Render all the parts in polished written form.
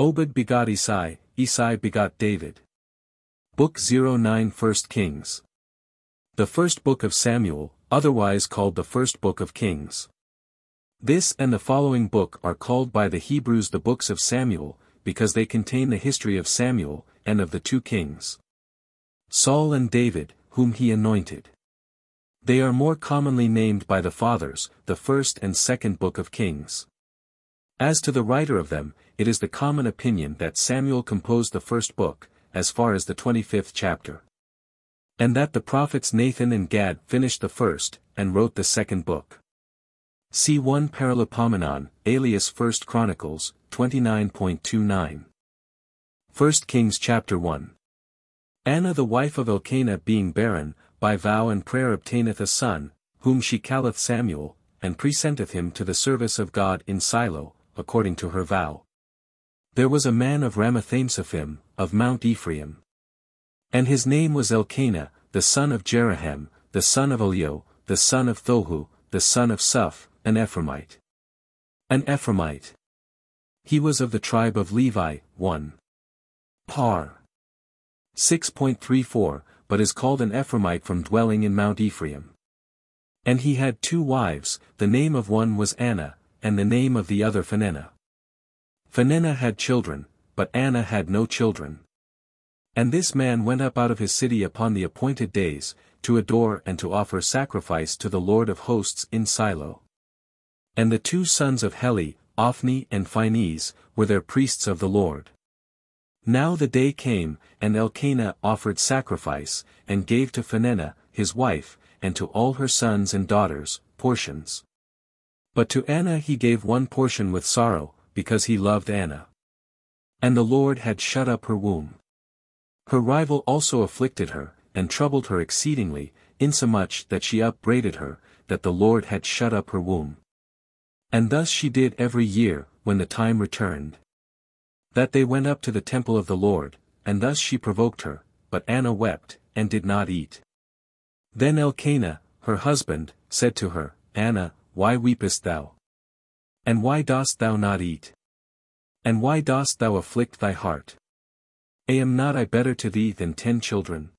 Obed begot Isai, Isai begot David. Book 09 First Kings. The first book of Samuel, otherwise called the first book of Kings. This and the following book are called by the Hebrews the books of Samuel, because they contain the history of Samuel, and of the two kings, Saul and David, whom he anointed. They are more commonly named by the fathers, the first and second book of Kings. As to the writer of them, it is the common opinion that Samuel composed the first book, as far as the 25th chapter. And that the prophets Nathan and Gad finished the first, and wrote the second book. See 1 Paralipomenon, alias 1 Chronicles, 29.29. 1 Kings chapter 1. Anna the wife of Elkanah being barren, by vow and prayer obtaineth a son, whom she calleth Samuel, and presenteth him to the service of God in Silo, according to her vow. There was a man of Ramathaimsophim, of Mount Ephraim. And his name was Elkanah, the son of Jeroham, the son of Elio, the son of Thohu, the son of Suph, an Ephraimite. An Ephraimite. He was of the tribe of Levi. 1 Par. 6.34, but is called an Ephraimite from dwelling in Mount Ephraim. And he had 2 wives, the name of one was Anna, and the name of the other Phaninna. Phaninna had children, but Anna had no children. And this man went up out of his city upon the appointed days, to adore and to offer sacrifice to the Lord of hosts in Silo. And the 2 sons of Heli, Ophni and Phinehas, were their priests of the Lord. Now the day came, and Elkanah offered sacrifice, and gave to Phaninna, his wife, and to all her sons and daughters, portions. But to Anna he gave 1 portion with sorrow, because he loved Anna. And the Lord had shut up her womb. Her rival also afflicted her, and troubled her exceedingly, insomuch that she upbraided her, that the Lord had shut up her womb. And thus she did every year, when the time returned, that they went up to the temple of the Lord, and thus she provoked her, but Anna wept, and did not eat. Then Elkanah, her husband, said to her, Anna, why weepest thou? And why dost thou not eat? And why dost thou afflict thy heart? Am not I better to thee than 10 children?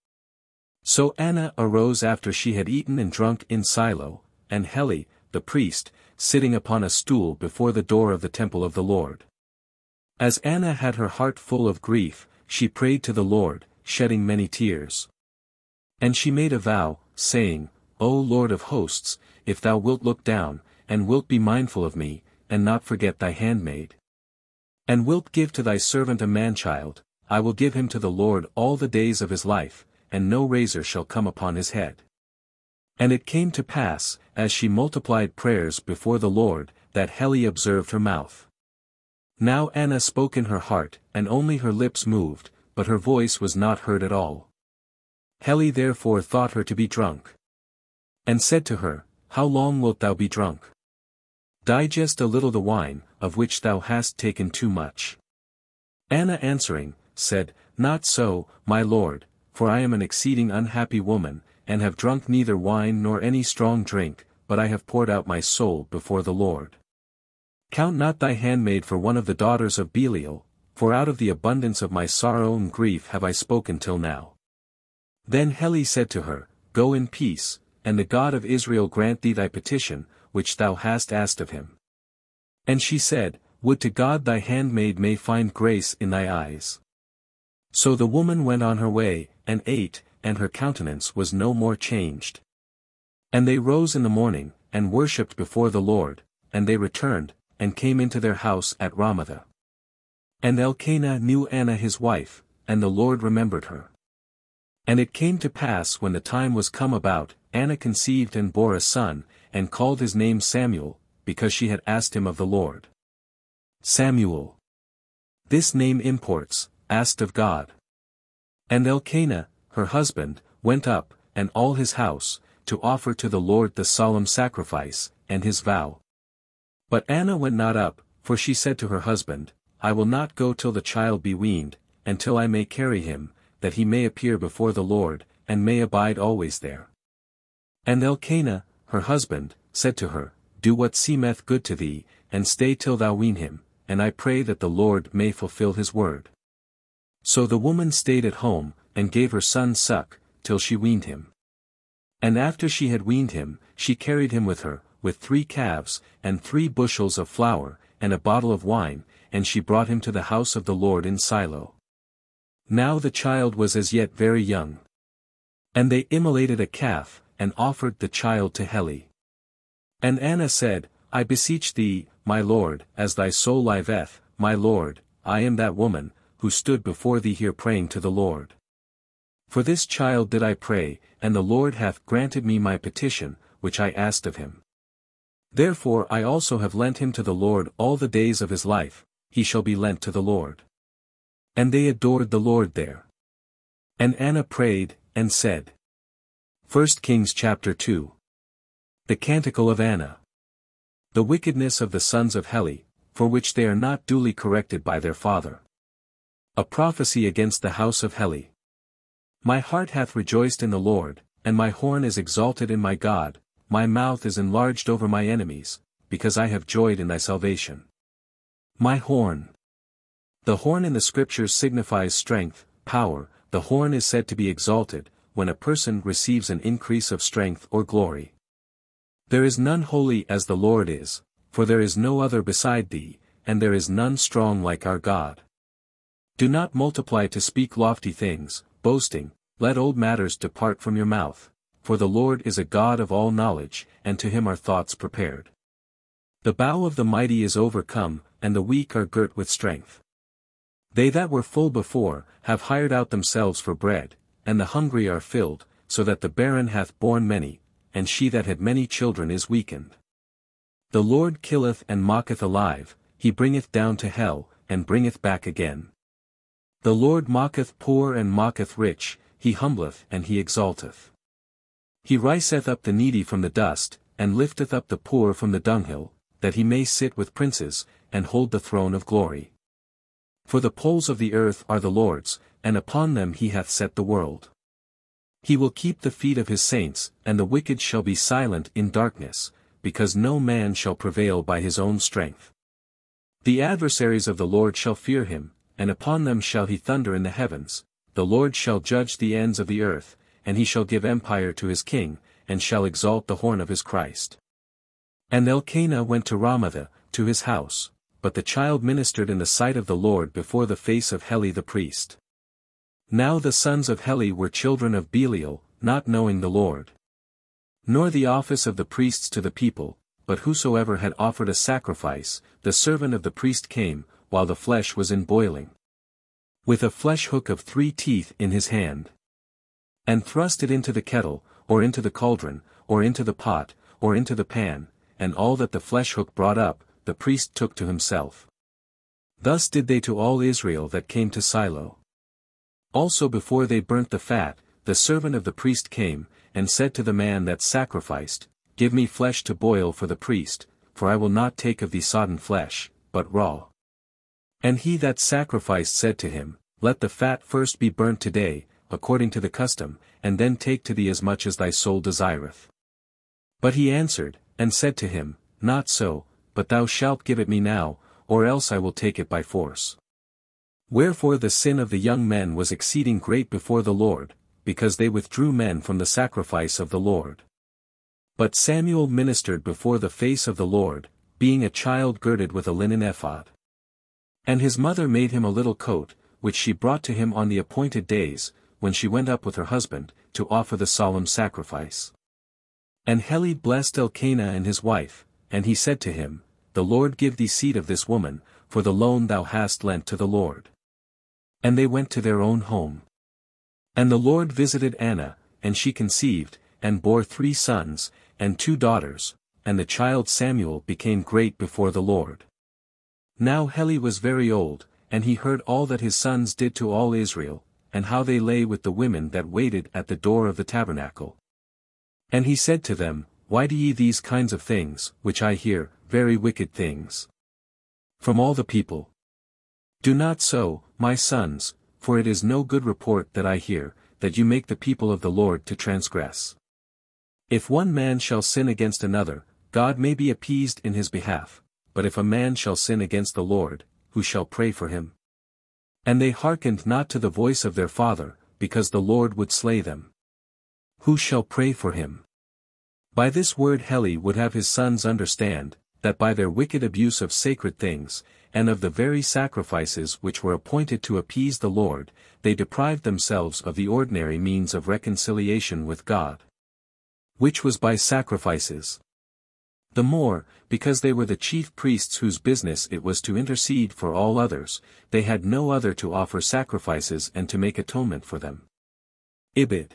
So Anna arose after she had eaten and drunk in Silo, and Heli, the priest, sitting upon a stool before the door of the temple of the Lord. As Anna had her heart full of grief, she prayed to the Lord, shedding many tears. And she made a vow, saying, O Lord of hosts, if thou wilt look down, and wilt be mindful of me, and not forget thy handmaid, and wilt give to thy servant a man-child, I will give him to the Lord all the days of his life, and no razor shall come upon his head. And it came to pass, as she multiplied prayers before the Lord, that Heli observed her mouth. Now Anna spoke in her heart, and only her lips moved, but her voice was not heard at all. Heli therefore thought her to be drunk, and said to her, How long wilt thou be drunk? Digest a little the wine, of which thou hast taken too much. Anna answering, said, Not so, my lord, for I am an exceeding unhappy woman, and have drunk neither wine nor any strong drink, but I have poured out my soul before the Lord. Count not thy handmaid for one of the daughters of Belial, for out of the abundance of my sorrow and grief have I spoken till now. Then Heli said to her, Go in peace, and the God of Israel grant thee thy petition, which thou hast asked of him. And she said, Would to God thy handmaid may find grace in thy eyes. So the woman went on her way, and ate, and her countenance was no more changed. And they rose in the morning, and worshipped before the Lord, and they returned, and came into their house at Ramah. And Elkanah knew Anna his wife, and the Lord remembered her. And it came to pass when the time was come about, Anna conceived and bore a son, and called his name Samuel, because she had asked him of the Lord. Samuel. This name imports, asked of God. And Elkanah, her husband, went up, and all his house, to offer to the Lord the solemn sacrifice, and his vow. But Anna went not up, for she said to her husband, I will not go till the child be weaned, and till I may carry him, that he may appear before the Lord, and may abide always there. And Elkanah, her husband, said to her, Do what seemeth good to thee, and stay till thou wean him, and I pray that the Lord may fulfill his word." So the woman stayed at home, and gave her son suck, till she weaned him. And after she had weaned him, she carried him with her, with 3 calves, and 3 bushels of flour, and a bottle of wine, and she brought him to the house of the Lord in Silo. Now the child was as yet very young. And they immolated a calf, and offered the child to Heli. And Anna said, "I beseech thee, my lord, as thy soul liveth, my lord, I am that woman, who stood before thee here praying to the Lord. For this child did I pray, and the Lord hath granted me my petition, which I asked of him. Therefore I also have lent him to the Lord all the days of his life, he shall be lent to the Lord." And they adored the Lord there. And Anna prayed, and said. 1 Kings chapter 2. The Canticle of Anna. The wickedness of the sons of Heli, for which they are not duly corrected by their father. A prophecy against the house of Heli. My heart hath rejoiced in the Lord, and my horn is exalted in my God, my mouth is enlarged over my enemies, because I have joyed in thy salvation. My horn. The horn in the Scriptures signifies strength, power. The horn is said to be exalted, when a person receives an increase of strength or glory. There is none holy as the Lord is, for there is no other beside thee, and there is none strong like our God. Do not multiply to speak lofty things, boasting, let old matters depart from your mouth, for the Lord is a God of all knowledge, and to him are thoughts prepared. The bow of the mighty is overcome, and the weak are girt with strength. They that were full before, have hired out themselves for bread, and the hungry are filled, so that the barren hath borne many, and she that had many children is weakened. The Lord killeth and mocketh alive, he bringeth down to hell, and bringeth back again. The Lord mocketh poor and mocketh rich, he humbleth and he exalteth. He riseth up the needy from the dust, and lifteth up the poor from the dunghill, that he may sit with princes, and hold the throne of glory. For the poles of the earth are the Lord's, and upon them he hath set the world. He will keep the feet of his saints, and the wicked shall be silent in darkness, because no man shall prevail by his own strength. The adversaries of the Lord shall fear him, and upon them shall he thunder in the heavens. The Lord shall judge the ends of the earth, and he shall give empire to his king, and shall exalt the horn of his Christ. And Elkanah went to Ramah to his house, but the child ministered in the sight of the Lord before the face of Heli the priest. Now the sons of Heli were children of Belial, not knowing the Lord. Nor the office of the priests to the people, but whosoever had offered a sacrifice, the servant of the priest came, while the flesh was in boiling, with a flesh hook of 3 teeth in his hand, and thrust it into the kettle, or into the cauldron, or into the pot, or into the pan, and all that the flesh hook brought up, the priest took to himself. Thus did they to all Israel that came to Silo. Also before they burnt the fat, the servant of the priest came, and said to the man that sacrificed, Give me flesh to boil for the priest, for I will not take of thee sodden flesh, but raw. And he that sacrificed said to him, Let the fat first be burnt today, according to the custom, and then take to thee as much as thy soul desireth. But he answered, and said to him, Not so, but thou shalt give it me now, or else I will take it by force. Wherefore the sin of the young men was exceeding great before the Lord, because they withdrew men from the sacrifice of the Lord. But Samuel ministered before the face of the Lord, being a child girded with a linen ephod. And his mother made him a little coat, which she brought to him on the appointed days, when she went up with her husband, to offer the solemn sacrifice. And Heli blessed Elkanah and his wife, and he said to him, The Lord give thee seed of this woman, for the loan thou hast lent to the Lord. And they went to their own home. And the Lord visited Anna, and she conceived, and bore 3 sons, and 2 daughters, and the child Samuel became great before the Lord. Now Heli was very old, and he heard all that his sons did to all Israel, and how they lay with the women that waited at the door of the tabernacle. And he said to them, Why do ye these kinds of things, which I hear, very wicked things, from all the people? Do not so, my sons, for it is no good report that I hear, that you make the people of the Lord to transgress. If one man shall sin against another, God may be appeased in his behalf, but if a man shall sin against the Lord, who shall pray for him? And they hearkened not to the voice of their father, because the Lord would slay them. Who shall pray for him? By this word Heli would have his sons understand, that by their wicked abuse of sacred things, and of the very sacrifices which were appointed to appease the Lord, they deprived themselves of the ordinary means of reconciliation with God, which was by sacrifices. The more, because they were the chief priests whose business it was to intercede for all others, they had no other to offer sacrifices and to make atonement for them. Ibid.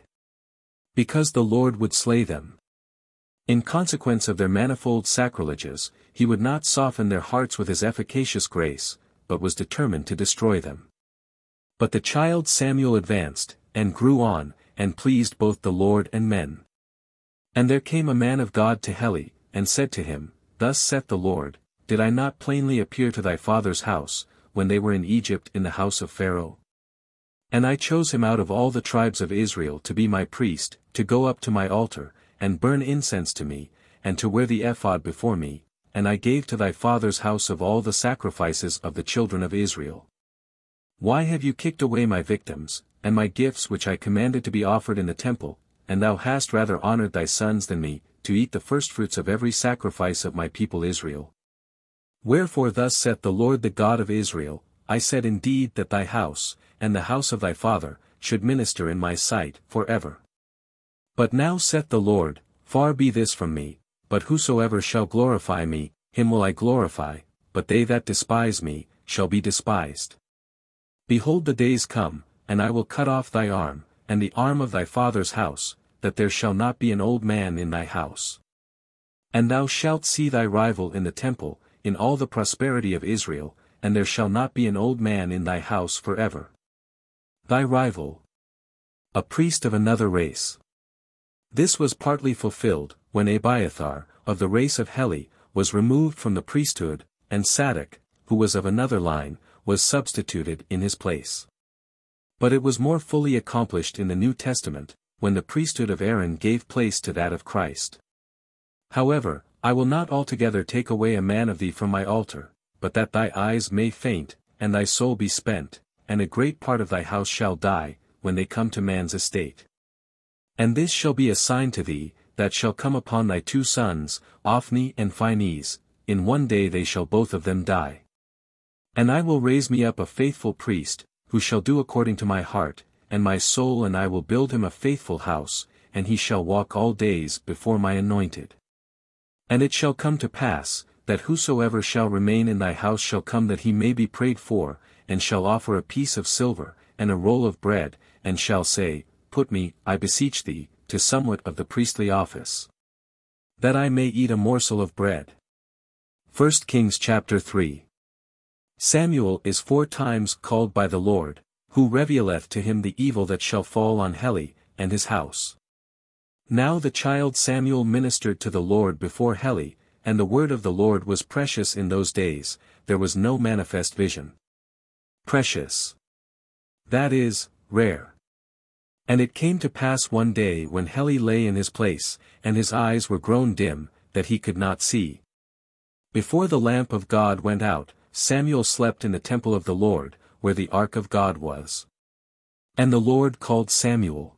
Because the Lord would slay them. In consequence of their manifold sacrileges, he would not soften their hearts with his efficacious grace, but was determined to destroy them. But the child Samuel advanced, and grew on, and pleased both the Lord and men. And there came a man of God to Heli, and said to him, Thus saith the Lord, Did I not plainly appear to thy father's house, when they were in Egypt in the house of Pharaoh? And I chose him out of all the tribes of Israel to be my priest, to go up to my altar, and burn incense to me, and to wear the ephod before me, and I gave to thy father's house of all the sacrifices of the children of Israel. Why have you kicked away my victims, and my gifts which I commanded to be offered in the temple, and thou hast rather honored thy sons than me, to eat the firstfruits of every sacrifice of my people Israel? Wherefore thus saith the Lord the God of Israel, I said indeed that thy house, and the house of thy father, should minister in my sight for ever. But now saith the Lord, Far be this from me, but whosoever shall glorify me, him will I glorify, but they that despise me, shall be despised. Behold the days come, and I will cut off thy arm, and the arm of thy father's house, that there shall not be an old man in thy house. And thou shalt see thy rival in the temple, in all the prosperity of Israel, and there shall not be an old man in thy house forever. Thy rival, a priest of another race. This was partly fulfilled, when Abiathar, of the race of Heli, was removed from the priesthood, and Sadok, who was of another line, was substituted in his place. But it was more fully accomplished in the New Testament, when the priesthood of Aaron gave place to that of Christ. However, I will not altogether take away a man of thee from my altar, but that thy eyes may faint, and thy soul be spent, and a great part of thy house shall die, when they come to man's estate. And this shall be a sign to thee, that shall come upon thy two sons, Ophni and Phinehas, in one day they shall both of them die. And I will raise me up a faithful priest, who shall do according to my heart, and my soul, and I will build him a faithful house, and he shall walk all days before my anointed. And it shall come to pass, that whosoever shall remain in thy house shall come that he may be prayed for, and shall offer a piece of silver, and a roll of bread, and shall say, Put me, I beseech thee, to somewhat of the priestly office, that I may eat a morsel of bread. 1 Kings chapter 3. Samuel is 4 times called by the Lord, who revealeth to him the evil that shall fall on Heli, and his house. Now the child Samuel ministered to the Lord before Heli, and the word of the Lord was precious in those days, there was no manifest vision. Precious. That is, rare. And it came to pass one day when Heli lay in his place, and his eyes were grown dim, that he could not see. Before the lamp of God went out, Samuel slept in the temple of the Lord, where the ark of God was. And the Lord called Samuel.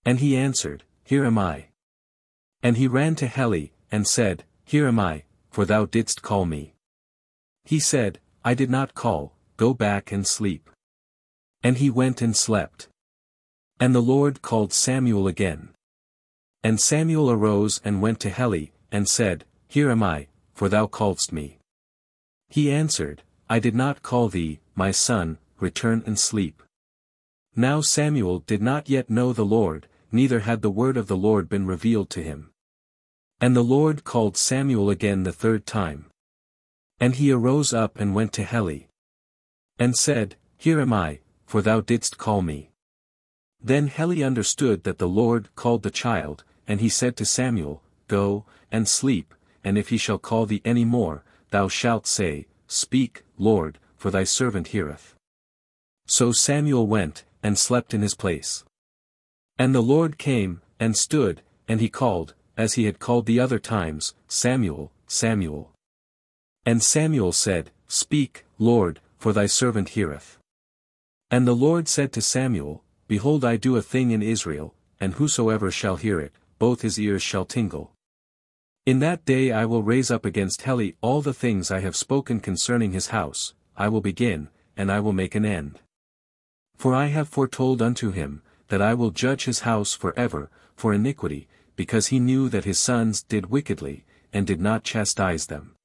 And he answered, Here am I. And he ran to Heli, and said, Here am I, for thou didst call me. He said, I did not call, go back and sleep. And he went and slept. And the Lord called Samuel again. And Samuel arose and went to Heli, and said, Here am I, for thou calledst me. He answered, I did not call thee, my son, return and sleep. Now Samuel did not yet know the Lord, neither had the word of the Lord been revealed to him. And the Lord called Samuel again the 3rd time. And he arose up and went to Heli. And said, Here am I, for thou didst call me. Then Heli understood that the Lord called the child, and he said to Samuel, Go, and sleep, and if he shall call thee any more, thou shalt say, Speak, Lord, for thy servant heareth. So Samuel went, and slept in his place. And the Lord came, and stood, and he called, as he had called the other times, Samuel, Samuel. And Samuel said, Speak, Lord, for thy servant heareth. And the Lord said to Samuel, Behold, I do a thing in Israel, and whosoever shall hear it, both his ears shall tingle. In that day I will raise up against Heli all the things I have spoken concerning his house, I will begin, and I will make an end. For I have foretold unto him, that I will judge his house for ever, for iniquity, because he knew that his sons did wickedly, and did not chastise them.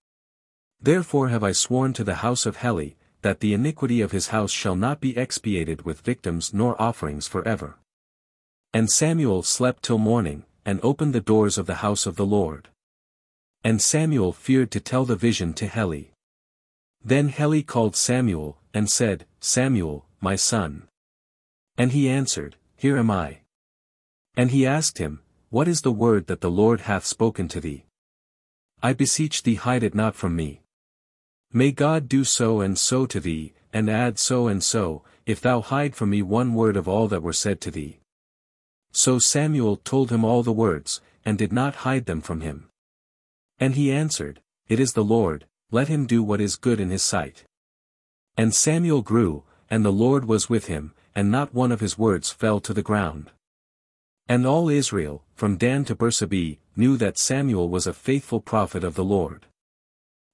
Therefore have I sworn to the house of Heli, that the iniquity of his house shall not be expiated with victims nor offerings for ever. And Samuel slept till morning, and opened the doors of the house of the Lord. And Samuel feared to tell the vision to Heli. Then Heli called Samuel, and said, Samuel, my son. And he answered, Here am I. And he asked him, What is the word that the Lord hath spoken to thee? I beseech thee, hide it not from me. May God do so and so to thee, and add so and so, if thou hide from me one word of all that were said to thee. So Samuel told him all the words, and did not hide them from him. And he answered, It is the Lord, let him do what is good in his sight. And Samuel grew, and the Lord was with him, and not one of his words fell to the ground. And all Israel, from Dan to Beersheba, knew that Samuel was a faithful prophet of the Lord.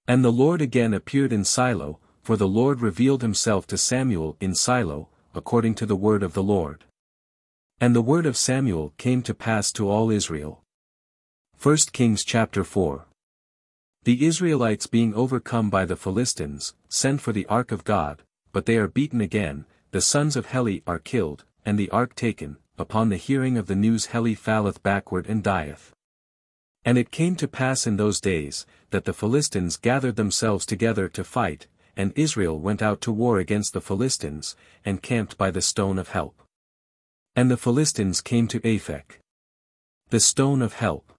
And the Lord again appeared in Shiloh, for the Lord revealed himself to Samuel in Shiloh, according to the word of the Lord. And the word of Samuel came to pass to all Israel. 1 Kings chapter 4. The Israelites being overcome by the Philistines, send for the ark of God, but they are beaten again, the sons of Heli are killed, and the ark taken. Upon the hearing of the news Heli falleth backward and dieth. And it came to pass in those days, that the Philistines gathered themselves together to fight, and Israel went out to war against the Philistines, and camped by the stone of help. And the Philistines came to Aphek. The stone of help.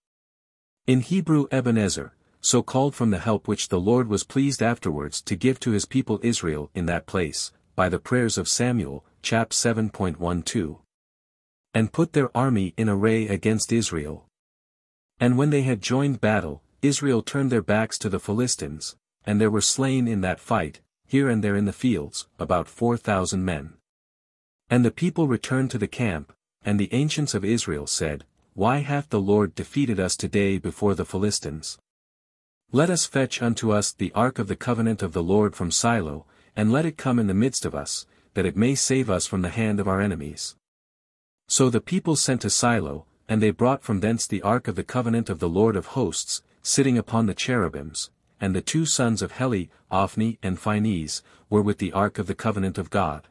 In Hebrew Ebenezer, so called from the help which the Lord was pleased afterwards to give to his people Israel in that place, by the prayers of Samuel, chap 7.12. And put their army in array against Israel. And when they had joined battle, Israel turned their backs to the Philistines, and there were slain in that fight, here and there in the fields, about 4,000 men. And the people returned to the camp, and the ancients of Israel said, Why hath the Lord defeated us today before the Philistines? Let us fetch unto us the ark of the covenant of the Lord from Shiloh, and let it come in the midst of us, that it may save us from the hand of our enemies. So the people sent to Shiloh, and they brought from thence the ark of the covenant of the Lord of hosts, sitting upon the cherubims, and the two sons of Heli, Ophni and Phinehas, were with the ark of the covenant of God.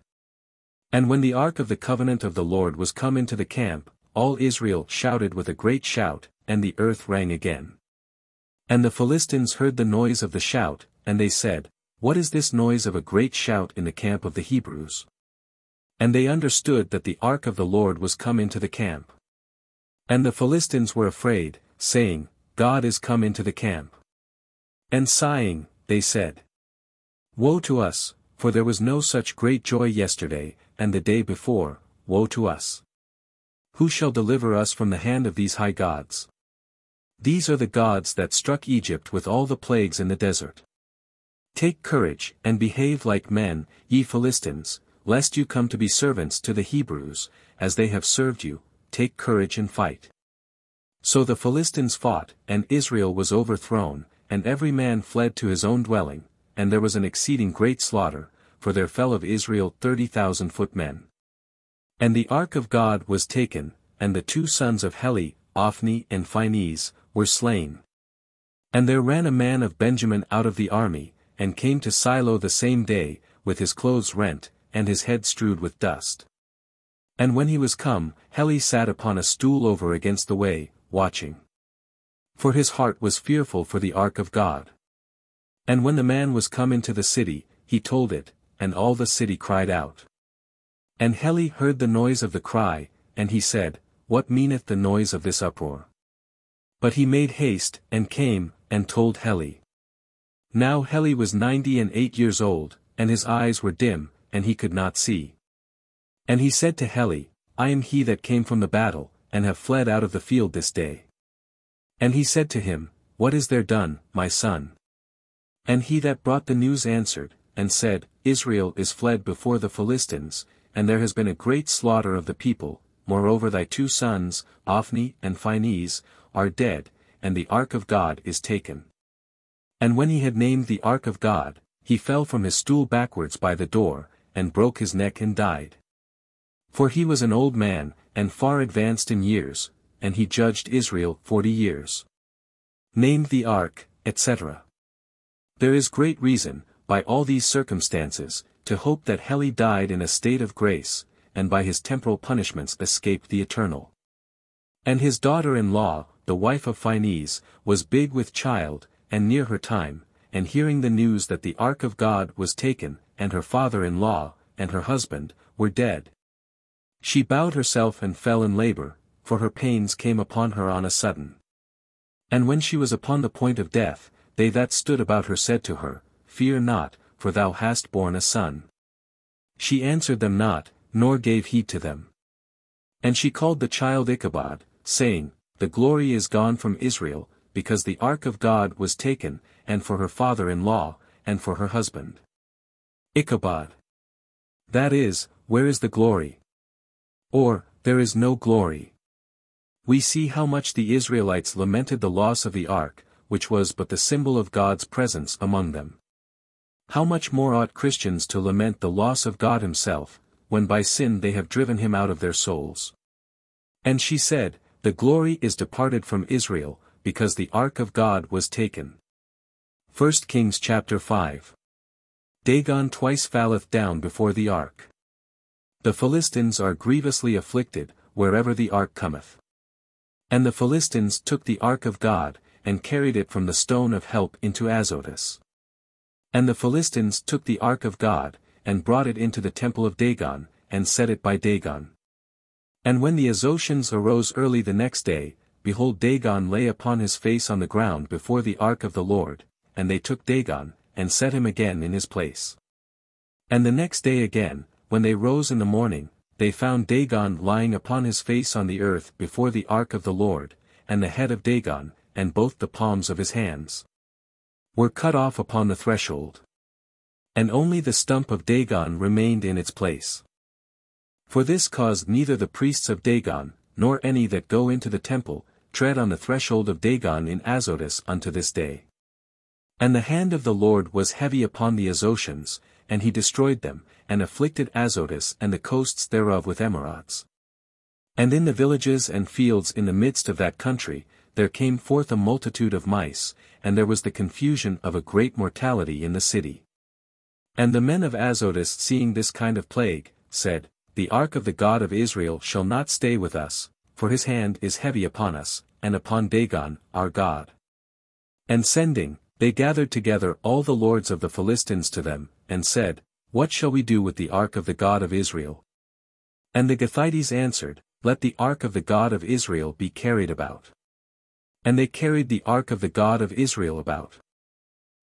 And when the ark of the covenant of the Lord was come into the camp, all Israel shouted with a great shout, and the earth rang again. And the Philistines heard the noise of the shout, and they said, What is this noise of a great shout in the camp of the Hebrews? And they understood that the ark of the Lord was come into the camp. And the Philistines were afraid, saying, God is come into the camp. And sighing, they said, Woe to us, for there was no such great joy yesterday, and the day before, woe to us. Who shall deliver us from the hand of these high gods? These are the gods that struck Egypt with all the plagues in the desert. Take courage, and behave like men, ye Philistines, lest you come to be servants to the Hebrews, as they have served you, take courage and fight. So the Philistines fought, and Israel was overthrown, and every man fled to his own dwelling, and there was an exceeding great slaughter, for there fell of Israel 30,000 footmen. And the ark of God was taken, and the two sons of Heli, Ophni and Phinehas, were slain. And there ran a man of Benjamin out of the army, and came to Shiloh the same day, with his clothes rent, and his head strewed with dust. And when he was come, Heli sat upon a stool over against the way, watching. For his heart was fearful for the ark of God. And when the man was come into the city, he told it, and all the city cried out. And Heli heard the noise of the cry, and he said, What meaneth the noise of this uproar? But he made haste, and came, and told Heli. Now Heli was 98 years old, and his eyes were dim, and he could not see. And he said to Heli, I am he that came from the battle, and have fled out of the field this day. And he said to him, What is there done, my son? And he that brought the news answered, and said, Israel is fled before the Philistines, and there has been a great slaughter of the people, moreover thy 2 sons, Ophni and Phinehas, are dead, and the ark of God is taken. And when he had named the ark of God, he fell from his stool backwards by the door, and broke his neck and died. For he was an old man, and far advanced in years, and he judged Israel 40 years. Named the ark, etc. There is great reason, by all these circumstances, to hope that Heli died in a state of grace, and by his temporal punishments escaped the eternal. And his daughter-in-law, the wife of Phinehas, was big with child, and near her time, and hearing the news that the ark of God was taken, and her father-in-law, and her husband, were dead. She bowed herself and fell in labor, for her pains came upon her on a sudden. And when she was upon the point of death, they that stood about her said to her, Fear not, for thou hast borne a son. She answered them not, nor gave heed to them. And she called the child Ichabod, saying, The glory is gone from Israel, because the ark of God was taken, and for her father-in-law, and for her husband. Ichabod. That is, where is the glory? Or, there is no glory. We see how much the Israelites lamented the loss of the ark, which was but the symbol of God's presence among them. How much more ought Christians to lament the loss of God himself, when by sin they have driven him out of their souls. And she said, The glory is departed from Israel, because the ark of God was taken. 1 Kings chapter 5. Dagon twice falleth down before the ark. The Philistines are grievously afflicted, wherever the ark cometh. And the Philistines took the ark of God, and carried it from the stone of help into Azotus. And the Philistines took the ark of God, and brought it into the temple of Dagon, and set it by Dagon. And when the Azotians arose early the next day, behold Dagon lay upon his face on the ground before the ark of the Lord, and they took Dagon, and set him again in his place. And the next day again, when they rose in the morning, they found Dagon lying upon his face on the earth before the ark of the Lord, and the head of Dagon, and both the palms of his hands, were cut off upon the threshold. And only the stump of Dagon remained in its place. For this cause neither the priests of Dagon, nor any that go into the temple, tread on the threshold of Dagon in Azotus unto this day. And the hand of the Lord was heavy upon the Azotians, and he destroyed them, and afflicted Azotus and the coasts thereof with emerods. And in the villages and fields in the midst of that country, there came forth a multitude of mice, and there was the confusion of a great mortality in the city. And the men of Azotus seeing this kind of plague, said, The ark of the God of Israel shall not stay with us, for his hand is heavy upon us, and upon Dagon, our God. And sending, they gathered together all the lords of the Philistines to them, and said, What shall we do with the ark of the God of Israel? And the Githites answered, Let the ark of the God of Israel be carried about. And they carried the ark of the God of Israel about.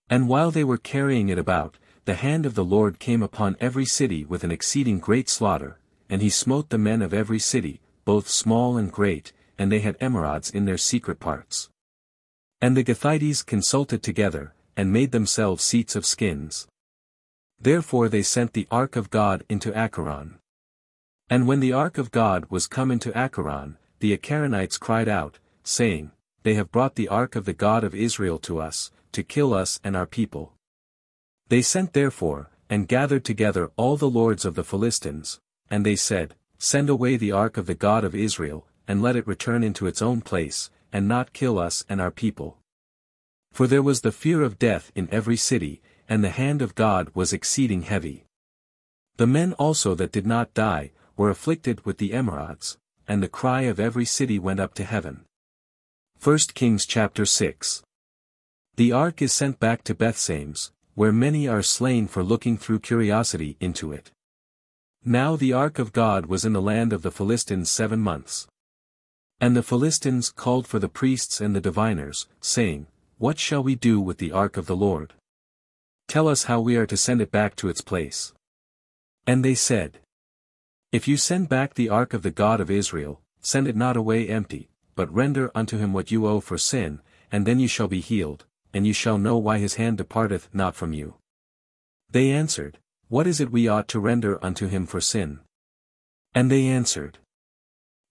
And while they were carrying it about, the hand of the Lord came upon every city with an exceeding great slaughter, and he smote the men of every city, both small and great, and they had emerods in their secret parts. And the Githites consulted together, and made themselves seats of skins. Therefore they sent the ark of God into Acharon. And when the ark of God was come into Acharon, the Acharonites cried out, saying, They have brought the ark of the God of Israel to us, to kill us and our people. They sent therefore, and gathered together all the lords of the Philistines, and they said, Send away the ark of the God of Israel, and let it return into its own place, and not kill us and our people. For there was the fear of death in every city, and the hand of God was exceeding heavy. The men also that did not die, were afflicted with the emerods, and the cry of every city went up to heaven. 1 Kings chapter 6. The ark is sent back to Bethsames, where many are slain for looking through curiosity into it. Now the ark of God was in the land of the Philistines 7 months. And the Philistines called for the priests and the diviners, saying, What shall we do with the ark of the Lord? Tell us how we are to send it back to its place. And they said, If you send back the ark of the God of Israel, send it not away empty, but render unto him what you owe for sin, and then you shall be healed, and you shall know why his hand departeth not from you. They answered, What is it we ought to render unto him for sin? And they answered,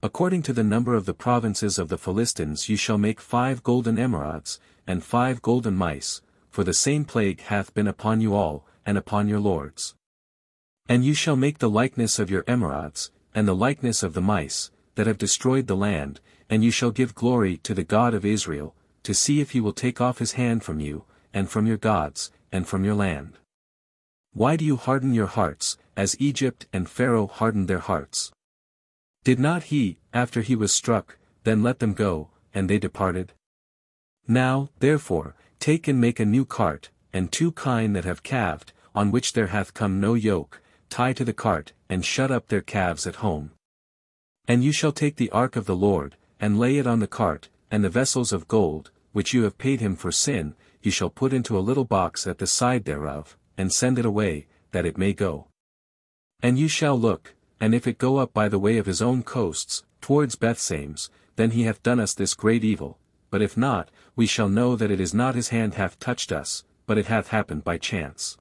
According to the number of the provinces of the Philistines you shall make 5 golden emerods, and 5 golden mice, for the same plague hath been upon you all, and upon your lords. And you shall make the likeness of your emerods, and the likeness of the mice, that have destroyed the land, and you shall give glory to the God of Israel, to see if he will take off his hand from you, and from your gods, and from your land. Why do you harden your hearts, as Egypt and Pharaoh hardened their hearts? Did not he, after he was struck, then let them go, and they departed? Now, therefore, take and make a new cart, and 2 kine that have calved, on which there hath come no yoke, tie to the cart, and shut up their calves at home. And you shall take the ark of the Lord, and lay it on the cart, and the vessels of gold, which you have paid him for sin, you shall put into a little box at the side thereof, and send it away, that it may go. And you shall look, and if it go up by the way of his own coasts, towards Bethsames, then he hath done us this great evil, but if not, we shall know that it is not his hand hath touched us, but it hath happened by chance.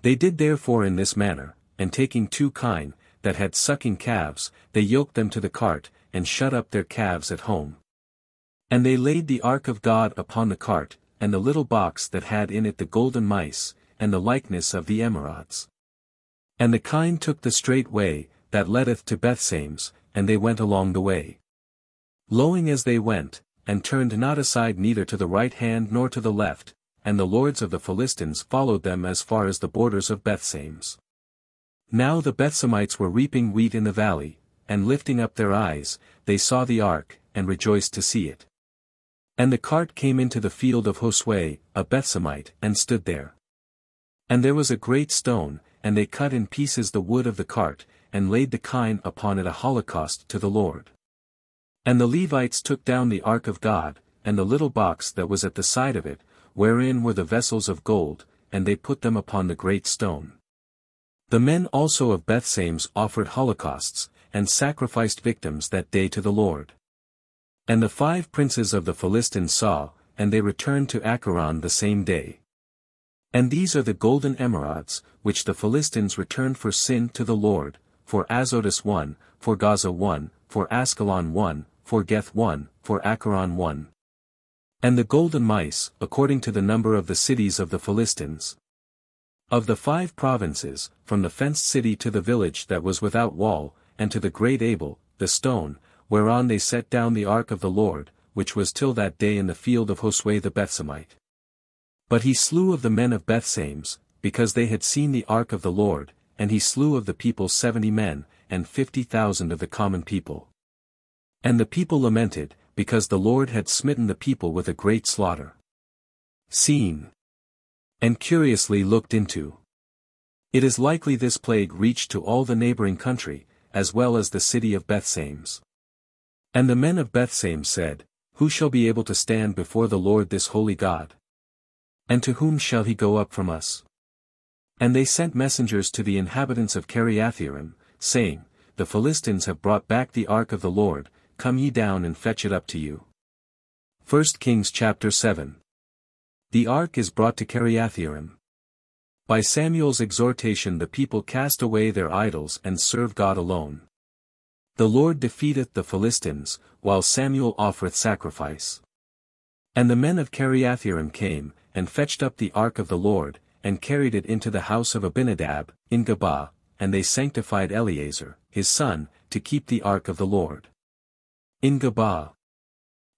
They did therefore in this manner, and taking 2 kine, that had sucking calves, they yoked them to the cart, and shut up their calves at home. And they laid the ark of God upon the cart, and the little box that had in it the golden mice, and the likeness of the emerods. And the kine took the straight way, that leadeth to Bethsames, and they went along the way, lowing as they went, and turned not aside neither to the right hand nor to the left, and the lords of the Philistines followed them as far as the borders of Bethsames. Now the Bethsamites were reaping wheat in the valley, and lifting up their eyes, they saw the ark, and rejoiced to see it. And the cart came into the field of Josue, a Bethsamite, and stood there. And there was a great stone, and they cut in pieces the wood of the cart, and laid the kine upon it a holocaust to the Lord. And the Levites took down the ark of God, and the little box that was at the side of it, wherein were the vessels of gold, and they put them upon the great stone. The men also of Bethsames offered holocausts, and sacrificed victims that day to the Lord. And the 5 princes of the Philistines saw, and they returned to Acharon the same day. And these are the golden emerods, which the Philistines returned for sin to the Lord, for Azotus 1, for Gaza 1, for Askelon 1, for Geth 1, for Acharon 1. And the golden mice, according to the number of the cities of the Philistines. Of the 5 provinces, from the fenced city to the village that was without wall, and to the great Abel, the stone, whereon they set down the ark of the Lord, which was till that day in the field of Josue the Bethsamite. But he slew of the men of Bethsames, because they had seen the ark of the Lord, and he slew of the people 70 men, and 50,000 of the common people. And the people lamented, because the Lord had smitten the people with a great slaughter. Seen. And curiously looked into. It is likely this plague reached to all the neighboring country, as well as the city of Bethsames. And the men of Bethsames said, Who shall be able to stand before the Lord this holy God? And to whom shall he go up from us? And they sent messengers to the inhabitants of Kiriathaim, saying, The Philistines have brought back the ark of the Lord, come ye down and fetch it up to you. 1 Kings chapter 7. The ark is brought to Kiriathaim. By Samuel's exhortation the people cast away their idols and serve God alone. The Lord defeateth the Philistines, while Samuel offereth sacrifice. And the men of Kiriathaim came, and fetched up the ark of the Lord, and carried it into the house of Abinadab, in Gabah, and they sanctified Eleazar, his son, to keep the ark of the Lord. In Gabah.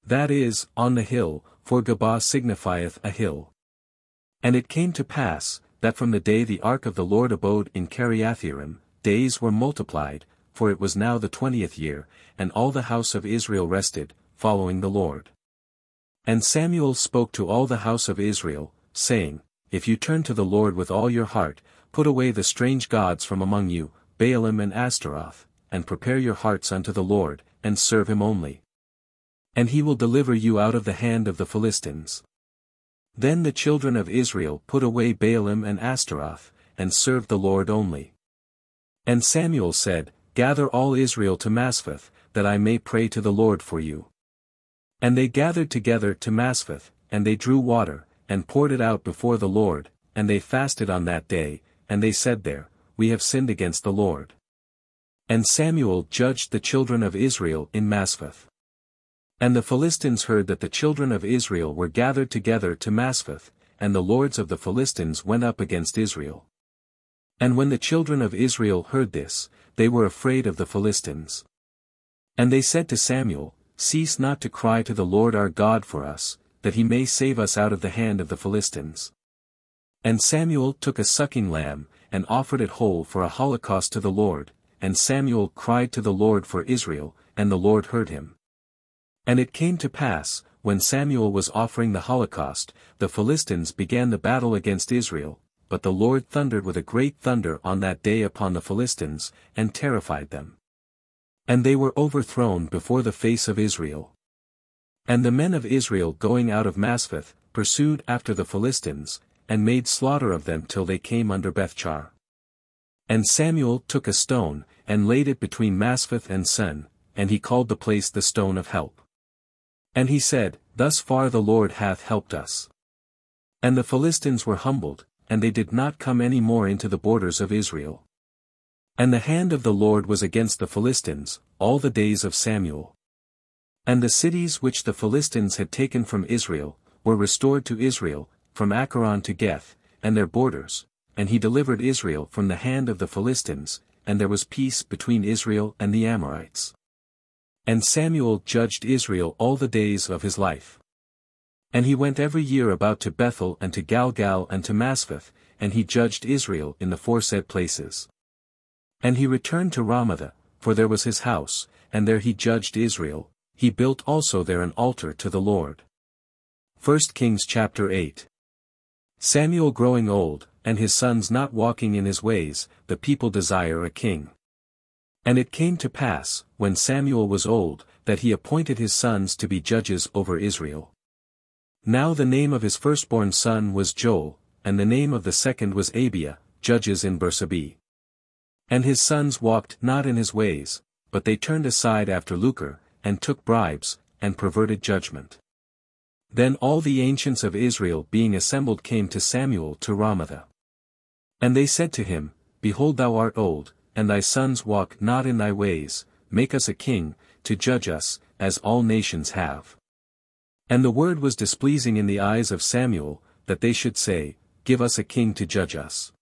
That is, on the hill, for Gabah signifieth a hill. And it came to pass, that from the day the ark of the Lord abode in Kiriathaim, days were multiplied, for it was now the 20th year, and all the house of Israel rested, following the Lord. And Samuel spoke to all the house of Israel, saying, If you turn to the Lord with all your heart, put away the strange gods from among you, Baalim and Ashtaroth, and prepare your hearts unto the Lord, and serve him only. And he will deliver you out of the hand of the Philistines. Then the children of Israel put away Baalim and Ashtaroth, and served the Lord only. And Samuel said, Gather all Israel to Maspheth, that I may pray to the Lord for you. And they gathered together to Maspheth, and they drew water, and poured it out before the Lord, and they fasted on that day, and they said there, We have sinned against the Lord. And Samuel judged the children of Israel in Maspheth. And the Philistines heard that the children of Israel were gathered together to Maspheth, and the lords of the Philistines went up against Israel. And when the children of Israel heard this, they were afraid of the Philistines. And they said to Samuel, Cease not to cry to the Lord our God for us, that he may save us out of the hand of the Philistines. And Samuel took a sucking lamb, and offered it whole for a holocaust to the Lord, and Samuel cried to the Lord for Israel, and the Lord heard him. And it came to pass, when Samuel was offering the holocaust, the Philistines began the battle against Israel, but the Lord thundered with a great thunder on that day upon the Philistines, and terrified them. And they were overthrown before the face of Israel. And the men of Israel going out of Maspheth, pursued after the Philistines, and made slaughter of them till they came under Bethchar. And Samuel took a stone, and laid it between Maspheth and Sen, and he called the place the stone of help. And he said, Thus far the Lord hath helped us. And the Philistines were humbled, and they did not come any more into the borders of Israel. And the hand of the Lord was against the Philistines, all the days of Samuel. And the cities which the Philistines had taken from Israel, were restored to Israel, from Acharon to Geth, and their borders, and he delivered Israel from the hand of the Philistines, and there was peace between Israel and the Amorites. And Samuel judged Israel all the days of his life. And he went every year about to Bethel and to Galgal and to Maspheth, and he judged Israel in the foresaid places. And he returned to Ramah, for there was his house, and there he judged Israel. He built also there an altar to the Lord. 1 Kings chapter 8. Samuel growing old, and his sons not walking in his ways, the people desire a king. And it came to pass, when Samuel was old, that he appointed his sons to be judges over Israel. Now the name of his firstborn son was Joel, and the name of the second was Abiah, judges in Bersabee. And his sons walked not in his ways, but they turned aside after lucre, and took bribes, and perverted judgment. Then all the ancients of Israel being assembled came to Samuel to Ramah. And they said to him, Behold, thou art old, and thy sons walk not in thy ways, make us a king, to judge us, as all nations have. And the word was displeasing in the eyes of Samuel, that they should say, Give us a king to judge us.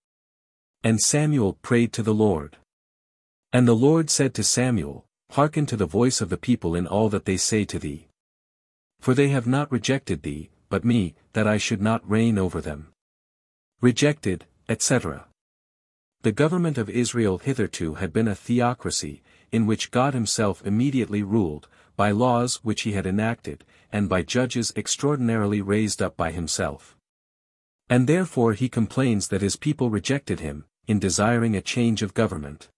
And Samuel prayed to the Lord. And the Lord said to Samuel, Hearken to the voice of the people in all that they say to thee. For they have not rejected thee, but me, that I should not reign over them. Rejected, etc. The government of Israel hitherto had been a theocracy, in which God himself immediately ruled, by laws which he had enacted, and by judges extraordinarily raised up by himself. And therefore he complains that his people rejected him, in desiring a change of government.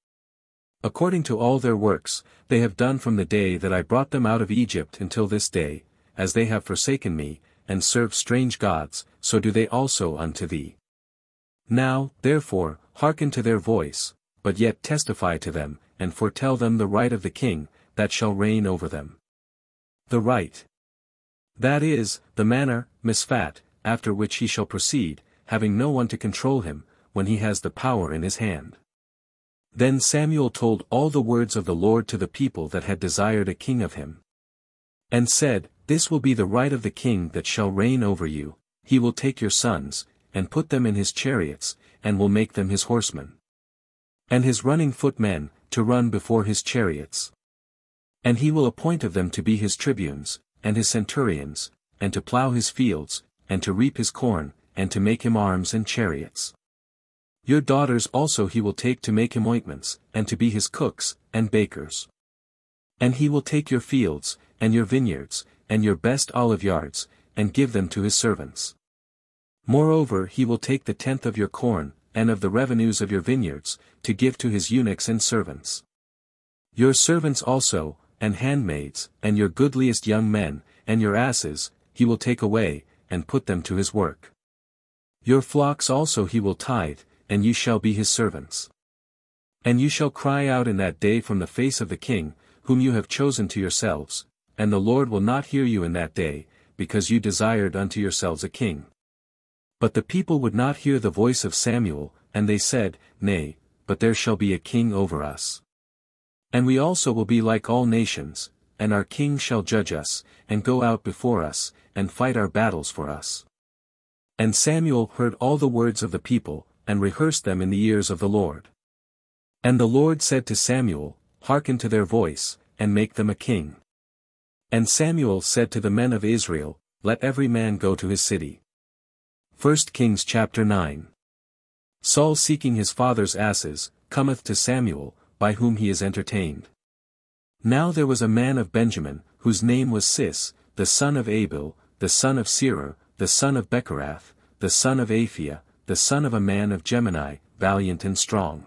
According to all their works, they have done from the day that I brought them out of Egypt until this day, as they have forsaken me, and served strange gods, so do they also unto thee. Now, therefore, hearken to their voice, but yet testify to them, and foretell them the right of the king, that shall reign over them. The right. That is, the manner, misfat, after which he shall proceed, having no one to control him, when he has the power in his hand. Then Samuel told all the words of the Lord to the people that had desired a king of him. And said, This will be the right of the king that shall reign over you, he will take your sons, and put them in his chariots, and will make them his horsemen. And his running footmen, to run before his chariots. And he will appoint of them to be his tribunes, and his centurions, and to plough his fields, and to reap his corn, and to make him arms and chariots. Your daughters also he will take to make him ointments, and to be his cooks, and bakers. And he will take your fields, and your vineyards, and your best olive yards, and give them to his servants. Moreover he will take the tenth of your corn, and of the revenues of your vineyards, to give to his eunuchs and servants. Your servants also, and handmaids, and your goodliest young men, and your asses, he will take away, and put them to his work. Your flocks also he will tithe, and you shall be his servants. And you shall cry out in that day from the face of the king, whom you have chosen to yourselves, and the Lord will not hear you in that day, because you desired unto yourselves a king. But the people would not hear the voice of Samuel, and they said, Nay, but there shall be a king over us. And we also will be like all nations, and our king shall judge us, and go out before us, and fight our battles for us. And Samuel heard all the words of the people, and rehearsed them in the ears of the Lord. And the Lord said to Samuel, Hearken to their voice, and make them a king. And Samuel said to the men of Israel, Let every man go to his city. 1 Kings chapter 9. Saul seeking his father's asses, cometh to Samuel, by whom he is entertained. Now there was a man of Benjamin, whose name was Cis, the son of Abil, the son of Serer, the son of Becherath, the son of Aphia, the son of a man of Gemini, valiant and strong.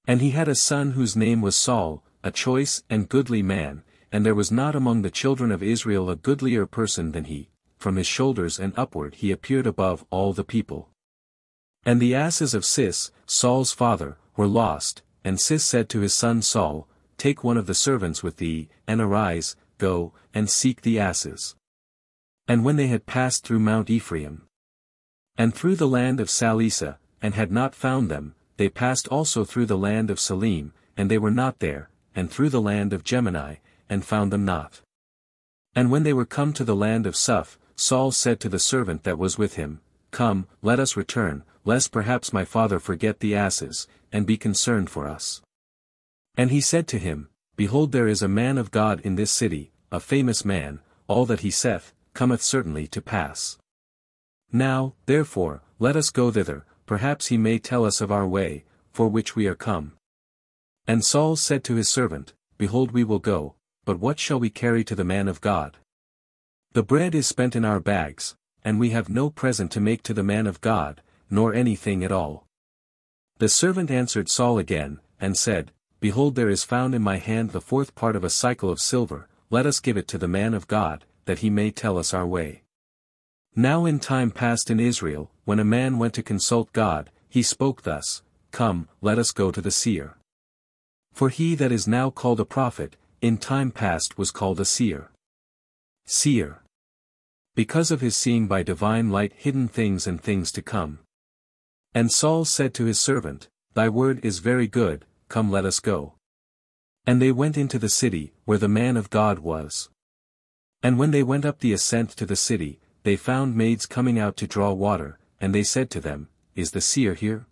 And he had a son whose name was Saul, a choice and goodly man, and there was not among the children of Israel a goodlier person than he. From his shoulders and upward he appeared above all the people. And the asses of Cis, Saul's father, were lost, and Cis said to his son Saul, Take one of the servants with thee, and arise, go, and seek the asses. And when they had passed through Mount Ephraim, and through the land of Salisa, and had not found them, they passed also through the land of Salim, and they were not there, and through the land of Gemini, and found them not. And when they were come to the land of Suph, Saul said to the servant that was with him, Come, let us return, lest perhaps my father forget the asses, and be concerned for us. And he said to him, Behold, there is a man of God in this city, a famous man, all that he saith, cometh certainly to pass. Now, therefore, let us go thither, perhaps he may tell us of our way, for which we are come. And Saul said to his servant, Behold, we will go, but what shall we carry to the man of God? The bread is spent in our bags, and we have no present to make to the man of God, nor anything at all. The servant answered Saul again, and said, Behold, there is found in my hand the fourth part of a sicle of silver, let us give it to the man of God, that he may tell us our way. Now in time past in Israel, when a man went to consult God, he spoke thus, Come, let us go to the seer. For he that is now called a prophet, in time past was called a seer. Seer. Because of his seeing by divine light hidden things and things to come. And Saul said to his servant, Thy word is very good, come let us go. And they went into the city, where the man of God was. And when they went up the ascent to the city, they found maids coming out to draw water, and they said to them, Is the seer here?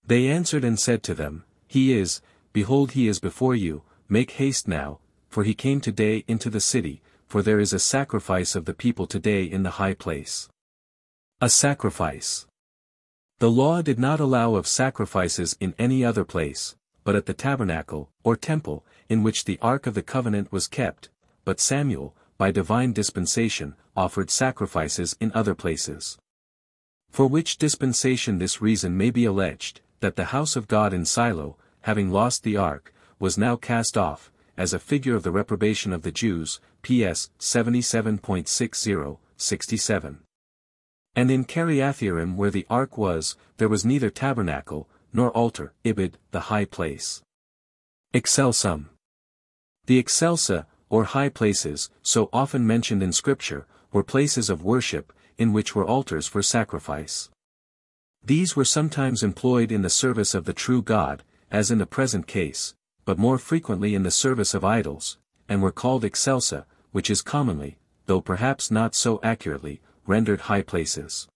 They answered and said to them, He is, behold he is before you, make haste now, for he came today into the city, for there is a sacrifice of the people today in the high place. A sacrifice. The law did not allow of sacrifices in any other place, but at the tabernacle, or temple, in which the ark of the covenant was kept, but Samuel, by divine dispensation, offered sacrifices in other places. For which dispensation this reason may be alleged, that the house of God in Silo, having lost the ark, was now cast off, as a figure of the reprobation of the Jews, PS 77.60, 67. And in Kiriath-Jearim where the ark was, there was neither tabernacle, nor altar, ibid, the high place. Excelsum. The excelsa, or high places, so often mentioned in Scripture, were places of worship, in which were altars for sacrifice. These were sometimes employed in the service of the true God, as in the present case, but more frequently in the service of idols, and were called excelsa, which is commonly, though perhaps not so accurately, rendered high places.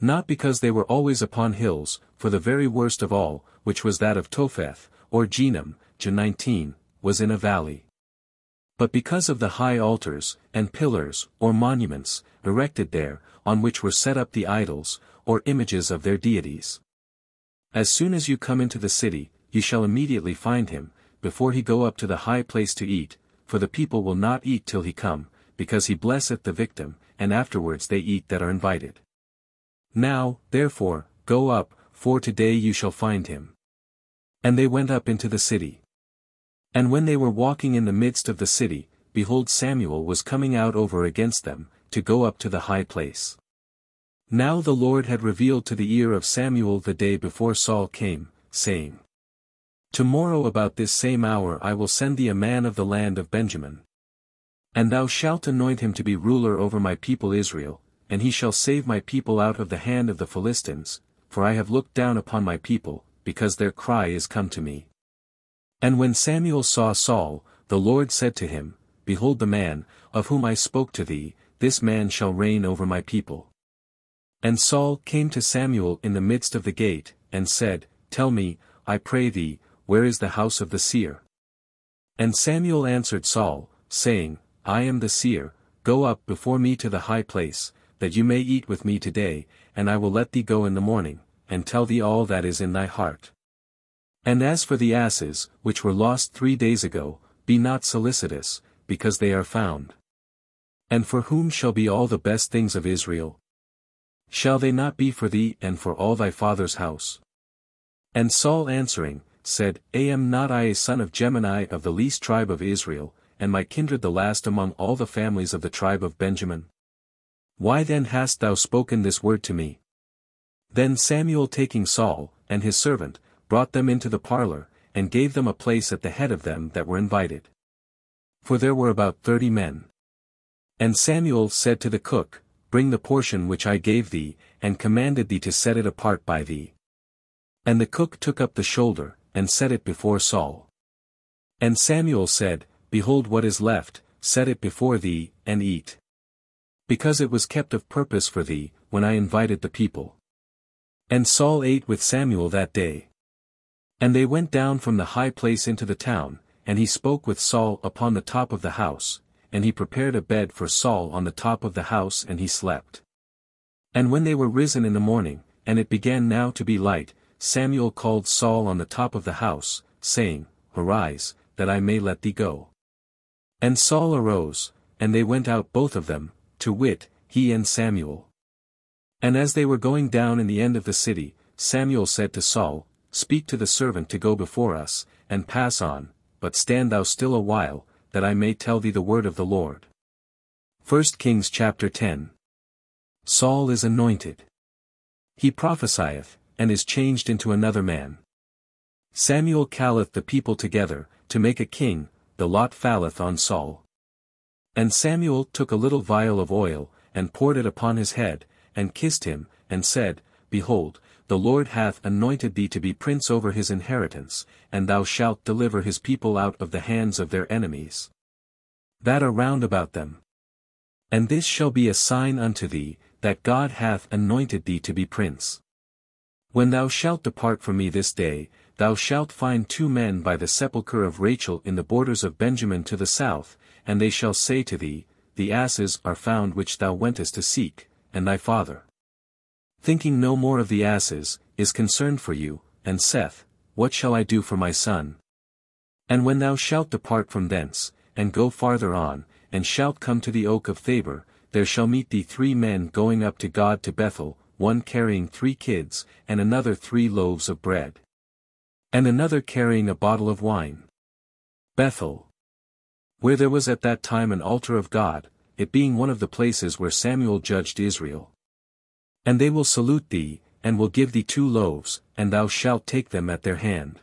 Not because they were always upon hills, for the very worst of all, which was that of Topheth, or Genum, Gen 19, was in a valley. But because of the high altars, and pillars, or monuments, erected there, on which were set up the idols, or images of their deities. As soon as you come into the city, you shall immediately find him, before he go up to the high place to eat, for the people will not eat till he come, because he blesseth the victim, and afterwards they eat that are invited. Now, therefore, go up, for today you shall find him. And they went up into the city. And when they were walking in the midst of the city, behold, Samuel was coming out over against them, to go up to the high place. Now the Lord had revealed to the ear of Samuel the day before Saul came, saying, Tomorrow about this same hour I will send thee a man of the land of Benjamin. And thou shalt anoint him to be ruler over my people Israel, and he shall save my people out of the hand of the Philistines, for I have looked down upon my people, because their cry is come to me. And when Samuel saw Saul, the Lord said to him, Behold the man, of whom I spoke to thee, this man shall reign over my people. And Saul came to Samuel in the midst of the gate, and said, Tell me, I pray thee, where is the house of the seer? And Samuel answered Saul, saying, I am the seer, go up before me to the high place, that you may eat with me today, and I will let thee go in the morning, and tell thee all that is in thy heart. And as for the asses, which were lost 3 days ago, be not solicitous, because they are found. And for whom shall be all the best things of Israel? Shall they not be for thee and for all thy father's house? And Saul answering, said, Am not I a son of Gemini of the least tribe of Israel, and my kindred the last among all the families of the tribe of Benjamin? Why then hast thou spoken this word to me? Then Samuel taking Saul, and his servant, brought them into the parlor, and gave them a place at the head of them that were invited. For there were about 30 men. And Samuel said to the cook, Bring the portion which I gave thee, and commanded thee to set it apart by thee. And the cook took up the shoulder, and set it before Saul. And Samuel said, Behold what is left, set it before thee, and eat. Because it was kept of purpose for thee, when I invited the people. And Saul ate with Samuel that day. And they went down from the high place into the town, and he spoke with Saul upon the top of the house, and he prepared a bed for Saul on the top of the house and he slept. And when they were risen in the morning, and it began now to be light, Samuel called Saul on the top of the house, saying, Arise, that I may let thee go. And Saul arose, and they went out both of them, to wit, he and Samuel. And as they were going down in the end of the city, Samuel said to Saul, Speak to the servant to go before us, and pass on, but stand thou still a while, that I may tell thee the word of the Lord. 1 Kings chapter 10. Saul is anointed. He prophesieth, and is changed into another man. Samuel calleth the people together, to make a king, the lot falleth on Saul. And Samuel took a little vial of oil, and poured it upon his head, and kissed him, and said, Behold, the Lord hath anointed thee to be prince over his inheritance, and thou shalt deliver his people out of the hands of their enemies, that are round about them. And this shall be a sign unto thee, that God hath anointed thee to be prince. When thou shalt depart from me this day, thou shalt find 2 men by the sepulchre of Rachel in the borders of Benjamin to the south, and they shall say to thee, The asses are found which thou wentest to seek, and thy father, thinking no more of the asses, is concerned for you, and saith, What shall I do for my son? And when thou shalt depart from thence, and go farther on, and shalt come to the oak of Thabor, there shall meet thee 3 men going up to God to Bethel, one carrying 3 kids, and another 3 loaves of bread, and another carrying a bottle of wine. Bethel, where there was at that time an altar of God, it being one of the places where Samuel judged Israel. And they will salute thee, and will give thee 2 loaves, and thou shalt take them at their hand.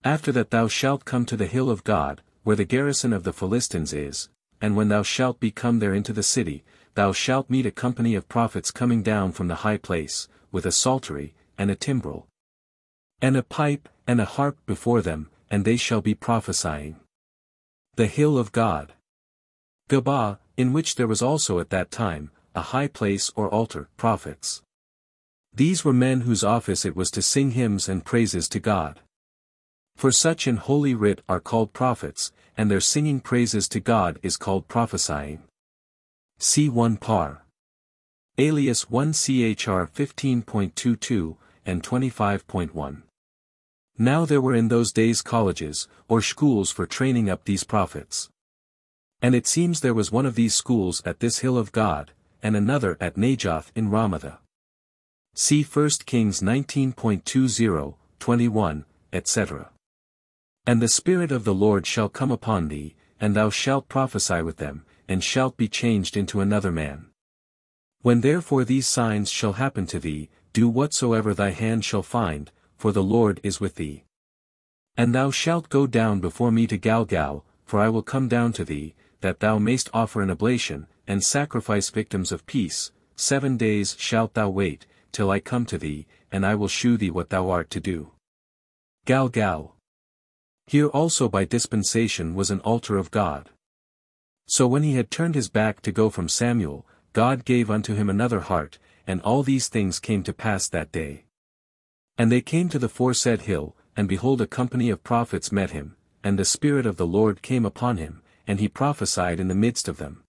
After that thou shalt come to the hill of God, where the garrison of the Philistines is, and when thou shalt be come there into the city, thou shalt meet a company of prophets coming down from the high place, with a psaltery, and a timbrel, and a pipe, and a harp before them, and they shall be prophesying. The hill of God. Gabah, in which there was also at that time, a high place or altar, prophets. These were men whose office it was to sing hymns and praises to God. For such in Holy Writ are called prophets, and their singing praises to God is called prophesying. See 1 Par. Alias 1 CHR 15.22, and 25.1. Now there were in those days colleges, or schools for training up these prophets. And it seems there was one of these schools at this hill of God, and another at Najoth in Ramatha. See 1 Kings 19.20, 21, etc. And the Spirit of the Lord shall come upon thee, and thou shalt prophesy with them, and shalt be changed into another man. When therefore these signs shall happen to thee, do whatsoever thy hand shall find, for the Lord is with thee. And thou shalt go down before me to Galgal, for I will come down to thee, that thou mayst offer an oblation, and sacrifice victims of peace. 7 days shalt thou wait, till I come to thee, and I will shew thee what thou art to do. Galgal. Here also by dispensation was an altar of God. So when he had turned his back to go from Samuel, God gave unto him another heart, and all these things came to pass that day. And they came to the foresaid hill, and behold a company of prophets met him, and the Spirit of the Lord came upon him, and he prophesied in the midst of them.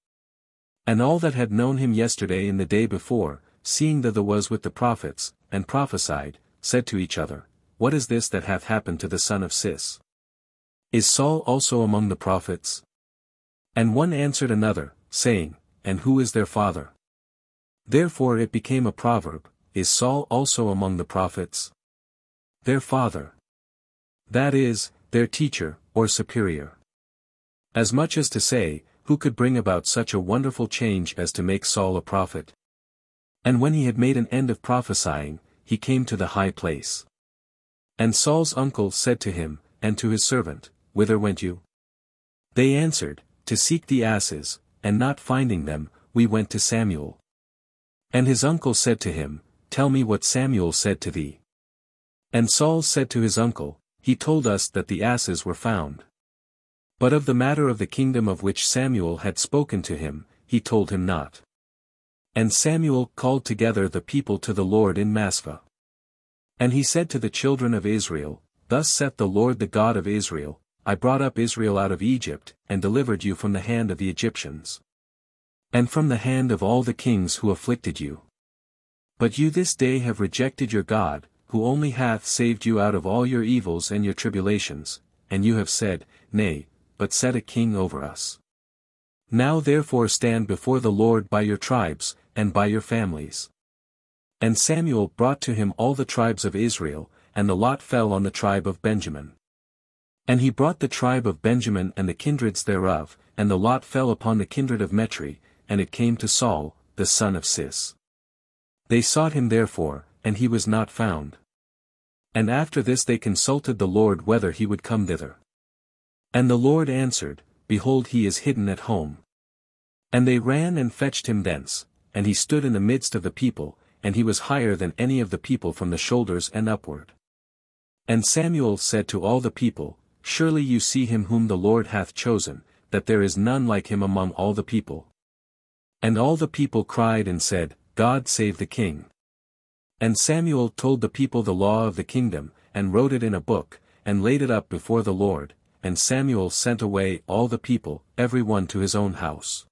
And all that had known him yesterday and the day before, seeing that there was with the prophets, and prophesied, said to each other, What is this that hath happened to the son of Cis? Is Saul also among the prophets? And one answered another, saying, And who is their father? Therefore it became a proverb, Is Saul also among the prophets? Their father. That is, their teacher, or superior. As much as to say, who could bring about such a wonderful change as to make Saul a prophet? And when he had made an end of prophesying, he came to the high place. And Saul's uncle said to him, and to his servant, Whither went you? They answered, To seek the asses, and not finding them, we went to Samuel. And his uncle said to him, Tell me what Samuel said to thee. And Saul said to his uncle, He told us that the asses were found. But of the matter of the kingdom of which Samuel had spoken to him, he told him not. And Samuel called together the people to the Lord in Massah. And he said to the children of Israel, Thus saith the Lord the God of Israel, I brought up Israel out of Egypt, and delivered you from the hand of the Egyptians. And from the hand of all the kings who afflicted you. But you this day have rejected your God, who only hath saved you out of all your evils and your tribulations, and you have said, Nay, but set a king over us. Now therefore stand before the Lord by your tribes, and by your families. And Samuel brought to him all the tribes of Israel, and the lot fell on the tribe of Benjamin. And he brought the tribe of Benjamin and the kindreds thereof, and the lot fell upon the kindred of Metri, and it came to Saul, the son of Cis. They sought him therefore, and he was not found. And after this they consulted the Lord whether he would come thither. And the Lord answered, Behold, he is hidden at home. And they ran and fetched him thence, and he stood in the midst of the people, and he was higher than any of the people from the shoulders and upward. And Samuel said to all the people, Surely you see him whom the Lord hath chosen, that there is none like him among all the people. And all the people cried and said, God save the king. And Samuel told the people the law of the kingdom, and wrote it in a book, and laid it up before the Lord, and Samuel sent away all the people, every one to his own house.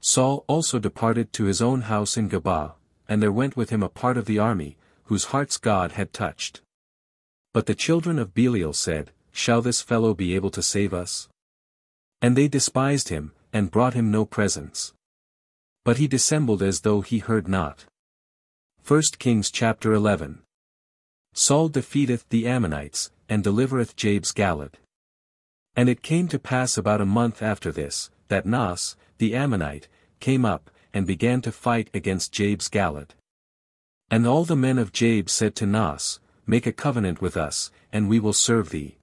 Saul also departed to his own house in Gabaa, and there went with him a part of the army, whose hearts God had touched. But the children of Belial said, Shall this fellow be able to save us? And they despised him, and brought him no presents. But he dissembled as though he heard not. 1 Kings chapter 11. Saul defeateth the Ammonites, and delivereth Jabes Galad. And it came to pass about a month after this, that Nas, the Ammonite, came up, and began to fight against Jabes Galad. And all the men of Jabes said to Nas, Make a covenant with us, and we will serve thee.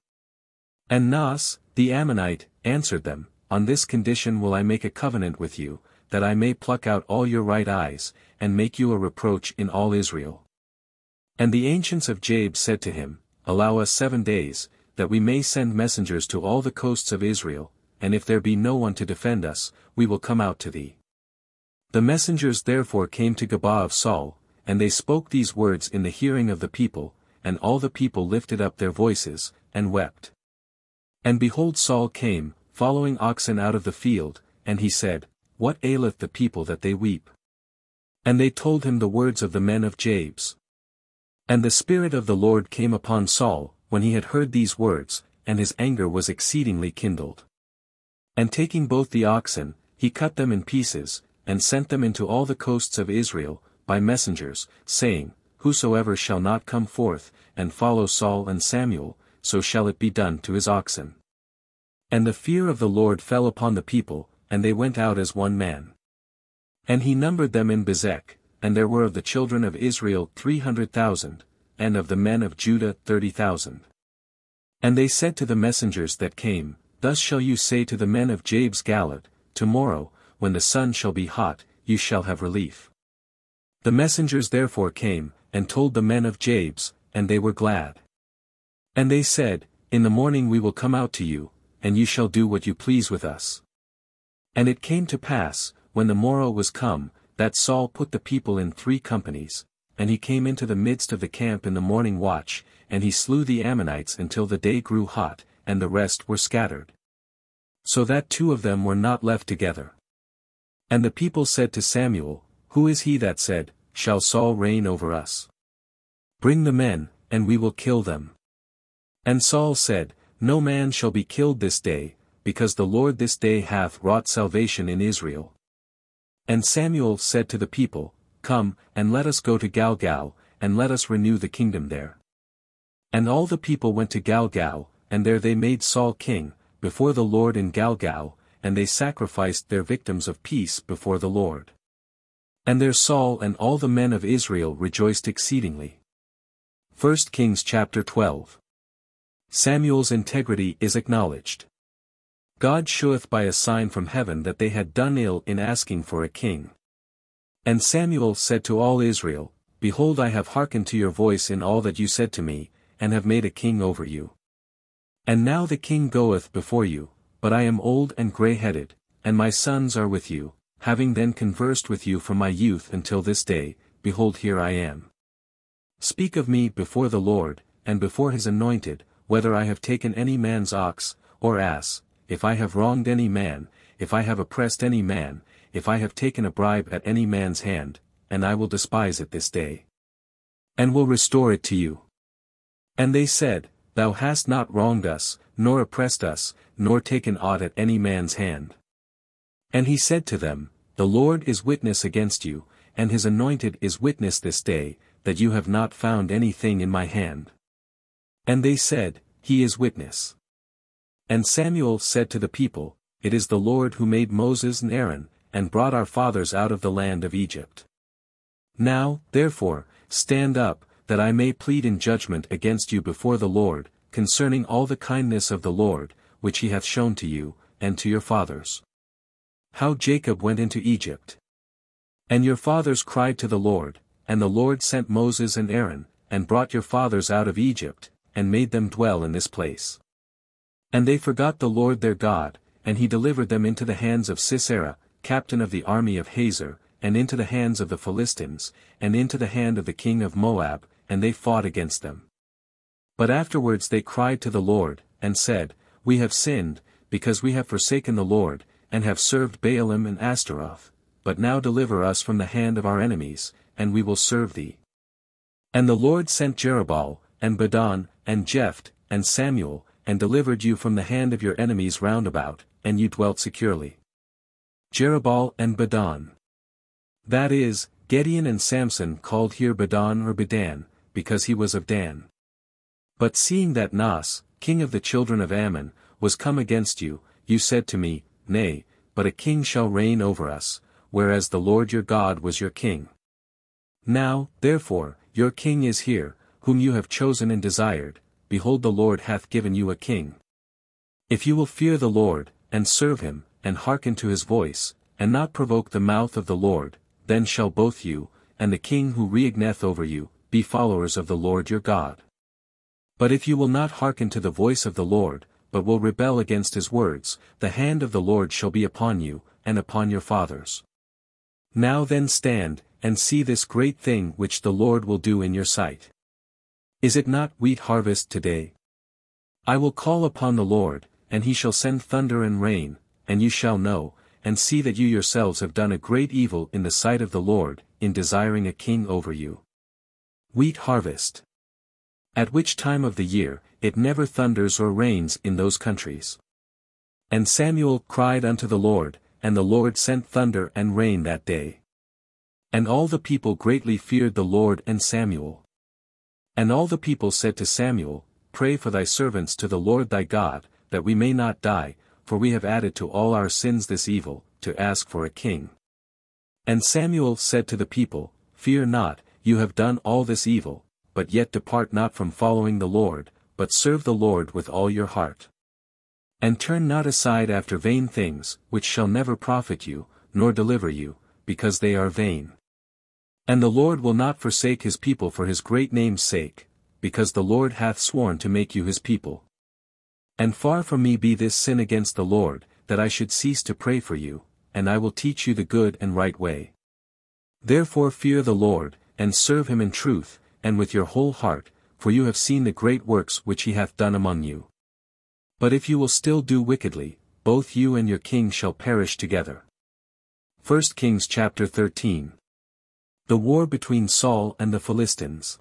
And Nas, the Ammonite, answered them, On this condition will I make a covenant with you, that I may pluck out all your right eyes, and make you a reproach in all Israel. And the ancients of Jabes said to him, Allow us 7 days, that we may send messengers to all the coasts of Israel, and if there be no one to defend us, we will come out to thee. The messengers therefore came to Gabaa of Saul, and they spoke these words in the hearing of the people, and all the people lifted up their voices, and wept. And behold, Saul came, following oxen out of the field, and he said, What aileth the people that they weep? And they told him the words of the men of Jabes. And the Spirit of the Lord came upon Saul, when he had heard these words, and his anger was exceedingly kindled. And taking both the oxen, he cut them in pieces, and sent them into all the coasts of Israel, by messengers, saying, Whosoever shall not come forth, and follow Saul and Samuel, so shall it be done to his oxen. And the fear of the Lord fell upon the people, and they went out as one man. And he numbered them in Bezek, and there were of the children of Israel 300,000, and of the men of Judah 30,000. And they said to the messengers that came, thus shall you say to the men of Jabes Galad, tomorrow, when the sun shall be hot, you shall have relief. The messengers therefore came, and told the men of Jabes, and they were glad. And they said, in the morning we will come out to you, and you shall do what you please with us. And it came to pass, when the morrow was come, that Saul put the people in 3 companies, and he came into the midst of the camp in the morning watch, and he slew the Ammonites until the day grew hot, and the rest were scattered. So that 2 of them were not left together. And the people said to Samuel, who is he that said, shall Saul reign over us? Bring the men, and we will kill them. And Saul said, no man shall be killed this day, because the Lord this day hath wrought salvation in Israel. And Samuel said to the people, come, and let us go to Gilgal, and let us renew the kingdom there. And all the people went to Gilgal, and there they made Saul king, before the Lord in Gilgal, and they sacrificed their victims of peace before the Lord. And there Saul and all the men of Israel rejoiced exceedingly. 1 Kings chapter 12. Samuel's integrity is acknowledged. God sheweth by a sign from heaven that they had done ill in asking for a king. And Samuel said to all Israel, behold, I have hearkened to your voice in all that you said to me, and have made a king over you. And now the king goeth before you, but I am old and grey-headed, and my sons are with you, having then conversed with you from my youth until this day, behold here I am. Speak of me before the Lord, and before his anointed, whether I have taken any man's ox, or ass, if I have wronged any man, if I have oppressed any man, if I have taken a bribe at any man's hand, and I will despise it this day. And will restore it to you. And they said, thou hast not wronged us, nor oppressed us, nor taken aught at any man's hand. And he said to them, the Lord is witness against you, and his anointed is witness this day, that you have not found anything in my hand. And they said, he is witness. And Samuel said to the people, it is the Lord who made Moses and Aaron, and brought our fathers out of the land of Egypt. Now, therefore, stand up, that I may plead in judgment against you before the Lord, concerning all the kindness of the Lord, which he hath shown to you, and to your fathers. How Jacob went into Egypt. And your fathers cried to the Lord, and the Lord sent Moses and Aaron, and brought your fathers out of Egypt, and made them dwell in this place. And they forgot the Lord their God, and he delivered them into the hands of Sisera, captain of the army of Hazor, and into the hands of the Philistines, and into the hand of the king of Moab, and they fought against them. But afterwards they cried to the Lord, and said, we have sinned, because we have forsaken the Lord, and have served Baalim and Ashtaroth, but now deliver us from the hand of our enemies, and we will serve thee. And the Lord sent Jerubbaal, and Badon, and Jephth, and Samuel, and delivered you from the hand of your enemies round about, and you dwelt securely. Jerubbaal and Badon. That is, Gideon and Samson called here Badon or Bedan, because he was of Dan. But seeing that Nas, king of the children of Ammon, was come against you, you said to me, nay, but a king shall reign over us, whereas the Lord your God was your king. Now, therefore, your king is here, whom you have chosen and desired, behold the Lord hath given you a king. If you will fear the Lord, and serve him, and hearken to his voice, and not provoke the mouth of the Lord, then shall both you, and the king who reigneth over you, be followers of the Lord your God. But if you will not hearken to the voice of the Lord, but will rebel against his words, the hand of the Lord shall be upon you, and upon your fathers. Now then stand, and see this great thing which the Lord will do in your sight. Is it not wheat harvest today? I will call upon the Lord, and he shall send thunder and rain, and you shall know, and see that you yourselves have done a great evil in the sight of the Lord, in desiring a king over you. Wheat harvest. At which time of the year, it never thunders or rains in those countries. And Samuel cried unto the Lord, and the Lord sent thunder and rain that day. And all the people greatly feared the Lord and Samuel. And all the people said to Samuel, pray for thy servants to the Lord thy God, that we may not die, for we have added to all our sins this evil, to ask for a king. And Samuel said to the people, fear not, you have done all this evil, but yet depart not from following the Lord, but serve the Lord with all your heart. And turn not aside after vain things, which shall never profit you, nor deliver you, because they are vain. And the Lord will not forsake his people for his great name's sake, because the Lord hath sworn to make you his people. And far from me be this sin against the Lord, that I should cease to pray for you, and I will teach you the good and right way. Therefore fear the Lord, and serve him in truth, and with your whole heart, for you have seen the great works which he hath done among you. But if you will still do wickedly, both you and your king shall perish together. 1 Kings chapter 13. The war between Saul and the Philistines.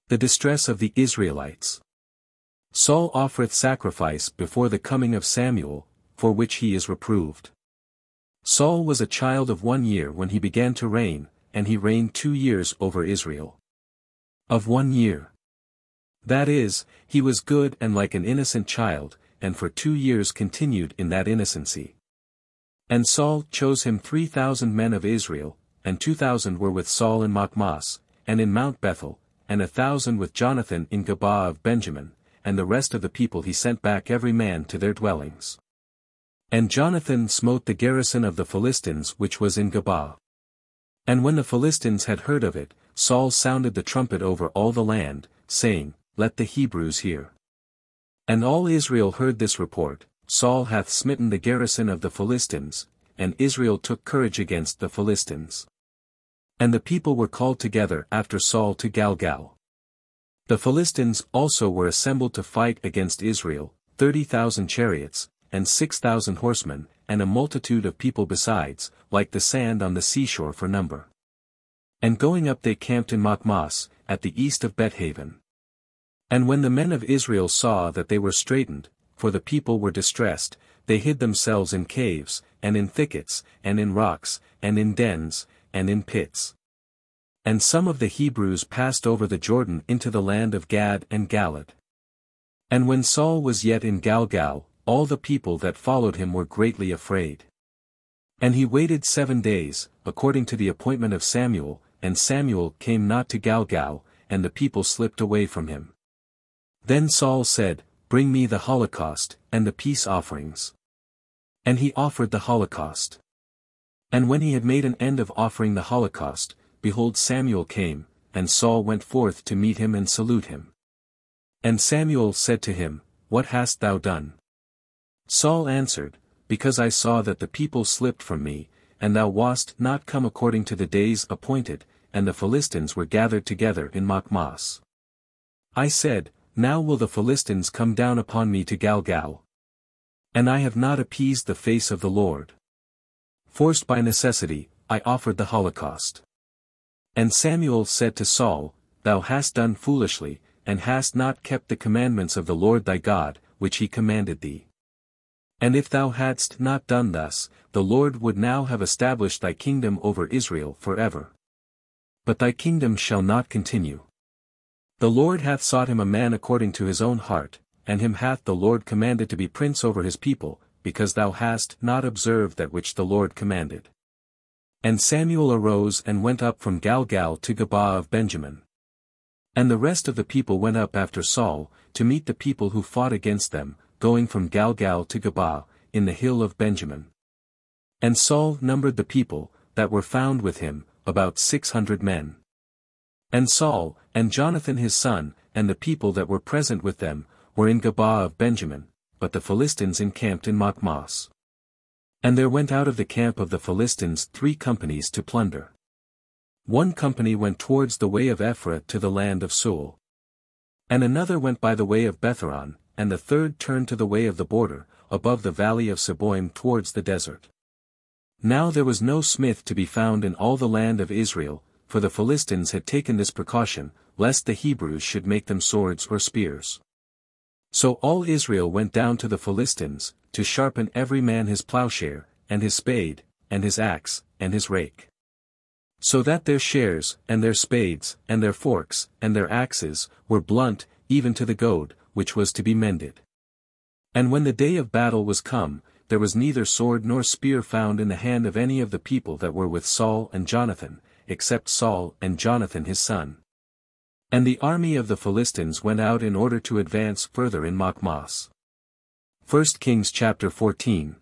The distress of the Israelites. Saul offereth sacrifice before the coming of Samuel, for which he is reproved. Saul was a child of 1 year when he began to reign, and he reigned 2 years over Israel. Of 1 year. That is, he was good and like an innocent child, and for 2 years continued in that innocency. And Saul chose him 3,000 men of Israel, and 2,000 were with Saul in Machmas, and in Mount Bethel, and 1,000 with Jonathan in Gabaa of Benjamin, and the rest of the people he sent back every man to their dwellings. And Jonathan smote the garrison of the Philistines which was in Gabaa. And when the Philistines had heard of it, Saul sounded the trumpet over all the land, saying, Let the Hebrews hear. And all Israel heard this report, Saul hath smitten the garrison of the Philistines, and Israel took courage against the Philistines. And the people were called together after Saul to Galgal. The Philistines also were assembled to fight against Israel, 30,000 chariots, and 6,000 horsemen, and a multitude of people besides, like the sand on the seashore for number. And going up they camped in Machmas, at the east of Bethaven. And when the men of Israel saw that they were straitened, for the people were distressed, they hid themselves in caves, and in thickets, and in rocks, and in dens, and in pits. And some of the Hebrews passed over the Jordan into the land of Gad and Galad. And when Saul was yet in Galgal, all the people that followed him were greatly afraid. And he waited 7 days, according to the appointment of Samuel, and Samuel came not to Galgal, and the people slipped away from him. Then Saul said, Bring me the holocaust, and the peace offerings. And he offered the holocaust. And when he had made an end of offering the holocaust, behold Samuel came, and Saul went forth to meet him and salute him. And Samuel said to him, What hast thou done? Saul answered, Because I saw that the people slipped from me, and thou wast not come according to the days appointed, and the Philistines were gathered together in Machmas. I said, Now will the Philistines come down upon me to Galgal. And I have not appeased the face of the Lord. Forced by necessity, I offered the holocaust. And Samuel said to Saul, Thou hast done foolishly, and hast not kept the commandments of the Lord thy God, which he commanded thee. And if thou hadst not done thus, the Lord would now have established thy kingdom over Israel forever. But thy kingdom shall not continue. The Lord hath sought him a man according to his own heart, and him hath the Lord commanded to be prince over his people, because thou hast not observed that which the Lord commanded. And Samuel arose and went up from Galgal to Gabaa of Benjamin. And the rest of the people went up after Saul, to meet the people who fought against them, going from Galgal to Gabaa, in the hill of Benjamin. And Saul numbered the people, that were found with him, about 600 men. And Saul, and Jonathan his son, and the people that were present with them, were in Gabaa of Benjamin, but the Philistines encamped in Machmas. And there went out of the camp of the Philistines 3 companies to plunder. 1 company went towards the way of Ephraim to the land of Sual. And another went by the way of Betharon, and the third turned to the way of the border, above the valley of Seboim towards the desert. Now there was no smith to be found in all the land of Israel, for the Philistines had taken this precaution, lest the Hebrews should make them swords or spears. So all Israel went down to the Philistines, to sharpen every man his plowshare, and his spade, and his axe, and his rake. So that their shares, and their spades, and their forks, and their axes, were blunt, even to the goad, which was to be mended. And when the day of battle was come, there was neither sword nor spear found in the hand of any of the people that were with Saul and Jonathan, except Saul and Jonathan his son. And the army of the Philistines went out in order to advance further in Machmas. 1 Kings chapter 14.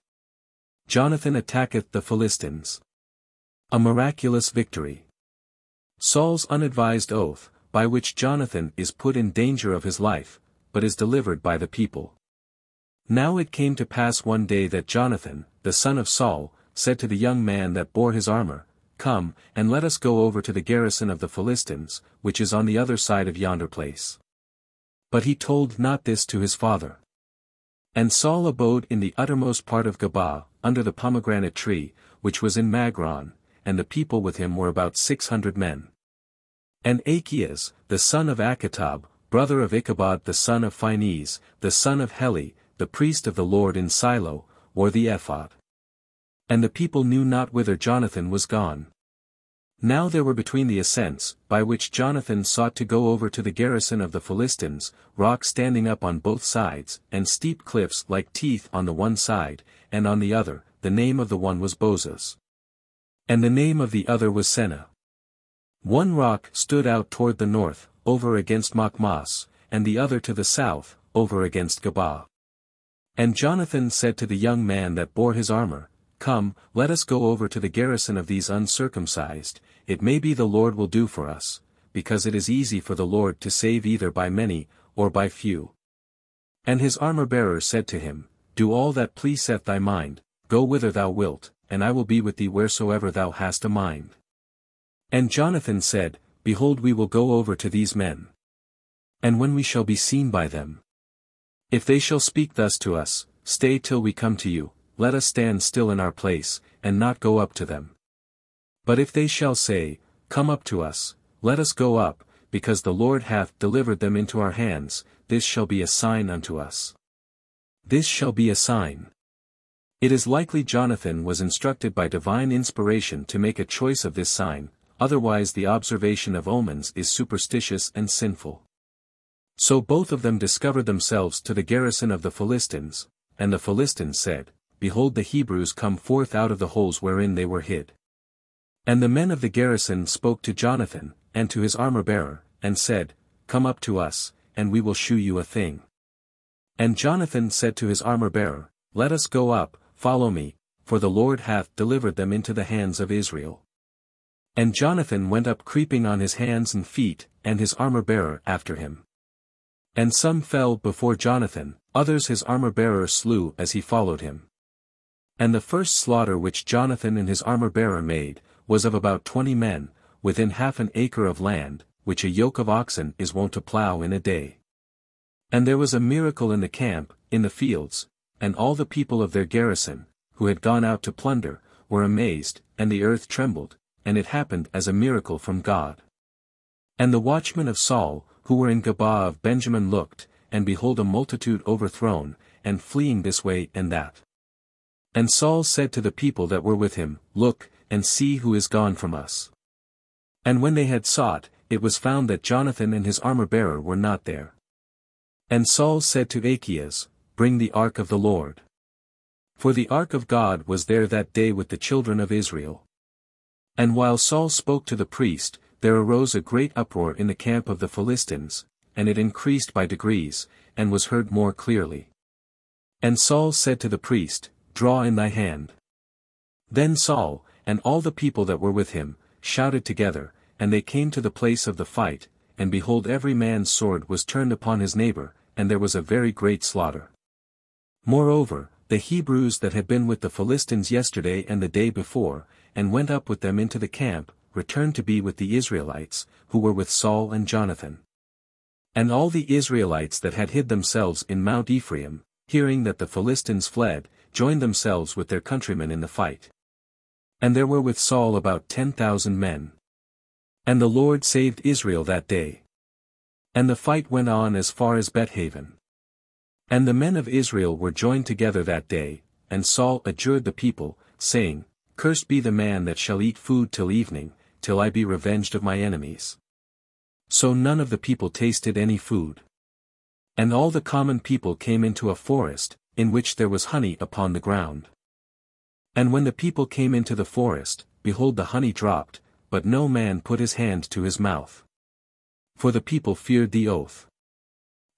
Jonathan attacketh the Philistines. A miraculous victory. Saul's unadvised oath, by which Jonathan is put in danger of his life, but is delivered by the people. Now it came to pass one day that Jonathan, the son of Saul, said to the young man that bore his armor, Come, and let us go over to the garrison of the Philistines, which is on the other side of yonder place. But he told not this to his father. And Saul abode in the uttermost part of Gabaa, under the pomegranate tree, which was in Magron, and the people with him were about 600 men. And Achias, the son of Achitub, brother of Ichabod the son of Phinehas, the son of Heli, the priest of the Lord in Silo, wore the ephod. And the people knew not whither Jonathan was gone. Now there were between the ascents, by which Jonathan sought to go over to the garrison of the Philistines, rocks standing up on both sides, and steep cliffs like teeth on the one side, and on the other. The name of the one was Bozez. And the name of the other was Seneh. One rock stood out toward the north, over against Machmas, and the other to the south, over against Gabaa. And Jonathan said to the young man that bore his armor, Come, let us go over to the garrison of these uncircumcised, it may be the Lord will do for us, because it is easy for the Lord to save either by many, or by few. And his armor-bearer said to him, Do all that pleaseth thy mind, go whither thou wilt, and I will be with thee wheresoever thou hast a mind. And Jonathan said, Behold, we will go over to these men. And when we shall be seen by them, if they shall speak thus to us, Stay till we come to you, let us stand still in our place, and not go up to them. But if they shall say, Come up to us, let us go up, because the Lord hath delivered them into our hands, this shall be a sign unto us. This shall be a sign. It is likely Jonathan was instructed by divine inspiration to make a choice of this sign, otherwise the observation of omens is superstitious and sinful. So both of them discovered themselves to the garrison of the Philistines, and the Philistines said, Behold, the Hebrews come forth out of the holes wherein they were hid. And the men of the garrison spoke to Jonathan, and to his armor-bearer, and said, Come up to us, and we will shew you a thing. And Jonathan said to his armor-bearer, Let us go up, follow me, for the Lord hath delivered them into the hands of Israel. And Jonathan went up creeping on his hands and feet, and his armor-bearer after him. And some fell before Jonathan, others his armor-bearer slew as he followed him. And the first slaughter which Jonathan and his armor-bearer made, was of about 20 men, within half an acre of land, which a yoke of oxen is wont to plough in a day. And there was a miracle in the camp, in the fields, and all the people of their garrison, who had gone out to plunder, were amazed, and the earth trembled, and it happened as a miracle from God. And the watchmen of Saul, who were in Gabaa of Benjamin looked, and behold a multitude overthrown, and fleeing this way and that. And Saul said to the people that were with him, Look, and see who is gone from us. And when they had sought, it was found that Jonathan and his armor-bearer were not there. And Saul said to Achias, Bring the ark of the Lord. For the ark of God was there that day with the children of Israel. And while Saul spoke to the priest, there arose a great uproar in the camp of the Philistines, and it increased by degrees, and was heard more clearly. And Saul said to the priest, Draw in thy hand. Then Saul, and all the people that were with him, shouted together, and they came to the place of the fight, and behold, every man's sword was turned upon his neighbor, and there was a very great slaughter. Moreover, the Hebrews that had been with the Philistines yesterday and the day before, and went up with them into the camp, returned to be with the Israelites, who were with Saul and Jonathan. And all the Israelites that had hid themselves in Mount Ephraim, hearing that the Philistines fled, joined themselves with their countrymen in the fight. And there were with Saul about 10,000 men. And the Lord saved Israel that day. And the fight went on as far as Bethaven. And the men of Israel were joined together that day, and Saul adjured the people, saying, Cursed be the man that shall eat food till evening, till I be revenged of my enemies. So none of the people tasted any food. And all the common people came into a forest, in which there was honey upon the ground. And when the people came into the forest, behold, the honey dropped, but no man put his hand to his mouth. For the people feared the oath.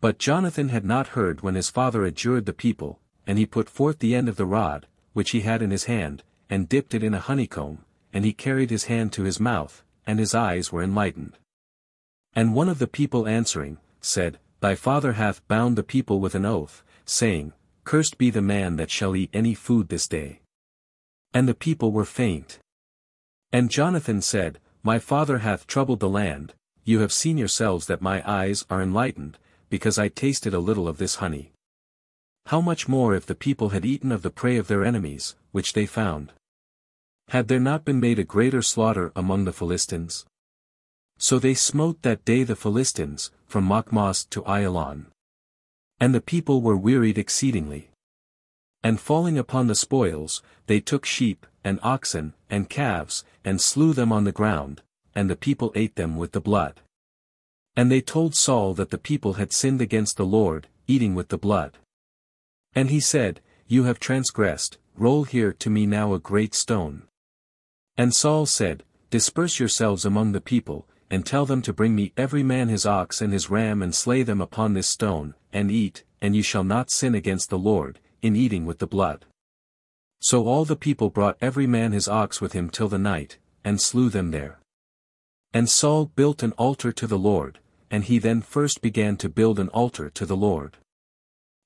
But Jonathan had not heard when his father adjured the people, and he put forth the end of the rod, which he had in his hand, and dipped it in a honeycomb, and he carried his hand to his mouth, and his eyes were enlightened. And one of the people answering, said, Thy father hath bound the people with an oath, saying, Cursed be the man that shall eat any food this day. And the people were faint. And Jonathan said, My father hath troubled the land, you have seen yourselves that my eyes are enlightened, because I tasted a little of this honey. How much more if the people had eaten of the prey of their enemies, which they found? Had there not been made a greater slaughter among the Philistines? So they smote that day the Philistines, from Machmas to Ajalon. And the people were wearied exceedingly. And falling upon the spoils, they took sheep, and oxen, and calves, and slew them on the ground, and the people ate them with the blood. And they told Saul that the people had sinned against the Lord, eating with the blood. And he said, You have transgressed, roll here to me now a great stone. And Saul said, Disperse yourselves among the people, and tell them to bring me every man his ox and his ram and slay them upon this stone, and eat, and ye shall not sin against the Lord, in eating with the blood. So all the people brought every man his ox with him till the night, and slew them there. And Saul built an altar to the Lord, and he then first began to build an altar to the Lord.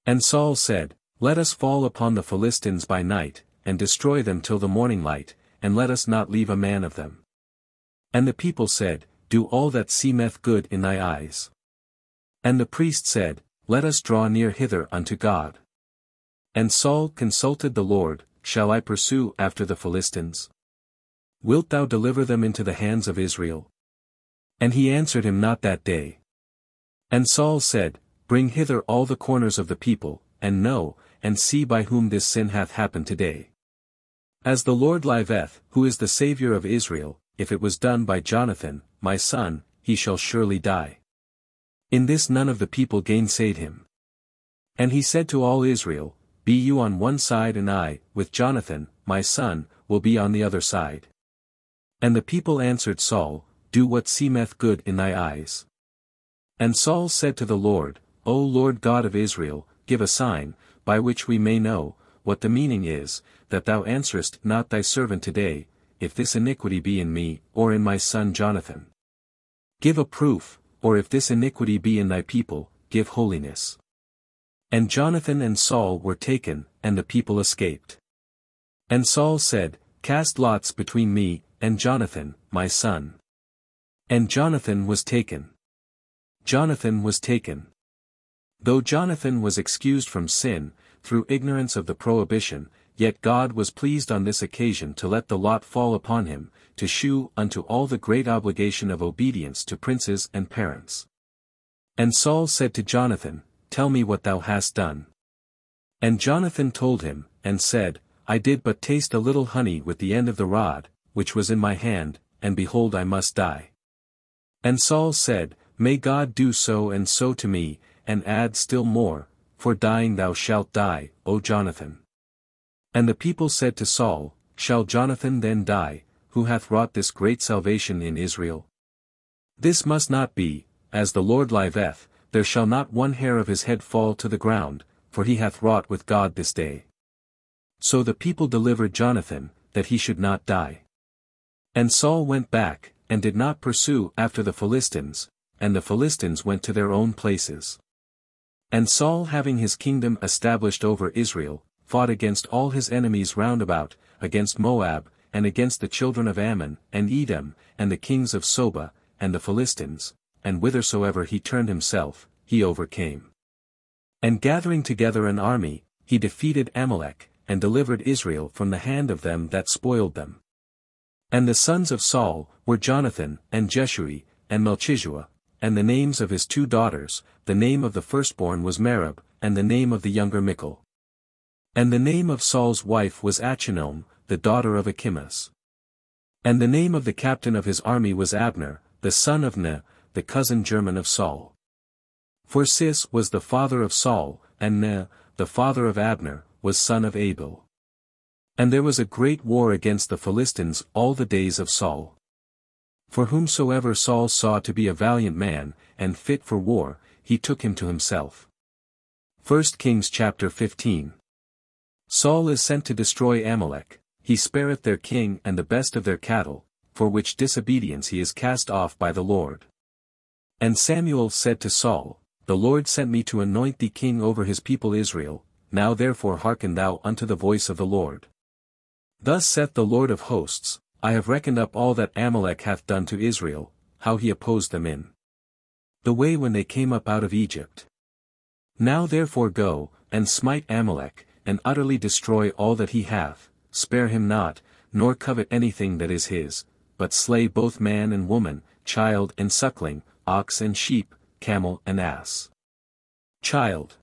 And Saul said, Let us fall upon the Philistines by night, and destroy them till the morning light, and let us not leave a man of them. And the people said, Do all that seemeth good in thy eyes. And the priest said, Let us draw near hither unto God. And Saul consulted the Lord, Shall I pursue after the Philistines? Wilt thou deliver them into the hands of Israel? And he answered him not that day. And Saul said, Bring hither all the corners of the people, and know, and see by whom this sin hath happened today. As the Lord liveth, who is the Saviour of Israel, if it was done by Jonathan, my son, he shall surely die. In this none of the people gainsayed him. And he said to all Israel, Be you on one side and I, with Jonathan, my son, will be on the other side. And the people answered Saul, Do what seemeth good in thy eyes. And Saul said to the Lord, O Lord God of Israel, give a sign, by which we may know, what the meaning is, that thou answerest not thy servant today, if this iniquity be in me, or in my son Jonathan. Give a proof, or if this iniquity be in thy people, give holiness. And Jonathan and Saul were taken, and the people escaped. And Saul said, Cast lots between me, and Jonathan, my son. And Jonathan was taken. Jonathan was taken. Though Jonathan was excused from sin, through ignorance of the prohibition, yet God was pleased on this occasion to let the lot fall upon him, to shew unto all the great obligation of obedience to princes and parents. And Saul said to Jonathan, Tell me what thou hast done. And Jonathan told him, and said, I did but taste a little honey with the end of the rod, which was in my hand, and behold I must die. And Saul said, May God do so and so to me, and add still more, for dying thou shalt die, O Jonathan. And the people said to Saul, Shall Jonathan then die, who hath wrought this great salvation in Israel? This must not be, as the Lord liveth, there shall not one hair of his head fall to the ground, for he hath wrought with God this day. So the people delivered Jonathan, that he should not die. And Saul went back, and did not pursue after the Philistines, and the Philistines went to their own places. And Saul, having his kingdom established over Israel, fought against all his enemies round about, against Moab, and against the children of Ammon, and Edom, and the kings of Soba, and the Philistines, and whithersoever he turned himself, he overcame. And gathering together an army, he defeated Amalek, and delivered Israel from the hand of them that spoiled them. And the sons of Saul were Jonathan, and Jeshua, and Melchishua, and the names of his 2 daughters, the name of the firstborn was Merab, and the name of the younger Michal. And the name of Saul's wife was Achinoam, the daughter of Achimaas. And the name of the captain of his army was Abner, the son of Ner, the cousin german of Saul. For Cis was the father of Saul, and Ner, the father of Abner, was son of Abel. And there was a great war against the Philistines all the days of Saul. For whomsoever Saul saw to be a valiant man, and fit for war, he took him to himself. 1 Kings chapter 15. Saul is sent to destroy Amalek, he spareth their king and the best of their cattle, for which disobedience he is cast off by the Lord. And Samuel said to Saul, The Lord sent me to anoint thee king over his people Israel, now therefore hearken thou unto the voice of the Lord. Thus saith the Lord of hosts, I have reckoned up all that Amalek hath done to Israel, how he opposed them in the way when they came up out of Egypt. Now therefore go, and smite Amalek, and utterly destroy all that he hath, spare him not, nor covet anything that is his, but slay both man and woman, child and suckling, ox and sheep, camel and ass. Child.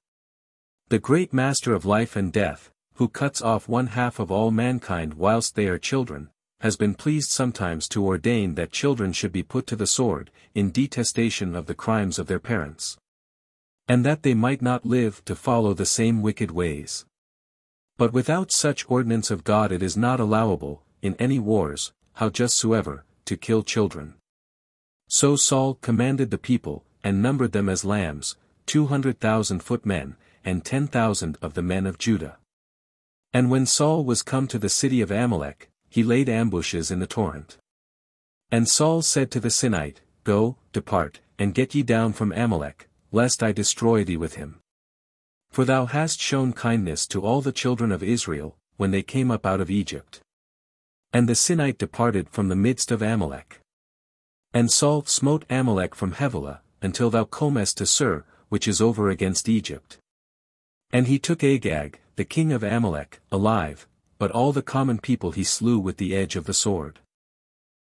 The great master of life and death, who cuts off one half of all mankind whilst they are children, has been pleased sometimes to ordain that children should be put to the sword, in detestation of the crimes of their parents. And that they might not live to follow the same wicked ways. But without such ordinance of God it is not allowable, in any wars, how just soever, to kill children. So Saul commanded the people, and numbered them as lambs, 200,000 footmen, and 10,000 of the men of Judah. And when Saul was come to the city of Amalek, he laid ambushes in the torrent. And Saul said to the Sinite, Go, depart, and get ye down from Amalek, lest I destroy thee with him. For thou hast shown kindness to all the children of Israel, when they came up out of Egypt. And the Sinite departed from the midst of Amalek. And Saul smote Amalek from Havilah, until thou comest to Sur, which is over against Egypt. And he took Agag, the king of Amalek, alive, but all the common people he slew with the edge of the sword.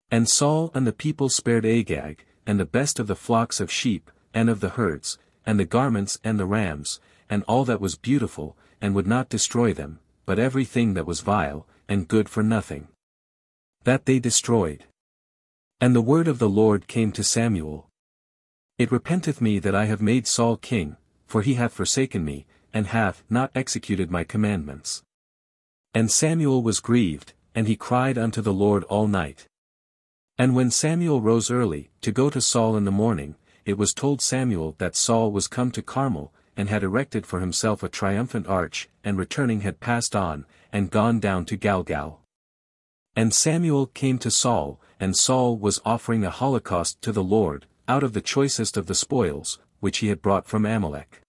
And Saul and the people spared Agag, and the best of the flocks of sheep, and of the herds, and the garments and the rams, and all that was beautiful, and would not destroy them, but everything that was vile, and good for nothing. That they destroyed. And the word of the Lord came to Samuel. It repenteth me that I have made Saul king, for he hath forsaken me, and hath not executed my commandments. And Samuel was grieved, and he cried unto the Lord all night. And when Samuel rose early, to go to Saul in the morning, it was told Samuel that Saul was come to Carmel, and had erected for himself a triumphant arch, and returning had passed on, and gone down to Galgal. And Samuel came to Saul, and Saul was offering a holocaust to the Lord, out of the choicest of the spoils, which he had brought from Amalek.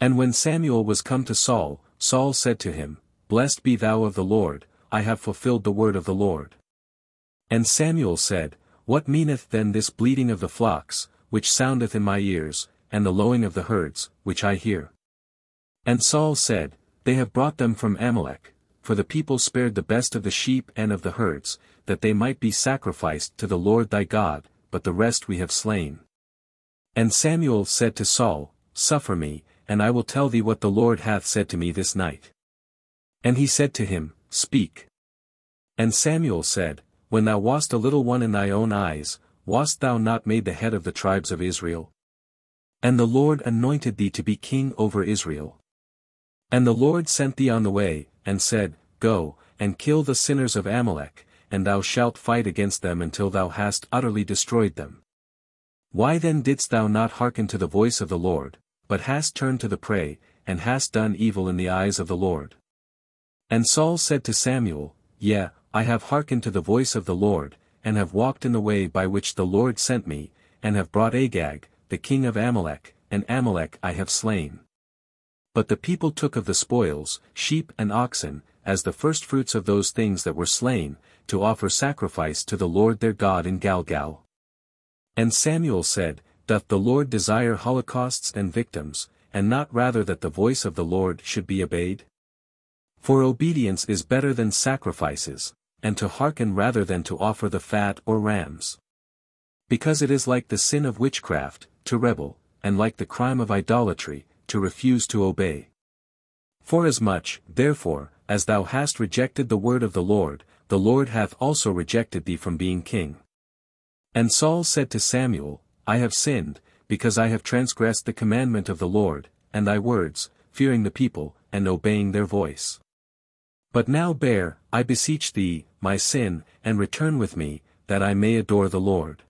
And when Samuel was come to Saul, Saul said to him, Blessed be thou of the Lord, I have fulfilled the word of the Lord. And Samuel said, What meaneth then this bleating of the flocks, which soundeth in my ears, and the lowing of the herds, which I hear? And Saul said, They have brought them from Amalek, for the people spared the best of the sheep and of the herds, that they might be sacrificed to the Lord thy God, but the rest we have slain. And Samuel said to Saul, Suffer me, and I will tell thee what the Lord hath said to me this night. And he said to him, Speak. And Samuel said, When thou wast a little one in thy own eyes, wast thou not made the head of the tribes of Israel? And the Lord anointed thee to be king over Israel. And the Lord sent thee on the way, and said, Go, and kill the sinners of Amalek, and thou shalt fight against them until thou hast utterly destroyed them. Why then didst thou not hearken to the voice of the Lord, but hast turned to the prey, and hast done evil in the eyes of the Lord? And Saul said to Samuel, Yea, I have hearkened to the voice of the Lord, and have walked in the way by which the Lord sent me, and have brought Agag, the king of Amalek, and Amalek I have slain. But the people took of the spoils, sheep and oxen, as the firstfruits of those things that were slain, to offer sacrifice to the Lord their God in Galgal. And Samuel said, Doth the Lord desire holocausts and victims, and not rather that the voice of the Lord should be obeyed? For obedience is better than sacrifices, and to hearken rather than to offer the fat or rams. Because it is like the sin of witchcraft, to rebel, and like the crime of idolatry, to refuse to obey. Forasmuch, therefore, as thou hast rejected the word of the Lord hath also rejected thee from being king. And Saul said to Samuel, I have sinned, because I have transgressed the commandment of the Lord, and thy words, fearing the people, and obeying their voice. But now bear, I beseech thee, my sin, and return with me, that I may adore the Lord.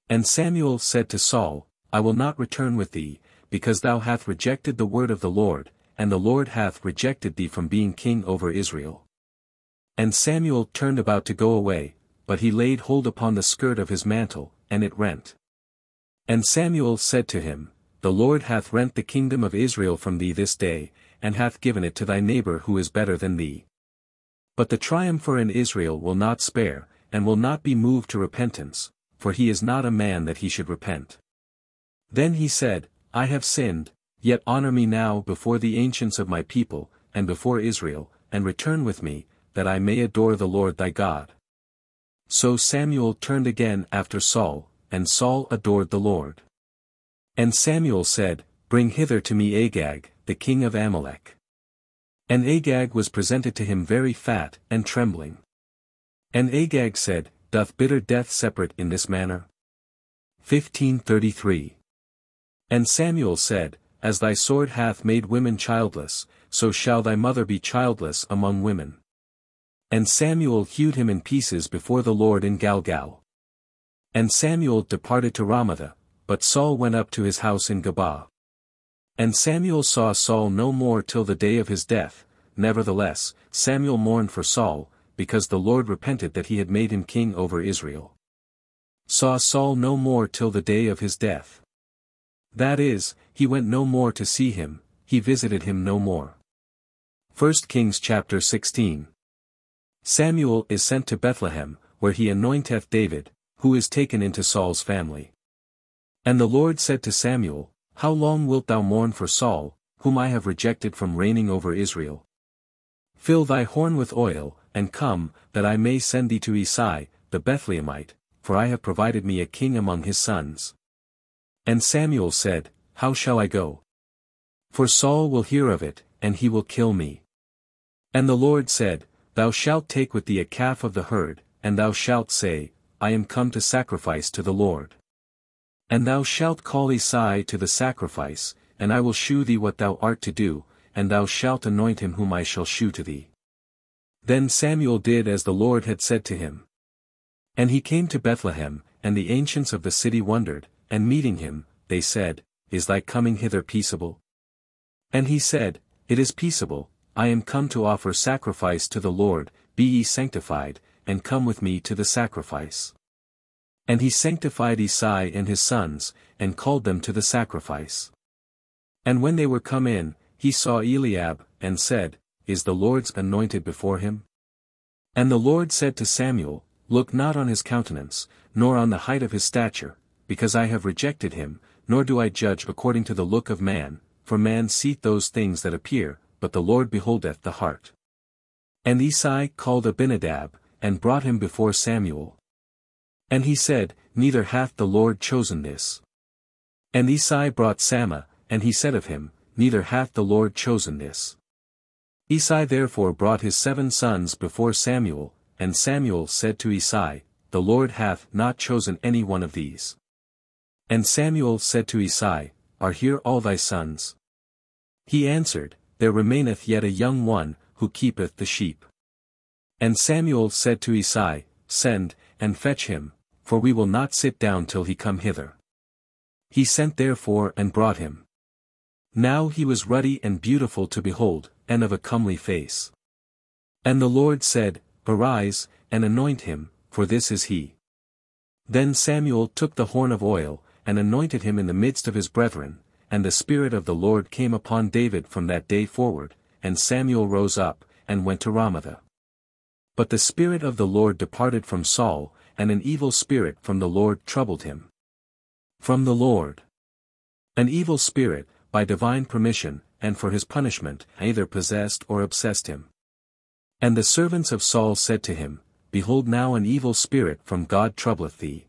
And Samuel said to Saul, I will not return with thee, because thou hast rejected the word of the Lord, and the Lord hath rejected thee from being king over Israel. And Samuel turned about to go away, but he laid hold upon the skirt of his mantle, and it rent. And Samuel said to him, The Lord hath rent the kingdom of Israel from thee this day, and hath given it to thy neighbor who is better than thee. But the triumpher in Israel will not spare, and will not be moved to repentance, for he is not a man that he should repent. Then he said, I have sinned, yet honor me now before the ancients of my people, and before Israel, and return with me, that I may adore the Lord thy God. So Samuel turned again after Saul, and Saul adored the Lord. And Samuel said, Bring hither to me Agag, the king of Amalek. And Agag was presented to him very fat and trembling. And Agag said, Doth bitter death separate in this manner? 15:33. And Samuel said, As thy sword hath made women childless, so shall thy mother be childless among women. And Samuel hewed him in pieces before the Lord in Galgal. And Samuel departed to Ramah, but Saul went up to his house in Gabaa. And Samuel saw Saul no more till the day of his death. Nevertheless, Samuel mourned for Saul, because the Lord repented that he had made him king over Israel. Saw Saul no more till the day of his death. That is, he went no more to see him, he visited him no more. 1 Kings chapter 16. Samuel is sent to Bethlehem, where he anointeth David, who is taken into Saul's family. And the Lord said to Samuel, How long wilt thou mourn for Saul, whom I have rejected from reigning over Israel? Fill thy horn with oil, and come, that I may send thee to Isai, the Bethlehemite, for I have provided me a king among his sons. And Samuel said, How shall I go? For Saul will hear of it, and he will kill me. And the Lord said, Thou shalt take with thee a calf of the herd, and thou shalt say, I am come to sacrifice to the Lord. And thou shalt call Isai to the sacrifice, and I will shew thee what thou art to do, and thou shalt anoint him whom I shall shew to thee. Then Samuel did as the Lord had said to him. And he came to Bethlehem, and the ancients of the city wondered, and meeting him, they said, Is thy coming hither peaceable? And he said, It is peaceable, I am come to offer sacrifice to the Lord, be ye sanctified, and come with me to the sacrifice. And he sanctified Isai and his sons, and called them to the sacrifice. And when they were come in, he saw Eliab, and said, Is the Lord's anointed before him? And the Lord said to Samuel, Look not on his countenance, nor on the height of his stature, because I have rejected him, nor do I judge according to the look of man, for man seeth those things that appear, but the Lord beholdeth the heart. And Isai called Abinadab, and brought him before Samuel. And he said, Neither hath the Lord chosen this. And Isai brought Shammah, and he said of him, Neither hath the Lord chosen this. Isai therefore brought his 7 sons before Samuel, and Samuel said to Isai, The Lord hath not chosen any one of these. And Samuel said to Isai, Are here all thy sons? He answered, There remaineth yet a young one, who keepeth the sheep. And Samuel said to Isai, Send, and fetch him, for we will not sit down till he come hither. He sent therefore and brought him. Now he was ruddy and beautiful to behold, and of a comely face. And the Lord said, Arise, and anoint him, for this is he. Then Samuel took the horn of oil, and anointed him in the midst of his brethren, and the Spirit of the Lord came upon David from that day forward, and Samuel rose up, and went to Ramah. But the Spirit of the Lord departed from Saul, and an evil spirit from the Lord troubled him. From the Lord. An evil spirit, by divine permission, and for his punishment, either possessed or obsessed him. And the servants of Saul said to him, Behold now an evil spirit from God troubleth thee.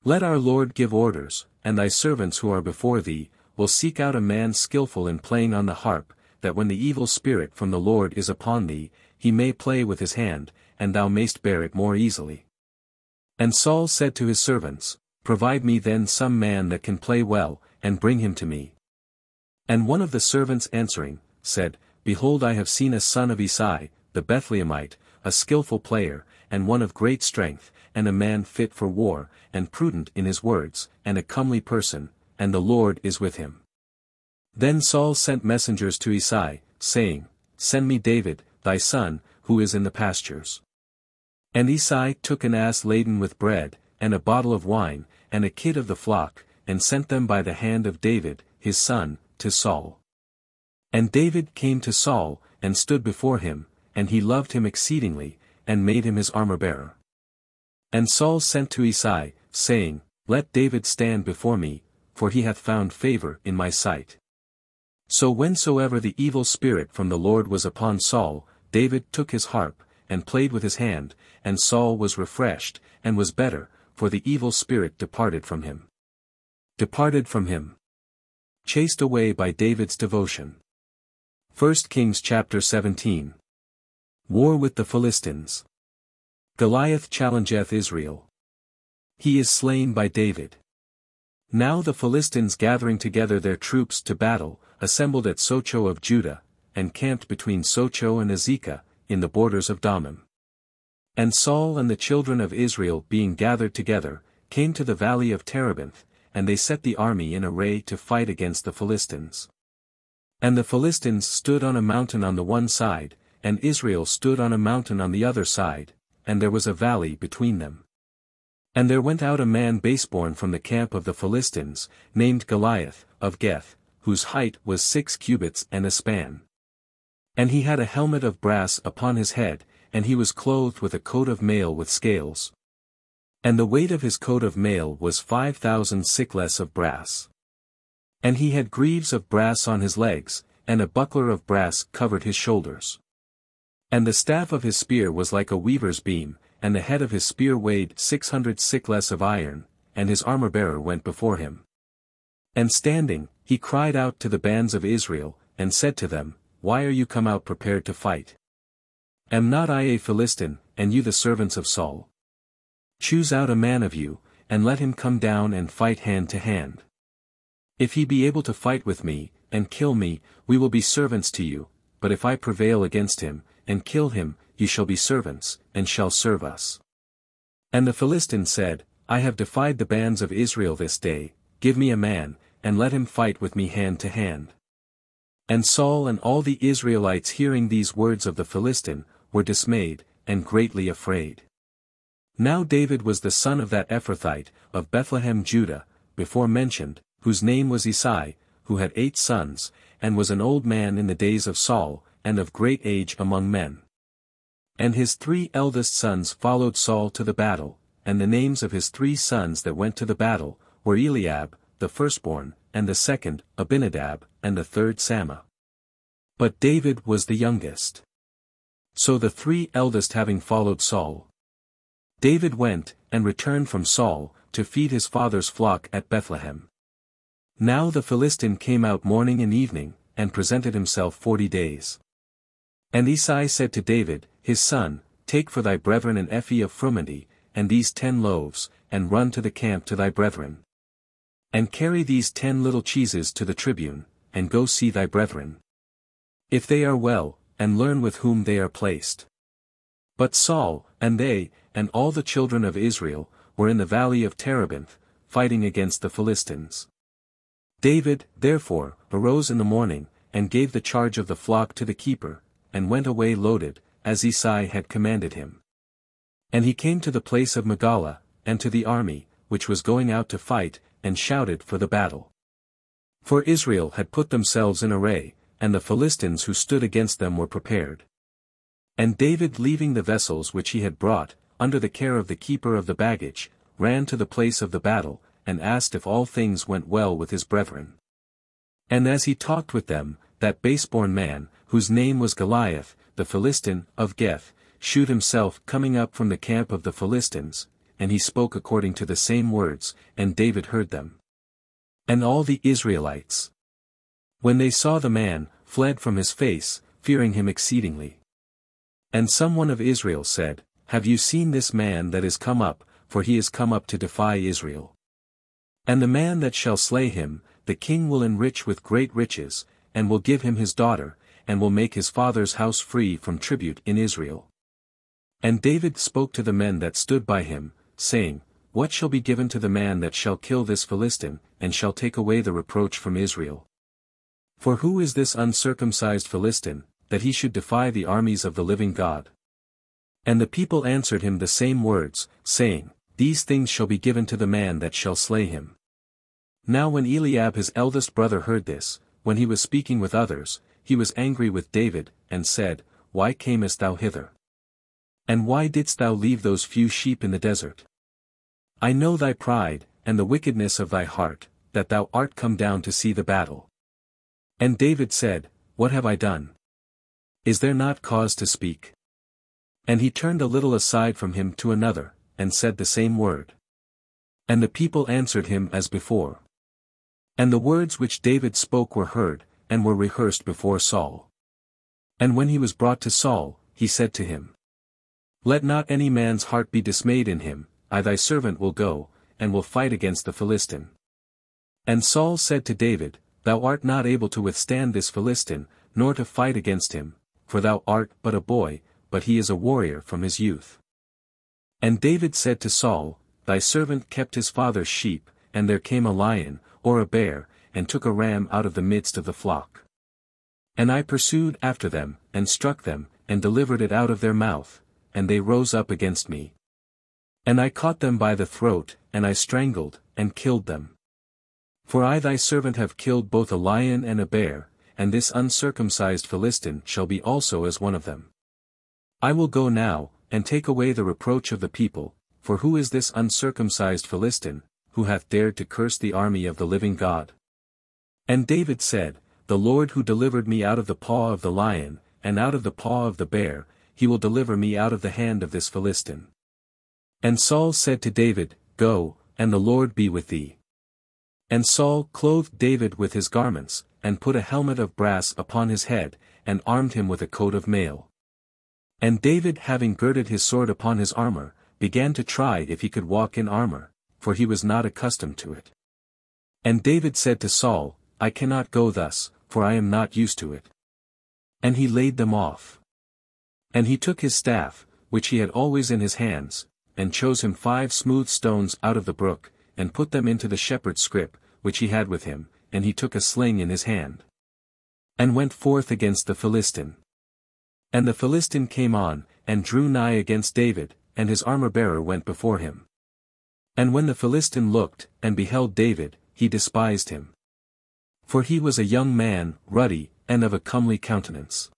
Let our Lord give orders, and thy servants who are before thee, will seek out a man skillful in playing on the harp, that when the evil spirit from the Lord is upon thee, he may play with his hand, and thou mayst bear it more easily. And Saul said to his servants, Provide me then some man that can play well, and bring him to me. And one of the servants answering, said, Behold, I have seen a son of Isai, the Bethlehemite, a skillful player, and one of great strength, and a man fit for war, and prudent in his words, and a comely person, and the Lord is with him. Then Saul sent messengers to Isai, saying, Send me David, thy son, who is in the pastures. And Isai took an ass laden with bread, and a bottle of wine, and a kid of the flock, and sent them by the hand of David, his son, to Saul. And David came to Saul, and stood before him, and he loved him exceedingly, and made him his armor-bearer. And Saul sent to Isai, saying, Let David stand before me, for he hath found favor in my sight. So whensoever the evil spirit from the Lord was upon Saul, David took his harp, and played with his hand, and Saul was refreshed, and was better, for the evil spirit departed from him. Chased away by David's devotion. 1 Kings chapter 17. War with the Philistines. Goliath challengeth Israel. He is slain by David. Now the Philistines gathering together their troops to battle, assembled at Socho of Judah, and camped between Socho and Azekah, in the borders of Damim. And Saul and the children of Israel being gathered together, came to the valley of Terebinth, and they set the army in array to fight against the Philistines. And the Philistines stood on a mountain on the one side, and Israel stood on a mountain on the other side, and there was a valley between them. And there went out a man baseborn from the camp of the Philistines, named Goliath, of Gath, whose height was 6 cubits and a span. And he had a helmet of brass upon his head, and he was clothed with a coat of mail with scales. And the weight of his coat of mail was 5,000 siklets of brass. And he had greaves of brass on his legs, and a buckler of brass covered his shoulders. And the staff of his spear was like a weaver's beam, and the head of his spear weighed 600 siklets of iron, and his armor-bearer went before him. And standing, he cried out to the bands of Israel, and said to them, Why are you come out prepared to fight? Am not I a Philistine, and you the servants of Saul? Choose out a man of you, and let him come down and fight hand to hand. If he be able to fight with me, and kill me, we will be servants to you, but if I prevail against him, and kill him, you shall be servants, and shall serve us. And the Philistine said, I have defied the bands of Israel this day, give me a man, and let him fight with me hand to hand. And Saul and all the Israelites hearing these words of the Philistine, were dismayed, and greatly afraid. Now David was the son of that Ephrathite, of Bethlehem Judah, before mentioned, whose name was Isai, who had 8 sons, and was an old man in the days of Saul, and of great age among men. And his 3 eldest sons followed Saul to the battle, and the names of his 3 sons that went to the battle, were Eliab, the firstborn, and the second, Abinadab, and the third Shammah. But David was the youngest. So the 3 eldest having followed Saul, David went, and returned from Saul, to feed his father's flock at Bethlehem. Now the Philistine came out morning and evening, and presented himself 40 days. And Isai said to David, his son, Take for thy brethren an ephah of frumenty, and these 10 loaves, and run to the camp to thy brethren. And carry these 10 little cheeses to the tribune, and go see thy brethren. If they are well, and learn with whom they are placed. But Saul, and they, and all the children of Israel, were in the valley of Terebinth, fighting against the Philistines. David, therefore, arose in the morning, and gave the charge of the flock to the keeper, and went away loaded, as Isai had commanded him. And he came to the place of Magala, and to the army, which was going out to fight, and shouted for the battle. For Israel had put themselves in array, and the Philistines who stood against them were prepared. And David, leaving the vessels which he had brought, under the care of the keeper of the baggage, ran to the place of the battle, and asked if all things went well with his brethren. And as he talked with them, that baseborn man, whose name was Goliath, the Philistine, of Gath, shewed himself coming up from the camp of the Philistines, and he spoke according to the same words, and David heard them. And all the Israelites, when they saw the man, fled from his face, fearing him exceedingly. And someone of Israel said, Have you seen this man that is come up, for he is come up to defy Israel? And the man that shall slay him, the king will enrich with great riches, and will give him his daughter, and will make his father's house free from tribute in Israel. And David spoke to the men that stood by him, saying, What shall be given to the man that shall kill this Philistine, and shall take away the reproach from Israel? For who is this uncircumcised Philistine, that he should defy the armies of the living God? And the people answered him the same words, saying, These things shall be given to the man that shall slay him. Now when Eliab his eldest brother heard this, when he was speaking with others, he was angry with David, and said, Why camest thou hither? And why didst thou leave those few sheep in the desert? I know thy pride, and the wickedness of thy heart, that thou art come down to see the battle. And David said, What have I done? Is there not cause to speak? And he turned a little aside from him to another, and said the same word. And the people answered him as before. And the words which David spoke were heard, and were rehearsed before Saul. And when he was brought to Saul, he said to him, Let not any man's heart be dismayed in him, I thy servant will go, and will fight against the Philistine. And Saul said to David, Thou art not able to withstand this Philistine, nor to fight against him, for thou art but a boy, but he is a warrior from his youth. And David said to Saul, Thy servant kept his father's sheep, and there came a lion, or a bear, and took a ram out of the midst of the flock. And I pursued after them, and struck them, and delivered it out of their mouth, and they rose up against me. And I caught them by the throat, and I strangled, and killed them. For I thy servant have killed both a lion and a bear, and this uncircumcised Philistine shall be also as one of them. I will go now, and take away the reproach of the people, for who is this uncircumcised Philistine, who hath dared to curse the army of the living God? And David said, The Lord who delivered me out of the paw of the lion, and out of the paw of the bear, he will deliver me out of the hand of this Philistine. And Saul said to David, Go, and the Lord be with thee. And Saul clothed David with his garments, and put a helmet of brass upon his head, and armed him with a coat of mail. And David having girded his sword upon his armor, began to try if he could walk in armor, for he was not accustomed to it. And David said to Saul, I cannot go thus, for I am not used to it. And he laid them off. And he took his staff, which he had always in his hands, and chose him 5 smooth stones out of the brook, and put them into the shepherd's scrip, which he had with him, and he took a sling in his hand. And went forth against the Philistine. And the Philistine came on, and drew nigh against David, and his armor-bearer went before him. And when the Philistine looked, and beheld David, he despised him. For he was a young man, ruddy, and of a comely countenance.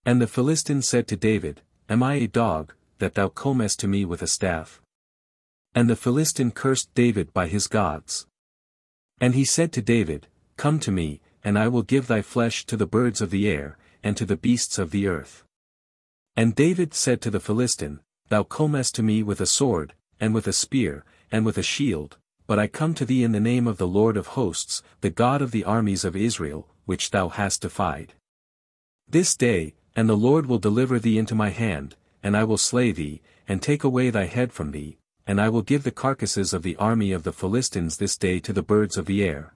And the Philistine said to David, Am I a dog, that thou comest to me with a staff? And the Philistine cursed David by his gods. And he said to David, Come to me, and I will give thy flesh to the birds of the air, and to the beasts of the earth. And David said to the Philistine, Thou comest to me with a sword, and with a spear, and with a shield, but I come to thee in the name of the Lord of hosts, the God of the armies of Israel, which thou hast defied. This day, and the Lord will deliver thee into my hand, and I will slay thee, and take away thy head from thee, and I will give the carcasses of the army of the Philistines this day to the birds of the air,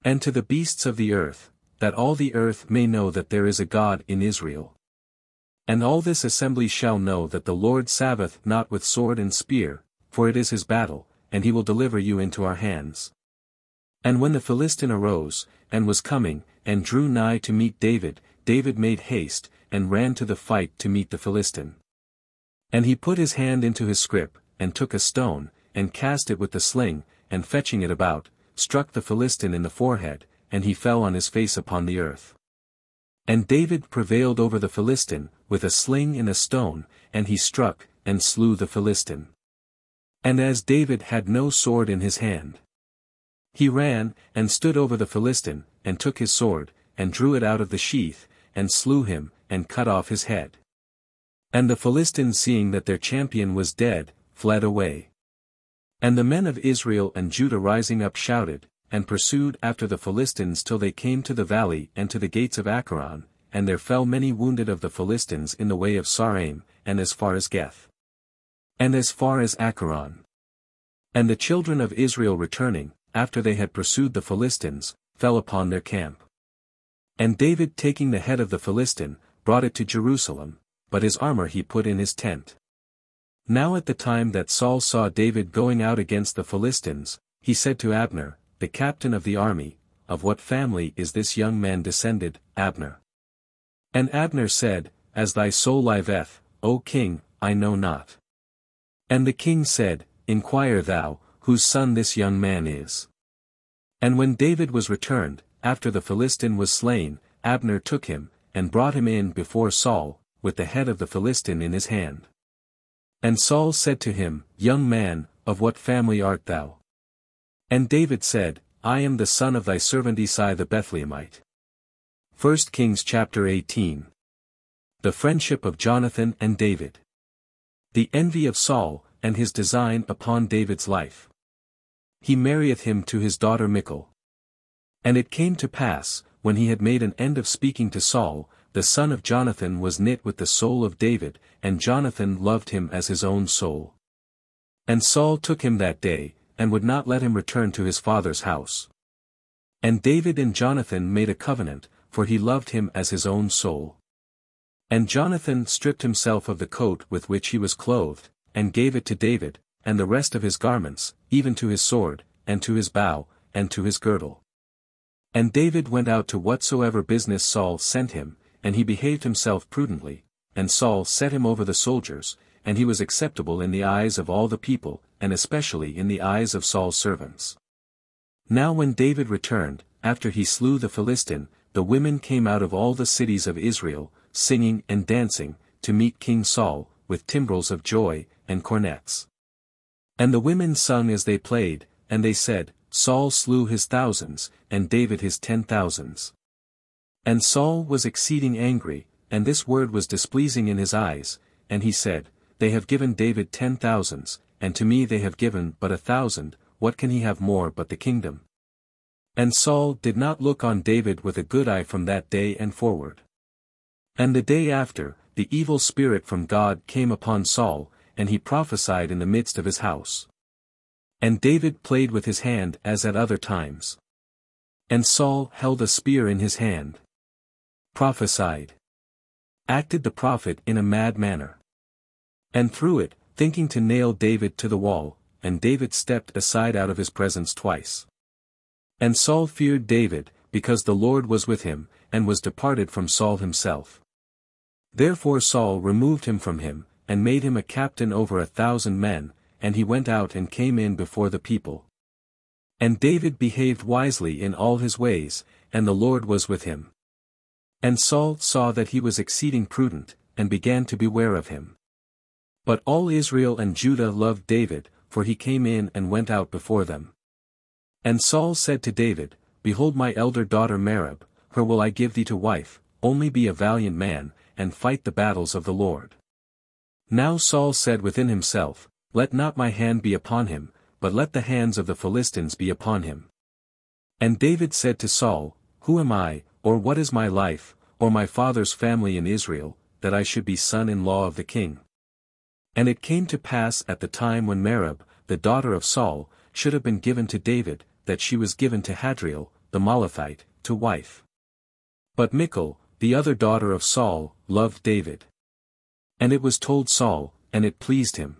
and to the beasts of the earth, that all the earth may know that there is a God in Israel. And all this assembly shall know that the Lord saveth not with sword and spear, for it is his battle, and he will deliver you into our hands. And when the Philistine arose, and was coming, and drew nigh to meet David, David made haste, and ran to the fight to meet the Philistine. And he put his hand into his scrip, and took a stone, and cast it with the sling, and fetching it about, struck the Philistine in the forehead, and he fell on his face upon the earth. And David prevailed over the Philistine, with a sling and a stone, and he struck, and slew the Philistine. And as David had no sword in his hand, he ran, and stood over the Philistine, and took his sword, and drew it out of the sheath, and slew him, and cut off his head. And the Philistines seeing that their champion was dead, fled away. And the men of Israel and Judah rising up shouted, and pursued after the Philistines till they came to the valley and to the gates of Acheron, and there fell many wounded of the Philistines in the way of Saraim, and as far as Geth, and as far as Acheron. And the children of Israel returning, after they had pursued the Philistines, fell upon their camp. And David taking the head of the Philistine, brought it to Jerusalem, but his armor he put in his tent. Now at the time that Saul saw David going out against the Philistines, he said to Abner, the captain of the army, of what family is this young man descended, Abner? And Abner said, As thy soul liveth, O king, I know not. And the king said, Inquire thou, whose son this young man is. And when David was returned, after the Philistine was slain, Abner took him, and brought him in before Saul, with the head of the Philistine in his hand. And Saul said to him, Young man, of what family art thou? And David said, I am the son of thy servant Isai the Bethlehemite. 1 Kings chapter 18. The friendship of Jonathan and David. The envy of Saul, and his design upon David's life. He marrieth him to his daughter Michal. And it came to pass, when he had made an end of speaking to Saul, the son of Jonathan was knit with the soul of David, and Jonathan loved him as his own soul. And Saul took him that day, and would not let him return to his father's house. And David and Jonathan made a covenant, for he loved him as his own soul. And Jonathan stripped himself of the coat with which he was clothed, and gave it to David, and the rest of his garments, even to his sword, and to his bow, and to his girdle. And David went out to whatsoever business Saul sent him, and he behaved himself prudently, and Saul set him over the soldiers, and he was acceptable in the eyes of all the people, and especially in the eyes of Saul's servants. Now when David returned, after he slew the Philistine, the women came out of all the cities of Israel, singing and dancing, to meet King Saul, with timbrels of joy, and cornets. And the women sung as they played, and they said, Saul slew his thousands, and David his 10,000s. And Saul was exceeding angry, and this word was displeasing in his eyes, and he said, They have given David 10,000s, and to me they have given but 1,000, what can he have more but the kingdom? And Saul did not look on David with a good eye from that day and forward. And the day after, the evil spirit from God came upon Saul, and he prophesied in the midst of his house. And David played with his hand as at other times. And Saul held a spear in his hand. Prophesied. Acted the prophet in a mad manner. And threw it, thinking to nail David to the wall, and David stepped aside out of his presence twice. And Saul feared David, because the Lord was with him, and was departed from Saul himself. Therefore Saul removed him from him, and made him a captain over 1,000 men, and he went out and came in before the people. And David behaved wisely in all his ways, and the Lord was with him. And Saul saw that he was exceeding prudent, and began to beware of him. But all Israel and Judah loved David, for he came in and went out before them. And Saul said to David, Behold my elder daughter Merab, her will I give thee to wife, only be a valiant man, and fight the battles of the Lord. Now Saul said within himself, Let not my hand be upon him, but let the hands of the Philistines be upon him. And David said to Saul, Who am I, or what is my life, or my father's family in Israel, that I should be son-in-law of the king? And it came to pass at the time when Merab, the daughter of Saul, should have been given to David, that she was given to Hadriel, the Malathite, to wife. But Michal, the other daughter of Saul, loved David. And it was told Saul, and it pleased him.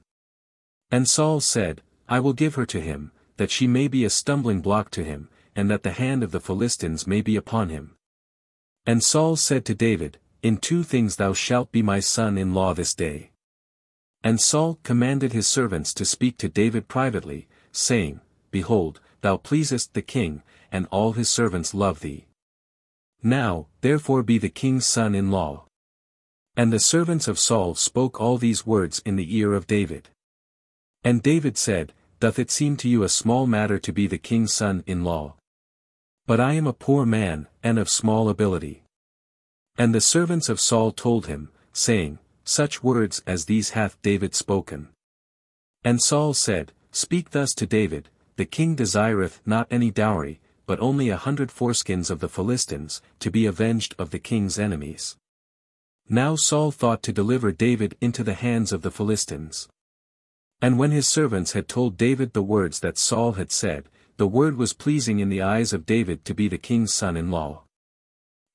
And Saul said, I will give her to him, that she may be a stumbling block to him, and that the hand of the Philistines may be upon him. And Saul said to David, In 2 things thou shalt be my son-in-law this day. And Saul commanded his servants to speak to David privately, saying, Behold, thou pleasest the king, and all his servants love thee. Now, therefore be the king's son-in-law. And the servants of Saul spoke all these words in the ear of David. And David said, Doth it seem to you a small matter to be the king's son-in-law? But I am a poor man, and of small ability. And the servants of Saul told him, saying, Such words as these hath David spoken. And Saul said, Speak thus to David, The king desireth not any dowry, but only 100 foreskins of the Philistines, to be avenged of the king's enemies. Now Saul thought to deliver David into the hands of the Philistines. And when his servants had told David the words that Saul had said, the word was pleasing in the eyes of David to be the king's son-in-law.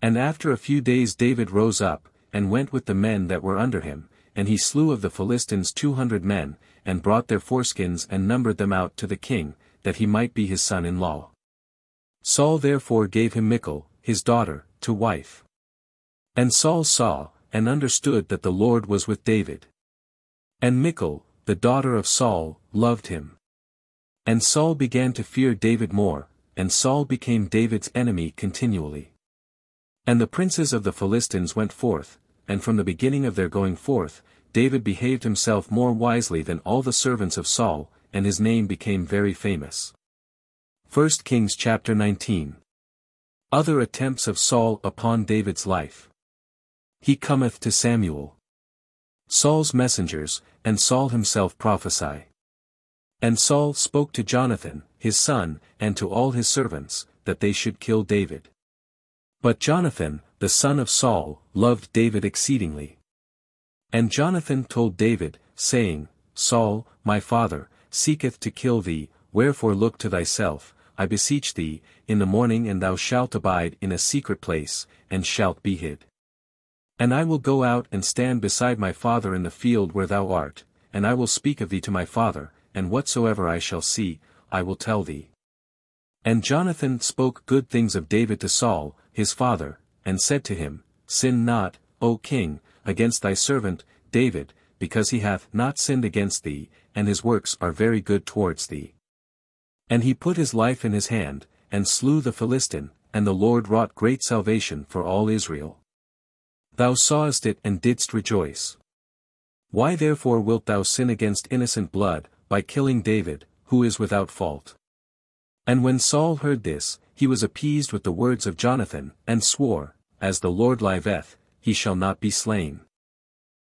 And after a few days David rose up, and went with the men that were under him, and he slew of the Philistines 200 men, and brought their foreskins and numbered them out to the king, that he might be his son-in-law. Saul therefore gave him Michal, his daughter, to wife. And Saul saw, and understood that the Lord was with David. And Michal, the daughter of Saul, loved him. And Saul began to fear David more, and Saul became David's enemy continually. And the princes of the Philistines went forth, and from the beginning of their going forth, David behaved himself more wisely than all the servants of Saul, and his name became very famous. 1 Kings chapter 19. Other attempts of Saul upon David's life. He cometh to Samuel. Saul's messengers, and Saul himself prophesy. And Saul spoke to Jonathan, his son, and to all his servants, that they should kill David. But Jonathan, the son of Saul, loved David exceedingly. And Jonathan told David, saying, Saul, my father, seeketh to kill thee, wherefore look to thyself, I beseech thee, in the morning, and thou shalt abide in a secret place, and shalt be hid. And I will go out and stand beside my father in the field where thou art, and I will speak of thee to my father, and whatsoever I shall see, I will tell thee. And Jonathan spoke good things of David to Saul, his father, and said to him, Sin not, O king, against thy servant, David, because he hath not sinned against thee, and his works are very good towards thee. And he put his life in his hand, and slew the Philistine, and the Lord wrought great salvation for all Israel. Thou sawest it and didst rejoice. Why therefore wilt thou sin against innocent blood, by killing David, who is without fault? And when Saul heard this, he was appeased with the words of Jonathan, and swore, As the Lord liveth, he shall not be slain.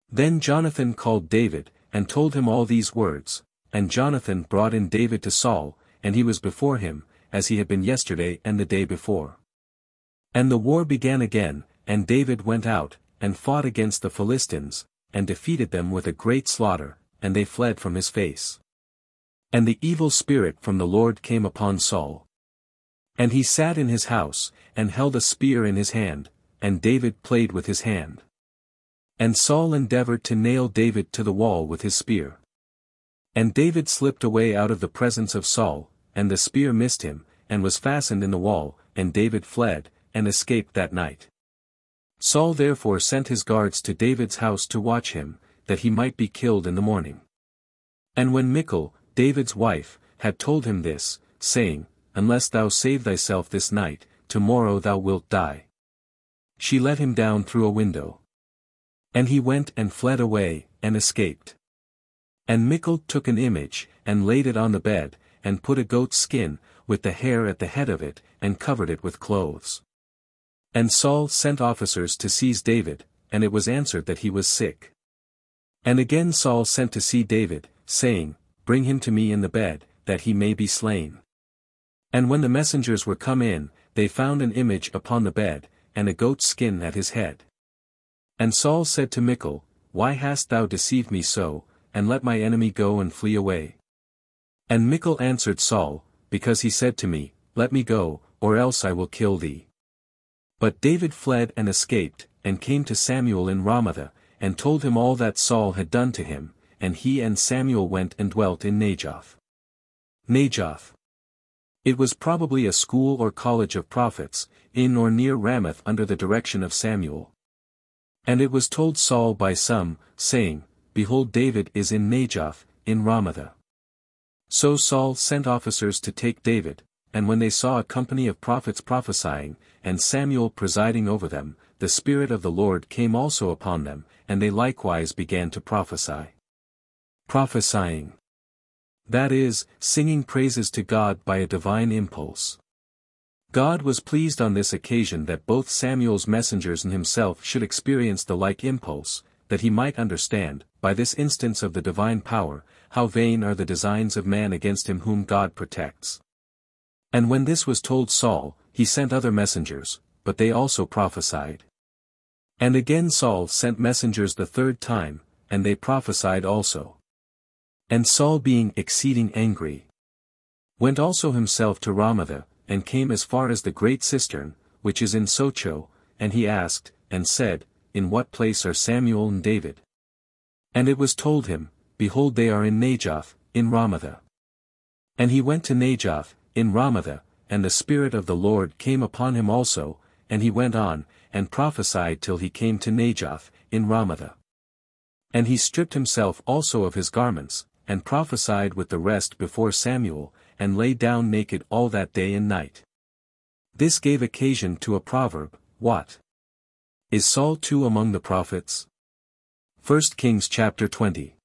Then Jonathan called David, and told him all these words, and Jonathan brought in David to Saul, and he was before him, as he had been yesterday and the day before. And the war began again, and David went out, and fought against the Philistines, and defeated them with a great slaughter, and they fled from his face. And the evil spirit from the Lord came upon Saul. And he sat in his house, and held a spear in his hand, and David played with his hand. And Saul endeavored to nail David to the wall with his spear. And David slipped away out of the presence of Saul, and the spear missed him, and was fastened in the wall, and David fled, and escaped that night. Saul therefore sent his guards to David's house to watch him, that he might be killed in the morning. And when Michal, David's wife, had told him this, saying, Unless thou save thyself this night, tomorrow thou wilt die, she let him down through a window. And he went and fled away, and escaped. And Michal took an image, and laid it on the bed, and put a goat's skin, with the hair at the head of it, and covered it with clothes. And Saul sent officers to seize David, and it was answered that he was sick. And again Saul sent to see David, saying, Bring him to me in the bed, that he may be slain. And when the messengers were come in, they found an image upon the bed, and a goat's skin at his head. And Saul said to Michal, Why hast thou deceived me so, and let my enemy go and flee away? And Michal answered Saul, Because he said to me, Let me go, or else I will kill thee. But David fled and escaped, and came to Samuel in Ramah, and told him all that Saul had done to him, and he and Samuel went and dwelt in Najoth. Najoth. It was probably a school or college of prophets, in or near Ramoth under the direction of Samuel. And it was told Saul by some, saying, Behold, David is in Najoth, in Ramah. So Saul sent officers to take David, and when they saw a company of prophets prophesying, and Samuel presiding over them, the Spirit of the Lord came also upon them, and they likewise began to prophesy. Prophesying. That is, singing praises to God by a divine impulse. God was pleased on this occasion that both Samuel's messengers and himself should experience the like impulse, that he might understand, by this instance of the divine power, how vain are the designs of man against him whom God protects. And when this was told Saul, he sent other messengers, but they also prophesied. And again Saul sent messengers the third time, and they prophesied also. And Saul being exceeding angry, went also himself to Ramah, and came as far as the great cistern, which is in Socho, and he asked, and said, In what place are Samuel and David? And it was told him, Behold, they are in Najoth, in Ramah. And he went to Najoth, in Ramah, and the Spirit of the Lord came upon him also, and he went on, and prophesied till he came to Najoth, in Ramatha. And he stripped himself also of his garments, and prophesied with the rest before Samuel, and lay down naked all that day and night. This gave occasion to a proverb, What? Is Saul too among the prophets? 1 Kings chapter 20.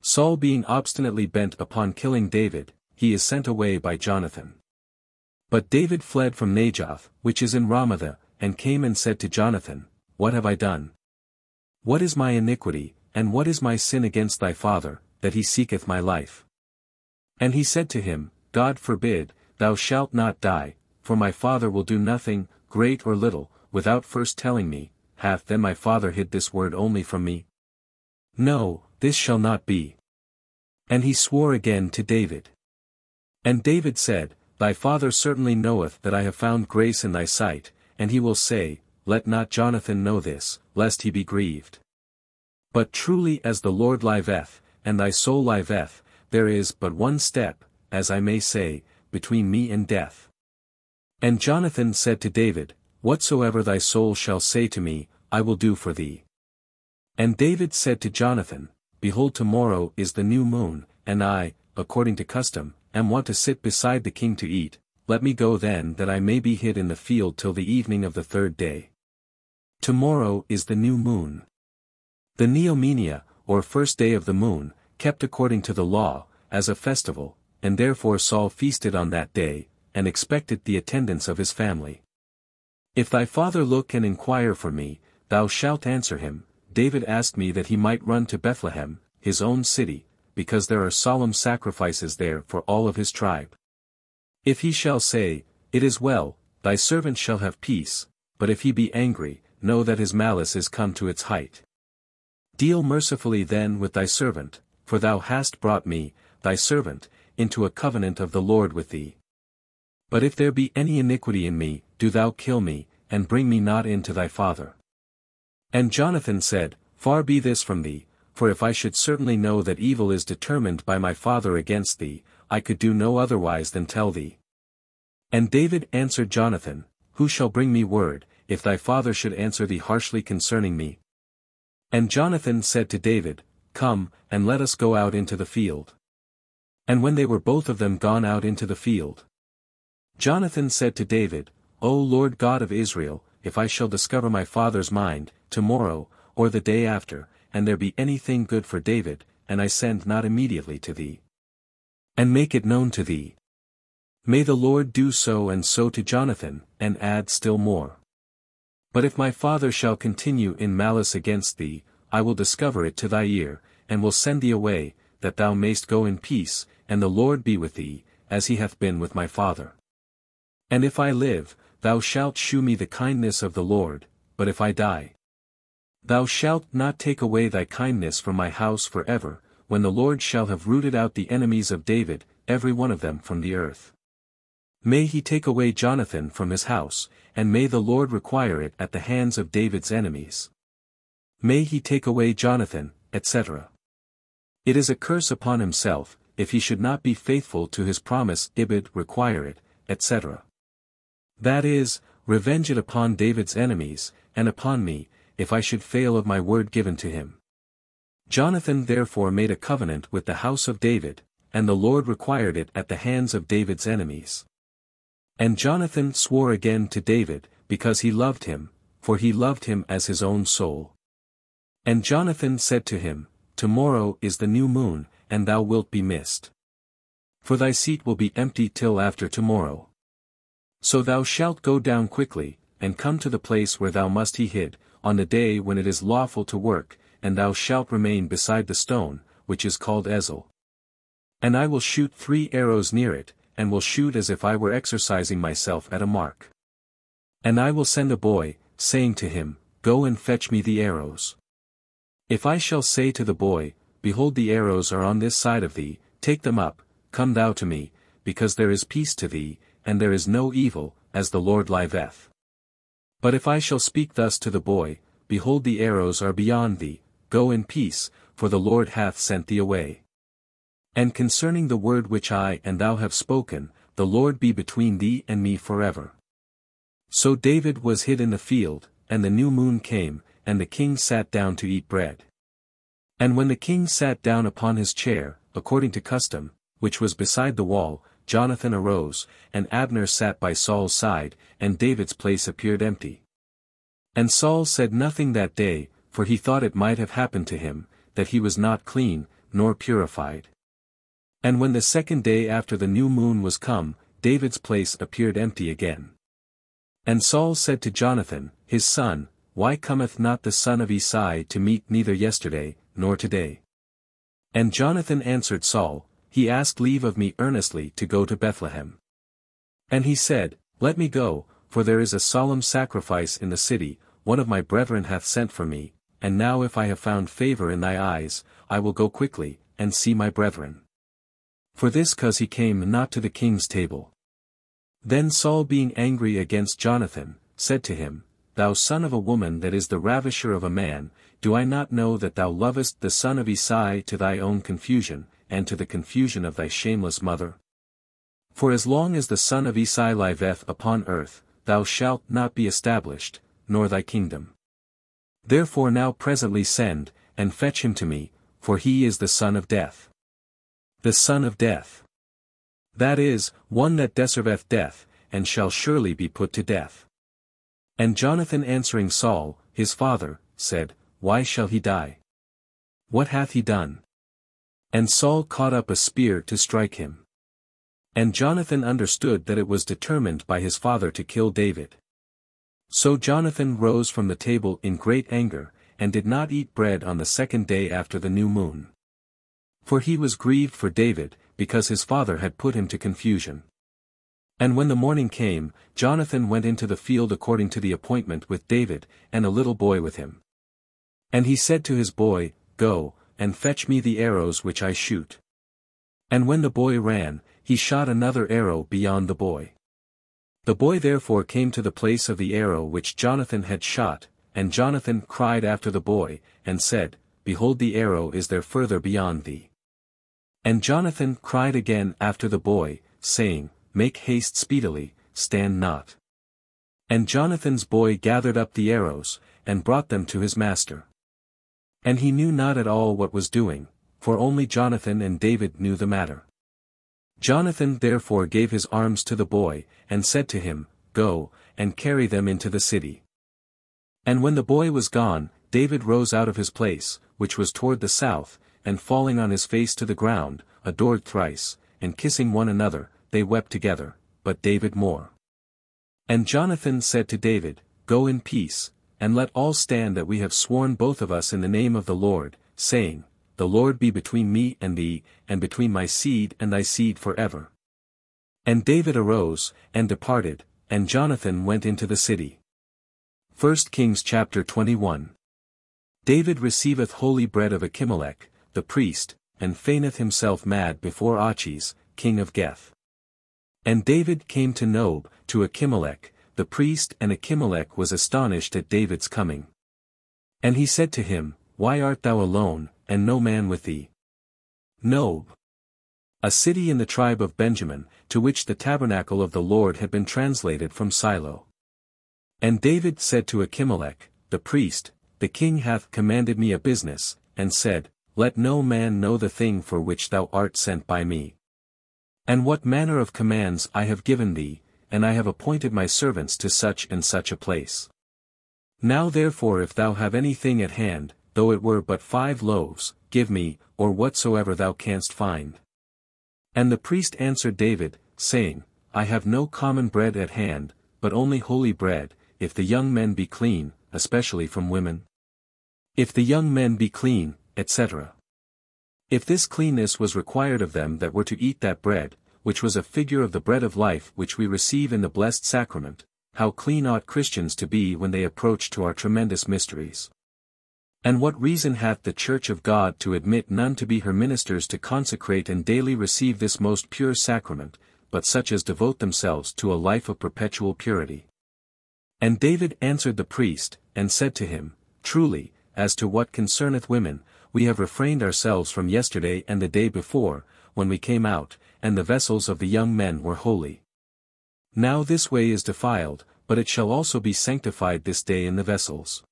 Saul being obstinately bent upon killing David, he is sent away by Jonathan. But David fled from Najoth, which is in Ramatha, and came and said to Jonathan, What have I done? What is my iniquity, and what is my sin against thy father, that he seeketh my life? And he said to him, God forbid, thou shalt not die, for my father will do nothing, great or little, without first telling me. Hath then my father hid this word only from me? No, this shall not be. And he swore again to David. And David said, Thy father certainly knoweth that I have found grace in thy sight, and he will say, Let not Jonathan know this, lest he be grieved. But truly as the Lord liveth, and thy soul liveth, there is but one step, as I may say, between me and death. And Jonathan said to David, Whatsoever thy soul shall say to me, I will do for thee. And David said to Jonathan, Behold, tomorrow is the new moon, and I, according to custom, am wont to sit beside the king to eat. Let me go then that I may be hid in the field till the evening of the third day. Tomorrow is the new moon. The Neomenia, or first day of the moon, kept according to the law, as a festival, and therefore Saul feasted on that day, and expected the attendance of his family. If thy father look and inquire for me, thou shalt answer him, David asked me that he might run to Bethlehem, his own city, because there are solemn sacrifices there for all of his tribe. If he shall say, It is well, thy servant shall have peace, but if he be angry, know that his malice is come to its height. Deal mercifully then with thy servant, for thou hast brought me, thy servant, into a covenant of the Lord with thee. But if there be any iniquity in me, do thou kill me, and bring me not in to thy father. And Jonathan said, Far be this from thee, for if I should certainly know that evil is determined by my father against thee, I could do no otherwise than tell thee. And David answered Jonathan, Who shall bring me word, if thy father should answer thee harshly concerning me? And Jonathan said to David, Come, and let us go out into the field. And when they were both of them gone out into the field, Jonathan said to David, O Lord God of Israel, if I shall discover my father's mind, tomorrow, or the day after, and there be anything good for David, and I send not immediately to thee, and make it known to thee, may the Lord do so and so to Jonathan, and add still more. But if my father shall continue in malice against thee, I will discover it to thy ear, and will send thee away, that thou mayst go in peace, and the Lord be with thee, as he hath been with my father. And if I live, thou shalt shew me the kindness of the Lord, but if I die, thou shalt not take away thy kindness from my house for ever, when the Lord shall have rooted out the enemies of David, every one of them from the earth. May he take away Jonathan from his house, and may the Lord require it at the hands of David's enemies. May he take away Jonathan, etc. It is a curse upon himself, if he should not be faithful to his promise, Ibid require it, etc. That is, revenge it upon David's enemies, and upon me, if I should fail of my word given to him. Jonathan therefore made a covenant with the house of David, and the Lord required it at the hands of David's enemies. And Jonathan swore again to David, because he loved him, for he loved him as his own soul. And Jonathan said to him, Tomorrow is the new moon, and thou wilt be missed. For thy seat will be empty till after tomorrow. So thou shalt go down quickly, and come to the place where thou must be hid, on the day when it is lawful to work, and thou shalt remain beside the stone, which is called Ezel. And I will shoot 3 arrows near it, and will shoot as if I were exercising myself at a mark. And I will send a boy, saying to him, Go and fetch me the arrows. If I shall say to the boy, Behold, the arrows are on this side of thee, take them up, come thou to me, because there is peace to thee, and there is no evil, as the Lord liveth. But if I shall speak thus to the boy, Behold, the arrows are beyond thee, go in peace, for the Lord hath sent thee away. And concerning the word which I and thou have spoken, "The Lord be between thee and me forever." So David was hid in the field, and the new moon came, and the king sat down to eat bread. And when the king sat down upon his chair, according to custom, which was beside the wall, Jonathan arose, and Abner sat by Saul's side, and David's place appeared empty. And Saul said nothing that day, for he thought it might have happened to him, that he was not clean, nor purified. And when the second day after the new moon was come, David's place appeared empty again. And Saul said to Jonathan, his son, "Why cometh not the son of Isai to meet neither yesterday, nor today?" And Jonathan answered Saul, "He asked leave of me earnestly to go to Bethlehem. And he said, Let me go, for there is a solemn sacrifice in the city, one of my brethren hath sent for me, and now if I have found favor in thy eyes, I will go quickly, and see my brethren." For this cause he came not to the king's table. Then Saul being angry against Jonathan, said to him, "Thou son of a woman that is the ravisher of a man, do I not know that thou lovest the son of Isai to thy own confusion, and to the confusion of thy shameless mother? For as long as the son of Isai liveth upon earth, thou shalt not be established, nor thy kingdom. Therefore now presently send, and fetch him to me, for he is the son of death. The son of death. That is, one that deserveth death, and shall surely be put to death." And Jonathan answering Saul, his father, said, "Why shall he die? What hath he done?" And Saul caught up a spear to strike him. And Jonathan understood that it was determined by his father to kill David. So Jonathan rose from the table in great anger, and did not eat bread on the second day after the new moon. For he was grieved for David, because his father had put him to confusion. And when the morning came, Jonathan went into the field according to the appointment with David, and a little boy with him. And he said to his boy, "Go, and fetch me the arrows which I shoot." And when the boy ran, he shot another arrow beyond the boy. The boy therefore came to the place of the arrow which Jonathan had shot, and Jonathan cried after the boy, and said, "Behold, the arrow is there further beyond thee." And Jonathan cried again after the boy, saying, "Make haste speedily, stand not." And Jonathan's boy gathered up the arrows, and brought them to his master. And he knew not at all what was doing, for only Jonathan and David knew the matter. Jonathan therefore gave his arms to the boy, and said to him, "Go, and carry them into the city." And when the boy was gone, David rose out of his place, which was toward the south, and falling on his face to the ground, adored thrice, and kissing one another, they wept together, but David more. And Jonathan said to David, "Go in peace, and let all stand that we have sworn both of us in the name of the Lord, saying, The Lord be between me and thee, and between my seed and thy seed forever." And David arose, and departed, and Jonathan went into the city. 1 Kings chapter 21. David receiveth holy bread of Achimelech, the priest, and feigneth himself mad before Achis, king of Geth. And David came to Nob, to Achimelech, the priest, and Achimelech was astonished at David's coming. And he said to him, "Why art thou alone, and no man with thee?" Nob, a city in the tribe of Benjamin, to which the tabernacle of the Lord had been translated from Silo. And David said to Achimelech, the priest, "The king hath commanded me a business," and said, "Let no man know the thing for which thou art sent by me. And what manner of commands I have given thee, and I have appointed my servants to such and such a place. Now therefore if thou have anything at hand, though it were but 5 loaves, give me, or whatsoever thou canst find." And the priest answered David, saying, "I have no common bread at hand, but only holy bread, if the young men be clean, especially from women. If the young men be clean, etc. If this cleanness was required of them that were to eat that bread, which was a figure of the bread of life which we receive in the blessed sacrament, how clean ought Christians to be when they approach to our tremendous mysteries? And what reason hath the Church of God to admit none to be her ministers to consecrate and daily receive this most pure sacrament, but such as devote themselves to a life of perpetual purity?" And David answered the priest, and said to him, "Truly, as to what concerneth women, we have refrained ourselves from yesterday and the day before, when we came out, and the vessels of the young men were holy. Now this way is defiled, but it shall also be sanctified this day in the vessels.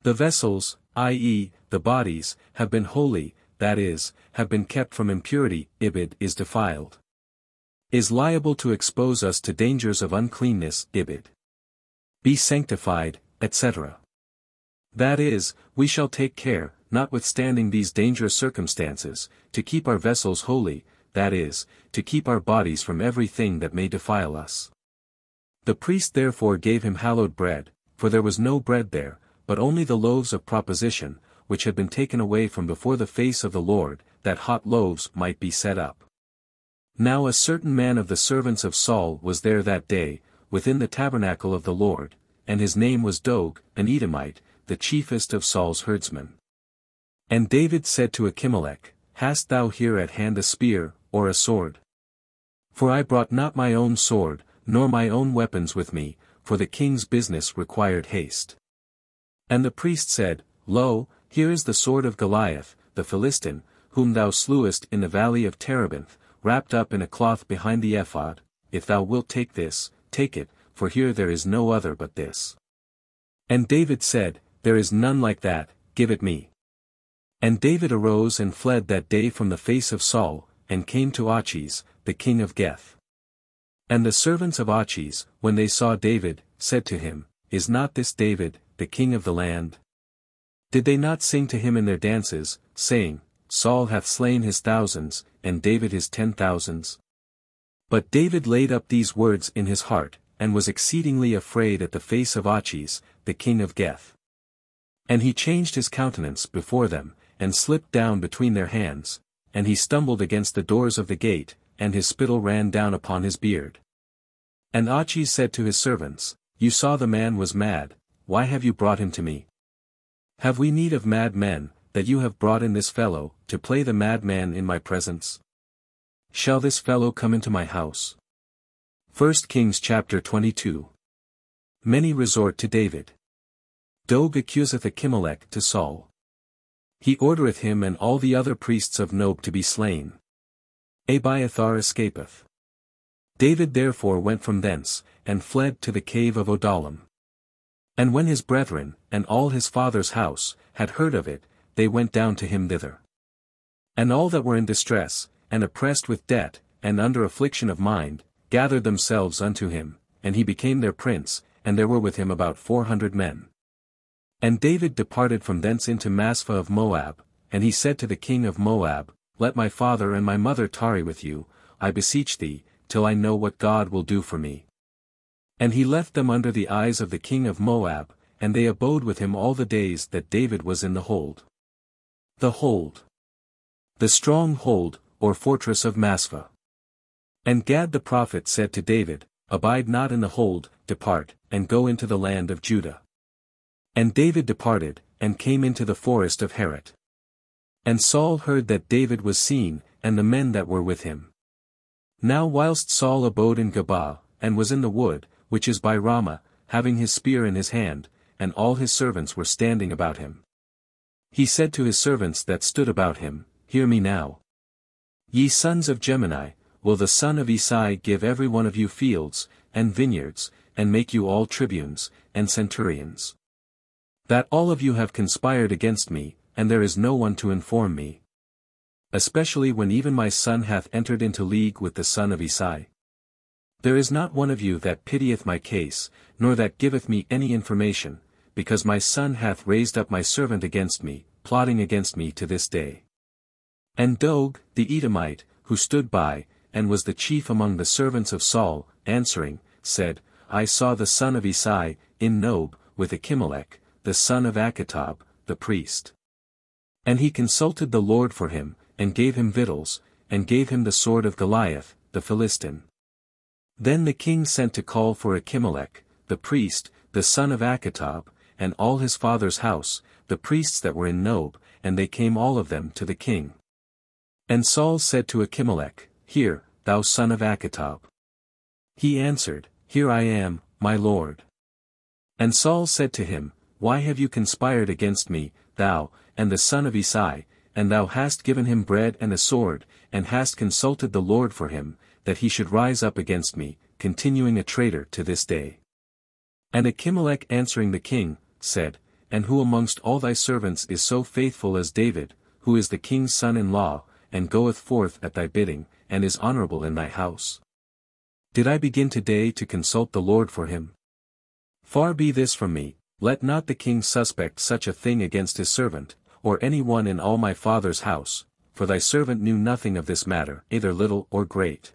The vessels, i.e., the bodies, have been holy, that is, have been kept from impurity. Ibid is defiled. Is liable to expose us to dangers of uncleanness. Ibid. Be sanctified, etc. That is, we shall take care, notwithstanding these dangerous circumstances, to keep our vessels holy, that is, to keep our bodies from everything that may defile us. The priest therefore gave him hallowed bread, for there was no bread there, but only the loaves of proposition, which had been taken away from before the face of the Lord, that hot loaves might be set up. Now a certain man of the servants of Saul was there that day, within the tabernacle of the Lord, and his name was Doeg, an Edomite, the chiefest of Saul's herdsmen. And David said to Achimelech, Hast thou here at hand a spear, or a sword? For I brought not my own sword, nor my own weapons with me, for the king's business required haste. And the priest said, Lo, here is the sword of Goliath, the Philistine, whom thou slewest in the valley of Terebinth, wrapped up in a cloth behind the ephod. If thou wilt take this, take it, for here there is no other but this. And David said, There is none like that, give it me. And David arose and fled that day from the face of Saul, and came to Achish, the king of Geth. And the servants of Achish, when they saw David, said to him, Is not this David, the king of the land? Did they not sing to him in their dances, saying, Saul hath slain his thousands, and David his 10,000s? But David laid up these words in his heart, and was exceedingly afraid at the face of Achish, the king of Geth. And he changed his countenance before them, and slipped down between their hands, and he stumbled against the doors of the gate, and his spittle ran down upon his beard. And Achish said to his servants, You saw the man was mad, why have you brought him to me? Have we need of mad men, that you have brought in this fellow, to play the madman in my presence? Shall this fellow come into my house? 1 Kings chapter 22. Many resort to David. Doeg accuseth Achimelech to Saul. He ordereth him and all the other priests of Nob to be slain. Abiathar escapeth. David therefore went from thence, and fled to the cave of Adullam. And when his brethren, and all his father's house, had heard of it, they went down to him thither. And all that were in distress, and oppressed with debt, and under affliction of mind, gathered themselves unto him, and he became their prince, and there were with him about 400 men. And David departed from thence into Maspha of Moab, and he said to the king of Moab, Let my father and my mother tarry with you, I beseech thee, till I know what God will do for me. And he left them under the eyes of the king of Moab, and they abode with him all the days that David was in the hold. The hold. The strong hold, or fortress of Maspha. And Gad the prophet said to David, Abide not in the hold, depart, and go into the land of Judah. And David departed, and came into the forest of Heret. And Saul heard that David was seen, and the men that were with him. Now whilst Saul abode in Gabaa, and was in the wood, which is by Ramah, having his spear in his hand, and all his servants were standing about him. He said to his servants that stood about him, Hear me now. Ye sons of Gemini, will the son of Isai give every one of you fields, and vineyards, and make you all tribunes, and centurions? That all of you have conspired against me, and there is no one to inform me. Especially when even my son hath entered into league with the son of Isai. There is not one of you that pitieth my case, nor that giveth me any information, because my son hath raised up my servant against me, plotting against me to this day. And Doeg, the Edomite, who stood by, and was the chief among the servants of Saul, answering, said, I saw the son of Isai, in Nob, with Achimelech, the son of Achitub, the priest. And he consulted the Lord for him, and gave him victuals, and gave him the sword of Goliath, the Philistine. Then the king sent to call for Achimelech, the priest, the son of Achitub, and all his father's house, the priests that were in Nob, and they came all of them to the king. And Saul said to Achimelech, Hear, thou son of Achitub. He answered, Here I am, my lord. And Saul said to him, Why have you conspired against me, thou, and the son of Isai, and thou hast given him bread and a sword, and hast consulted the Lord for him, that he should rise up against me, continuing a traitor to this day. And Achimelech answering the king, said, And who amongst all thy servants is so faithful as David, who is the king's son-in-law, and goeth forth at thy bidding, and is honorable in thy house? Did I begin today to consult the Lord for him? Far be this from me, let not the king suspect such a thing against his servant, or any one in all my father's house, for thy servant knew nothing of this matter, either little or great.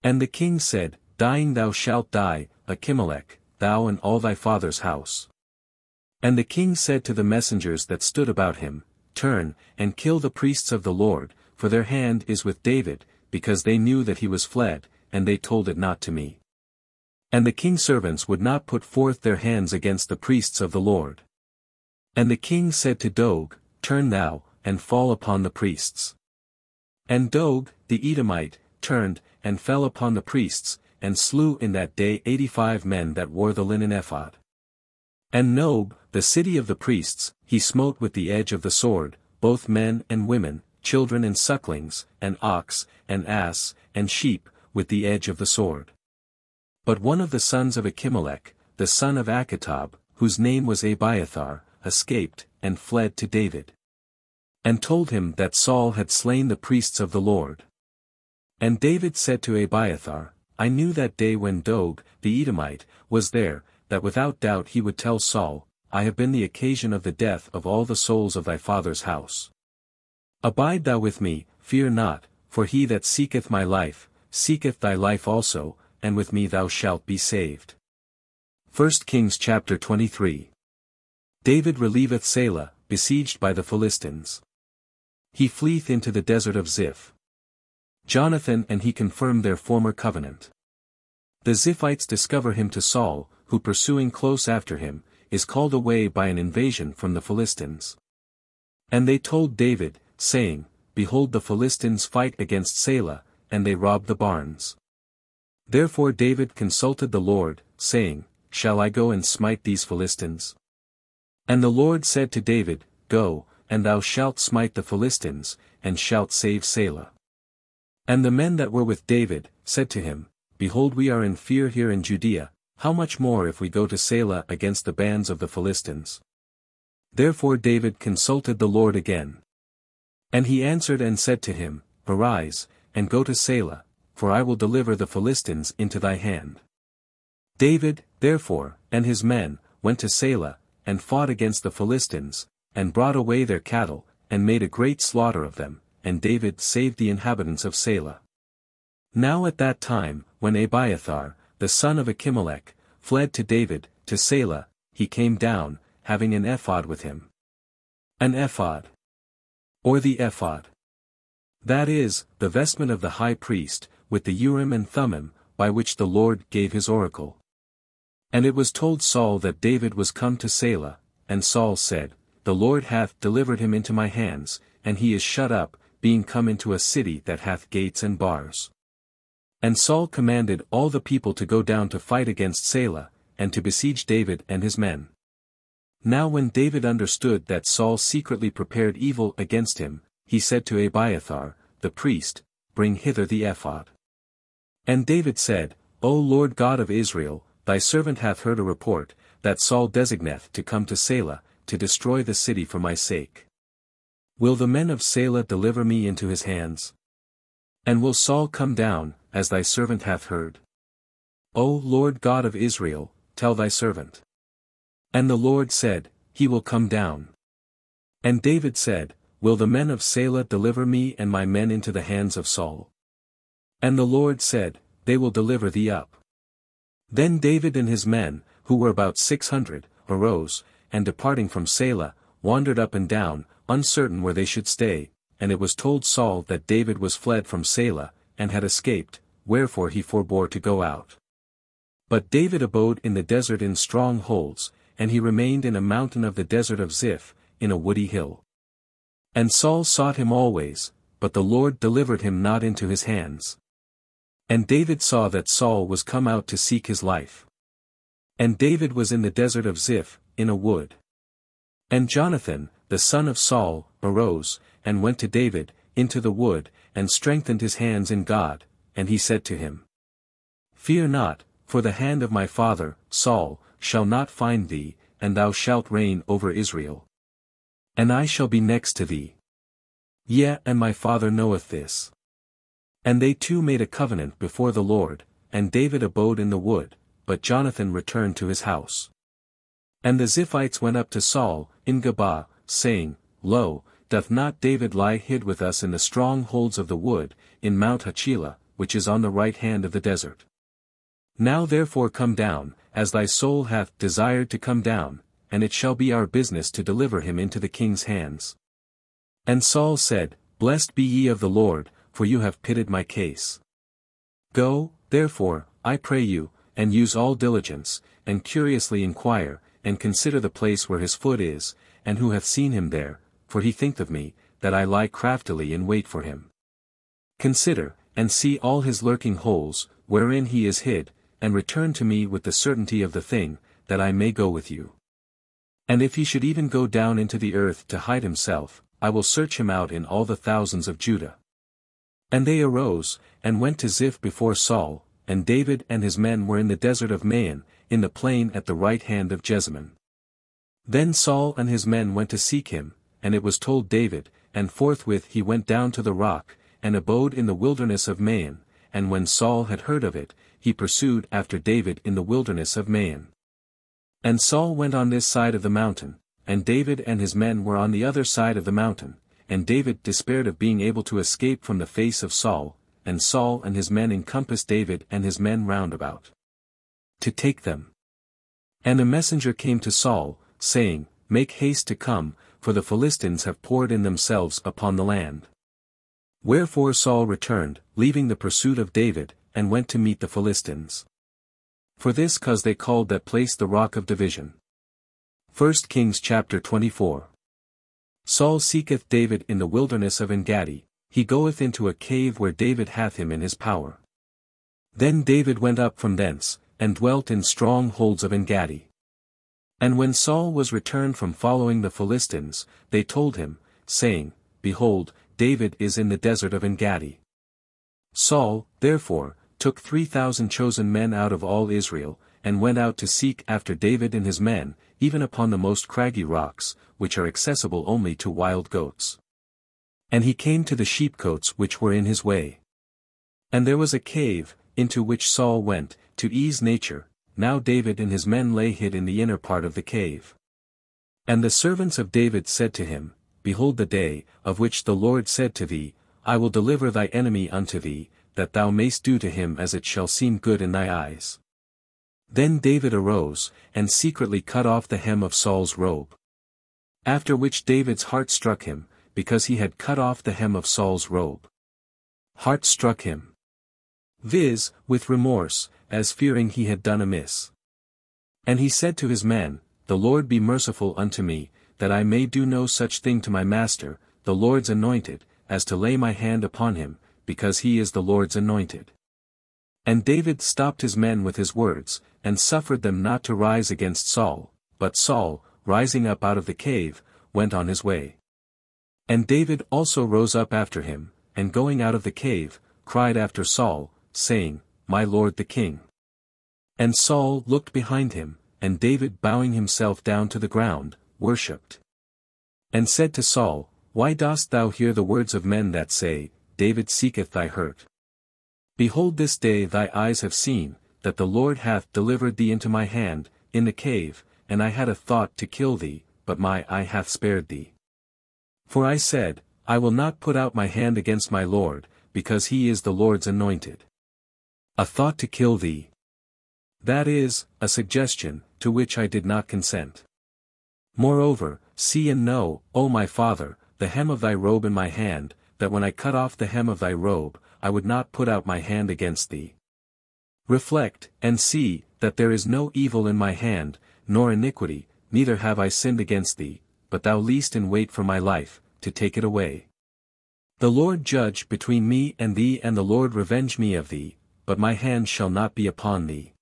And the king said, Dying thou shalt die, Achimelech, thou and all thy father's house. And the king said to the messengers that stood about him, Turn, and kill the priests of the Lord, for their hand is with David, because they knew that he was fled, and they told it not to me. And the king's servants would not put forth their hands against the priests of the Lord. And the king said to Doeg, Turn thou, and fall upon the priests. And Doeg, the Edomite, turned, and fell upon the priests, and slew in that day 85 men that wore the linen ephod. And Nob, the city of the priests, he smote with the edge of the sword, both men and women, children and sucklings, and ox, and ass, and sheep, with the edge of the sword. But one of the sons of Achimelech, the son of Achitob, whose name was Abiathar, escaped, and fled to David. And told him that Saul had slain the priests of the Lord. And David said to Abiathar, I knew that day when Doeg, the Edomite, was there, that without doubt he would tell Saul, I have been the occasion of the death of all the souls of thy father's house. Abide thou with me, fear not, for he that seeketh my life, seeketh thy life also, and with me thou shalt be saved. 1 Kings chapter 23. David relieveth Selah, besieged by the Philistines. He fleeth into the desert of Ziph. Jonathan and he confirm their former covenant. The Ziphites discover him to Saul, who pursuing close after him, is called away by an invasion from the Philistines. And they told David, saying, Behold, the Philistines fight against Selah, and they rob the barns. Therefore David consulted the Lord, saying, Shall I go and smite these Philistines? And the Lord said to David, Go, and thou shalt smite the Philistines, and shalt save Selah. And the men that were with David, said to him, Behold, we are in fear here in Judea, how much more if we go to Selah against the bands of the Philistines? Therefore David consulted the Lord again. And he answered and said to him, Arise, and go to Selah, for I will deliver the Philistines into thy hand. David, therefore, and his men, went to Selah, and fought against the Philistines, and brought away their cattle, and made a great slaughter of them, and David saved the inhabitants of Selah. Now at that time, when Abiathar, the son of Achimelech, fled to David, to Selah, he came down, having an ephod with him. An ephod. Or the ephod. That is, the vestment of the high priest, with the Urim and Thummim, by which the Lord gave his oracle. And it was told Saul that David was come to Selah, and Saul said, The Lord hath delivered him into my hands, and he is shut up, being come into a city that hath gates and bars. And Saul commanded all the people to go down to fight against Selah, and to besiege David and his men. Now when David understood that Saul secretly prepared evil against him, he said to Abiathar, the priest, Bring hither the ephod. And David said, O Lord God of Israel, thy servant hath heard a report, that Saul designeth to come to Selah, to destroy the city for my sake. Will the men of Selah deliver me into his hands? And will Saul come down, as thy servant hath heard? O Lord God of Israel, tell thy servant. And the Lord said, He will come down. And David said, Will the men of Selah deliver me and my men into the hands of Saul? And the Lord said, They will deliver thee up. Then David and his men, who were about 600, arose, and departing from Selah, wandered up and down, uncertain where they should stay, and it was told Saul that David was fled from Selah, and had escaped, wherefore he forbore to go out. But David abode in the desert in strongholds, and he remained in a mountain of the desert of Ziph, in a woody hill. And Saul sought him always, but the Lord delivered him not into his hands. And David saw that Saul was come out to seek his life. And David was in the desert of Ziph, in a wood. And Jonathan, the son of Saul, arose, and went to David, into the wood, and strengthened his hands in God, and he said to him, Fear not, for the hand of my father, Saul, shall not find thee, and thou shalt reign over Israel. And I shall be next to thee. Yea, and my father knoweth this. And they two made a covenant before the Lord, and David abode in the wood, but Jonathan returned to his house. And the Ziphites went up to Saul, in Gabaa, saying, Lo, doth not David lie hid with us in the strongholds of the wood, in Mount Hachilah, which is on the right hand of the desert? Now therefore come down, as thy soul hath desired to come down, and it shall be our business to deliver him into the king's hands. And Saul said, Blessed be ye of the Lord, for you have pitied my case. Go, therefore, I pray you, and use all diligence, and curiously inquire, and consider the place where his foot is, and who hath seen him there, for he thinketh me, that I lie craftily in wait for him. Consider, and see all his lurking holes, wherein he is hid, and return to me with the certainty of the thing, that I may go with you. And if he should even go down into the earth to hide himself, I will search him out in all the thousands of Judah. And they arose, and went to Ziph before Saul, and David and his men were in the desert of Maon, in the plain at the right hand of Jezreel. Then Saul and his men went to seek him, and it was told David, and forthwith he went down to the rock, and abode in the wilderness of Maon, and when Saul had heard of it, he pursued after David in the wilderness of Maon. And Saul went on this side of the mountain, and David and his men were on the other side of the mountain, and David despaired of being able to escape from the face of Saul, and Saul and his men encompassed David and his men round about, to take them. And a messenger came to Saul, saying, Make haste to come, for the Philistines have poured in themselves upon the land. Wherefore Saul returned, leaving the pursuit of David, and went to meet the Philistines. For this cause they called that place the Rock of Division. 1 Kings chapter 24. Saul seeketh David in the wilderness of Engadi, he goeth into a cave where David hath him in his power. Then David went up from thence, and dwelt in strongholds of Engadi. And when Saul was returned from following the Philistines, they told him, saying, Behold, David is in the desert of Engadi. Saul, therefore, took 3,000 chosen men out of all Israel, and went out to seek after David and his men, even upon the most craggy rocks, which are accessible only to wild goats. And he came to the sheepcotes which were in his way. And there was a cave, into which Saul went, to ease nature. Now David and his men lay hid in the inner part of the cave. And the servants of David said to him, Behold the day, of which the Lord said to thee, I will deliver thy enemy unto thee, that thou mayst do to him as it shall seem good in thy eyes. Then David arose, and secretly cut off the hem of Saul's robe. After which David's heart struck him, because he had cut off the hem of Saul's robe. Heart struck him, viz., with remorse, as fearing he had done amiss. And he said to his men, The Lord be merciful unto me, that I may do no such thing to my master, the Lord's anointed, as to lay my hand upon him, because he is the Lord's anointed. And David stopped his men with his words, and suffered them not to rise against Saul, but Saul, rising up out of the cave, went on his way. And David also rose up after him, and going out of the cave, cried after Saul, saying, My lord the king. And Saul looked behind him, and David bowing himself down to the ground, worshipped. And said to Saul, Why dost thou hear the words of men that say, David seeketh thy hurt? Behold, this day thy eyes have seen, that the Lord hath delivered thee into my hand, in the cave, and I had a thought to kill thee, but my eye hath spared thee. For I said, I will not put out my hand against my Lord, because he is the Lord's anointed. A thought to kill thee. That is, a suggestion, to which I did not consent. Moreover, see and know, O my father, the hem of thy robe in my hand, that when I cut off the hem of thy robe, I would not put out my hand against thee. Reflect, and see, that there is no evil in my hand, nor iniquity, neither have I sinned against thee, but thou liest in wait for my life, to take it away. The Lord judge between me and thee, and the Lord revenge me of thee, but my hand shall not be upon thee.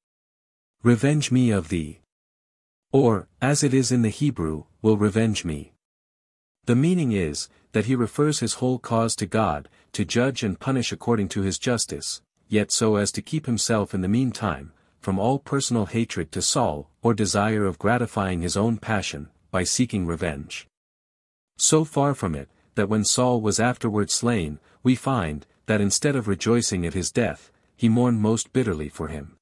Revenge me of thee. Or, as it is in the Hebrew, will revenge me. The meaning is, that he refers his whole cause to God, to judge and punish according to his justice, yet so as to keep himself in the meantime, from all personal hatred to Saul, or desire of gratifying his own passion, by seeking revenge. So far from it, that when Saul was afterward slain, we find, that instead of rejoicing at his death, he mourned most bitterly for him.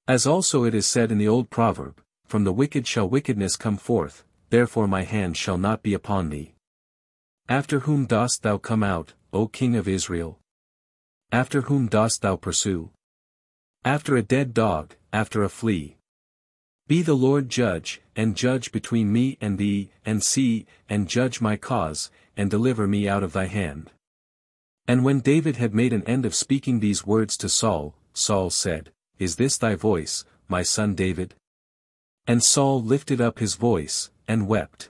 As also it is said in the old proverb, "From the wicked shall wickedness come forth, therefore my hand shall not be upon thee." After whom dost thou come out, O King of Israel? After whom dost thou pursue? After a dead dog, after a flea. Be the Lord judge, and judge between me and thee, and see, and judge my cause, and deliver me out of thy hand. And when David had made an end of speaking these words to Saul, Saul said, Is this thy voice, my son David? And Saul lifted up his voice, and wept.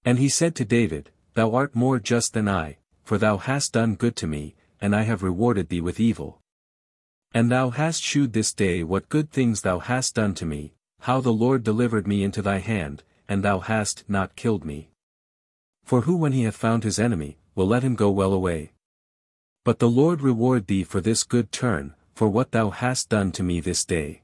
And he said to David, Thou art more just than I, for thou hast done good to me, and I have rewarded thee with evil. And thou hast shewed this day what good things thou hast done to me, how the Lord delivered me into thy hand, and thou hast not killed me. For who when he hath found his enemy, will let him go well away? But the Lord reward thee for this good turn, for what thou hast done to me this day.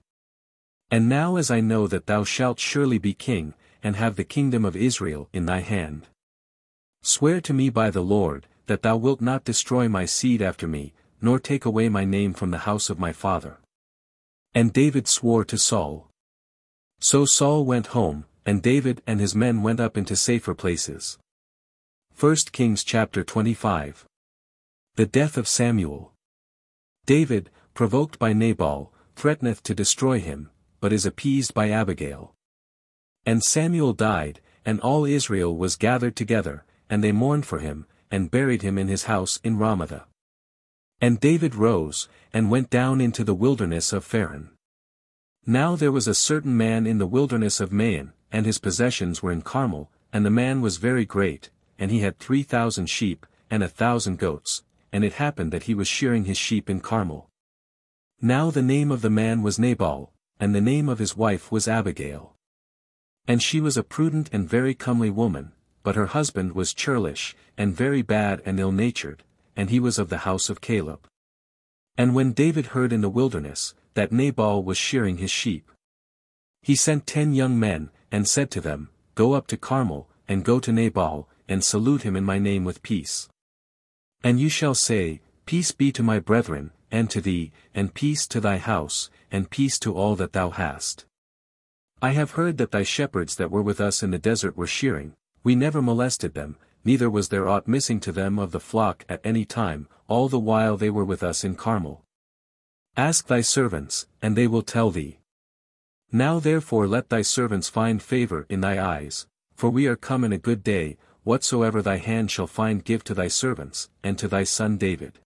And now as I know that thou shalt surely be king, and have the kingdom of Israel in thy hand. Swear to me by the Lord, that thou wilt not destroy my seed after me, nor take away my name from the house of my father. And David swore to Saul. So Saul went home, and David and his men went up into safer places. 1 Kings chapter 25. The death of Samuel. David, provoked by Nabal, threateneth to destroy him, but is appeased by Abigail. And Samuel died, and all Israel was gathered together, and they mourned for him, and buried him in his house in Ramah. And David rose, and went down into the wilderness of Pharan. Now there was a certain man in the wilderness of Maon, and his possessions were in Carmel, and the man was very great, and he had 3,000 sheep, and 1,000 goats, and it happened that he was shearing his sheep in Carmel. Now the name of the man was Nabal, and the name of his wife was Abigail. And she was a prudent and very comely woman, but her husband was churlish, and very bad and ill-natured, and he was of the house of Caleb. And when David heard in the wilderness, that Nabal was shearing his sheep, he sent 10 young men, and said to them, Go up to Carmel, and go to Nabal, and salute him in my name with peace. And you shall say, Peace be to my brethren, and to thee, and peace to thy house, and peace to all that thou hast. I have heard that thy shepherds that were with us in the desert were shearing, we never molested them, neither was there aught missing to them of the flock at any time, all the while they were with us in Carmel. Ask thy servants, and they will tell thee. Now therefore let thy servants find favor in thy eyes, for we are come in a good day, whatsoever thy hand shall find give to thy servants, and to thy son David.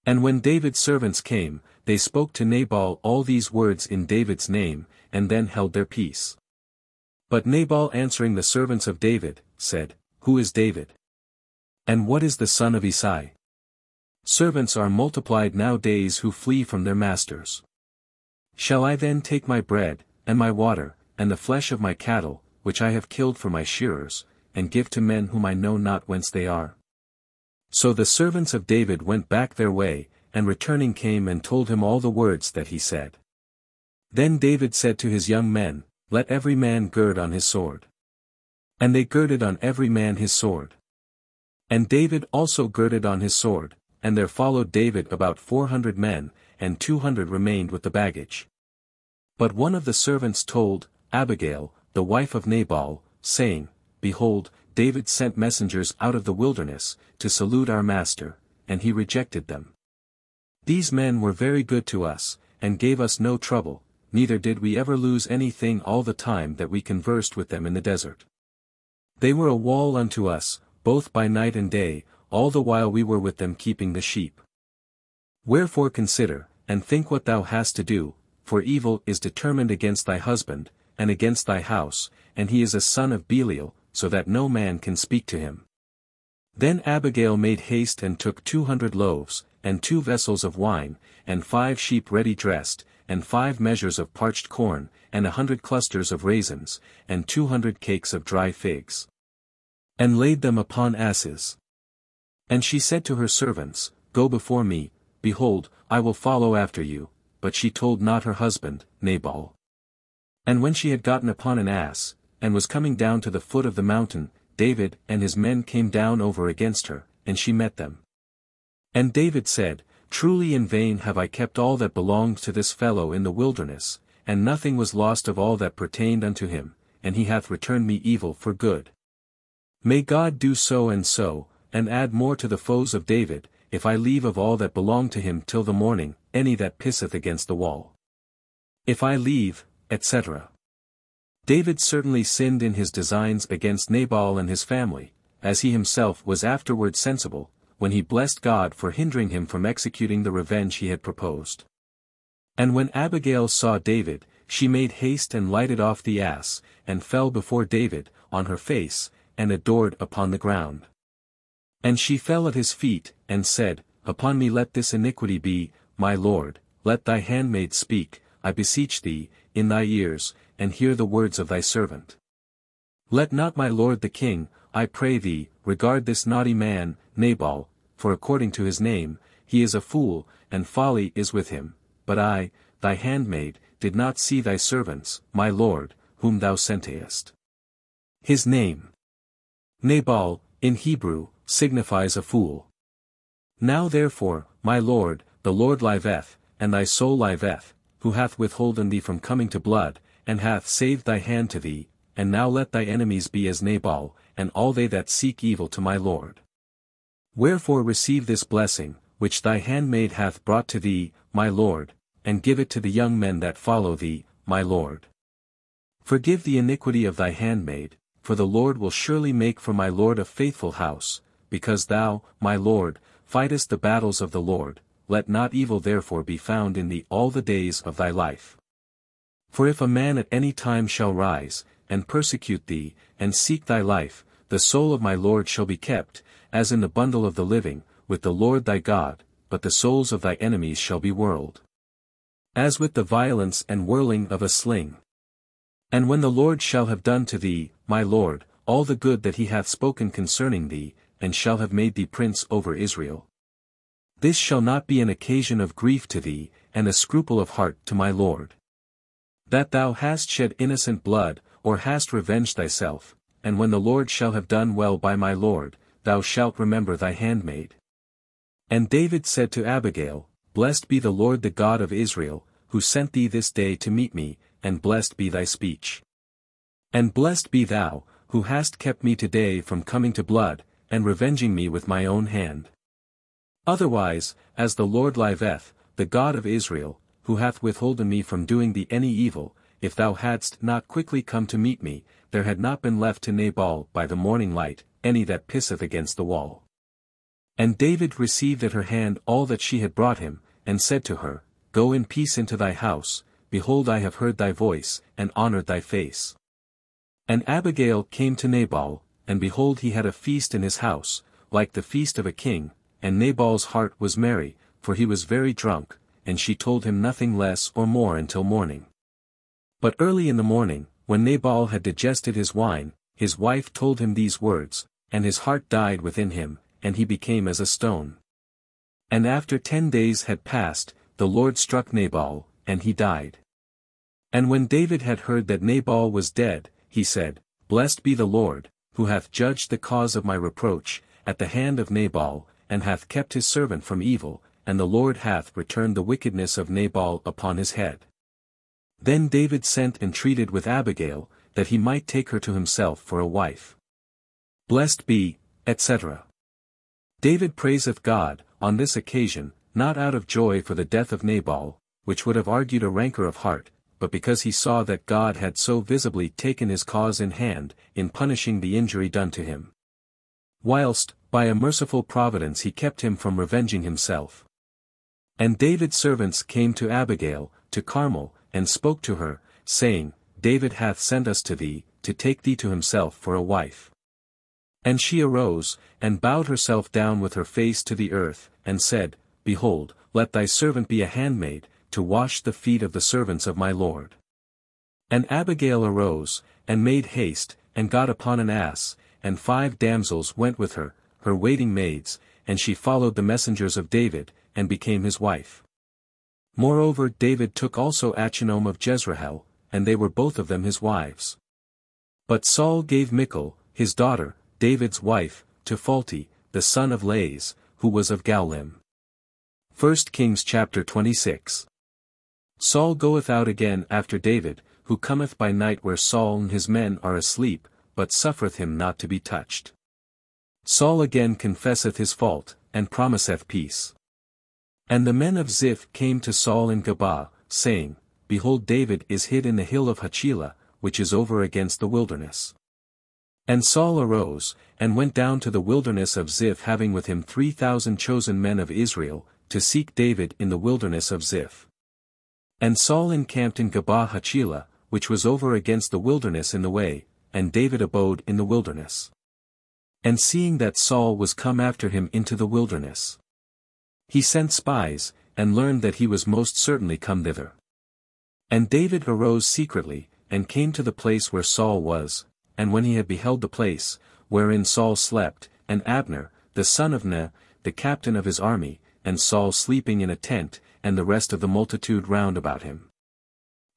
And when David's servants came, they spoke to Nabal all these words in David's name, and then held their peace. But Nabal answering the servants of David, said, Who is David? And what is the son of Isai? Servants are multiplied nowadays who flee from their masters. Shall I then take my bread, and my water, and the flesh of my cattle, which I have killed for my shearers, and give to men whom I know not whence they are? So the servants of David went back their way, and returning came and told him all the words that he said. Then David said to his young men, Let every man gird on his sword. And they girded on every man his sword. And David also girded on his sword, and there followed David about 400 men, and 200 remained with the baggage. But one of the servants told Abigail, the wife of Nabal, saying, Behold, David sent messengers out of the wilderness, to salute our master, and he rejected them. These men were very good to us, and gave us no trouble, neither did we ever lose anything all the time that we conversed with them in the desert. They were a wall unto us, both by night and day, all the while we were with them keeping the sheep. Wherefore consider, and think what thou hast to do, for evil is determined against thy husband, and against thy house, and he is a son of Belial, so that no man can speak to him. Then Abigail made haste and took 200 loaves, and 2 vessels of wine, and 5 sheep ready dressed, and 5 measures of parched corn, and 100 clusters of raisins, and 200 cakes of dry figs. and laid them upon asses. And she said to her servants, Go before me, behold, I will follow after you, but she told not her husband, Nabal. And when she had gotten upon an ass, and was coming down to the foot of the mountain, David and his men came down over against her, and she met them. And David said, Truly in vain have I kept all that belonged to this fellow in the wilderness, and nothing was lost of all that pertained unto him, and he hath returned me evil for good. May God do so, and add more to the foes of David, if I leave of all that belonged to him till the morning, any that pisseth against the wall. If I leave, etc. David certainly sinned in his designs against Nabal and his family, as he himself was afterward sensible, when he blessed God for hindering him from executing the revenge he had proposed. And when Abigail saw David, she made haste and lighted off the ass, and fell before David, on her face, and adored upon the ground. And she fell at his feet, and said, Upon me let this iniquity be, my lord, let thy handmaid speak, I beseech thee, in thy ears, and hear the words of thy servant. Let not my lord the king, I pray thee, regard this naughty man, Nabal, for according to his name, he is a fool, and folly is with him, but I, thy handmaid, did not see thy servants, my lord, whom thou sentest. His name, Nabal, in Hebrew, signifies a fool. Now therefore, my lord, the Lord liveth, and thy soul liveth, who hath withholden thee from coming to blood, and hath saved thy hand to thee, and now let thy enemies be as Nabal, and all they that seek evil to my lord. Wherefore receive this blessing, which thy handmaid hath brought to thee, my lord, and give it to the young men that follow thee, my lord. Forgive the iniquity of thy handmaid, for the Lord will surely make for my lord a faithful house, because thou, my lord, fightest the battles of the Lord, let not evil therefore be found in thee all the days of thy life. For if a man at any time shall rise, and persecute thee, and seek thy life, the soul of my lord shall be kept, as in the bundle of the living, with the Lord thy God, but the souls of thy enemies shall be whirled, as with the violence and whirling of a sling. And when the Lord shall have done to thee, my lord, all the good that he hath spoken concerning thee, and shall have made thee prince over Israel, this shall not be an occasion of grief to thee, and a scruple of heart to my lord. That thou hast shed innocent blood, or hast revenged thyself, and when the Lord shall have done well by my lord, thou shalt remember thy handmaid. And David said to Abigail, Blessed be the Lord the God of Israel, who sent thee this day to meet me, and blessed be thy speech. And blessed be thou, who hast kept me today from coming to blood, and revenging me with my own hand. Otherwise, as the Lord liveth, the God of Israel, who hath withholden me from doing thee any evil, if thou hadst not quickly come to meet me, there had not been left to Nabal by the morning light, any that pisseth against the wall. And David received at her hand all that she had brought him, and said to her, Go in peace into thy house, behold I have heard thy voice, and honored thy face. And Abigail came to Nabal, and behold he had a feast in his house, like the feast of a king, and Nabal's heart was merry, for he was very drunk, and she told him nothing less or more until morning. But early in the morning, when Nabal had digested his wine, his wife told him these words, and his heart died within him, and he became as a stone. And after 10 days had passed, the Lord struck Nabal, and he died. And when David had heard that Nabal was dead, he said, Blessed be the Lord, who hath judged the cause of my reproach, at the hand of Nabal, and hath kept his servant from evil, and the Lord hath returned the wickedness of Nabal upon his head. Then David sent and treated with Abigail, that he might take her to himself for a wife. Blessed be, etc. David praiseth God, on this occasion, not out of joy for the death of Nabal, which would have argued a rancor of heart, but because he saw that God had so visibly taken his cause in hand, in punishing the injury done to him, whilst, by a merciful providence he kept him from revenging himself. And David's servants came to Abigail, to Carmel, and spoke to her, saying, David hath sent us to thee, to take thee to himself for a wife. And she arose, and bowed herself down with her face to the earth, and said, Behold, let thy servant be a handmaid, to wash the feet of the servants of my lord. And Abigail arose, and made haste, and got upon an ass, and 5 damsels went with her, her waiting maids, and she followed the messengers of David, and became his wife. Moreover David took also Achinoam of Jezreel, and they were both of them his wives. But Saul gave Michal, his daughter, David's wife, to Phalti, the son of Lais, who was of Gaulim. 1 Kings chapter 26. Saul goeth out again after David, who cometh by night where Saul and his men are asleep, but suffereth him not to be touched. Saul again confesseth his fault, and promiseth peace. And the men of Ziph came to Saul in Gabaa, saying, Behold, David is hid in the hill of Hachilah, which is over against the wilderness. And Saul arose, and went down to the wilderness of Ziph, having with him 3,000 chosen men of Israel, to seek David in the wilderness of Ziph. And Saul encamped in Gabaa Hachilah, which was over against the wilderness in the way, and David abode in the wilderness. And seeing that Saul was come after him into the wilderness, he sent spies, and learned that he was most certainly come thither. And David arose secretly, and came to the place where Saul was, and when he had beheld the place, wherein Saul slept, and Abner, the son of Ner, the captain of his army, and Saul sleeping in a tent, and the rest of the multitude round about him,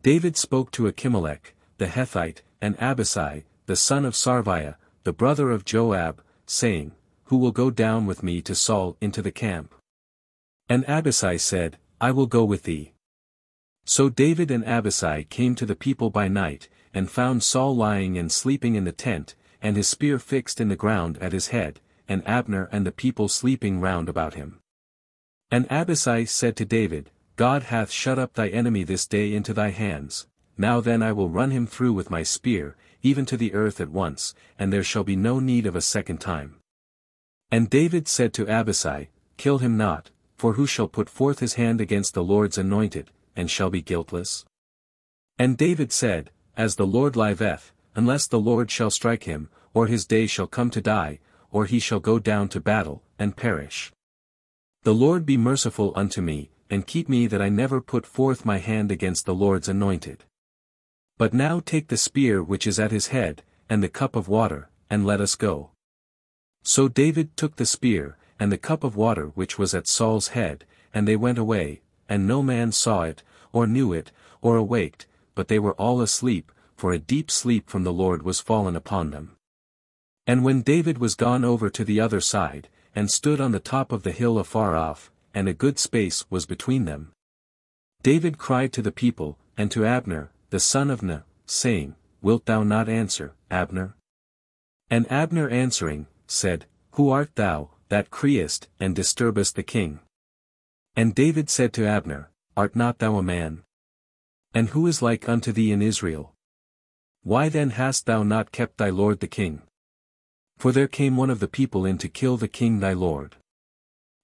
David spoke to Achimelech, the Hethite, and Abishai, the son of Sarviah, the brother of Joab, saying, Who will go down with me to Saul into the camp? And Abishai said, I will go with thee. So David and Abishai came to the people by night, and found Saul lying and sleeping in the tent, and his spear fixed in the ground at his head, and Abner and the people sleeping round about him. And Abishai said to David, God hath shut up thy enemy this day into thy hands, now then I will run him through with my spear, even to the earth at once, and there shall be no need of a second time. And David said to Abishai, Kill him not, for who shall put forth his hand against the Lord's anointed, and shall be guiltless? And David said, As the Lord liveth, unless the Lord shall strike him, or his day shall come to die, or he shall go down to battle, and perish. The Lord be merciful unto me, and keep me that I never put forth my hand against the Lord's anointed. But now take the spear which is at his head, and the cup of water, and let us go. So David took the spear, and the cup of water which was at Saul's head, and they went away, and no man saw it, or knew it, or awaked, but they were all asleep, for a deep sleep from the Lord was fallen upon them. And when David was gone over to the other side, and stood on the top of the hill afar off, and a good space was between them, David cried to the people, and to Abner, the son of Ner, saying, Wilt thou not answer, Abner? And Abner answering, said, Who art thou, that criest and disturbest the king? And David said to Abner, Art not thou a man? And who is like unto thee in Israel? Why then hast thou not kept thy lord the king? For there came one of the people in to kill the king thy lord.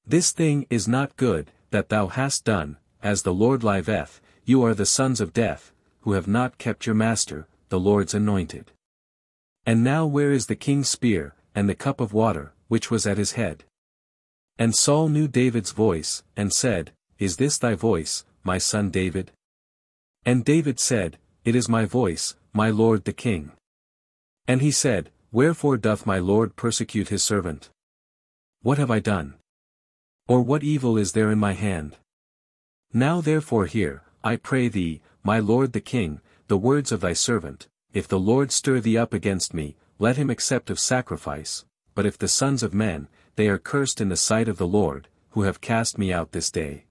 This thing is not good, that thou hast done, as the Lord liveth, you are the sons of death, who have not kept your master, the Lord's anointed. And now where is the king's spear, and the cup of water, which was at his head? And Saul knew David's voice, and said, Is this thy voice, my son David? And David said, It is my voice, my lord the king. And he said, Wherefore doth my lord persecute his servant? What have I done? Or what evil is there in my hand? Now therefore hear, I pray thee, my lord the king, the words of thy servant. If the Lord stir thee up against me, let him accept of sacrifice, but if the sons of men, they are cursed in the sight of the Lord, who have cast me out this day.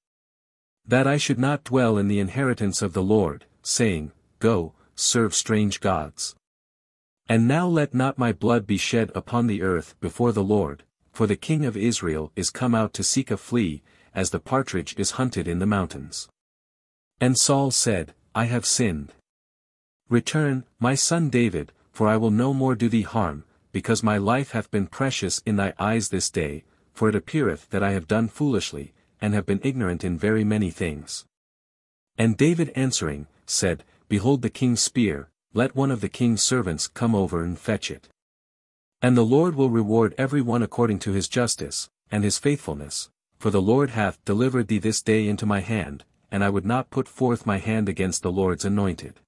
That I should not dwell in the inheritance of the Lord, saying, Go, serve strange gods. And now let not my blood be shed upon the earth before the Lord, for the king of Israel is come out to seek a flea, as the partridge is hunted in the mountains. And Saul said, I have sinned. Return, my son David, for I will no more do thee harm, because my life hath been precious in thy eyes this day, for it appeareth that I have done foolishly, and have been ignorant in very many things. And David answering, said, Behold the king's spear, let one of the king's servants come over and fetch it. And the Lord will reward every one according to his justice, and his faithfulness, for the Lord hath delivered thee this day into my hand, and I would not put forth my hand against the Lord's anointed.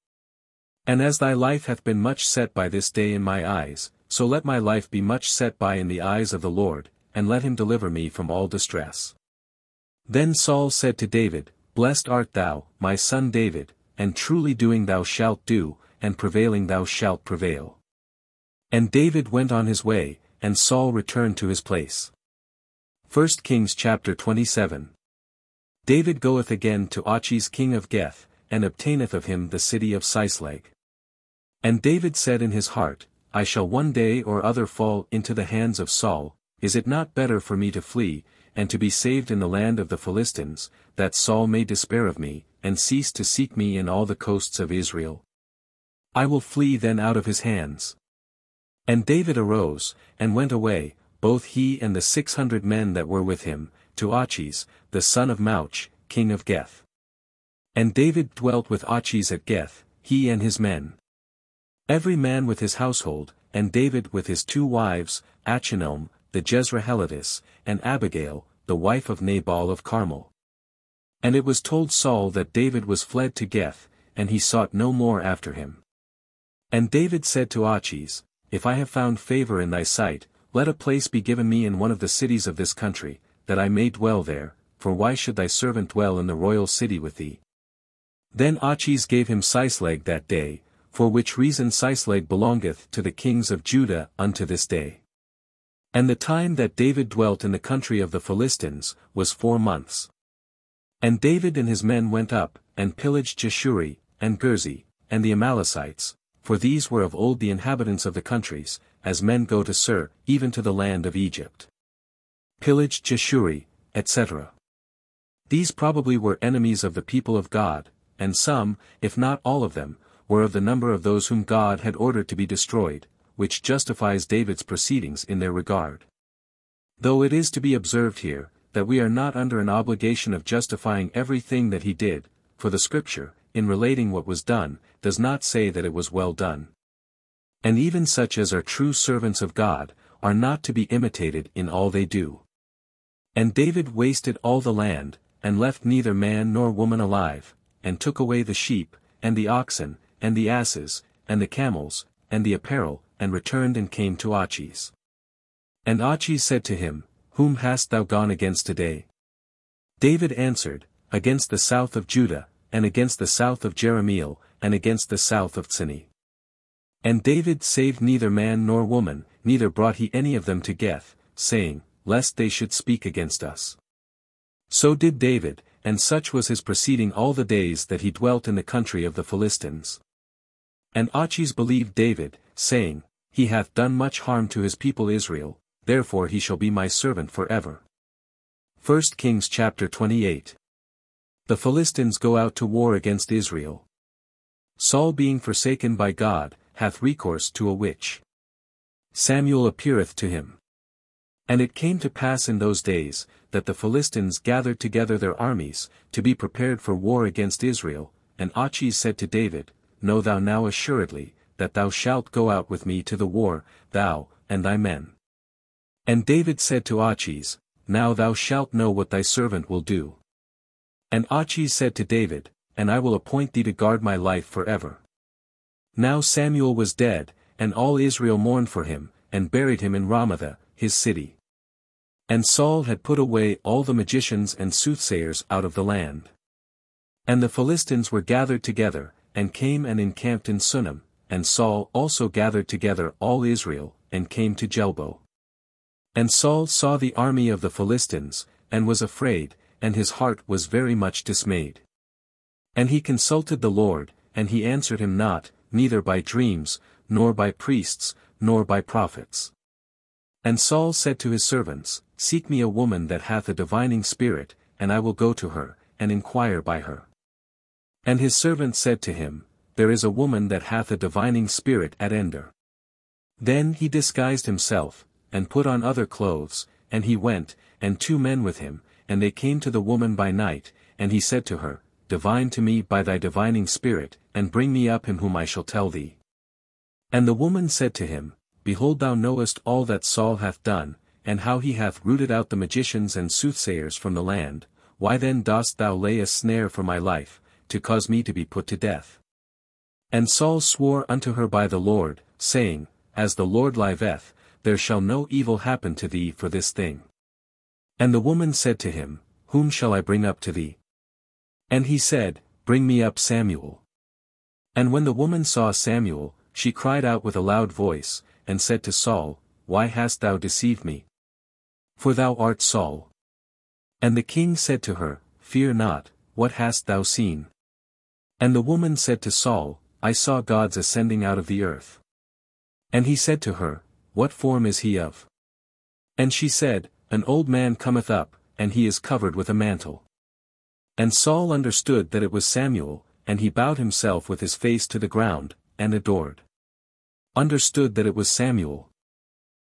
And as thy life hath been much set by this day in my eyes, so let my life be much set by in the eyes of the Lord, and let him deliver me from all distress. Then Saul said to David, Blessed art thou, my son David, and truly doing thou shalt do, and prevailing thou shalt prevail. And David went on his way, and Saul returned to his place. 1 Kings chapter 27. David goeth again to Achish king of Geth, and obtaineth of him the city of Sisleg. And David said in his heart, I shall one day or other fall into the hands of Saul, is it not better for me to flee, and to be saved in the land of the Philistines, that Saul may despair of me, and cease to seek me in all the coasts of Israel? I will flee then out of his hands. And David arose, and went away, both he and the 600 men that were with him, to Achish, the son of Mauch, king of Geth. And David dwelt with Achish at Geth, he and his men. Every man with his household, and David with his 2 wives, Achinoam, the Jezreelitess, and Abigail, the wife of Nabal of Carmel. And it was told Saul that David was fled to Geth, and he sought no more after him. And David said to Achish, If I have found favor in thy sight, let a place be given me in one of the cities of this country, that I may dwell there, for why should thy servant dwell in the royal city with thee? Then Achish gave him Sisleg that day, for which reason Sisleg belongeth to the kings of Judah unto this day. And the time that David dwelt in the country of the Philistines, was 4 months. And David and his men went up, and pillaged Jeshurun, and Girzi, and the Amalekites, for these were of old the inhabitants of the countries, as men go to Sur, even to the land of Egypt. Pillaged Jeshurun, etc. These probably were enemies of the people of God, and some, if not all of them, were of the number of those whom God had ordered to be destroyed, which justifies David's proceedings in their regard. Though it is to be observed here, that we are not under an obligation of justifying everything that he did, for the Scripture, in relating what was done, does not say that it was well done. And even such as are true servants of God, are not to be imitated in all they do. And David wasted all the land, and left neither man nor woman alive, and took away the sheep, and the oxen, and the asses, and the camels, and the apparel, and returned and came to Achish. And Achish said to him, Whom hast thou gone against today? David answered, Against the south of Judah, and against the south of Jerahmeel, and against the south of Tzini. And David saved neither man nor woman, neither brought he any of them to Geth, saying, Lest they should speak against us. So did David, and such was his proceeding all the days that he dwelt in the country of the Philistines. And Achish believed David, saying, He hath done much harm to his people Israel, therefore he shall be my servant forever. 1 Kings chapter 28. The Philistines go out to war against Israel. Saul being forsaken by God, hath recourse to a witch. Samuel appeareth to him. And it came to pass in those days, that the Philistines gathered together their armies, to be prepared for war against Israel, and Achish said to David, Know thou now assuredly, that thou shalt go out with me to the war, thou, and thy men. And David said to Achish, Now thou shalt know what thy servant will do. And Achish said to David, And I will appoint thee to guard my life forever. Now Samuel was dead, and all Israel mourned for him, and buried him in Ramah, his city. And Saul had put away all the magicians and soothsayers out of the land. And the Philistines were gathered together, and came and encamped in Sunem, and Saul also gathered together all Israel, and came to Jelbo. And Saul saw the army of the Philistines, and was afraid, and his heart was very much dismayed. And he consulted the Lord, and he answered him not, neither by dreams, nor by priests, nor by prophets. And Saul said to his servants, Seek me a woman that hath a divining spirit, and I will go to her, and inquire by her. And his servants said to him, There is a woman that hath a divining spirit at Endor. Then he disguised himself, and put on other clothes, and he went, and 2 men with him, and they came to the woman by night, and he said to her, Divine to me by thy divining spirit, and bring me up him whom I shall tell thee. And the woman said to him, Behold, thou knowest all that Saul hath done, and how he hath rooted out the magicians and soothsayers from the land, why then dost thou lay a snare for my life, to cause me to be put to death? And Saul swore unto her by the Lord, saying, As the Lord liveth, there shall no evil happen to thee for this thing. And the woman said to him, Whom shall I bring up to thee? And he said, Bring me up Samuel. And when the woman saw Samuel, she cried out with a loud voice, and said to Saul, Why hast thou deceived me? For thou art Saul. And the king said to her, Fear not, what hast thou seen? And the woman said to Saul, I saw gods ascending out of the earth. And he said to her, What form is he of? And she said, An old man cometh up, and he is covered with a mantle. And Saul understood that it was Samuel, and he bowed himself with his face to the ground, and adored. Understood that it was Samuel.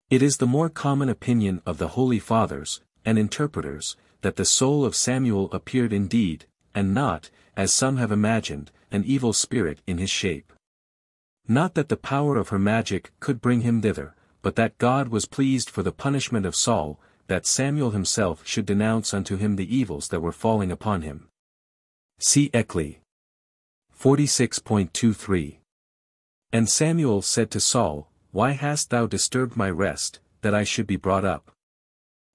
It is the more common opinion of the Holy Fathers, and interpreters, that the soul of Samuel appeared indeed, and not, as some have imagined, an evil spirit in his shape. Not that the power of her magic could bring him thither, but that God was pleased for the punishment of Saul, that Samuel himself should denounce unto him the evils that were falling upon him. See Eccle. 46.23. And Samuel said to Saul, Why hast thou disturbed my rest, that I should be brought up?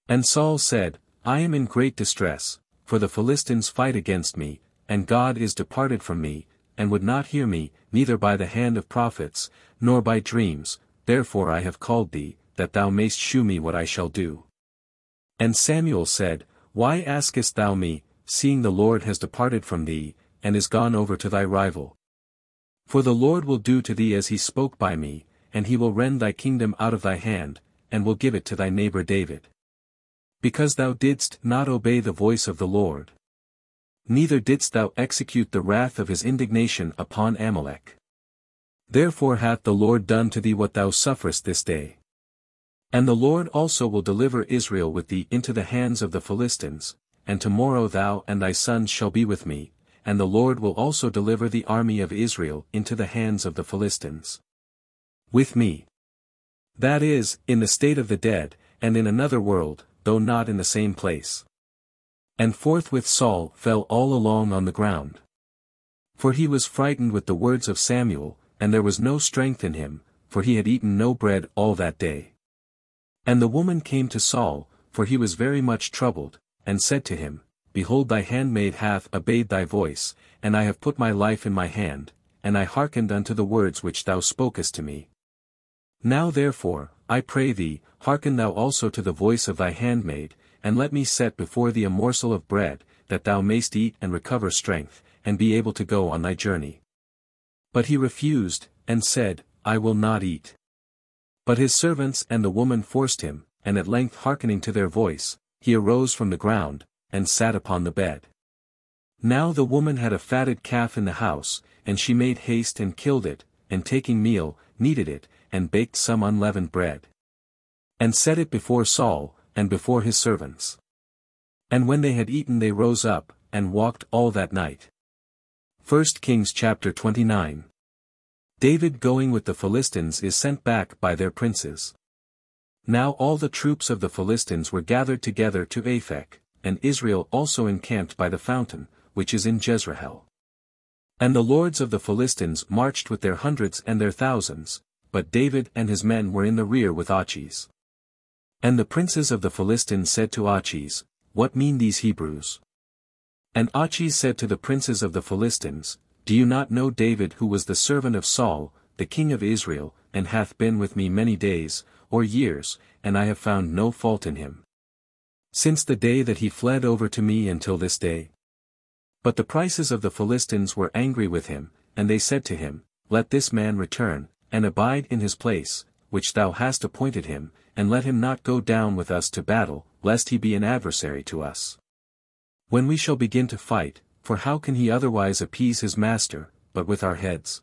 And Saul said, I am in great distress, for the Philistines fight against me, and God is departed from me, and would not hear me, neither by the hand of prophets, nor by dreams, therefore I have called thee, that thou mayst shew me what I shall do. And Samuel said, Why askest thou me, seeing the Lord has departed from thee, and is gone over to thy rival? For the Lord will do to thee as he spoke by me, and he will rend thy kingdom out of thy hand, and will give it to thy neighbor David. Because thou didst not obey the voice of the Lord. Neither didst thou execute the wrath of his indignation upon Amalek. Therefore hath the Lord done to thee what thou sufferest this day. And the Lord also will deliver Israel with thee into the hands of the Philistines, and tomorrow thou and thy sons shall be with me, and the Lord will also deliver the army of Israel into the hands of the Philistines. With me. That is, in the state of the dead, and in another world, though not in the same place. And forthwith Saul fell all along on the ground. For he was frightened with the words of Samuel, and there was no strength in him, for he had eaten no bread all that day. And the woman came to Saul, for he was very much troubled, and said to him, Behold, thy handmaid hath obeyed thy voice, and I have put my life in my hand, and I hearkened unto the words which thou spokest to me. Now therefore, I pray thee, hearken thou also to the voice of thy handmaid, and let me set before thee a morsel of bread, that thou mayst eat and recover strength, and be able to go on thy journey. But he refused, and said, I will not eat. But his servants and the woman forced him, and at length hearkening to their voice, he arose from the ground, and sat upon the bed. Now the woman had a fatted calf in the house, and she made haste and killed it, and taking meal, kneaded it, and baked some unleavened bread. And set it before Saul, and before his servants. And when they had eaten they rose up, and walked all that night. 1 Kings chapter 29. David going with the Philistines is sent back by their princes. Now all the troops of the Philistines were gathered together to Aphek, and Israel also encamped by the fountain, which is in Jezreel. And the lords of the Philistines marched with their hundreds and their thousands, but David and his men were in the rear with Achish. And the princes of the Philistines said to Achish, What mean these Hebrews? And Achish said to the princes of the Philistines, Do you not know David, who was the servant of Saul, the king of Israel, and hath been with me many days, or years, and I have found no fault in him? Since the day that he fled over to me until this day. But the princes of the Philistines were angry with him, and they said to him, Let this man return, and abide in his place, which thou hast appointed him, and let him not go down with us to battle, lest he be an adversary to us. When we shall begin to fight, for how can he otherwise appease his master, but with our heads?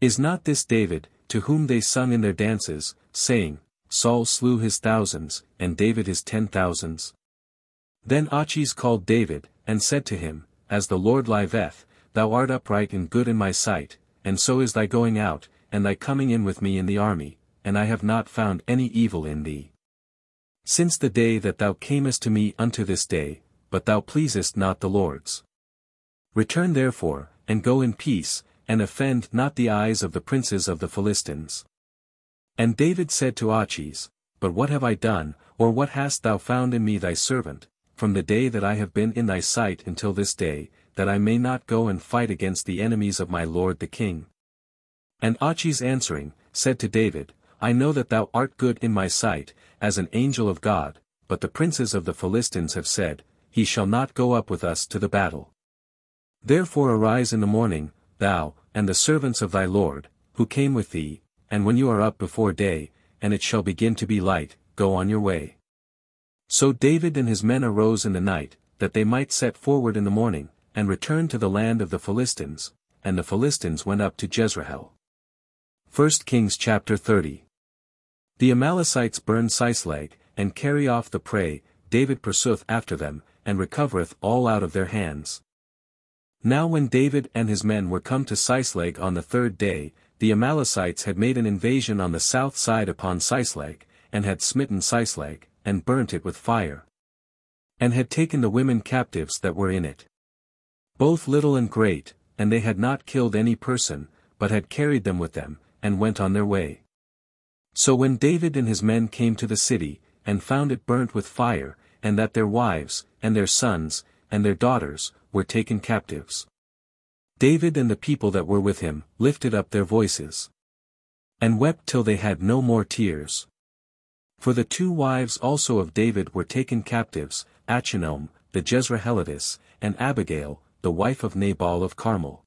Is not this David, to whom they sung in their dances, saying, Saul slew his thousands, and David his 10,000s? Then Achish called David, and said to him, As the Lord liveth, thou art upright and good in my sight, and so is thy going out, and thy coming in with me in the army, and I have not found any evil in thee. Since the day that thou camest to me unto this day, but thou pleasest not the lords. Return therefore, and go in peace, and offend not the eyes of the princes of the Philistines. And David said to Achish, But what have I done, or what hast thou found in me thy servant, from the day that I have been in thy sight until this day, that I may not go and fight against the enemies of my lord the king? And Achish answering, said to David, I know that thou art good in my sight, as an angel of God, but the princes of the Philistines have said, He shall not go up with us to the battle. Therefore arise in the morning, thou, and the servants of thy lord, who came with thee, and when you are up before day, and it shall begin to be light, go on your way. So David and his men arose in the night, that they might set forward in the morning, and return to the land of the Philistines, and the Philistines went up to Jezreel. 1 Kings chapter 30. The Amalekites burn Sisleg, and carry off the prey. David pursueth after them, and recovereth all out of their hands. Now when David and his men were come to Sisleg on the third day, the Amalekites had made an invasion on the south side upon Sisleg, and had smitten Sisleg, and burnt it with fire. And had taken the women captives that were in it, both little and great, and they had not killed any person, but had carried them with them, and went on their way. So when David and his men came to the city, and found it burnt with fire, and that their wives, and their sons, and their daughters, were taken captives, David and the people that were with him, lifted up their voices, and wept till they had no more tears. For the two wives also of David were taken captives, Achinoam, the Jezreelitess, and Abigail, the wife of Nabal of Carmel.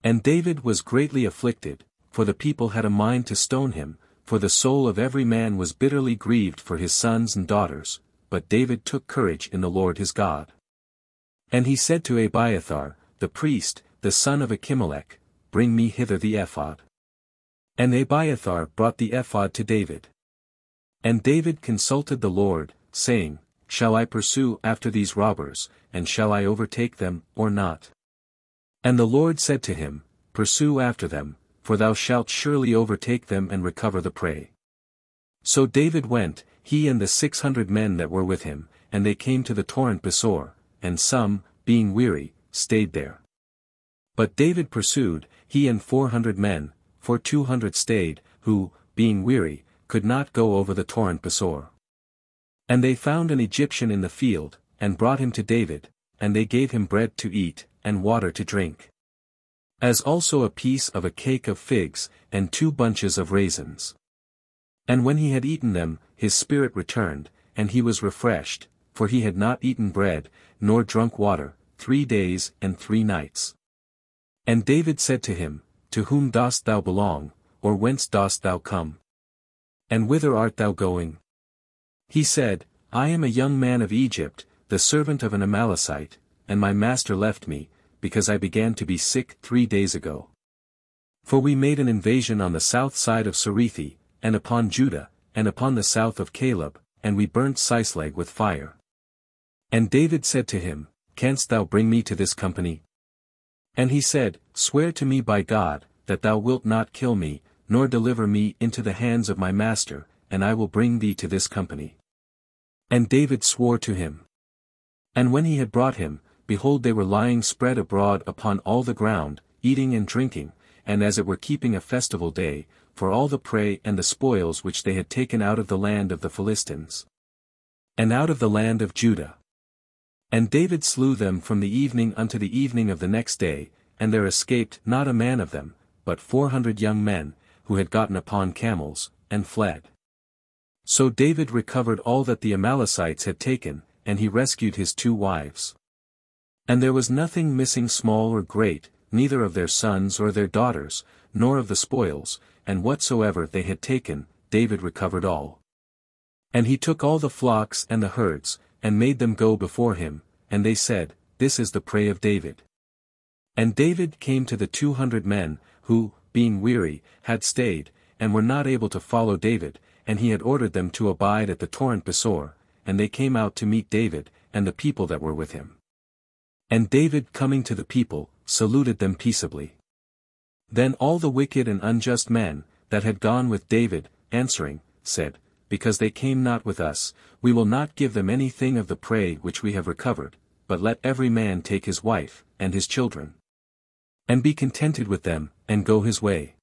And David was greatly afflicted, for the people had a mind to stone him, for the soul of every man was bitterly grieved for his sons and daughters, but David took courage in the Lord his God. And he said to Abiathar, the priest, the son of Achimelech, Bring me hither the ephod. And Abiathar brought the ephod to David. And David consulted the Lord, saying, Shall I pursue after these robbers, and shall I overtake them, or not? And the Lord said to him, Pursue after them, for thou shalt surely overtake them and recover the prey. So David went, he and the 600 men that were with him, and they came to the torrent Besor, and some, being weary, stayed there. But David pursued, he and 400 men, for 200 stayed, who, being weary, could not go over the torrent Besor. And they found an Egyptian in the field, and brought him to David, and they gave him bread to eat, and water to drink, as also a piece of a cake of figs, and 2 bunches of raisins. And when he had eaten them, his spirit returned, and he was refreshed, for he had not eaten bread, nor drunk water, 3 days and 3 nights. And David said to him, To whom dost thou belong, or whence dost thou come? And whither art thou going? He said, I am a young man of Egypt, the servant of an Amalekite, and my master left me, because I began to be sick 3 days ago. For we made an invasion on the south side of Sarethi, and upon Judah, and upon the south of Caleb, and we burnt Sisleg with fire. And David said to him, Canst thou bring me to this company? And he said, Swear to me by God, that thou wilt not kill me, nor deliver me into the hands of my master, and I will bring thee to this company. And David swore to him. And when he had brought him, behold, they were lying spread abroad upon all the ground, eating and drinking, and as it were keeping a festival day, for all the prey and the spoils which they had taken out of the land of the Philistines, and out of the land of Judah. And David slew them from the evening unto the evening of the next day, and there escaped not a man of them, but 400 young men, who had gotten upon camels, and fled. So David recovered all that the Amalekites had taken, and he rescued his 2 wives. And there was nothing missing small or great, neither of their sons or their daughters, nor of the spoils, and whatsoever they had taken, David recovered all. And he took all the flocks and the herds, and made them go before him, and they said, This is the prey of David. And David came to the 200 men, who, being weary, had stayed, and were not able to follow David, and he had ordered them to abide at the torrent Besor, and they came out to meet David, and the people that were with him. And David coming to the people, saluted them peaceably. Then all the wicked and unjust men, that had gone with David, answering, said, Because they came not with us, we will not give them anything of the prey which we have recovered, but let every man take his wife, and his children, and be contented with them, and go his way.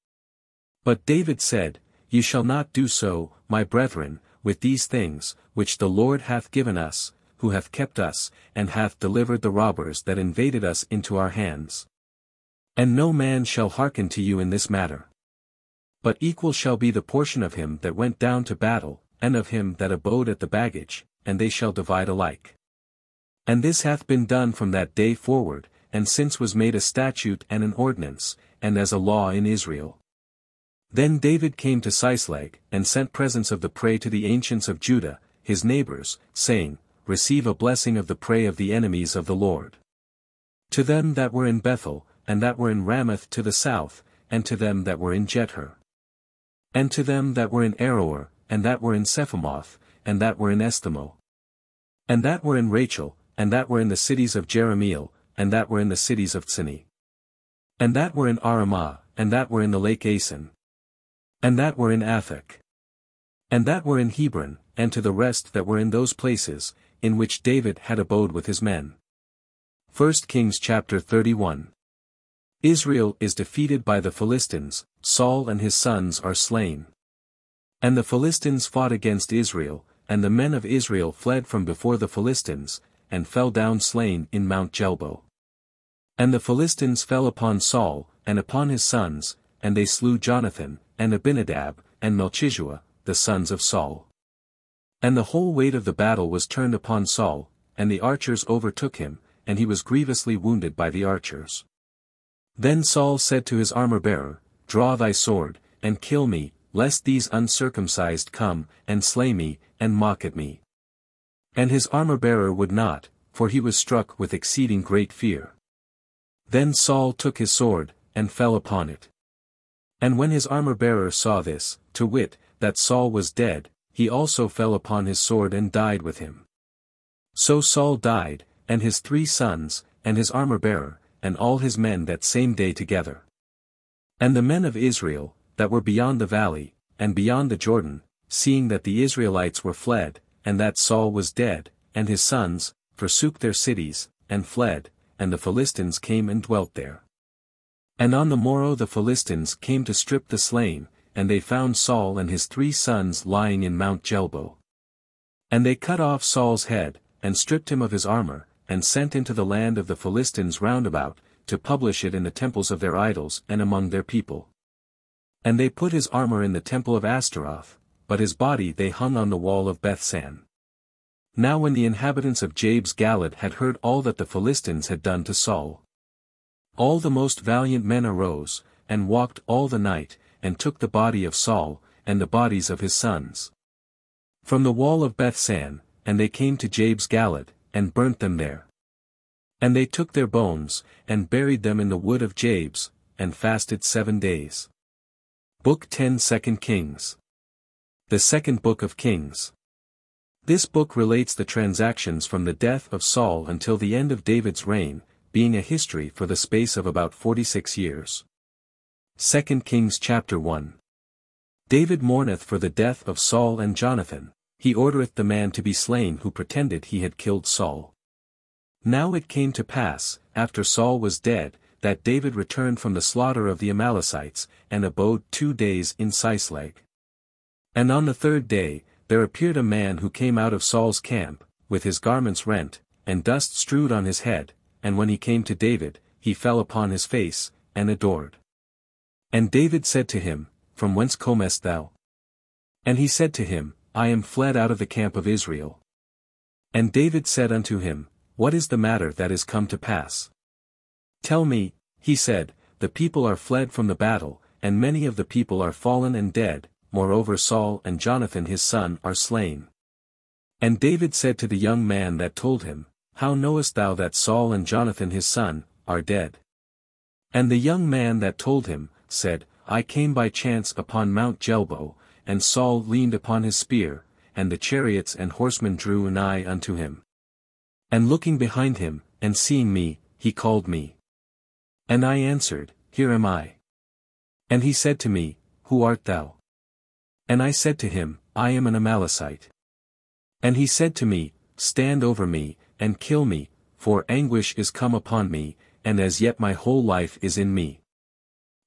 But David said, "Ye shall not do so, my brethren, with these things, which the Lord hath given us, who hath kept us, and hath delivered the robbers that invaded us into our hands. And no man shall hearken to you in this matter. But equal shall be the portion of him that went down to battle, and of him that abode at the baggage, and they shall divide alike. And this hath been done from that day forward, and since was made a statute and an ordinance, and as a law in Israel. Then David came to Sisleg, and sent presents of the prey to the ancients of Judah, his neighbors, saying, Receive a blessing of the prey of the enemies of the Lord. To them that were in Bethel, and that were in Ramoth to the south, and to them that were in Jether. And to them that were in Aroer, and that were in Sephamoth, and that were in Esthimo. And that were in Rachel, and that were in the cities of Jerahmeel, and that were in the cities of Tzini. And that were in Aramah, and that were in the lake Asen. And that were in Athach. And that were in Hebron, and to the rest that were in those places, in which David had abode with his men. 1 Kings chapter 31. Israel is defeated by the Philistines, Saul and his sons are slain. And the Philistines fought against Israel, and the men of Israel fled from before the Philistines, and fell down slain in Mount Jelbo. And the Philistines fell upon Saul, and upon his sons, and they slew Jonathan, and Abinadab, and Melchishua, the sons of Saul. And the whole weight of the battle was turned upon Saul, and the archers overtook him, and he was grievously wounded by the archers. Then Saul said to his armor-bearer, Draw thy sword, and kill me, lest these uncircumcised come, and slay me, and mock at me. And his armor-bearer would not, for he was struck with exceeding great fear. Then Saul took his sword, and fell upon it. And when his armor-bearer saw this, to wit, that Saul was dead, he also fell upon his sword and died with him. So Saul died, and his 3 sons, and his armor-bearer, and all his men that same day together. And the men of Israel, that were beyond the valley, and beyond the Jordan, seeing that the Israelites were fled, and that Saul was dead, and his sons, forsook their cities, and fled, and the Philistines came and dwelt there. And on the morrow the Philistines came to strip the slain, and they found Saul and his 3 sons lying in Mount Jelbo. And they cut off Saul's head, and stripped him of his armor, and sent into the land of the Philistines round about, to publish it in the temples of their idols and among their people. And they put his armor in the temple of Ashtaroth, but his body they hung on the wall of Bethsan. Now when the inhabitants of Jabes Galad had heard all that the Philistines had done to Saul, all the most valiant men arose, and walked all the night, and took the body of Saul, and the bodies of his sons, from the wall of Bethsan, and they came to Jabes Galad, and burnt them there. And they took their bones, and buried them in the wood of Jabes, and fasted 7 days. Book 10 2 Kings. The second book of Kings. This book relates the transactions from the death of Saul until the end of David's reign, being a history for the space of about 46 years. 2 Kings chapter 1. David mourneth for the death of Saul and Jonathan, he ordereth the man to be slain who pretended he had killed Saul. Now it came to pass, after Saul was dead, that David returned from the slaughter of the Amalekites, and abode 2 days in Sisleg. And on the 3rd day, there appeared a man who came out of Saul's camp, with his garments rent, and dust strewed on his head, and when he came to David, he fell upon his face, and adored. And David said to him, From whence comest thou? And he said to him, I am fled out of the camp of Israel. And David said unto him, What is the matter that is come to pass? Tell me, he said, the people are fled from the battle, and many of the people are fallen and dead, moreover Saul and Jonathan his son are slain. And David said to the young man that told him, How knowest thou that Saul and Jonathan his son are dead? And the young man that told him, said, I came by chance upon Mount Jelbo, and Saul leaned upon his spear, and the chariots and horsemen drew nigh unto him. And looking behind him, and seeing me, he called me. And I answered, Here am I. And he said to me, Who art thou? And I said to him, I am an Amalekite. And he said to me, Stand over me, and kill me, for anguish is come upon me, and as yet my whole life is in me.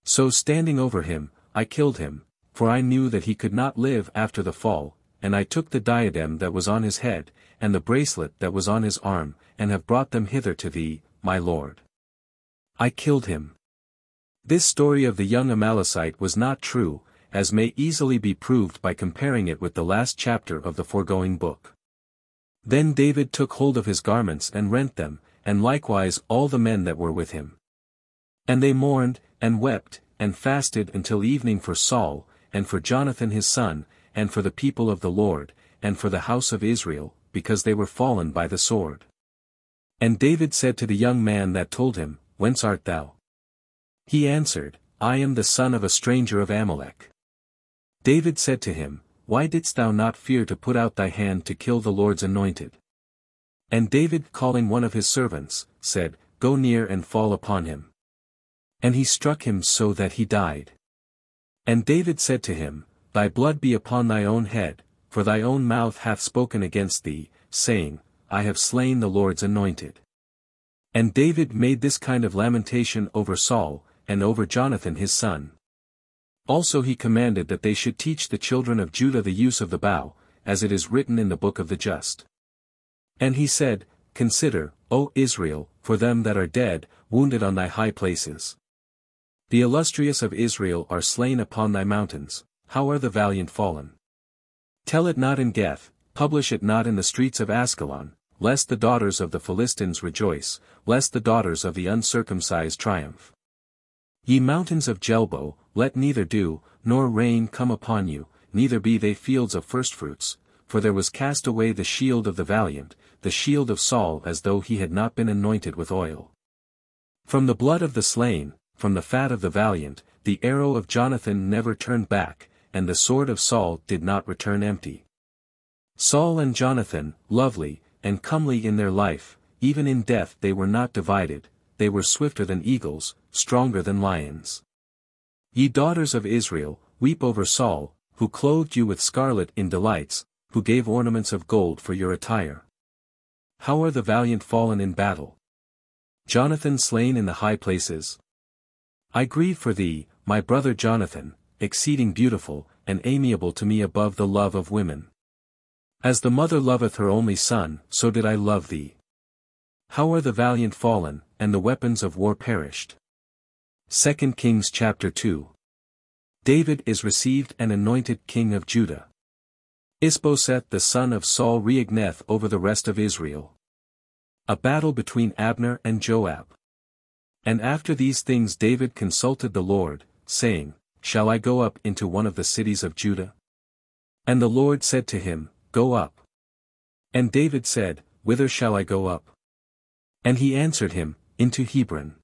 So standing over him, I killed him, for I knew that he could not live after the fall, and I took the diadem that was on his head, and the bracelet that was on his arm, and have brought them hither to thee, my lord. I killed him. This story of the young Amalekite was not true, as may easily be proved by comparing it with the last chapter of the foregoing book. Then David took hold of his garments and rent them, and likewise all the men that were with him. And they mourned, and wept, and fasted until evening for Saul, and for Jonathan his son, and for the people of the Lord, and for the house of Israel, because they were fallen by the sword. And David said to the young man that told him, Whence art thou? He answered, I am the son of a stranger of Amalek. David said to him, Why didst thou not fear to put out thy hand to kill the Lord's anointed? And David, calling one of his servants, said, Go near and fall upon him. And he struck him so that he died. And David said to him, Thy blood be upon thy own head, for thy own mouth hath spoken against thee, saying, I have slain the Lord's anointed. And David made this kind of lamentation over Saul, and over Jonathan his son. Also he commanded that they should teach the children of Judah the use of the bow, as it is written in the book of the just. And he said, Consider, O Israel, for them that are dead, wounded on thy high places. The illustrious of Israel are slain upon thy mountains, how are the valiant fallen? Tell it not in Geth, publish it not in the streets of Askelon, lest the daughters of the Philistines rejoice, lest the daughters of the uncircumcised triumph. Ye mountains of Jelbo, let neither dew, nor rain come upon you, neither be they fields of firstfruits, for there was cast away the shield of the valiant, the shield of Saul as though he had not been anointed with oil. From the blood of the slain, from the fat of the valiant, the arrow of Jonathan never turned back, and the sword of Saul did not return empty. Saul and Jonathan, lovely, and comely in their life, even in death they were not divided, they were swifter than eagles, stronger than lions. Ye daughters of Israel, weep over Saul, who clothed you with scarlet in delights, who gave ornaments of gold for your attire. How are the valiant fallen in battle? Jonathan slain in the high places. I grieve for thee, my brother Jonathan, exceeding beautiful, and amiable to me above the love of women. As the mother loveth her only son, so did I love thee. How are the valiant fallen, and the weapons of war perished? 2 Kings chapter 2. David is received and anointed king of Judah. Ishbosheth the son of Saul reigneth over the rest of Israel. A battle between Abner and Joab. And after these things David consulted the Lord, saying, Shall I go up into one of the cities of Judah? And the Lord said to him, Go up. And David said, Whither shall I go up? And he answered him, Into Hebron.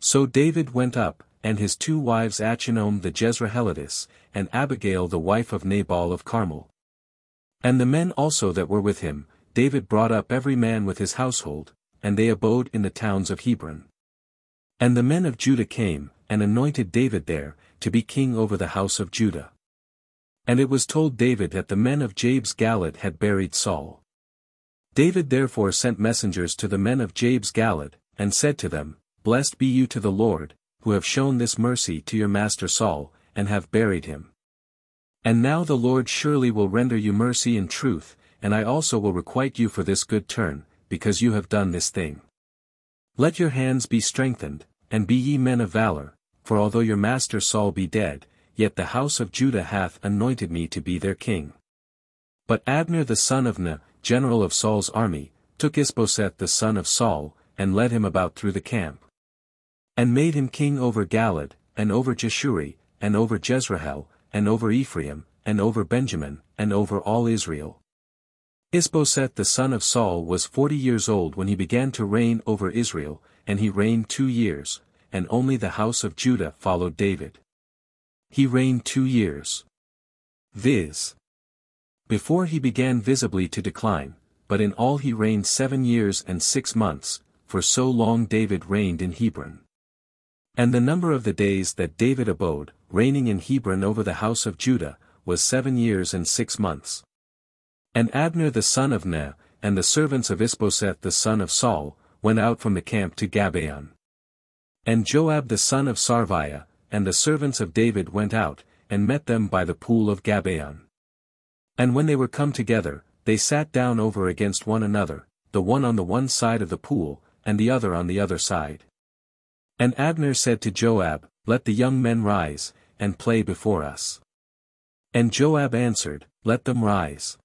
So David went up, and his two wives Achinoam the Jezreelitess, and Abigail the wife of Nabal of Carmel. And the men also that were with him, David brought up every man with his household, and they abode in the towns of Hebron. And the men of Judah came, and anointed David there, to be king over the house of Judah. And it was told David that the men of Jabes Galad had buried Saul. David therefore sent messengers to the men of Jabes Galad, and said to them, Blessed be you to the Lord, who have shown this mercy to your master Saul, and have buried him. And now the Lord surely will render you mercy and truth, and I also will requite you for this good turn, because you have done this thing. Let your hands be strengthened, and be ye men of valor, for although your master Saul be dead, yet the house of Judah hath anointed me to be their king. But Abner the son of Ner, general of Saul's army, took Ishbosheth the son of Saul, and led him about through the camp. And made him king over Galad, and over Jeshurun, and over Jezreel, and over Ephraim, and over Benjamin, and over all Israel. Ishbosheth the son of Saul was 40 years old when he began to reign over Israel, and he reigned 2 years, and only the house of Judah followed David. He reigned 2 years. Viz. Before he began visibly to decline, but in all he reigned 7 years and 6 months, for so long David reigned in Hebron. And the number of the days that David abode, reigning in Hebron over the house of Judah, was 7 years and 6 months. And Abner the son of Ner, and the servants of Ishbosheth the son of Saul, went out from the camp to Gabaon. And Joab the son of Sarviah, and the servants of David went out, and met them by the pool of Gabaon. And when they were come together, they sat down over against one another, the one on the one side of the pool, and the other on the other side. And Abner said to Joab, Let the young men rise, and play before us. And Joab answered, Let them rise.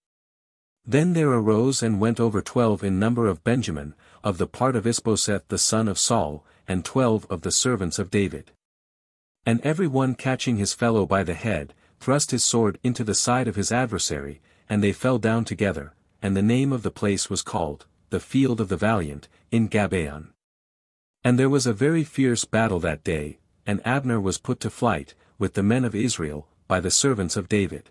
Then there arose and went over 12 in number of Benjamin, of the part of Isbosheth the son of Saul, and 12 of the servants of David. And every one catching his fellow by the head, thrust his sword into the side of his adversary, and they fell down together, and the name of the place was called, the Field of the Valiant, in Gabaon. And there was a very fierce battle that day, and Abner was put to flight, with the men of Israel, by the servants of David.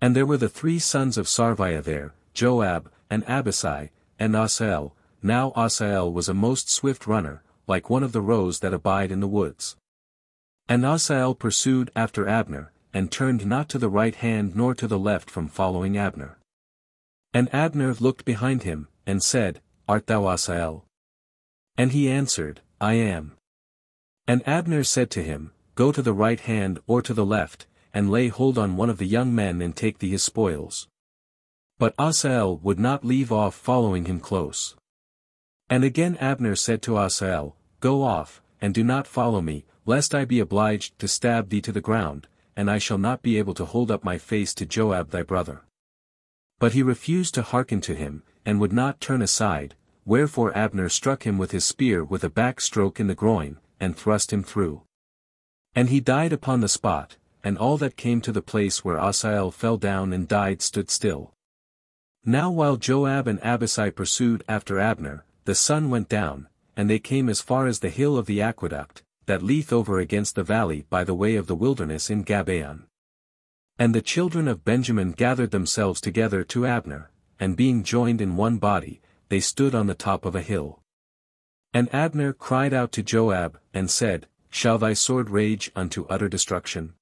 And there were the 3 sons of Sarviah there, Joab, and Abisai, and Asael. Now Asael was a most swift runner, like one of the roes that abide in the woods. And Asael pursued after Abner, and turned not to the right hand nor to the left from following Abner. And Abner looked behind him, and said, Art thou Asael? And he answered, I am. And Abner said to him, Go to the right hand or to the left, and lay hold on one of the young men and take thee his spoils. But Asael would not leave off following him close. And again Abner said to Asael, Go off, and do not follow me, lest I be obliged to stab thee to the ground, and I shall not be able to hold up my face to Joab thy brother. But he refused to hearken to him, and would not turn aside, wherefore Abner struck him with his spear with a back stroke in the groin, and thrust him through. And he died upon the spot, and all that came to the place where Asael fell down and died stood still. Now while Joab and Abisai pursued after Abner, the sun went down, and they came as far as the hill of the aqueduct, that leath over against the valley by the way of the wilderness in Gabaon. And the children of Benjamin gathered themselves together to Abner, and being joined in one body, they stood on the top of a hill. And Abner cried out to Joab, and said, Shall thy sword rage unto utter destruction?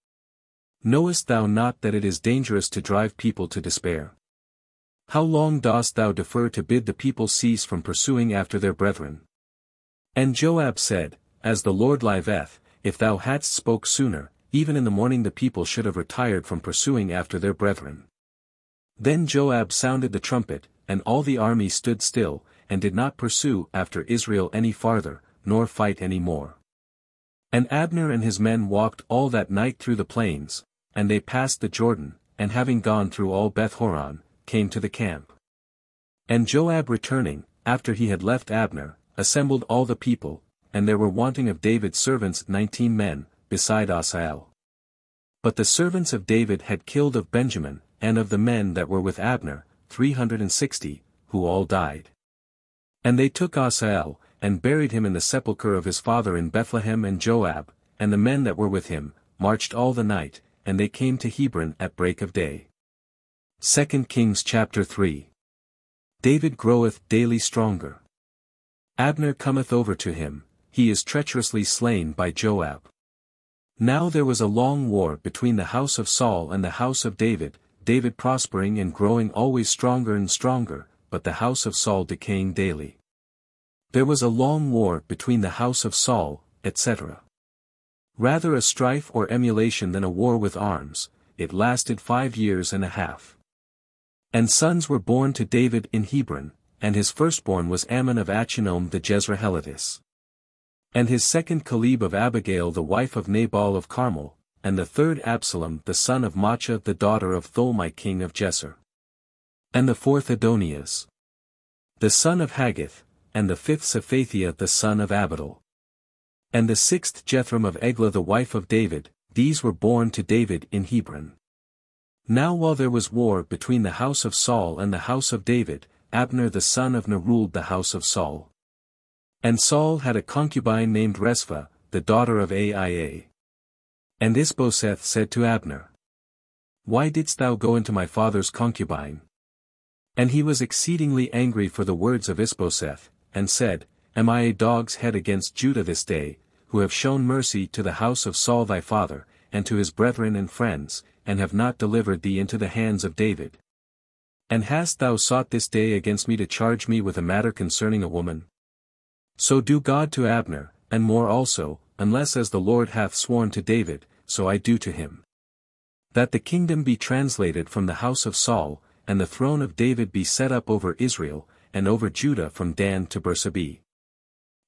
Knowest thou not that it is dangerous to drive people to despair? How long dost thou defer to bid the people cease from pursuing after their brethren? And Joab said, As the Lord liveth, if thou hadst spoke sooner, even in the morning the people should have retired from pursuing after their brethren. Then Joab sounded the trumpet, and all the army stood still, and did not pursue after Israel any farther, nor fight any more. And Abner and his men walked all that night through the plains, and they passed the Jordan, and having gone through all Beth-horon, came to the camp. And Joab returning, after he had left Abner, assembled all the people, and there were wanting of David's servants 19 men, beside Asael. But the servants of David had killed of Benjamin, and of the men that were with Abner, 360, who all died. And they took Asael, and buried him in the sepulchre of his father in Bethlehem. And Joab, and the men that were with him, marched all the night, and they came to Hebron at break of day. 2 Kings chapter 3. David groweth daily stronger. Abner cometh over to him, he is treacherously slain by Joab. Now there was a long war between the house of Saul and the house of David, David prospering and growing always stronger and stronger, but the house of Saul decaying daily. There was a long war between the house of Saul, etc. Rather a strife or emulation than a war with arms, it lasted 5 years and a half. And sons were born to David in Hebron, and his firstborn was Ammon of Achinom the Jezreelitess. And his second Caleb of Abigail the wife of Nabal of Carmel, and the third Absalom the son of Maachah the daughter of Tholmai king of Jesser. And the fourth Adonias, the son of Haggith, and the fifth Saphathiah the son of Abidal. And the sixth Jethram of Eglah the wife of David, these were born to David in Hebron. Now while there was war between the house of Saul and the house of David, Abner the son of Ner ruled the house of Saul. And Saul had a concubine named Resphah, the daughter of Aiah. And Isbosheth said to Abner, Why didst thou go into my father's concubine? And he was exceedingly angry for the words of Isbosheth, and said, Am I a dog's head against Judah this day, who have shown mercy to the house of Saul thy father, and to his brethren and friends, and have not delivered thee into the hands of David? And hast thou sought this day against me to charge me with a matter concerning a woman? So do God to Abner, and more also, unless as the Lord hath sworn to David, so I do to him. That the kingdom be translated from the house of Saul, and the throne of David be set up over Israel, and over Judah from Dan to Beersheba.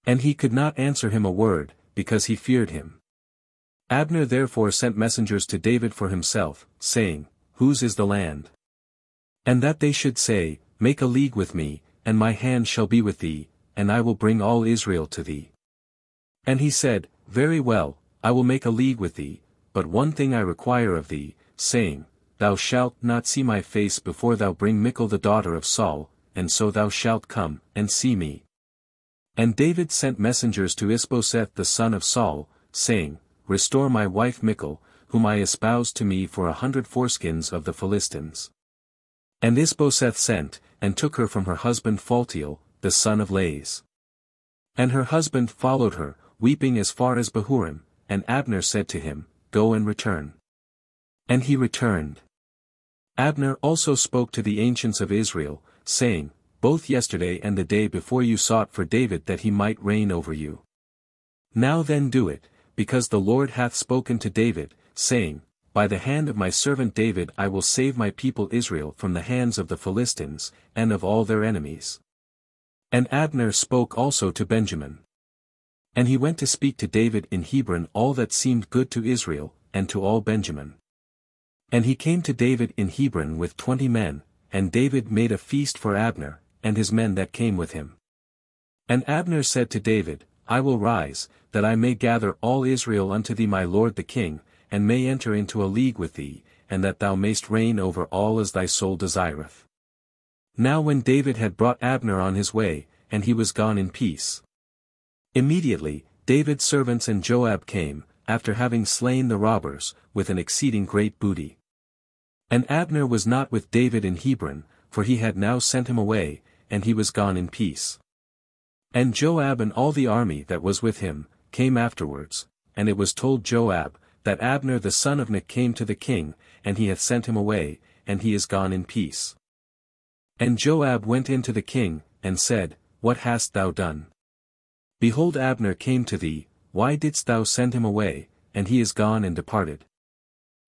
And he could not answer him a word, because he feared him. Abner therefore sent messengers to David for himself, saying, Whose is the land? And that they should say, Make a league with me, and my hand shall be with thee, and I will bring all Israel to thee. And he said, Very well, I will make a league with thee, but one thing I require of thee, saying, Thou shalt not see my face before thou bring Michal the daughter of Saul, and so thou shalt come, and see me. And David sent messengers to Ishbosheth the son of Saul, saying, Restore my wife Michal, whom I espoused to me for 100 foreskins of the Philistines. And Ishbosheth sent, and took her from her husband Phaltiel, the son of Lais. And her husband followed her, weeping as far as Bahurim, and Abner said to him, Go and return. And he returned. Abner also spoke to the ancients of Israel, saying, Both yesterday and the day before you sought for David that he might reign over you. Now then do it, because the Lord hath spoken to David, saying, By the hand of my servant David I will save my people Israel from the hands of the Philistines, and of all their enemies. And Abner spoke also to Benjamin. And he went to speak to David in Hebron all that seemed good to Israel, and to all Benjamin. And he came to David in Hebron with 20 men, and David made a feast for Abner, and his men that came with him. And Abner said to David, I will rise, that I may gather all Israel unto thee my lord the king, and may enter into a league with thee, and that thou mayst reign over all as thy soul desireth. Now when David had brought Abner on his way, and he was gone in peace. Immediately, David's servants and Joab came, after having slain the robbers, with an exceeding great booty. And Abner was not with David in Hebron, for he had now sent him away, and he was gone in peace. And Joab and all the army that was with him, came afterwards, and it was told Joab, that Abner the son of Ner came to the king, and he hath sent him away, and he is gone in peace. And Joab went in to the king, and said, What hast thou done? Behold, Abner came to thee, why didst thou send him away, and he is gone and departed?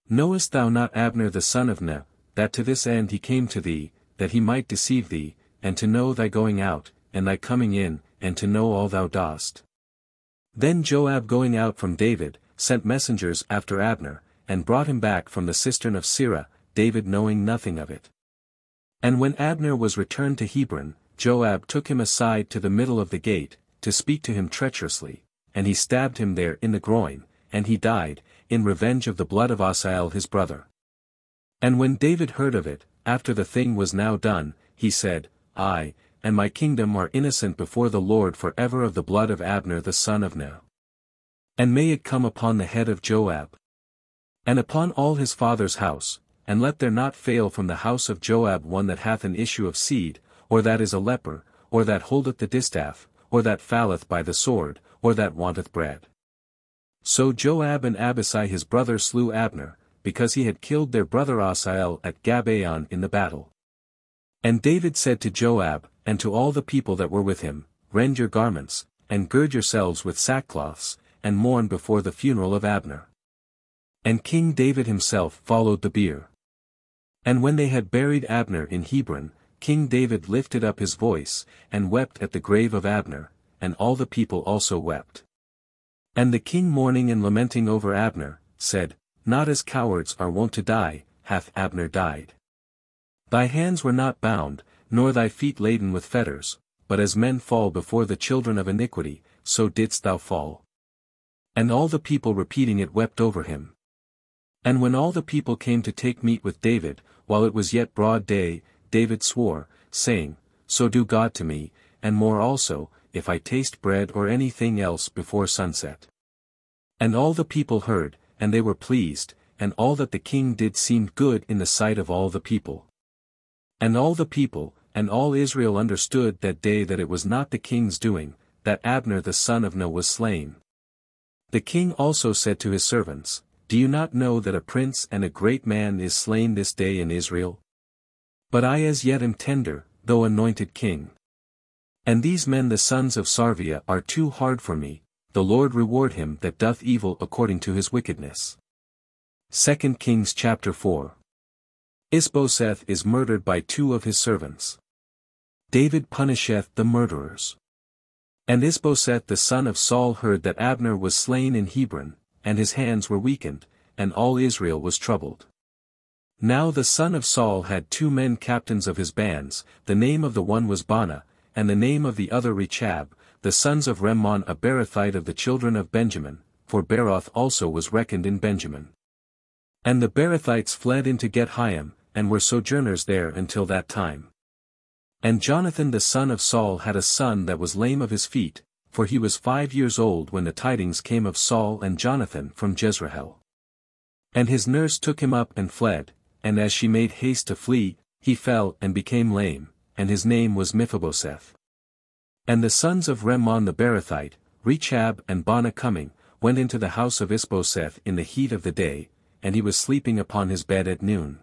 Knowest thou not Abner the son of Ner, that to this end he came to thee, that he might deceive thee, and to know thy going out, and thy coming in, and to know all thou dost? Then Joab going out from David, sent messengers after Abner, and brought him back from the cistern of Sirah, David knowing nothing of it. And when Abner was returned to Hebron, Joab took him aside to the middle of the gate, to speak to him treacherously, and he stabbed him there in the groin, and he died, in revenge of the blood of Asahel his brother. And when David heard of it, after the thing was now done, he said, I, and my kingdom are innocent before the Lord for ever of the blood of Abner the son of Ner. And may it come upon the head of Joab, and upon all his father's house, and let there not fail from the house of Joab one that hath an issue of seed, or that is a leper, or that holdeth the distaff, or that falleth by the sword, or that wanteth bread. So Joab and Abishai his brother slew Abner, because he had killed their brother Asahel at Gabaon in the battle. And David said to Joab, and to all the people that were with him, Rend your garments, and gird yourselves with sackcloths, and mourn before the funeral of Abner. And King David himself followed the bier. And when they had buried Abner in Hebron, King David lifted up his voice, and wept at the grave of Abner, and all the people also wept. And the king mourning and lamenting over Abner, said, Not as cowards are wont to die, hath Abner died. Thy hands were not bound, nor thy feet laden with fetters, but as men fall before the children of iniquity, so didst thou fall. And all the people repeating it wept over him. And when all the people came to take meat with David, while it was yet broad day, David swore, saying, So do God to me, and more also, if I taste bread or anything else before sunset. And all the people heard, and they were pleased, and all that the king did seemed good in the sight of all the people. And all the people, and all Israel understood that day that it was not the king's doing, that Abner the son of Ner was slain. The king also said to his servants, Do you not know that a prince and a great man is slain this day in Israel? But I as yet am tender, though anointed king. And these men the sons of Sarvia are too hard for me, the Lord reward him that doth evil according to his wickedness. 2 Kings chapter 4. Isbosheth is murdered by two of his servants. David punisheth the murderers. And Isbosheth the son of Saul heard that Abner was slain in Hebron, and his hands were weakened, and all Israel was troubled. Now the son of Saul had 2 men captains of his bands, the name of the one was Baanah, and the name of the other Rechab, the sons of Rimmon a Beerothite of the children of Benjamin, for Beeroth also was reckoned in Benjamin. And the Beerothites fled into Geth-Haim, and were sojourners there until that time. And Jonathan the son of Saul had a son that was lame of his feet, for he was 5 years old when the tidings came of Saul and Jonathan from Jezreel. And his nurse took him up and fled, and as she made haste to flee, he fell and became lame, and his name was Mephibosheth. And the sons of Rimmon the Beerothite, Rechab and Baanah coming, went into the house of Isbosheth in the heat of the day, and he was sleeping upon his bed at noon.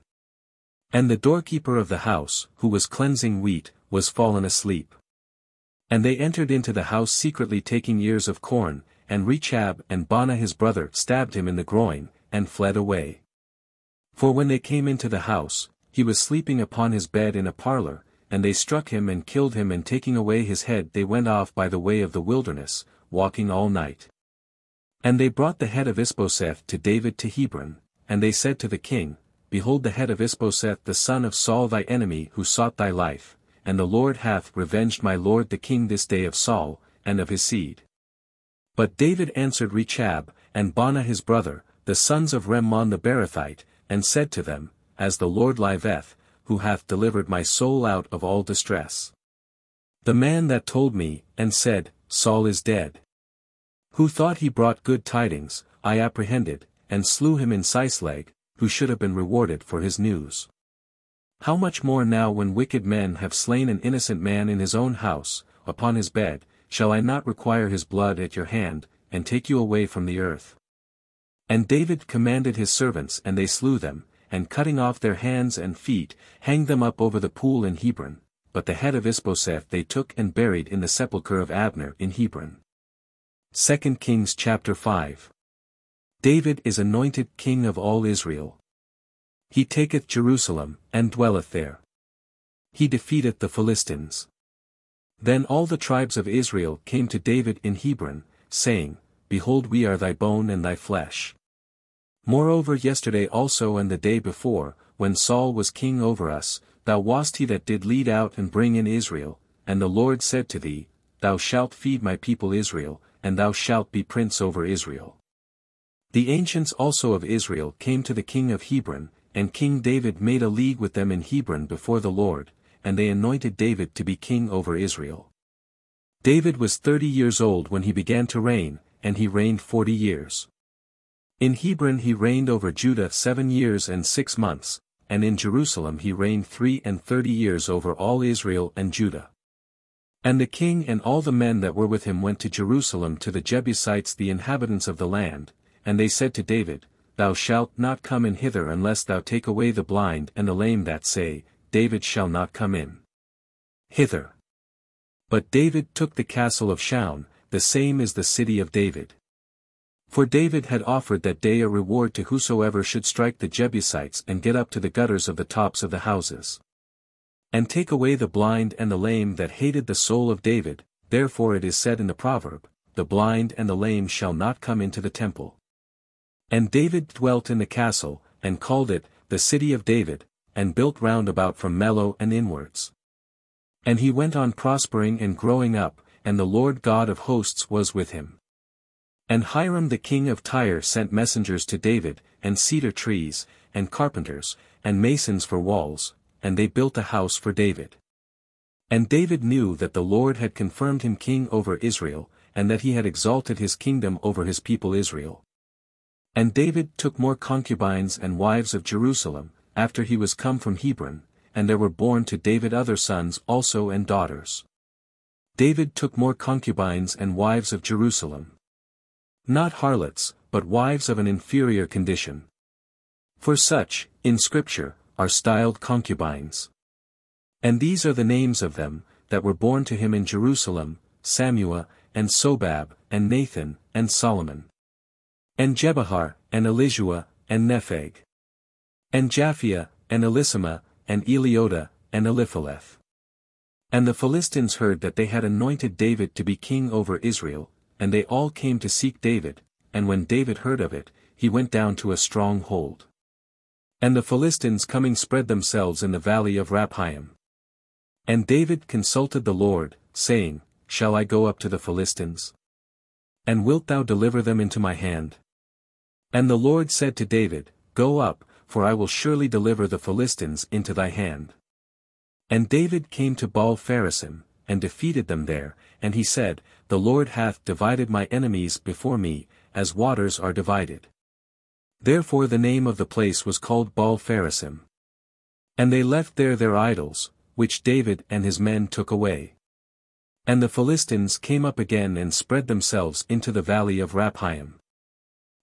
And the doorkeeper of the house, who was cleansing wheat, was fallen asleep. And they entered into the house secretly taking ears of corn, and Rechab and Baanah his brother stabbed him in the groin, and fled away. For when they came into the house, he was sleeping upon his bed in a parlor, and they struck him and killed him, and taking away his head they went off by the way of the wilderness, walking all night. And they brought the head of Isbosheth to David to Hebron, and they said to the king, Behold the head of Isbosheth the son of Saul thy enemy who sought thy life, and the Lord hath revenged my lord the king this day of Saul, and of his seed. But David answered Rechab, and Baanah his brother, the sons of Rimmon the Beerothite, and said to them, As the Lord liveth, who hath delivered my soul out of all distress. The man that told me, and said, Saul is dead, who thought he brought good tidings, I apprehended, and slew him in Sisleg, who should have been rewarded for his news. How much more now when wicked men have slain an innocent man in his own house, upon his bed, shall I not require his blood at your hand, and take you away from the earth? And David commanded his servants and they slew them, and cutting off their hands and feet, hanged them up over the pool in Hebron, but the head of Isbosheth they took and buried in the sepulchre of Abner in Hebron. 2 Kings chapter 5. David is anointed king of all Israel. He taketh Jerusalem, and dwelleth there. He defeateth the Philistines. Then all the tribes of Israel came to David in Hebron, saying, Behold, we are thy bone and thy flesh. Moreover yesterday also and the day before, when Saul was king over us, thou wast he that did lead out and bring in Israel, and the Lord said to thee, Thou shalt feed my people Israel, and thou shalt be prince over Israel. The ancients also of Israel came to the king of Hebron, and King David made a league with them in Hebron before the Lord, and they anointed David to be king over Israel. David was 30 years old when he began to reign, and he reigned 40 years. In Hebron he reigned over Judah 7 years and 6 months, and in Jerusalem he reigned 33 years over all Israel and Judah. And the king and all the men that were with him went to Jerusalem to the Jebusites the inhabitants of the land, and they said to David, Thou shalt not come in hither unless thou take away the blind and the lame that say, David shall not come in hither. But David took the castle of Shaun, the same is the city of David. For David had offered that day a reward to whosoever should strike the Jebusites and get up to the gutters of the tops of the houses, and take away the blind and the lame that hated the soul of David. Therefore it is said in the proverb, The blind and the lame shall not come into the temple. And David dwelt in the castle, and called it, the city of David, and built round about from Millo and inwards. And he went on prospering and growing up, and the Lord God of hosts was with him. And Hiram the king of Tyre sent messengers to David, and cedar trees, and carpenters, and masons for walls, and they built a house for David. And David knew that the Lord had confirmed him king over Israel, and that he had exalted his kingdom over his people Israel. And David took more concubines and wives of Jerusalem, after he was come from Hebron, and there were born to David other sons also and daughters. David took more concubines and wives of Jerusalem. Not harlots, but wives of an inferior condition. For such, in Scripture, are styled concubines. And these are the names of them, that were born to him in Jerusalem, Samuah, and Sobab, and Nathan, and Solomon. And Jebahar, and Elishua, and Nepheg. And Japhia, and Elishama, and Eliota, and Elipheleth. And the Philistines heard that they had anointed David to be king over Israel, and they all came to seek David, and when David heard of it, he went down to a stronghold. And the Philistines coming spread themselves in the valley of Rephaim. And David consulted the Lord, saying, Shall I go up to the Philistines? And wilt thou deliver them into my hand? And the Lord said to David, Go up, for I will surely deliver the Philistines into thy hand. And David came to Baal-Pharazim, and defeated them there, and he said, The Lord hath divided my enemies before me, as waters are divided. Therefore the name of the place was called Baal-Pharazim. And they left there their idols, which David and his men took away. And the Philistines came up again and spread themselves into the valley of Rephaim.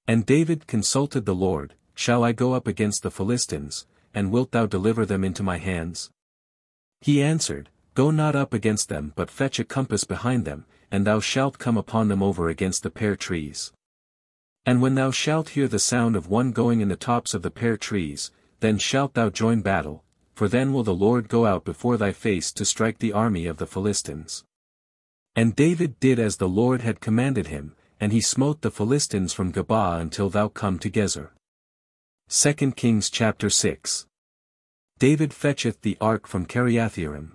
And David consulted the Lord, Shall I go up against the Philistines, and wilt thou deliver them into my hands? He answered, Go not up against them but fetch a compass behind them, and thou shalt come upon them over against the pear trees. And when thou shalt hear the sound of one going in the tops of the pear trees, then shalt thou join battle, for then will the Lord go out before thy face to strike the army of the Philistines. And David did as the Lord had commanded him, and he smote the Philistines from Gabaa until thou come to Gezer. 2 Kings chapter 6. David fetcheth the ark from Kiriath-Jearim.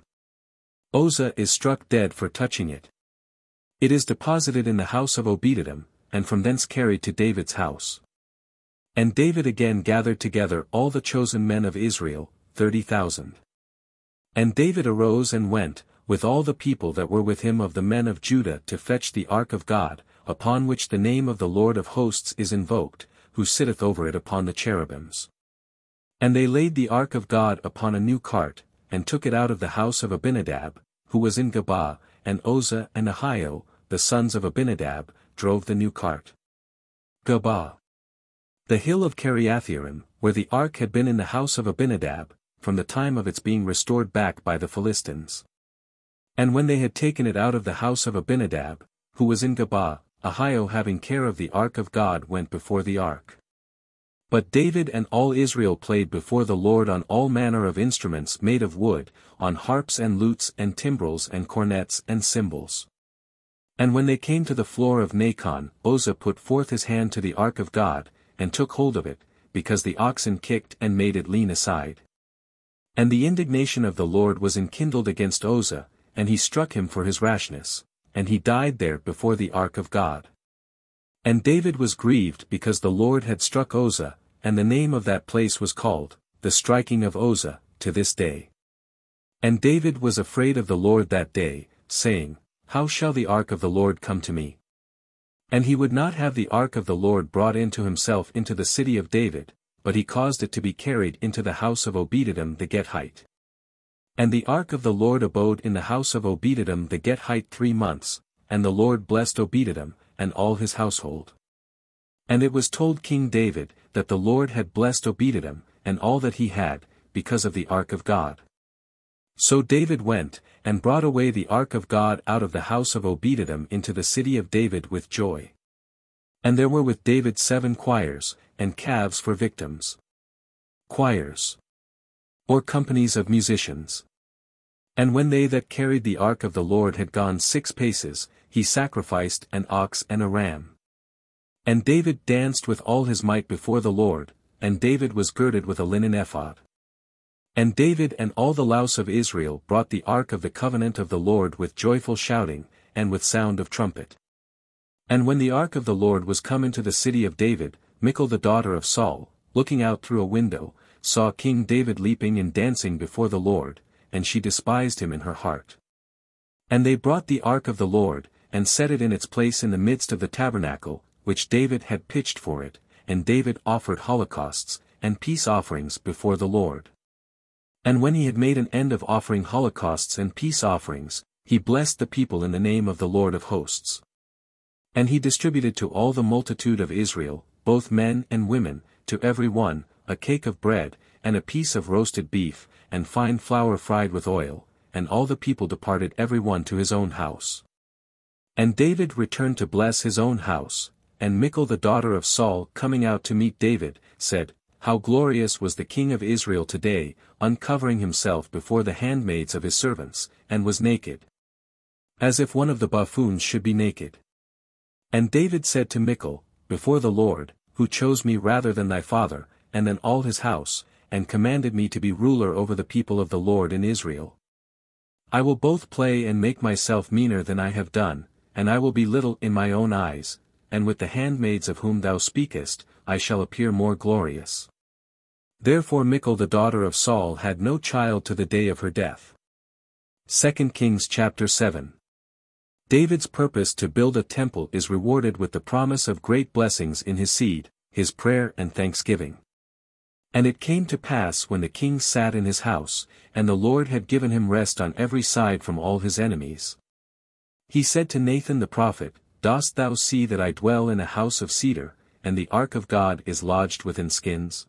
Uzzah is struck dead for touching it. It is deposited in the house of Obed-Edom, and from thence carried to David's house. And David again gathered together all the chosen men of Israel, 30,000. And David arose and went, with all the people that were with him of the men of Judah to fetch the ark of God, upon which the name of the Lord of hosts is invoked, who sitteth over it upon the cherubims. And they laid the ark of God upon a new cart, and took it out of the house of Abinadab, who was in Gabaa, and Uzzah and Ahio, the sons of Abinadab, drove the new cart. Gabaa. The hill of Kiriath-Jearim, where the ark had been in the house of Abinadab, from the time of its being restored back by the Philistines. And when they had taken it out of the house of Abinadab, who was in Gabaa, Ahio having care of the ark of God went before the ark. But David and all Israel played before the Lord on all manner of instruments made of wood, on harps and lutes and timbrels and cornets and cymbals. And when they came to the floor of Nachon, Uzzah put forth his hand to the ark of God, and took hold of it, because the oxen kicked and made it lean aside. And the indignation of the Lord was enkindled against Uzzah, and he struck him for his rashness, and he died there before the ark of God. And David was grieved because the Lord had struck Uzzah, and the name of that place was called, the striking of Uzzah, to this day. And David was afraid of the Lord that day, saying, How shall the ark of the Lord come to me? And he would not have the ark of the Lord brought in to himself into the city of David, but he caused it to be carried into the house of Obed-Edom the Gethite. And the ark of the Lord abode in the house of Obed-Edom the Gethite 3 months, and the Lord blessed Obed-Edom, and all his household. And it was told King David, that the Lord had blessed Obed-Edom, and all that he had, because of the ark of God. So David went, and brought away the ark of God out of the house of Obed-Edom into the city of David with joy. And there were with David 7 choirs, and calves for victims. Choirs. Or companies of musicians. And when they that carried the ark of the Lord had gone 6 paces, he sacrificed an ox and a ram. And David danced with all his might before the Lord, and David was girded with a linen ephod. And David and all the louse of Israel brought the ark of the covenant of the Lord with joyful shouting, and with sound of trumpet. And when the ark of the Lord was come into the city of David, Michal the daughter of Saul, looking out through a window, saw King David leaping and dancing before the Lord, and she despised him in her heart. And they brought the ark of the Lord, and set it in its place in the midst of the tabernacle, which David had pitched for it, and David offered holocausts, and peace offerings before the Lord. And when he had made an end of offering holocausts and peace offerings, he blessed the people in the name of the Lord of hosts. And he distributed to all the multitude of Israel, both men and women, to every one, a cake of bread, and a piece of roasted beef, and fine flour fried with oil, and all the people departed every one to his own house. And David returned to bless his own house, and Michal the daughter of Saul coming out to meet David, said, "How glorious was the king of Israel today, uncovering himself before the handmaids of his servants, and was naked. As if one of the buffoons should be naked." And David said to Michal, "Before the Lord, who chose me rather than thy father, and than all his house, and commanded me to be ruler over the people of the Lord in Israel. I will both play and make myself meaner than I have done, and I will be little in my own eyes, and with the handmaids of whom thou speakest, I shall appear more glorious." Therefore Michal the daughter of Saul had no child to the day of her death. 2 Kings chapter 7. David's purpose to build a temple is rewarded with the promise of great blessings in his seed, his prayer and thanksgiving. And it came to pass when the king sat in his house, and the Lord had given him rest on every side from all his enemies. He said to Nathan the prophet, "Dost thou see that I dwell in a house of cedar, and the ark of God is lodged within skins?"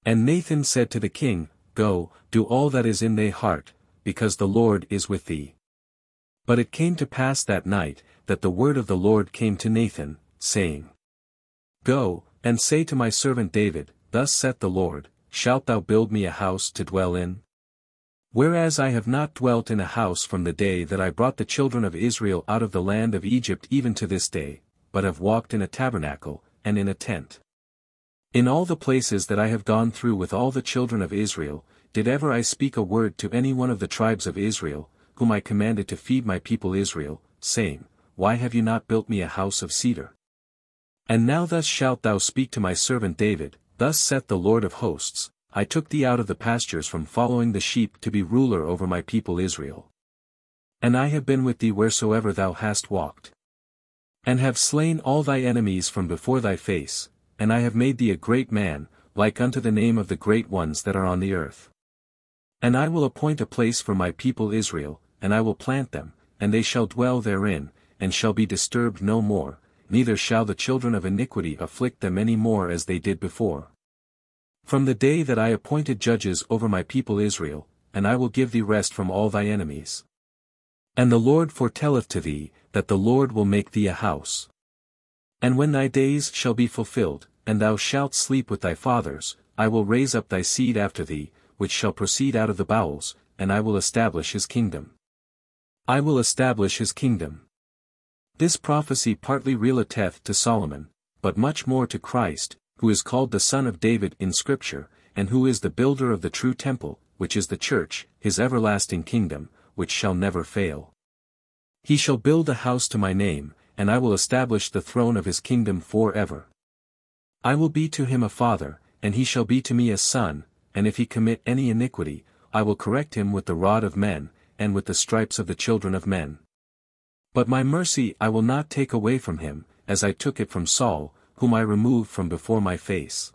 And Nathan said to the king, "Go, do all that is in thy heart, because the Lord is with thee." But it came to pass that night, that the word of the Lord came to Nathan, saying, "Go, and say to my servant David, Thus saith the Lord, Shalt thou build me a house to dwell in? Whereas I have not dwelt in a house from the day that I brought the children of Israel out of the land of Egypt even to this day, but have walked in a tabernacle, and in a tent. In all the places that I have gone through with all the children of Israel, did ever I speak a word to any one of the tribes of Israel, whom I commanded to feed my people Israel, saying, Why have you not built me a house of cedar? And now thus shalt thou speak to my servant David, Thus saith the Lord of hosts, I took thee out of the pastures from following the sheep to be ruler over my people Israel. And I have been with thee wheresoever thou hast walked. And have slain all thy enemies from before thy face, and I have made thee a great man, like unto the name of the great ones that are on the earth. And I will appoint a place for my people Israel, and I will plant them, and they shall dwell therein, and shall be disturbed no more, neither shall the children of iniquity afflict them any more as they did before. From the day that I appointed judges over my people Israel, and I will give thee rest from all thy enemies. And the Lord foretelleth to thee, that the Lord will make thee a house. And when thy days shall be fulfilled, and thou shalt sleep with thy fathers, I will raise up thy seed after thee, which shall proceed out of the bowels, and I will establish his kingdom. I will establish his kingdom. This prophecy partly relateth to Solomon, but much more to Christ, who is called the Son of David in Scripture, and who is the builder of the true temple, which is the church, his everlasting kingdom, which shall never fail. He shall build a house to my name, and I will establish the throne of his kingdom forever. I will be to him a father, and he shall be to me a son, and if he commit any iniquity, I will correct him with the rod of men, and with the stripes of the children of men. But my mercy I will not take away from him, as I took it from Saul, whom I removed from before my face.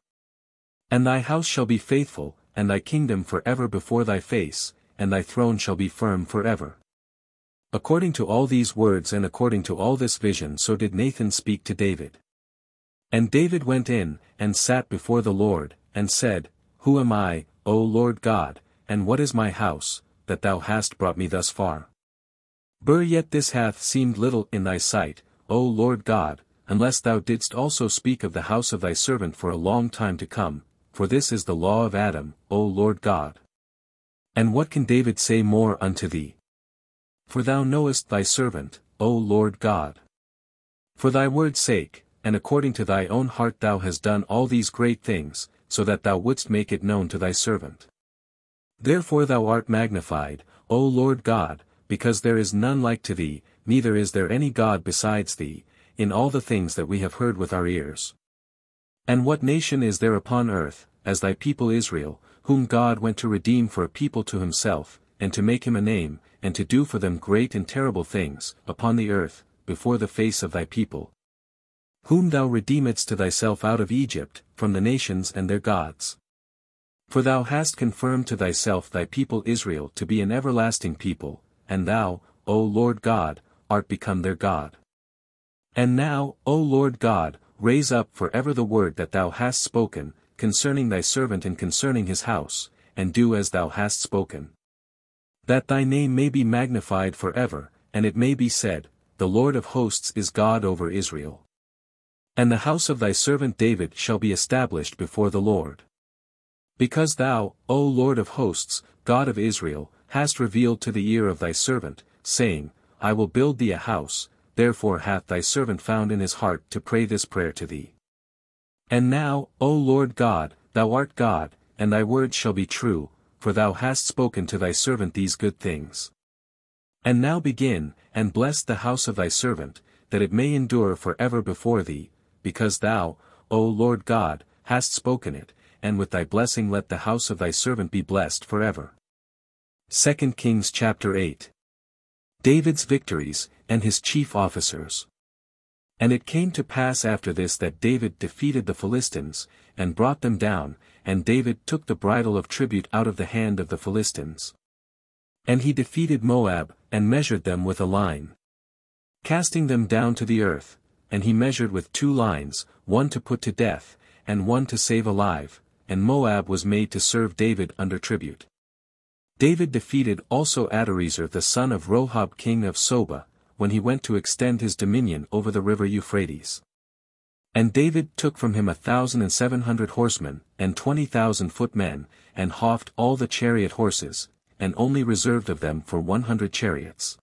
And thy house shall be faithful, and thy kingdom forever before thy face, and thy throne shall be firm forever. According to all these words and according to all this vision so did Nathan speak to David. And David went in, and sat before the Lord, and said, Who am I, O Lord God, and what is my house, that thou hast brought me thus far? Yet this hath seemed little in thy sight, O Lord God, unless thou didst also speak of the house of thy servant for a long time to come, for this is the law of Adam, O Lord God. And what can David say more unto thee? For thou knowest thy servant, O Lord God. For thy word's sake, and according to thy own heart thou hast done all these great things, so that thou wouldst make it known to thy servant. Therefore thou art magnified, O Lord God, because there is none like to thee, neither is there any God besides thee, in all the things that we have heard with our ears. And what nation is there upon earth, as thy people Israel, whom God went to redeem for a people to himself, and to make him a name, and to do for them great and terrible things, upon the earth, before the face of thy people? Whom thou redeemedst to thyself out of Egypt, from the nations and their gods. For thou hast confirmed to thyself thy people Israel to be an everlasting people, and thou, O Lord God, art become their God. And now, O Lord God, raise up for ever the word that thou hast spoken, concerning thy servant and concerning his house, and do as thou hast spoken. That thy name may be magnified for ever, and it may be said, The Lord of hosts is God over Israel. And the house of thy servant David shall be established before the Lord. Because thou, O Lord of hosts, God of Israel, hast revealed to the ear of thy servant, saying, I will build thee a house, therefore hath thy servant found in his heart to pray this prayer to thee. And now, O Lord God, thou art God, and thy word shall be true, for thou hast spoken to thy servant these good things. And now begin, and bless the house of thy servant, that it may endure for ever before thee, because thou, O Lord God, hast spoken it, and with thy blessing let the house of thy servant be blessed forever. 2 Kings chapter 8. David's victories, and his chief officers. And it came to pass after this that David defeated the Philistines, and brought them down, and David took the bridle of tribute out of the hand of the Philistines. And he defeated Moab, and measured them with a line, casting them down to the earth, and he measured with 2 lines, one to put to death, and one to save alive, and Moab was made to serve David under tribute. David defeated also Adoriezer the son of Rohab king of Soba, when he went to extend his dominion over the river Euphrates. And David took from him 1,700 horsemen, and 20,000 footmen, and houghed all the chariot horses, and only reserved of them for 100 chariots.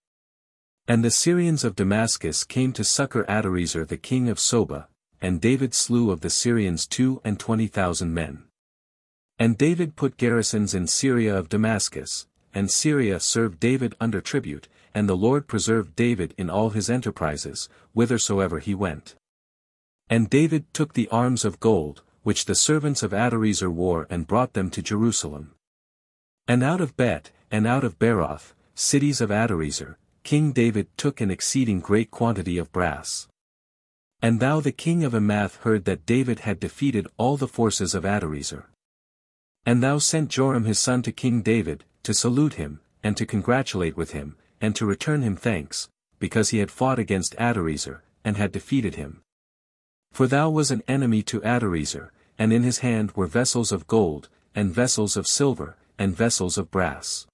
And the Syrians of Damascus came to succor Adoriezer the king of Soba, and David slew of the Syrians 22,000 men. And David put garrisons in Syria of Damascus, and Syria served David under tribute, and the Lord preserved David in all his enterprises, whithersoever he went. And David took the arms of gold, which the servants of Adoriezer wore and brought them to Jerusalem. And out of Bet, and out of Beroth, cities of Adoriezer, King David took an exceeding great quantity of brass. And thou the king of Amath heard that David had defeated all the forces of Adoriezer. And thou sent Joram his son to King David, to salute him, and to congratulate with him, and to return him thanks, because he had fought against Adoriezer, and had defeated him. For thou was an enemy to Adoriezer, and in his hand were vessels of gold, and vessels of silver, and vessels of brass.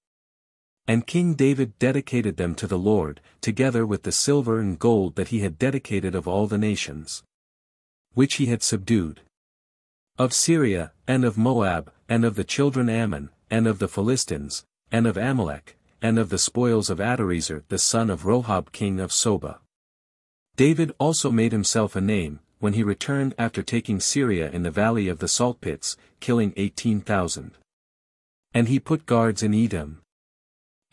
And King David dedicated them to the Lord, together with the silver and gold that he had dedicated of all the nations which he had subdued, of Syria, and of Moab, and of the children Ammon, and of the Philistines, and of Amalek, and of the spoils of Adoriezer the son of Rohab king of Soba. David also made himself a name, when he returned after taking Syria in the valley of the salt pits, killing 18,000. And he put guards in Edom,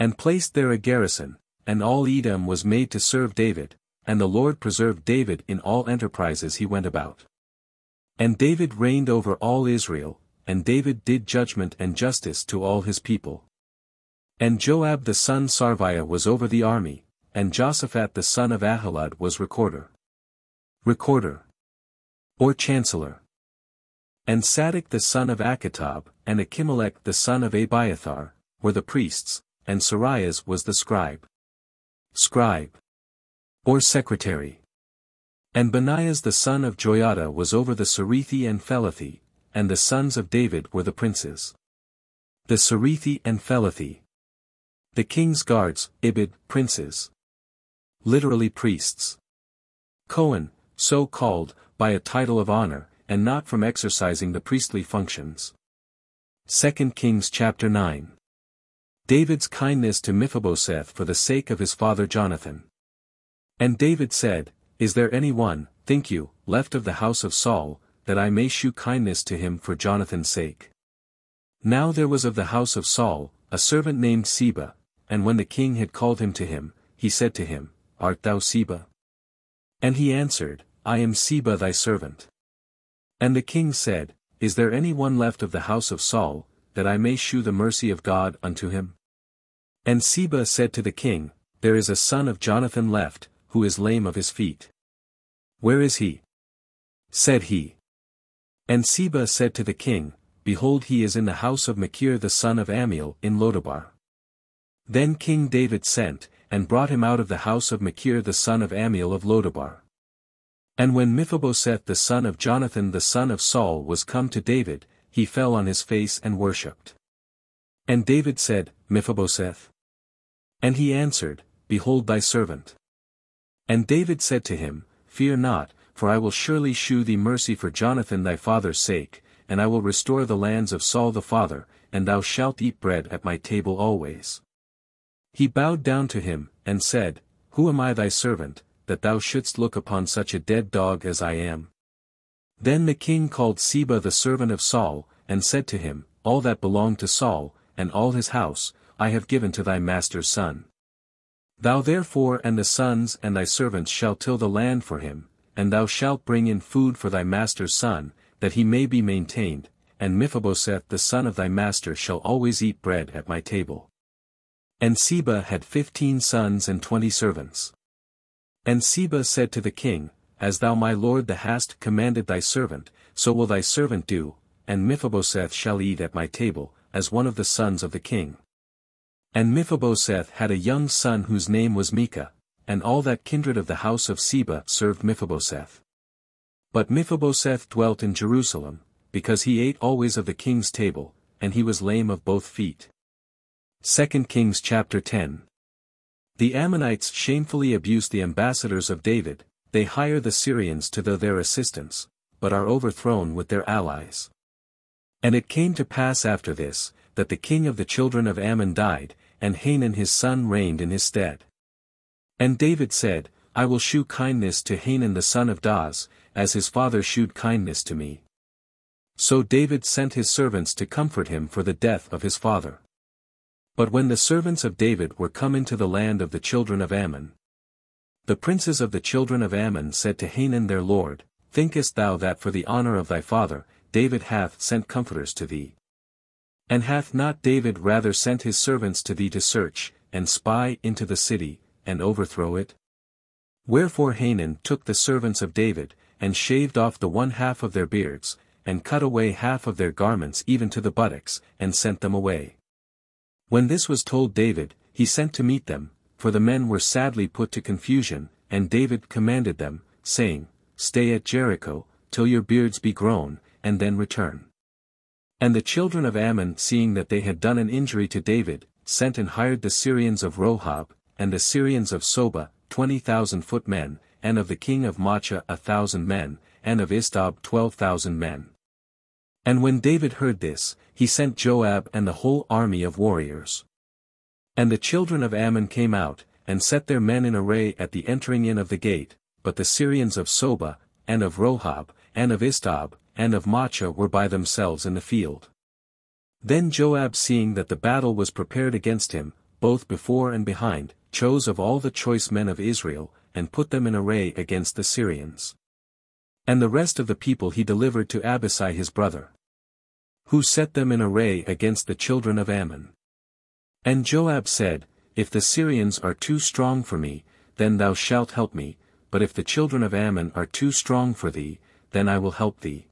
and placed there a garrison, and all Edom was made to serve David, and the Lord preserved David in all enterprises he went about. And David reigned over all Israel, and David did judgment and justice to all his people. And Joab the son Sarviah was over the army, and Joshaphat the son of Ahilud was recorder, or chancellor. And Sadok the son of Achitob, and Achimelech the son of Abiathar, were the priests, and Sarias was the scribe, or secretary. And Benaias the son of Joiada was over the Cerethi and Phelethi, and the sons of David were the princes, the Cerethi and Phelethi. The king's guards, Ibid, princes, literally priests. Cohen, so called, by a title of honor, and not from exercising the priestly functions. 2 Kings chapter 9. David's kindness to Mephibosheth for the sake of his father Jonathan. And David said, Is there any one, think you, left of the house of Saul, that I may shew kindness to him for Jonathan's sake? Now there was of the house of Saul, a servant named Siba, and when the king had called him to him, he said to him, Art thou Siba? And he answered, I am Siba thy servant. And the king said, Is there any one left of the house of Saul, that I may shew the mercy of God unto him? And Siba said to the king, There is a son of Jonathan left, who is lame of his feet. Where is he? Said he. And Siba said to the king, Behold, he is in the house of Machir the son of Ammiel in Lodabar. Then King David sent, and brought him out of the house of Machir the son of Ammiel of Lodabar. And when Mephibosheth the son of Jonathan the son of Saul was come to David, he fell on his face and worshipped. And David said, Mephibosheth. And he answered, Behold thy servant. And David said to him, Fear not, for I will surely shew thee mercy for Jonathan thy father's sake, and I will restore the lands of Saul the father, and thou shalt eat bread at my table always. He bowed down to him, and said, Who am I thy servant, that thou shouldst look upon such a dead dog as I am? Then the king called Siba the servant of Saul, and said to him, All that belonged to Saul, and all his house, I have given to thy master's son. Thou therefore and the sons and thy servants shall till the land for him, and thou shalt bring in food for thy master's son, that he may be maintained, and Mephibosheth the son of thy master shall always eat bread at my table. And Siba had 15 sons and 20 servants. And Siba said to the king, As thou my lord the hast commanded thy servant, so will thy servant do, and Mephibosheth shall eat at my table, as one of the sons of the king. And Mephibosheth had a young son whose name was Micah, and all that kindred of the house of Siba served Mephibosheth. But Mephibosheth dwelt in Jerusalem, because he ate always of the king's table, and he was lame of both feet. 2 Kings chapter 10. The Ammonites shamefully abuse the ambassadors of David, they hire the Syrians to their assistance, but are overthrown with their allies. And it came to pass after this, that the king of the children of Ammon died, and Hanun his son reigned in his stead. And David said, I will shew kindness to Hanun the son of Daz, as his father shewed kindness to me. So David sent his servants to comfort him for the death of his father. But when the servants of David were come into the land of the children of Ammon, the princes of the children of Ammon said to Hanun their lord, Thinkest thou that for the honor of thy father, David hath sent comforters to thee? And hath not David rather sent his servants to thee to search, and spy into the city, and overthrow it? Wherefore Hanun took the servants of David, and shaved off the one half of their beards, and cut away half of their garments even to the buttocks, and sent them away. When this was told David, he sent to meet them, for the men were sadly put to confusion, and David commanded them, saying, Stay at Jericho, till your beards be grown, and then return. And the children of Ammon, seeing that they had done an injury to David, sent and hired the Syrians of Rohab, and the Syrians of Soba, 20,000 footmen, and of the king of Maachah 1,000 men, and of Istob 12,000 men. And when David heard this, he sent Joab and the whole army of warriors. And the children of Ammon came out, and set their men in array at the entering in of the gate, but the Syrians of Soba, and of Rohab, and of Istob, and of Maachah were by themselves in the field. Then Joab, seeing that the battle was prepared against him, both before and behind, chose of all the choice men of Israel, and put them in array against the Syrians. And the rest of the people he delivered to Abishai his brother, who set them in array against the children of Ammon. And Joab said, If the Syrians are too strong for me, then thou shalt help me, but if the children of Ammon are too strong for thee, then I will help thee.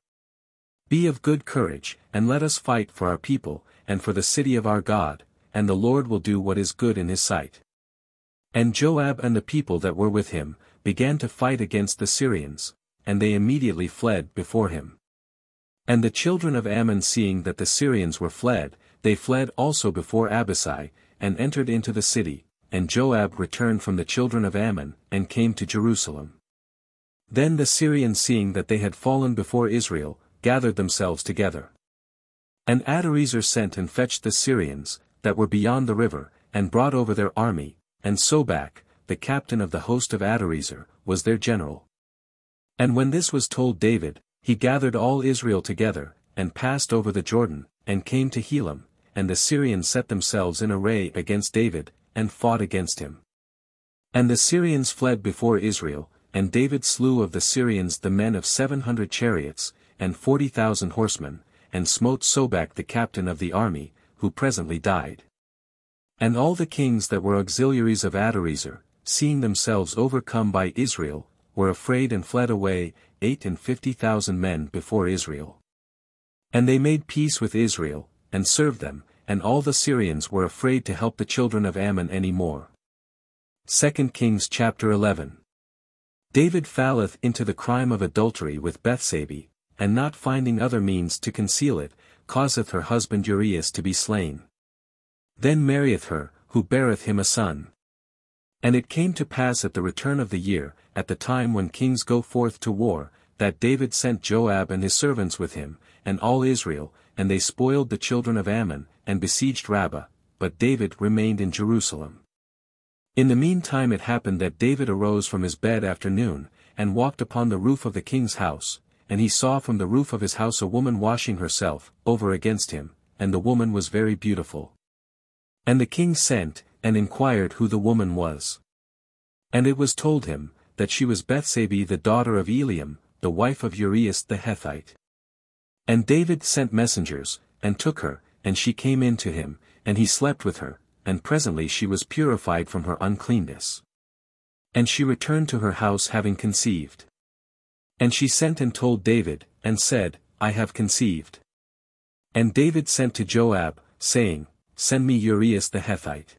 Be of good courage, and let us fight for our people, and for the city of our God, and the Lord will do what is good in his sight. And Joab and the people that were with him, began to fight against the Syrians, and they immediately fled before him. And the children of Ammon, seeing that the Syrians were fled, they fled also before Abishai, and entered into the city, and Joab returned from the children of Ammon, and came to Jerusalem. Then the Syrians, seeing that they had fallen before Israel, gathered themselves together. And Adherzer sent and fetched the Syrians, that were beyond the river, and brought over their army, and Sobak, the captain of the host of Adherzer, was their general. And when this was told David, he gathered all Israel together, and passed over the Jordan, and came to Helam, and the Syrians set themselves in array against David, and fought against him. And the Syrians fled before Israel, and David slew of the Syrians the men of 700 chariots, and 40,000 horsemen, and smote Sobak the captain of the army, who presently died. And all the kings that were auxiliaries of Adherzer, seeing themselves overcome by Israel, were afraid and fled away, 50,000 men before Israel. And they made peace with Israel, and served them, and all the Syrians were afraid to help the children of Ammon any more. 2 Kings chapter 11. David falleth into the crime of adultery with Bethsabe, and not finding other means to conceal it, causeth her husband Urias to be slain. Then marrieth her, who beareth him a son. And it came to pass at the return of the year, at the time when kings go forth to war, that David sent Joab and his servants with him, and all Israel, and they spoiled the children of Ammon, and besieged Rabbah, but David remained in Jerusalem. In the meantime it happened that David arose from his bed after noon, and walked upon the roof of the king's house, and he saw from the roof of his house a woman washing herself, over against him, and the woman was very beautiful. And the king sent, and inquired who the woman was. And it was told him, that she was Bethsabe the daughter of Eliam, the wife of Urias the Hethite. And David sent messengers, and took her, and she came in to him, and he slept with her, and presently she was purified from her uncleanness. And she returned to her house having conceived. And she sent and told David, and said, I have conceived. And David sent to Joab, saying, Send me Urias the Hethite.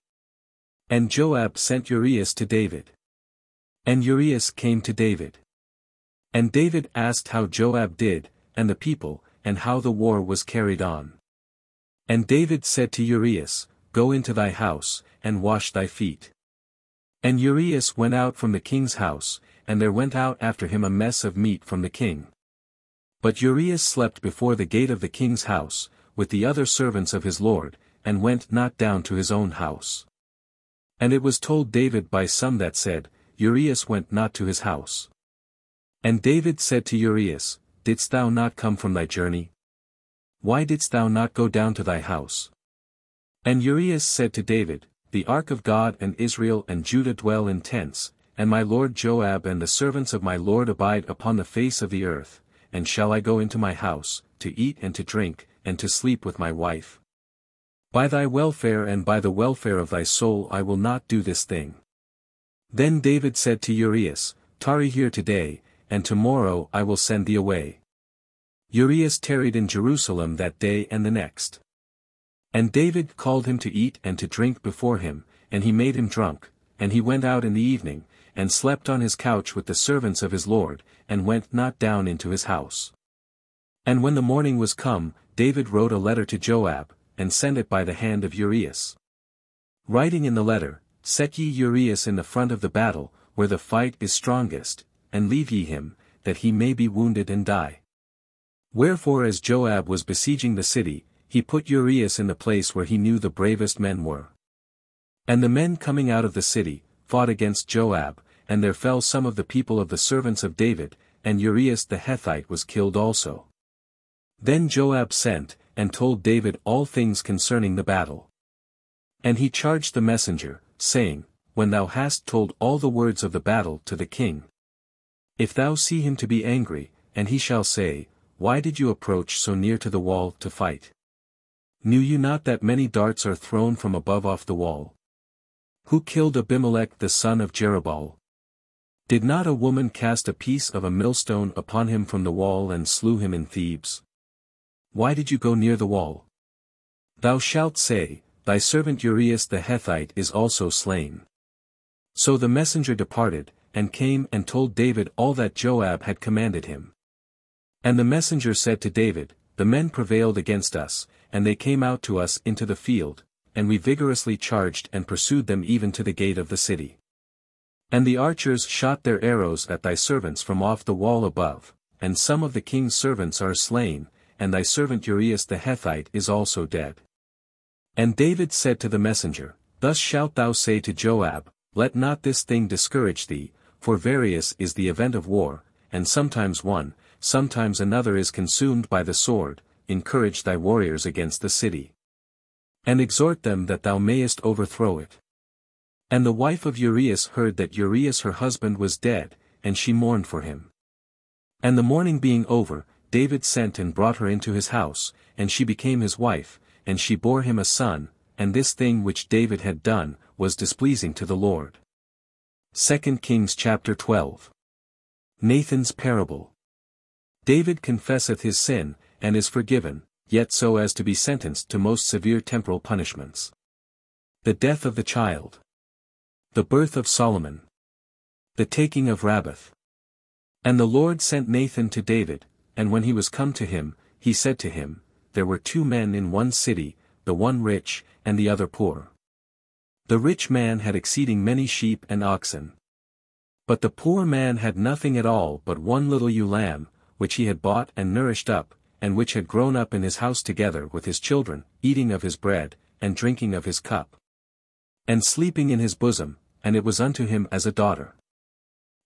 And Joab sent Urias to David. And Urias came to David. And David asked how Joab did, and the people, and how the war was carried on. And David said to Urias, Go into thy house, and wash thy feet. And Urias went out from the king's house, and there went out after him a mess of meat from the king. But Urias slept before the gate of the king's house, with the other servants of his lord, and went not down to his own house. And it was told David by some that said, Urias went not to his house. And David said to Urias, Didst thou not come from thy journey? Why didst thou not go down to thy house? And Urias said to David, The ark of God and Israel and Judah dwell in tents, and my lord Joab and the servants of my lord abide upon the face of the earth, and shall I go into my house, to eat and to drink, and to sleep with my wife? By thy welfare and by the welfare of thy soul I will not do this thing. Then David said to Urias, Tarry here today, and tomorrow I will send thee away. Urias tarried in Jerusalem that day and the next. And David called him to eat and to drink before him, and he made him drunk, and he went out in the evening, and slept on his couch with the servants of his lord, and went not down into his house. And when the morning was come, David wrote a letter to Joab, and sent it by the hand of Urias. Writing in the letter, Set ye Urias in the front of the battle, where the fight is strongest, and leave ye him, that he may be wounded and die. Wherefore as Joab was besieging the city, he put Urias in the place where he knew the bravest men were. And the men coming out of the city, fought against Joab, and there fell some of the people of the servants of David, and Urias the Hethite was killed also. Then Joab sent, and told David all things concerning the battle. And he charged the messenger, saying, When thou hast told all the words of the battle to the king, if thou see him to be angry, and he shall say, Why did you approach so near to the wall to fight? Knew you not that many darts are thrown from above off the wall? Who killed Abimelech the son of Jerubbaal? Did not a woman cast a piece of a millstone upon him from the wall and slew him in Thebes? Why did you go near the wall? Thou shalt say, Thy servant Urias the Hethite is also slain. So the messenger departed, and came and told David all that Joab had commanded him. And the messenger said to David, The men prevailed against us, and they came out to us into the field, and we vigorously charged and pursued them even to the gate of the city. And the archers shot their arrows at thy servants from off the wall above, and some of the king's servants are slain, and thy servant Urias the Hethite is also dead. And David said to the messenger, Thus shalt thou say to Joab, Let not this thing discourage thee, for various is the event of war, and sometimes one, sometimes another is consumed by the sword. Encourage thy warriors against the city, and exhort them that thou mayest overthrow it. And the wife of Urias heard that Urias her husband was dead, and she mourned for him. And the mourning being over, David sent and brought her into his house, and she became his wife, and she bore him a son, and this thing which David had done, was displeasing to the Lord. 2 Kings chapter 12. Nathan's parable. David confesseth his sin, and is forgiven, yet so as to be sentenced to most severe temporal punishments. The death of the child. The birth of Solomon. The taking of Rabbath. And the Lord sent Nathan to David, and when he was come to him, he said to him, There were two men in one city, the one rich, and the other poor. The rich man had exceeding many sheep and oxen. But the poor man had nothing at all but one little ewe lamb, which he had bought and nourished up, and which had grown up in his house together with his children, eating of his bread, and drinking of his cup, and sleeping in his bosom, and it was unto him as a daughter.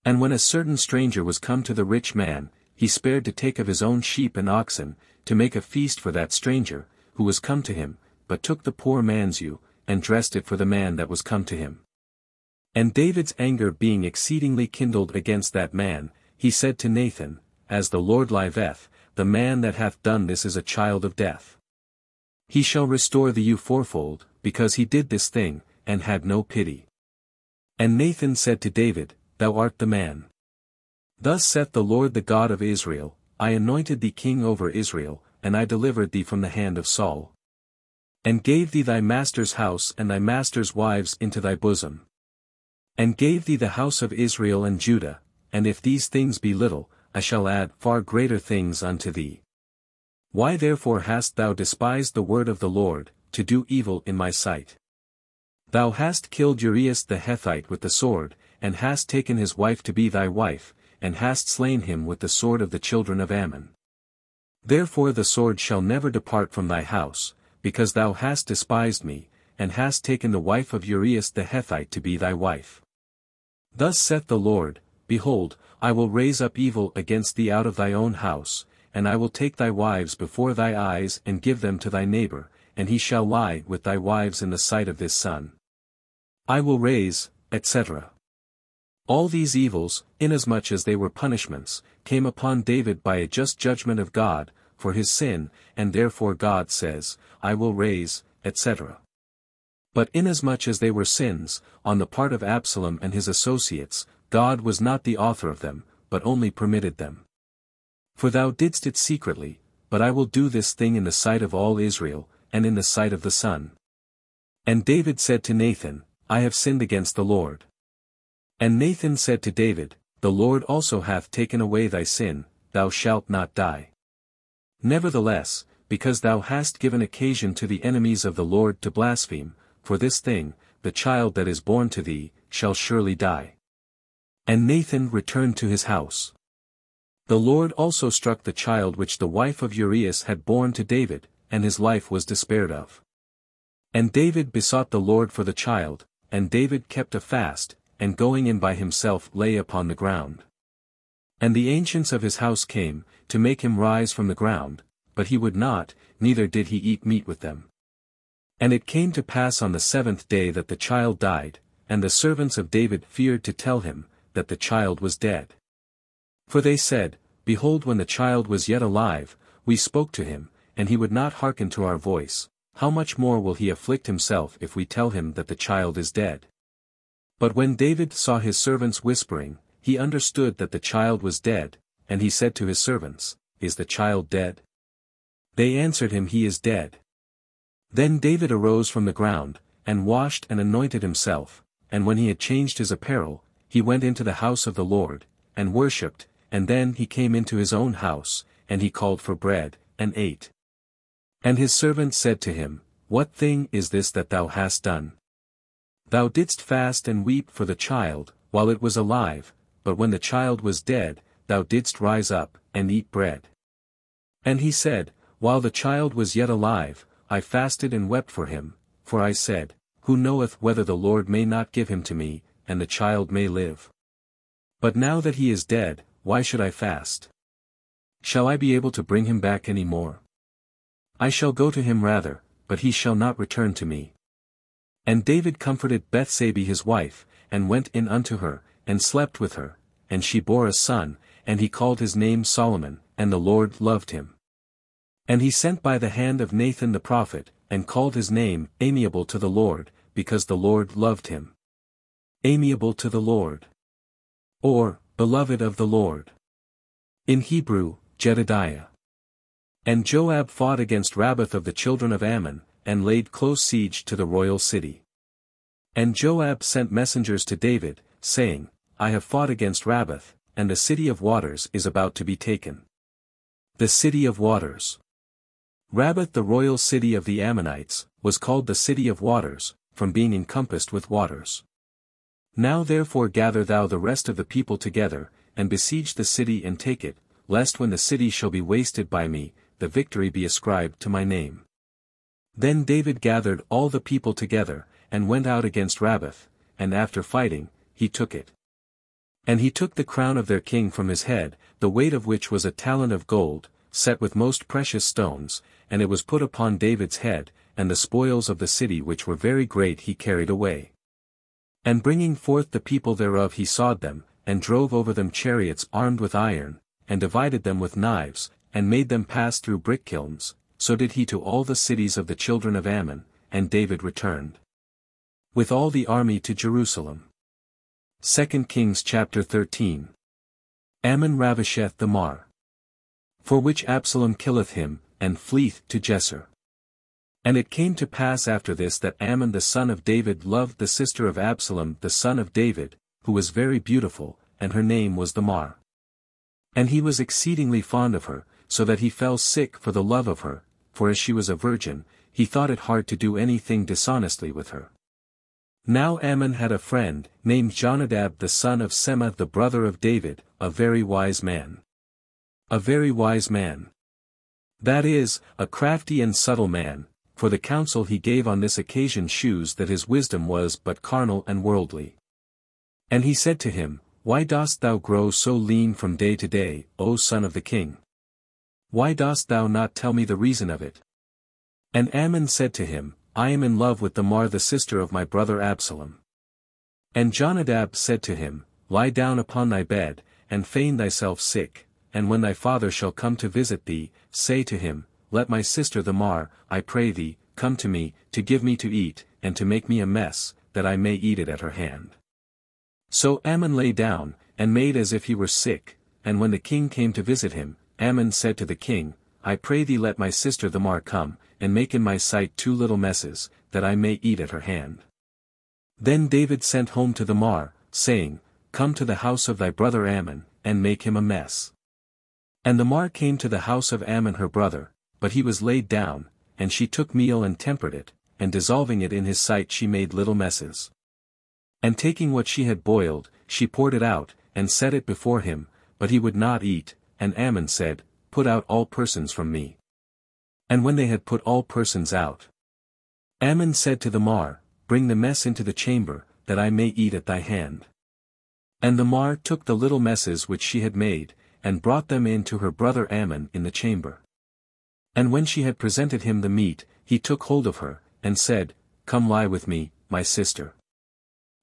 And when a certain stranger was come to the rich man, he spared to take of his own sheep and oxen, to make a feast for that stranger, who was come to him, but took the poor man's ewe, and dressed it for the man that was come to him. And David's anger being exceedingly kindled against that man, he said to Nathan, As the Lord liveth, the man that hath done this is a child of death. He shall restore the ewe fourfold, because he did this thing, and had no pity. And Nathan said to David, Thou art the man. Thus saith the Lord the God of Israel, I anointed thee king over Israel, and I delivered thee from the hand of Saul, and gave thee thy master's house and thy master's wives into thy bosom, and gave thee the house of Israel and Judah, and if these things be little, I shall add far greater things unto thee. Why therefore hast thou despised the word of the Lord, to do evil in my sight? Thou hast killed Urias the Hethite with the sword, and hast taken his wife to be thy wife, and hast slain him with the sword of the children of Ammon. Therefore the sword shall never depart from thy house, because thou hast despised me, and hast taken the wife of Urias the Hethite to be thy wife. Thus saith the Lord, Behold, I will raise up evil against thee out of thy own house, and I will take thy wives before thy eyes and give them to thy neighbor, and he shall lie with thy wives in the sight of this sun. I will raise, etc. All these evils, inasmuch as they were punishments, came upon David by a just judgment of God, for his sin, and therefore God says, I will raise, etc. But inasmuch as they were sins, on the part of Absalom and his associates, God was not the author of them, but only permitted them. For thou didst it secretly, but I will do this thing in the sight of all Israel, and in the sight of the sun. And David said to Nathan, I have sinned against the Lord. And Nathan said to David, The Lord also hath taken away thy sin, thou shalt not die. Nevertheless, because thou hast given occasion to the enemies of the Lord to blaspheme, for this thing, the child that is born to thee, shall surely die. And Nathan returned to his house. The Lord also struck the child which the wife of Urias had borne to David, and his life was despaired of. And David besought the Lord for the child, and David kept a fast, and going in by himself lay upon the ground. And the ancients of his house came, to make him rise from the ground, but he would not, neither did he eat meat with them. And it came to pass on the 7th day that the child died, and the servants of David feared to tell him, that the child was dead. For they said, Behold, when the child was yet alive, we spoke to him, and he would not hearken to our voice, how much more will he afflict himself if we tell him that the child is dead? But when David saw his servants whispering, he understood that the child was dead, and he said to his servants, Is the child dead? They answered him, He is dead. Then David arose from the ground, and washed and anointed himself, and when he had changed his apparel, he went into the house of the Lord, and worshipped, and then he came into his own house, and he called for bread, and ate. And his servant said to him, What thing is this that thou hast done? Thou didst fast and weep for the child, while it was alive, but when the child was dead, thou didst rise up, and eat bread. And he said, While the child was yet alive, I fasted and wept for him, for I said, Who knoweth whether the Lord may not give him to me, and the child may live? But now that he is dead, why should I fast? Shall I be able to bring him back any more? I shall go to him rather, but he shall not return to me. And David comforted Bethsabe his wife, and went in unto her, and slept with her, and she bore a son, and he called his name Solomon, and the Lord loved him. And he sent by the hand of Nathan the prophet, and called his name Amiable to the Lord, because the Lord loved him. Amiable to the Lord. Or, Beloved of the Lord. In Hebrew, Jedediah. And Joab fought against Rabbath of the children of Ammon, and laid close siege to the royal city. And Joab sent messengers to David, saying, I have fought against Rabbath, and the city of waters is about to be taken. The city of waters. Rabbath, the royal city of the Ammonites, was called the city of waters, from being encompassed with waters. Now therefore gather thou the rest of the people together, and besiege the city and take it, lest when the city shall be wasted by me, the victory be ascribed to my name. Then David gathered all the people together, and went out against Rabbath, and after fighting, he took it. And he took the crown of their king from his head, the weight of which was a talent of gold, set with most precious stones, and it was put upon David's head, and the spoils of the city which were very great he carried away. And bringing forth the people thereof he sawed them, and drove over them chariots armed with iron, and divided them with knives, and made them pass through brick kilns, so did he to all the cities of the children of Ammon, and David returned with all the army to Jerusalem. 2 Kings chapter 13. Ammon ravisheth the Mar. For which Absalom killeth him, and fleeth to Jesser. And it came to pass after this that Ammon the son of David loved the sister of Absalom the son of David, who was very beautiful, and her name was Tamar. And he was exceedingly fond of her, so that he fell sick for the love of her, for as she was a virgin, he thought it hard to do anything dishonestly with her. Now Ammon had a friend, named Jonadab the son of Sema the brother of David, a very wise man. A very wise man. That is, a crafty and subtle man, for the counsel he gave on this occasion shews that his wisdom was but carnal and worldly. And he said to him, Why dost thou grow so lean from day to day, O son of the king? Why dost thou not tell me the reason of it? And Ammon said to him, I am in love with Tamar the sister of my brother Absalom. And Jonadab said to him, Lie down upon thy bed, and feign thyself sick, and when thy father shall come to visit thee, say to him, Let my sister Tamar, I pray thee, come to me, to give me to eat, and to make me a mess, that I may eat it at her hand. So Ammon lay down, and made as if he were sick, and when the king came to visit him, Ammon said to the king, I pray thee let my sister Tamar come, and make in my sight 2 little messes, that I may eat at her hand. Then David sent home to Tamar, saying, Come to the house of thy brother Ammon, and make him a mess. And Tamar came to the house of Ammon her brother, but he was laid down, and she took meal and tempered it, and dissolving it in his sight she made little messes. And taking what she had boiled, she poured it out, and set it before him, but he would not eat, and Ammon said, Put out all persons from me. And when they had put all persons out, Ammon said to Tamar, Bring the mess into the chamber, that I may eat at thy hand. And Tamar took the little messes which she had made, and brought them in to her brother Ammon in the chamber. And when she had presented him the meat, he took hold of her, and said, Come lie with me, my sister.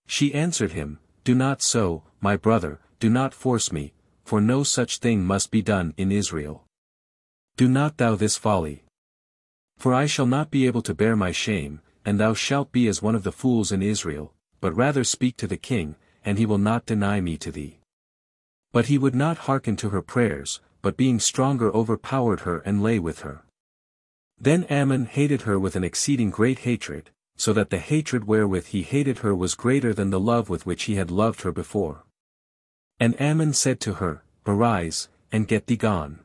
She answered him, Do not so, my brother, do not force me, for no such thing must be done in Israel. Do not thou this folly. For I shall not be able to bear my shame, and thou shalt be as one of the fools in Israel, but rather speak to the king, and he will not deny me to thee. But he would not hearken to her prayers, but being stronger overpowered her and lay with her. Then Ammon hated her with an exceeding great hatred, so that the hatred wherewith he hated her was greater than the love with which he had loved her before. And Ammon said to her, Arise, and get thee gone.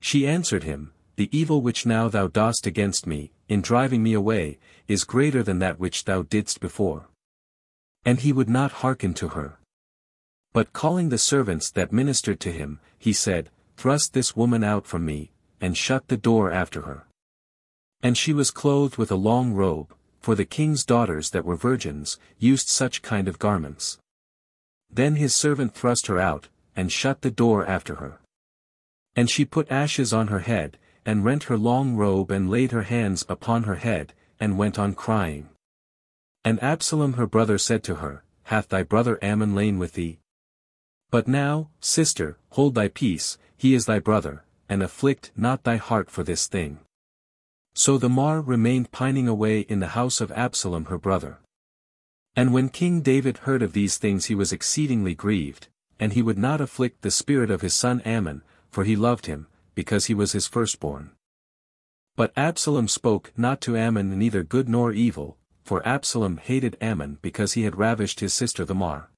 She answered him, The evil which now thou dost against me, in driving me away, is greater than that which thou didst before. And he would not hearken to her. But calling the servants that ministered to him, he said, Thrust this woman out from me, and shut the door after her. And she was clothed with a long robe, for the king's daughters that were virgins, used such kind of garments. Then his servant thrust her out, and shut the door after her. And she put ashes on her head, and rent her long robe and laid her hands upon her head, and went on crying. And Absalom her brother said to her, Hath thy brother Ammon lain with thee? But now, sister, hold thy peace, he is thy brother, and afflict not thy heart for this thing. So Tamar remained pining away in the house of Absalom her brother. And when King David heard of these things he was exceedingly grieved, and he would not afflict the spirit of his son Ammon, for he loved him, because he was his firstborn. But Absalom spoke not to Ammon neither good nor evil, for Absalom hated Ammon because he had ravished his sister Tamar.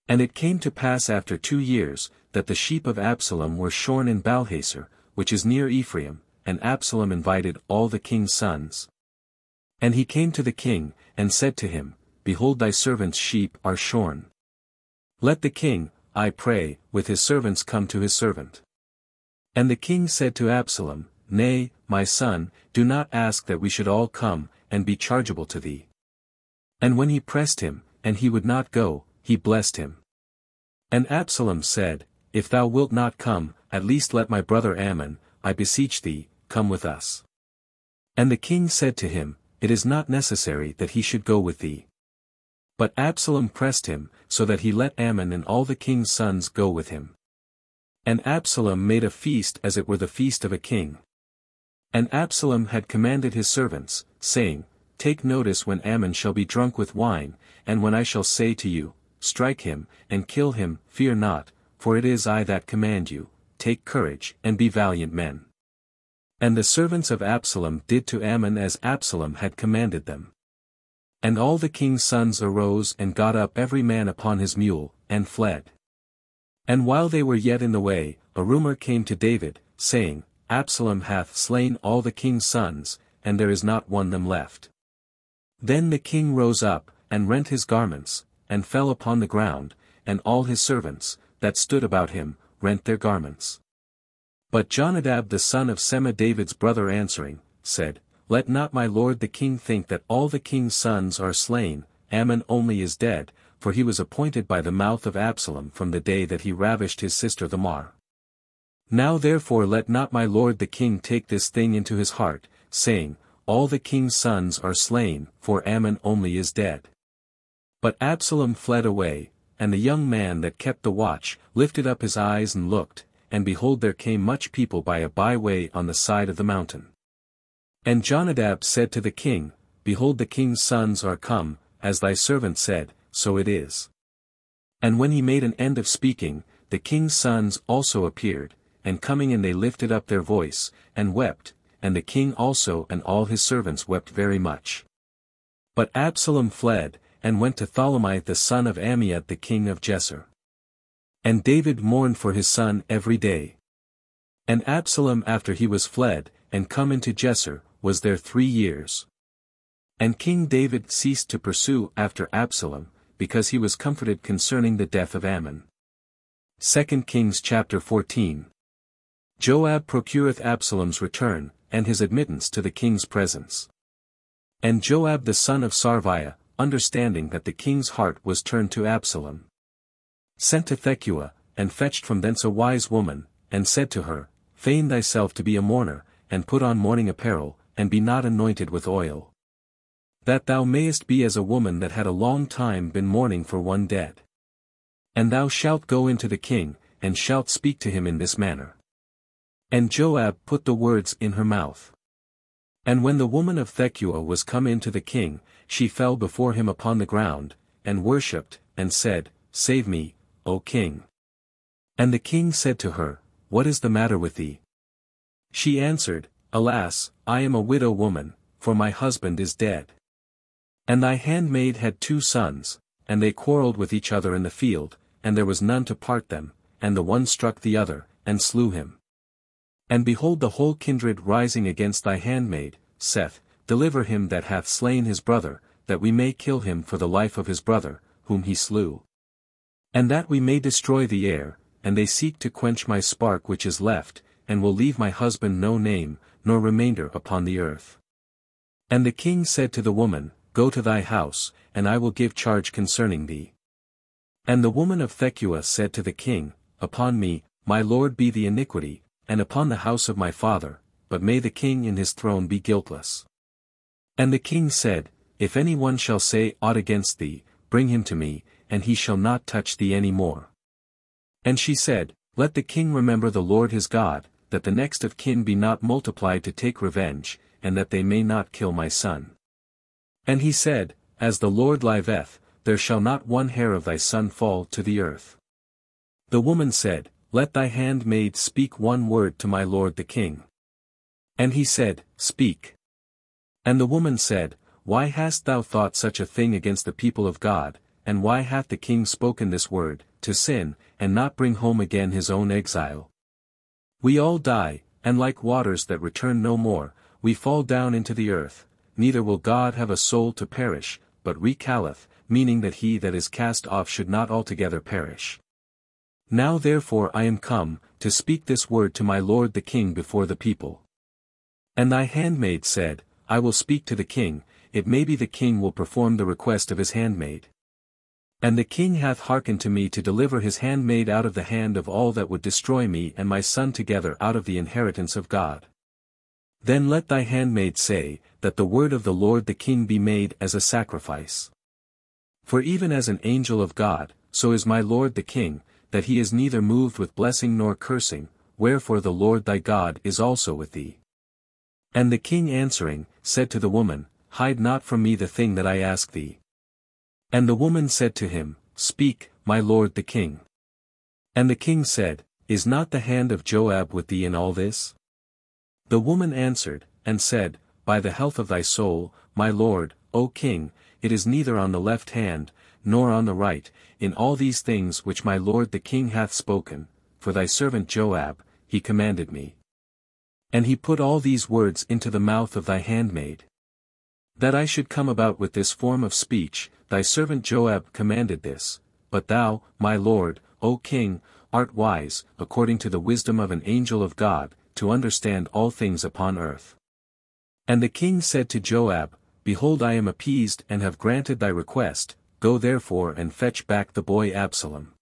And it came to pass after 2 years, that the sheep of Absalom were shorn in Baalhasor, which is near Ephraim, and Absalom invited all the king's sons. And he came to the king, and said to him, Behold, thy servant's sheep are shorn. Let the king, I pray, with his servants come to his servant. And the king said to Absalom, Nay, my son, do not ask that we should all come, and be chargeable to thee. And when he pressed him, and he would not go, he blessed him. And Absalom said, If thou wilt not come, at least let my brother Ammon, I beseech thee, come with us. And the king said to him, It is not necessary that he should go with thee. But Absalom pressed him, so that he let Ammon and all the king's sons go with him. And Absalom made a feast as it were the feast of a king. And Absalom had commanded his servants, saying, Take notice when Ammon shall be drunk with wine, and when I shall say to you, Strike him, and kill him, fear not, for it is I that command you, take courage, and be valiant men. And the servants of Absalom did to Ammon as Absalom had commanded them. And all the king's sons arose and got up every man upon his mule, and fled. And while they were yet in the way, a rumor came to David, saying, Absalom hath slain all the king's sons, and there is not one them left. Then the king rose up, and rent his garments, and fell upon the ground, and all his servants, that stood about him, rent their garments. But Jonadab the son of Sema David's brother answering, said, Let not my lord the king think that all the king's sons are slain, Ammon only is dead, for he was appointed by the mouth of Absalom from the day that he ravished his sister Thamar. Now therefore let not my lord the king take this thing into his heart, saying, All the king's sons are slain, for Ammon only is dead. But Absalom fled away, and the young man that kept the watch lifted up his eyes and looked, and behold there came much people by a byway on the side of the mountain. And Jonadab said to the king, Behold the king's sons are come, as thy servant said, so it is. And when he made an end of speaking, the king's sons also appeared, and coming in they lifted up their voice, and wept, and the king also and all his servants wept very much. But Absalom fled, and went to Tholomai the son of Ammiad the king of Gesur. And David mourned for his son every day. And Absalom after he was fled, and come into Gesur, was there 3 years. And King David ceased to pursue after Absalom, because he was comforted concerning the death of Ammon. 2 Kings chapter 14. Joab procureth Absalom's return, and his admittance to the king's presence. And Joab the son of Sarviah, understanding that the king's heart was turned to Absalom, sent to Thecua, and fetched from thence a wise woman, and said to her, Feign thyself to be a mourner, and put on mourning apparel, and be not anointed with oil. That thou mayest be as a woman that had a long time been mourning for one dead. And thou shalt go into the king, and shalt speak to him in this manner. And Joab put the words in her mouth. And when the woman of Thecua was come in to the king, she fell before him upon the ground, and worshipped, and said, Save me, O king. And the king said to her, What is the matter with thee? She answered, Alas, I am a widow woman, for my husband is dead. And thy handmaid had 2 sons, and they quarrelled with each other in the field, and there was none to part them, and the one struck the other, and slew him. And behold the whole kindred rising against thy handmaid, saith, Deliver him that hath slain his brother, that we may kill him for the life of his brother, whom he slew. And that we may destroy the heir, and they seek to quench my spark which is left, and will leave my husband no name, nor remainder upon the earth. And the king said to the woman, Go to thy house, and I will give charge concerning thee. And the woman of Thecua said to the king, Upon me, my lord, be the iniquity, and upon the house of my father, but may the king in his throne be guiltless. And the king said, If any one shall say aught against thee, bring him to me, and he shall not touch thee any more. And she said, Let the king remember the Lord his God, that the next of kin be not multiplied to take revenge, and that they may not kill my son. And he said, As the Lord liveth, there shall not one hair of thy son fall to the earth. The woman said, Let thy handmaid speak one word to my lord the king. And he said, Speak. And the woman said, Why hast thou thought such a thing against the people of God, and why hath the king spoken this word, to sin, and not bring home again his own exile? We all die, and like waters that return no more, we fall down into the earth. neither will God have a soul to perish, but recalleth, meaning that he that is cast off should not altogether perish. Now therefore I am come, to speak this word to my lord the king before the people. And thy handmaid said, I will speak to the king, it may be the king will perform the request of his handmaid. And the king hath hearkened to me to deliver his handmaid out of the hand of all that would destroy me and my son together out of the inheritance of God. Then let thy handmaid say, that the word of the Lord the king be made as a sacrifice. For even as an angel of God, so is my lord the king, that he is neither moved with blessing nor cursing, wherefore the Lord thy God is also with thee. And the king answering, said to the woman, Hide not from me the thing that I ask thee. And the woman said to him, Speak, my lord the king. And the king said, Is not the hand of Joab with thee in all this? The woman answered, and said, By the health of thy soul, my lord, O king, it is neither on the left hand, nor on the right, in all these things which my lord the king hath spoken, for thy servant Joab, he commanded me. And he put all these words into the mouth of thy handmaid. That I should come about with this form of speech, thy servant Joab commanded this, but thou, my lord, O king, art wise, according to the wisdom of an angel of God, to understand all things upon earth. And the king said to Joab, Behold, I am appeased and have granted thy request, go therefore and fetch back the boy Absalom.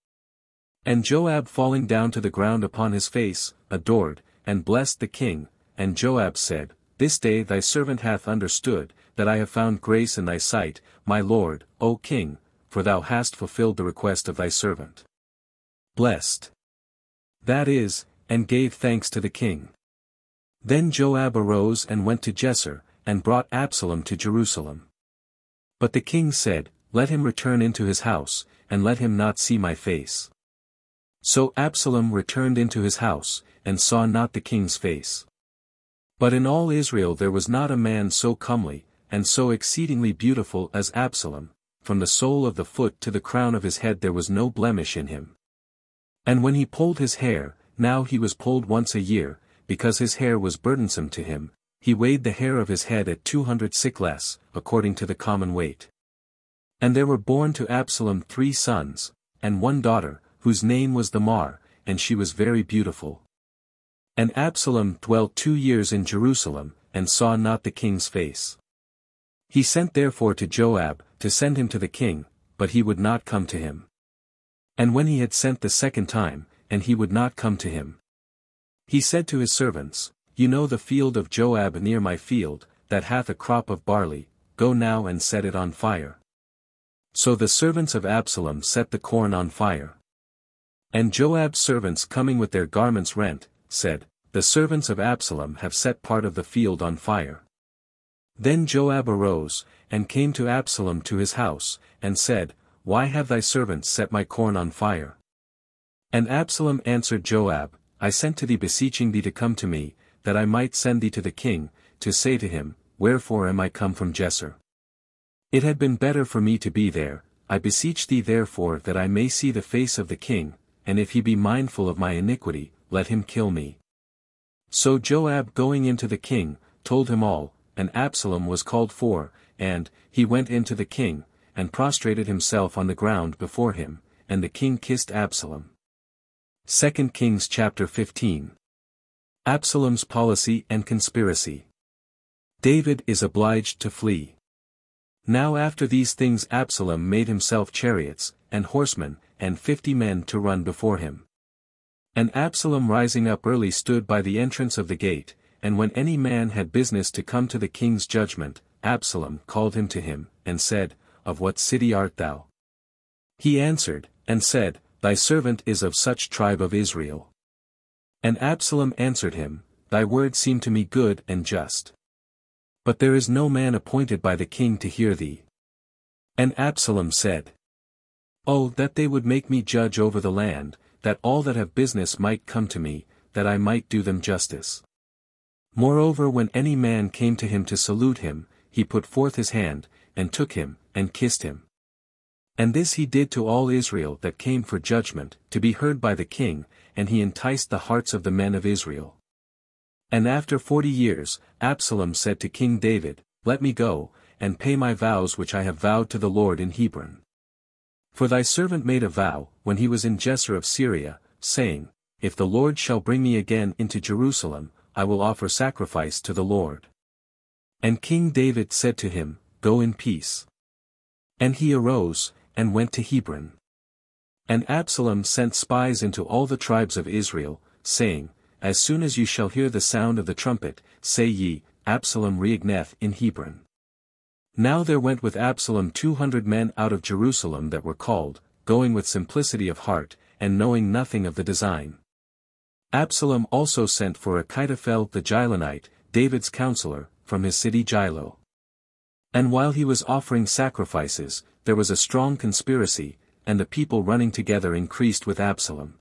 And Joab falling down to the ground upon his face, adored, and blessed the king, and Joab said, This day thy servant hath understood, that I have found grace in thy sight, my lord, O king, for thou hast fulfilled the request of thy servant. Blessed. That is, and gave thanks to the king. Then Joab arose and went to Jesser, and brought Absalom to Jerusalem. But the king said, Let him return into his house, and let him not see my face. So Absalom returned into his house, and saw not the king's face. But in all Israel there was not a man so comely, and so exceedingly beautiful as Absalom, from the sole of the foot to the crown of his head there was no blemish in him. And when he pulled his hair, now he was pulled once a year, because his hair was burdensome to him, he weighed the hair of his head at 200 siklets, according to the common weight. And there were born to Absalom 3 sons, and 1 daughter, whose name was Tamar, and she was very beautiful. And Absalom dwelt 2 years in Jerusalem, and saw not the king's face. He sent therefore to Joab, to send him to the king, but he would not come to him. And when he had sent the second time, and he would not come to him, he said to his servants, You know the field of Joab near my field, that hath a crop of barley, go now and set it on fire. So the servants of Absalom set the corn on fire. And Joab's servants coming with their garments rent, said, The servants of Absalom have set part of the field on fire. Then Joab arose, and came to Absalom to his house, and said, Why have thy servants set my corn on fire? And Absalom answered Joab, I sent to thee beseeching thee to come to me, that I might send thee to the king, to say to him, Wherefore am I come from Jesser? It had been better for me to be there, I beseech thee therefore that I may see the face of the king, and if he be mindful of my iniquity, let him kill me. So Joab going into the king, told him all, and Absalom was called for, and he went in to the king, and prostrated himself on the ground before him, and the king kissed Absalom. 2 Kings chapter 15. Absalom's policy and conspiracy. David is obliged to flee. Now after these things Absalom made himself chariots, and horsemen, and 50 men to run before him. And Absalom rising up early stood by the entrance of the gate, and when any man had business to come to the king's judgment, Absalom called him to him, and said, Of what city art thou? He answered, and said, Thy servant is of such tribe of Israel. And Absalom answered him, Thy words seem to me good and just. But there is no man appointed by the king to hear thee. And Absalom said, Oh, that they would make me judge over the land, that all that have business might come to me, that I might do them justice. Moreover, when any man came to him to salute him, he put forth his hand, and took him, and kissed him. And this he did to all Israel that came for judgment, to be heard by the king, and he enticed the hearts of the men of Israel. And after 40 years, Absalom said to King David, let me go, and pay my vows which I have vowed to the Lord in Hebron. For thy servant made a vow, when he was in Gesser of Syria, saying, If the Lord shall bring me again into Jerusalem, I will offer sacrifice to the Lord. And King David said to him, Go in peace. And he arose, and went to Hebron. And Absalom sent spies into all the tribes of Israel, saying, As soon as you shall hear the sound of the trumpet, say ye, Absalom reigneth in Hebron. Now there went with Absalom 200 men out of Jerusalem that were called, going with simplicity of heart, and knowing nothing of the design. Absalom also sent for Achitophel the Gilonite, David's counselor, from his city Gilo. And while he was offering sacrifices, there was a strong conspiracy, and the people running together increased with Absalom.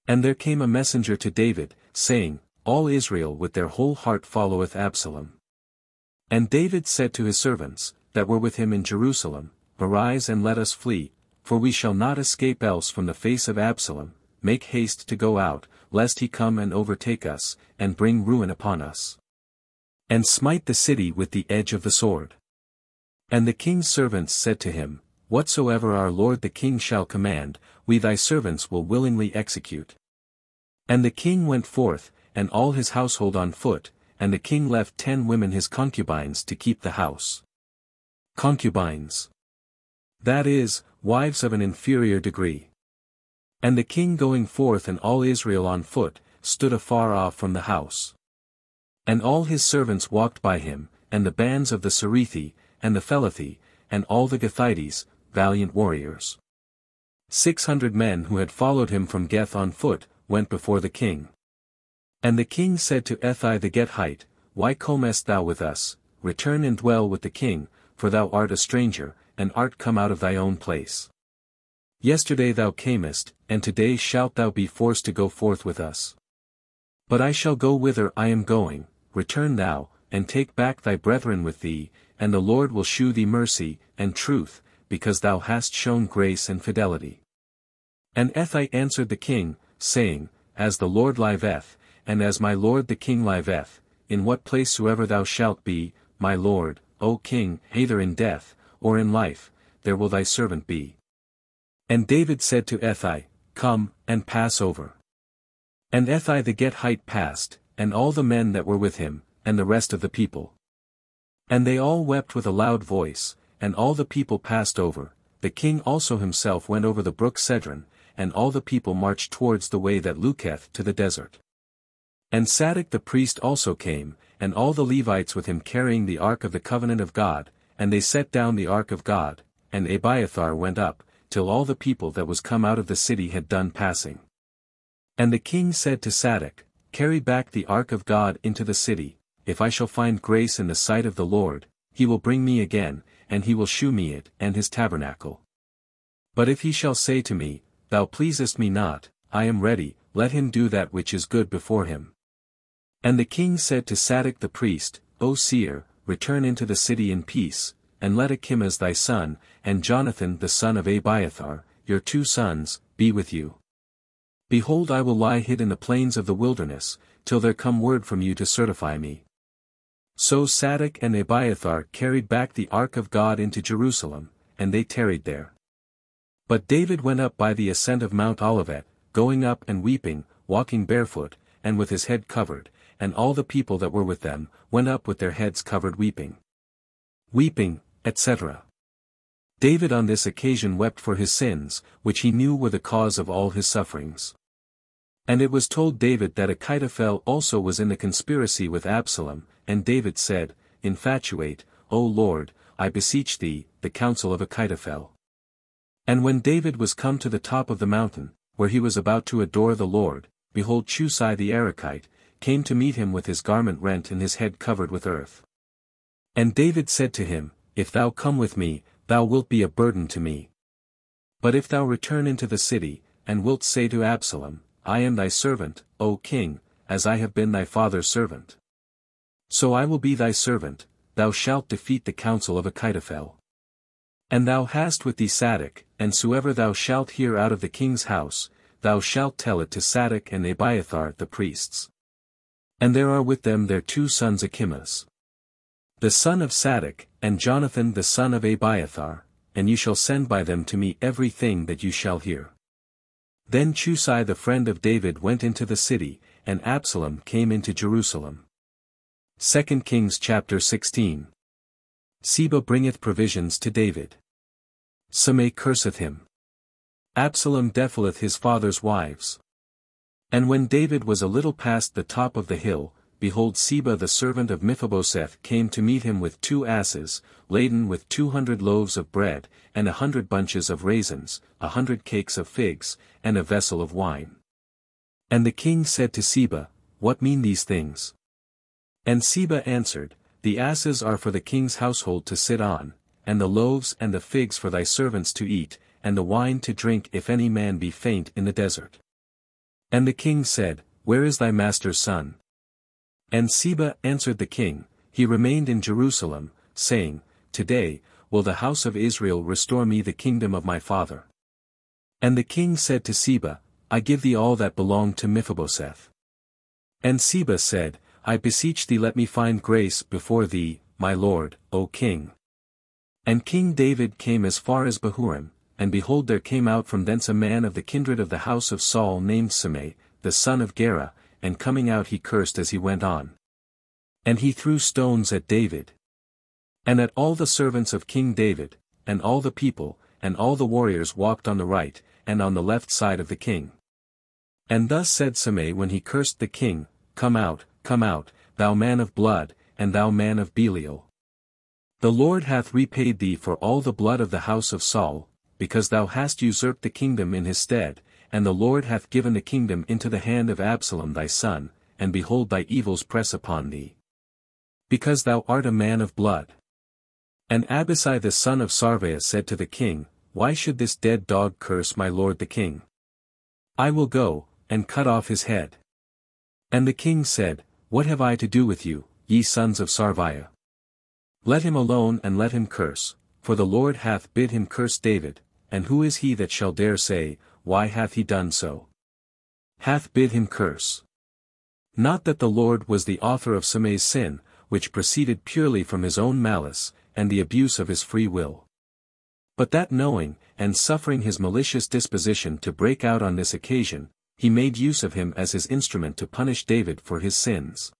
And there came a messenger to David, saying, All Israel with their whole heart followeth Absalom. And David said to his servants, that were with him in Jerusalem, Arise and let us flee, for we shall not escape else from the face of Absalom, make haste to go out, lest he come and overtake us, and bring ruin upon us. And smite the city with the edge of the sword. And the king's servants said to him, Whatsoever our lord the king shall command, we thy servants will willingly execute. And the king went forth, and all his household on foot, and the king left 10 women his concubines to keep the house. Concubines. That is, wives of an inferior degree. And the king going forth and all Israel on foot, stood afar off from the house. And all his servants walked by him, and the bands of the Cerethi, and the Phelethi, and all the Gethites, valiant warriors. 600 men who had followed him from Geth on foot, went before the king. And the king said to Ethai the Gethite, Why comest thou with us? Return and dwell with the king, for thou art a stranger, and art come out of thy own place. Yesterday thou camest, and today shalt thou be forced to go forth with us. But I shall go whither I am going, return thou, and take back thy brethren with thee, and the Lord will shew thee mercy, and truth, because thou hast shown grace and fidelity. And Ethai answered the king, saying, As the Lord liveth, and as my lord the king liveth, in what place soever thou shalt be, my lord, O king, either in death, or in life, there will thy servant be. And David said to Ethai, Come, and pass over. And Ethai the Gethite passed, and all the men that were with him, and the rest of the people. And they all wept with a loud voice, and all the people passed over. The king also himself went over the brook Cedron, and all the people marched towards the way that looketh to the desert. And Sadok the priest also came, and all the Levites with him carrying the ark of the covenant of God, and they set down the ark of God, and Abiathar went up, till all the people that was come out of the city had done passing. And the king said to Sadok, Carry back the ark of God into the city, if I shall find grace in the sight of the Lord, he will bring me again, and he will shew me it and his tabernacle. But if he shall say to me, Thou pleasest me not, I am ready, let him do that which is good before him. And the king said to Sadok the priest, O seer, return into the city in peace, and let Achimaaz thy son, and Jonathan the son of Abiathar, your 2 sons, be with you. Behold, I will lie hid in the plains of the wilderness, till there come word from you to certify me. So Sadok and Abiathar carried back the ark of God into Jerusalem, and they tarried there. But David went up by the ascent of Mount Olivet, going up and weeping, walking barefoot, and with his head covered, and all the people that were with them, went up with their heads covered weeping. Weeping, etc. David on this occasion wept for his sins, which he knew were the cause of all his sufferings. And it was told David that Achitophel also was in the conspiracy with Absalom, and David said, Infatuate, O Lord, I beseech thee, the counsel of Achitophel. And when David was come to the top of the mountain, where he was about to adore the Lord, behold Chusai the Arachite, came to meet him with his garment rent and his head covered with earth. And David said to him, If thou come with me, thou wilt be a burden to me. But if thou return into the city, and wilt say to Absalom, I am thy servant, O king, as I have been thy father's servant. So I will be thy servant, thou shalt defeat the counsel of Achitophel. And thou hast with thee Sadok, and soever thou shalt hear out of the king's house, thou shalt tell it to Sadok and Abiathar the priests. And there are with them their 2 sons Achimaaz. the son of Sadok, and Jonathan the son of Abiathar, and you shall send by them to me every thing that you shall hear. Then Chusai the friend of David went into the city, and Absalom came into Jerusalem. 2 Kings chapter 16. Seba bringeth provisions to David. Shimei curseth him. Absalom defileth his father's wives. And when David was a little past the top of the hill, behold, Seba the servant of Mephibosheth came to meet him with 2 asses, laden with 200 loaves of bread, and 100 bunches of raisins, 100 cakes of figs, and a vessel of wine. And the king said to Seba, What mean these things? And Seba answered, The asses are for the king's household to sit on, and the loaves and the figs for thy servants to eat, and the wine to drink if any man be faint in the desert. And the king said, Where is thy master's son? And Seba answered the king, He remained in Jerusalem, saying, Today, will the house of Israel restore me the kingdom of my father. And the king said to Seba, I give thee all that belonged to Mephibosheth. And Seba said, I beseech thee, let me find grace before thee, my lord, O king. And King David came as far as Bahurim, and behold, there came out from thence a man of the kindred of the house of Saul named Shimei, the son of Gera, and coming out he cursed as he went on. And he threw stones at David. And at all the servants of King David, and all the people, and all the warriors walked on the right, and on the left side of the king. And thus said Shimei when he cursed the king, Come out, thou man of blood, and thou man of Belial. The Lord hath repaid thee for all the blood of the house of Saul, because thou hast usurped the kingdom in his stead, and the Lord hath given the kingdom into the hand of Absalom thy son, and behold thy evils press upon thee. Because thou art a man of blood. And Abishai the son of Sarviah said to the king, Why should this dead dog curse my lord the king? I will go, and cut off his head. And the king said, What have I to do with you, ye sons of Sarviah? Let him alone and let him curse, for the Lord hath bid him curse David, and who is he that shall dare say, Why hath he done so? Hath bid him curse. Not that the Lord was the author of Shimei's sin, which proceeded purely from his own malice, and the abuse of his free will. But that knowing, and suffering his malicious disposition to break out on this occasion, he made use of him as his instrument to punish David for his sins.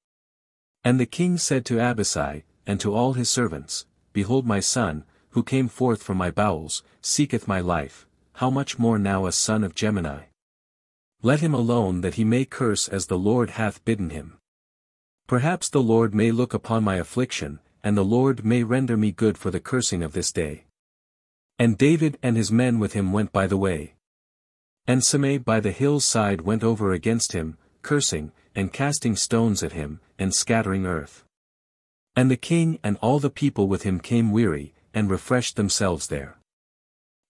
And the king said to Abishai, and to all his servants, Behold my son, who came forth from my bowels, seeketh my life, how much more now a son of Gemini? Let him alone that he may curse as the Lord hath bidden him. Perhaps the Lord may look upon my affliction, and the Lord may render me good for the cursing of this day. And David and his men with him went by the way. And Shimei by the hill's side went over against him, cursing, and casting stones at him, and scattering earth. And the king and all the people with him came weary, and refreshed themselves there.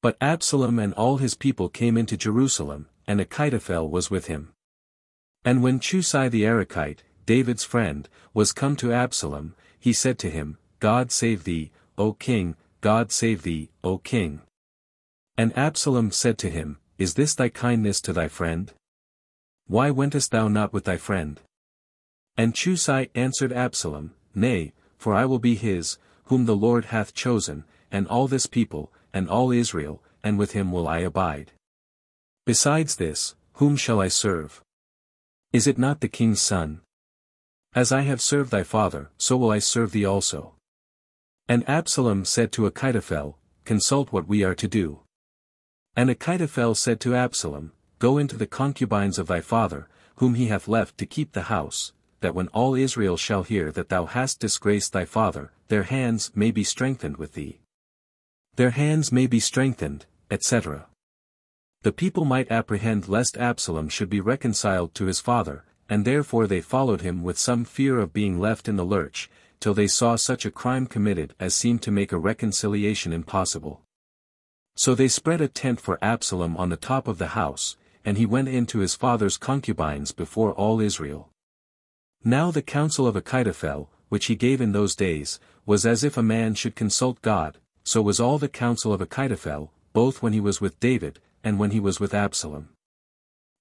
But Absalom and all his people came into Jerusalem, and Achitophel was with him. And when Chusai the Arachite, David's friend, was come to Absalom, he said to him, God save thee, O king, God save thee, O king. And Absalom said to him, Is this thy kindness to thy friend? Why wentest thou not with thy friend? And Chusai answered Absalom, Nay, for I will be his, whom the Lord hath chosen, and all this people, and all Israel, and with him will I abide. Besides this, whom shall I serve? Is it not the king's son? As I have served thy father, so will I serve thee also. And Absalom said to Achitophel, Consult what we are to do. And Achitophel said to Absalom, Go into the concubines of thy father, whom he hath left to keep the house, that when all Israel shall hear that thou hast disgraced thy father, their hands may be strengthened with thee. Their hands may be strengthened, etc. The people might apprehend lest Absalom should be reconciled to his father, and therefore they followed him with some fear of being left in the lurch, till they saw such a crime committed as seemed to make a reconciliation impossible. So they spread a tent for Absalom on the top of the house, and he went in to his father's concubines before all Israel. Now the counsel of Achitophel, which he gave in those days, was as if a man should consult God, so was all the counsel of Achitophel, both when he was with David, and when he was with Absalom.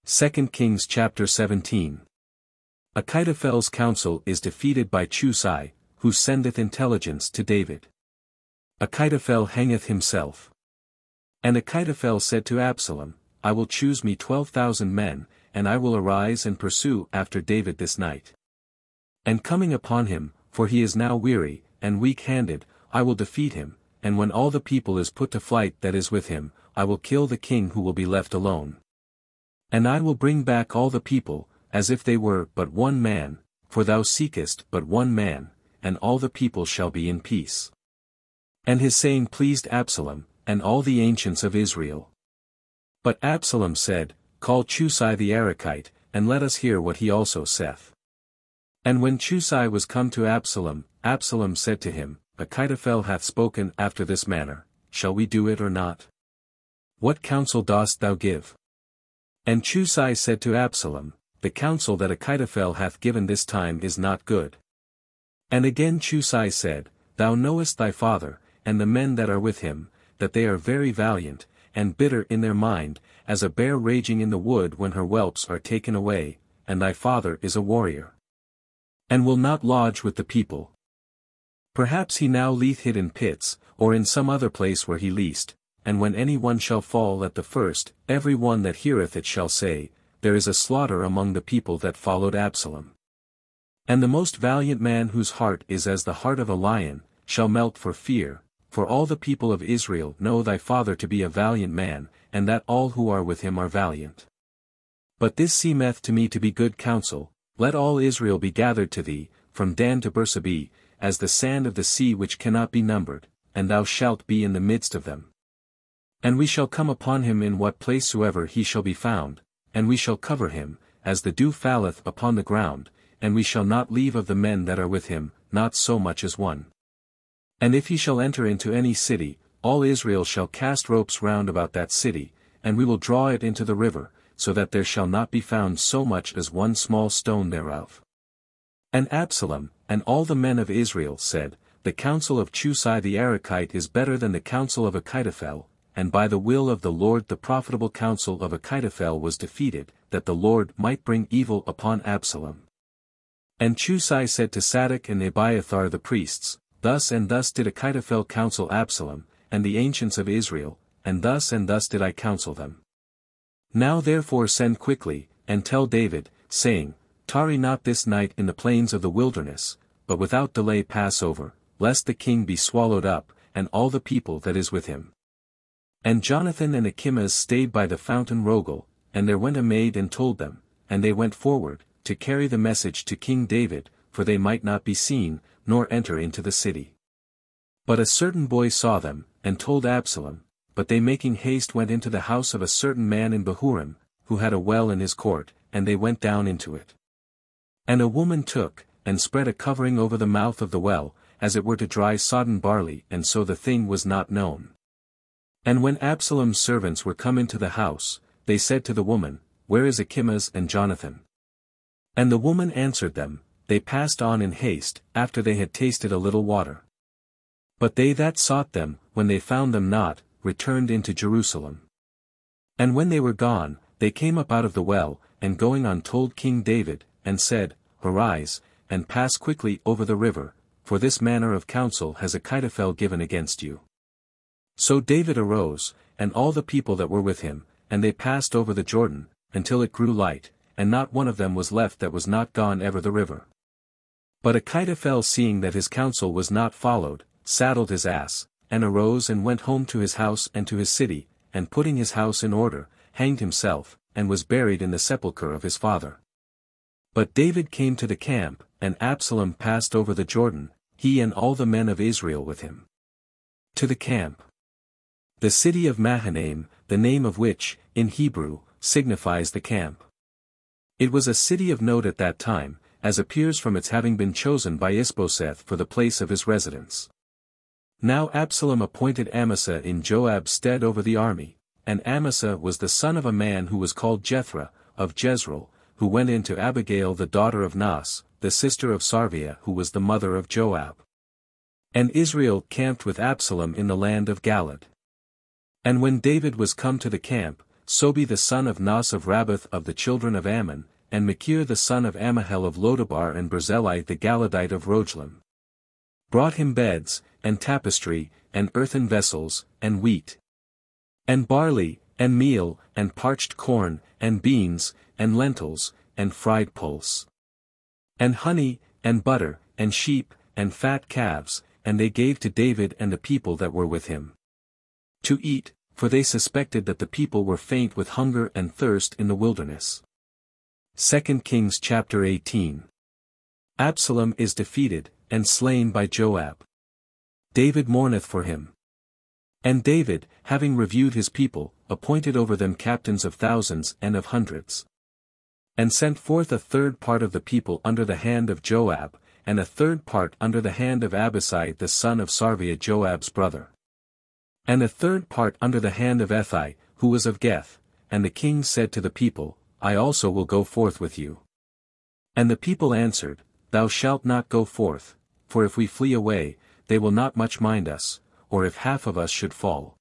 2 Kings chapter 17. Achitophel's counsel is defeated by Chusai, who sendeth intelligence to David. Achitophel hangeth himself. And Achitophel said to Absalom, I will choose me 12,000 men, and I will arise and pursue after David this night. And coming upon him, for he is now weary, and weak-handed, I will defeat him, and when all the people is put to flight that is with him, I will kill the king who will be left alone. And I will bring back all the people, as if they were but one man, for thou seekest but one man, and all the people shall be in peace. And his saying pleased Absalom, and all the ancients of Israel. But Absalom said, Call Chusai the Arachite, and let us hear what he also saith. And when Chusai was come to Absalom, Absalom said to him, Achitophel hath spoken after this manner, shall we do it or not? What counsel dost thou give? And Chusai said to Absalom, The counsel that Achitophel hath given this time is not good. And again Chusai said, Thou knowest thy father, and the men that are with him, that they are very valiant, and bitter in their mind, as a bear raging in the wood when her whelps are taken away, and thy father is a warrior. And will not lodge with the people. Perhaps he now lieth hid in pits, or in some other place where he least, and when any one shall fall at the first, every one that heareth it shall say, There is a slaughter among the people that followed Absalom. And the most valiant man whose heart is as the heart of a lion, shall melt for fear, for all the people of Israel know thy father to be a valiant man, and that all who are with him are valiant. But this seemeth to me to be good counsel, let all Israel be gathered to thee, from Dan to Bersabee, as the sand of the sea which cannot be numbered, and thou shalt be in the midst of them. And we shall come upon him in what place soever he shall be found, and we shall cover him, as the dew falleth upon the ground, and we shall not leave of the men that are with him, not so much as one. And if he shall enter into any city, all Israel shall cast ropes round about that city, and we will draw it into the river, so that there shall not be found so much as one small stone thereof. And Absalom, and all the men of Israel said, The counsel of Chusai the Arachite is better than the counsel of Achitophel, and by the will of the Lord the profitable counsel of Achitophel was defeated, that the Lord might bring evil upon Absalom. And Chusai said to Sadok and Abiathar the priests, Thus and thus did Achitophel counsel Absalom, and the ancients of Israel, and thus did I counsel them. Now therefore send quickly, and tell David, saying, Tarry not this night in the plains of the wilderness, but without delay pass over, lest the king be swallowed up, and all the people that is with him. And Jonathan and Achimaas stayed by the fountain Rogel, and there went a maid and told them, and they went forward, to carry the message to King David, for they might not be seen, nor enter into the city. But a certain boy saw them, and told Absalom, but they making haste went into the house of a certain man in Bahurim, who had a well in his court, and they went down into it. And a woman took, and spread a covering over the mouth of the well, as it were to dry sodden barley, and so the thing was not known. And when Absalom's servants were come into the house, they said to the woman, Where is Achimaas and Jonathan? And the woman answered them, They passed on in haste, after they had tasted a little water. But they that sought them, when they found them not, returned into Jerusalem. And when they were gone, they came up out of the well, and going on told King David, and said, Arise, and pass quickly over the river, for this manner of counsel has Achitophel given against you. So David arose, and all the people that were with him, and they passed over the Jordan, until it grew light, and not one of them was left that was not gone ever the river. But Achitophel seeing that his counsel was not followed, saddled his ass, and arose and went home to his house and to his city, and putting his house in order, hanged himself, and was buried in the sepulchre of his father. But David came to the camp, and Absalom passed over the Jordan, he and all the men of Israel with him. To the camp. The city of Mahanaim, the name of which, in Hebrew, signifies the camp. It was a city of note at that time, as appears from its having been chosen by Isbosheth for the place of his residence. Now Absalom appointed Amasa in Joab's stead over the army, and Amasa was the son of a man who was called Jethro, of Jezreel, who went in to Abigail the daughter of Nas, the sister of Sarviah who was the mother of Joab. And Israel camped with Absalom in the land of Galaad. And when David was come to the camp, Sobi the son of Nas of Rabbath of the children of Ammon, and Machir the son of Amahel of Lodabar and Barzillai the Galadite of Roglim. brought him beds, and tapestry, and earthen vessels, and wheat, and barley, and meal, and parched corn, and beans, and lentils, and fried pulse, and honey, and butter, and sheep, and fat calves, and they gave to David and the people that were with him to eat, for they suspected that the people were faint with hunger and thirst in the wilderness. 2 Kings chapter 18. Absalom is defeated, and slain by Joab. David mourneth for him. And David, having reviewed his people, appointed over them captains of thousands and of hundreds. And sent forth a third part of the people under the hand of Joab, and a third part under the hand of Abisai the son of Sarvia Joab's brother. And a third part under the hand of Ethai, who was of Geth, and the king said to the people, I also will go forth with you. And the people answered, Thou shalt not go forth, for if we flee away, they will not much mind us, or if half of us should fall.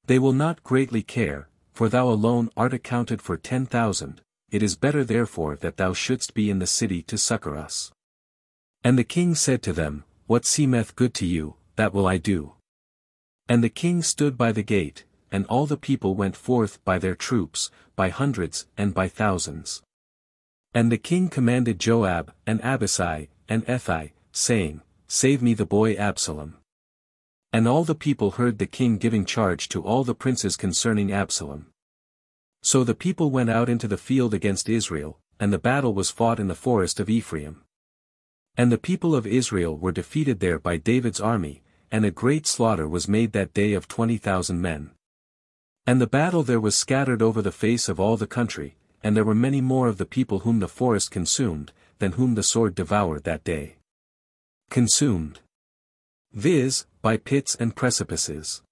They will not greatly care, for thou alone art accounted for 10,000, it is better therefore that thou shouldst be in the city to succor us. And the king said to them, What seemeth good to you, that will I do. And the king stood by the gate, and all the people went forth by their troops, by hundreds and by thousands. And the king commanded Joab, and Abisai, and Ethai, saying, Save me the boy Absalom. And all the people heard the king giving charge to all the princes concerning Absalom. So the people went out into the field against Israel, and the battle was fought in the forest of Ephraim. And the people of Israel were defeated there by David's army, and a great slaughter was made that day of 20,000 men. And the battle there was scattered over the face of all the country, and there were many more of the people whom the forest consumed, than whom the sword devoured that day. Consumed, viz., by pits and precipices.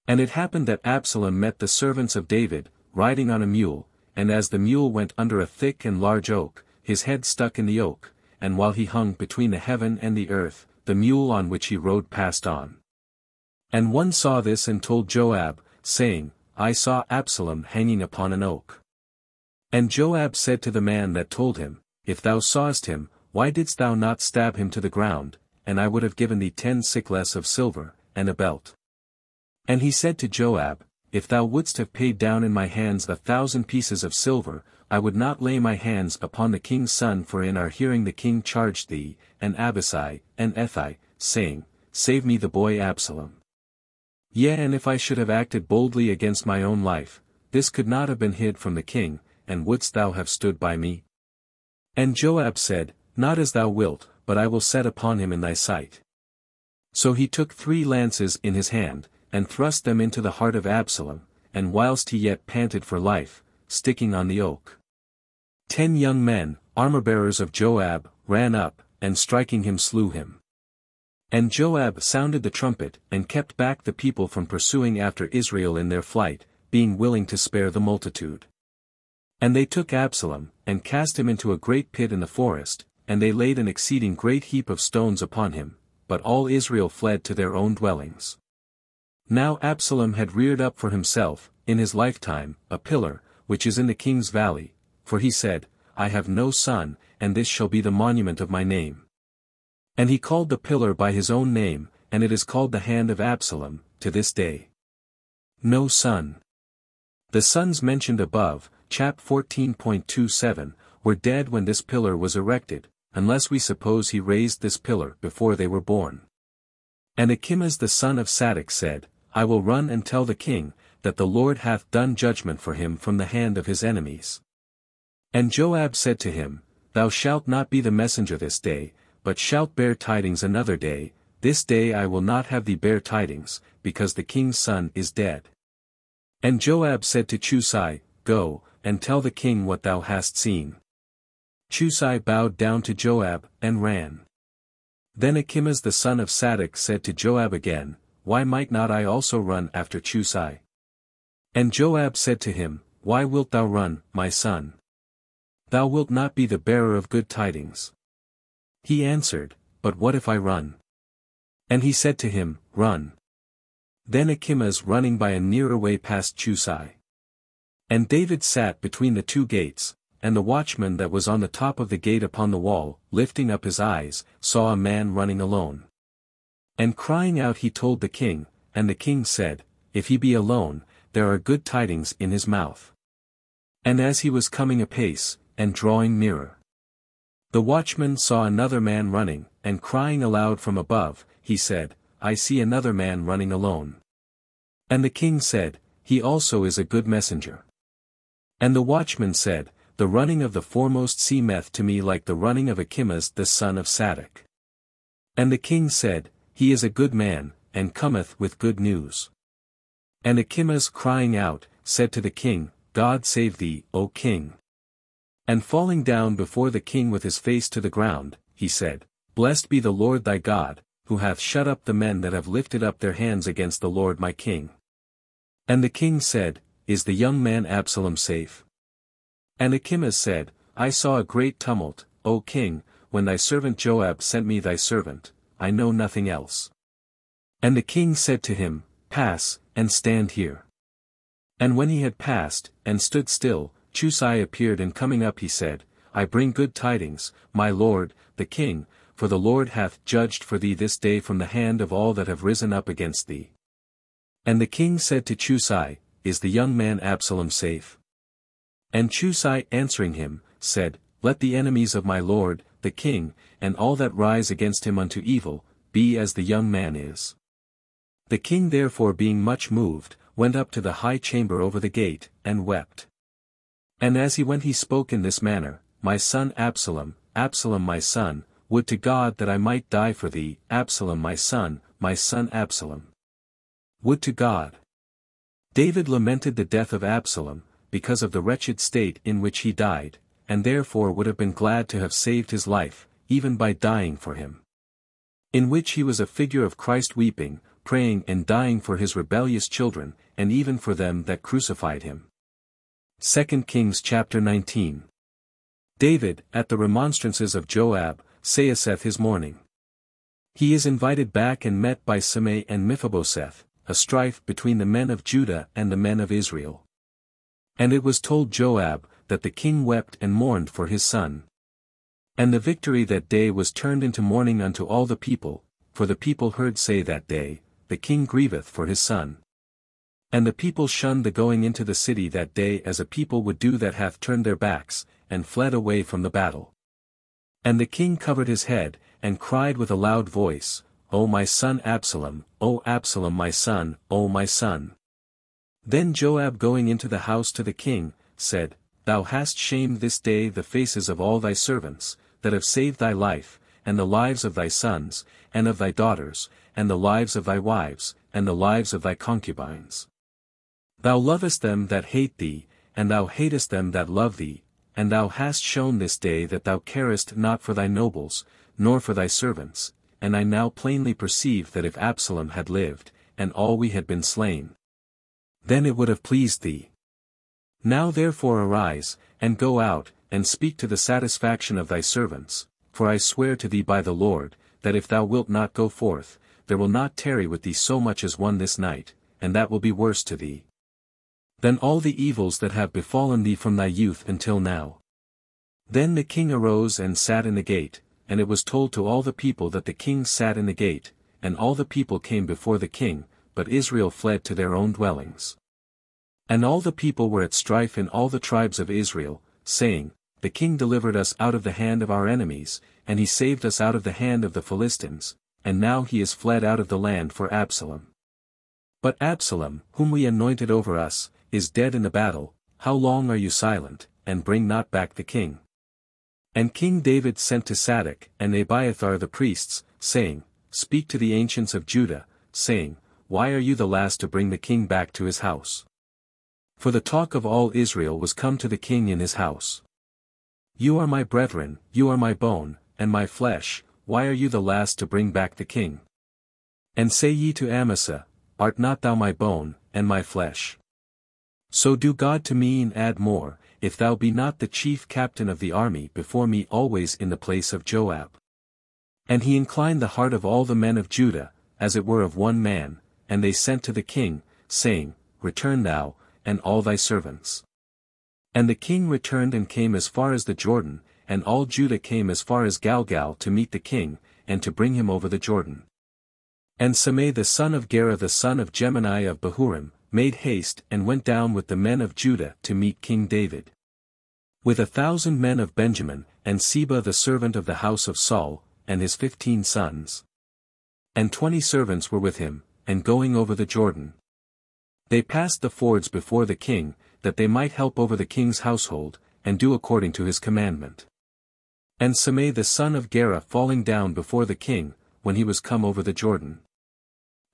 And it happened that Absalom met the servants of David, riding on a mule, and as the mule went under a thick and large oak, his head stuck in the oak, and while he hung between the heaven and the earth, the mule on which he rode passed on. And one saw this and told Joab, saying, I saw Absalom hanging upon an oak. And Joab said to the man that told him, If thou sawest him, why didst thou not stab him to the ground, and I would have given thee 10 siklets of silver, and a belt. And he said to Joab, If thou wouldst have paid down in my hands 1,000 pieces of silver, I would not lay my hands upon the king's son, for in our hearing the king charged thee, and Abisai, and Ethai, saying, Save me the boy Absalom. Yea, and if I should have acted boldly against my own life, this could not have been hid from the king, and wouldst thou have stood by me? And Joab said, Not as thou wilt, but I will set upon him in thy sight. So he took 3 lances in his hand, and thrust them into the heart of Absalom, and whilst he yet panted for life, sticking on the oak, 10 young men, armor-bearers of Joab, ran up, and striking him slew him. And Joab sounded the trumpet, and kept back the people from pursuing after Israel in their flight, being willing to spare the multitude. And they took Absalom, and cast him into a great pit in the forest, and they laid an exceeding great heap of stones upon him, but all Israel fled to their own dwellings. Now Absalom had reared up for himself, in his lifetime, a pillar, which is in the king's valley, for he said, I have no son, and this shall be the monument of my name. And he called the pillar by his own name, and it is called the hand of Absalom, to this day. No son. The sons mentioned above, chap 14.27, were dead when this pillar was erected, unless we suppose he raised this pillar before they were born. And Achimaas the son of Sadok said, I will run and tell the king, that the Lord hath done judgment for him from the hand of his enemies. And Joab said to him, Thou shalt not be the messenger this day, but shalt bear tidings another day. This day I will not have thee bear tidings, because the king's son is dead. And Joab said to Chusai, Go, and tell the king what thou hast seen. Chusai bowed down to Joab, and ran. Then Achimaas the son of Sadok said to Joab again, Why might not I also run after Chusai? And Joab said to him, Why wilt thou run, my son? Thou wilt not be the bearer of good tidings. He answered, But what if I run? And he said to him, Run. Then Achimaas running by a nearer way passed Chusai. And David sat between the 2 gates, and the watchman that was on the top of the gate upon the wall, lifting up his eyes, saw a man running alone. And crying out he told the king, and the king said, If he be alone, there are good tidings in his mouth. And as he was coming apace, and drawing nearer, the watchman saw another man running, and crying aloud from above, he said, I see another man running alone. And the king said, He also is a good messenger. And the watchman said, The running of the foremost seemeth to me like the running of Achimaas the son of Sadoc. And the king said, He is a good man, and cometh with good news. And Achimaas crying out, said to the king, God save thee, O king. And falling down before the king with his face to the ground, he said, Blessed be the Lord thy God, who hath shut up the men that have lifted up their hands against the Lord my king. And the king said, Is the young man Absalom safe? And Achimaas said, I saw a great tumult, O king, when thy servant Joab sent me thy servant, I know nothing else. And the king said to him, Pass, and stand here. And when he had passed, and stood still, Chusai appeared, and coming up he said, I bring good tidings, my lord, the king, for the Lord hath judged for thee this day from the hand of all that have risen up against thee. And the king said to Chusai, Is the young man Absalom safe? And Chusai answering him, said, Let the enemies of my lord, the king, and all that rise against him unto evil, be as the young man is. The king therefore being much moved, went up to the high chamber over the gate, and wept. And as he went he spoke in this manner, My son Absalom, Absalom my son, would to God that I might die for thee, Absalom my son Absalom. Would to God. David lamented the death of Absalom, because of the wretched state in which he died, and therefore would have been glad to have saved his life, even by dying for him. In which he was a figure of Christ weeping, praying and dying for his rebellious children, and even for them that crucified him. 2 Kings chapter 19. David, at the remonstrances of Joab, saith his mourning. He is invited back and met by Shimei and Mephibosheth, a strife between the men of Judah and the men of Israel. And it was told Joab, that the king wept and mourned for his son. And the victory that day was turned into mourning unto all the people, for the people heard say that day, The king grieveth for his son. And the people shunned the going into the city that day as a people would do that hath turned their backs, and fled away from the battle. And the king covered his head, and cried with a loud voice, O my son Absalom, O Absalom my son, O my son. Then Joab going into the house to the king, said, Thou hast shamed this day the faces of all thy servants, that have saved thy life, and the lives of thy sons, and of thy daughters, and the lives of thy wives, and the lives of thy concubines. Thou lovest them that hate thee, and thou hatest them that love thee, and thou hast shown this day that thou carest not for thy nobles, nor for thy servants, and I now plainly perceive that if Absalom had lived, and all we had been slain, then it would have pleased thee. Now therefore arise, and go out, and speak to the satisfaction of thy servants, for I swear to thee by the Lord, that if thou wilt not go forth, there will not tarry with thee so much as one this night, and that will be worse to thee than all the evils that have befallen thee from thy youth until now. Then the king arose and sat in the gate, and it was told to all the people that the king sat in the gate, and all the people came before the king, but Israel fled to their own dwellings. And all the people were at strife in all the tribes of Israel, saying, The king delivered us out of the hand of our enemies, and he saved us out of the hand of the Philistines, and now he is fled out of the land for Absalom. But Absalom, whom we anointed over us, is dead in the battle. How long are you silent, and bring not back the king? And King David sent to Sadoc and Abiathar the priests, saying, Speak to the ancients of Judah, saying, Why are you the last to bring the king back to his house? For the talk of all Israel was come to the king in his house. You are my brethren, you are my bone, and my flesh, why are you the last to bring back the king? And say ye to Amasa, Art not thou my bone, and my flesh? So do God to me and add more, if thou be not the chief captain of the army before me always in the place of Joab. And he inclined the heart of all the men of Judah, as it were of one man, and they sent to the king, saying, Return thou, and all thy servants. And the king returned and came as far as the Jordan, and all Judah came as far as Galgal to meet the king, and to bring him over the Jordan. And Shimei the son of Gera the son of Gemini of Bahurim, made haste and went down with the men of Judah to meet King David. With 1,000 men of Benjamin, and Seba the servant of the house of Saul, and his 15 sons. And 20 servants were with him, and going over the Jordan. They passed the fords before the king, that they might help over the king's household, and do according to his commandment. And Shimei the son of Gera falling down before the king, when he was come over the Jordan,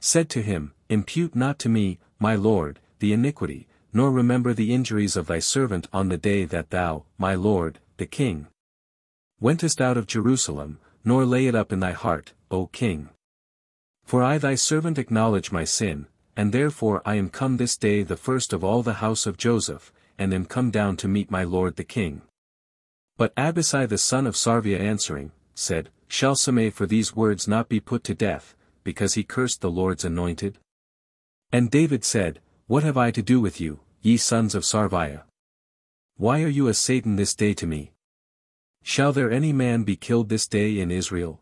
said to him, Impute not to me, my lord, the iniquity, nor remember the injuries of thy servant on the day that thou, my lord, the king, wentest out of Jerusalem, nor lay it up in thy heart, O king. For I thy servant acknowledge my sin, and therefore I am come this day the first of all the house of Joseph, and am come down to meet my lord the king. But Abishai the son of Sarvia answering, said, Shall Shimei for these words not be put to death, because he cursed the Lord's anointed? And David said, What have I to do with you, ye sons of Sarviah? Why are you a Satan this day to me? Shall there any man be killed this day in Israel?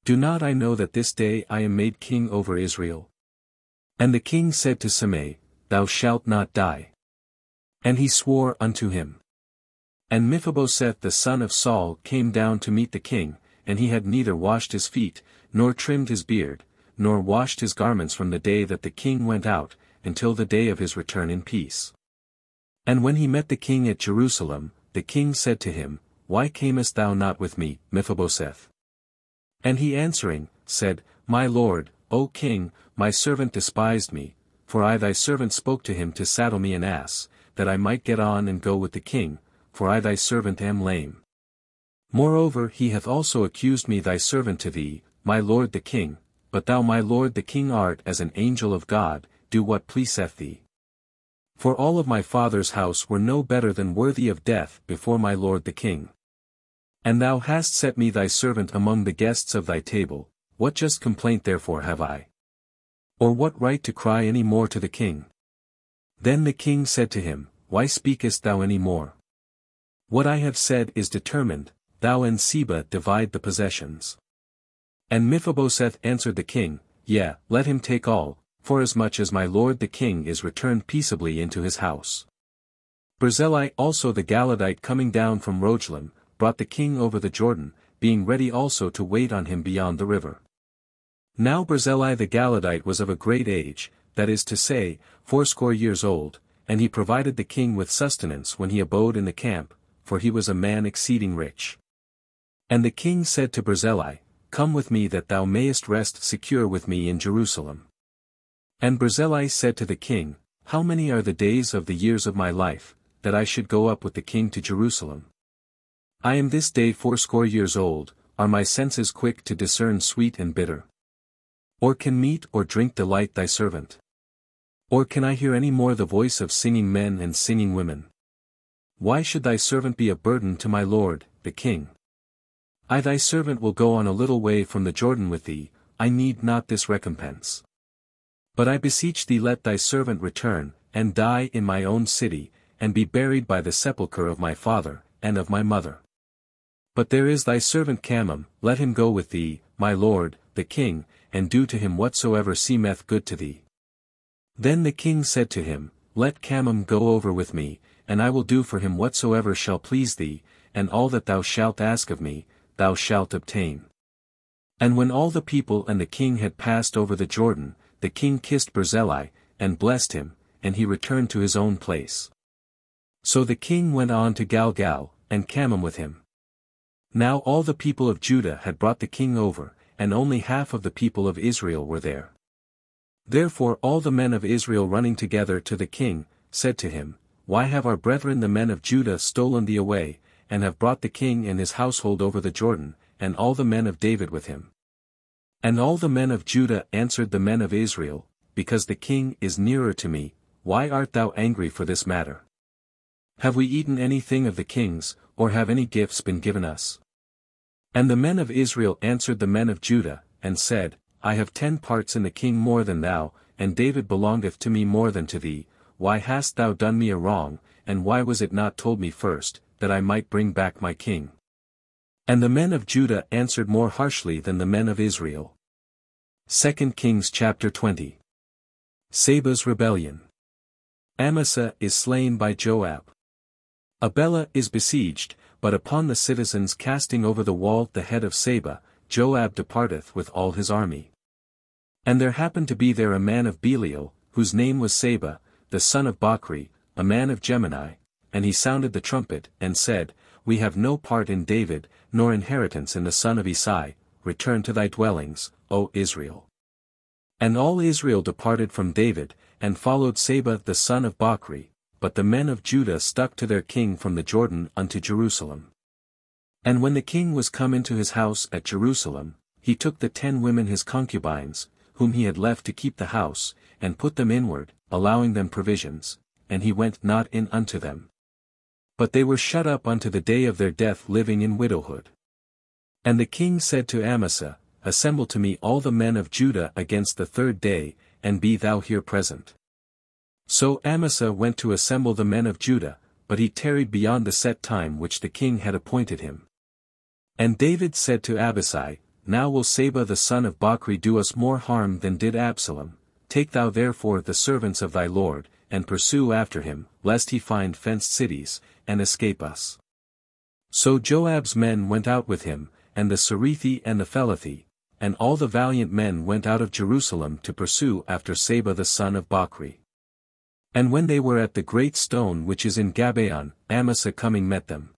Do not I know that this day I am made king over Israel? And the king said to Shimei, Thou shalt not die. And he swore unto him. And Mephibosheth the son of Saul came down to meet the king, and he had neither washed his feet, nor trimmed his beard, nor washed his garments from the day that the king went out, until the day of his return in peace. And when he met the king at Jerusalem, the king said to him, Why camest thou not with me, Mephibosheth? And he answering, said, My lord, O king, my servant despised me, for I thy servant spoke to him to saddle me an ass, that I might get on and go with the king, for I thy servant am lame. Moreover he hath also accused me thy servant to thee, my lord the king, but thou my lord the king art as an angel of God, do what pleaseth thee. For all of my father's house were no better than worthy of death before my lord the king. And thou hast set me thy servant among the guests of thy table, what just complaint therefore have I? Or what right to cry any more to the king? Then the king said to him, Why speakest thou any more? What I have said is determined, thou and Seba divide the possessions. And Mephibosheth answered the king, Yea, let him take all, forasmuch as my lord the king is returned peaceably into his house. Barzillai also the Galadite coming down from Rogelim, brought the king over the Jordan, being ready also to wait on him beyond the river. Now Barzillai the Galadite was of a great age, that is to say, 80 years old, and he provided the king with sustenance when he abode in the camp, for he was a man exceeding rich. And the king said to Barzillai, Come with me that thou mayest rest secure with me in Jerusalem. And Barzillai said to the king, How many are the days of the years of my life, that I should go up with the king to Jerusalem? I am this day 80 years old, are my senses quick to discern sweet and bitter? Or can meat or drink delight thy servant? Or can I hear any more the voice of singing men and singing women? Why should thy servant be a burden to my lord, the king? I thy servant will go on a little way from the Jordan with thee, I need not this recompense. But I beseech thee let thy servant return, and die in my own city, and be buried by the sepulchre of my father, and of my mother. But there is thy servant Camam, let him go with thee, my lord, the king, and do to him whatsoever seemeth good to thee. Then the king said to him, Let Camam go over with me, and I will do for him whatsoever shall please thee, and all that thou shalt ask of me, thou shalt obtain. And when all the people and the king had passed over the Jordan, the king kissed Barzillai, and blessed him, and he returned to his own place. So the king went on to Galgal, and Camam with him. Now all the people of Judah had brought the king over, and only half of the people of Israel were there. Therefore all the men of Israel running together to the king, said to him, Why have our brethren the men of Judah stolen thee away, and have brought the king and his household over the Jordan, and all the men of David with him? And all the men of Judah answered the men of Israel, Because the king is nearer to me, why art thou angry for this matter? Have we eaten anything of the king's, or have any gifts been given us? And the men of Israel answered the men of Judah, and said, I have 10 parts in the king more than thou, and David belongeth to me more than to thee. Why hast thou done me a wrong, and why was it not told me first, that I might bring back my king? And the men of Judah answered more harshly than the men of Israel. 2 Kings chapter 20. Seba's rebellion. Amasa is slain by Joab. Abela is besieged, but upon the citizens casting over the wall the head of Seba, Joab departeth with all his army. And there happened to be there a man of Belial, whose name was Seba, the son of Bachri, a man of Gemini, and he sounded the trumpet, and said, We have no part in David, nor inheritance in the son of Isai. Return to thy dwellings, O Israel. And all Israel departed from David, and followed Seba the son of Bachri, but the men of Judah stuck to their king from the Jordan unto Jerusalem. And when the king was come into his house at Jerusalem, he took the 10 women his concubines, whom he had left to keep the house, and put them inward, allowing them provisions, and he went not in unto them. But they were shut up unto the day of their death living in widowhood. And the king said to Amasa, Assemble to me all the men of Judah against the 3rd day, and be thou here present. So Amasa went to assemble the men of Judah, but he tarried beyond the set time which the king had appointed him. And David said to Abishai, Now will Seba the son of Bachri do us more harm than did Absalom. Take thou therefore the servants of thy lord, and pursue after him, lest he find fenced cities, and escape us. So Joab's men went out with him, and the Cerethi and the Phelethi, and all the valiant men went out of Jerusalem to pursue after Seba the son of Bachri. And when they were at the great stone which is in Gabaon, Amasa coming met them.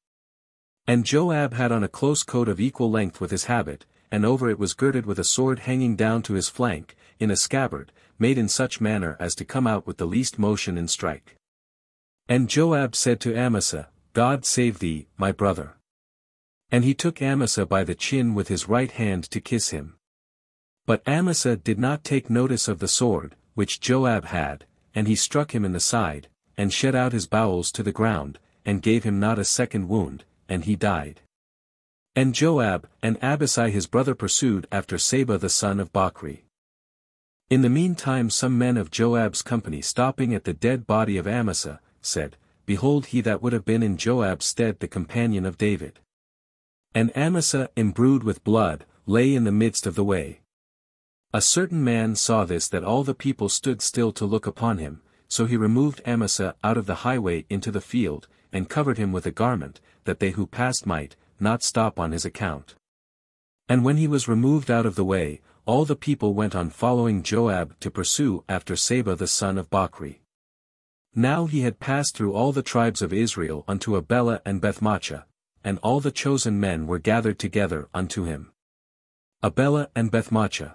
And Joab had on a close coat of equal length with his habit, and over it was girded with a sword hanging down to his flank, in a scabbard, made in such manner as to come out with the least motion and strike. And Joab said to Amasa, God save thee, my brother. And he took Amasa by the chin with his right hand to kiss him. But Amasa did not take notice of the sword, which Joab had, and he struck him in the side, and shed out his bowels to the ground, and gave him not a second wound, and he died. And Joab and Abishai his brother pursued after Seba the son of Bachri. In the meantime some men of Joab's company stopping at the dead body of Amasa, said, Behold he that would have been in Joab's stead the companion of David. And Amasa, imbrued with blood, lay in the midst of the way. A certain man saw this that all the people stood still to look upon him, so he removed Amasa out of the highway into the field, and covered him with a garment, that they who passed might not stop on his account. And when he was removed out of the way, all the people went on following Joab to pursue after Seba the son of Bachri. Now he had passed through all the tribes of Israel unto Abela and Bethmaachah, and all the chosen men were gathered together unto him. Abela and Bethmaachah,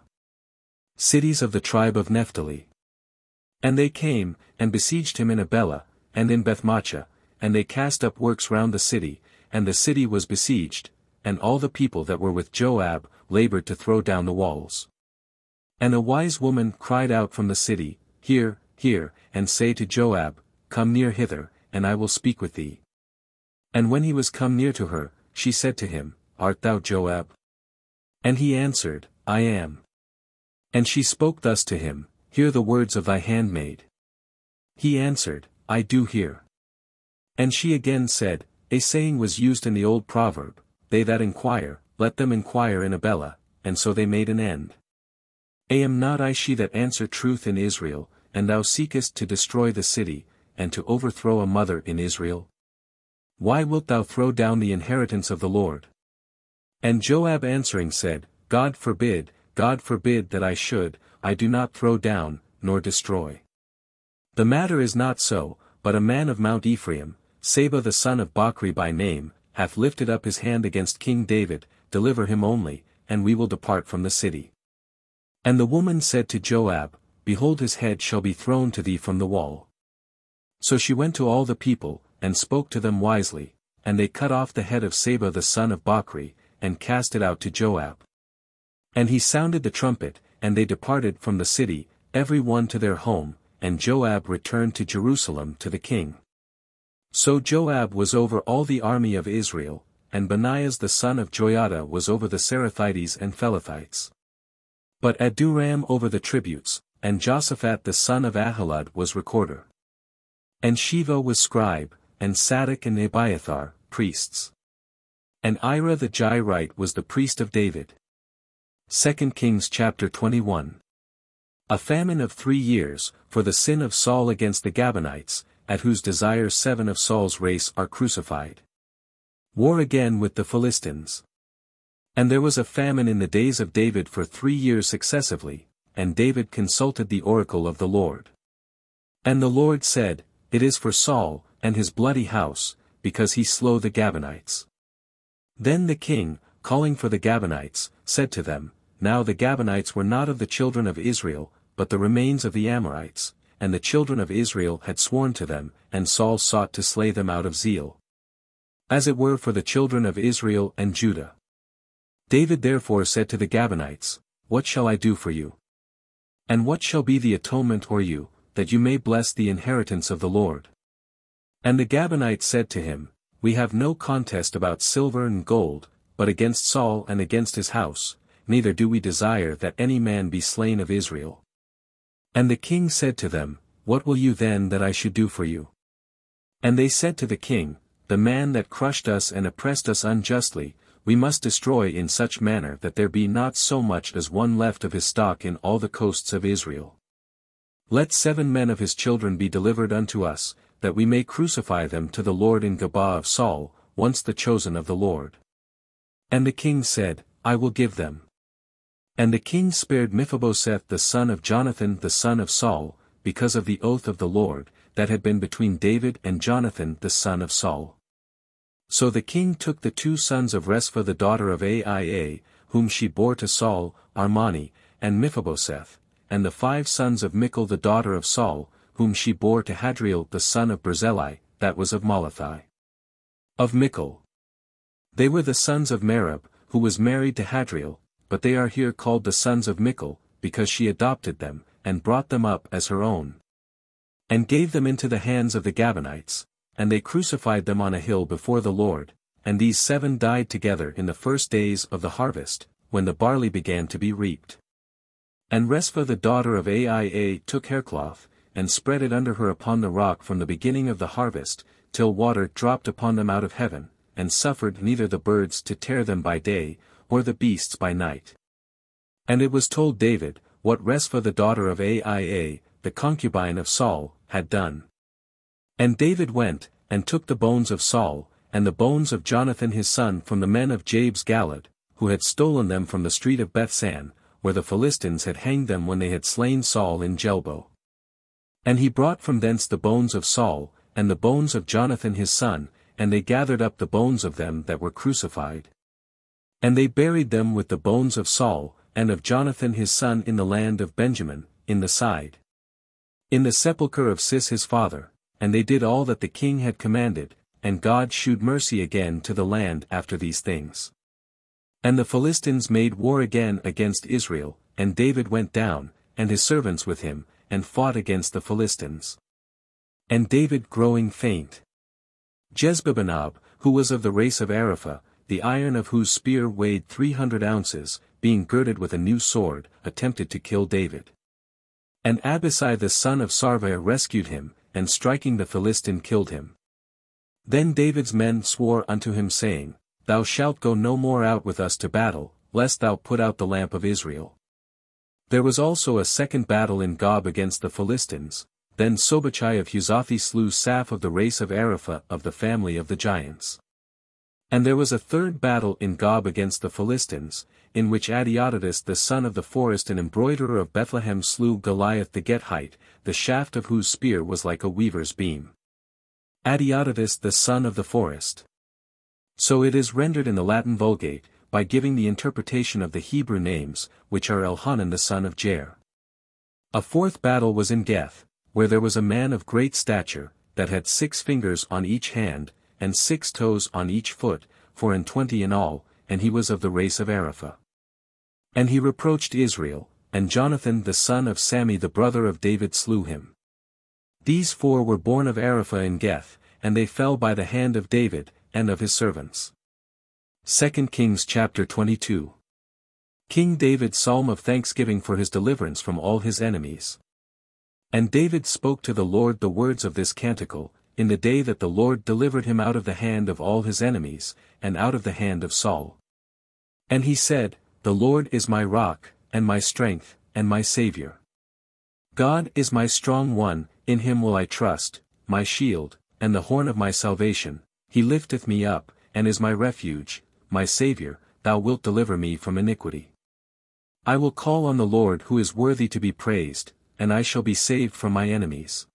cities of the tribe of Naphtali. And they came, and besieged him in Abela, and in Bethmaachah, and they cast up works round the city, and the city was besieged, and all the people that were with Joab labored to throw down the walls. And a wise woman cried out from the city, Hear, hear, and say to Joab, Come near hither, and I will speak with thee. And when he was come near to her, she said to him, Art thou Joab? And he answered, I am. And she spoke thus to him, Hear the words of thy handmaid. He answered, I do hear. And she again said, A saying was used in the old proverb, They that inquire, let them inquire in Abela, and so they made an end. Am not I she that answer truth in Israel, and thou seekest to destroy the city, and to overthrow a mother in Israel? Why wilt thou throw down the inheritance of the Lord? And Joab answering said, God forbid that I should, I do not throw down, nor destroy. The matter is not so, but a man of Mount Ephraim, Seba the son of Bachri by name, hath lifted up his hand against King David, deliver him only, and we will depart from the city. And the woman said to Joab, Behold his head shall be thrown to thee from the wall. So she went to all the people, and spoke to them wisely, and they cut off the head of Seba the son of Bachri, and cast it out to Joab. And he sounded the trumpet, and they departed from the city, every one to their home, and Joab returned to Jerusalem to the king. So Joab was over all the army of Israel, and Benaiah the son of Joiada was over the Sarathites and Pelethites. But Aduram over the tributes, and Josaphat the son of Ahilud was recorder. And Shiva was scribe, and Sadok and Abiathar, priests. And Ira the Jairite was the priest of David. 2 Kings chapter 21. A famine of 3 years, for the sin of Saul against the Gabonites, at whose desire 7 of Saul's race are crucified. War again with the Philistines. And there was a famine in the days of David for 3 years successively, and David consulted the oracle of the Lord. And the Lord said, It is for Saul, and his bloody house, because he slew the Gabonites. Then the king, calling for the Gabonites, said to them, Now the Gabonites were not of the children of Israel, but the remains of the Amorites, and the children of Israel had sworn to them, and Saul sought to slay them out of zeal, as it were for the children of Israel and Judah. David therefore said to the Gabonites, What shall I do for you? And what shall be the atonement or you, that you may bless the inheritance of the Lord? And the Gabonites said to him, We have no contest about silver and gold, but against Saul and against his house, neither do we desire that any man be slain of Israel. And the king said to them, What will you then that I should do for you? And they said to the king, The man that crushed us and oppressed us unjustly, we must destroy in such manner that there be not so much as one left of his stock in all the coasts of Israel. Let 7 men of his children be delivered unto us, that we may crucify them to the Lord in Gabaa of Saul, once the chosen of the Lord. And the king said, I will give them. And the king spared Mephibosheth the son of Jonathan the son of Saul, because of the oath of the Lord, that had been between David and Jonathan the son of Saul. So the king took the 2 sons of Respha the daughter of Aia, whom she bore to Saul, Armani, and Mephibosheth, and the 5 sons of Michal the daughter of Saul, whom she bore to Hadriel the son of Barzillai, that was of Malathi. Of Michal. They were the sons of Merib, who was married to Hadriel, but they are here called the sons of Michal, because she adopted them, and brought them up as her own. And gave them into the hands of the Gabonites, and they crucified them on a hill before the Lord, and these 7 died together in the first days of the harvest, when the barley began to be reaped. And Respha the daughter of Aia took haircloth, and spread it under her upon the rock from the beginning of the harvest, till water dropped upon them out of heaven, and suffered neither the birds to tear them by day, or the beasts by night. And it was told David, what Respha the daughter of Aia, the concubine of Saul, had done. And David went, and took the bones of Saul, and the bones of Jonathan his son from the men of Jabes Galad, who had stolen them from the street of Bethsan, where the Philistines had hanged them when they had slain Saul in Jelbo. And he brought from thence the bones of Saul, and the bones of Jonathan his son, and they gathered up the bones of them that were crucified. And they buried them with the bones of Saul, and of Jonathan his son in the land of Benjamin, in the side. In the sepulchre of Cis his father, and they did all that the king had commanded, and God shewed mercy again to the land after these things. And the Philistines made war again against Israel, and David went down, and his servants with him, and fought against the Philistines. And David growing faint. Jezbebanab, who was of the race of Arapha, the iron of whose spear weighed 300 ounces, being girded with a new sword, attempted to kill David. And Abishai the son of Sarvah rescued him, and striking the Philistine killed him. Then David's men swore unto him saying, Thou shalt go no more out with us to battle, lest thou put out the lamp of Israel. There was also a second battle in Gob against the Philistines. Then Sobachai of Huzathi slew Saph of the race of Arapha of the family of the giants. And there was a third battle in Gob against the Philistines, in which Adiodatus the son of the forest and embroiderer of Bethlehem slew Goliath the Gethite, the shaft of whose spear was like a weaver's beam. Adiodatus the son of the forest. So it is rendered in the Latin Vulgate, by giving the interpretation of the Hebrew names, which are Elhanan the son of Jair. A fourth battle was in Geth, where there was a man of great stature, that had 6 fingers on each hand, and 6 toes on each foot, 24 in all, and he was of the race of Arapha. And he reproached Israel, and Jonathan the son of Sammi the brother of David slew him. These 4 were born of Arapha in Geth, and they fell by the hand of David, and of his servants. 2 Kings chapter 22. King David's psalm of thanksgiving for his deliverance from all his enemies. And David spoke to the Lord the words of this canticle, in the day that the Lord delivered him out of the hand of all his enemies, and out of the hand of Saul. And he said, "The Lord is my rock, and my strength, and my Saviour. God is my strong one, in him will I trust, my shield, and the horn of my salvation, he lifteth me up, and is my refuge, my Saviour, thou wilt deliver me from iniquity. I will call on the Lord who is worthy to be praised, and I shall be saved from my enemies.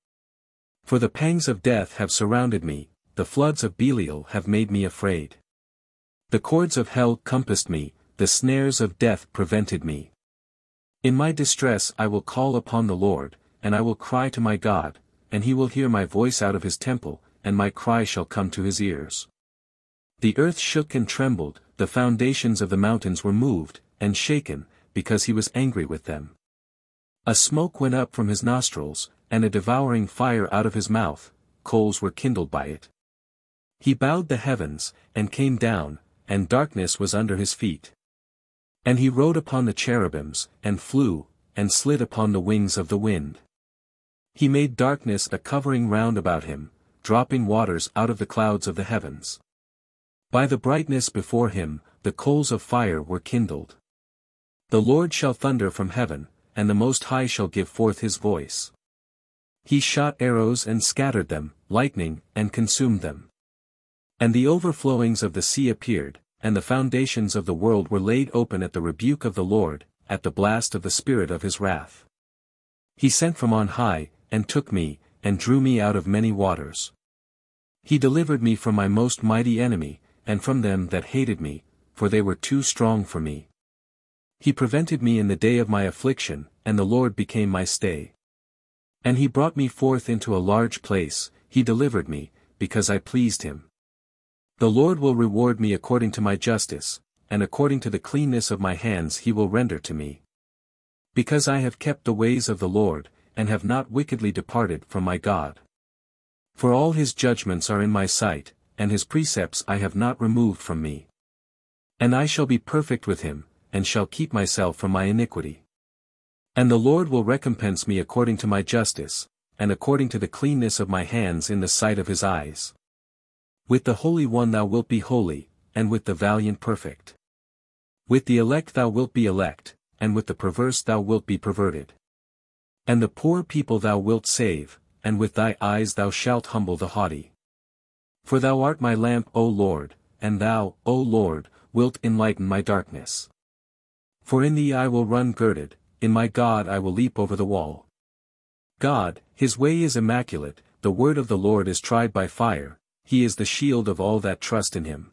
For the pangs of death have surrounded me, the floods of Belial have made me afraid. The cords of hell compassed me, the snares of death prevented me. In my distress I will call upon the Lord, and I will cry to my God, and he will hear my voice out of his temple, and my cry shall come to his ears. The earth shook and trembled, the foundations of the mountains were moved, and shaken, because he was angry with them. A smoke went up from his nostrils, and a devouring fire out of his mouth, coals were kindled by it. He bowed the heavens, and came down, and darkness was under his feet. And he rode upon the cherubims, and flew, and slid upon the wings of the wind. He made darkness a covering round about him, dropping waters out of the clouds of the heavens. By the brightness before him, the coals of fire were kindled. The Lord shall thunder from heaven, and the Most High shall give forth his voice. He shot arrows and scattered them, lightning, and consumed them. And the overflowings of the sea appeared, and the foundations of the world were laid open at the rebuke of the Lord, at the blast of the spirit of his wrath. He sent from on high, and took me, and drew me out of many waters. He delivered me from my most mighty enemy, and from them that hated me, for they were too strong for me. He prevented me in the day of my affliction, and the Lord became my stay. And he brought me forth into a large place, he delivered me, because I pleased him. The Lord will reward me according to my justice, and according to the cleanness of my hands he will render to me. Because I have kept the ways of the Lord, and have not wickedly departed from my God. For all his judgments are in my sight, and his precepts I have not removed from me. And I shall be perfect with him, and shall keep myself from my iniquity. And the Lord will recompense me according to my justice, and according to the cleanness of my hands in the sight of his eyes. With the Holy One thou wilt be holy, and with the valiant perfect. With the elect thou wilt be elect, and with the perverse thou wilt be perverted. And the poor people thou wilt save, and with thy eyes thou shalt humble the haughty. For thou art my lamp, O Lord, and thou, O Lord, wilt enlighten my darkness. For in thee I will run girded, in my God I will leap over the wall. God, his way is immaculate, the word of the Lord is tried by fire, he is the shield of all that trust in him.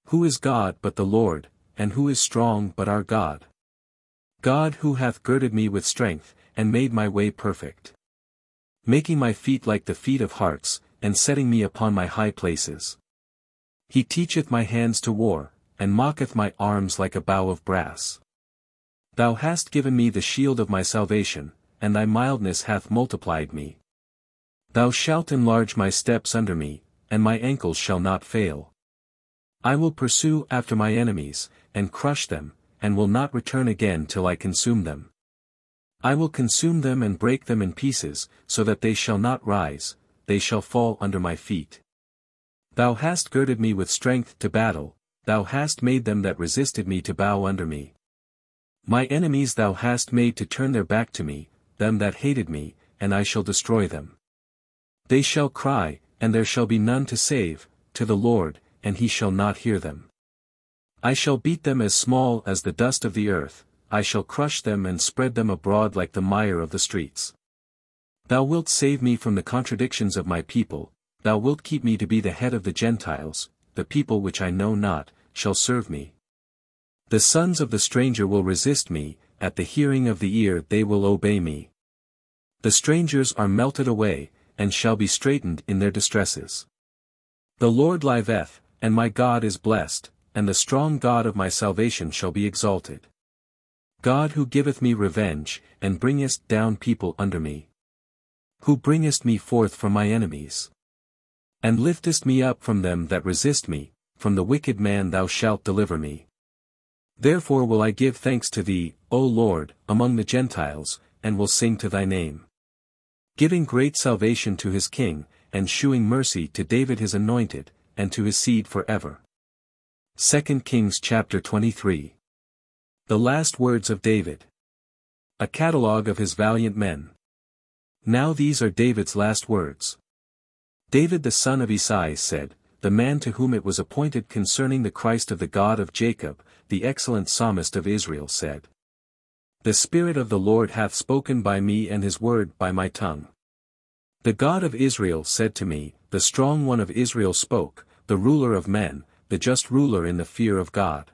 Who is God but the Lord, and who is strong but our God? God who hath girded me with strength, and made my way perfect. Making my feet like the feet of harts, and setting me upon my high places. He teacheth my hands to war, and mocketh my arms like a bow of brass. Thou hast given me the shield of my salvation, and thy mildness hath multiplied me. Thou shalt enlarge my steps under me, and my ankles shall not fail. I will pursue after my enemies, and crush them, and will not return again till I consume them. I will consume them and break them in pieces, so that they shall not rise, they shall fall under my feet. Thou hast girded me with strength to battle, thou hast made them that resisted me to bow under me. My enemies thou hast made to turn their back to me, them that hated me, and I shall destroy them. They shall cry, and there shall be none to save, to the Lord, and he shall not hear them. I shall beat them as small as the dust of the earth, I shall crush them and spread them abroad like the mire of the streets. Thou wilt save me from the contradictions of my people, thou wilt keep me to be the head of the Gentiles, the people which I know not, shall serve me. The sons of the stranger will resist me, at the hearing of the ear they will obey me. The strangers are melted away, and shall be straitened in their distresses. The Lord liveth, and my God is blessed, and the strong God of my salvation shall be exalted. God who giveth me revenge, and bringest down people under me. Who bringest me forth from my enemies. And liftest me up from them that resist me, from the wicked man thou shalt deliver me. Therefore will I give thanks to thee, O Lord, among the Gentiles, and will sing to thy name. Giving great salvation to his king, and shewing mercy to David his anointed, and to his seed forever. 2 Kings chapter 23. The last words of David. A catalogue of his valiant men. Now these are David's last words. David the son of Isai said, the man to whom it was appointed concerning the Christ of the God of Jacob, the excellent psalmist of Israel said. The Spirit of the Lord hath spoken by me and his word by my tongue. The God of Israel said to me, the strong one of Israel spoke, the ruler of men, the just ruler in the fear of God.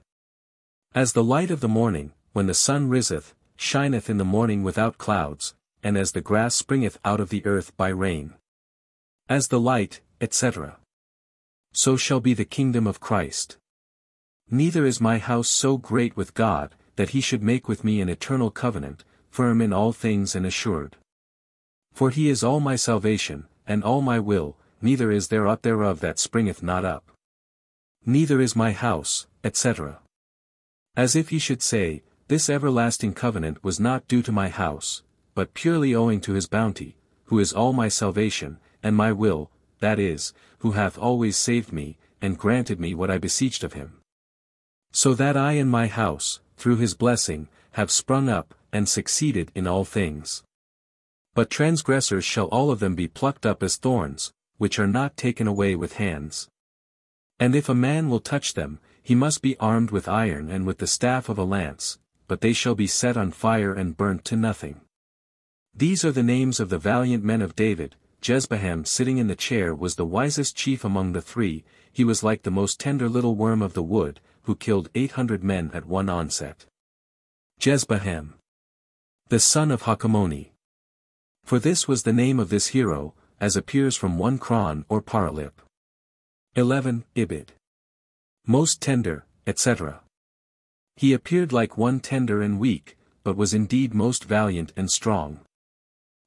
As the light of the morning, when the sun riseth, shineth in the morning without clouds, and as the grass springeth out of the earth by rain. As the light, etc. So shall be the kingdom of Christ. Neither is my house so great with God, that he should make with me an eternal covenant, firm in all things and assured. For he is all my salvation, and all my will, neither is there aught thereof that springeth not up. Neither is my house, etc. As if he should say, this everlasting covenant was not due to my house, but purely owing to his bounty, who is all my salvation, and my will, that is, who hath always saved me, and granted me what I beseeched of him. So that I and my house, through his blessing, have sprung up, and succeeded in all things. But transgressors shall all of them be plucked up as thorns, which are not taken away with hands. And if a man will touch them, he must be armed with iron and with the staff of a lance, but they shall be set on fire and burnt to nothing. These are the names of the valiant men of David. Jezbaham sitting in the chair was the wisest chief among the three, he was like the most tender little worm of the wood, who killed 800 men at one onset. Jezbaham, the son of Hachmoni. For this was the name of this hero, as appears from 1 Chron or Paralip. 11 Ibid. Most tender, etc. He appeared like one tender and weak, but was indeed most valiant and strong.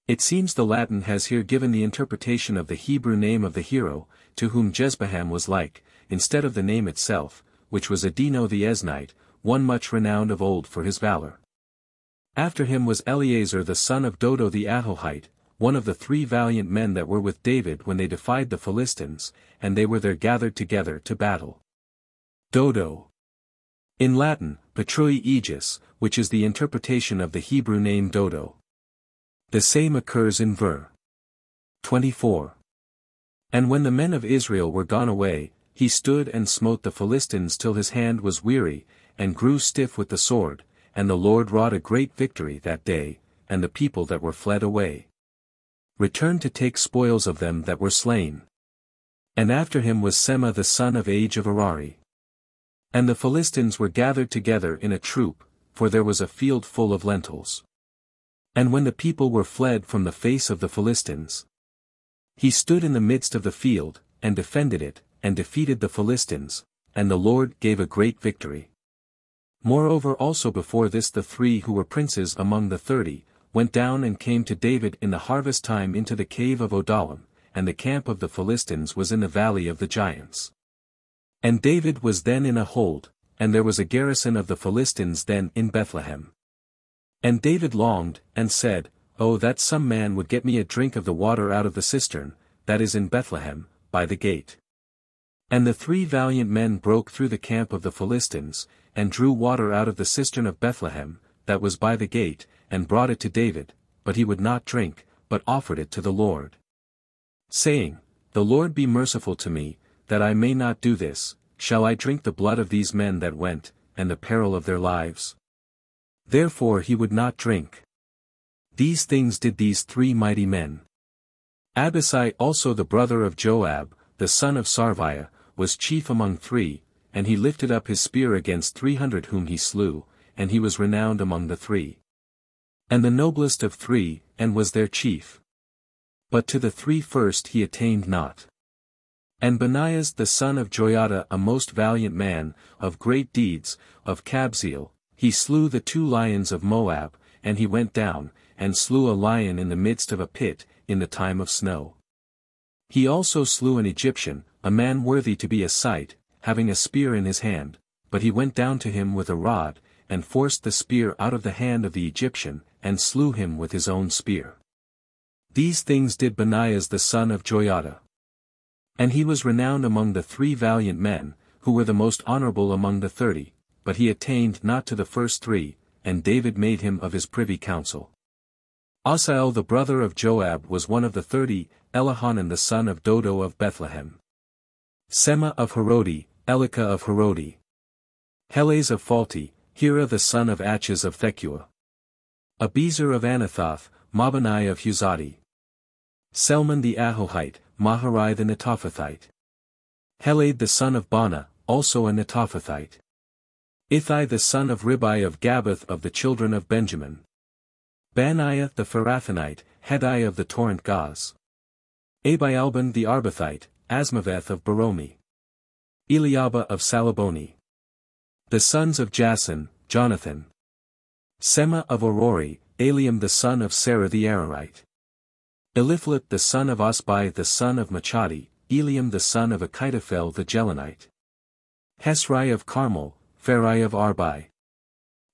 It seems the Latin has here given the interpretation of the Hebrew name of the hero, to whom Jezbaham was like, instead of the name itself, which was Adino the Esnite, one much renowned of old for his valor. After him was Eleazar the son of Dodo the Ahohite, one of the 3 valiant men that were with David when they defied the Philistines, and they were there gathered together to battle. Dodo. In Latin, Patrui Aegis, which is the interpretation of the Hebrew name Dodo. The same occurs in ver. 24. And when the men of Israel were gone away, he stood and smote the Philistines till his hand was weary, and grew stiff with the sword, and the Lord wrought a great victory that day, and the people that were fled away returned to take spoils of them that were slain. And after him was Sema the son of Age of Arari. And the Philistines were gathered together in a troop, for there was a field full of lentils. And when the people were fled from the face of the Philistines, he stood in the midst of the field, and defended it, and defeated the Philistines, and the Lord gave a great victory. Moreover also before this the 3 who were princes among the 30, went down and came to David in the harvest time into the cave of Adullam, and the camp of the Philistines was in the valley of the giants. And David was then in a hold, and there was a garrison of the Philistines then in Bethlehem. And David longed, and said, Oh, that some man would get me a drink of the water out of the cistern, that is in Bethlehem, by the gate. And the 3 valiant men broke through the camp of the Philistines, and drew water out of the cistern of Bethlehem, that was by the gate, and brought it to David, but he would not drink, but offered it to the Lord, saying, The Lord be merciful to me, that I may not do this. Shall I drink the blood of these men that went, and the peril of their lives? Therefore he would not drink. These things did these 3 mighty men. Abishai also the brother of Joab, the son of Sarviah, was chief among 3, and he lifted up his spear against 300 whom he slew, and he was renowned among the 3. And the noblest of 3, and was their chief. But to the 3 first he attained not. And Benaias the son of Joiada a most valiant man, of great deeds, of Kabzeel, he slew the 2 lions of Moab, and he went down, and slew a lion in the midst of a pit, in the time of snow. He also slew an Egyptian, a man worthy to be a sight, having a spear in his hand, but he went down to him with a rod, and forced the spear out of the hand of the Egyptian, and slew him with his own spear. These things did Benaias the son of Joiada. And he was renowned among the 3 valiant men, who were the most honorable among the 30, but he attained not to the first 3, and David made him of his privy council. Asael the brother of Joab was one of the 30, Elihanan the son of Dodo of Bethlehem. Sema of Herodi, Elika of Herodi. Helez of Phalti, Hira the son of Achaz of Thecua. Abiezer of Anathoth, Mabonai of Huzati. Selman the Ahohite, Maharai the Netophathite. Heled the son of Bana, also a Netophathite. Ithai the son of Ribai of Gabath of the children of Benjamin. Baniah the Pharathonite, Hedai of the torrent Gaz. Abialban the Arbathite, Asmaveth of Baromi. Eliabah of Salaboni. The sons of Jason, Jonathan. Sema of Aurori, Eliam the son of Sarah the Ararite. Eliphalet the son of Osbai the son of Machadi, Eliam the son of Achitophel the Gelonite. Hesrai of Carmel, Pharai of Arbai.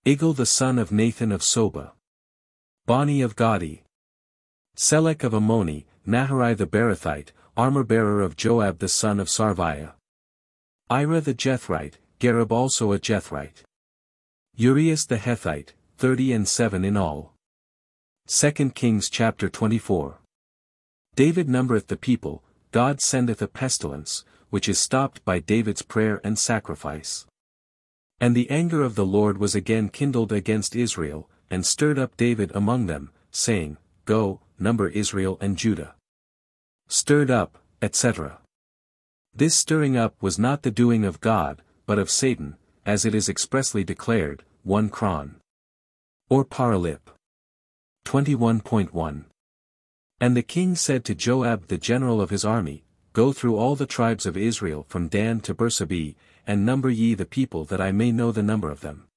Igal the son of Nathan of Soba. Bani of Gadi. Selek of Ammoni, Naharai the Berathite, armor-bearer of Joab the son of Sarviah. Ira the Jethrite, Gareb also a Jethrite. Urias the Hethite, 37 in all. 2 Kings chapter 24. David numbereth the people, God sendeth a pestilence, which is stopped by David's prayer and sacrifice. And the anger of the Lord was again kindled against Israel, and stirred up David among them, saying, Go, number Israel and Judah. Stirred up, etc. This stirring up was not the doing of God, but of Satan, as it is expressly declared, 1 Chron. Or Paralip. 21.1. And the king said to Joab the general of his army, Go through all the tribes of Israel from Dan to Bersabee, and number ye the people that I may know the number of them.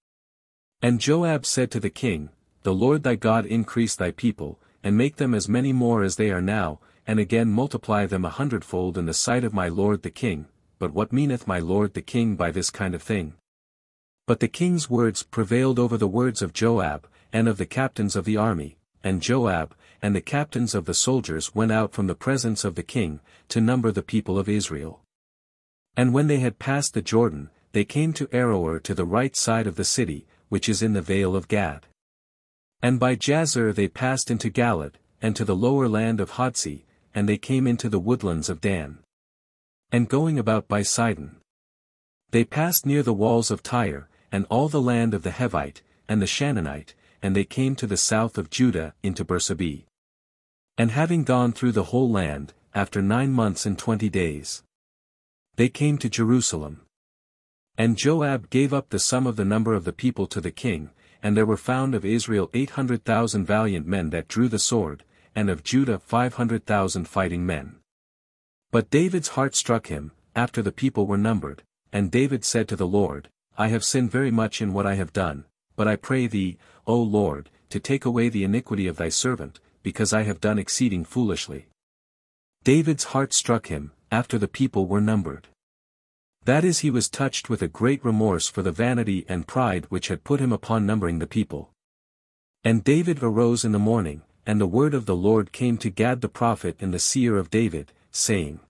And Joab said to the king, The Lord thy God increase thy people, and make them as many more as they are now, and again multiply them 100-fold in the sight of my lord the king. But what meaneth my lord the king by this kind of thing? But the king's words prevailed over the words of Joab, and of the captains of the army, and Joab, and the captains of the soldiers went out from the presence of the king, to number the people of Israel. And when they had passed the Jordan, they came to Aroer to the right side of the city, which is in the vale of Gad. And by Jazer they passed into Galad, and to the lower land of Hodsi, and they came into the woodlands of Dan. And going about by Sidon, they passed near the walls of Tyre, and all the land of the Hevite, and the Shannonite, and they came to the south of Judah into Bersabee. And having gone through the whole land, after 9 months and 20 days, they came to Jerusalem. And Joab gave up the sum of the number of the people to the king, and there were found of Israel 800,000 valiant men that drew the sword, and of Judah 500,000 fighting men. But David's heart struck him, after the people were numbered, and David said to the Lord, I have sinned very much in what I have done, but I pray thee, O Lord, to take away the iniquity of thy servant, because I have done exceeding foolishly. David's heart struck him, after the people were numbered. That is, he was touched with a great remorse for the vanity and pride which had put him upon numbering the people. And David arose in the morning, and the word of the Lord came to Gad the prophet and the seer of David, saying,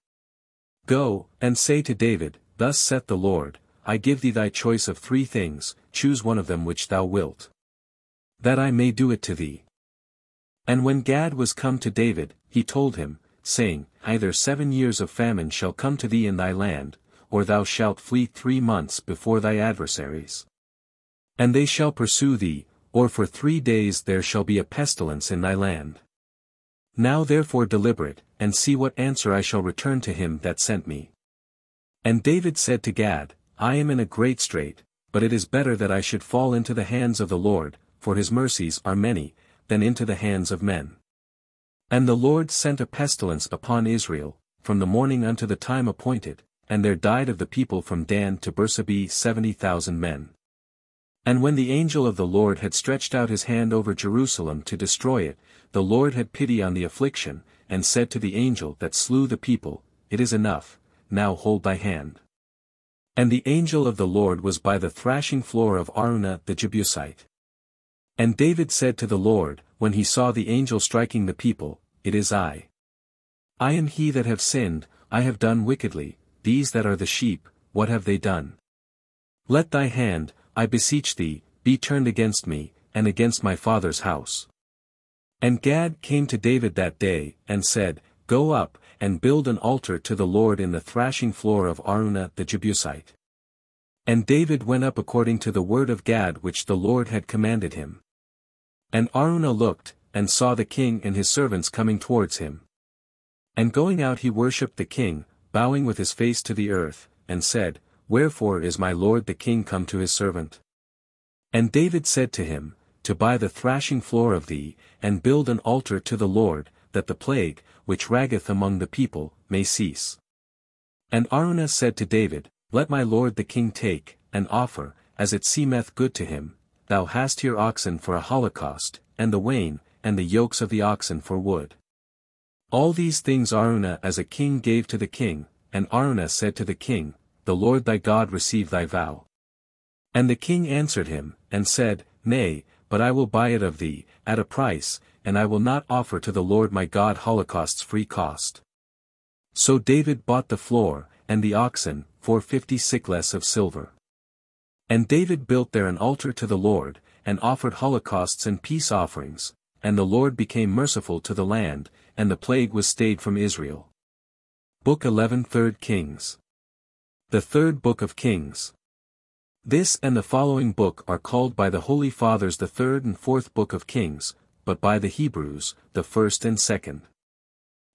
Go, and say to David, Thus saith the Lord, I give thee thy choice of 3 things, choose one of them which thou wilt, that I may do it to thee. And when Gad was come to David, he told him, saying, Either 7 years of famine shall come to thee in thy land, or thou shalt flee 3 months before thy adversaries. And they shall pursue thee, or for 3 days there shall be a pestilence in thy land. Now therefore deliberate, and see what answer I shall return to him that sent me. And David said to Gad, I am in a great strait, but it is better that I should fall into the hands of the Lord, for his mercies are many, than into the hands of men. And the Lord sent a pestilence upon Israel, from the morning unto the time appointed, and there died of the people from Dan to Bersabee 70,000 men. And when the angel of the Lord had stretched out his hand over Jerusalem to destroy it, the Lord had pity on the affliction, and said to the angel that slew the people, It is enough, now hold thy hand. And the angel of the Lord was by the thrashing floor of Araunah the Jebusite. And David said to the Lord, when he saw the angel striking the people, It is I. I am he that have sinned, I have done wickedly, these that are the sheep, what have they done? Let thy hand, I beseech thee, be turned against me, and against my father's house. And Gad came to David that day, and said, Go up, and build an altar to the Lord in the thrashing floor of Araunah the Jebusite. And David went up according to the word of Gad which the Lord had commanded him. And Araunah looked, and saw the king and his servants coming towards him. And going out he worshipped the king, bowing with his face to the earth, and said, Wherefore is my lord the king come to his servant? And David said to him, To buy the thrashing floor of thee, and build an altar to the Lord, that the plague, which raggeth among the people, may cease. And Araunah said to David, Let my lord the king take, and offer, as it seemeth good to him. Thou hast here oxen for a holocaust, and the wain, and the yokes of the oxen for wood. All these things Araunah as a king gave to the king, and Araunah said to the king, The Lord thy God receive thy vow. And the king answered him, and said, Nay, but I will buy it of thee, at a price, and I will not offer to the Lord my God holocausts free cost. So David bought the floor, and the oxen, for 50 siklets of silver. And David built there an altar to the Lord, and offered holocausts and peace offerings, and the Lord became merciful to the land, and the plague was stayed from Israel. Book 11 3rd Kings. The third book of Kings. This and the following book are called by the Holy Fathers the third and fourth book of Kings, but by the Hebrews, the first and second.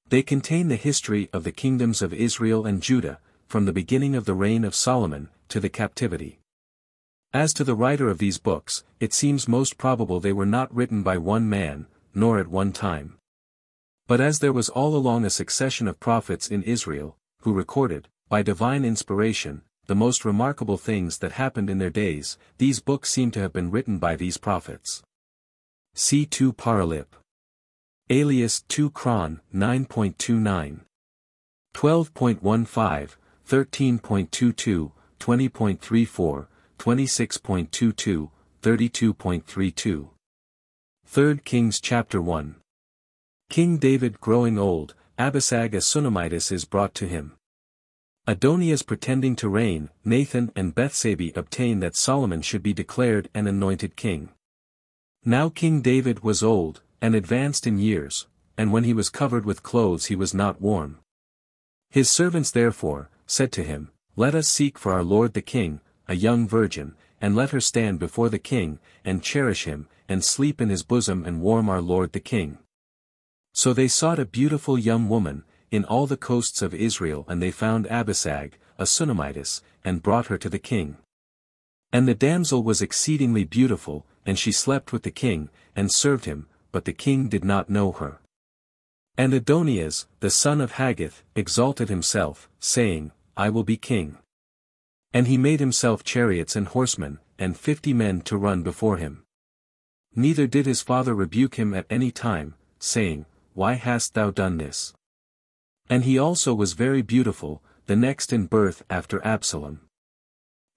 They contain the history of the kingdoms of Israel and Judah, from the beginning of the reign of Solomon, to the captivity. As to the writer of these books, it seems most probable they were not written by one man, nor at one time. But as there was all along a succession of prophets in Israel, who recorded, by divine inspiration, the most remarkable things that happened in their days, these books seem to have been written by these prophets. See 2 Paralip. Alias 2 Chron, 9.29. 12.15, 13.22, 20.34, 26.22, 32.32. 3 Kings chapter 1. King David growing old, Abishag a Sunamitess is brought to him. Adonias pretending to reign, Nathan and Bethsabe obtain that Solomon should be declared an anointed king. Now King David was old, and advanced in years, and when he was covered with clothes he was not warm. His servants therefore, said to him, Let us seek for our lord the king, a young virgin, and let her stand before the king, and cherish him, and sleep in his bosom and warm our lord the king. So they sought a beautiful young woman, in all the coasts of Israel, and they found Abishag, a Sunamitess, and brought her to the king. And the damsel was exceedingly beautiful, and she slept with the king, and served him, but the king did not know her. And Adonias, the son of Haggith, exalted himself, saying, I will be king. And he made himself chariots and horsemen, and 50 men to run before him. Neither did his father rebuke him at any time, saying, Why hast thou done this? And he also was very beautiful, the next in birth after Absalom.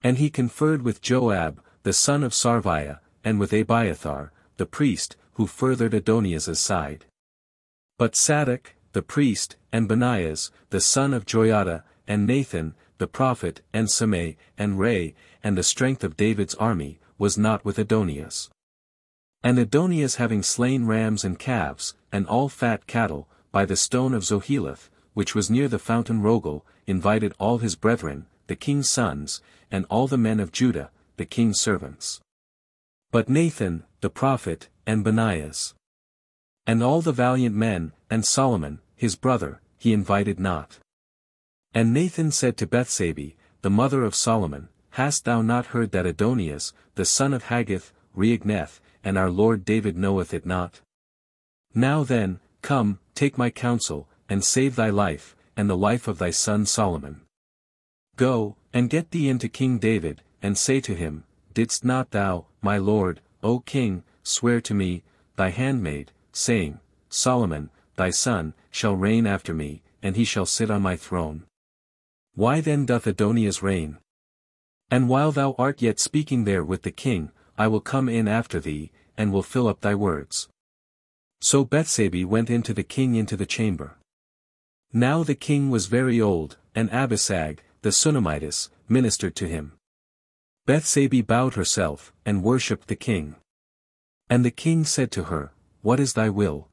And he conferred with Joab, the son of Sarviah, and with Abiathar, the priest, who furthered Adonias' side. But Sadok, the priest, and Benaias, the son of Joiada, and Nathan, the prophet, and Shimei, and Ray, and the strength of David's army, was not with Adonias. And Adonias having slain rams and calves, and all fat cattle, by the stone of Zoheleth, which was near the fountain Rogel, invited all his brethren, the king's sons, and all the men of Judah, the king's servants. But Nathan, the prophet, and Benaias, and all the valiant men, and Solomon, his brother, he invited not. And Nathan said to Bethsabe, the mother of Solomon, Hast thou not heard that Adonias, the son of Haggith, reigneth, and our lord David knoweth it not? Now then, come, take my counsel, and save thy life, and the life of thy son Solomon. Go, and get thee into King David, and say to him, Didst not thou, my lord, O king, swear to me, thy handmaid, saying, Solomon, thy son, shall reign after me, and he shall sit on my throne? Why then doth Adonias reign? And while thou art yet speaking there with the king, I will come in after thee, and will fill up thy words. So Bethsabe went into the king into the chamber. Now the king was very old, and Abishag, the Sunamitess, ministered to him. Bethsabe bowed herself, and worshipped the king. And the king said to her, What is thy will?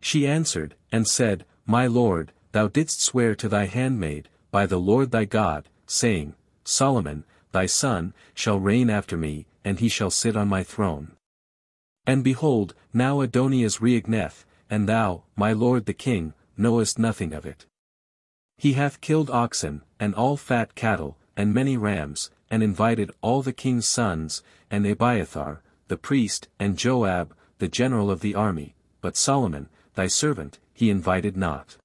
She answered, and said, My lord, thou didst swear to thy handmaid, by the Lord thy God, saying, Solomon, thy son, shall reign after me, and he shall sit on my throne. And behold, now Adonias reigneth, and thou, my lord the king, knowest nothing of it. He hath killed oxen, and all fat cattle, and many rams, and invited all the king's sons, and Abiathar, the priest, and Joab, the general of the army, but Solomon, thy servant, he invited not.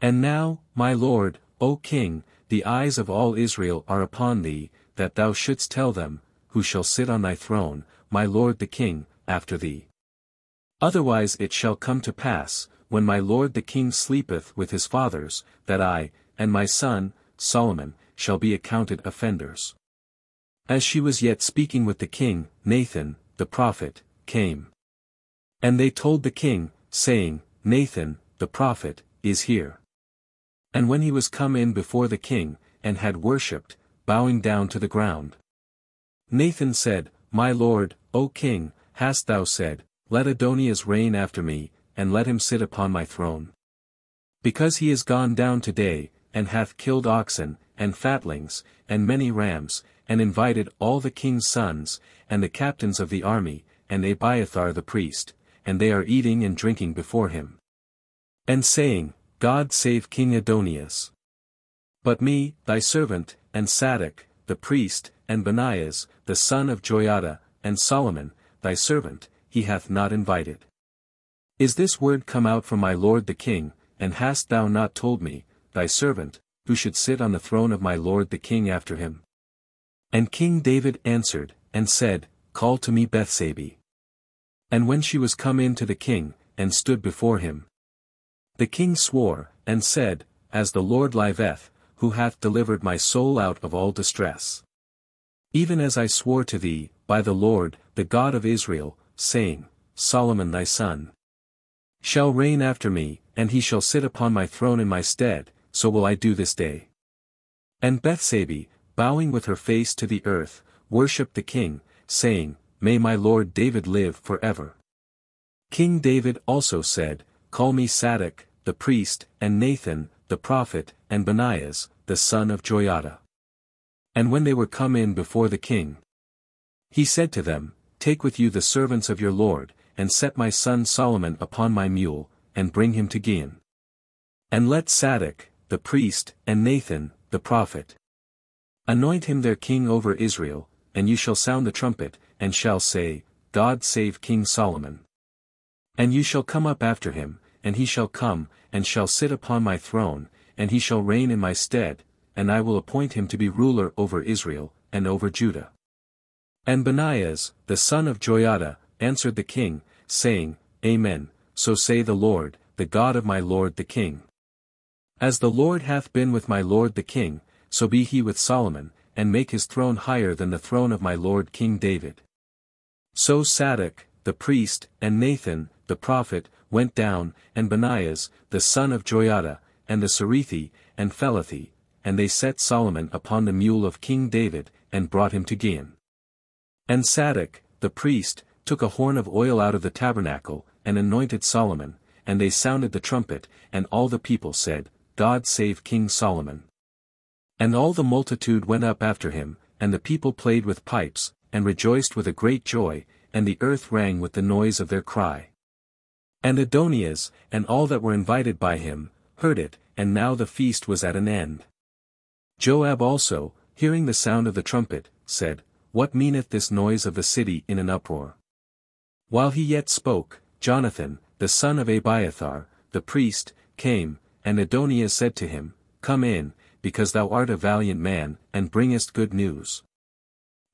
And now, my lord, O king, the eyes of all Israel are upon thee, that thou shouldst tell them, who shall sit on thy throne, my lord the king, after thee. Otherwise it shall come to pass, when my lord the king sleepeth with his fathers, that I, and my son, Solomon, shall be accounted offenders. As she was yet speaking with the king, Nathan, the prophet, came. And they told the king, saying, Nathan, the prophet, is here. And when he was come in before the king, and had worshipped, bowing down to the ground, Nathan said, My lord, O king, hast thou said, Let Adonias reign after me, and let him sit upon my throne? Because he is gone down today, and hath killed oxen, and fatlings, and many rams, and invited all the king's sons, and the captains of the army, and Abiathar the priest, and they are eating and drinking before him. And saying, God save King Adonias. But me, thy servant, and Sadok, the priest, and Benaias, the son of Joiada, and Solomon, thy servant, he hath not invited. Is this word come out from my lord the king, and hast thou not told me, thy servant, who should sit on the throne of my lord the king after him? And King David answered, and said, Call to me Bethsabe. And when she was come in to the king, and stood before him, the king swore, and said, As the Lord liveth, who hath delivered my soul out of all distress. Even as I swore to thee, by the Lord, the God of Israel, saying, Solomon thy son shall reign after me, and he shall sit upon my throne in my stead, so will I do this day. And Bethsabe, bowing with her face to the earth, worshipped the king, saying, May my lord David live forever. King David also said, Call me Sadok, the priest, and Nathan, the prophet, and Benaias, the son of Joiada. And when they were come in before the king, he said to them, Take with you the servants of your lord, and set my son Solomon upon my mule, and bring him to Gihon. And let Sadok, the priest, and Nathan, the prophet, anoint him their king over Israel, and you shall sound the trumpet, and shall say, God save King Solomon. And you shall come up after him, and he shall come, and shall sit upon my throne, and he shall reign in my stead, and I will appoint him to be ruler over Israel, and over Judah. And Benaias, the son of Joiada, answered the king, saying, Amen, so say the Lord, the God of my lord the king. As the Lord hath been with my lord the king, so be he with Solomon, and make his throne higher than the throne of my lord King David. So Sadok, the priest, and Nathan, the prophet, went down, and Benaias, the son of Joiada, and the Seraphim, and Phelathi, and they set Solomon upon the mule of King David, and brought him to Gihon. And Sadok, the priest, took a horn of oil out of the tabernacle, and anointed Solomon, and they sounded the trumpet, and all the people said, God save King Solomon. And all the multitude went up after him, and the people played with pipes, and rejoiced with a great joy, and the earth rang with the noise of their cry. And Adonias, and all that were invited by him, heard it, and now the feast was at an end. Joab also, hearing the sound of the trumpet, said, What meaneth this noise of the city in an uproar? While he yet spoke, Jonathan, the son of Abiathar, the priest, came, and Adonias said to him, Come in, because thou art a valiant man, and bringest good news.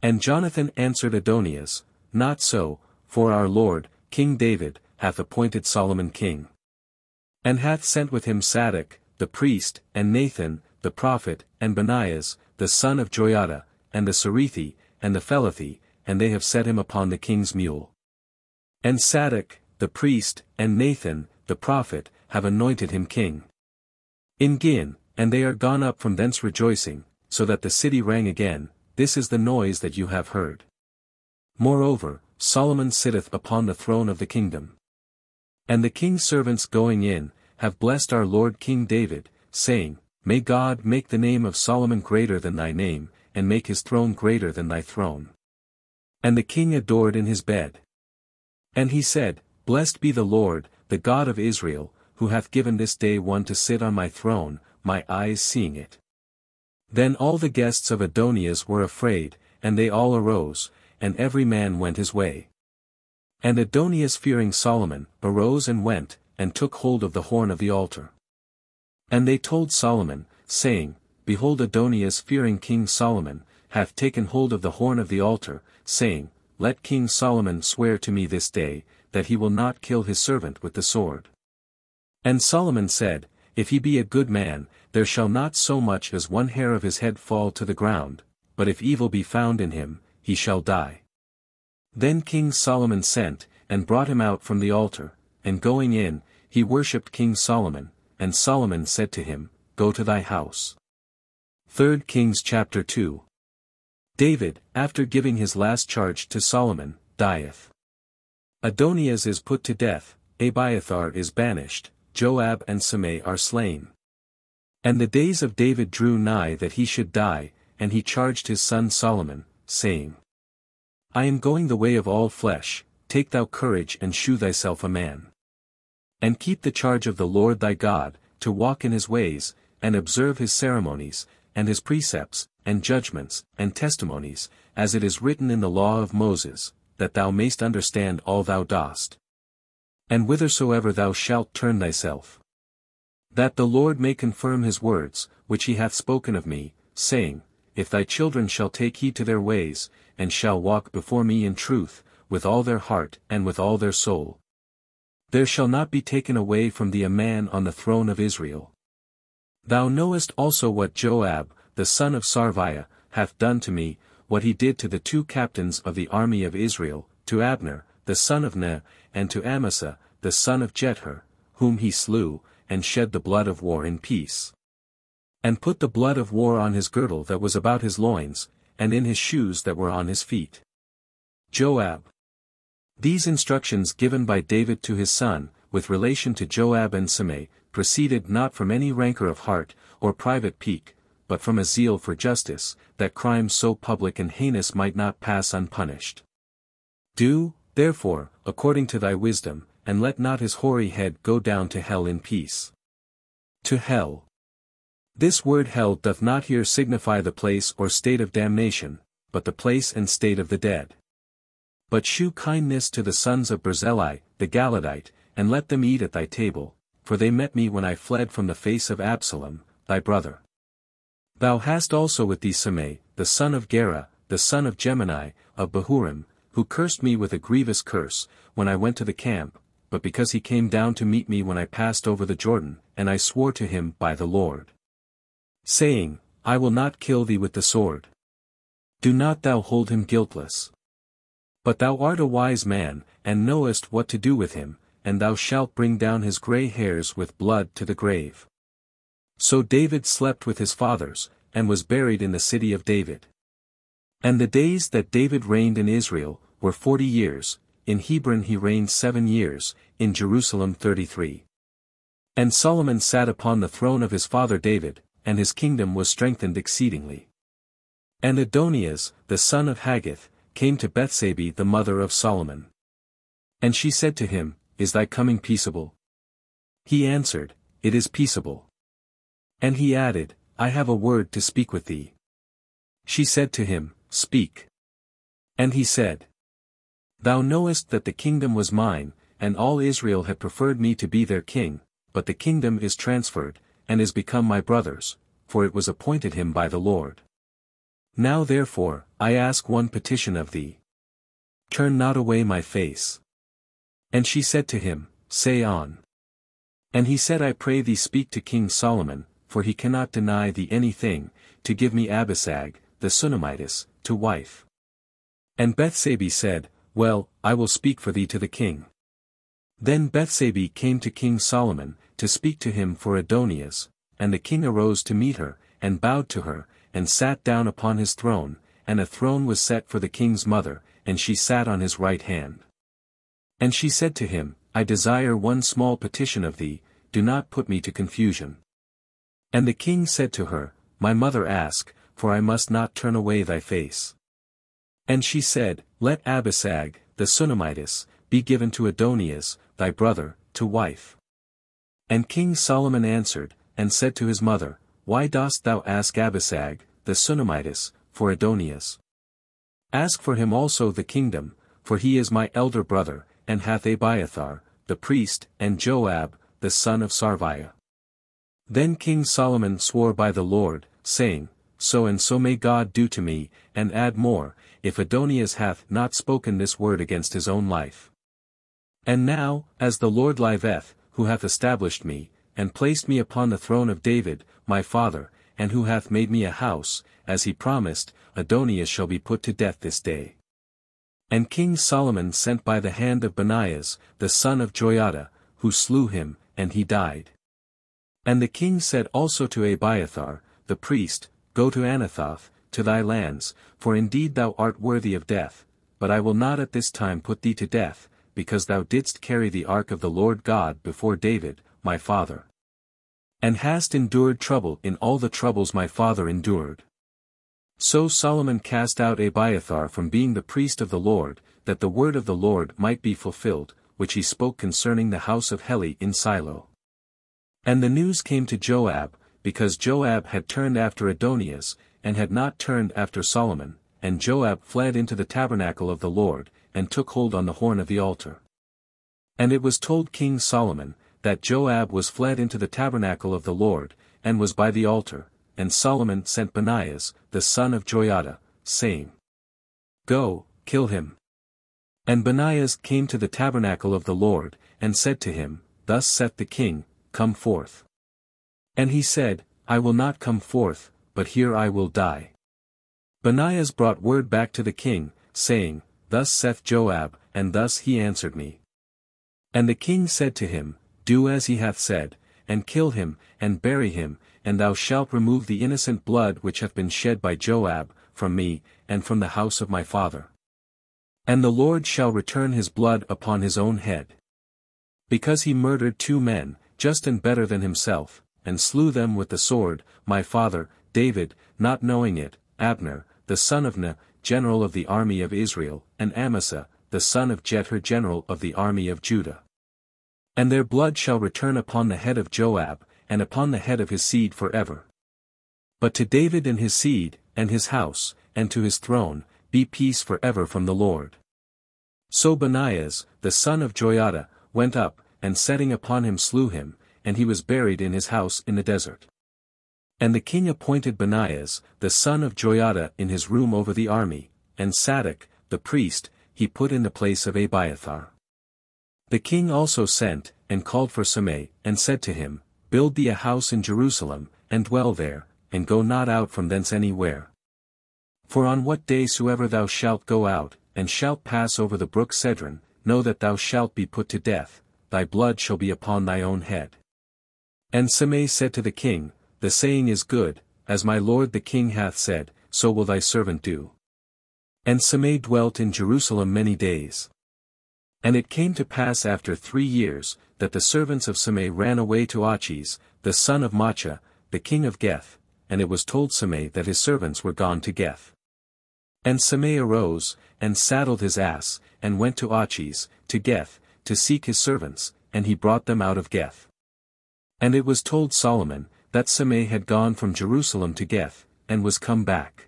And Jonathan answered Adonias, Not so, for our lord, King David, hath appointed Solomon king. And hath sent with him Sadok, the priest, and Nathan, the prophet, and Benaias, the son of Joiada, and the Seraphim, and the Phelathi, and they have set him upon the king's mule. And Sadok, the priest, and Nathan, the prophet, have anointed him king in Gihon, and they are gone up from thence rejoicing, so that the city rang again, this is the noise that you have heard. Moreover, Solomon sitteth upon the throne of the kingdom. And the king's servants going in, have blessed our Lord King David, saying, May God make the name of Solomon greater than thy name, and make his throne greater than thy throne. And the king adored in his bed. And he said, Blessed be the Lord, the God of Israel, who hath given this day one to sit on my throne, my eyes seeing it. Then all the guests of Adonias were afraid, and they all arose, and every man went his way. And Adonias fearing Solomon, arose and went, and took hold of the horn of the altar. And they told Solomon, saying, Behold, Adonias fearing King Solomon, hath taken hold of the horn of the altar, saying, Let King Solomon swear to me this day, that he will not kill his servant with the sword. And Solomon said, If he be a good man, there shall not so much as one hair of his head fall to the ground, but if evil be found in him, he shall die. Then King Solomon sent, and brought him out from the altar, and going in, he worshipped King Solomon, and Solomon said to him, Go to thy house. 3 Kings chapter 2. David, after giving his last charge to Solomon, dieth. Adonias is put to death, Abiathar is banished, Joab and Shimei are slain. And the days of David drew nigh that he should die, and he charged his son Solomon, saying, I am going the way of all flesh, take thou courage and shew thyself a man. And keep the charge of the Lord thy God, to walk in his ways, and observe his ceremonies, and his precepts, and judgments, and testimonies, as it is written in the law of Moses, that thou mayst understand all thou dost. And whithersoever thou shalt turn thyself. That the Lord may confirm his words, which he hath spoken of me, saying, If thy children shall take heed to their ways, and shall walk before me in truth, with all their heart and with all their soul. There shall not be taken away from thee a man on the throne of Israel. Thou knowest also what Joab, the son of Sarviah, hath done to me, what he did to the 2 captains of the army of Israel, to Abner, the son of Ner, and to Amasa, the son of Jether, whom he slew, and shed the blood of war in peace. And put the blood of war on his girdle that was about his loins, and in his shoes that were on his feet. Joab. These instructions given by David to his son, with relation to Joab and Shimei, proceeded not from any rancor of heart, or private pique, but from a zeal for justice, that crimes so public and heinous might not pass unpunished. Do, therefore, according to thy wisdom, and let not his hoary head go down to hell in peace. To hell. This word hell doth not here signify the place or state of damnation, but the place and state of the dead. But shew kindness to the sons of Barzillai, the Galadite, and let them eat at thy table, for they met me when I fled from the face of Absalom, thy brother. Thou hast also with thee Shimei, the son of Gera, the son of Gemini, of Bahurim, who cursed me with a grievous curse, when I went to the camp, but because he came down to meet me when I passed over the Jordan, and I swore to him by the Lord, saying, I will not kill thee with the sword. Do not thou hold him guiltless. But thou art a wise man, and knowest what to do with him, and thou shalt bring down his grey hairs with blood to the grave. So David slept with his fathers, and was buried in the city of David. And the days that David reigned in Israel, were 40 years, in Hebron he reigned 7 years, in Jerusalem 33. And Solomon sat upon the throne of his father David, and his kingdom was strengthened exceedingly. And Adonias, the son of Haggith, came to Bethsabee the mother of Solomon. And she said to him, Is thy coming peaceable? He answered, It is peaceable. And he added, I have a word to speak with thee. She said to him, Speak. And he said, Thou knowest that the kingdom was mine, and all Israel had preferred me to be their king, but the kingdom is transferred, and is become my brother's, for it was appointed him by the Lord. Now therefore, I ask one petition of thee. Turn not away my face. And she said to him, Say on. And he said, I pray thee speak to King Solomon, for he cannot deny thee anything, to give me Abisag, the Sunamitess, to wife. And Bethsabee said, Well, I will speak for thee to the king. Then Bethsabee came to King Solomon, to speak to him for Adonias, and the king arose to meet her, and bowed to her, and sat down upon his throne, and a throne was set for the king's mother, and she sat on his right hand. And she said to him, I desire one small petition of thee, do not put me to confusion. And the king said to her, My mother, ask, for I must not turn away thy face. And she said, Let Abishag, the Sunamitess, be given to Adonias, thy brother, to wife. And King Solomon answered, and said to his mother, Why dost thou ask Abishag, the Sunamitess, for Adonias? Ask for him also the kingdom, for he is my elder brother, and hath Abiathar, the priest, and Joab, the son of Sarviah. Then King Solomon swore by the Lord, saying, So and so may God do to me, and add more, if Adonias hath not spoken this word against his own life. And now, as the Lord liveth, who hath established me, and placed me upon the throne of David, my father, and who hath made me a house, as he promised, Adonias shall be put to death this day. And King Solomon sent by the hand of Benaias, the son of Joiada, who slew him, and he died. And the king said also to Abiathar, the priest, Go to Anathoth, to thy lands, for indeed thou art worthy of death, but I will not at this time put thee to death, because thou didst carry the ark of the Lord God before David, my father. And hast endured trouble in all the troubles my father endured. So Solomon cast out Abiathar from being the priest of the Lord, that the word of the Lord might be fulfilled, which he spoke concerning the house of Heli in Silo. And the news came to Joab, because Joab had turned after Adonias, and had not turned after Solomon, and Joab fled into the tabernacle of the Lord, and took hold on the horn of the altar. And it was told King Solomon, that Joab was fled into the tabernacle of the Lord, and was by the altar, and Solomon sent Benaias, the son of Joiada, saying, Go, kill him. And Benaias came to the tabernacle of the Lord, and said to him, Thus saith the king, Come forth. And he said, I will not come forth, but here I will die. Benaias brought word back to the king, saying, Thus saith Joab, and thus he answered me. And the king said to him, Do as he hath said, and kill him, and bury him, and thou shalt remove the innocent blood which hath been shed by Joab, from me, and from the house of my father. And the Lord shall return his blood upon his own head. Because he murdered 2 men, just and better than himself, and slew them with the sword, my father, David, not knowing it, Abner, the son of Ner, general of the army of Israel, and Amasa, the son of Jether, general of the army of Judah. And their blood shall return upon the head of Joab, and upon the head of his seed forever. But to David and his seed, and his house, and to his throne, be peace forever from the Lord. So Benaias, the son of Joiada, went up, and setting upon him slew him, and he was buried in his house in the desert. And the king appointed Benaias, the son of Joiada, in his room over the army, and Sadok, the priest, he put in the place of Abiathar. The king also sent, and called for Shimei, and said to him, Build thee a house in Jerusalem, and dwell there, and go not out from thence anywhere. For on what day soever thou shalt go out, and shalt pass over the brook Cedron, know that thou shalt be put to death, thy blood shall be upon thy own head. And Shimei said to the king, The saying is good, as my lord the king hath said, so will thy servant do. And Shimei dwelt in Jerusalem many days. And it came to pass after 3 years, that the servants of Shimei ran away to Achish, the son of Maachah, the king of Geth, and it was told Shimei that his servants were gone to Geth. And Shimei arose, and saddled his ass, and went to Achish, to Geth, to seek his servants, and he brought them out of Geth. And it was told Solomon, that Shimei had gone from Jerusalem to Geth, and was come back.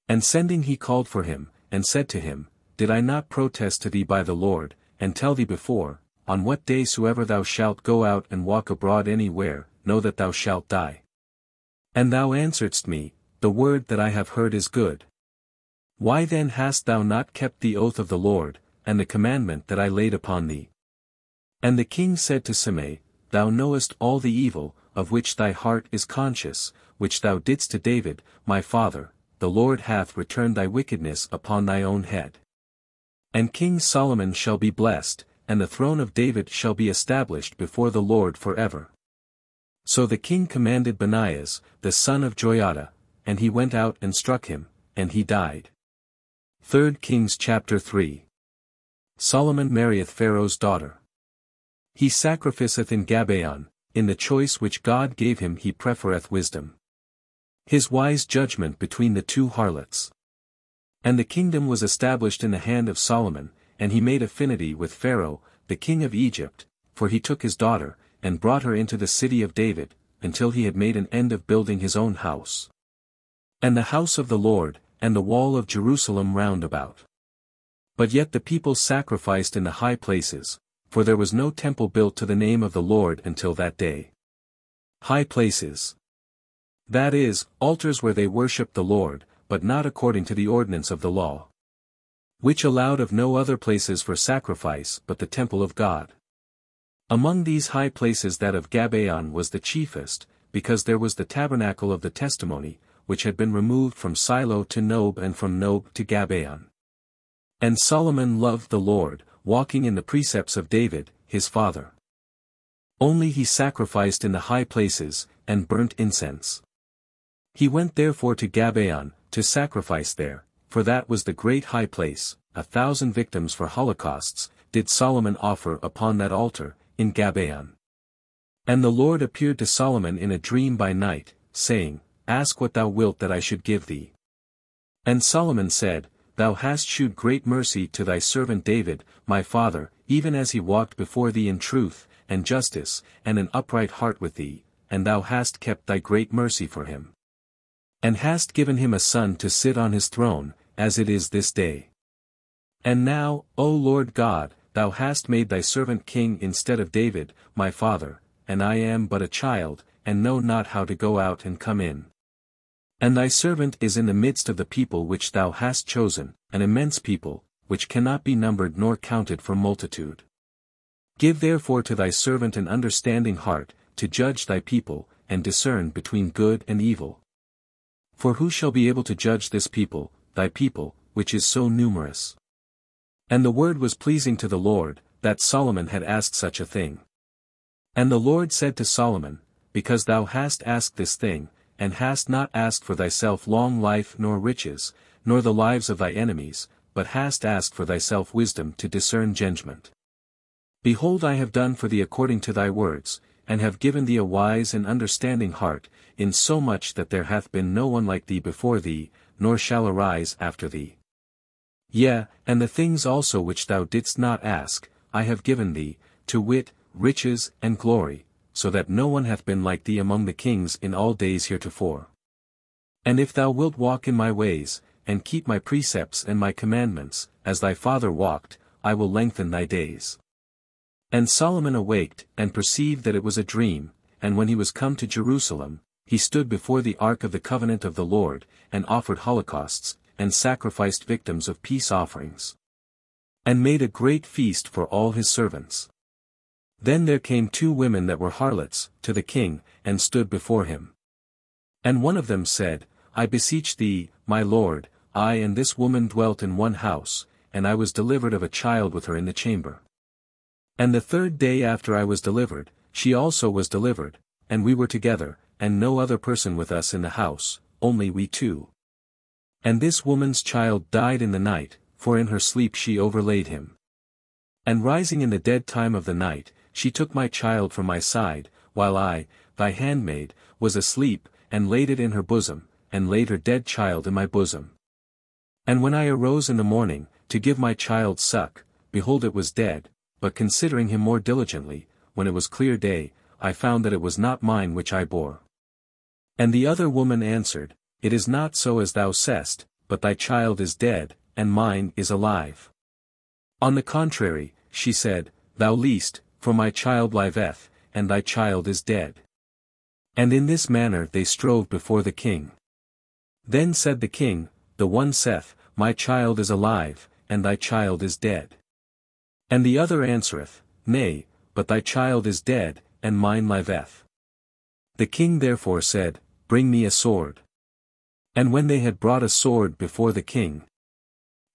And sending he called for him, and said to him, Did I not protest to thee by the Lord, and tell thee before, on what day soever thou shalt go out and walk abroad anywhere, know that thou shalt die? And thou answeredst me, The word that I have heard is good. Why then hast thou not kept the oath of the Lord, and the commandment that I laid upon thee? And the king said to Shimei, Thou knowest all the evil, of which thy heart is conscious, which thou didst to David, my father, the Lord hath returned thy wickedness upon thy own head. And King Solomon shall be blessed, and the throne of David shall be established before the Lord forever. So the king commanded Benaias, the son of Joiada, and he went out and struck him, and he died. 3 Kings chapter 3. Solomon marrieth Pharaoh's daughter. He sacrificeth in Gabaon, in the choice which God gave him he prefereth wisdom. His wise judgment between the two harlots. And the kingdom was established in the hand of Solomon, and he made affinity with Pharaoh, the king of Egypt, for he took his daughter, and brought her into the city of David, until he had made an end of building his own house. And the house of the Lord, and the wall of Jerusalem round about. But yet the people sacrificed in the high places, for there was no temple built to the name of the Lord until that day. High places. That is, altars where they worshipped the Lord, but not according to the ordinance of the law. Which allowed of no other places for sacrifice but the temple of God. Among these high places that of Gabaon was the chiefest, because there was the tabernacle of the testimony, which had been removed from Silo to Nob and from Nob to Gabaon. And Solomon loved the Lord, walking in the precepts of David, his father. Only he sacrificed in the high places, and burnt incense. He went therefore to Gabaon, to sacrifice there, for that was the great high place. 1,000 victims for holocausts, did Solomon offer upon that altar, in Gabaon. And the Lord appeared to Solomon in a dream by night, saying, Ask what thou wilt that I should give thee. And Solomon said, Thou hast shewed great mercy to thy servant David, my father, even as he walked before thee in truth, and justice, and an upright heart with thee, and thou hast kept thy great mercy for him. And hast given him a son to sit on his throne, as it is this day. And now, O Lord God, thou hast made thy servant king instead of David, my father, and I am but a child, and know not how to go out and come in. And thy servant is in the midst of the people which thou hast chosen, an immense people, which cannot be numbered nor counted for multitude. Give therefore to thy servant an understanding heart, to judge thy people, and discern between good and evil. For who shall be able to judge this people, thy people, which is so numerous? And the word was pleasing to the Lord, that Solomon had asked such a thing. And the Lord said to Solomon, Because thou hast asked this thing, and hast not asked for thyself long life nor riches, nor the lives of thy enemies, but hast asked for thyself wisdom to discern judgment. Behold, I have done for thee according to thy words, and have given thee a wise and understanding heart, insomuch that there hath been no one like thee before thee, nor shall arise after thee. Yea, and the things also which thou didst not ask, I have given thee, to wit, riches and glory, so that no one hath been like thee among the kings in all days heretofore. And if thou wilt walk in my ways, and keep my precepts and my commandments, as thy father walked, I will lengthen thy days. And Solomon awaked, and perceived that it was a dream, and when he was come to Jerusalem, he stood before the ark of the covenant of the Lord, and offered holocausts, and sacrificed victims of peace offerings. And made a great feast for all his servants. Then there came 2 women that were harlots, to the king, and stood before him. And one of them said, I beseech thee, my lord, I and this woman dwelt in one house, and I was delivered of a child with her in the chamber. And the 3rd day after I was delivered, she also was delivered, and we were together, and no other person with us in the house, only we 2. And this woman's child died in the night, for in her sleep she overlaid him. And rising in the dead time of the night, she took my child from my side, while I, thy handmaid, was asleep, and laid it in her bosom, and laid her dead child in my bosom. And when I arose in the morning, to give my child suck, behold it was dead, but considering him more diligently, when it was clear day, I found that it was not mine which I bore. And the other woman answered, It is not so as thou sayest, but thy child is dead, and mine is alive. On the contrary, she said, Thou liest, for my child liveth, and thy child is dead. And in this manner they strove before the king. Then said the king, The one saith, My child is alive, and thy child is dead. And the other answereth, Nay, but thy child is dead, and mine liveth. The king therefore said, Bring me a sword. And when they had brought a sword before the king,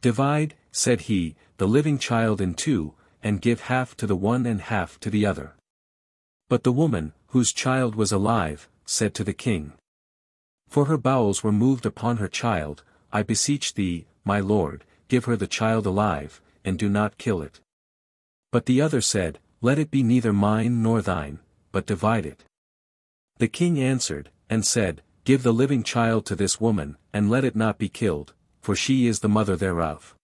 Divide, said he, the living child in 2, and give half to the one and half to the other. But the woman, whose child was alive, said to the king, For her bowels were moved upon her child, I beseech thee, my lord, give her the child alive, and do not kill it. But the other said, Let it be neither mine nor thine, but divide it. The king answered, and said, Give the living child to this woman, and let it not be killed, for she is the mother thereof.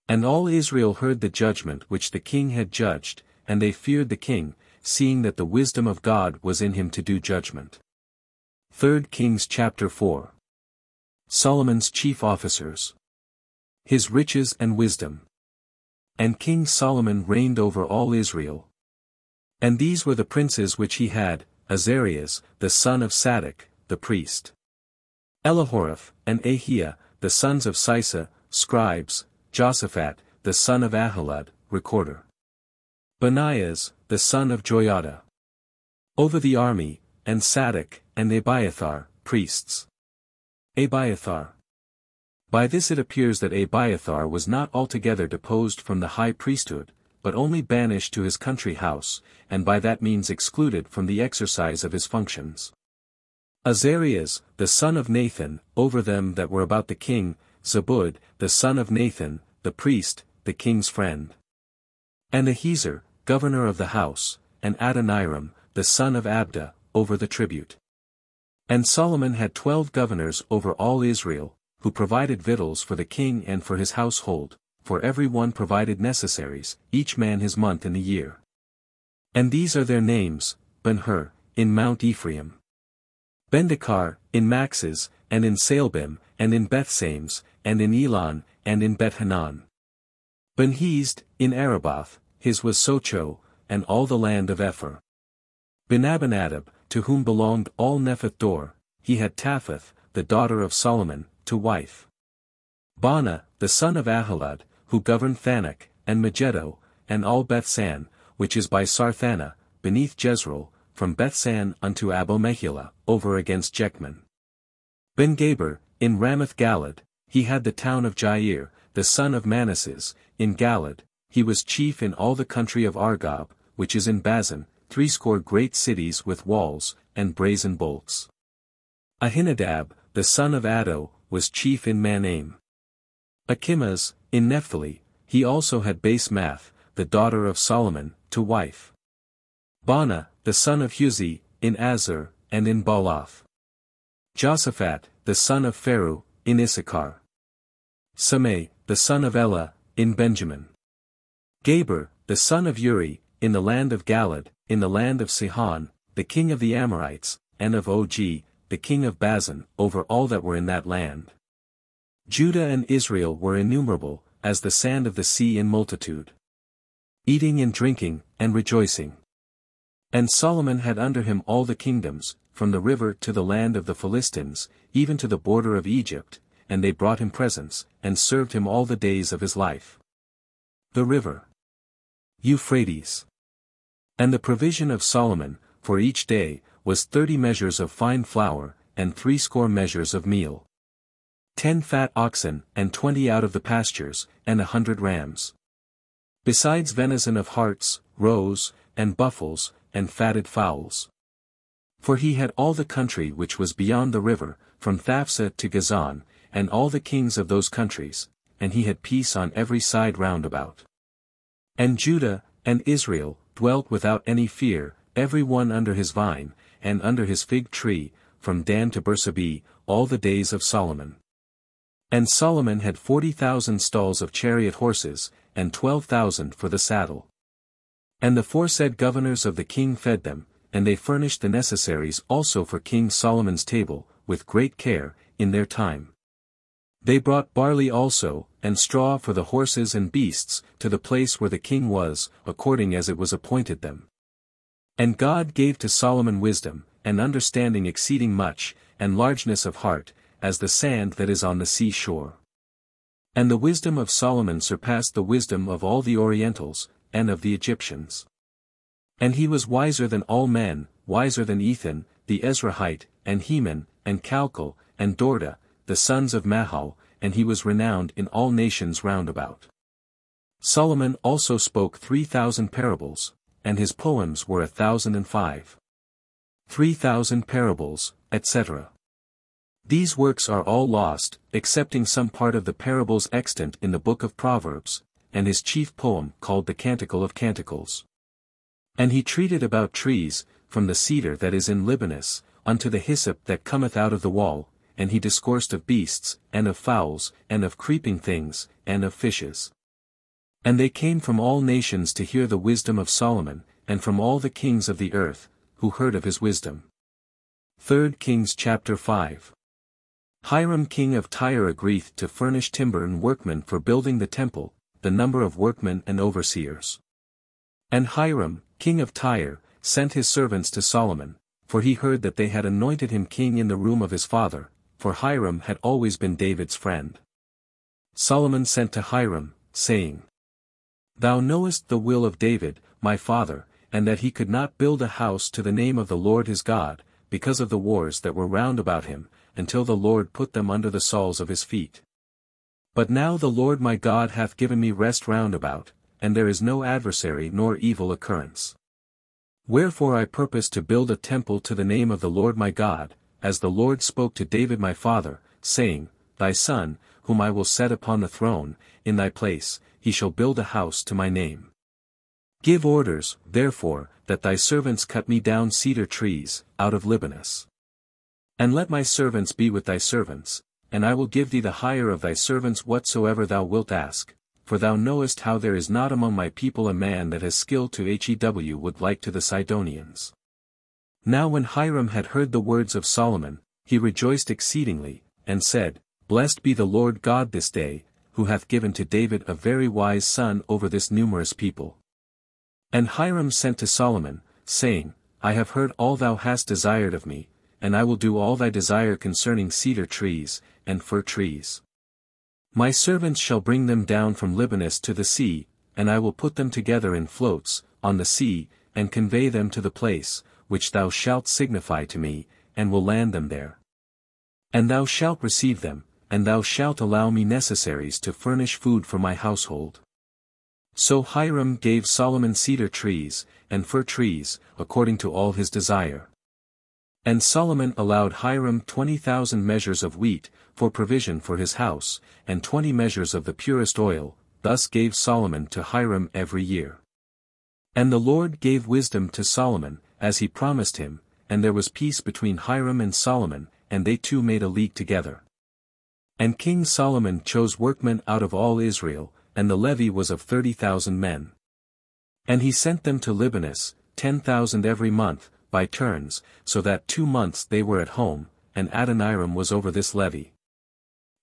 And all Israel heard the judgment which the king had judged, and they feared the king, seeing that the wisdom of God was in him to do judgment. 3 Kings chapter 4. Solomon's chief officers. His riches and wisdom. And King Solomon reigned over all Israel. And these were the princes which he had, Azarias, the son of Sadok, the priest. Elihoreph, and Ahiah, the sons of Sisa, scribes, Josaphat, the son of Ahilud, recorder. Benaias, the son of Joiada. Over the army, and Sadok, and Abiathar, priests. Abiathar. By this it appears that Abiathar was not altogether deposed from the high priesthood, but only banished to his country house, and by that means excluded from the exercise of his functions. Azarias, the son of Nathan, over them that were about the king, Zabud, the son of Nathan, the priest, the king's friend. And Ahiezer, governor of the house, and Adoniram, the son of Abda, over the tribute. And Solomon had 12 governors over all Israel, who provided victuals for the king and for his household, for every one provided necessaries, each man his month in the year. And these are their names, Ben-Hur, in Mount Ephraim. Bendekar, in Maxes, and in Saalbim, and in Bethsames, and in Elon, and in Beth-Hanan. Ben-Hezd, in Araboth, his was Socho, and all the land of Epher. Ben-Abinadab, to whom belonged all Nephath-dor, he had Taphath, the daughter of Solomon, to wife. Baana, the son of Ahilud, who governed Thanach, and Megiddo, and all Bethsan, which is by Sarthana, beneath Jezreel, from Bethsan unto Abomehila, over against Jechman. Ben-Gaber, in Ramoth-Galad, he had the town of Jair, the son of Manasses, in Galad, he was chief in all the country of Argob, which is in Bazan, 80 great cities with walls, and brazen bolts. Ahinadab, the son of Addo, was chief in Manaim. Achimaaz, in Naphtali, he also had Basemath, the daughter of Solomon, to wife. Baana, the son of Huzi, in Azur, and in Baalath. Josaphat, the son of Pharu, in Issachar. Samei, the son of Elah, in Benjamin. Gaber, the son of Uri, in the land of Galad, in the land of Sihon, the king of the Amorites, and of Og, the king of Bazan, over all that were in that land. Judah and Israel were innumerable, as the sand of the sea in multitude. Eating and drinking, and rejoicing. And Solomon had under him all the kingdoms, from the river to the land of the Philistines, even to the border of Egypt, and they brought him presents, and served him all the days of his life. The river Euphrates. And the provision of Solomon, for each day, was 30 measures of fine flour, and 80 measures of meal. 10 fat oxen, and 20 out of the pastures, and 100 rams. Besides venison of harts, roes, and buffles, and fatted fowls. For he had all the country which was beyond the river, from Thapsah to Gazan, and all the kings of those countries, and he had peace on every side round about. And Judah, and Israel, dwelt without any fear, every one under his vine, and under his fig tree, from Dan to Bersabee, all the days of Solomon. And Solomon had 40,000 stalls of chariot horses, and 12,000 for the saddle. And the foresaid governors of the king fed them, and they furnished the necessaries also for King Solomon's table, with great care, in their time. They brought barley also, and straw for the horses and beasts, to the place where the king was, according as it was appointed them. And God gave to Solomon wisdom, and understanding exceeding much, and largeness of heart, as the sand that is on the sea shore. And the wisdom of Solomon surpassed the wisdom of all the Orientals, and of the Egyptians. And he was wiser than all men, wiser than Ethan, the Ezrahite, and Heman, and Calcol, and Dorda, the sons of Mahal, and he was renowned in all nations round about. Solomon also spoke 3,000 parables, and his poems were 1,005. 3,000 parables, etc. These works are all lost, excepting some part of the parables extant in the book of Proverbs, and his chief poem called the Canticle of Canticles. And he treated about trees, from the cedar that is in Libanus, unto the hyssop that cometh out of the wall, and he discoursed of beasts, and of fowls, and of creeping things, and of fishes. And they came from all nations to hear the wisdom of Solomon, and from all the kings of the earth, who heard of his wisdom. 3 Kings chapter 5. Hiram king of Tyre agreed to furnish timber and workmen for building the temple, the number of workmen and overseers. And Hiram, king of Tyre, sent his servants to Solomon, for he heard that they had anointed him king in the room of his father, for Hiram had always been David's friend. Solomon sent to Hiram, saying, Thou knowest the will of David, my father, and that he could not build a house to the name of the Lord his God, because of the wars that were round about him, until the Lord put them under the soles of his feet. But now the Lord my God hath given me rest round about, and there is no adversary nor evil occurrence. Wherefore I purpose to build a temple to the name of the Lord my God, as the Lord spoke to David my father, saying, Thy son, whom I will set upon the throne, in thy place, he shall build a house to my name. Give orders, therefore, that thy servants cut me down cedar trees, out of Libanus. And let my servants be with thy servants, and I will give thee the hire of thy servants whatsoever thou wilt ask, for thou knowest how there is not among my people a man that has skill to hew wood like to the Sidonians. Now when Hiram had heard the words of Solomon, he rejoiced exceedingly, and said, Blessed be the Lord God this day, who hath given to David a very wise son over this numerous people. And Hiram sent to Solomon, saying, I have heard all thou hast desired of me, and I will do all thy desire concerning cedar trees, and fir trees. My servants shall bring them down from Libanus to the sea, and I will put them together in floats, on the sea, and convey them to the place, which thou shalt signify to me, and will land them there. And thou shalt receive them, and thou shalt allow me necessaries to furnish food for my household. So Hiram gave Solomon cedar trees, and fir trees, according to all his desire. And Solomon allowed Hiram 20,000 measures of wheat, for provision for his house, and 20 measures of the purest oil, thus gave Solomon to Hiram every year. And the Lord gave wisdom to Solomon, as he promised him, and there was peace between Hiram and Solomon, and they two made a league together. And King Solomon chose workmen out of all Israel, and the levy was of 30,000 men. And he sent them to Libanus, 10,000 every month, by turns, so that 2 months they were at home, and Adoniram was over this levy.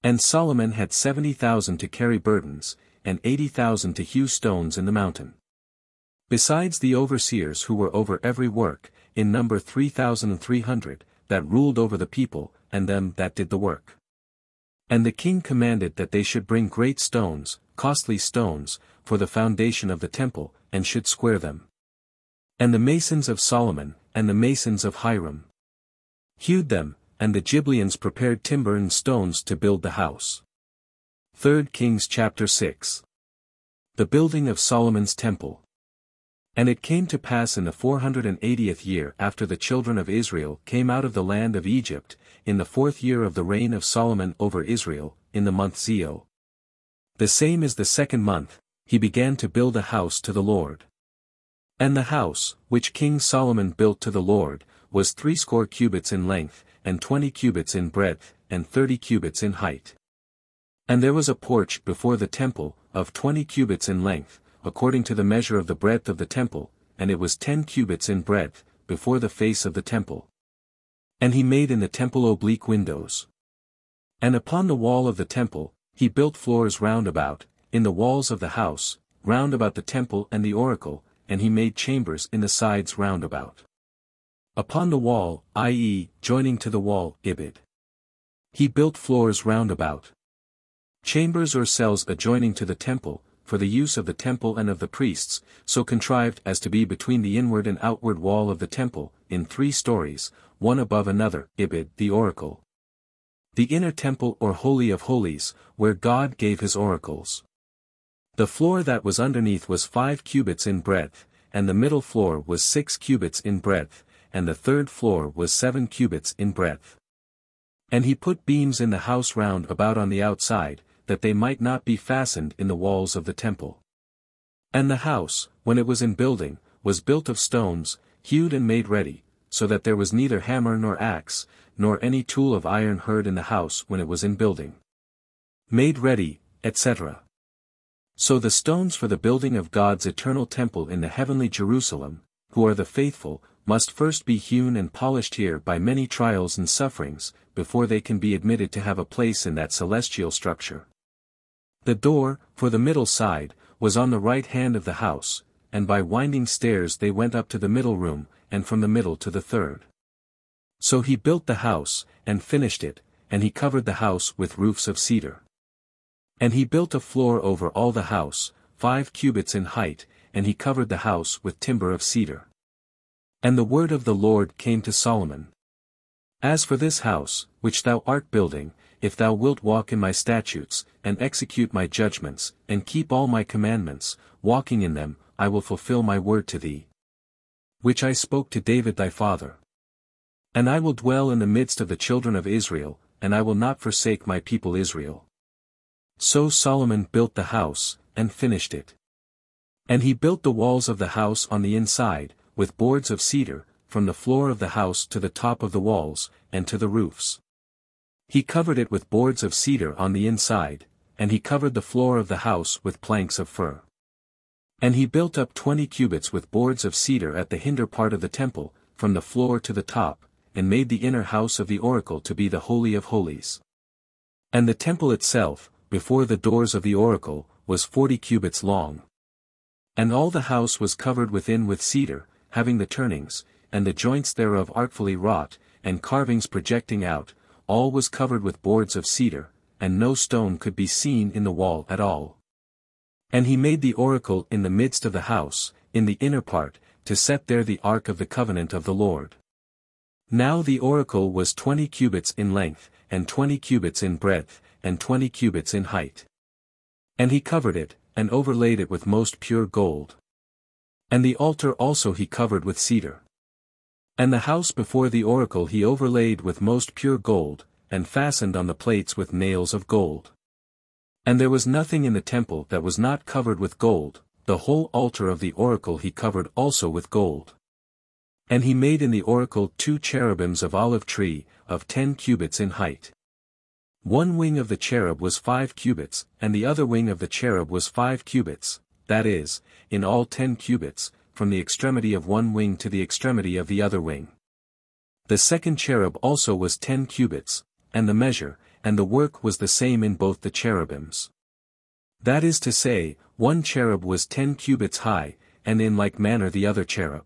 And Solomon had 70,000 to carry burdens, and 80,000 to hew stones in the mountain. Besides the overseers who were over every work, in number 3,300, that ruled over the people, and them that did the work. And the king commanded that they should bring great stones, costly stones, for the foundation of the temple, and should square them. And the masons of Solomon, and the masons of Hiram, hewed them, and the Gibeons prepared timber and stones to build the house. 3 Kings chapter 6. The building of Solomon's temple. And it came to pass in the 480th year after the children of Israel came out of the land of Egypt, in the 4th year of the reign of Solomon over Israel, in the month Zeo. The same is the 2nd month, he began to build a house to the Lord. And the house, which King Solomon built to the Lord, was 60 cubits in length, and 20 cubits in breadth, and 30 cubits in height. And there was a porch before the temple, of 20 cubits in length, according to the measure of the breadth of the temple, and it was 10 cubits in breadth, before the face of the temple. And he made in the temple oblique windows. And upon the wall of the temple, he built floors round about, in the walls of the house, round about the temple and the oracle, and he made chambers in the sides round about. Upon the wall, i.e., joining to the wall, Ibid. He built floors round about. Chambers or cells adjoining to the temple, for the use of the temple and of the priests, so contrived as to be between the inward and outward wall of the temple, in 3 stories, one above another, Ibid the oracle. The inner temple or Holy of Holies, where God gave his oracles. The floor that was underneath was 5 cubits in breadth, and the middle floor was 6 cubits in breadth, and the 3rd floor was 7 cubits in breadth. And he put beams in the house round about on the outside, that they might not be fastened in the walls of the temple. And the house, when it was in building, was built of stones, hewed and made ready, so that there was neither hammer nor axe, nor any tool of iron heard in the house when it was in building. Made ready, etc. So the stones for the building of God's eternal temple in the heavenly Jerusalem, who are the faithful, must first be hewn and polished here by many trials and sufferings, before they can be admitted to have a place in that celestial structure. The door, for the middle side, was on the right hand of the house, and by winding stairs they went up to the middle room, and from the middle to the third. So he built the house, and finished it, and he covered the house with roofs of cedar. And he built a floor over all the house, 5 cubits in height, and he covered the house with timber of cedar. And the word of the Lord came to Solomon. As for this house, which thou art building, if thou wilt walk in my statutes, and execute my judgments, and keep all my commandments, walking in them, I will fulfill my word to thee, which I spoke to David thy father. And I will dwell in the midst of the children of Israel, and I will not forsake my people Israel. So Solomon built the house, and finished it. And he built the walls of the house on the inside, with boards of cedar, from the floor of the house to the top of the walls, and to the roofs. He covered it with boards of cedar on the inside, and he covered the floor of the house with planks of fir. And he built up 20 cubits with boards of cedar at the hinder part of the temple, from the floor to the top, and made the inner house of the oracle to be the Holy of Holies. And the temple itself, before the doors of the oracle, was 40 cubits long. And all the house was covered within with cedar, having the turnings, and the joints thereof artfully wrought, and carvings projecting out, all was covered with boards of cedar, and no stone could be seen in the wall at all. And he made the oracle in the midst of the house, in the inner part, to set there the ark of the covenant of the Lord. Now the oracle was 20 cubits in length, and 20 cubits in breadth, and 20 cubits in height. And he covered it, and overlaid it with most pure gold. And the altar also he covered with cedar. And the house before the oracle he overlaid with most pure gold, and fastened on the plates with nails of gold. And there was nothing in the temple that was not covered with gold, the whole altar of the oracle he covered also with gold. And he made in the oracle 2 cherubims of olive tree, of 10 cubits in height. One wing of the cherub was 5 cubits, and the other wing of the cherub was 5 cubits, that is, in all 10 cubits, from the extremity of one wing to the extremity of the other wing. The second cherub also was 10 cubits, and the measure, and the work was the same in both the cherubims. That is to say, one cherub was 10 cubits high, and in like manner the other cherub.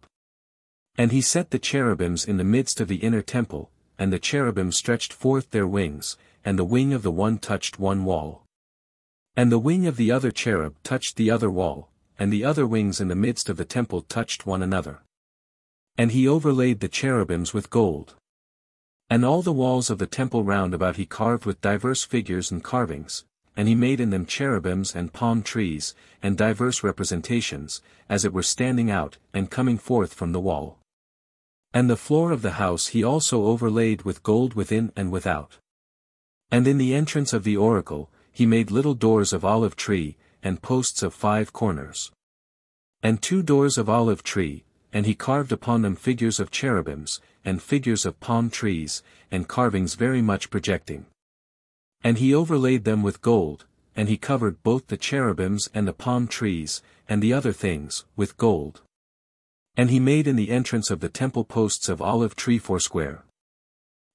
And he set the cherubims in the midst of the inner temple, and the cherubim stretched forth their wings, and the wing of the one touched one wall. And the wing of the other cherub touched the other wall, and the other wings in the midst of the temple touched one another. And he overlaid the cherubims with gold. And all the walls of the temple round about he carved with diverse figures and carvings, and he made in them cherubims and palm trees, and diverse representations, as it were standing out, and coming forth from the wall. And the floor of the house he also overlaid with gold within and without. And in the entrance of the oracle, he made little doors of olive tree, and posts of 5 corners. And 2 doors of olive tree, and he carved upon them figures of cherubims, and figures of palm trees, and carvings very much projecting. And he overlaid them with gold, and he covered both the cherubims and the palm trees, and the other things, with gold. And he made in the entrance of the temple posts of olive tree 4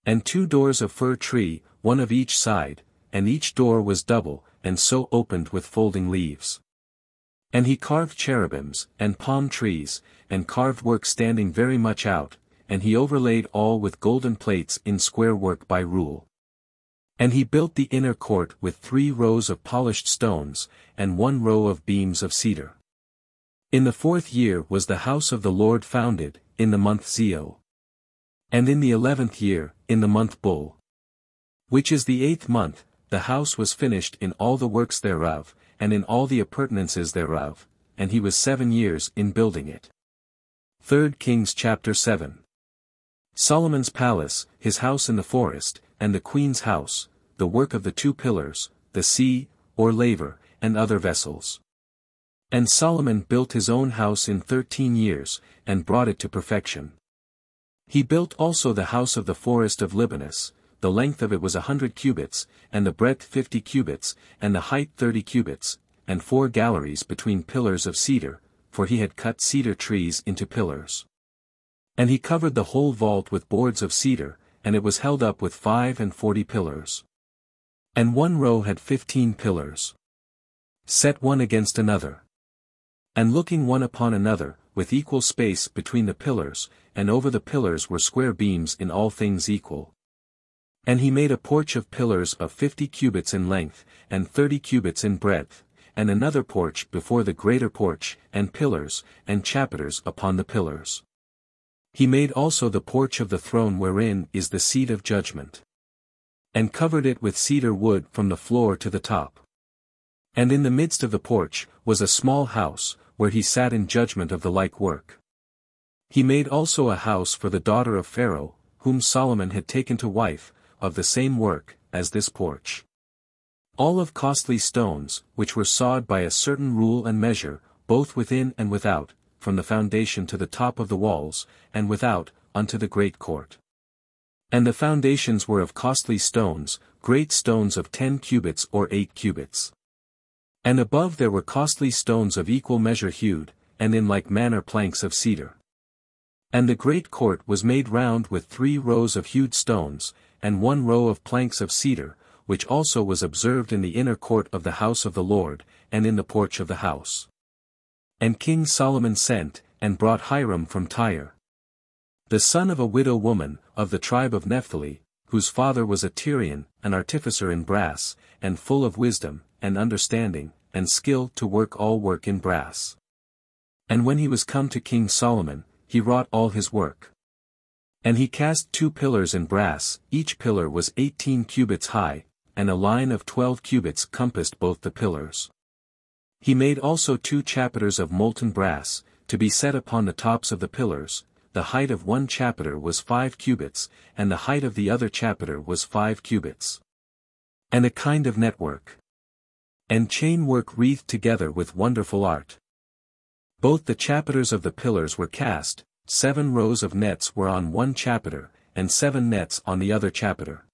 and 2 doors of fir tree, one of each side, and each door was double, and so opened with folding leaves. And he carved cherubims, and palm trees, and carved work standing very much out, and he overlaid all with golden plates in square work by rule. And he built the inner court with 3 rows of polished stones, and 1 row of beams of cedar. In the 4th year was the house of the Lord founded, in the month Zeo. And in the 11th year, in the month Bul, which is the 8th month, the house was finished in all the works thereof, and in all the appurtenances thereof, and he was 7 years in building it. 3 Kings chapter 7. Solomon's palace, his house in the forest, and the queen's house, the work of the 2 pillars, the sea, or laver, and other vessels. And Solomon built his own house in 13 years, and brought it to perfection. He built also the house of the forest of Libanus. The length of it was 100 cubits, and the breadth 50 cubits, and the height 30 cubits, and 4 galleries between pillars of cedar, for he had cut cedar trees into pillars. And he covered the whole vault with boards of cedar, and it was held up with 45 pillars. And one row had 15 pillars, set one against another, and looking one upon another, with equal space between the pillars, and over the pillars were square beams in all things equal. And he made a porch of pillars of 50 cubits in length, and 30 cubits in breadth, and another porch before the greater porch, and pillars, and chapiters upon the pillars. He made also the porch of the throne wherein is the seat of judgment, and covered it with cedar wood from the floor to the top. And in the midst of the porch was a small house, where he sat in judgment of the like work. He made also a house for the daughter of Pharaoh, whom Solomon had taken to wife, of the same work, as this porch. All of costly stones, which were sawed by a certain rule and measure, both within and without, from the foundation to the top of the walls, and without, unto the great court. And the foundations were of costly stones, great stones of 10 cubits or 8 cubits. And above there were costly stones of equal measure hewed, and in like manner planks of cedar. And the great court was made round with 3 rows of hewed stones, and 1 row of planks of cedar, which also was observed in the inner court of the house of the Lord, and in the porch of the house. And King Solomon sent, and brought Hiram from Tyre, the son of a widow woman, of the tribe of Naphtali, whose father was a Tyrian, an artificer in brass, and full of wisdom, and understanding, and skill to work all work in brass. And when he was come to King Solomon, he wrought all his work. And he cast 2 pillars in brass, each pillar was 18 cubits high, and a line of 12 cubits compassed both the pillars. He made also 2 chapiters of molten brass, to be set upon the tops of the pillars. The height of one chapiter was 5 cubits, and the height of the other chapiter was 5 cubits. And a kind of network, and chain work wreathed together with wonderful art. Both the chapiters of the pillars were cast, 7 rows of nets were on one chapiter, and 7 nets on the other chapiter.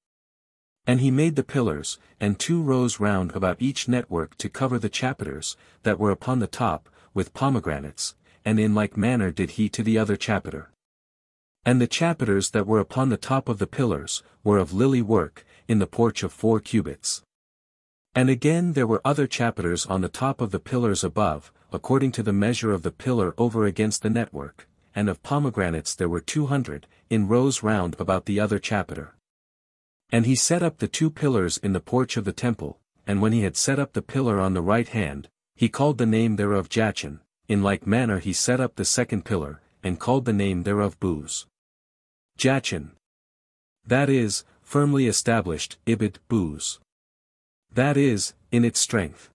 And he made the pillars, and 2 rows round about each network to cover the chapiters, that were upon the top, with pomegranates, and in like manner did he to the other chapiter. And the chapiters that were upon the top of the pillars, were of lily work, in the porch of 4 cubits. And again there were other chapiters on the top of the pillars above, according to the measure of the pillar over against the network, and of pomegranates there were 200, in rows round about the other chapiter. And he set up the 2 pillars in the porch of the temple, and when he had set up the pillar on the right hand, he called the name thereof Jachin. In like manner he set up the 2nd pillar, and called the name thereof Booz. Jachin. That is, firmly established, Ibid, Booz. That is, in its strength.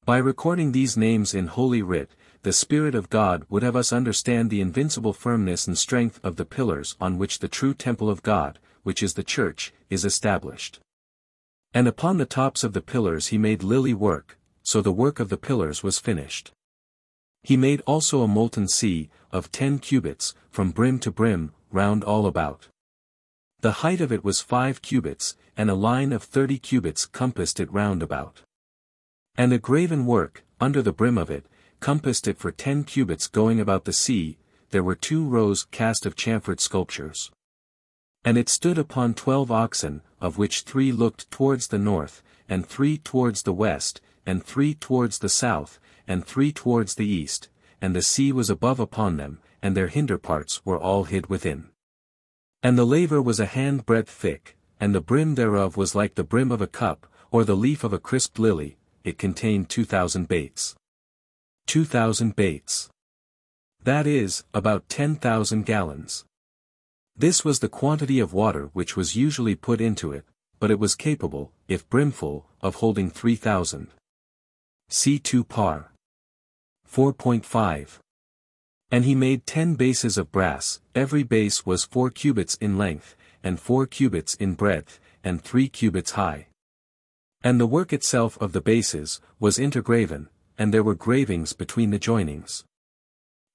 By recording these names in Holy Writ, the Spirit of God would have us understand the invincible firmness and strength of the pillars on which the true temple of God, which is the church, is established. And upon the tops of the pillars he made lily work, so the work of the pillars was finished. He made also a molten sea, of 10 cubits, from brim to brim, round all about. The height of it was 5 cubits, and a line of 30 cubits compassed it round about. And a graven work, under the brim of it, compassed it for 10 cubits going about the sea. There were 2 rows cast of chamfered sculptures. And it stood upon 12 oxen, of which 3 looked towards the north, and 3 towards the west, and 3 towards the south, and 3 towards the east, and the sea was above upon them, and their hinder parts were all hid within. And the laver was a handbreadth thick, and the brim thereof was like the brim of a cup, or the leaf of a crisped lily. It contained 2,000 baits. 2,000 baits. That is, about 10,000 gallons. This was the quantity of water which was usually put into it, but it was capable, if brimful, of holding 3,000. C2 par. 4.5. And he made 10 bases of brass, every base was 4 cubits in length, and 4 cubits in breadth, and 3 cubits high. And the work itself of the bases was intergraven, and there were gravings between the joinings.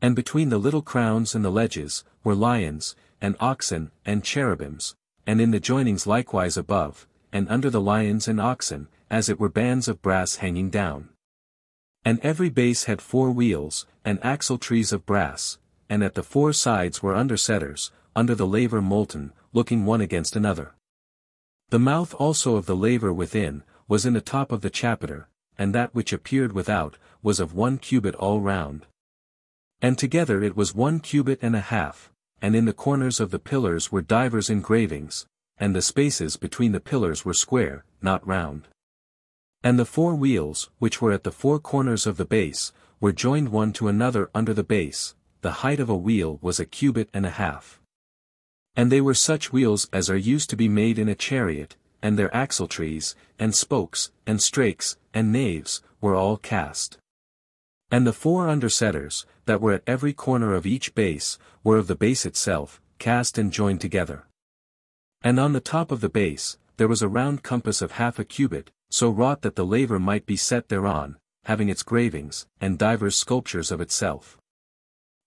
And between the little crowns and the ledges, were lions, and oxen, and cherubims, and in the joinings likewise above, and under the lions and oxen, as it were bands of brass hanging down. And every base had 4 wheels, and axletrees of brass, and at the 4 sides were undersetters, under the laver molten, looking one against another. The mouth also of the laver within, was in the top of the chapiter, and that which appeared without, was of 1 cubit all round. And together it was 1 cubit and a half, and in the corners of the pillars were divers engravings, and the spaces between the pillars were square, not round. And the 4 wheels, which were at the 4 corners of the base, were joined one to another under the base. The height of a wheel was 1 cubit and a half. And they were such wheels as are used to be made in a chariot, and their axletrees, and spokes, and strakes, and naves, were all cast. And the 4 undersetters, that were at every corner of each base, were of the base itself, cast and joined together. And on the top of the base, there was a round compass of 1/2 cubit, so wrought that the laver might be set thereon, having its gravings, and divers sculptures of itself.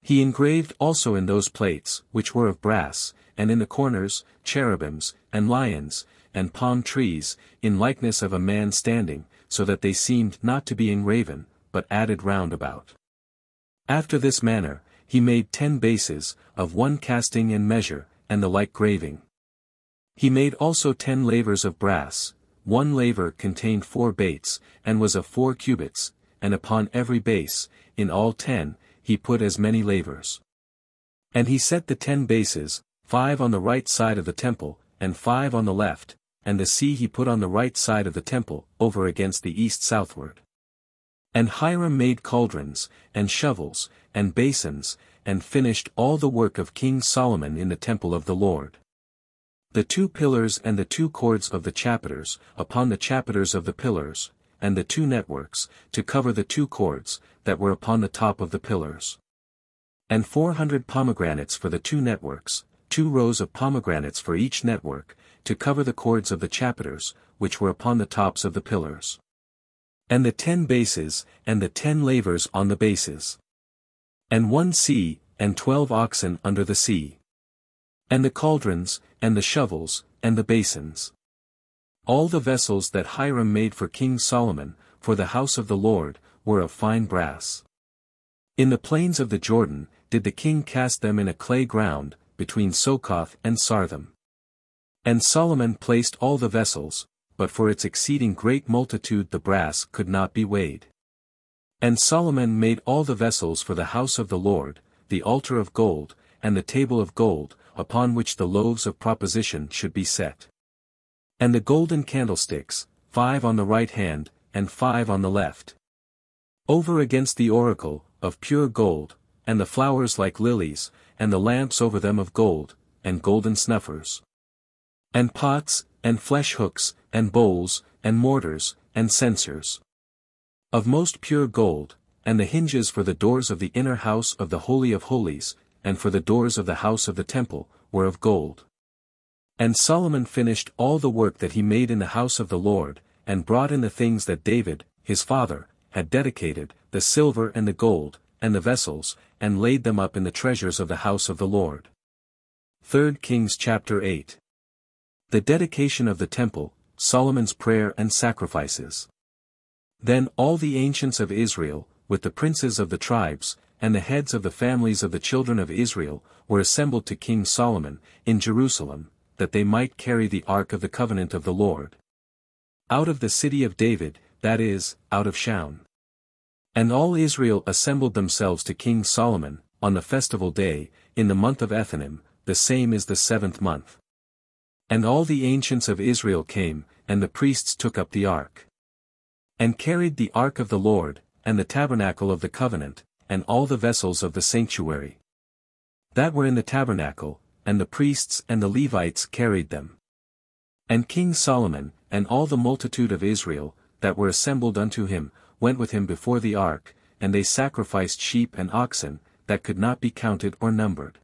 He engraved also in those plates, which were of brass, and in the corners, cherubims, and lions, and palm trees, in likeness of a man standing, so that they seemed not to be engraven, but added round about. After this manner, he made 10 bases, of 1 casting and measure, and the like graving. He made also 10 lavers of brass. 1 laver contained 4 baits, and was of 4 cubits, and upon every base, in all 10, he put as many lavers. And he set the 10 bases, 5 on the right side of the temple, and 5 on the left, and the sea he put on the right side of the temple, over against the east southward. And Hiram made cauldrons, and shovels, and basins, and finished all the work of King Solomon in the temple of the Lord. The 2 pillars and the 2 cords of the chapiters, upon the chapiters of the pillars, and the 2 networks, to cover the 2 cords, that were upon the top of the pillars. And 400 pomegranates for the 2 networks, 2 rows of pomegranates for each network, to cover the cords of the chapiters, which were upon the tops of the pillars. And the 10 bases, and the 10 lavers on the bases. And 1 sea, and 12 oxen under the sea. And the cauldrons, and the shovels, and the basins. All the vessels that Hiram made for King Solomon, for the house of the Lord, were of fine brass. In the plains of the Jordan, did the king cast them in a clay ground, between Sokoth and Sartham. And Solomon placed all the vessels, but for its exceeding great multitude the brass could not be weighed. And Solomon made all the vessels for the house of the Lord, the altar of gold, and the table of gold, upon which the loaves of proposition should be set. And the golden candlesticks, 5 on the right hand, and 5 on the left. Over against the oracle, of pure gold, and the flowers like lilies, and the lamps over them of gold, and golden snuffers. And pots, and flesh hooks, and bowls, and mortars, and censers. Of most pure gold, and the hinges for the doors of the inner house of the Holy of Holies, and for the doors of the house of the temple, were of gold. And Solomon finished all the work that he made in the house of the Lord, and brought in the things that David, his father, had dedicated, the silver and the gold, and the vessels, and laid them up in the treasures of the house of the Lord. 3 Kings chapter 8. The dedication of the temple, Solomon's prayer and sacrifices. Then all the ancients of Israel, with the princes of the tribes, and the heads of the families of the children of Israel, were assembled to King Solomon, in Jerusalem, that they might carry the ark of the covenant of the Lord. Out of the city of David, that is, out of Shaun. And all Israel assembled themselves to King Solomon, on the festival day, in the month of Ethanim, the same is the 7th month. And all the ancients of Israel came, and the priests took up the ark. And carried the ark of the Lord, and the tabernacle of the covenant, and all the vessels of the sanctuary that were in the tabernacle, and the priests and the Levites carried them. And King Solomon, and all the multitude of Israel, that were assembled unto him, went with him before the ark, and they sacrificed sheep and oxen, that could not be counted or numbered.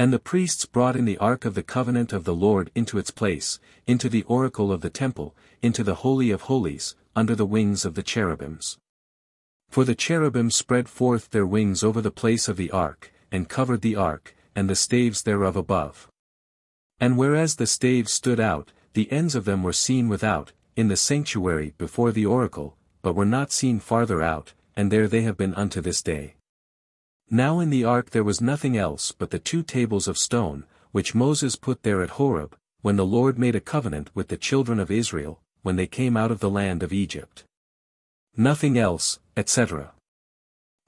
And the priests brought in the ark of the covenant of the Lord into its place, into the oracle of the temple, into the Holy of Holies, under the wings of the cherubims. For the cherubim spread forth their wings over the place of the ark, and covered the ark, and the staves thereof above. And whereas the staves stood out, the ends of them were seen without, in the sanctuary before the oracle, but were not seen farther out, and there they have been unto this day. Now in the ark there was nothing else but the 2 tables of stone, which Moses put there at Horeb, when the Lord made a covenant with the children of Israel, when they came out of the land of Egypt. Nothing else, etc.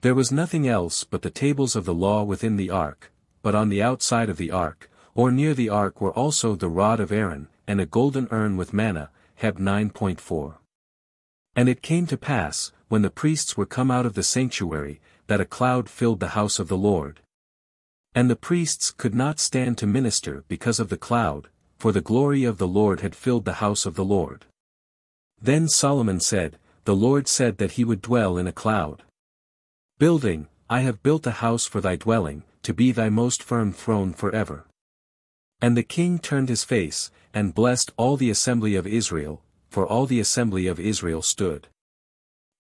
There was nothing else but the tables of the law within the ark, but on the outside of the ark, or near the ark were also the rod of Aaron, and a golden urn with manna, Heb 9.4. And it came to pass, when the priests were come out of the sanctuary, that a cloud filled the house of the Lord. And the priests could not stand to minister because of the cloud, for the glory of the Lord had filled the house of the Lord. Then Solomon said, The Lord said that he would dwell in a cloud. Building, I have built a house for thy dwelling, to be thy most firm throne forever. And the king turned his face, and blessed all the assembly of Israel, for all the assembly of Israel stood.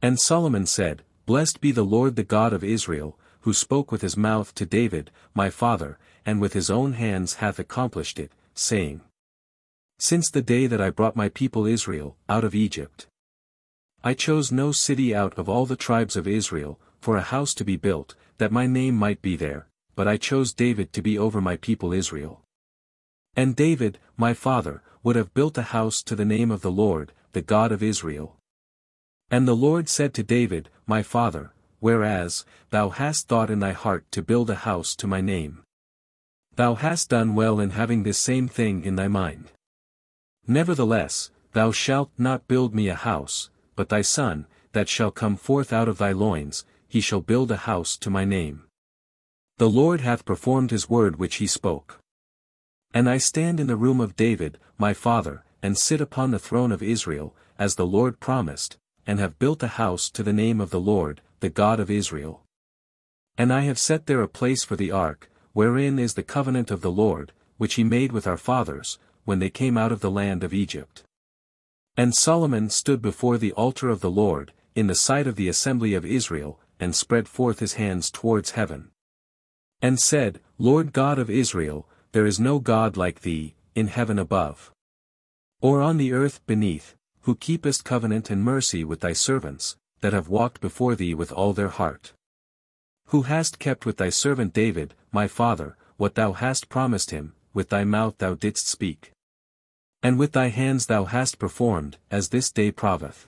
And Solomon said, Blessed be the Lord the God of Israel, who spoke with his mouth to David, my father, and with his own hands hath accomplished it, saying, Since the day that I brought my people Israel out of Egypt, I chose no city out of all the tribes of Israel, for a house to be built, that my name might be there, but I chose David to be over my people Israel. And David, my father, would have built a house to the name of the Lord, the God of Israel. And the Lord said to David, my father, Whereas, thou hast thought in thy heart to build a house to my name. Thou hast done well in having this same thing in thy mind. Nevertheless, thou shalt not build me a house, but thy son, that shall come forth out of thy loins, he shall build a house to my name. The Lord hath performed his word which he spoke. And I stand in the room of David, my father, and sit upon the throne of Israel, as the Lord promised, and have built a house to the name of the Lord, the God of Israel. And I have set there a place for the ark, wherein is the covenant of the Lord, which he made with our fathers, when they came out of the land of Egypt. And Solomon stood before the altar of the Lord, in the sight of the assembly of Israel, and spread forth his hands towards heaven. And said, Lord God of Israel, there is no God like thee, in heaven above, or on the earth beneath, who keepest covenant and mercy with thy servants, that have walked before thee with all their heart. Who hast kept with thy servant David, my father, what thou hast promised him, with thy mouth thou didst speak. And with thy hands thou hast performed, as this day proveth.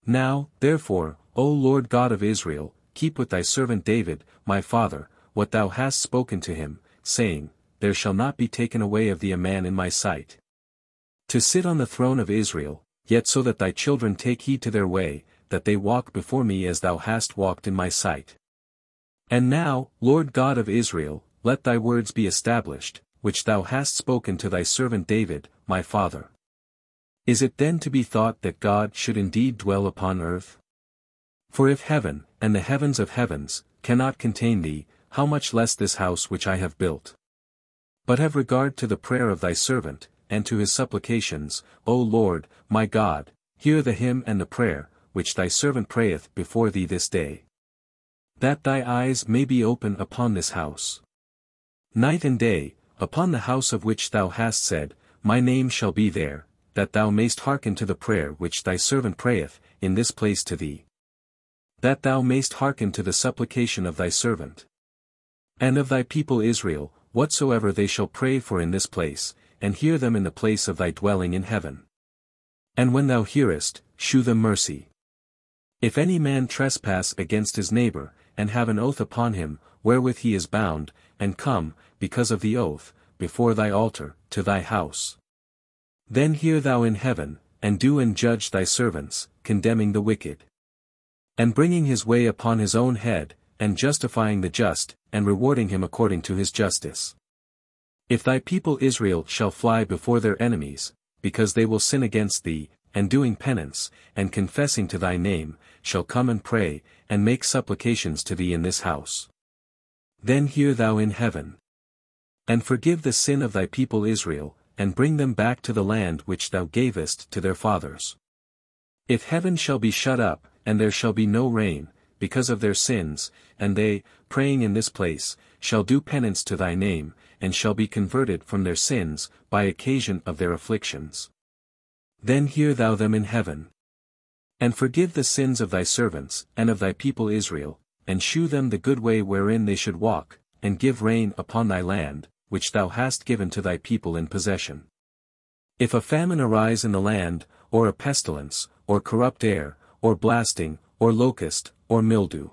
Now, therefore, O Lord God of Israel, keep with thy servant David, my father, what thou hast spoken to him, saying, There shall not be taken away of thee a man in my sight, to sit on the throne of Israel, yet so that thy children take heed to their way, that they walk before me as thou hast walked in my sight. And now, Lord God of Israel, let thy words be established, which thou hast spoken to thy servant David, my father. Is it then to be thought that God should indeed dwell upon earth? For if heaven, and the heavens of heavens, cannot contain thee, how much less this house which I have built? But have regard to the prayer of thy servant, and to his supplications, O Lord, my God, hear the hymn and the prayer, which thy servant prayeth before thee this day. That thy eyes may be open upon this house, night and day, upon the house of which thou hast said, My name shall be there, that thou mayst hearken to the prayer which thy servant prayeth, in this place to thee. That thou mayst hearken to the supplication of thy servant, and of thy people Israel, whatsoever they shall pray for in this place, and hear them in the place of thy dwelling in heaven. And when thou hearest, shew them mercy. If any man trespass against his neighbor, and have an oath upon him, wherewith he is bound, and come, because of the oath, before thy altar, to thy house, then hear thou in heaven, and do and judge thy servants, condemning the wicked, and bringing his way upon his own head, and justifying the just, and rewarding him according to his justice. If thy people Israel shall fly before their enemies, because they will sin against thee, and doing penance, and confessing to thy name, shall come and pray, and make supplications to thee in this house, then hear thou in heaven, And forgive the sin of thy people Israel, and bring them back to the land which thou gavest to their fathers. If heaven shall be shut up, and there shall be no rain, because of their sins, and they, praying in this place, shall do penance to thy name, and shall be converted from their sins, by occasion of their afflictions. Then hear thou them in heaven. And forgive the sins of thy servants, and of thy people Israel, and shew them the good way wherein they should walk, and give rain upon thy land, which thou hast given to thy people in possession. If a famine arise in the land, or a pestilence, or corrupt air, or blasting, or locust, or mildew.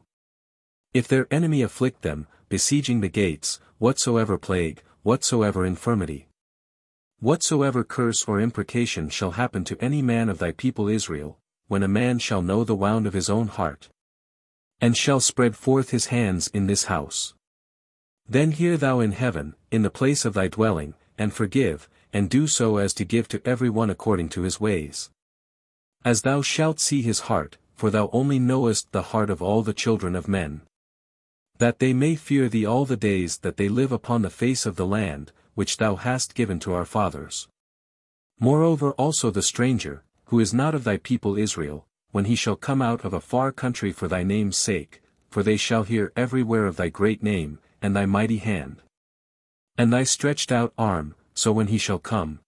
If their enemy afflict them, besieging the gates, whatsoever plague, whatsoever infirmity, whatsoever curse or imprecation shall happen to any man of thy people Israel, when a man shall know the wound of his own heart, and shall spread forth his hands in this house. Then hear thou in heaven, in the place of thy dwelling, and forgive, and do so as to give to every one according to his ways. As thou shalt see his heart, for thou only knowest the heart of all the children of men. That they may fear thee all the days that they live upon the face of the land, which thou hast given to our fathers. Moreover also the stranger, who is not of thy people Israel, when he shall come out of a far country for thy name's sake, for they shall hear everywhere of thy great name, and thy mighty hand, and thy stretched out arm, so when he shall come,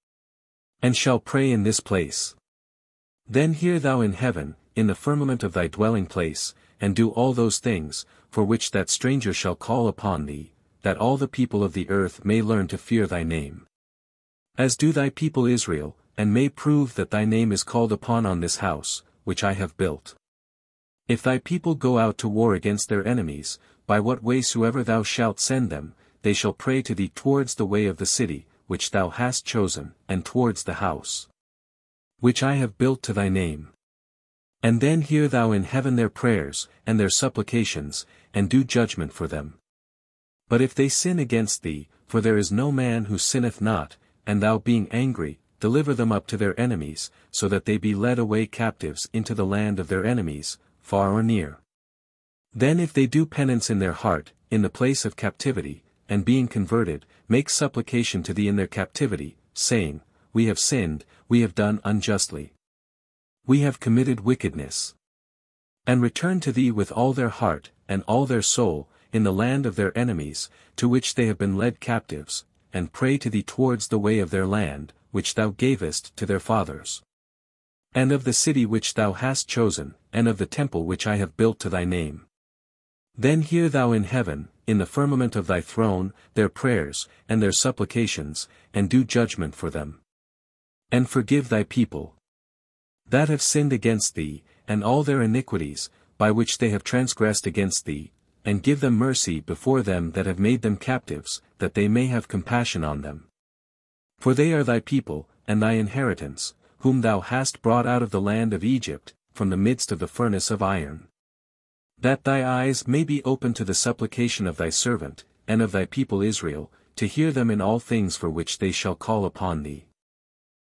and shall pray in this place. Then hear thou in heaven, in the firmament of thy dwelling place, and do all those things, for which that stranger shall call upon thee, that all the people of the earth may learn to fear thy name. As do thy people Israel, and may prove that thy name is called upon on this house, which I have built. If thy people go out to war against their enemies, by what way soever thou shalt send them, they shall pray to thee towards the way of the city, which thou hast chosen, and towards the house, which I have built to thy name. And then hear thou in heaven their prayers, and their supplications, and do judgment for them. But if they sin against thee, for there is no man who sinneth not, and thou being angry, deliver them up to their enemies, so that they be led away captives into the land of their enemies, far or near. Then if they do penance in their heart, in the place of captivity, and being converted, make supplication to thee in their captivity, saying, We have sinned, we have done unjustly, we have committed wickedness, and return to thee with all their heart, and all their soul, in the land of their enemies, to which they have been led captives, and pray to thee towards the way of their land, which thou gavest to their fathers, and of the city which thou hast chosen, and of the temple which I have built to thy name. Then hear thou in heaven, in the firmament of thy throne, their prayers, and their supplications, and do judgment for them. And forgive thy people that have sinned against thee, and all their iniquities, by which they have transgressed against thee, and give them mercy before them that have made them captives, that they may have compassion on them. For they are thy people, and thy inheritance, whom thou hast brought out of the land of Egypt, from the midst of the furnace of iron. That thy eyes may be open to the supplication of thy servant, and of thy people Israel, to hear them in all things for which they shall call upon thee.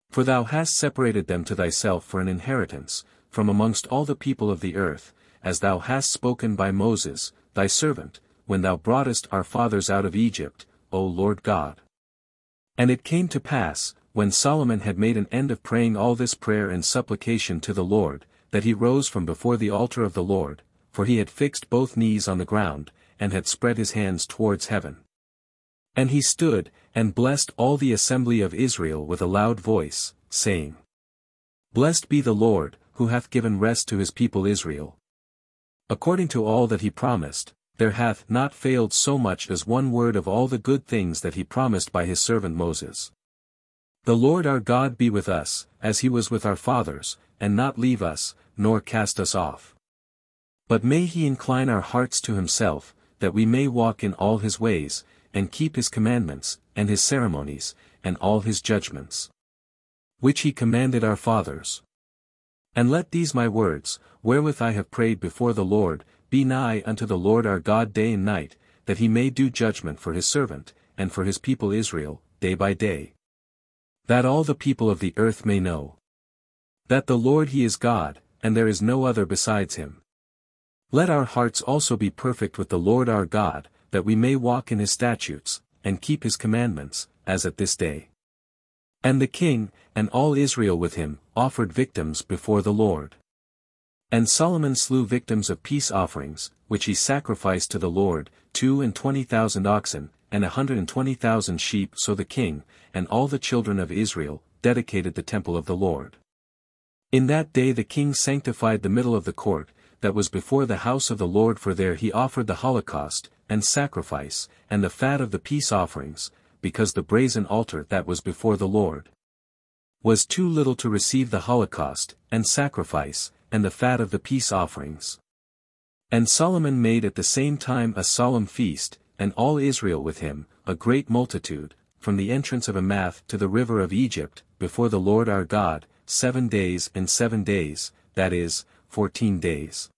For thou hast separated them to thyself for an inheritance, from amongst all the people of the earth, as thou hast spoken by Moses, thy servant, when thou broughtest our fathers out of Egypt, O Lord God. And it came to pass, when Solomon had made an end of praying all this prayer and supplication to the Lord, that he rose from before the altar of the Lord, for he had fixed both knees on the ground, and had spread his hands towards heaven. And he stood, and blessed all the assembly of Israel with a loud voice, saying, Blessed be the Lord, who hath given rest to his people Israel. According to all that he promised, there hath not failed so much as one word of all the good things that he promised by his servant Moses. The Lord our God be with us, as he was with our fathers, and not leave us, nor cast us off. But may he incline our hearts to himself, that we may walk in all his ways, and keep his commandments, and his ceremonies, and all his judgments, which he commanded our fathers. And let these my words, wherewith I have prayed before the Lord, be nigh unto the Lord our God day and night, that he may do judgment for his servant, and for his people Israel, day by day. That all the people of the earth may know that the Lord he is God, and there is no other besides him. Let our hearts also be perfect with the Lord our God, that we may walk in his statutes, and keep his commandments, as at this day. And the king, and all Israel with him, offered victims before the Lord. And Solomon slew victims of peace offerings, which he sacrificed to the Lord, 22,000 oxen, and 120,000 sheep. So the king, and all the children of Israel, dedicated the temple of the Lord. In that day the king sanctified the middle of the court, that was before the house of the Lord, for there he offered the holocaust, and sacrifice, and the fat of the peace offerings, because the brazen altar that was before the Lord was too little to receive the holocaust, and sacrifice, and the fat of the peace offerings. And Solomon made at the same time a solemn feast, and all Israel with him, a great multitude, from the entrance of Hamath to the river of Egypt, before the Lord our God, 7 days and 7 days, that is, 14 days.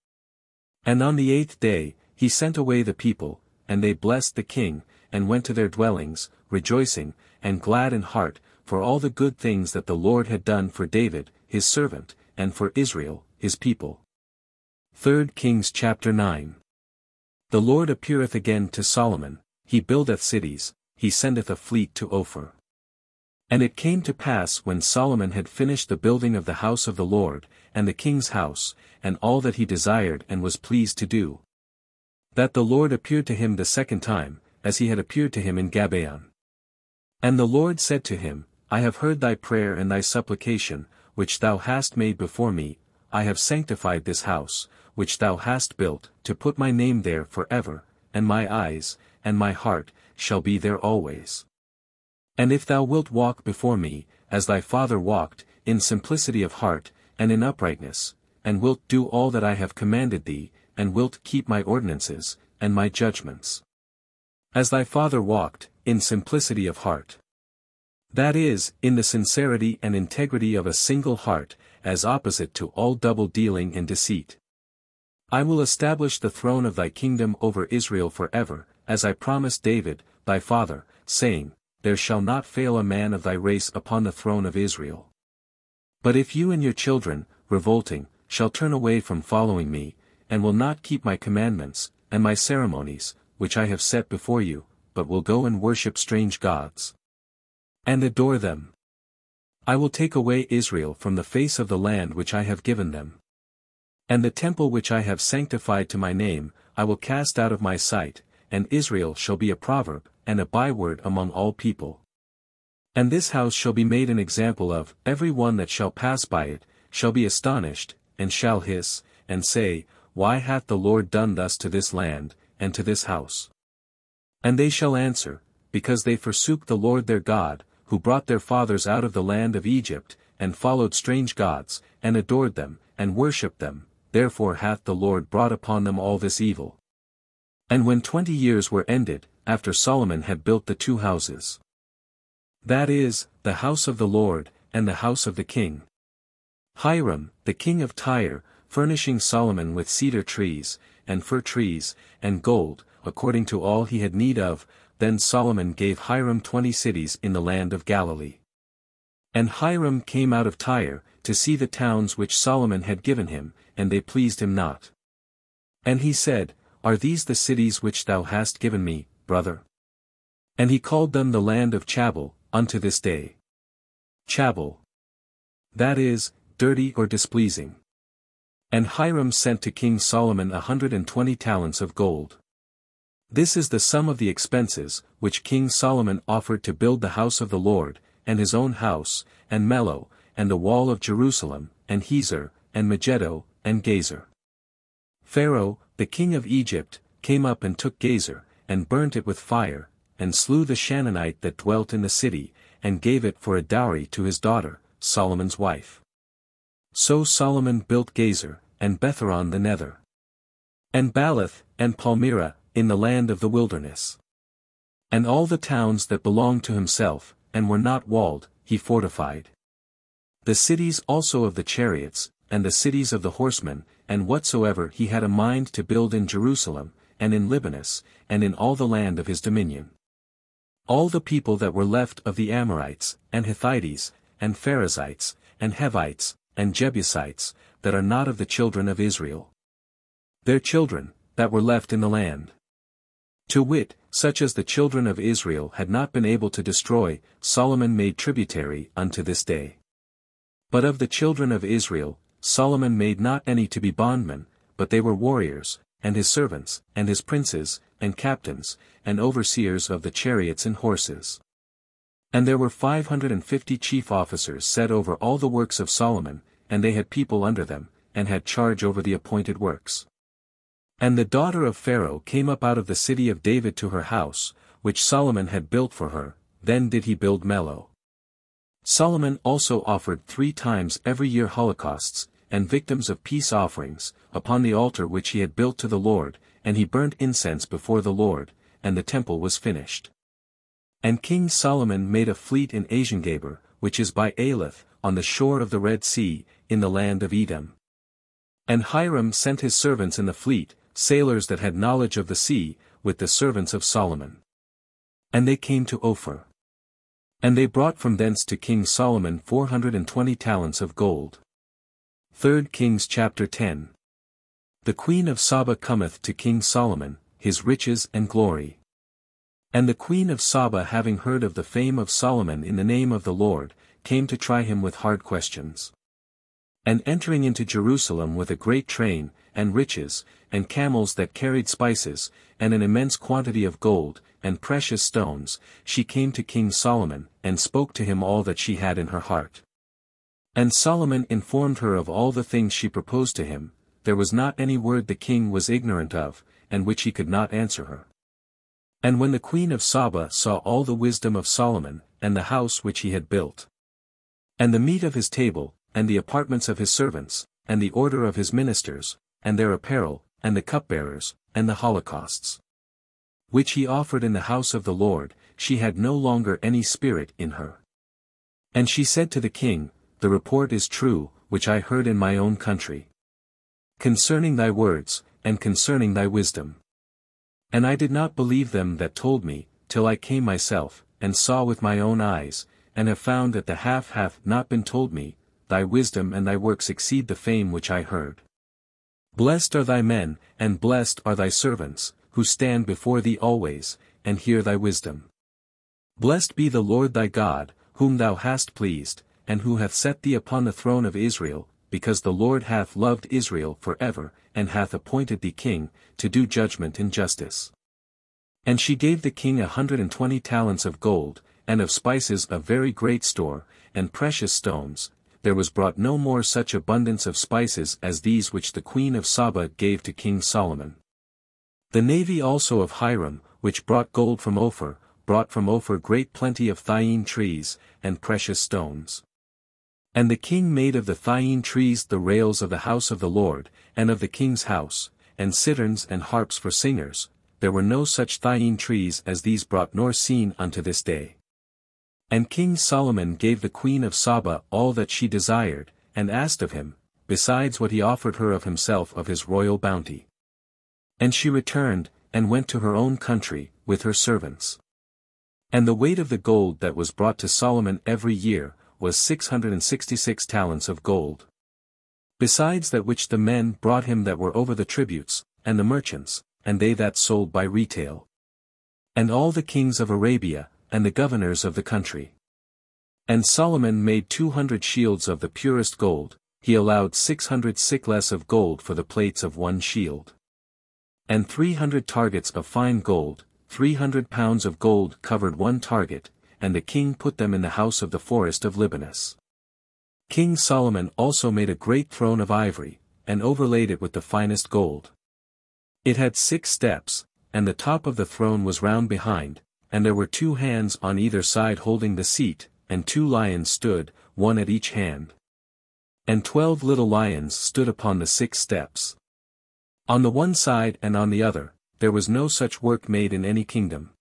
And on the 8th day, he sent away the people, and they blessed the king, and went to their dwellings, rejoicing, and glad in heart, for all the good things that the Lord had done for David, his servant, and for Israel, his people. 3 Kings chapter 9. The Lord appeareth again to Solomon, he buildeth cities, he sendeth a fleet to Ophir. And it came to pass when Solomon had finished the building of the house of the Lord, and the king's house, and all that he desired and was pleased to do, that the Lord appeared to him the second time, as he had appeared to him in Gabaon. And the Lord said to him, I have heard thy prayer and thy supplication, which thou hast made before me. I have sanctified this house, which thou hast built, to put my name there for ever, and my eyes, and my heart, shall be there always. And if thou wilt walk before me, as thy father walked, in simplicity of heart, and in uprightness, and wilt do all that I have commanded thee, and wilt keep my ordinances, and my judgments, as thy father walked, in simplicity of heart. That is, in the sincerity and integrity of a single heart, as opposite to all double-dealing and deceit. I will establish the throne of thy kingdom over Israel forever, as I promised David, thy father, saying, There shall not fail a man of thy race upon the throne of Israel. But if you and your children, revolting, shall turn away from following me, and will not keep my commandments, and my ceremonies, which I have set before you, but will go and worship strange gods, and adore them, I will take away Israel from the face of the land which I have given them. And the temple which I have sanctified to my name, I will cast out of my sight, and Israel shall be a proverb, and a byword among all people. And this house shall be made an example of, every one that shall pass by it, shall be astonished, and shall hiss, and say, Why hath the Lord done thus to this land, and to this house? And they shall answer, Because they forsook the Lord their God, who brought their fathers out of the land of Egypt, and followed strange gods, and adored them, and worshipped them, therefore hath the Lord brought upon them all this evil. And when 20 years were ended, after Solomon had built the 2 houses, that is, the house of the Lord, and the house of the king, Hiram, the king of Tyre, furnishing Solomon with cedar trees, and fir trees, and gold, according to all he had need of, then Solomon gave Hiram 20 cities in the land of Galilee. And Hiram came out of Tyre, to see the towns which Solomon had given him, and they pleased him not. And he said, Are these the cities which thou hast given me, brother? And he called them the land of Chabal, unto this day. Chabal, that is, dirty or displeasing. And Hiram sent to King Solomon 120 talents of gold. This is the sum of the expenses, which King Solomon offered to build the house of the Lord, and his own house, and Mello, and the wall of Jerusalem, and Hezer, and Megiddo, and Gezer. Pharaoh, the king of Egypt, came up and took Gezer, and burnt it with fire, and slew the Shannonite that dwelt in the city, and gave it for a dowry to his daughter, Solomon's wife. So Solomon built Gezer, and Betheron the nether, and Baalath, and Palmyra, in the land of the wilderness. And all the towns that belonged to himself, and were not walled, he fortified. The cities also of the chariots, and the cities of the horsemen, and whatsoever he had a mind to build in Jerusalem, and in Libanus, and in all the land of his dominion. All the people that were left of the Amorites, and Hittites, and Perizzites, and Hivites, and Jebusites, that are not of the children of Israel. Their children, that were left in the land. To wit, such as the children of Israel had not been able to destroy, Solomon made tributary unto this day. But of the children of Israel, Solomon made not any to be bondmen, but they were warriors, and his servants, and his princes, and captains, and overseers of the chariots and horses. And there were 550 chief officers set over all the works of Solomon, and they had people under them, and had charge over the appointed works. And the daughter of Pharaoh came up out of the city of David to her house, which Solomon had built for her, then did he build Millo. Solomon also offered 3 times every year holocausts, and victims of peace offerings, upon the altar which he had built to the Lord, and he burnt incense before the Lord, and the temple was finished. And King Solomon made a fleet in Aziengaber, which is by Elath, on the shore of the Red Sea, in the land of Edom. And Hiram sent his servants in the fleet, sailors that had knowledge of the sea, with the servants of Solomon. And they came to Ophir. And they brought from thence to King Solomon 420 talents of gold. 3 Kings chapter 10. The queen of Saba cometh to King Solomon, his riches and glory. And the queen of Saba, having heard of the fame of Solomon in the name of the Lord, came to try him with hard questions. And entering into Jerusalem with a great train, and riches, and camels that carried spices, and an immense quantity of gold, and precious stones, she came to King Solomon, and spoke to him all that she had in her heart. And Solomon informed her of all the things she proposed to him, there was not any word the king was ignorant of, and which he could not answer her. And when the queen of Saba saw all the wisdom of Solomon, and the house which he had built, and the meat of his table, and the apartments of his servants, and the order of his ministers, and their apparel, and the cupbearers, and the holocausts, which he offered in the house of the Lord, she had no longer any spirit in her. And she said to the king, The report is true, which I heard in my own country, concerning thy words, and concerning thy wisdom. And I did not believe them that told me, till I came myself, and saw with my own eyes, and have found that the half hath not been told me, thy wisdom and thy works exceed the fame which I heard. Blessed are thy men, and blessed are thy servants, who stand before thee always, and hear thy wisdom. Blessed be the Lord thy God, whom thou hast pleased, and who hath set thee upon the throne of Israel, because the Lord hath loved Israel for ever, and hath appointed thee king, to do judgment and justice. And she gave the king 120 talents of gold, and of spices a very great store, and precious stones. There was brought no more such abundance of spices as these which the queen of Saba gave to King Solomon. The navy also of Hiram, which brought gold from Ophir, brought from Ophir great plenty of thyine trees, and precious stones. And the king made of the thyine trees the rails of the house of the Lord, and of the king's house, and citterns and harps for singers. There were no such thyine trees as these brought nor seen unto this day. And King Solomon gave the queen of Saba all that she desired, and asked of him, besides what he offered her of himself of his royal bounty. And she returned, and went to her own country, with her servants. And the weight of the gold that was brought to Solomon every year, was 666 talents of gold. Besides that which the men brought him that were over the tributes, and the merchants, and they that sold by retail. And all the kings of Arabia, and the governors of the country. And Solomon made 200 shields of the purest gold, he allowed 600 sikless of gold for the plates of one shield. And 300 targets of fine gold, 300 pounds of gold covered one target, and the king put them in the house of the forest of Libanus. King Solomon also made a great throne of ivory, and overlaid it with the finest gold. It had 6 steps, and the top of the throne was round behind, and there were 2 hands on either side holding the seat, and 2 lions stood, one at each hand. And 12 little lions stood upon the 6 steps. On the one side and on the other, there was no such work made in any kingdom.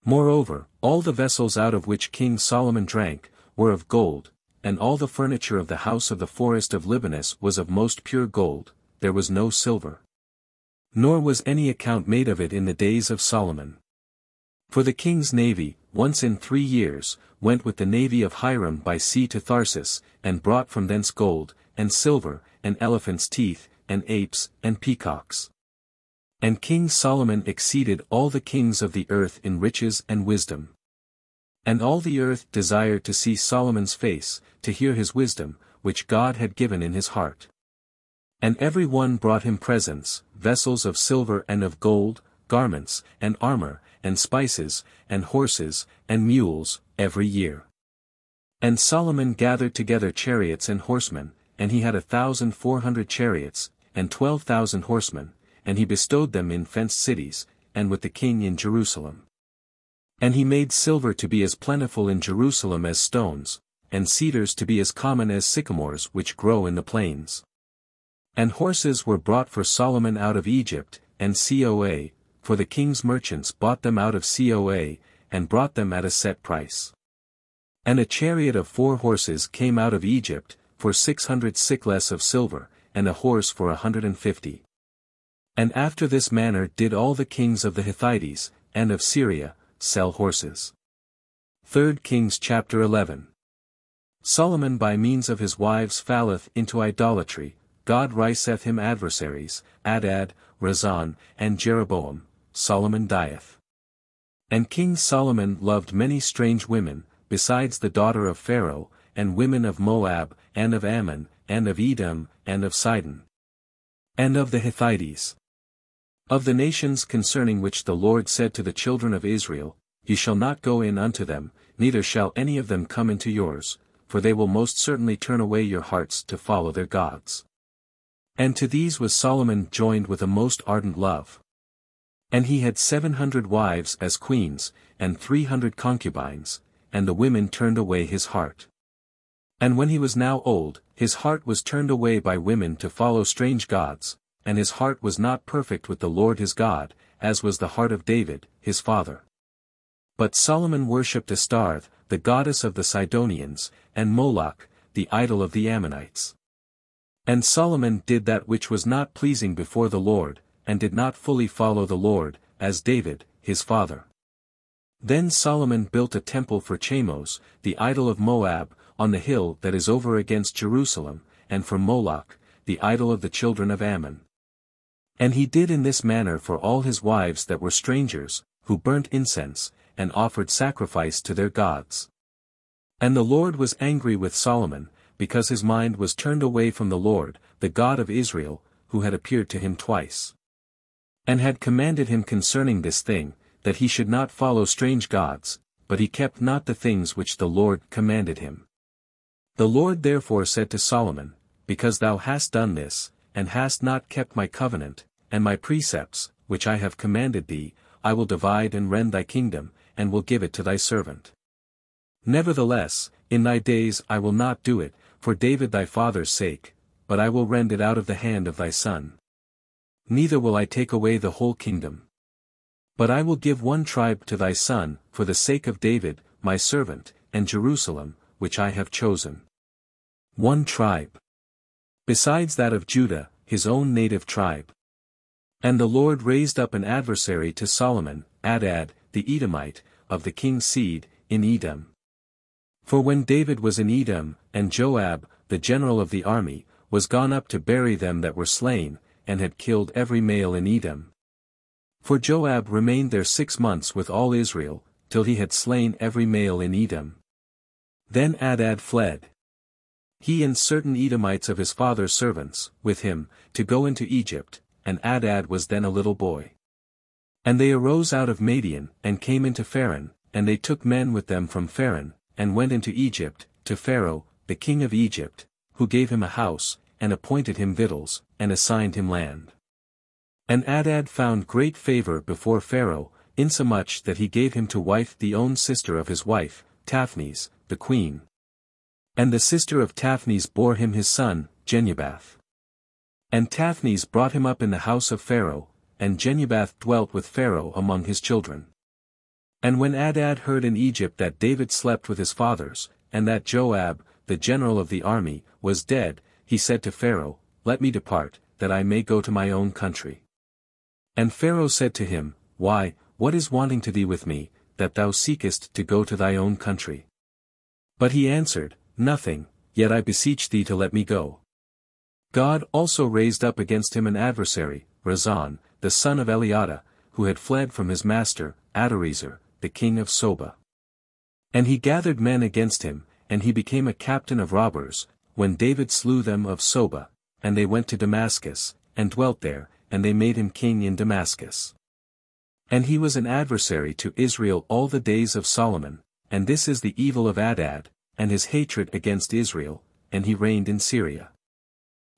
Moreover, all the vessels out of which King Solomon drank, were of gold, and all the furniture of the house of the forest of Libanus was of most pure gold, there was no silver. Nor was any account made of it in the days of Solomon. For the king's navy, once in 3 years, went with the navy of Hiram by sea to Tharsis, and brought from thence gold, and silver, and elephants' teeth, and apes, and peacocks. And King Solomon exceeded all the kings of the earth in riches and wisdom. And all the earth desired to see Solomon's face, to hear his wisdom, which God had given in his heart. And every one brought him presents, vessels of silver and of gold, garments, and armor, and spices, and horses, and mules, every year. And Solomon gathered together chariots and horsemen, and he had 1,400 chariots, and 12,000 horsemen, and he bestowed them in fenced cities, and with the king in Jerusalem. And he made silver to be as plentiful in Jerusalem as stones, and cedars to be as common as sycamores which grow in the plains. And horses were brought for Solomon out of Egypt, and Coa, for the king's merchants bought them out of Coa, and brought them at a set price. And a chariot of 4 horses came out of Egypt, for 600 siklets of silver, and a horse for 150. And after this manner did all the kings of the Hittites, and of Syria, sell horses. 3 Kings chapter 11. Solomon by means of his wives falleth into idolatry, God riseth him adversaries, Adad, Rezon, and Jeroboam, Solomon dieth. And King Solomon loved many strange women, besides the daughter of Pharaoh, and women of Moab, and of Ammon, and of Edom, and of Sidon. And of the Hittites. Of the nations concerning which the Lord said to the children of Israel, Ye shall not go in unto them, neither shall any of them come into yours, for they will most certainly turn away your hearts to follow their gods. And to these was Solomon joined with a most ardent love. And he had 700 wives as queens, and 300 concubines, and the women turned away his heart. And when he was now old, his heart was turned away by women to follow strange gods, and his heart was not perfect with the Lord his God, as was the heart of David, his father. But Solomon worshipped Astarth, the goddess of the Sidonians, and Moloch, the idol of the Ammonites. And Solomon did that which was not pleasing before the Lord, and did not fully follow the Lord, as David, his father. Then Solomon built a temple for Chamos, the idol of Moab, on the hill that is over against Jerusalem, and for Moloch, the idol of the children of Ammon. And he did in this manner for all his wives that were strangers, who burnt incense, and offered sacrifice to their gods. And the Lord was angry with Solomon, because his mind was turned away from the Lord, the God of Israel, who had appeared to him twice. And had commanded him concerning this thing, that he should not follow strange gods, but he kept not the things which the Lord commanded him. The Lord therefore said to Solomon, Because thou hast done this, and hast not kept my covenant, and my precepts, which I have commanded thee, I will divide and rend thy kingdom, and will give it to thy servant. Nevertheless, in thy days I will not do it, for David thy father's sake, but I will rend it out of the hand of thy son. Neither will I take away the whole kingdom. But I will give one tribe to thy son, for the sake of David, my servant, and Jerusalem, which I have chosen. One tribe. Besides that of Judah, his own native tribe. And the Lord raised up an adversary to Solomon, Adad, the Edomite, of the king's seed, in Edom. For when David was in Edom, and Joab, the general of the army, was gone up to bury them that were slain, and had killed every male in Edom. For Joab remained there 6 months with all Israel, till he had slain every male in Edom. Then Adad fled. He and certain Edomites of his father's servants, with him, to go into Egypt, and Adad was then a little boy. And they arose out of Madian, and came into Pharaoh, and they took men with them from Pharaoh, and went into Egypt, to Pharaoh, the king of Egypt, who gave him a house, and appointed him victuals, and assigned him land. And Adad found great favor before Pharaoh, insomuch that he gave him to wife the own sister of his wife, Taphnes, the queen. And the sister of Taphnes bore him his son, Genubath. And Taphnes brought him up in the house of Pharaoh, and Genubath dwelt with Pharaoh among his children. And when Adad heard in Egypt that David slept with his fathers, and that Joab, the general of the army, was dead, he said to Pharaoh, Let me depart, that I may go to my own country. And Pharaoh said to him, Why, what is wanting to thee with me, that thou seekest to go to thy own country? But he answered, Nothing, yet I beseech thee to let me go. God also raised up against him an adversary, Rezon, the son of Eliada, who had fled from his master, Adoriezer, the king of Soba. And he gathered men against him, and he became a captain of robbers, when David slew them of Soba, and they went to Damascus, and dwelt there, and they made him king in Damascus. And he was an adversary to Israel all the days of Solomon, and this is the evil of Adad, and his hatred against Israel, and he reigned in Syria.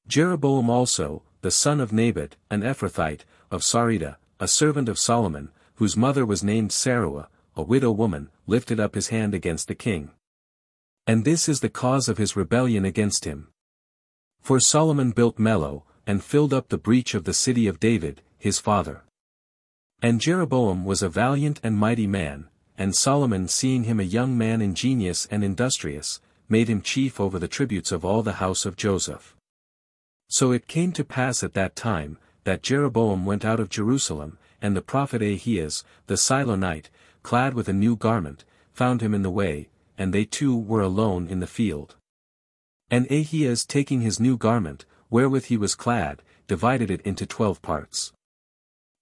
Jeroboam also, the son of Nabat, an Ephrathite, of Sarida, a servant of Solomon, whose mother was named Saruah, a widow woman, lifted up his hand against the king. And this is the cause of his rebellion against him. For Solomon built Millo, and filled up the breach of the city of David, his father. And Jeroboam was a valiant and mighty man, and Solomon, seeing him a young man ingenious and industrious, made him chief over the tributes of all the house of Joseph. So it came to pass at that time, that Jeroboam went out of Jerusalem, and the prophet Ahias, the Silonite, clad with a new garment, found him in the way, and they two were alone in the field. And Ahias, taking his new garment, wherewith he was clad, divided it into 12 parts.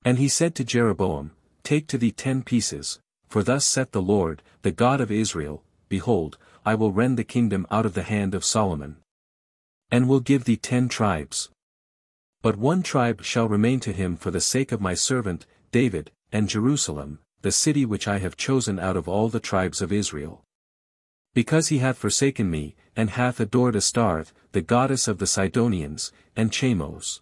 And he said to Jeroboam, Take to thee 10 pieces, for thus saith the Lord, the God of Israel, Behold, I will rend the kingdom out of the hand of Solomon. And will give thee 10 tribes. But 1 tribe shall remain to him for the sake of my servant, David, and Jerusalem, the city which I have chosen out of all the tribes of Israel. Because he hath forsaken me, and hath adored Astarth, the goddess of the Sidonians, and Chamos,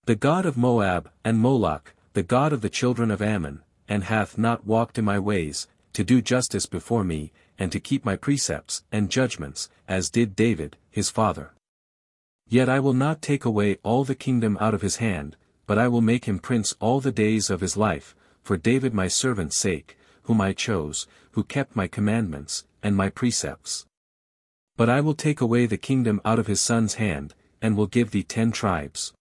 the god of Moab, and Moloch, the god of the children of Ammon, and hath not walked in my ways, to do justice before me, and to keep my precepts and judgments, as did David, his father. Yet I will not take away all the kingdom out of his hand, but I will make him prince all the days of his life, for David my servant's sake, whom I chose, who kept my commandments, and my precepts. But I will take away the kingdom out of his son's hand, and will give thee 10 tribes.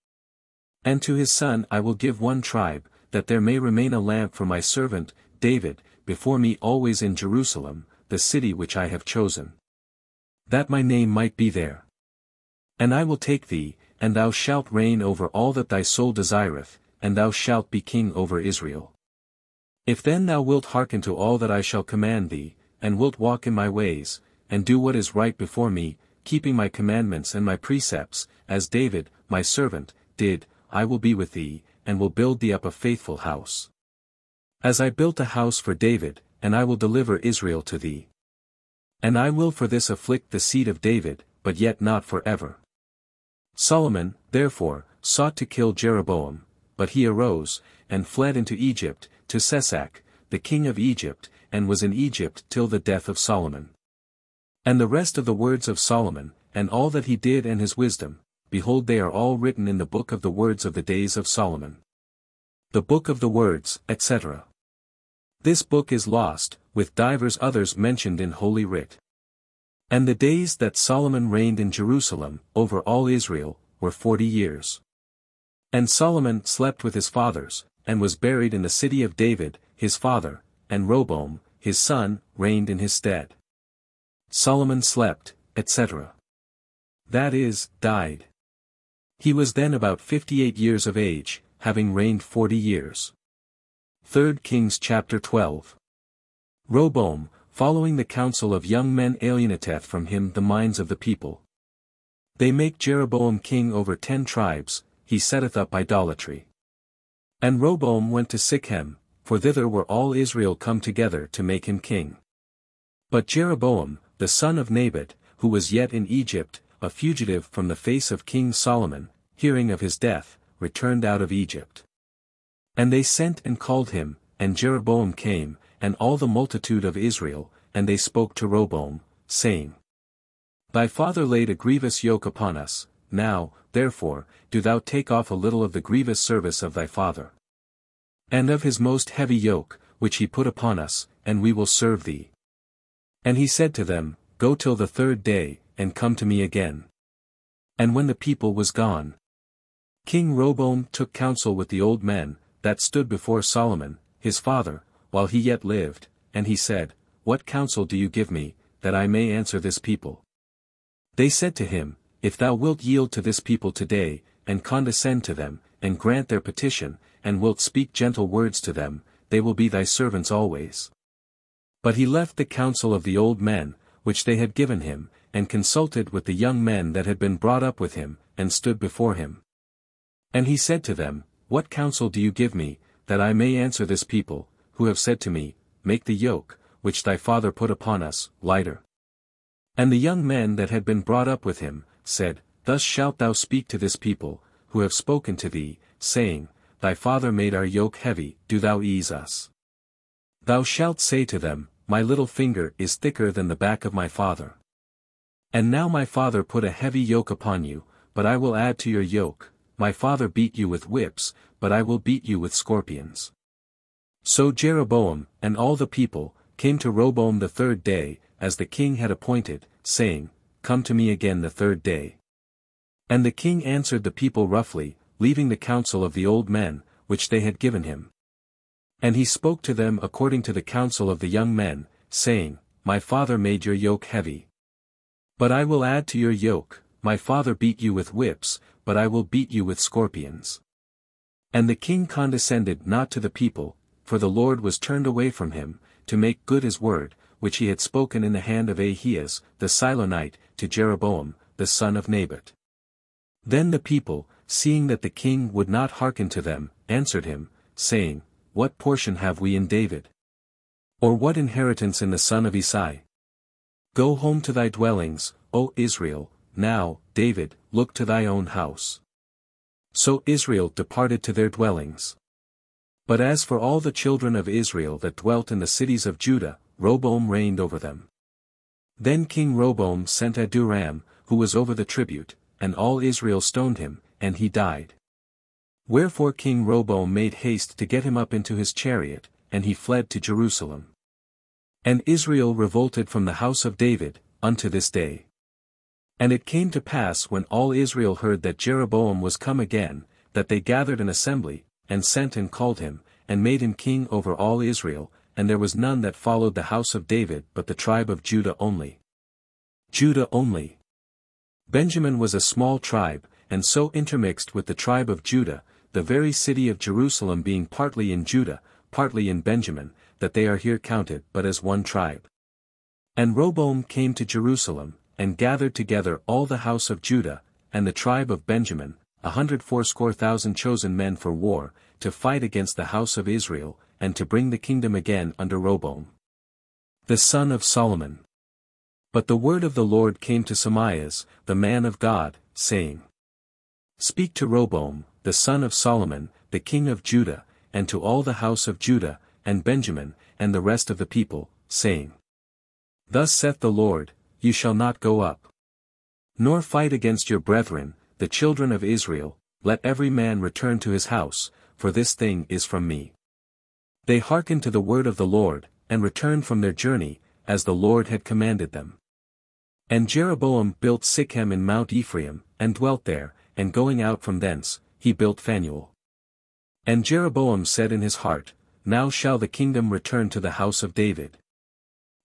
And to his son I will give 1 tribe, that there may remain a lamp for my servant, David, before me always in Jerusalem, the city which I have chosen. That my name might be there. And I will take thee, and thou shalt reign over all that thy soul desireth, and thou shalt be king over Israel. If then thou wilt hearken to all that I shall command thee, and wilt walk in my ways, and do what is right before me, keeping my commandments and my precepts, as David, my servant, did, I will be with thee, and will build thee up a faithful house. As I built a house for David, and I will deliver Israel to thee. And I will for this afflict the seed of David, but yet not for ever. Solomon, therefore, sought to kill Jeroboam, but he arose, and fled into Egypt, to Sesac, the king of Egypt, and was in Egypt till the death of Solomon. And the rest of the words of Solomon, and all that he did and his wisdom, behold they are all written in the book of the words of the days of Solomon. The book of the words, etc. This book is lost, with divers others mentioned in Holy Writ. And the days that Solomon reigned in Jerusalem, over all Israel, were 40 years. And Solomon slept with his fathers, and was buried in the city of David, his father, and Rehoboam, his son, reigned in his stead. Solomon slept, etc. That is, died. He was then about 58 years of age, having reigned 40 years. 3 Kings chapter 12. Rehoboam, following the counsel of young men, alienateth from him the minds of the people. They make Jeroboam king over 10 tribes, he setteth up idolatry. And Rehoboam went to Sichem, for thither were all Israel come together to make him king. But Jeroboam, the son of Nabat, who was yet in Egypt, a fugitive from the face of King Solomon, hearing of his death, returned out of Egypt. And they sent and called him, and Jeroboam came, and all the multitude of Israel, and they spoke to Rehoboam, saying, Thy father laid a grievous yoke upon us, now, therefore, do thou take off a little of the grievous service of thy father. And of his most heavy yoke, which he put upon us, and we will serve thee. And he said to them, Go till the 3rd day, and come to me again. And when the people was gone, King Rehoboam took counsel with the old men, that stood before Solomon, his father, while he yet lived, and he said, What counsel do you give me, that I may answer this people? They said to him, If thou wilt yield to this people today, and condescend to them, and grant their petition, and wilt speak gentle words to them, they will be thy servants always. But he left the counsel of the old men, which they had given him, and consulted with the young men that had been brought up with him, and stood before him. And he said to them, What counsel do you give me, that I may answer this people, who have said to me, Make the yoke, which thy father put upon us, lighter? And the young men that had been brought up with him, said, Thus shalt thou speak to this people, who have spoken to thee, saying, Thy father made our yoke heavy, do thou ease us. Thou shalt say to them, My little finger is thicker than the back of my father. And now my father put a heavy yoke upon you, but I will add to your yoke. My father beat you with whips, but I will beat you with scorpions. So Jeroboam, and all the people, came to Rehoboam the third day, as the king had appointed, saying, Come to me again the third day. And the king answered the people roughly, leaving the counsel of the old men, which they had given him. And he spoke to them according to the counsel of the young men, saying, My father made your yoke heavy. But I will add to your yoke. My father beat you with whips, but I will beat you with scorpions. And the king condescended not to the people, for the Lord was turned away from him, to make good his word, which he had spoken in the hand of Ahias, the Silonite, to Jeroboam, the son of Nebat. Then the people, seeing that the king would not hearken to them, answered him, saying, What portion have we in David? Or what inheritance in the son of Isai? Go home to thy dwellings, O Israel. Now, David, look to thy own house. So Israel departed to their dwellings. But as for all the children of Israel that dwelt in the cities of Judah, Rehoboam reigned over them. Then King Rehoboam sent Adoram, who was over the tribute, and all Israel stoned him, and he died. Wherefore King Rehoboam made haste to get him up into his chariot, and he fled to Jerusalem. And Israel revolted from the house of David, unto this day. And it came to pass when all Israel heard that Jeroboam was come again, that they gathered an assembly, and sent and called him, and made him king over all Israel, and there was none that followed the house of David but the tribe of Judah only. Judah only. Benjamin was a small tribe, and so intermixed with the tribe of Judah, the very city of Jerusalem being partly in Judah, partly in Benjamin, that they are here counted but as one tribe. And Rehoboam came to Jerusalem, and gathered together all the house of Judah, and the tribe of Benjamin, 180,000 chosen men for war, to fight against the house of Israel, and to bring the kingdom again under Rehoboam, the son of Solomon. But the word of the Lord came to Samias, the man of God, saying, Speak to Rehoboam, the son of Solomon, the king of Judah, and to all the house of Judah, and Benjamin, and the rest of the people, saying, Thus saith the Lord, You shall not go up, nor fight against your brethren, the children of Israel. Let every man return to his house, for this thing is from me. They hearkened to the word of the Lord, and returned from their journey, as the Lord had commanded them. And Jeroboam built Sichem in Mount Ephraim, and dwelt there, and going out from thence, he built Phanuel. And Jeroboam said in his heart, Now shall the kingdom return to the house of David.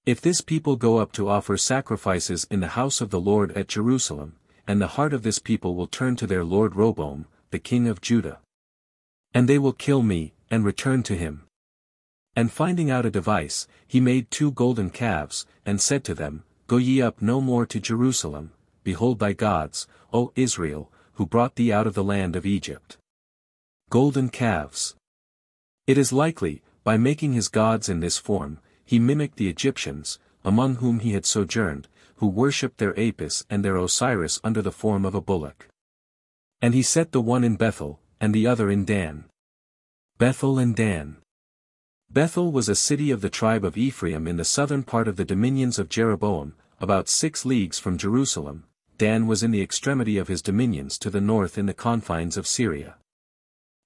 If this people go up to offer sacrifices in the house of the Lord at Jerusalem, and the heart of this people will turn to their lord Rehoboam, the king of Judah. And they will kill me, and return to him. And finding out a device, he made 2 golden calves, and said to them, Go ye up no more to Jerusalem, behold thy gods, O Israel, who brought thee out of the land of Egypt. Golden calves. It is likely, by making his gods in this form, he mimicked the Egyptians, among whom he had sojourned, who worshipped their Apis and their Osiris under the form of a bullock. And he set the one in Bethel, and the other in Dan. Bethel and Dan. Bethel was a city of the tribe of Ephraim in the southern part of the dominions of Jeroboam, about 6 leagues from Jerusalem. Dan was in the extremity of his dominions to the north in the confines of Syria.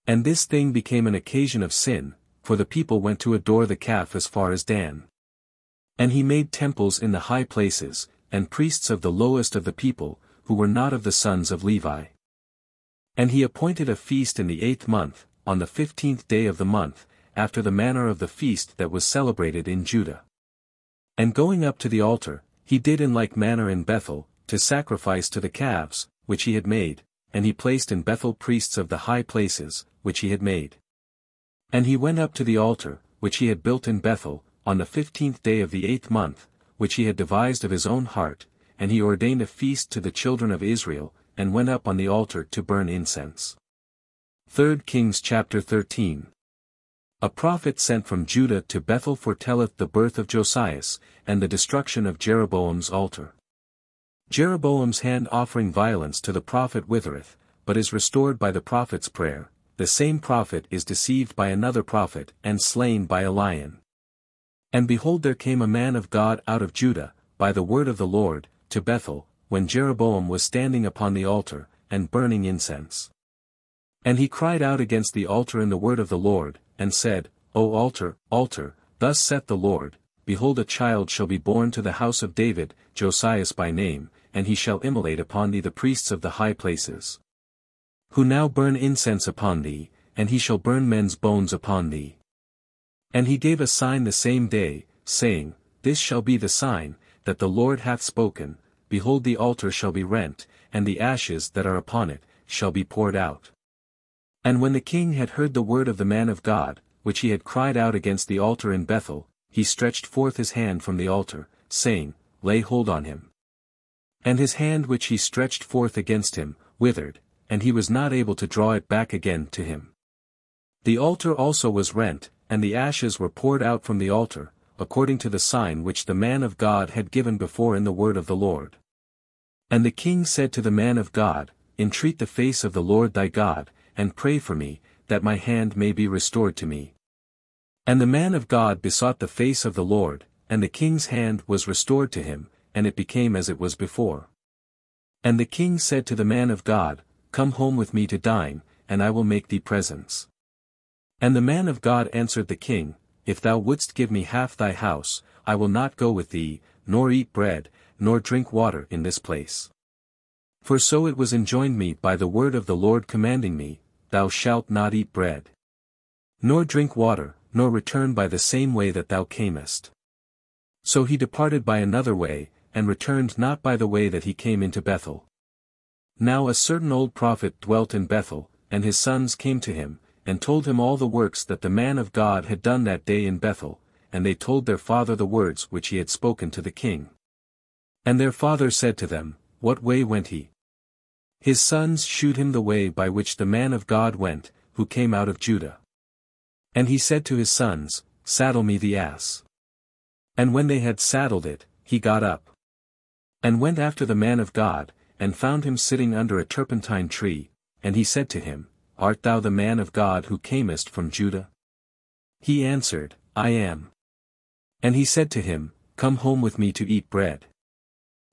And this thing became an occasion of sin, for the people went to adore the calf as far as Dan. And he made temples in the high places, and priests of the lowest of the people, who were not of the sons of Levi. And he appointed a feast in the 8th month, on the 15th day of the month, after the manner of the feast that was celebrated in Judah. And going up to the altar, he did in like manner in Bethel, to sacrifice to the calves, which he had made, and he placed in Bethel priests of the high places, which he had made. And he went up to the altar, which he had built in Bethel, on the 15th day of the 8th month, which he had devised of his own heart, and he ordained a feast to the children of Israel, and went up on the altar to burn incense. 3 Kings chapter 13. A prophet sent from Judah to Bethel foretelleth the birth of Josias, and the destruction of Jeroboam's altar. Jeroboam's hand offering violence to the prophet withereth, but is restored by the prophet's prayer. The same prophet is deceived by another prophet, and slain by a lion. And behold, there came a man of God out of Judah, by the word of the Lord, to Bethel, when Jeroboam was standing upon the altar, and burning incense. And he cried out against the altar in the word of the Lord, and said, O altar, altar, thus saith the Lord, behold, a child shall be born to the house of David, Josias by name, and he shall immolate upon thee the priests of the high places, who now burn incense upon thee, and he shall burn men's bones upon thee. And he gave a sign the same day, saying, This shall be the sign, that the Lord hath spoken, behold, the altar shall be rent, and the ashes that are upon it, shall be poured out. And when the king had heard the word of the man of God, which he had cried out against the altar in Bethel, he stretched forth his hand from the altar, saying, Lay hold on him. And his hand which he stretched forth against him, withered, and he was not able to draw it back again to him. The altar also was rent, and the ashes were poured out from the altar, according to the sign which the man of God had given before in the word of the Lord. And the king said to the man of God, Entreat the face of the Lord thy God, and pray for me, that my hand may be restored to me. And the man of God besought the face of the Lord, and the king's hand was restored to him, and it became as it was before. And the king said to the man of God, Come home with me to dine, and I will make thee presents. And the man of God answered the king, If thou wouldst give me half thy house, I will not go with thee, nor eat bread, nor drink water in this place. For so it was enjoined me by the word of the Lord commanding me, Thou shalt not eat bread, nor drink water, nor return by the same way that thou camest. So he departed by another way, and returned not by the way that he came into Bethel. Now a certain old prophet dwelt in Bethel, and his sons came to him, and told him all the works that the man of God had done that day in Bethel, and they told their father the words which he had spoken to the king. And their father said to them, What way went he? His sons shewed him the way by which the man of God went, who came out of Judah. And he said to his sons, Saddle me the ass. And when they had saddled it, he got up, and went after the man of God, and found him sitting under a turpentine tree, and he said to him, Art thou the man of God who camest from Judah? He answered, I am. And he said to him, Come home with me to eat bread.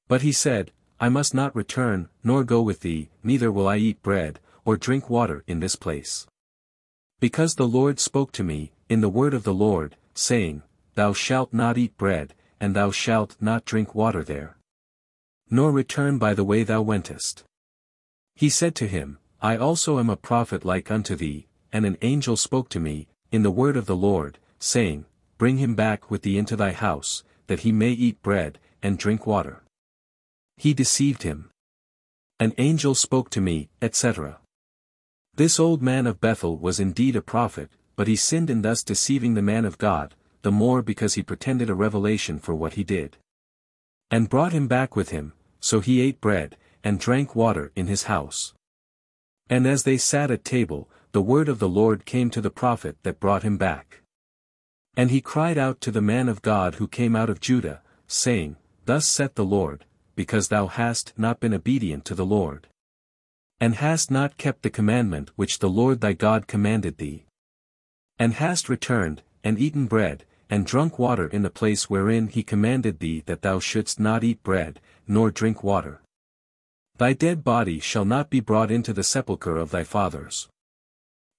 But he said, I must not return, nor go with thee, neither will I eat bread, or drink water in this place. Because the Lord spoke to me, in the word of the Lord, saying, Thou shalt not eat bread, and thou shalt not drink water there, nor return by the way thou wentest. He said to him, I also am a prophet like unto thee, and an angel spoke to me, in the word of the Lord, saying, Bring him back with thee into thy house, that he may eat bread, and drink water. He deceived him. An angel spoke to me, etc. This old man of Bethel was indeed a prophet, but he sinned in thus deceiving the man of God, the more because he pretended a revelation for what he did. And brought him back with him, so he ate bread, and drank water in his house. And as they sat at table, the word of the Lord came to the prophet that brought him back. And he cried out to the man of God who came out of Judah, saying, Thus saith the Lord, because thou hast not been obedient to the Lord, and hast not kept the commandment which the Lord thy God commanded thee, and hast returned, and eaten bread, and drunk water in the place wherein he commanded thee that thou shouldst not eat bread, nor drink water. Thy dead body shall not be brought into the sepulchre of thy fathers.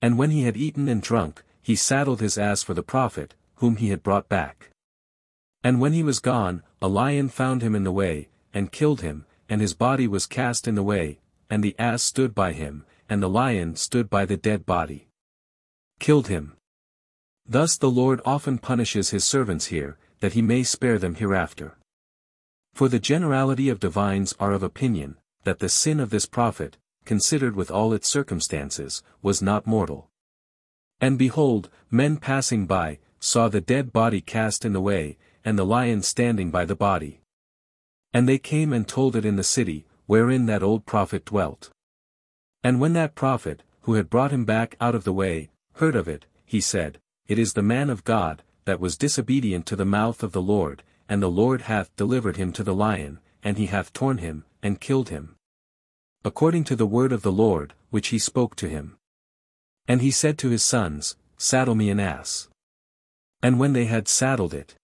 And when he had eaten and drunk, he saddled his ass for the prophet, whom he had brought back. And when he was gone, a lion found him in the way, and killed him, and his body was cast in the way, and the ass stood by him, and the lion stood by the dead body. Killed him. Thus the Lord often punishes his servants here, that he may spare them hereafter. For the generality of divines are of opinion, that the sin of this prophet, considered with all its circumstances, was not mortal. And behold, men passing by, saw the dead body cast in the way, and the lion standing by the body. And they came and told it in the city, wherein that old prophet dwelt. And when that prophet, who had brought him back out of the way, heard of it, he said, It is the man of God, that was disobedient to the mouth of the Lord, and the Lord hath delivered him to the lion, and he hath torn him, and killed him, according to the word of the Lord, which he spoke to him. And he said to his sons, Saddle me an ass. And when they had saddled it,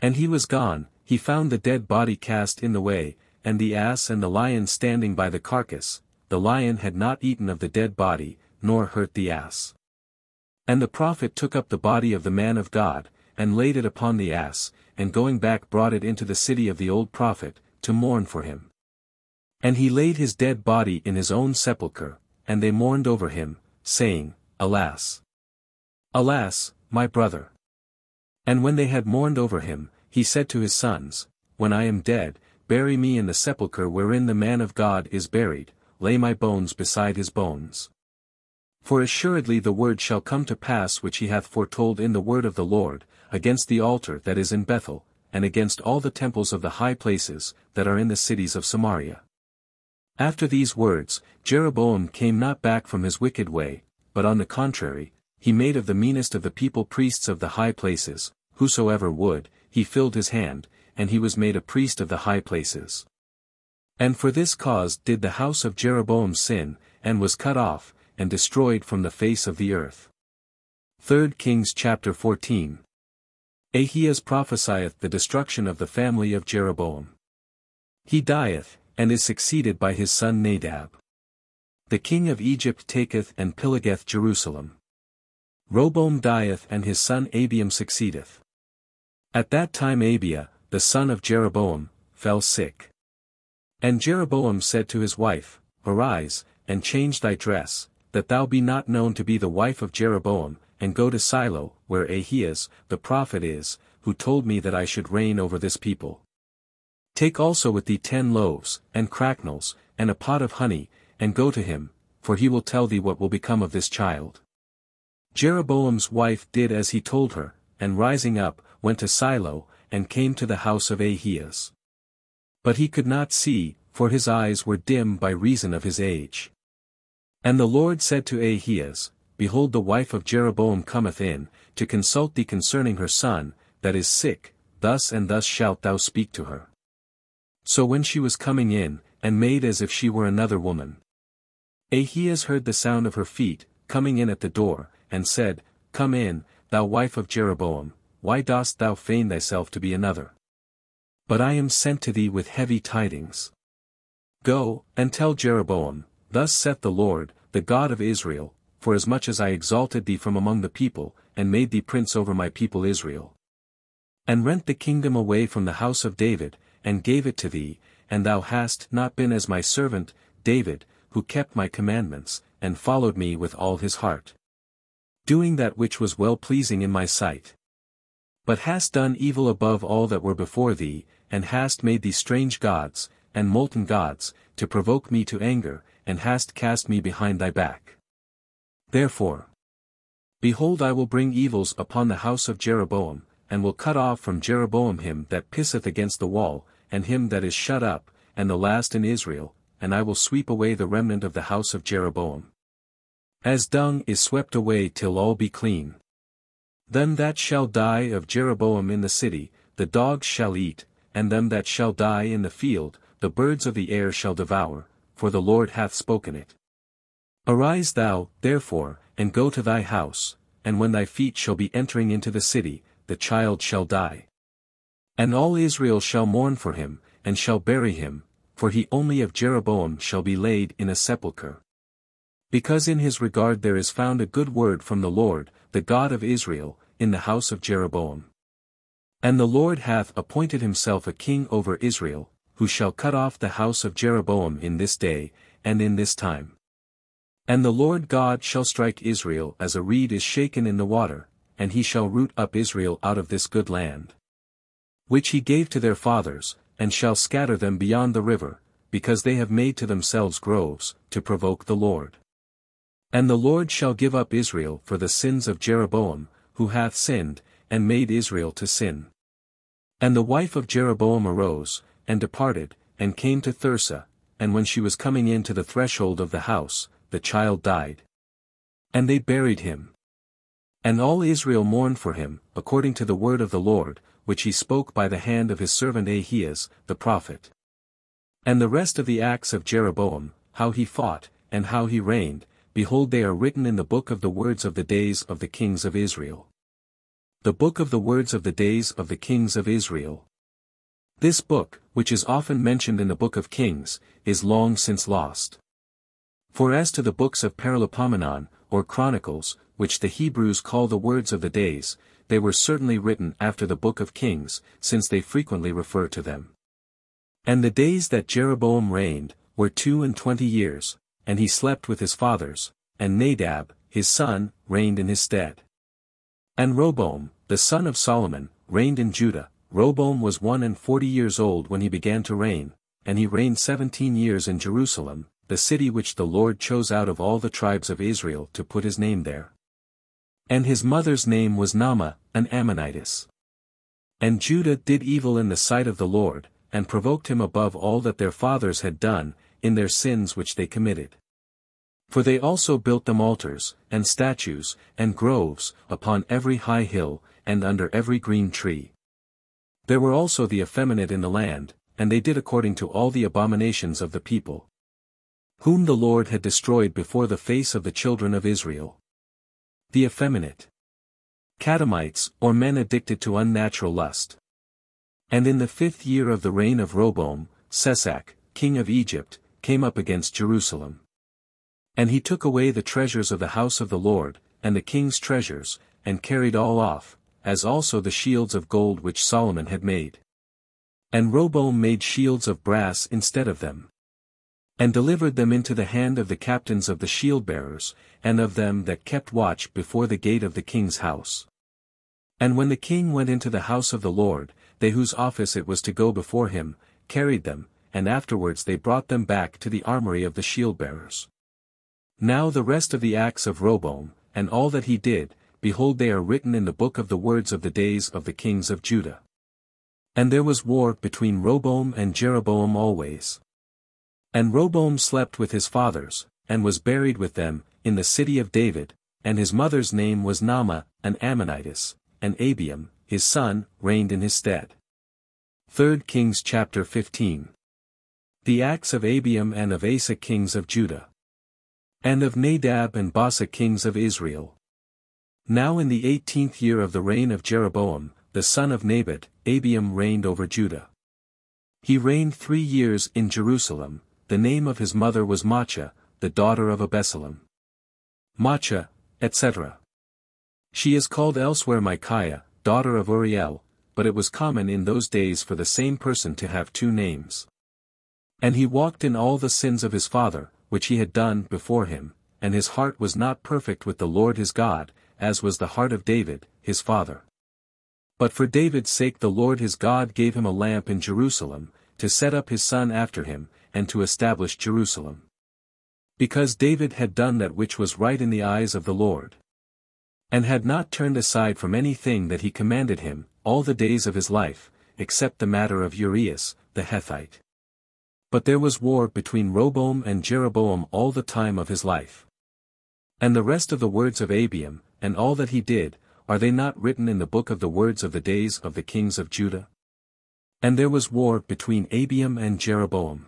and he was gone, he found the dead body cast in the way, and the ass and the lion standing by the carcass. The lion had not eaten of the dead body, nor hurt the ass. And the prophet took up the body of the man of God, and laid it upon the ass, and going back brought it into the city of the old prophet, to mourn for him. And he laid his dead body in his own sepulchre, and they mourned over him, saying, Alas! Alas, my brother! And when they had mourned over him, he said to his sons, When I am dead, bury me in the sepulchre wherein the man of God is buried, lay my bones beside his bones. For assuredly the word shall come to pass which he hath foretold in the word of the Lord, against the altar that is in Bethel, and against all the temples of the high places, that are in the cities of Samaria. After these words, Jeroboam came not back from his wicked way, but on the contrary, he made of the meanest of the people priests of the high places, whosoever would, he filled his hand, and he was made a priest of the high places. And for this cause did the house of Jeroboam sin, and was cut off, and destroyed from the face of the earth. 3 Kings chapter 14. Ahias prophesieth the destruction of the family of Jeroboam. He dieth, and is succeeded by his son Nadab. The king of Egypt taketh and pillageth Jerusalem. Roboam dieth and his son Abiam succeedeth. At that time Abiah, the son of Jeroboam, fell sick. And Jeroboam said to his wife, Arise, and change thy dress, that thou be not known to be the wife of Jeroboam, and go to Silo, where Ahias, the prophet is, who told me that I should reign over this people. Take also with thee 10 loaves, and cracknels, and a pot of honey, and go to him, for he will tell thee what will become of this child. Jeroboam's wife did as he told her, and rising up, went to Silo, and came to the house of Ahias. But he could not see, for his eyes were dim by reason of his age. And the Lord said to Ahias, Behold, the wife of Jeroboam cometh in, to consult thee concerning her son, that is sick, thus and thus shalt thou speak to her. So when she was coming in, and made as if she were another woman, Ahias heard the sound of her feet, coming in at the door, and said, Come in, thou wife of Jeroboam, why dost thou feign thyself to be another? But I am sent to thee with heavy tidings. Go, and tell Jeroboam, Thus saith the Lord, the God of Israel, forasmuch as I exalted thee from among the people, and made thee prince over my people Israel, and rent the kingdom away from the house of David, and gave it to thee, and thou hast not been as my servant, David, who kept my commandments, and followed me with all his heart, doing that which was well-pleasing in my sight. But hast done evil above all that were before thee, and hast made thee strange gods, and molten gods, to provoke me to anger, and hast cast me behind thy back. Therefore, behold, I will bring evils upon the house of Jeroboam, and will cut off from Jeroboam him that pisseth against the wall, and him that is shut up, and the last in Israel, and I will sweep away the remnant of the house of Jeroboam, as dung is swept away till all be clean. Them that shall die of Jeroboam in the city, the dogs shall eat, and them that shall die in the field, the birds of the air shall devour, for the Lord hath spoken it. Arise thou, therefore, and go to thy house, and when thy feet shall be entering into the city, the child shall die. And all Israel shall mourn for him, and shall bury him, for he only of Jeroboam shall be laid in a sepulchre. Because in his regard there is found a good word from the Lord, the God of Israel, in the house of Jeroboam. And the Lord hath appointed himself a king over Israel, who shall cut off the house of Jeroboam in this day, and in this time. And the Lord God shall strike Israel as a reed is shaken in the water, and he shall root up Israel out of this good land, which he gave to their fathers, and shall scatter them beyond the river, because they have made to themselves groves, to provoke the Lord. And the Lord shall give up Israel for the sins of Jeroboam, who hath sinned, and made Israel to sin. And the wife of Jeroboam arose, and departed, and came to Thirsa, and when she was coming in to the threshold of the house, the child died. And they buried him. And all Israel mourned for him, according to the word of the Lord, which he spoke by the hand of his servant Ahias, the prophet. And the rest of the acts of Jeroboam, how he fought, and how he reigned, behold, they are written in the book of the words of the days of the kings of Israel. The book of the words of the days of the kings of Israel. This book, which is often mentioned in the book of Kings, is long since lost. For as to the books of Paralipomenon, or Chronicles, which the Hebrews call the words of the days, they were certainly written after the book of Kings, since they frequently refer to them. And the days that Jeroboam reigned, were 22 years, and he slept with his fathers, and Nadab, his son, reigned in his stead. And Roboam, the son of Solomon, reigned in Judah. Roboam was 41 years old when he began to reign, and he reigned 17 years in Jerusalem, the city which the Lord chose out of all the tribes of Israel to put his name there. And his mother's name was Naamah, an Ammonitess. And Judah did evil in the sight of the Lord, and provoked him above all that their fathers had done, in their sins which they committed. For they also built them altars, and statues, and groves, upon every high hill, and under every green tree. There were also the effeminate in the land, and they did according to all the abominations of the people, whom the Lord had destroyed before the face of the children of Israel. The effeminate. Catamites, or men addicted to unnatural lust. And in the 5th year of the reign of Roboam, Shishak, king of Egypt, came up against Jerusalem. And he took away the treasures of the house of the Lord, and the king's treasures, and carried all off, as also the shields of gold which Solomon had made. And Roboam made shields of brass instead of them, and delivered them into the hand of the captains of the shield-bearers, and of them that kept watch before the gate of the king's house. And when the king went into the house of the Lord, they whose office it was to go before him, carried them, and afterwards they brought them back to the armory of the shield-bearers. Now the rest of the acts of Roboam, and all that he did, behold, they are written in the book of the words of the days of the kings of Judah. And there was war between Roboam and Jeroboam always. And Roboam slept with his fathers, and was buried with them, in the city of David, and his mother's name was Naamah, an Ammonitess, and Abiam, his son, reigned in his stead. 3 Kings chapter 15. The acts of Abiam and of Asa kings of Judah. And of Nadab and Baasha kings of Israel. Now in the 18th year of the reign of Jeroboam, the son of Nabat, Abiam reigned over Judah. He reigned 3 years in Jerusalem. The name of his mother was Maachah, the daughter of Abisalom. Maachah, etc. She is called elsewhere Micaiah, daughter of Uriel, but it was common in those days for the same person to have 2 names. And he walked in all the sins of his father, which he had done before him, and his heart was not perfect with the Lord his God, as was the heart of David, his father. But for David's sake the Lord his God gave him a lamp in Jerusalem, to set up his son after him, and to establish Jerusalem. Because David had done that which was right in the eyes of the Lord, and had not turned aside from anything that he commanded him, all the days of his life, except the matter of Urias, the Hethite. But there was war between Roboam and Jeroboam all the time of his life. And the rest of the words of Abiam, and all that he did, are they not written in the book of the words of the days of the kings of Judah? And there was war between Abiam and Jeroboam.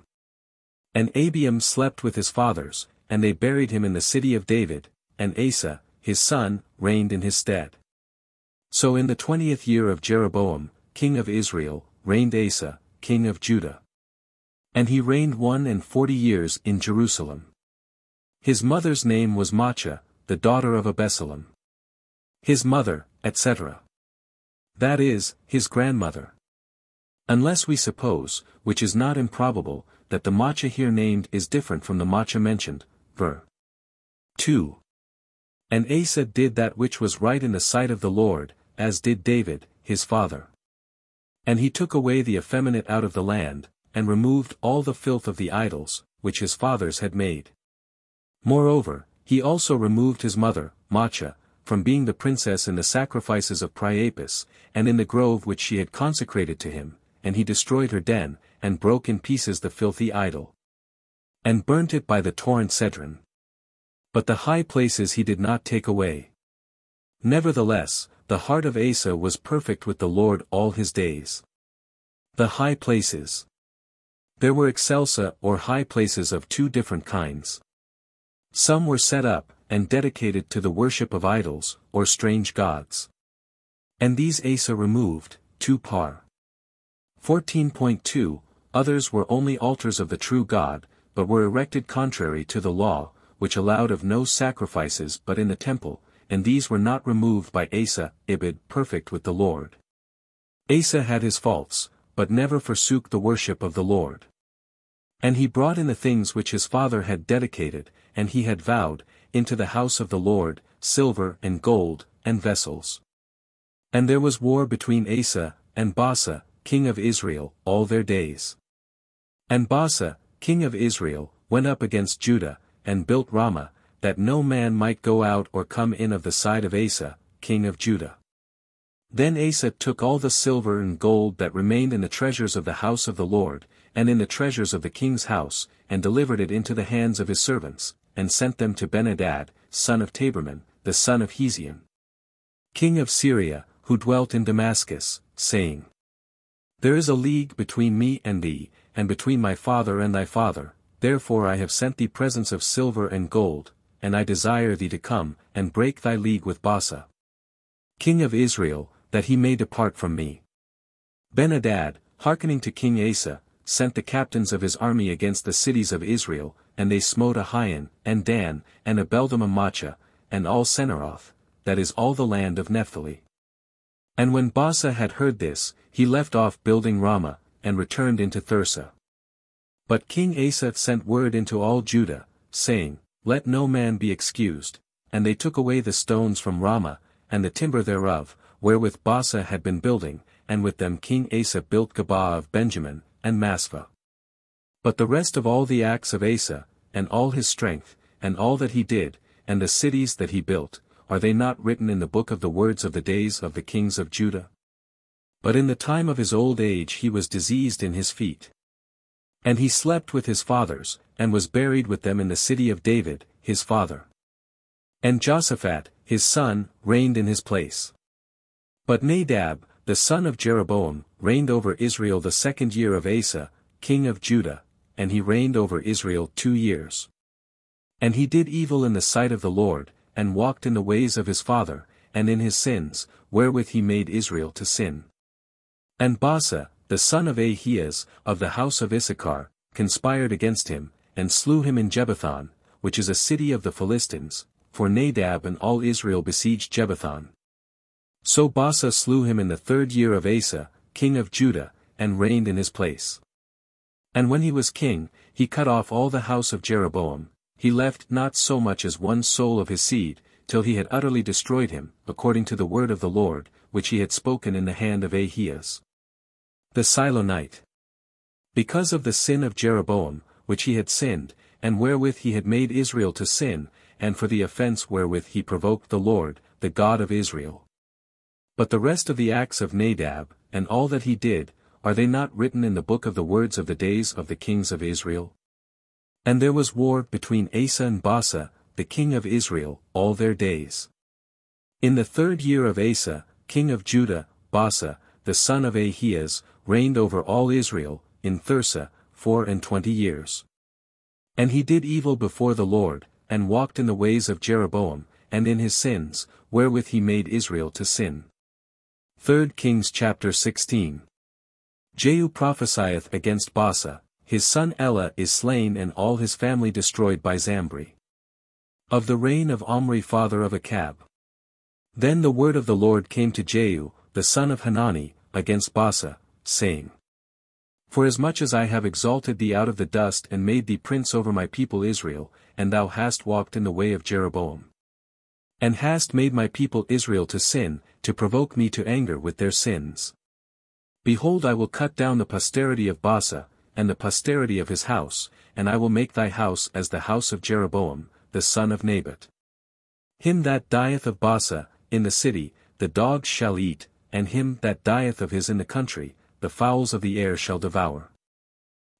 And Abiam slept with his fathers, and they buried him in the city of David, and Asa, his son, reigned in his stead. So in the 20th year of Jeroboam, king of Israel, reigned Asa, king of Judah. And he reigned 41 years in Jerusalem. His mother's name was Maachah, the daughter of Abisalom. His mother, etc. That is, his grandmother. Unless we suppose, which is not improbable, that the Maachah here named is different from the Maachah mentioned, ver. 2. And Asa did that which was right in the sight of the Lord, as did David, his father. And he took away the effeminate out of the land, and removed all the filth of the idols, which his fathers had made. Moreover, He also removed his mother, Maachah, from being the princess in the sacrifices of Priapus, and in the grove which she had consecrated to him, and he destroyed her den, and broke in pieces the filthy idol, and burnt it by the torrent Cedron. But the high places he did not take away. Nevertheless, the heart of Asa was perfect with the Lord all his days. The high places. There were excelsa or high places of two different kinds. Some were set up, and dedicated to the worship of idols, or strange gods. And these Asa removed, 2 Par. 14.2, others were only altars of the true God, but were erected contrary to the law, which allowed of no sacrifices but in the temple, and these were not removed by Asa, Ibid, perfect with the Lord. Asa had his faults, but never forsook the worship of the Lord. And he brought in the things which his father had dedicated, and he had vowed, into the house of the Lord, silver and gold, and vessels. And there was war between Asa, and Baasha, king of Israel, all their days. And Baasha, king of Israel, went up against Judah, and built Ramah, that no man might go out or come in of the side of Asa, king of Judah. Then Asa took all the silver and gold that remained in the treasures of the house of the Lord, and in the treasures of the king's house, and delivered it into the hands of his servants, and sent them to Ben-Hadad, son of Taberman, the son of Hezion, king of Syria, who dwelt in Damascus, saying, There is a league between me and thee, and between my father and thy father, therefore I have sent thee presents of silver and gold, and I desire thee to come, and break thy league with Baasha, king of Israel, that he may depart from me. Ben-Hadad, hearkening to King Asa, sent the captains of his army against the cities of Israel, and they smote Ahian, and Dan, and Abel-Maachah, and all Senaroth, that is all the land of Naphtali. And when Baasha had heard this, he left off building Ramah, and returned into Thirsa. But King Asa sent word into all Judah, saying, Let no man be excused, and they took away the stones from Ramah, and the timber thereof, wherewith Baasha had been building, and with them King Asa built Gabaa of Benjamin, and Maspha. But the rest of all the acts of Asa, and all his strength, and all that he did, and the cities that he built, are they not written in the book of the words of the days of the kings of Judah? But in the time of his old age he was diseased in his feet. And he slept with his fathers, and was buried with them in the city of David, his father. And Jehoshaphat, his son, reigned in his place. But Nadab, the son of Jeroboam, reigned over Israel the 2nd year of Asa, king of Judah, and he reigned over Israel 2 years. And he did evil in the sight of the Lord, and walked in the ways of his father, and in his sins, wherewith he made Israel to sin. And Baasha, the son of Ahias, of the house of Issachar, conspired against him, and slew him in Jebbethon, which is a city of the Philistines, for Nadab and all Israel besieged Jebbethon. So Baasha slew him in the 3rd year of Asa, king of Judah, and reigned in his place. And when he was king, he cut off all the house of Jeroboam, he left not so much as one soul of his seed, till he had utterly destroyed him, according to the word of the Lord, which he had spoken in the hand of Ahias the Silonite. Because of the sin of Jeroboam, which he had sinned, and wherewith he had made Israel to sin, and for the offense wherewith he provoked the Lord, the God of Israel. But the rest of the acts of Nadab, and all that he did, are they not written in the book of the words of the days of the kings of Israel? And there was war between Asa and Baasha, the king of Israel, all their days. In the 3rd year of Asa, king of Judah, Baasha, the son of Ahias, reigned over all Israel, in Thirsa, 24 years. And he did evil before the Lord, and walked in the ways of Jeroboam, and in his sins, wherewith he made Israel to sin. 3 Kings chapter 16. Jehu prophesieth against Baasha, his son Elah is slain and all his family destroyed by Zambri. Of the reign of Omri father of Achab. Then the word of the Lord came to Jehu, the son of Hanani, against Baasha, saying, Forasmuch as I have exalted thee out of the dust and made thee prince over my people Israel, and thou hast walked in the way of Jeroboam, and hast made my people Israel to sin, to provoke me to anger with their sins. Behold, I will cut down the posterity of Baasha, and the posterity of his house, and I will make thy house as the house of Jeroboam, the son of Nabat. Him that dieth of Baasa, in the city, the dogs shall eat, and him that dieth of his in the country, the fowls of the air shall devour.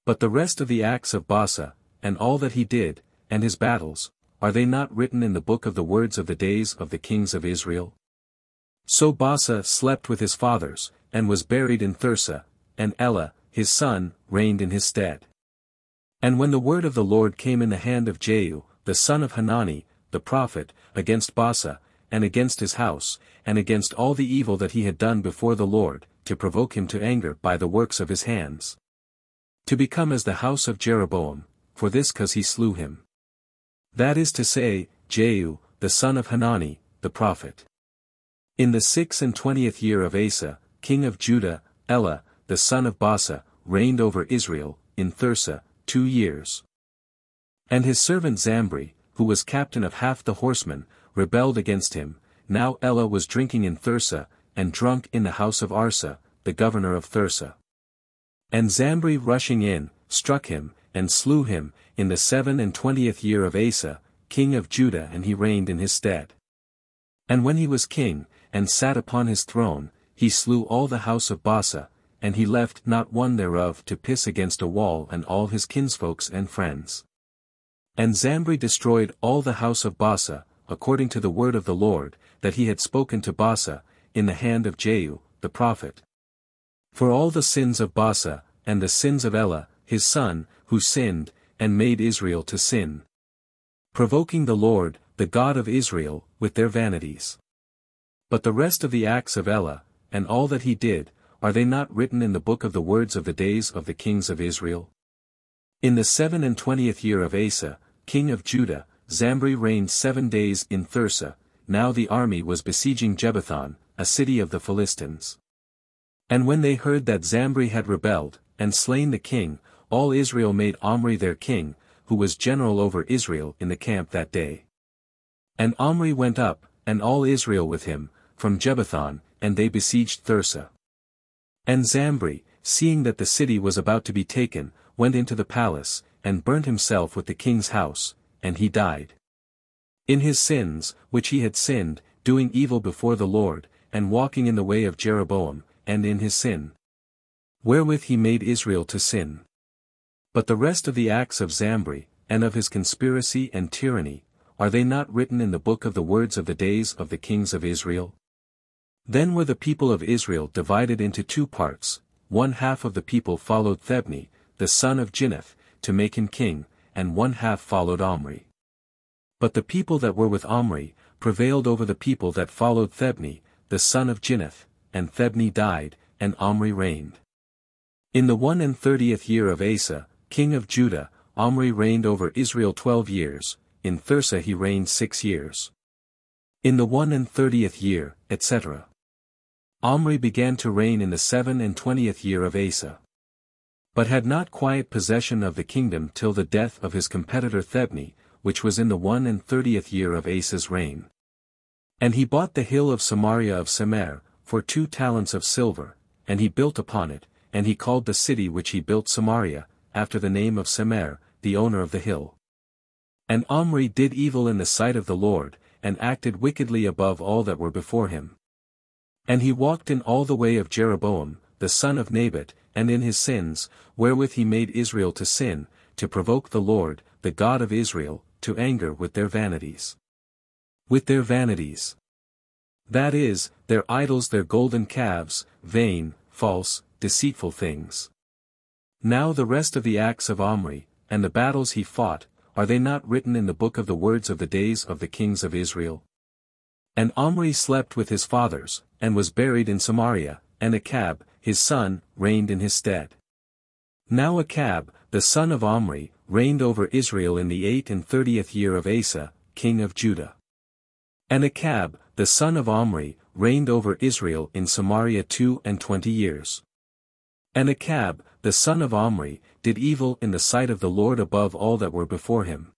But the rest of the acts of Baasa, and all that he did, and his battles, are they not written in the book of the words of the days of the kings of Israel? So Baasa slept with his fathers, and was buried in Thirsa, and Elah, his son, reigned in his stead. And when the word of the Lord came in the hand of Jehu, the son of Hanani, the prophet, against Baasa, and against his house, and against all the evil that he had done before the Lord, to provoke him to anger by the works of his hands, to become as the house of Jeroboam, for this cause he slew him. That is to say, Jehu, the son of Hanani, the prophet. In the 26th year of Asa, king of Judah, Elah, the son of Baasa, reigned over Israel, in Thirsa, 2 years. And his servant Zambri, who was captain of half the horsemen, rebelled against him. Now Elah was drinking in Thirsa, and drunk in the house of Arsa, the governor of Thirsa. And Zambri rushing in, struck him, and slew him, in the 27th year of Asa, king of Judah, and he reigned in his stead. And when he was king, and sat upon his throne, he slew all the house of Baasa, and he left not one thereof to piss against a wall, and all his kinsfolks and friends. And Zambri destroyed all the house of Baasa, according to the word of the Lord, that he had spoken to Baasa, in the hand of Jehu, the prophet. For all the sins of Baasa, and the sins of Elah, his son, who sinned, and made Israel to sin, provoking the Lord, the God of Israel, with their vanities. But the rest of the acts of Elah, and all that he did, are they not written in the book of the words of the days of the kings of Israel? In the 27th year of Asa, king of Judah, Zambri reigned 7 days in Thirsa. Now the army was besieging Jebethon, a city of the Philistines. And when they heard that Zambri had rebelled, and slain the king, all Israel made Omri their king, who was general over Israel in the camp that day. And Omri went up, and all Israel with him, from Jebethon, and they besieged Thirsa. And Zambri, seeing that the city was about to be taken, went into the palace, and burnt himself with the king's house, and he died. In his sins, which he had sinned, doing evil before the Lord, and walking in the way of Jeroboam, and in his sin, wherewith he made Israel to sin. But the rest of the acts of Zambri, and of his conspiracy and tyranny, are they not written in the book of the words of the days of the kings of Israel? Then were the people of Israel divided into 2 parts, one half of the people followed Thebni, the son of Gineth, to make him king, and one half followed Omri. But the people that were with Omri, prevailed over the people that followed Thebni, the son of Gineth, and Thebni died, and Omri reigned. In the 31st year of Asa, king of Judah, Omri reigned over Israel 12 years, in Thirsa he reigned 6 years. In the 31st year, etc. Omri began to reign in the 27th year of Asa. But had not quiet possession of the kingdom till the death of his competitor Thebni, which was in the 31st year of Asa's reign. And he bought the hill of Samaria of Semer, for 2 talents of silver, and he built upon it, and he called the city which he built Samaria, after the name of Semer, the owner of the hill. And Omri did evil in the sight of the Lord, and acted wickedly above all that were before him. And he walked in all the way of Jeroboam, the son of Nabat, and in his sins, wherewith he made Israel to sin, to provoke the Lord, the God of Israel, to anger with their vanities. With their vanities. That is, their idols, their golden calves, vain, false, deceitful things. Now the rest of the acts of Omri, and the battles he fought, are they not written in the book of the words of the days of the kings of Israel? And Omri slept with his fathers, and was buried in Samaria, and Achab, his son, reigned in his stead. Now Achab, the son of Omri, reigned over Israel in the 38th year of Asa, king of Judah. And Achab, the son of Omri, reigned over Israel in Samaria 22 years. And Achab, the son of Omri, did evil in the sight of the Lord above all that were before him.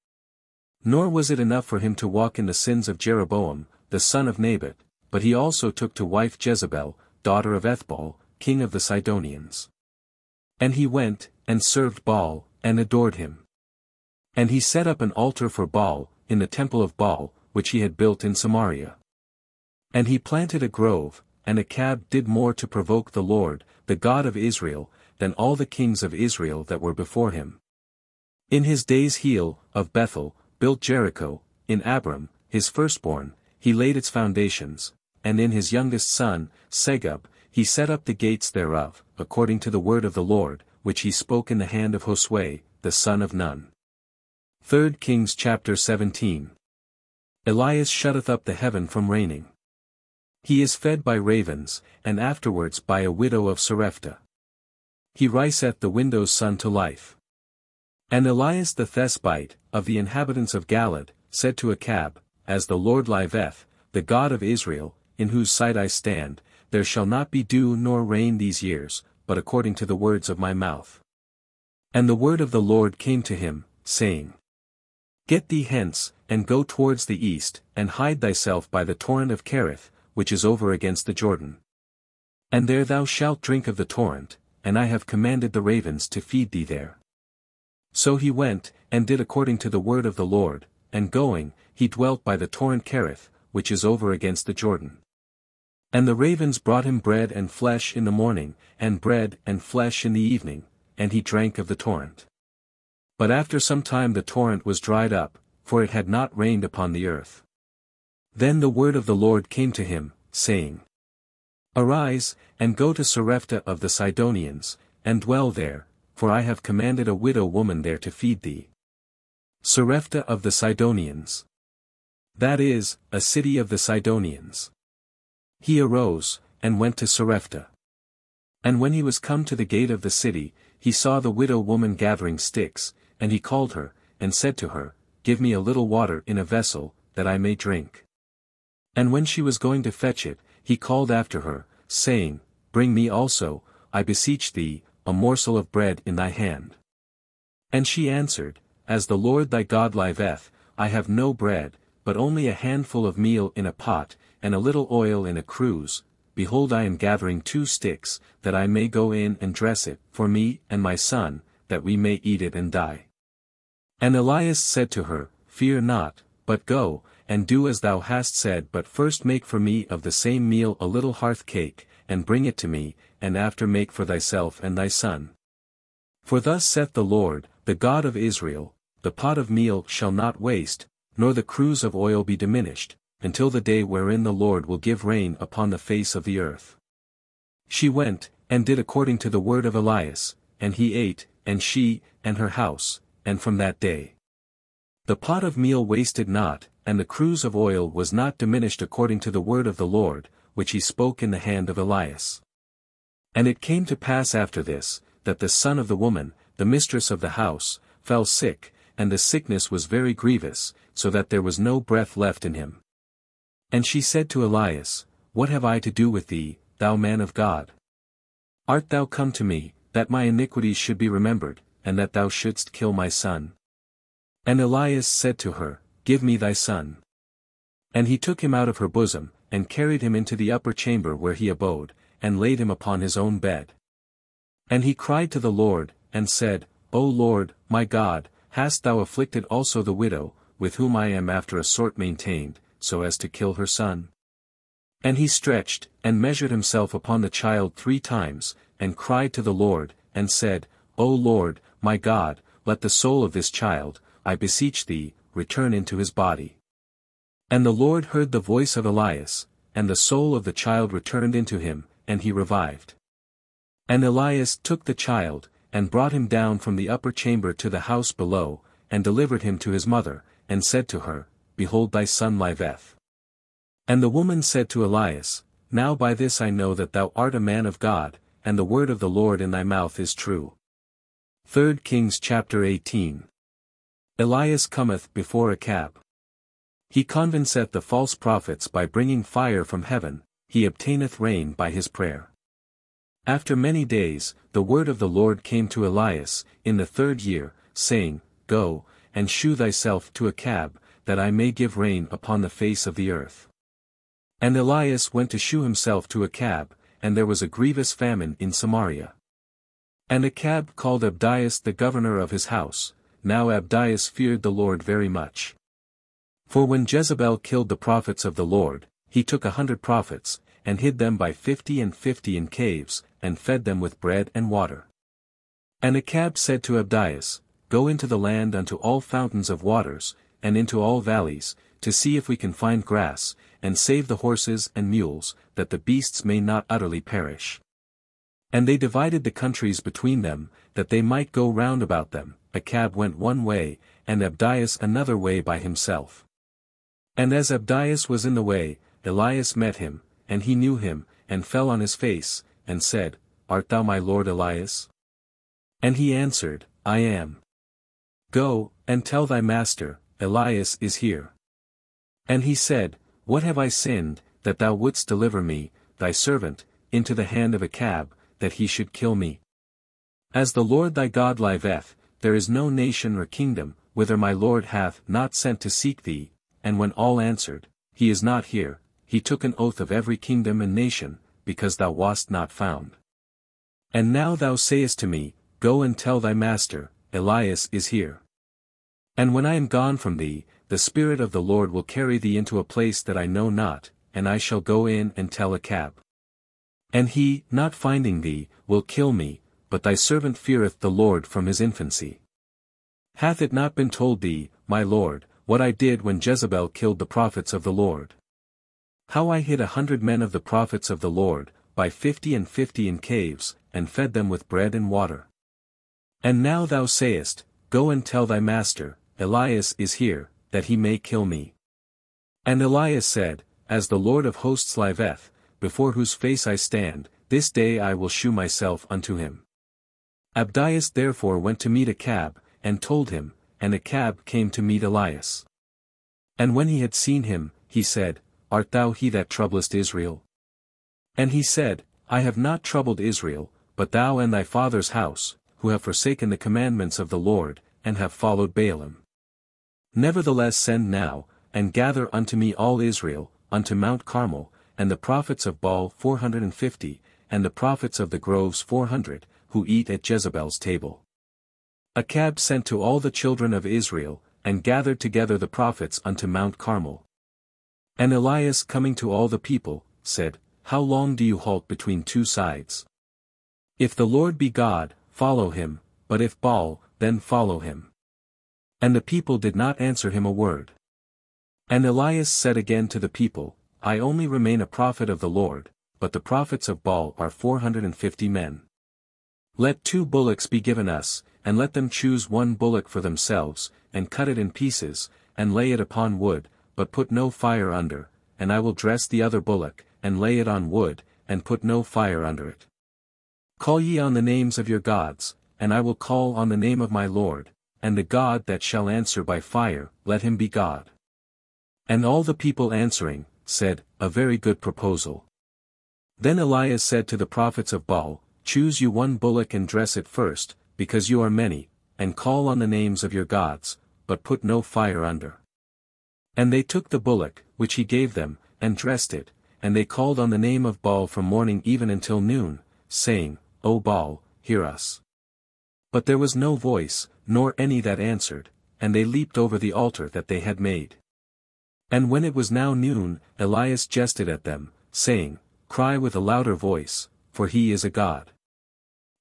Nor was it enough for him to walk in the sins of Jeroboam, the son of Nabat, but he also took to wife Jezebel, daughter of Ethbaal, king of the Sidonians. And he went, and served Baal, and adored him. And he set up an altar for Baal, in the temple of Baal, which he had built in Samaria. And he planted a grove, and Achab did more to provoke the Lord, the God of Israel, than all the kings of Israel that were before him. In his days Heel, of Bethel, built Jericho, in Abram, his firstborn, he laid its foundations, and in his youngest son, Segub, he set up the gates thereof, according to the word of the Lord, which he spoke in the hand of Josue, the son of Nun. 3 Kings chapter 17. Elias shutteth up the heaven from raining. He is fed by ravens, and afterwards by a widow of Sarepta. He riseth the widow's son to life. And Elias the Thesbite, of the inhabitants of Galad, said to Achab, As the Lord liveth, the God of Israel, in whose sight I stand, there shall not be dew nor rain these years, but according to the words of my mouth. And the word of the Lord came to him, saying, Get thee hence, and go towards the east, and hide thyself by the torrent of Cherith, which is over against the Jordan. And there thou shalt drink of the torrent, and I have commanded the ravens to feed thee there. So he went, and did according to the word of the Lord, and going, he dwelt by the torrent Cherith, which is over against the Jordan. And the ravens brought him bread and flesh in the morning, and bread and flesh in the evening, and he drank of the torrent. But after some time the torrent was dried up, for it had not rained upon the earth. Then the word of the Lord came to him, saying, Arise, and go to Sarepta of the Sidonians, and dwell there, for I have commanded a widow woman there to feed thee. Sarepta of the Sidonians. That is, a city of the Sidonians. He arose, and went to Sarepta. And when he was come to the gate of the city, he saw the widow woman gathering sticks, and he called her, and said to her, Give me a little water in a vessel, that I may drink. And when she was going to fetch it, he called after her, saying, Bring me also, I beseech thee, a morsel of bread in thy hand. And she answered, As the Lord thy God liveth, I have no bread, but only a handful of meal in a pot, and a little oil in a cruse. Behold, I am gathering 2 sticks, that I may go in and dress it, for me and my son, that we may eat it and die. And Elias said to her, Fear not, but go, and do as thou hast said, but first make for me of the same meal a little hearth cake, and bring it to me, and after make for thyself and thy son. For thus saith the Lord, the God of Israel, the pot of meal shall not waste, nor the cruse of oil be diminished, until the day wherein the Lord will give rain upon the face of the earth. She went, and did according to the word of Elias, and he ate, and she, and her house, and from that day the pot of meal wasted not, and the cruse of oil was not diminished according to the word of the Lord, which he spoke in the hand of Elias. And it came to pass after this, that the son of the woman, the mistress of the house, fell sick, and the sickness was very grievous, so that there was no breath left in him. And she said to Elias, What have I to do with thee, thou man of God? Art thou come to me, that my iniquities should be remembered, and that thou shouldst kill my son? And Elias said to her, Give me thy son. And he took him out of her bosom, and carried him into the upper chamber where he abode, and laid him upon his own bed. And he cried to the Lord, and said, O Lord, my God, hast thou afflicted also the widow, with whom I am after a sort maintained, so as to kill her son? And he stretched, and measured himself upon the child 3 times, and cried to the Lord, and said, O Lord, my God, let the soul of this child, I beseech thee, return into his body. And the Lord heard the voice of Elias, and the soul of the child returned into him, and he revived. And Elias took the child, and brought him down from the upper chamber to the house below, and delivered him to his mother, and said to her, Behold thy son liveth. And the woman said to Elias, Now by this I know that thou art a man of God, and the word of the Lord in thy mouth is true. 3 Kings chapter 18. Elias cometh before Achab. He convinceth the false prophets by bringing fire from heaven, he obtaineth rain by his prayer. After many days, the word of the Lord came to Elias, in the 3rd year, saying, Go, and shew thyself to Achab, that I may give rain upon the face of the earth. And Elias went to shew himself to Achab, and there was a grievous famine in Samaria. And Achab called Abdias the governor of his house. Now Abdias feared the Lord very much. For when Jezebel killed the prophets of the Lord, he took 100 prophets, and hid them by 50 and 50 in caves, and fed them with bread and water. And Achab said to Abdias, Go into the land unto all fountains of waters, and into all valleys, to see if we can find grass, and save the horses and mules, that the beasts may not utterly perish. And they divided the countries between them, that they might go round about them. Achab went one way, and Abdias another way by himself. And as Abdias was in the way, Elias met him, and he knew him, and fell on his face, and said, Art thou my lord Elias? And he answered, I am. Go, and tell thy master, Elias is here. And he said, What have I sinned, that thou wouldst deliver me, thy servant, into the hand of Achab, that he should kill me? As the Lord thy God liveth, there is no nation or kingdom, whither my Lord hath not sent to seek thee. And when all answered, He is not here, he took an oath of every kingdom and nation, because thou wast not found. And now thou sayest to me, Go and tell thy master, Elias is here. And when I am gone from thee, the Spirit of the Lord will carry thee into a place that I know not, and I shall go in and tell Achab. And he, not finding thee, will kill me, but thy servant feareth the Lord from his infancy. Hath it not been told thee, my lord, what I did when Jezebel killed the prophets of the Lord? How I hid 100 men of the prophets of the Lord, by 50 and 50 in caves, and fed them with bread and water. And now thou sayest, Go and tell thy master, Elias is here, that he may kill me. And Elias said, As the Lord of hosts liveth, before whose face I stand, this day I will shew myself unto him. Abdias therefore went to meet Achab, and told him, and Achab came to meet Elias. And when he had seen him, he said, Art thou he that troublest Israel? And he said, I have not troubled Israel, but thou and thy father's house, who have forsaken the commandments of the Lord, and have followed Baalim. Nevertheless send now, and gather unto me all Israel, unto Mount Carmel, and the prophets of Baal 450, and the prophets of the groves 400, who eat at Jezebel's table. Achab sent to all the children of Israel, and gathered together the prophets unto Mount Carmel. And Elias coming to all the people, said, How long do you halt between two sides? If the Lord be God, follow him, but if Baal, then follow him. And the people did not answer him a word. And Elias said again to the people, I only remain a prophet of the Lord, but the prophets of Baal are 450 men. Let 2 bullocks be given us, and let them choose 1 bullock for themselves, and cut it in pieces, and lay it upon wood, but put no fire under, and I will dress the other bullock, and lay it on wood, and put no fire under it. Call ye on the names of your gods, and I will call on the name of my Lord, and the God that shall answer by fire, let him be God. And all the people answering, said, A very good proposal. Then Elias said to the prophets of Baal, Choose you 1 bullock and dress it first, because you are many, and call on the names of your gods, but put no fire under. And they took the bullock, which he gave them, and dressed it, and they called on the name of Baal from morning even until noon, saying, O Baal, hear us. But there was no voice, nor any that answered, and they leaped over the altar that they had made. And when it was now noon, Elias jested at them, saying, Cry with a louder voice, for he is a god.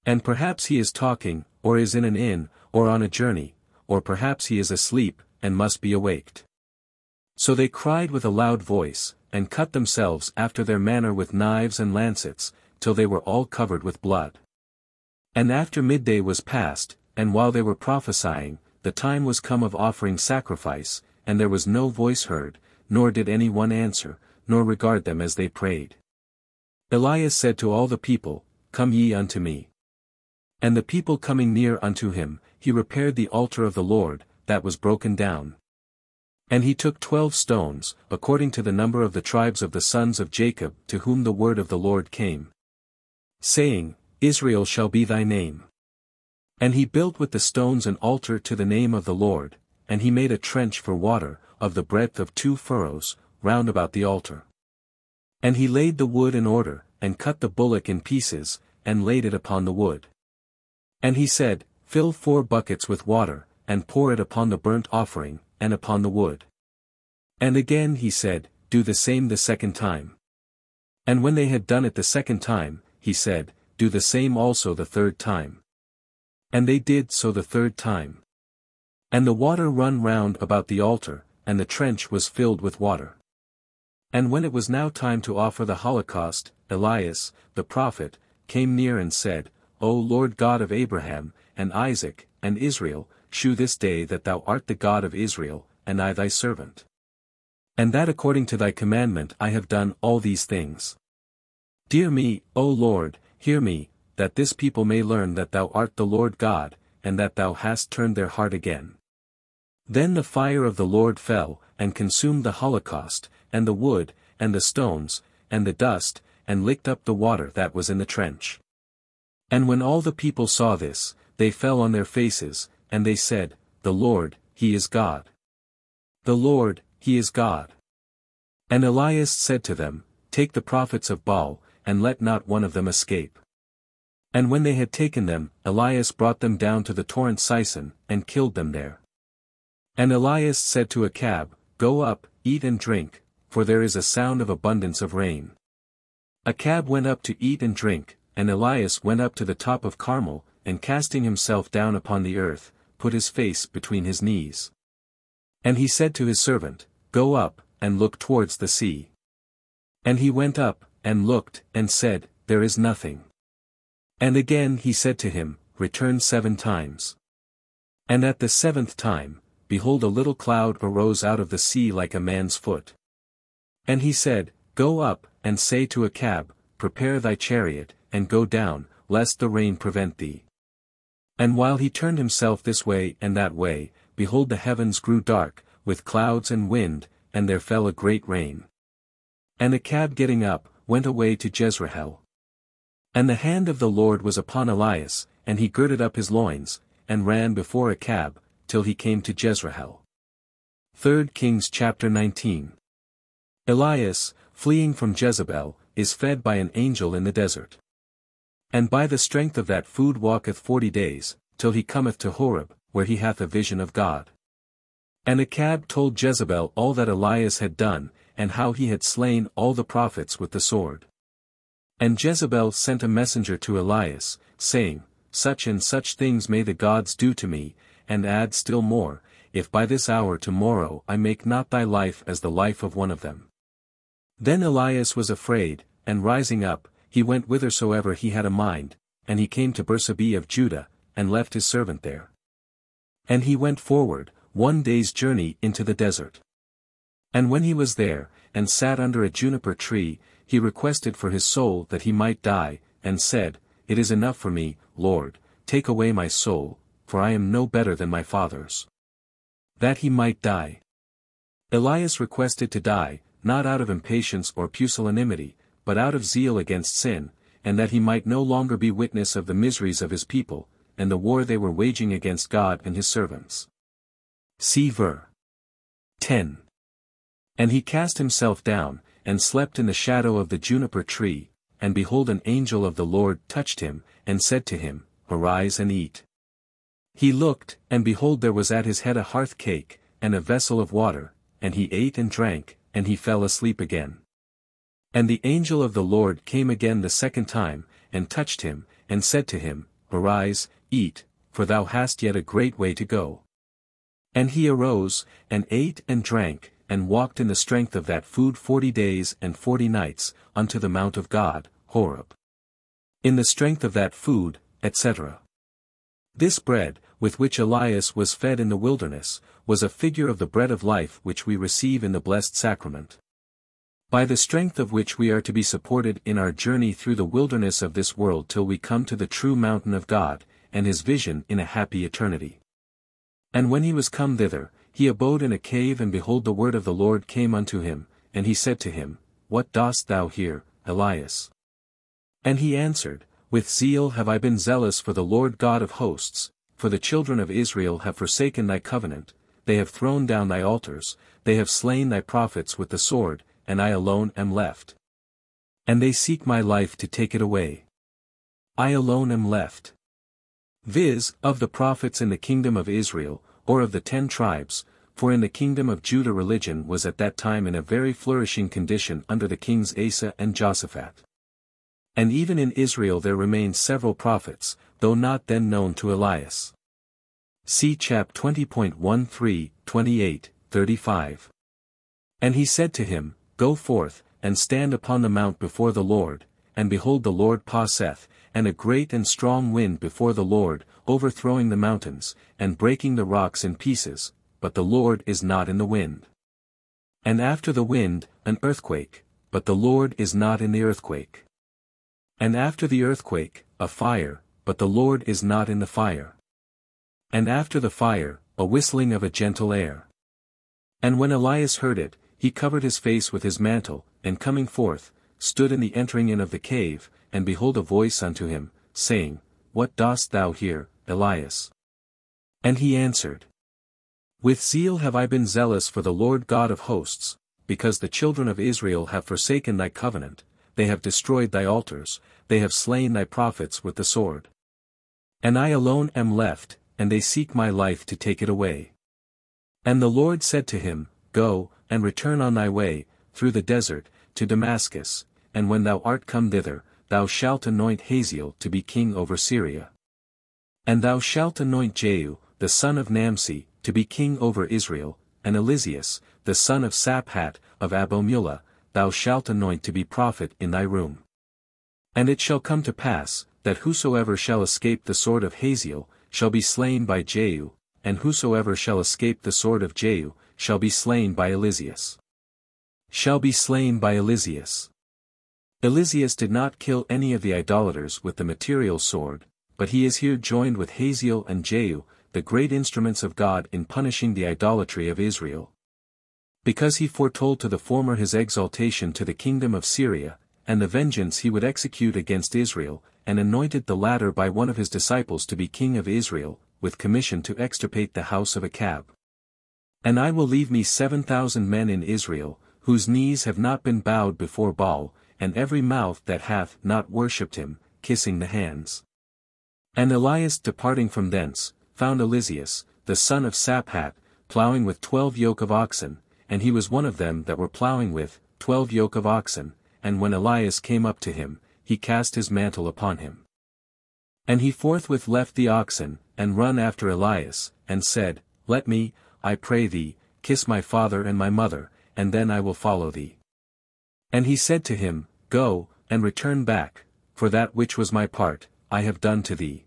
And perhaps he is talking, or is in an inn, or on a journey, or perhaps he is asleep, and must be awaked. So they cried with a loud voice, and cut themselves after their manner with knives and lancets, till they were all covered with blood. And after midday was past, and while they were prophesying, the time was come of offering sacrifice, and there was no voice heard, nor did any one answer, nor regard them as they prayed. Elias said to all the people, Come ye unto me. And the people coming near unto him, he repaired the altar of the Lord, that was broken down. And he took 12 stones, according to the number of the tribes of the sons of Jacob, to whom the word of the Lord came, saying, Israel shall be thy name. And he built with the stones an altar to the name of the Lord, and he made a trench for water, of the breadth of 2 furrows, round about the altar. And he laid the wood in order, and cut the bullock in pieces, and laid it upon the wood. And he said, Fill 4 buckets with water, and pour it upon the burnt offering, and upon the wood. And again he said, Do the same the second time. And when they had done it the second time, he said, Do the same also the third time. And they did so the third time. And the water run round about the altar, and the trench was filled with water. And when it was now time to offer the holocaust, Elias, the prophet, came near and said, O Lord God of Abraham, and Isaac, and Israel, shew this day that thou art the God of Israel, and I thy servant. And that according to thy commandment I have done all these things. Dear me, O Lord, hear me, that this people may learn that thou art the Lord God, and that thou hast turned their heart again. Then the fire of the Lord fell, and consumed the holocaust, and the wood, and the stones, and the dust, and licked up the water that was in the trench. And when all the people saw this, they fell on their faces, and they said, The Lord, He is God. The Lord, He is God. And Elias said to them, Take the prophets of Baal, and let not one of them escape. And when they had taken them, Elias brought them down to the torrent Sison, and killed them there. And Elias said to Achab, Go up, eat and drink, for there is a sound of abundance of rain. Achab went up to eat and drink, and Elias went up to the top of Carmel, and casting himself down upon the earth, put his face between his knees. And he said to his servant, Go up, and look towards the sea. And he went up, and looked, and said, There is nothing. And again he said to him, Return 7 times. And at the 7th time, behold, a little cloud arose out of the sea like a man's foot. And he said, Go up, and say to Achab, Prepare thy chariot, and go down, lest the rain prevent thee. And while he turned himself this way and that way, behold, the heavens grew dark, with clouds and wind, and there fell a great rain. And Achab getting up, went away to Jezreel. And the hand of the Lord was upon Elias, and he girded up his loins, and ran before Achab, till he came to Jezreel. 3 Kings chapter 19. Elias, fleeing from Jezebel, is fed by an angel in the desert. And by the strength of that food walketh 40 days, till he cometh to Horeb, where he hath a vision of God. And Achab told Jezebel all that Elias had done, and how he had slain all the prophets with the sword. And Jezebel sent a messenger to Elias, saying, Such and such things may the gods do to me, and add still more, if by this hour tomorrow I make not thy life as the life of one of them. Then Elias was afraid, and rising up, he went whithersoever he had a mind, and he came to Bersabee of Judah, and left his servant there. And he went forward, 1 day's journey into the desert. And when he was there, and sat under a juniper tree, he requested for his soul that he might die, and said, It is enough for me, Lord, take away my soul, for I am no better than my fathers. That he might die. Elias requested to die, not out of impatience or pusillanimity, but out of zeal against sin, and that he might no longer be witness of the miseries of his people, and the war they were waging against God and his servants. See ver. 10. And he cast himself down, and slept in the shadow of the juniper tree, and behold, an angel of the Lord touched him, and said to him, Arise and eat. He looked, and behold, there was at his head a hearth cake, and a vessel of water, and he ate and drank, and he fell asleep again. And the angel of the Lord came again the second time, and touched him, and said to him, Arise, eat, for thou hast yet a great way to go. And he arose, and ate and drank, and walked in the strength of that food 40 days and 40 nights, unto the mount of God, Horeb. In the strength of that food, etc. This bread, with which Elias was fed in the wilderness, was a figure of the bread of life which we receive in the blessed sacrament. By the strength of which we are to be supported in our journey through the wilderness of this world till we come to the true mountain of God, and his vision in a happy eternity. And when he was come thither, he abode in a cave, and behold, the word of the Lord came unto him, and he said to him, What dost thou here, Elias? And he answered, With zeal have I been zealous for the Lord God of hosts, for the children of Israel have forsaken thy covenant, they have thrown down thy altars, they have slain thy prophets with the sword, and I alone am left. And they seek my life to take it away. I alone am left. Viz., of the prophets in the kingdom of Israel, or of the 10 tribes, for in the kingdom of Judah religion was at that time in a very flourishing condition under the kings Asa and Josaphat. And even in Israel there remained several prophets, though not then known to Elias. See chap 20.13, 28, 35. And he said to him, Go forth, and stand upon the mount before the Lord, and behold the Lord passeth, and a great and strong wind before the Lord, overthrowing the mountains, and breaking the rocks in pieces, but the Lord is not in the wind. And after the wind, an earthquake, but the Lord is not in the earthquake. And after the earthquake, a fire, but the Lord is not in the fire. And after the fire, a whistling of a gentle air. And when Elias heard it, he covered his face with his mantle, and coming forth, stood in the entering in of the cave, and behold a voice unto him, saying, What dost thou here, Elias? And he answered, With zeal have I been zealous for the Lord God of hosts, because the children of Israel have forsaken thy covenant, they have destroyed thy altars, they have slain thy prophets with the sword. And I alone am left, and they seek my life to take it away. And the Lord said to him, Go, and return on thy way, through the desert, to Damascus, and when thou art come thither, thou shalt anoint Hazael to be king over Syria. And thou shalt anoint Jehu, the son of Nimshi, to be king over Israel, and Eliseus, the son of Saphat, of Abomelah, thou shalt anoint to be prophet in thy room. And it shall come to pass, that whosoever shall escape the sword of Hazael, shall be slain by Jehu, and whosoever shall escape the sword of Jehu, shall be slain by Eliseus. Shall be slain by Eliseus. Eliseus did not kill any of the idolaters with the material sword, but he is here joined with Hazael and Jehu, the great instruments of God in punishing the idolatry of Israel. Because he foretold to the former his exaltation to the kingdom of Syria, and the vengeance he would execute against Israel, and anointed the latter by one of his disciples to be king of Israel, with commission to extirpate the house of Achab. And I will leave me 7,000 men in Israel, whose knees have not been bowed before Baal, and every mouth that hath not worshipped him, kissing the hands. And Elias departing from thence, found Eliseus, the son of Saphat, plowing with 12 yoke of oxen, and he was one of them that were plowing with 12 yoke of oxen, and when Elias came up to him, he cast his mantle upon him. And he forthwith left the oxen, and run after Elias, and said, Let me, I pray thee, kiss my father and my mother, and then I will follow thee. And he said to him, Go, and return back, for that which was my part, I have done to thee.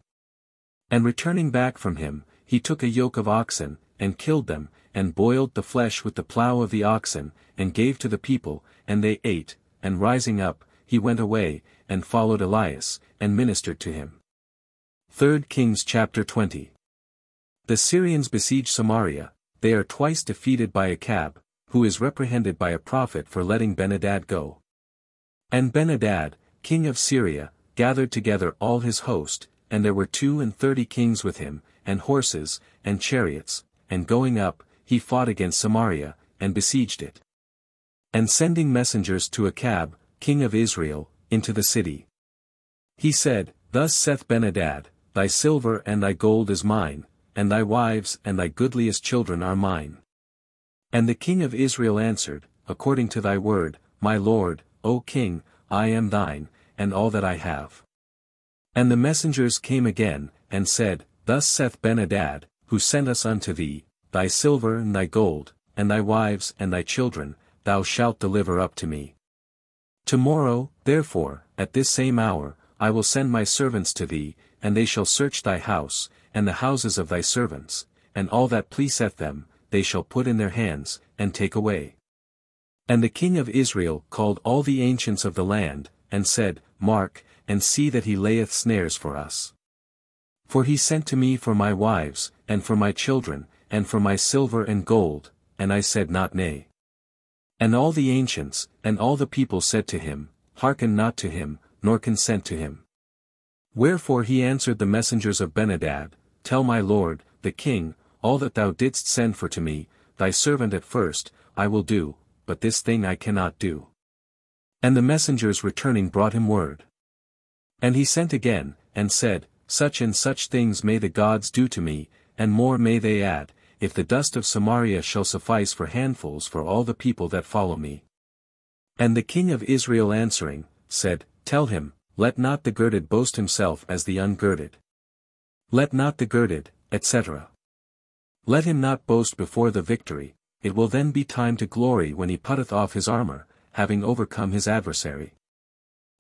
And returning back from him, he took a yoke of oxen, and killed them, and boiled the flesh with the plough of the oxen, and gave to the people, and they ate, and rising up, he went away, and followed Elias, and ministered to him. 3 Kings chapter 20. The Syrians besiege Samaria, they are twice defeated by Achab, who is reprehended by a prophet for letting Ben-Hadad go. And Ben-Hadad, king of Syria, gathered together all his host, and there were 32 kings with him, and horses, and chariots, and going up, he fought against Samaria, and besieged it. And sending messengers to Achab, king of Israel, into the city. He said, Thus saith Ben-Hadad, Thy silver and thy gold is mine, and thy wives and thy goodliest children are mine. And the king of Israel answered, According to thy word, my lord, O king, I am thine, and all that I have. And the messengers came again, and said, Thus saith Ben-Hadad, who sent us unto thee, Thy silver and thy gold, and thy wives and thy children, thou shalt deliver up to me. Tomorrow, therefore, at this same hour, I will send my servants to thee, and they shall search thy house, and the houses of thy servants, and all that pleaseth them, they shall put in their hands, and take away. And the king of Israel called all the ancients of the land, and said, Mark, and see that he layeth snares for us. For he sent to me for my wives, and for my children, and for my silver and gold, and I said not nay. And all the ancients, and all the people said to him, Hearken not to him, nor consent to him. Wherefore he answered the messengers of Ben-Hadad, Tell my lord, the king, all that thou didst send for to me, thy servant at first, I will do, but this thing I cannot do. And the messengers returning brought him word. And he sent again, and said, Such and such things may the gods do to me, and more may they add, if the dust of Samaria shall suffice for handfuls for all the people that follow me. And the king of Israel answering, said, Tell him, let not the girded boast himself as the ungirded. Let not the girded, etc. Let him not boast before the victory, it will then be time to glory when he putteth off his armor, having overcome his adversary.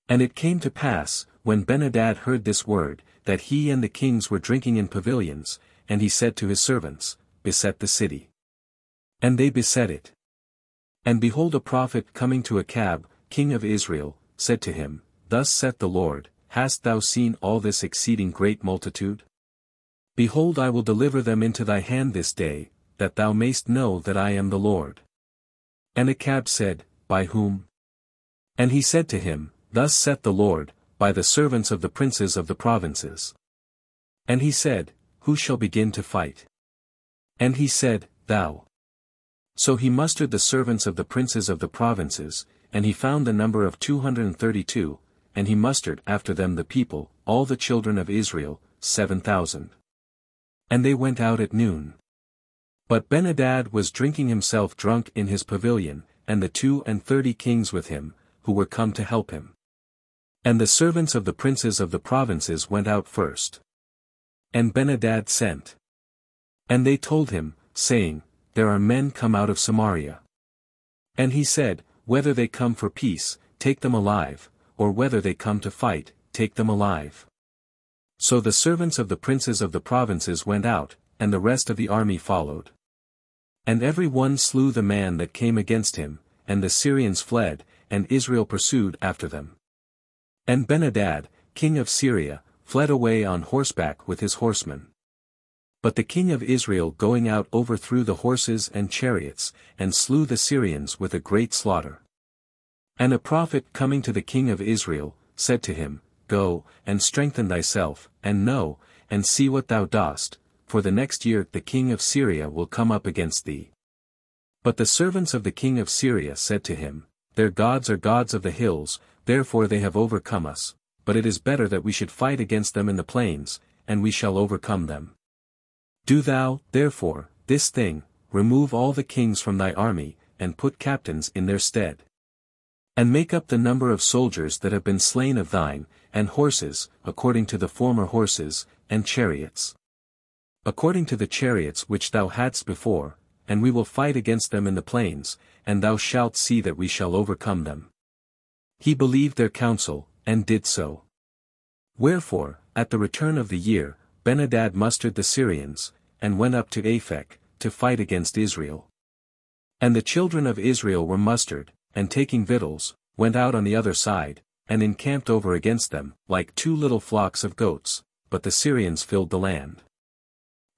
And it came to pass, when Benhadad heard this word, that he and the kings were drinking in pavilions, and he said to his servants, Beset the city. And they beset it. And behold, a prophet coming to Achab, king of Israel, said to him, Thus saith the Lord, Hast thou seen all this exceeding great multitude? Behold, I will deliver them into thy hand this day, that thou mayst know that I am the Lord. And Achab said, By whom? And he said to him, Thus saith the Lord, By the servants of the princes of the provinces. And he said, Who shall begin to fight? And he said, Thou. So he mustered the servants of the princes of the provinces, and he found the number of 232, and he mustered after them the people, all the children of Israel, 7,000. And they went out at noon. But Benhadad was drinking himself drunk in his pavilion, and the 32 kings with him, who were come to help him. And the servants of the princes of the provinces went out first. And Benhadad sent. And they told him, saying, There are men come out of Samaria. And he said, Whether they come for peace, take them alive, or whether they come to fight, take them alive. So the servants of the princes of the provinces went out, and the rest of the army followed. And every one slew the man that came against him, and the Syrians fled, and Israel pursued after them. And Benhadad, king of Syria, fled away on horseback with his horsemen. But the king of Israel going out overthrew the horses and chariots, and slew the Syrians with a great slaughter. And a prophet coming to the king of Israel, said to him, Go, and strengthen thyself, and know, and see what thou dost, for the next year the king of Syria will come up against thee. But the servants of the king of Syria said to him, Their gods are gods of the hills, therefore they have overcome us, but it is better that we should fight against them in the plains, and we shall overcome them. Do thou, therefore, this thing, remove all the kings from thy army, and put captains in their stead. And make up the number of soldiers that have been slain of thine, and horses, according to the former horses, and chariots. According to the chariots which thou hadst before, and we will fight against them in the plains, and thou shalt see that we shall overcome them. He believed their counsel, and did so. Wherefore, at the return of the year, Benhadad mustered the Syrians, and went up to Aphek, to fight against Israel. And the children of Israel were mustered, and taking victuals, went out on the other side, and encamped over against them, like 2 little flocks of goats, but the Syrians filled the land.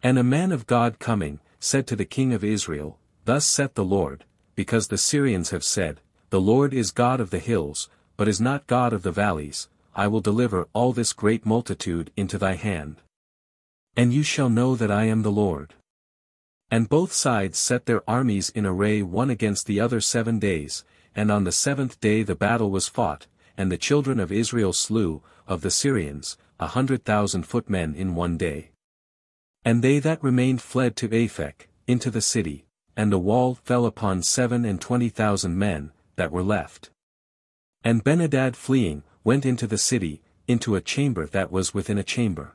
And a man of God coming, said to the king of Israel, Thus saith the Lord, because the Syrians have said, The Lord is God of the hills, but is not God of the valleys, I will deliver all this great multitude into thy hand. And you shall know that I am the Lord. And both sides set their armies in array one against the other 7 days, and on the 7th day the battle was fought, and the children of Israel slew, of the Syrians, 100,000 footmen in 1 day. And they that remained fled to Aphek, into the city, and the wall fell upon 27,000 men, that were left. And Benhadad fleeing, went into the city, into a chamber that was within a chamber.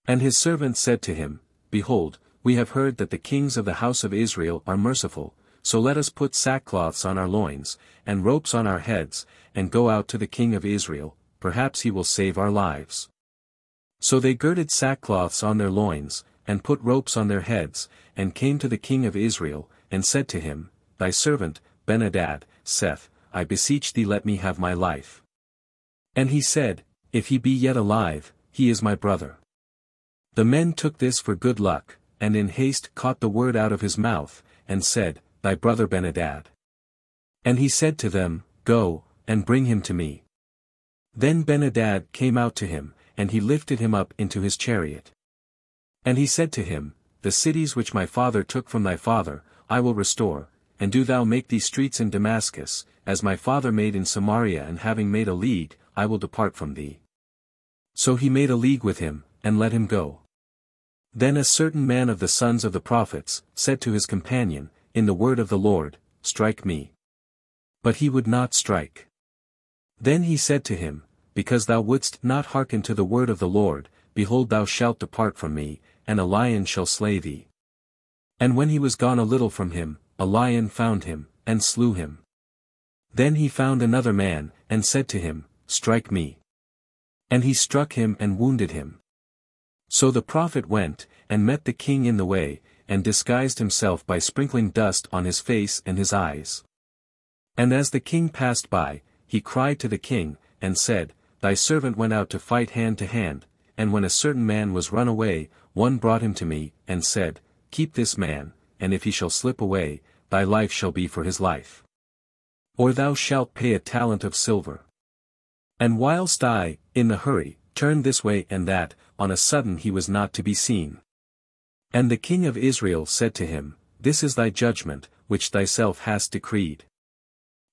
And his servants said to him, Behold, we have heard that the kings of the house of Israel are merciful, so let us put sackcloths on our loins, and ropes on our heads, and go out to the king of Israel, perhaps he will save our lives. So they girded sackcloths on their loins, and put ropes on their heads, and came to the king of Israel, and said to him, Thy servant, Benhadad, saith, I beseech thee let me have my life. And he said, If he be yet alive, he is my brother. The men took this for good luck, and in haste caught the word out of his mouth, and said, Thy brother Benhadad. And he said to them, Go, and bring him to me. Then Benhadad came out to him, and he lifted him up into his chariot. And he said to him, The cities which my father took from thy father, I will restore, and do thou make these streets in Damascus, as my father made in Samaria, and having made a league, I will depart from thee. So he made a league with him, and let him go. Then a certain man of the sons of the prophets said to his companion, in the word of the Lord, Strike me. But he would not strike. Then he said to him, Because thou wouldst not hearken to the word of the Lord, behold thou shalt depart from me, and a lion shall slay thee. And when he was gone a little from him, a lion found him, and slew him. Then he found another man, and said to him, Strike me. And he struck him and wounded him. So the prophet went, and met the king in the way, and disguised himself by sprinkling dust on his face and his eyes. And as the king passed by, he cried to the king, and said, Thy servant went out to fight hand to hand, and when a certain man was run away, one brought him to me, and said, Keep this man, and if he shall slip away, thy life shall be for his life. Or thou shalt pay a talent of silver. And whilst I, in the hurry, turned this way and that, on a sudden he was not to be seen. And the king of Israel said to him, This is thy judgment, which thyself hast decreed.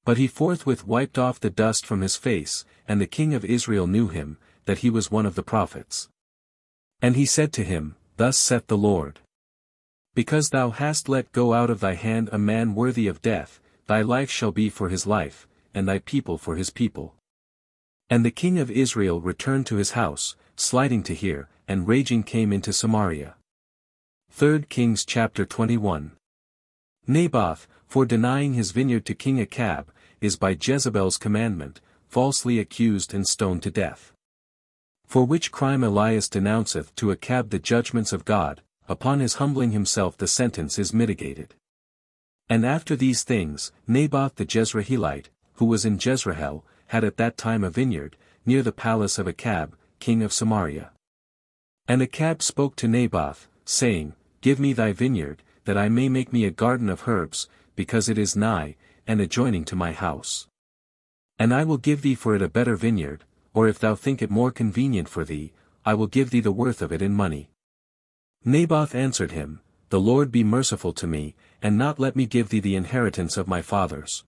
But he forthwith wiped off the dust from his face, and the king of Israel knew him, that he was one of the prophets. And he said to him, Thus saith the Lord. Because thou hast let go out of thy hand a man worthy of death, thy life shall be for his life, and thy people for his people. And the king of Israel returned to his house, sliding to hear, and raging came into Samaria. 3 Kings chapter 21. Naboth, for denying his vineyard to King Achab, is by Jezebel's commandment, falsely accused and stoned to death. For which crime Elias denounceth to Achab the judgments of God, upon his humbling himself the sentence is mitigated. And after these things, Naboth the Jezreelite, who was in Jezreel, had at that time a vineyard, near the palace of Achab, king of Samaria. And Achab spoke to Naboth, saying, Give me thy vineyard, that I may make me a garden of herbs, because it is nigh, and adjoining to my house. And I will give thee for it a better vineyard, or if thou think it more convenient for thee, I will give thee the worth of it in money. Naboth answered him, The Lord be merciful to me, and not let me give thee the inheritance of my fathers.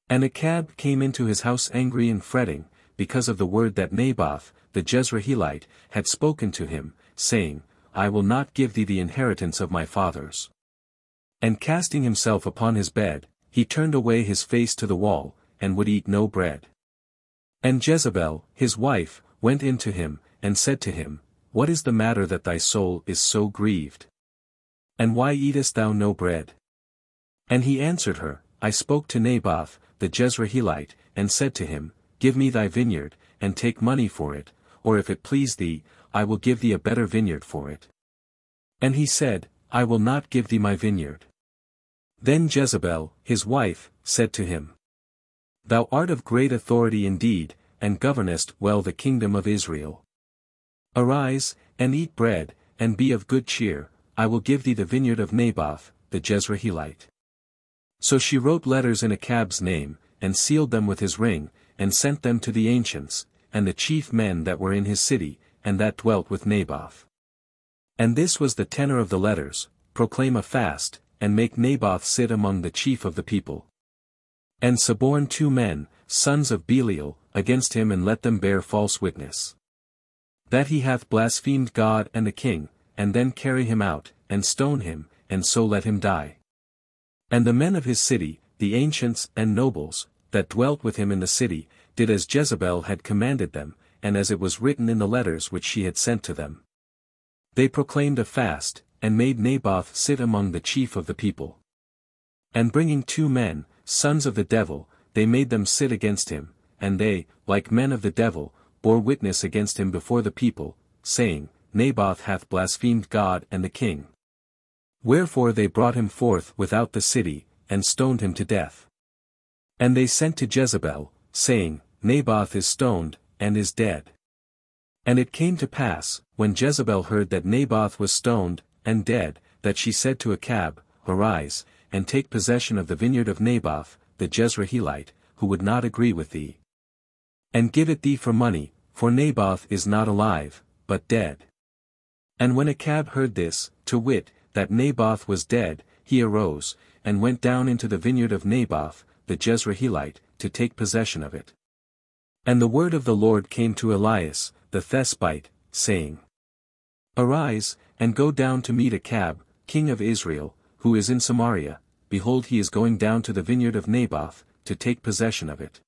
And Achab came into his house angry and fretting, because of the word that Naboth, the Jezreelite, had spoken to him, saying, I will not give thee the inheritance of my fathers. And casting himself upon his bed, he turned away his face to the wall, and would eat no bread. And Jezebel, his wife, went in to him, and said to him, What is the matter that thy soul is so grieved? And why eatest thou no bread? And he answered her, I spoke to Naboth, the Jezreelite, and said to him, Give me thy vineyard, and take money for it, or if it please thee, I will give thee a better vineyard for it. And he said, I will not give thee my vineyard. Then Jezebel, his wife, said to him, Thou art of great authority indeed, and governest well the kingdom of Israel. Arise, and eat bread, and be of good cheer, I will give thee the vineyard of Naboth, the Jezreelite. So she wrote letters in Achab's name, and sealed them with his ring, and sent them to the ancients, and the chief men that were in his city, and that dwelt with Naboth. And this was the tenor of the letters, Proclaim a fast, and make Naboth sit among the chief of the people. And suborn 2 men, sons of Belial, against him and let them bear false witness. That he hath blasphemed God and the king, and then carry him out, and stone him, and so let him die. And the men of his city, the ancients and nobles, that dwelt with him in the city, did as Jezebel had commanded them, and as it was written in the letters which she had sent to them. They proclaimed a fast, and made Naboth sit among the chief of the people. And bringing 2 men, sons of the devil, they made them sit against him, and they, like men of the devil, bore witness against him before the people, saying, Naboth hath blasphemed God and the king. Wherefore they brought him forth without the city, and stoned him to death. And they sent to Jezebel, saying, Naboth is stoned, and is dead. And it came to pass, when Jezebel heard that Naboth was stoned, and dead, that she said to Achab, Arise, and take possession of the vineyard of Naboth, the Jezreelite, who would not agree with thee. And give it thee for money, for Naboth is not alive, but dead. And when Achab heard this, to wit, that Naboth was dead, he arose, and went down into the vineyard of Naboth, the Jezreelite, to take possession of it. And the word of the Lord came to Elias, the Thespite, saying, Arise, and go down to meet Achab, king of Israel, who is in Samaria. Behold, he is going down to the vineyard of Naboth, to take possession of it.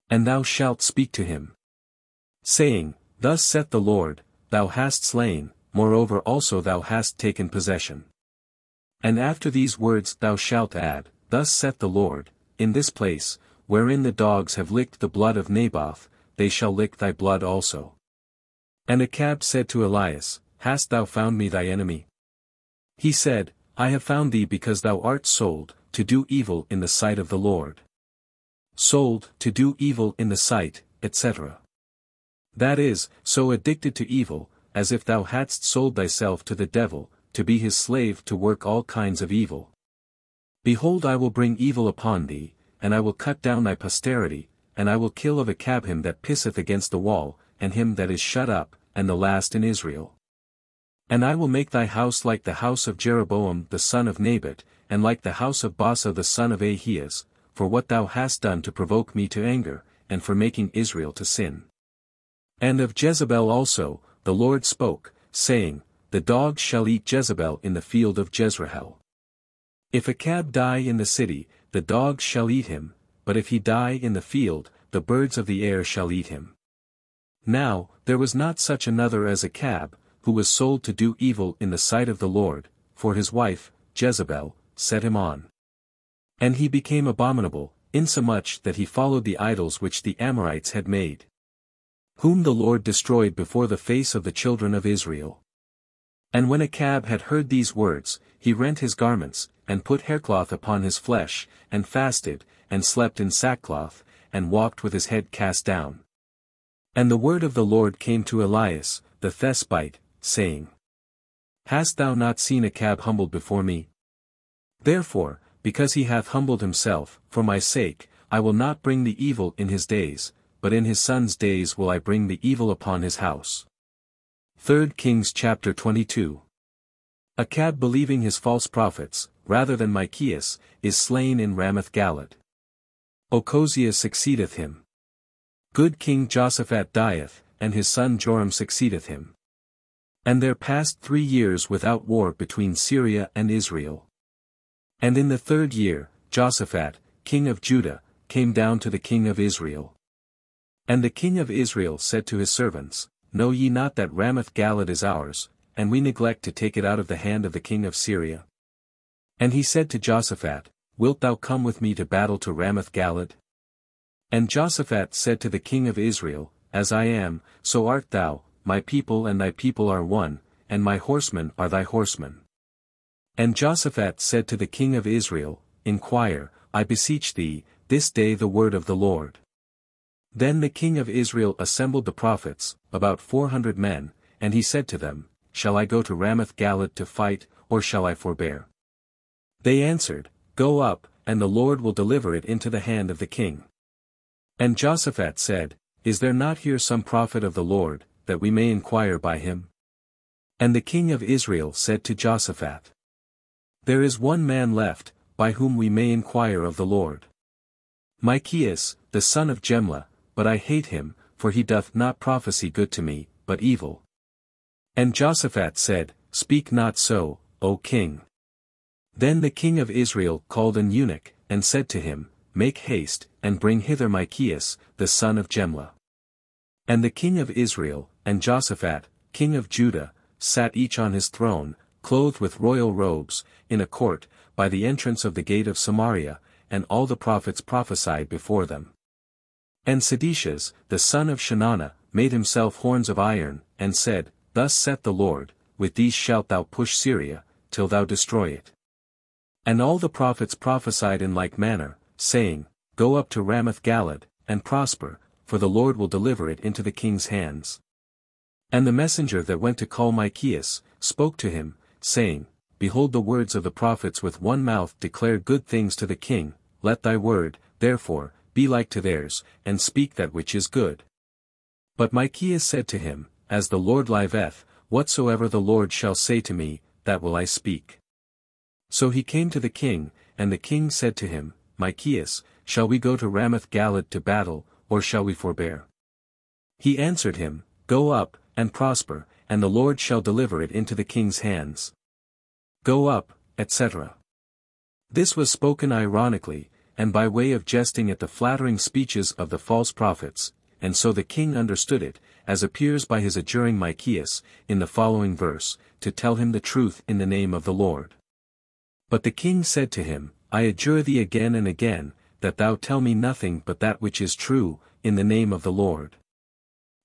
And thou shalt speak to him, saying, Thus saith the Lord, Thou hast slain, moreover also thou hast taken possession. And after these words thou shalt add, Thus saith the Lord, In this place, wherein the dogs have licked the blood of Naboth, they shall lick thy blood also. And Achab said to Elias, Hast thou found me thy enemy? He said, I have found thee because thou art sold, to do evil in the sight of the Lord. Sold, to do evil in the sight, etc. That is, so addicted to evil, as if thou hadst sold thyself to the devil, to be his slave to work all kinds of evil. Behold, I will bring evil upon thee, and I will cut down thy posterity, and I will kill of Achab him that pisseth against the wall, and him that is shut up, and the last in Israel. And I will make thy house like the house of Jeroboam the son of Nebat, and like the house of Baasah the son of Ahias, for what thou hast done to provoke me to anger, and for making Israel to sin. And of Jezebel also, the Lord spoke, saying, The dogs shall eat Jezebel in the field of Jezreel. If Achab die in the city, the dogs shall eat him, but if he die in the field, the birds of the air shall eat him. Now, there was not such another as Achab, who was sold to do evil in the sight of the Lord, for his wife, Jezebel, set him on. And he became abominable, insomuch that he followed the idols which the Amorites had made, whom the Lord destroyed before the face of the children of Israel. And when Achab had heard these words, he rent his garments, and put haircloth upon his flesh, and fasted, and slept in sackcloth, and walked with his head cast down. And the word of the Lord came to Elias, the Thespite, saying, Hast thou not seen Achab humbled before me? Therefore, because he hath humbled himself, for my sake, I will not bring the evil in his days, but in his son's days will I bring the evil upon his house. 3 Kings chapter 22. Achab, believing his false prophets, rather than Michaias, is slain in Ramoth-Galad. Ochoziah succeedeth him. Good King Jehoshaphat dieth, and his son Joram succeedeth him. And there passed 3 years without war between Syria and Israel. And in the 3rd year, Jehoshaphat, king of Judah, came down to the king of Israel. And the king of Israel said to his servants, Know ye not that Ramoth-Galad is ours, and we neglect to take it out of the hand of the king of Syria? And he said to Jehoshaphat, Wilt thou come with me to battle to Ramoth-Galad? And Jehoshaphat said to the king of Israel, As I am, so art thou, my people and thy people are one, and my horsemen are thy horsemen. And Jehoshaphat said to the king of Israel, Inquire, I beseech thee, this day the word of the Lord. Then the king of Israel assembled the prophets, about 400 men, and he said to them, Shall I go to Ramoth-Galad to fight, or shall I forbear? They answered, Go up, and the Lord will deliver it into the hand of the king. And Jehoshaphat said, Is there not here some prophet of the Lord, that we may inquire by him? And the king of Israel said to Jehoshaphat, There is one man left, by whom we may inquire of the Lord. Michaias, the son of Jemla, but I hate him, for he doth not prophesy good to me, but evil. And Jehoshaphat said, Speak not so, O king. Then the king of Israel called an eunuch, and said to him, Make haste, and bring hither Michaias, the son of Jemla. And the king of Israel, and Jehoshaphat, king of Judah, sat each on his throne, clothed with royal robes, in a court, by the entrance of the gate of Samaria, and all the prophets prophesied before them. And Sedecias, the son of Shenanah, made himself horns of iron, and said, Thus saith the Lord, With these shalt thou push Syria, till thou destroy it. And all the prophets prophesied in like manner, saying, Go up to Ramoth-Galad, and prosper, for the Lord will deliver it into the king's hands. And the messenger that went to call Michaias, spoke to him, saying, Behold, the words of the prophets with one mouth declare good things to the king, let thy word, therefore, be like to theirs, and speak that which is good. But Michaias said to him, As the Lord liveth, whatsoever the Lord shall say to me, that will I speak. So he came to the king, and the king said to him, Michaias, shall we go to Ramoth-Galad to battle, or shall we forbear? He answered him, Go up, and prosper, and the Lord shall deliver it into the king's hands. Go up, etc. This was spoken ironically, and by way of jesting at the flattering speeches of the false prophets, and so the king understood it, as appears by his adjuring Micaias, in the following verse, to tell him the truth in the name of the Lord. But the king said to him, I adjure thee again and again, that thou tell me nothing but that which is true, in the name of the Lord.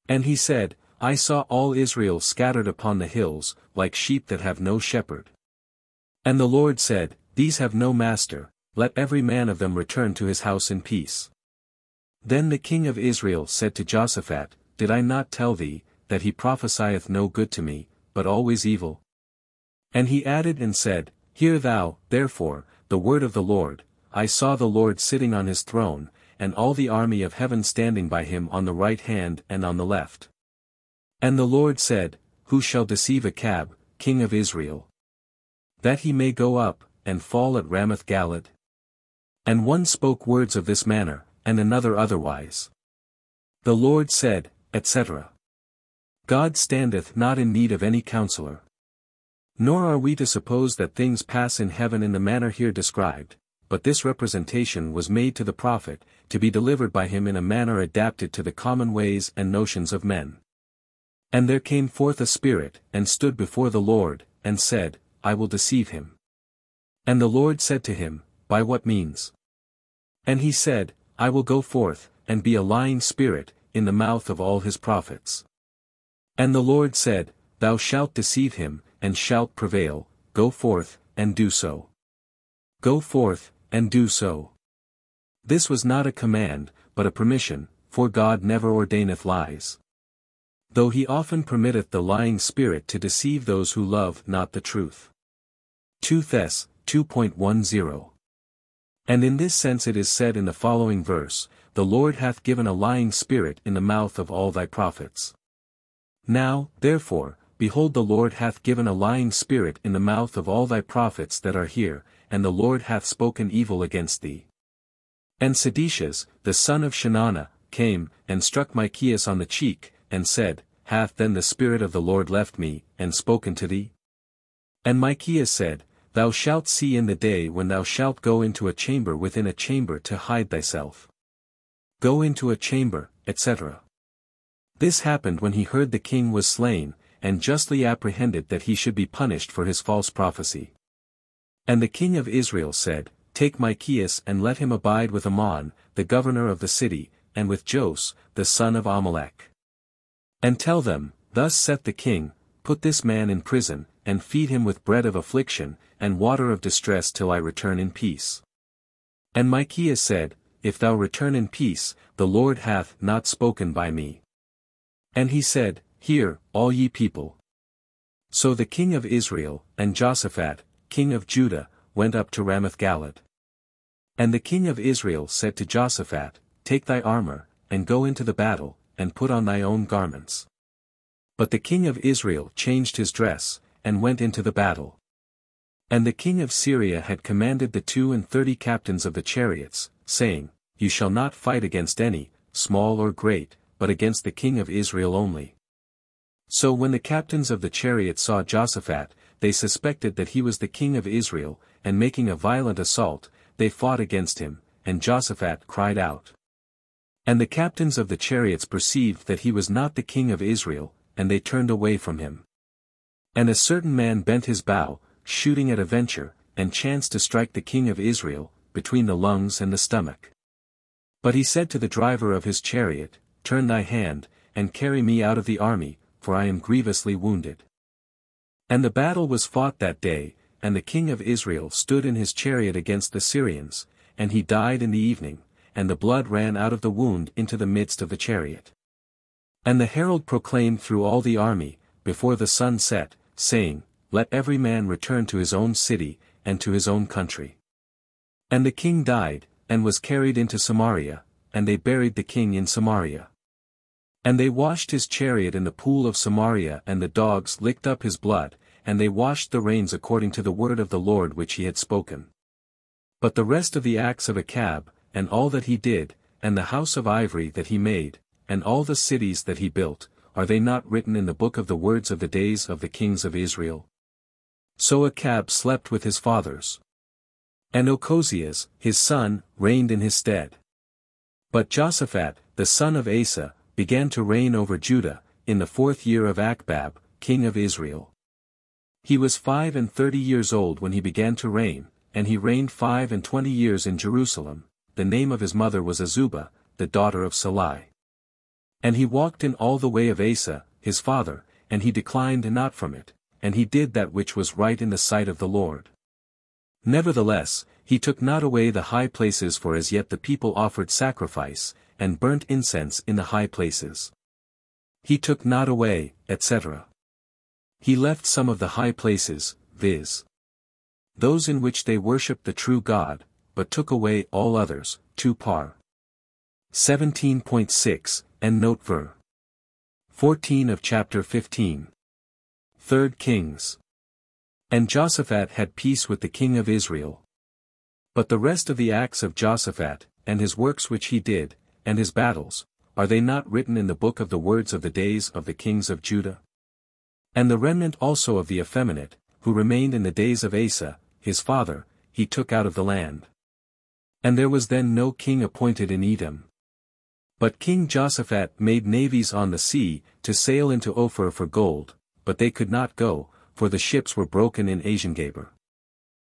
And he said, I saw all Israel scattered upon the hills, like sheep that have no shepherd. And the Lord said, These have no master, let every man of them return to his house in peace. Then the king of Israel said to Jehoshaphat, Did I not tell thee, that he prophesieth no good to me, but always evil? And he added and said, Hear thou, therefore, the word of the Lord. I saw the Lord sitting on his throne, and all the army of heaven standing by him on the right hand and on the left. And the Lord said, Who shall deceive Achab, king of Israel? That he may go up, and fall at Ramoth-Galad? And one spoke words of this manner, and another otherwise. The Lord said, etc. God standeth not in need of any counselor. Nor are we to suppose that things pass in heaven in the manner here described, but this representation was made to the prophet, to be delivered by him in a manner adapted to the common ways and notions of men. And there came forth a spirit, and stood before the Lord, and said, I will deceive him. And the Lord said to him, By what means? And he said, I will go forth, and be a lying spirit, in the mouth of all his prophets. And the Lord said, Thou shalt deceive him, and shalt prevail, go forth, and do so. Go forth, and do so. This was not a command, but a permission, for God never ordaineth lies. Though he often permitteth the lying spirit to deceive those who love not the truth. 2 Thess. 2.10. And in this sense it is said in the following verse, The Lord hath given a lying spirit in the mouth of all thy prophets. Now, therefore, behold, the Lord hath given a lying spirit in the mouth of all thy prophets that are here, and the Lord hath spoken evil against thee. And Sedecius, the son of Shenanah, came, and struck Micaias on the cheek, and said, Hath then the Spirit of the Lord left me, and spoken to thee? And Micaias said, Thou shalt see in the day when thou shalt go into a chamber within a chamber to hide thyself. Go into a chamber, etc. This happened when he heard the king was slain, and justly apprehended that he should be punished for his false prophecy. And the king of Israel said, Take Micaias and let him abide with Ammon, the governor of the city, and with Jos, the son of Amalek. And tell them, Thus saith the king, Put this man in prison, and feed him with bread of affliction, and water of distress till I return in peace. And Micaias said, If thou return in peace, the Lord hath not spoken by me. And he said, Hear, all ye people. So the king of Israel, and Jehoshaphat, king of Judah, went up to Ramoth-Galad. And the king of Israel said to Jehoshaphat, Take thy armor, and go into the battle, and put on thy own garments. But the king of Israel changed his dress, and went into the battle. And the king of Syria had commanded the 32 captains of the chariots, saying, You shall not fight against any, small or great, but against the king of Israel only. So when the captains of the chariots saw Jehoshaphat, they suspected that he was the king of Israel, and making a violent assault, they fought against him, and Jehoshaphat cried out. And the captains of the chariots perceived that he was not the king of Israel, and they turned away from him. And a certain man bent his bow, shooting at a venture, and chanced to strike the king of Israel, between the lungs and the stomach. But he said to the driver of his chariot, Turn thy hand, and carry me out of the army, for I am grievously wounded. And the battle was fought that day, and the king of Israel stood in his chariot against the Syrians, and he died in the evening, and the blood ran out of the wound into the midst of the chariot. And the herald proclaimed through all the army, before the sun set, saying, Let every man return to his own city, and to his own country. And the king died, and was carried into Samaria, and they buried the king in Samaria. And they washed his chariot in the pool of Samaria, and the dogs licked up his blood, and they washed the reins according to the word of the Lord which he had spoken. But the rest of the acts of Achab, and all that he did, and the house of ivory that he made, and all the cities that he built, are they not written in the book of the words of the days of the kings of Israel? So Achab slept with his fathers. And Ochozias, his son, reigned in his stead. But Jehoshaphat, the son of Asa, began to reign over Judah, in the 4th year of Achbab, king of Israel. He was 35 years old when he began to reign, and he reigned 25 years in Jerusalem. The name of his mother was Azubah, the daughter of Salai. And he walked in all the way of Asa, his father, and he declined not from it, and he did that which was right in the sight of the Lord. Nevertheless, he took not away the high places, for as yet the people offered sacrifice, and burnt incense in the high places. He took not away, etc. He left some of the high places, viz. those in which they worshipped the true God, but took away all others. 2 Par. 17.6, and note ver. 14 of chapter 15. 3 Kings. And Jehoshaphat had peace with the king of Israel. But the rest of the acts of Jehoshaphat, and his works which he did, and his battles, are they not written in the book of the words of the days of the kings of Judah? And the remnant also of the effeminate, who remained in the days of Asa, his father, he took out of the land. And there was then no king appointed in Edom. But King Jehoshaphat made navies on the sea, to sail into Ophir for gold, but they could not go, for the ships were broken in Aziengaber.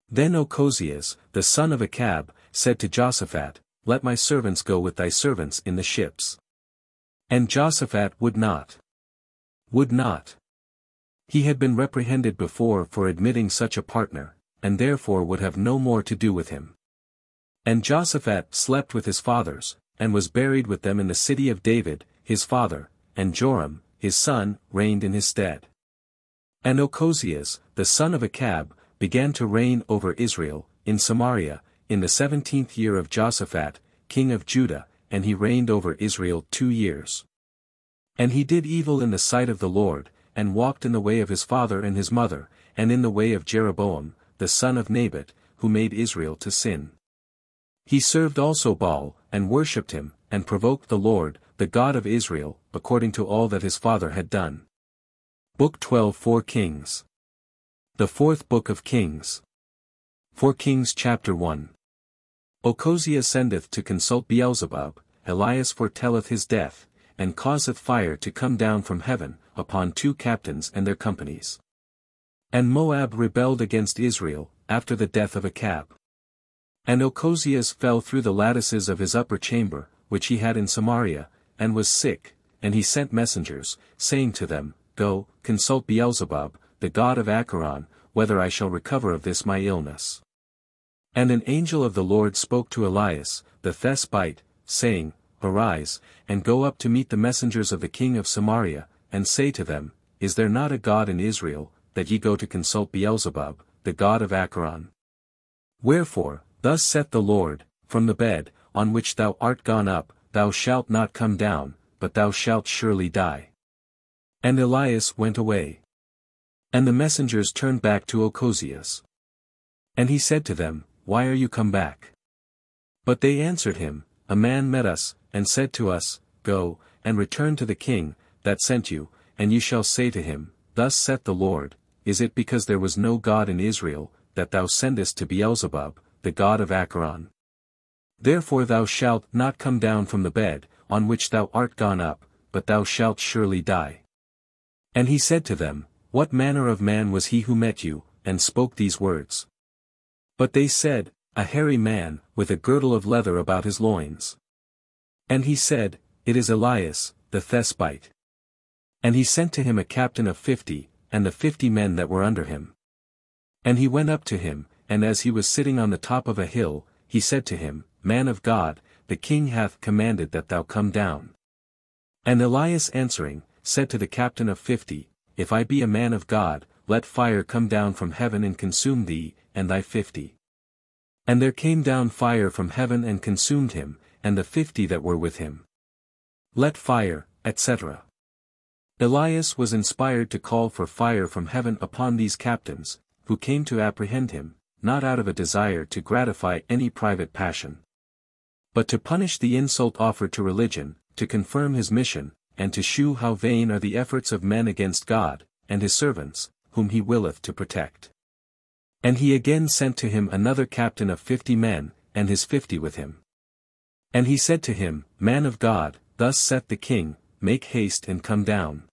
Then Ochozias, the son of Achab, said to Jehoshaphat, Let my servants go with thy servants in the ships. And Jehoshaphat would not. Would not. He had been reprehended before for admitting such a partner, and therefore would have no more to do with him. And Jehoshaphat slept with his fathers, and was buried with them in the city of David, his father, and Joram, his son, reigned in his stead. And Ochozias, the son of Achab, began to reign over Israel, in Samaria, in the 17th year of Jehoshaphat, king of Judah, and he reigned over Israel 2 years. And he did evil in the sight of the Lord, and walked in the way of his father and his mother, and in the way of Jeroboam, the son of Nebat, who made Israel to sin. He served also Baal, and worshipped him, and provoked the Lord, the God of Israel, according to all that his father had done. Book 12 4 Kings. The 4th Book of Kings. 4 Kings chapter 1. Ochozias sendeth to consult Beelzebub, Elias foretelleth his death, and causeth fire to come down from heaven, upon 2 captains and their companies. And Moab rebelled against Israel, after the death of Achab. And Ochozias fell through the lattices of his upper chamber, which he had in Samaria, and was sick, and he sent messengers, saying to them, Go, consult Beelzebub, the god of Acheron, whether I shall recover of this my illness. And an angel of the Lord spoke to Elias, the Thesbite, saying, Arise, and go up to meet the messengers of the king of Samaria, and say to them, Is there not a God in Israel, that ye go to consult Beelzebub, the god of Acheron? Wherefore, thus saith the Lord, From the bed, on which thou art gone up, thou shalt not come down, but thou shalt surely die. And Elias went away. And the messengers turned back to Ochozias. And he said to them, Why are you come back? But they answered him, A man met us, and said to us, Go, and return to the king, that sent you, and you shall say to him, Thus saith the Lord, Is it because there was no God in Israel, that thou sendest to Beelzebub, the god of Acheron? Therefore thou shalt not come down from the bed, on which thou art gone up, but thou shalt surely die. And he said to them, What manner of man was he who met you, and spoke these words? But they said, A hairy man, with a girdle of leather about his loins. And he said, It is Elias, the Thesbite. And he sent to him a captain of 50, and the 50 men that were under him. And he went up to him, and as he was sitting on the top of a hill, he said to him, Man of God, the king hath commanded that thou come down. And Elias answering, said to the captain of 50, If I be a man of God, let fire come down from heaven and consume thee, and thy 50. And there came down fire from heaven and consumed him, and the 50 that were with him. Let fire, etc. Elias was inspired to call for fire from heaven upon these captains, who came to apprehend him, not out of a desire to gratify any private passion, but to punish the insult offered to religion, to confirm his mission, and to shew how vain are the efforts of men against God, and his servants, whom he willeth to protect. And he again sent to him another captain of 50 men, and his 50 with him. And he said to him, Man of God, thus saith the king, make haste and come down.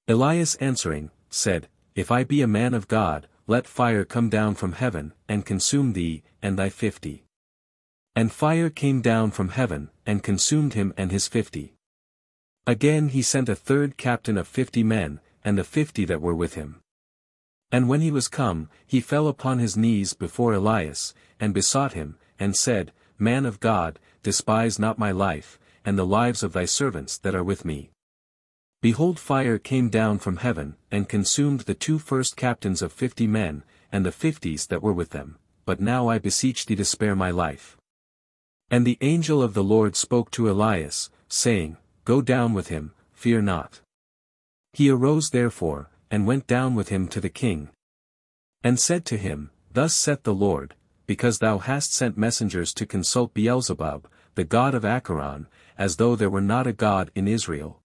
Elias answering, said, If I be a man of God, let fire come down from heaven, and consume thee, and thy 50. And fire came down from heaven, and consumed him and his 50. Again he sent a third captain of 50 men, and the 50 that were with him. And when he was come, he fell upon his knees before Elias, and besought him, and said, Man of God, despise not my life, and the lives of thy servants that are with me. Behold, fire came down from heaven, and consumed the 2 first captains of 50 men, and the 50s that were with them, but now I beseech thee to spare my life. And the angel of the Lord spoke to Elias, saying, Go down with him, fear not. He arose therefore, and went down with him to the king. And said to him, Thus saith the Lord, because thou hast sent messengers to consult Beelzebub, the god of Acheron, as though there were not a God in Israel,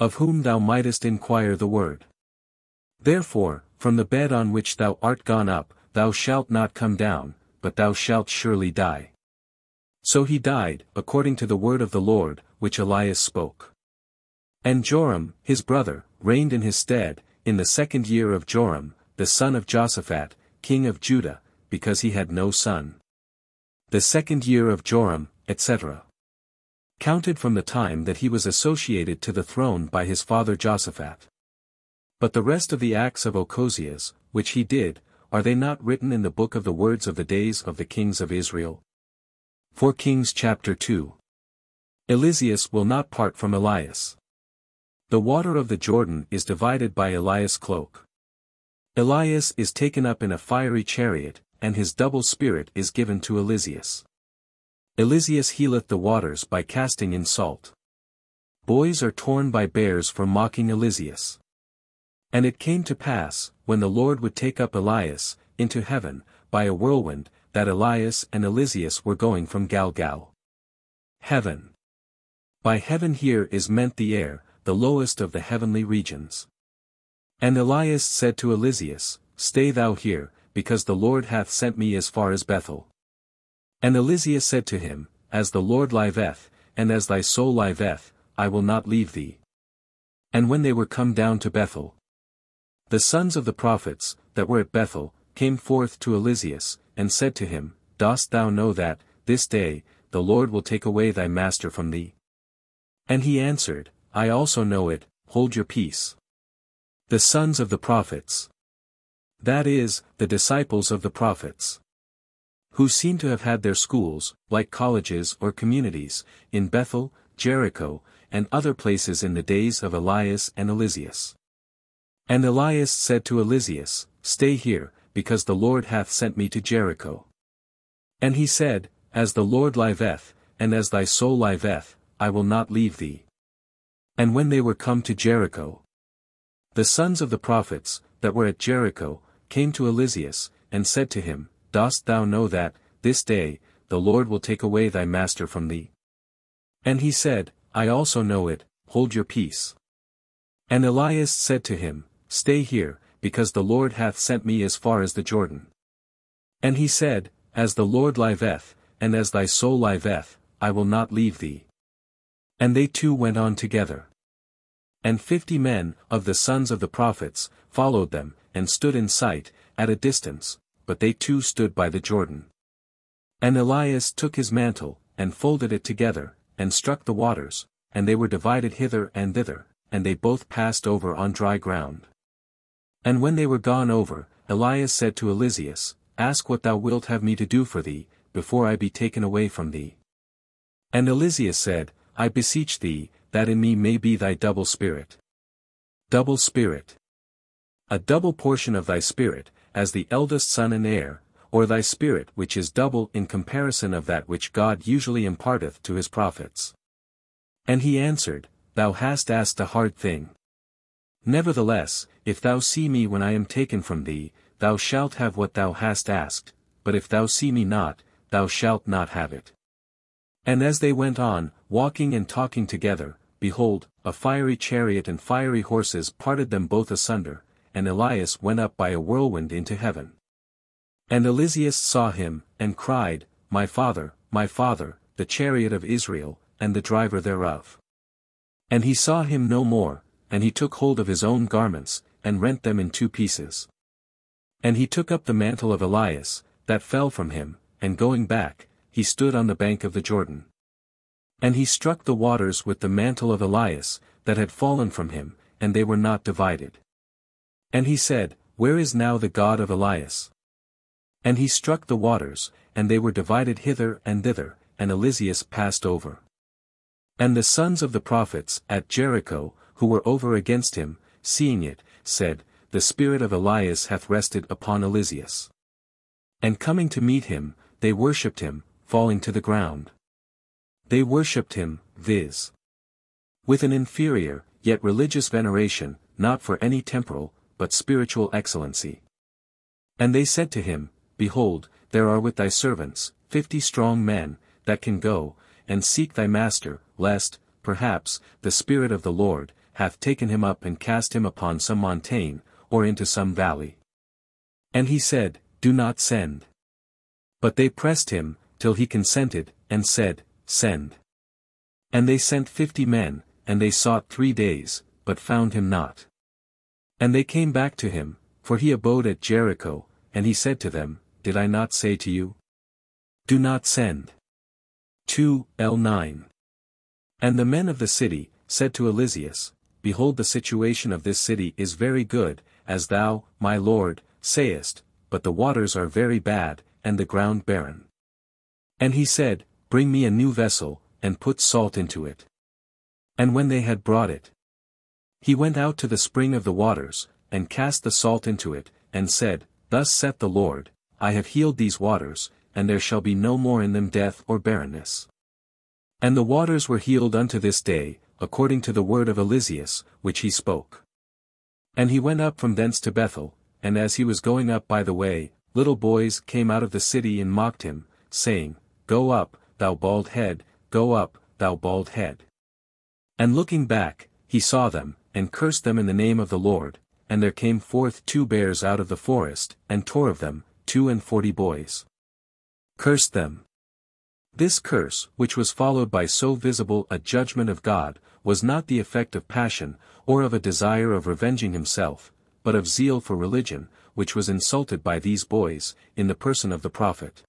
of whom thou mightest inquire the word. Therefore, from the bed on which thou art gone up, thou shalt not come down, but thou shalt surely die. So he died, according to the word of the Lord, which Elias spoke. And Joram, his brother, reigned in his stead, in the 2nd year of Joram, the son of Josaphat, king of Judah, because he had no son. The 2nd year of Joram, etc. Counted from the time that he was associated to the throne by his father Josaphat. But the rest of the acts of Ochozias, which he did, are they not written in the book of the words of the days of the kings of Israel? 4 Kings chapter 2. Eliseus will not part from Elias. The water of the Jordan is divided by Elias' cloak. Elias is taken up in a fiery chariot, and his double spirit is given to Eliseus. Eliseus healeth the waters by casting in salt. Boys are torn by bears for mocking Eliseus. And it came to pass, when the Lord would take up Elias, into heaven, by a whirlwind, that Elias and Eliseus were going from Galgal. Heaven. By heaven here is meant the air, the lowest of the heavenly regions. And Elias said to Eliseus, Stay thou here, because the Lord hath sent me as far as Bethel. And Eliseus said to him, As the Lord liveth, and as thy soul liveth, I will not leave thee. And when they were come down to Bethel, the sons of the prophets, that were at Bethel, came forth to Eliseus, and said to him, Dost thou know that, this day, the Lord will take away thy master from thee? And he answered, I also know it, hold your peace. The sons of the prophets, that is, the disciples of the prophets, who seem to have had their schools, like colleges or communities, in Bethel, Jericho, and other places in the days of Elias and Eliseus. And Elias said to Eliseus, Stay here, because the Lord hath sent me to Jericho. And he said, As the Lord liveth, and as thy soul liveth, I will not leave thee. And when they were come to Jericho, the sons of the prophets, that were at Jericho, came to Eliseus, and said to him, Dost thou know that, this day, the Lord will take away thy master from thee? And he said, I also know it, hold your peace. And Elias said to him, Stay here, because the Lord hath sent me as far as the Jordan. And he said, As the Lord liveth, and as thy soul liveth, I will not leave thee. And they two went on together. And 50 men, of the sons of the prophets, followed them, and stood in sight, at a distance, but they two stood by the Jordan. And Elias took his mantle, and folded it together, and struck the waters, and they were divided hither and thither, and they both passed over on dry ground. And when they were gone over, Elias said to Eliseus, Ask what thou wilt have me to do for thee, before I be taken away from thee. And Eliseus said, I beseech thee, that in me may be thy double spirit. Double spirit. A double portion of thy spirit, as the eldest son and heir, or thy spirit which is double in comparison of that which God usually imparteth to his prophets. And he answered, Thou hast asked a hard thing. Nevertheless, if thou see me when I am taken from thee, thou shalt have what thou hast asked, but if thou see me not, thou shalt not have it. And as they went on, walking and talking together, behold, a fiery chariot and fiery horses parted them both asunder, and Elias went up by a whirlwind into heaven. And Eliseus saw him, and cried, my father, the chariot of Israel, and the driver thereof. And he saw him no more, and he took hold of his own garments, and rent them in two pieces. And he took up the mantle of Elias, that fell from him, and going back, he stood on the bank of the Jordan. And he struck the waters with the mantle of Elias, that had fallen from him, and they were not divided. And he said, where is now the God of Elias? And he struck the waters, and they were divided hither and thither, and Eliseus passed over. And the sons of the prophets at Jericho, who were over against him, seeing it, said, the spirit of Elias hath rested upon Eliseus. And coming to meet him, they worshipped him, falling to the ground. They worshipped him, viz. with an inferior, yet religious veneration, not for any temporal, but spiritual excellency. And they said to him, behold, there are with thy servants 50 strong men, that can go, and seek thy master, lest, perhaps, the Spirit of the Lord hath taken him up and cast him upon some mountain, or into some valley. And he said, do not send. But they pressed him, till he consented, and said, send. And they sent 50 men, and they sought 3 days, but found him not. And they came back to him, for he abode at Jericho, and he said to them, did I not say to you? Do not send. 2:9. And the men of the city said to Eliseus, behold, the situation of this city is very good, as thou, my lord, sayest, but the waters are very bad, and the ground barren. And he said, bring me a new vessel, and put salt into it. And when they had brought it, he went out to the spring of the waters, and cast the salt into it, and said, thus saith the Lord, I have healed these waters, and there shall be no more in them death or barrenness. And the waters were healed unto this day, according to the word of Eliseus, which he spoke. And he went up from thence to Bethel, and as he was going up by the way, little boys came out of the city and mocked him, saying, go up, thou bald head, go up, thou bald head. And looking back, he saw them, and cursed them in the name of the Lord, and there came forth 2 bears out of the forest, and tore of them, 42 boys. Cursed them. This curse, which was followed by so visible a judgment of God, was not the effect of passion, or of a desire of revenging himself, but of zeal for religion, which was insulted by these boys, in the person of the prophet.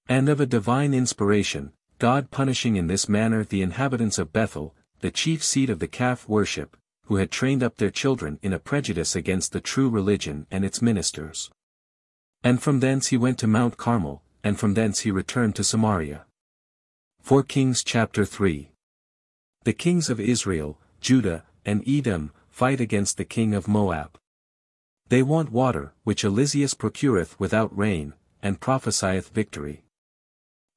And of a divine inspiration, God punishing in this manner the inhabitants of Bethel, the chief seat of the calf worship, who had trained up their children in a prejudice against the true religion and its ministers. And from thence he went to Mount Carmel, and from thence he returned to Samaria. 4 Kings chapter 3. The kings of Israel, Judah, and Edom, fight against the king of Moab. They want water, which Eliseus procureth without rain, and prophesieth victory.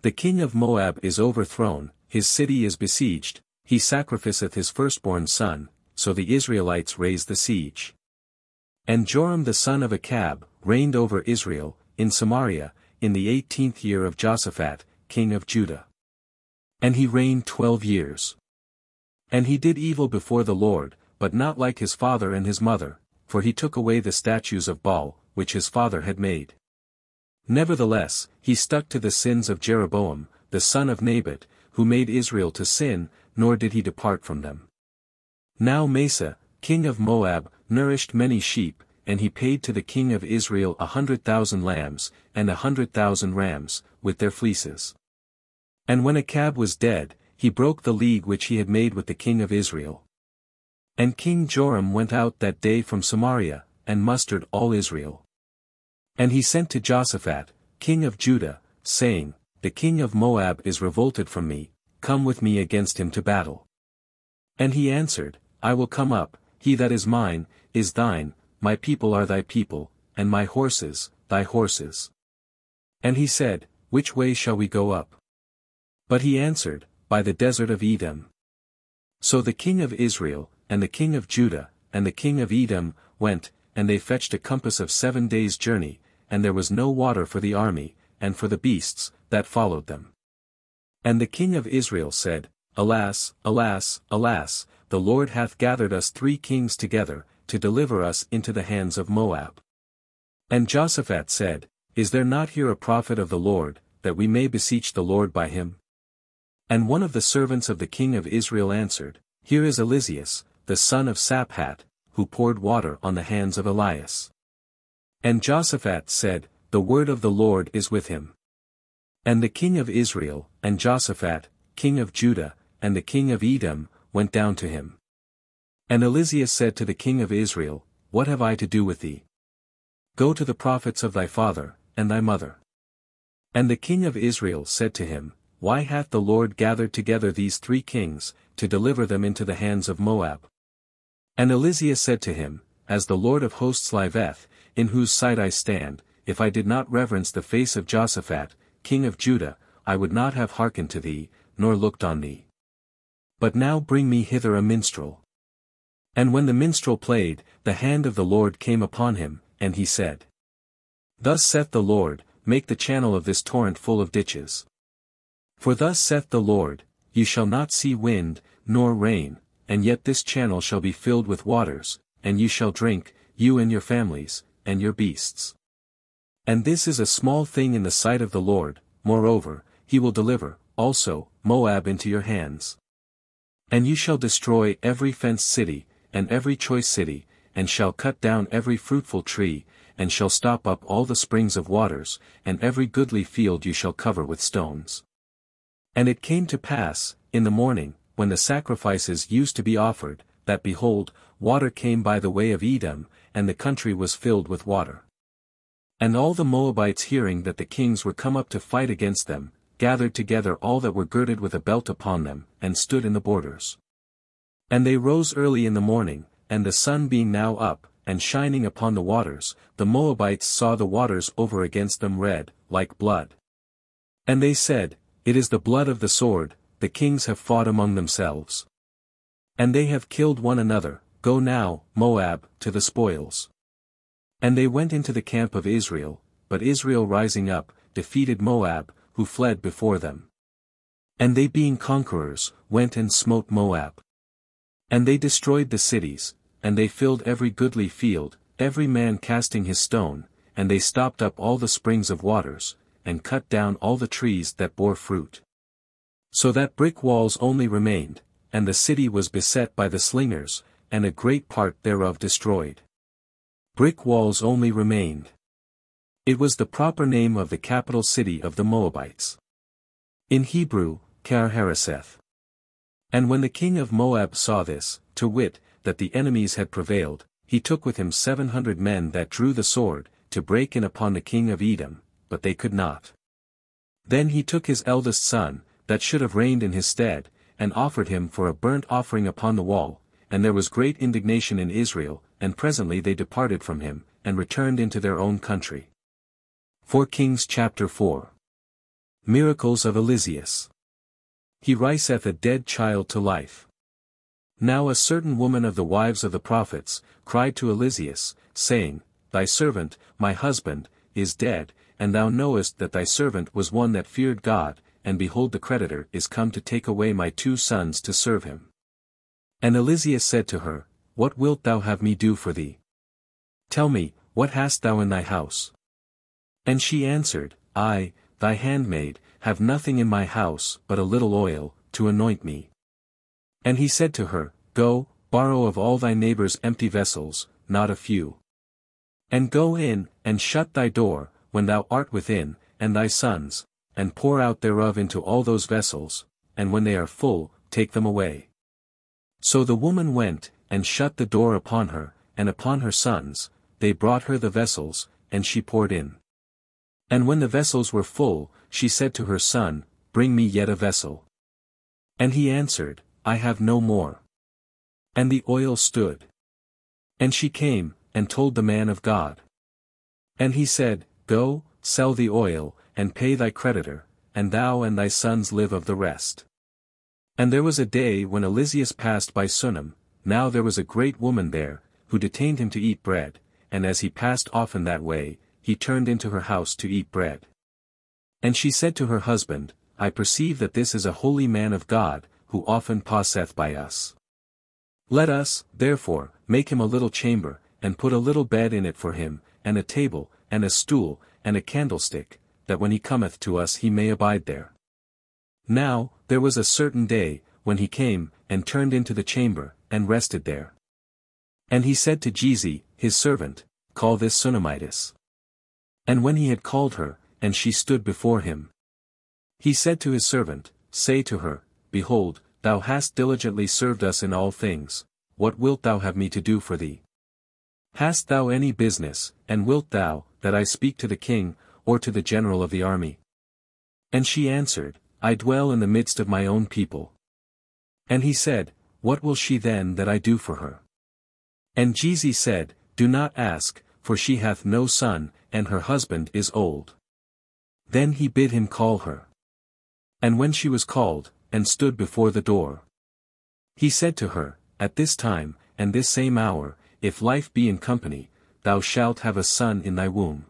The king of Moab is overthrown, his city is besieged, he sacrificeth his firstborn son, so the Israelites raise the siege. And Joram the son of Achab, reigned over Israel, in Samaria, in the 18th year of Jehoshaphat, king of Judah. And he reigned 12 years. And he did evil before the Lord, but not like his father and his mother, for he took away the statues of Baal, which his father had made. Nevertheless, he stuck to the sins of Jeroboam, the son of Nebat, who made Israel to sin, nor did he depart from them. Now Mesa, king of Moab, nourished many sheep, and he paid to the king of Israel 100,000 lambs, and 100,000 rams, with their fleeces. And when Achab was dead, he broke the league which he had made with the king of Israel. And King Joram went out that day from Samaria, and mustered all Israel. And he sent to Jehoshaphat, king of Judah, saying, the king of Moab is revolted from me, come with me against him to battle. And he answered, I will come up, he that is mine, is thine, my people are thy people, and my horses, thy horses. And he said, which way shall we go up? But he answered, by the desert of Edom. So the king of Israel, and the king of Judah, and the king of Edom, went, and they fetched a compass of 7 days' journey, and there was no water for the army, and for the beasts, that followed them. And the king of Israel said, Alas, alas, alas, the Lord hath gathered us 3 kings together, to deliver us into the hands of Moab. And Jehoshaphat said, Is there not here a prophet of the Lord, that we may beseech the Lord by him? And one of the servants of the king of Israel answered, Here is Eliseus, the son of Shaphat, who poured water on the hands of Elias. And Jehoshaphat said, The word of the Lord is with him. And the king of Israel, and Jehoshaphat, king of Judah, and the king of Edom, went down to him. And Eliseus said to the king of Israel, What have I to do with thee? Go to the prophets of thy father, and thy mother. And the king of Israel said to him, Why hath the Lord gathered together these 3 kings, to deliver them into the hands of Moab? And Eliseus said to him, As the Lord of hosts liveth, in whose sight I stand, if I did not reverence the face of Jehoshaphat, king of Judah, I would not have hearkened to thee, nor looked on thee. But now bring me hither a minstrel. And when the minstrel played, the hand of the Lord came upon him, and he said, Thus saith the Lord, Make the channel of this torrent full of ditches. For thus saith the Lord, Ye shall not see wind, nor rain, and yet this channel shall be filled with waters, and ye shall drink, you and your families, and your beasts. And this is a small thing in the sight of the Lord, moreover, he will deliver, also, Moab into your hands. And ye shall destroy every fenced city, and every choice city, and shall cut down every fruitful tree, and shall stop up all the springs of waters, and every goodly field you shall cover with stones. And it came to pass, in the morning, when the sacrifices used to be offered, that behold, water came by the way of Edom, and the country was filled with water. And all the Moabites hearing that the kings were come up to fight against them, gathered together all that were girded with a belt upon them, and stood in the borders. And they rose early in the morning, and the sun being now up, and shining upon the waters, the Moabites saw the waters over against them red, like blood. And they said, It is the blood of the sword, the kings have fought among themselves. And they have killed one another, go now, Moab, to the spoils. And they went into the camp of Israel, but Israel rising up, defeated Moab, who fled before them. And they being conquerors, went and smote Moab. And they destroyed the cities, and they filled every goodly field, every man casting his stone, and they stopped up all the springs of waters, and cut down all the trees that bore fruit. So that brick walls only remained, and the city was beset by the slingers, and a great part thereof destroyed. Brick walls only remained. It was the proper name of the capital city of the Moabites. In Hebrew, Kar-Hareseth. And when the king of Moab saw this, to wit, that the enemies had prevailed, he took with him 700 men that drew the sword, to break in upon the king of Edom, but they could not. Then he took his eldest son, that should have reigned in his stead, and offered him for a burnt offering upon the wall, and there was great indignation in Israel, and presently they departed from him, and returned into their own country. 4 Kings chapter 4. Miracles of Eliseus. He riseth a dead child to life. Now a certain woman of the wives of the prophets, cried to Eliseus, saying, Thy servant, my husband, is dead, and thou knowest that thy servant was one that feared God, and behold the creditor is come to take away my 2 sons to serve him. And Eliseus said to her, What wilt thou have me do for thee? Tell me, what hast thou in thy house? And she answered, I, thy handmaid, have nothing in my house but a little oil, to anoint me. And he said to her, Go, borrow of all thy neighbors empty vessels, not a few. And go in, and shut thy door, when thou art within, and thy sons, and pour out thereof into all those vessels, and when they are full, take them away. So the woman went, and shut the door upon her, and upon her sons, they brought her the vessels, and she poured in. And when the vessels were full, she said to her son, Bring me yet a vessel. And he answered, I have no more. And the oil stood. And she came, and told the man of God. And he said, Go, sell the oil, and pay thy creditor, and thou and thy sons live of the rest. And there was a day when Eliseus passed by Sunem, now there was a great woman there, who detained him to eat bread, and as he passed often that way, he turned into her house to eat bread. And she said to her husband, I perceive that this is a holy man of God, who often passeth by us. Let us, therefore, make him a little chamber, and put a little bed in it for him, and a table, and a stool, and a candlestick, that when he cometh to us he may abide there. Now, there was a certain day, when he came, and turned into the chamber, and rested there. And he said to Giezi, his servant, Call this Sunamitis. And when he had called her, and she stood before him, he said to his servant, Say to her, Behold, thou hast diligently served us in all things, what wilt thou have me to do for thee? Hast thou any business, and wilt thou, that I speak to the king, or to the general of the army? And she answered, I dwell in the midst of my own people. And he said, What will she then that I do for her? And Giezi said, Do not ask, for she hath no son, and her husband is old. Then he bid him call her. And when she was called, and stood before the door, he said to her, At this time, and this same hour, if life be in company, thou shalt have a son in thy womb.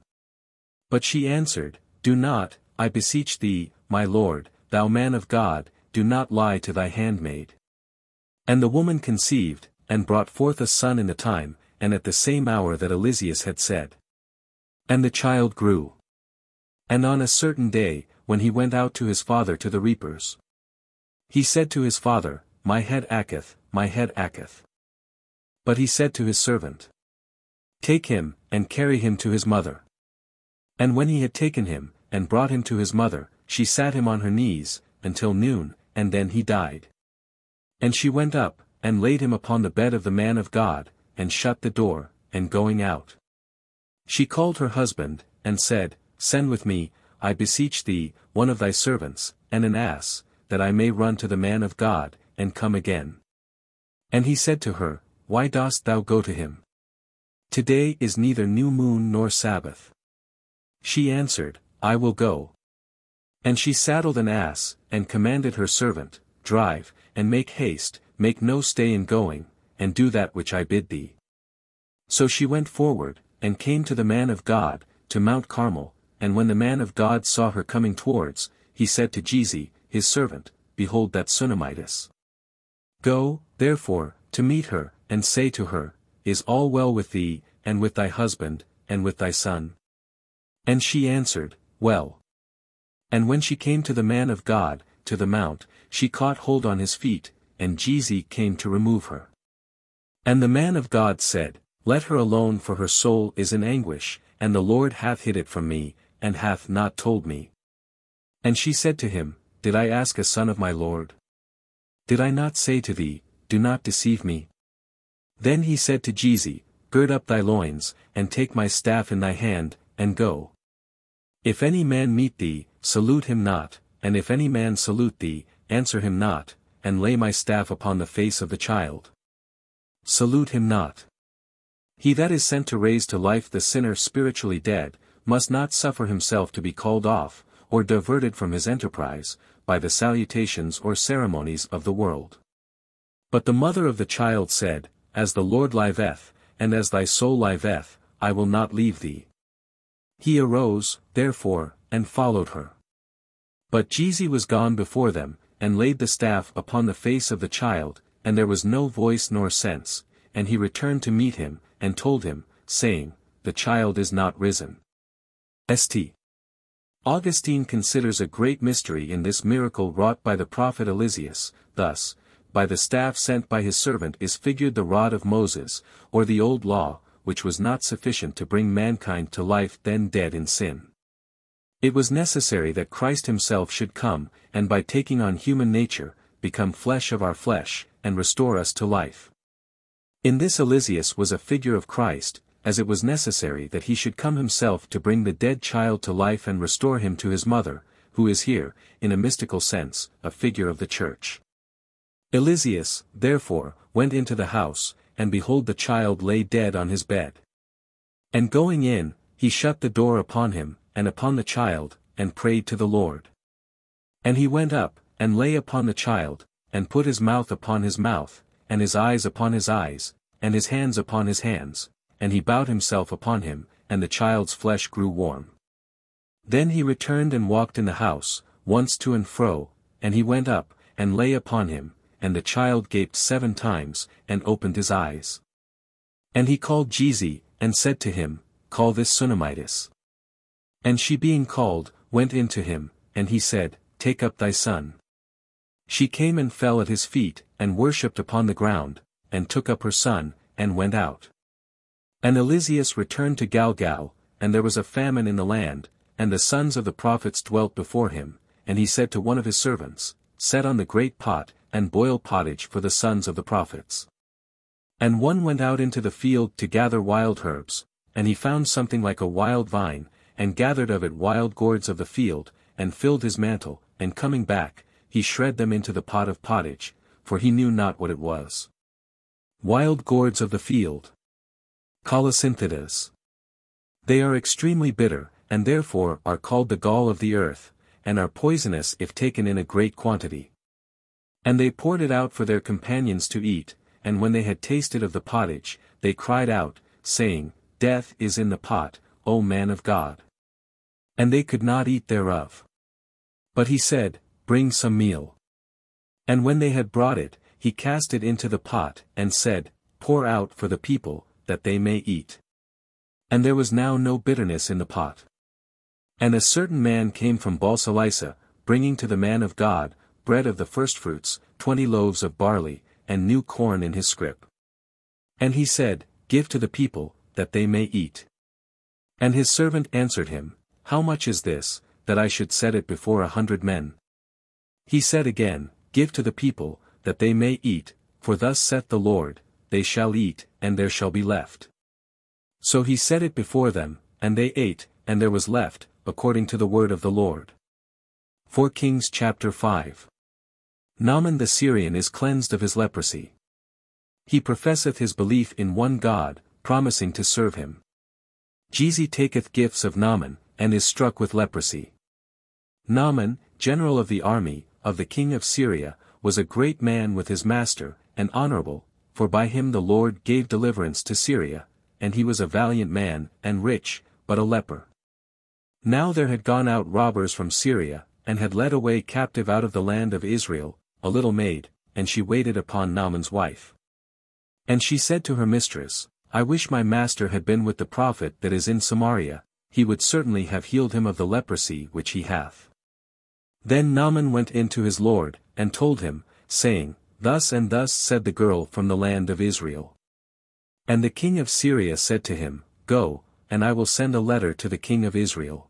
But she answered, Do not, I beseech thee, my lord, thou man of God, do not lie to thy handmaid. And the woman conceived, and brought forth a son in the time, and at the same hour that Eliseus had said. And the child grew. And on a certain day, when he went out to his father to the reapers, he said to his father, My head acheth, my head acheth. But he said to his servant, Take him, and carry him to his mother. And when he had taken him, and brought him to his mother, she sat him on her knees, until noon, and then he died. And she went up, and laid him upon the bed of the man of God, and shut the door, and going out, she called her husband, and said, Send with me, I beseech thee, one of thy servants, and an ass, that I may run to the man of God, and come again. And he said to her, Why dost thou go to him? Today is neither new moon nor Sabbath. She answered, I will go. And she saddled an ass, and commanded her servant, Drive, and make haste, make no stay in going, and do that which I bid thee. So she went forward, and came to the man of God, to Mount Carmel, and when the man of God saw her coming towards, he said to Giezi, his servant, Behold that Sunamitis. Go, therefore, to meet her, and say to her, Is all well with thee, and with thy husband, and with thy son? And she answered, Well. And when she came to the man of God, to the mount, she caught hold on his feet, and Giezi came to remove her. And the man of God said, Let her alone, for her soul is in anguish, and the Lord hath hid it from me, and hath not told me. And she said to him, Did I ask a son of my Lord? Did I not say to thee, Do not deceive me? Then he said to Giezi, Gird up thy loins, and take my staff in thy hand, and go. If any man meet thee, salute him not, and if any man salute thee, answer him not, and lay my staff upon the face of the child. Salute him not. He that is sent to raise to life the sinner spiritually dead, must not suffer himself to be called off, or diverted from his enterprise, by the salutations or ceremonies of the world. But the mother of the child said, As the Lord liveth, and as thy soul liveth, I will not leave thee. He arose, therefore, and followed her. But Giezi was gone before them, and laid the staff upon the face of the child, and there was no voice nor sense, and he returned to meet him, and told him, saying, The child is not risen. St. Augustine considers a great mystery in this miracle wrought by the prophet Eliseus. Thus, by the staff sent by his servant is figured the rod of Moses, or the old law, which was not sufficient to bring mankind to life then dead in sin. It was necessary that Christ himself should come, and by taking on human nature, become flesh of our flesh, and restore us to life. In this Eliseus was a figure of Christ, as it was necessary that he should come himself to bring the dead child to life and restore him to his mother, who is here, in a mystical sense, a figure of the Church. Eliseus, therefore, went into the house, and behold the child lay dead on his bed. And going in, he shut the door upon him, and upon the child, and prayed to the Lord. And he went up, and lay upon the child, and put his mouth upon his mouth, and his eyes upon his eyes, and his hands upon his hands, and he bowed himself upon him, and the child's flesh grew warm. Then he returned and walked in the house, once to and fro, and he went up, and lay upon him, and the child gaped 7 times, and opened his eyes. And he called Gizi, and said to him, Call this Sunamitis. And she being called, went in to him, and he said, Take up thy son. She came and fell at his feet, and worshipped upon the ground, and took up her son, and went out. And Eliseus returned to Galgal, and there was a famine in the land, and the sons of the prophets dwelt before him, and he said to one of his servants, Set on the great pot, and boil pottage for the sons of the prophets. And one went out into the field to gather wild herbs, and he found something like a wild vine, and gathered of it wild gourds of the field, and filled his mantle, and coming back, he shred them into the pot of pottage, for he knew not what it was. Wild gourds of the field. Colocynthetas. They are extremely bitter, and therefore are called the gall of the earth, and are poisonous if taken in a great quantity. And they poured it out for their companions to eat, and when they had tasted of the pottage, they cried out, saying, Death is in the pot, O man of God. And they could not eat thereof. But he said, Bring some meal. And when they had brought it, he cast it into the pot, and said, Pour out for the people, that they may eat. And there was now no bitterness in the pot. And a certain man came from Balsalisa, bringing to the man of God, bread of the firstfruits, 20 loaves of barley, and new corn in his scrip. And he said, Give to the people, that they may eat. And his servant answered him, How much is this, that I should set it before 100 men? He said again, Give to the people, that they may eat, for thus saith the Lord, They shall eat, and there shall be left. So he set it before them, and they ate, and there was left, according to the word of the Lord. 4 Kings chapter 5. Naaman the Syrian is cleansed of his leprosy. He professeth his belief in one God, promising to serve him. Gizi taketh gifts of Naaman, and is struck with leprosy. Naaman, general of the army, of the king of Syria, was a great man with his master, and honorable, for by him the Lord gave deliverance to Syria, and he was a valiant man, and rich, but a leper. Now there had gone out robbers from Syria, and had led away captive out of the land of Israel, a little maid, and she waited upon Naaman's wife. And she said to her mistress, I wish my master had been with the prophet that is in Samaria, he would certainly have healed him of the leprosy which he hath. Then Naaman went in to his lord, and told him, saying, Thus and thus said the girl from the land of Israel. And the king of Syria said to him, Go, and I will send a letter to the king of Israel.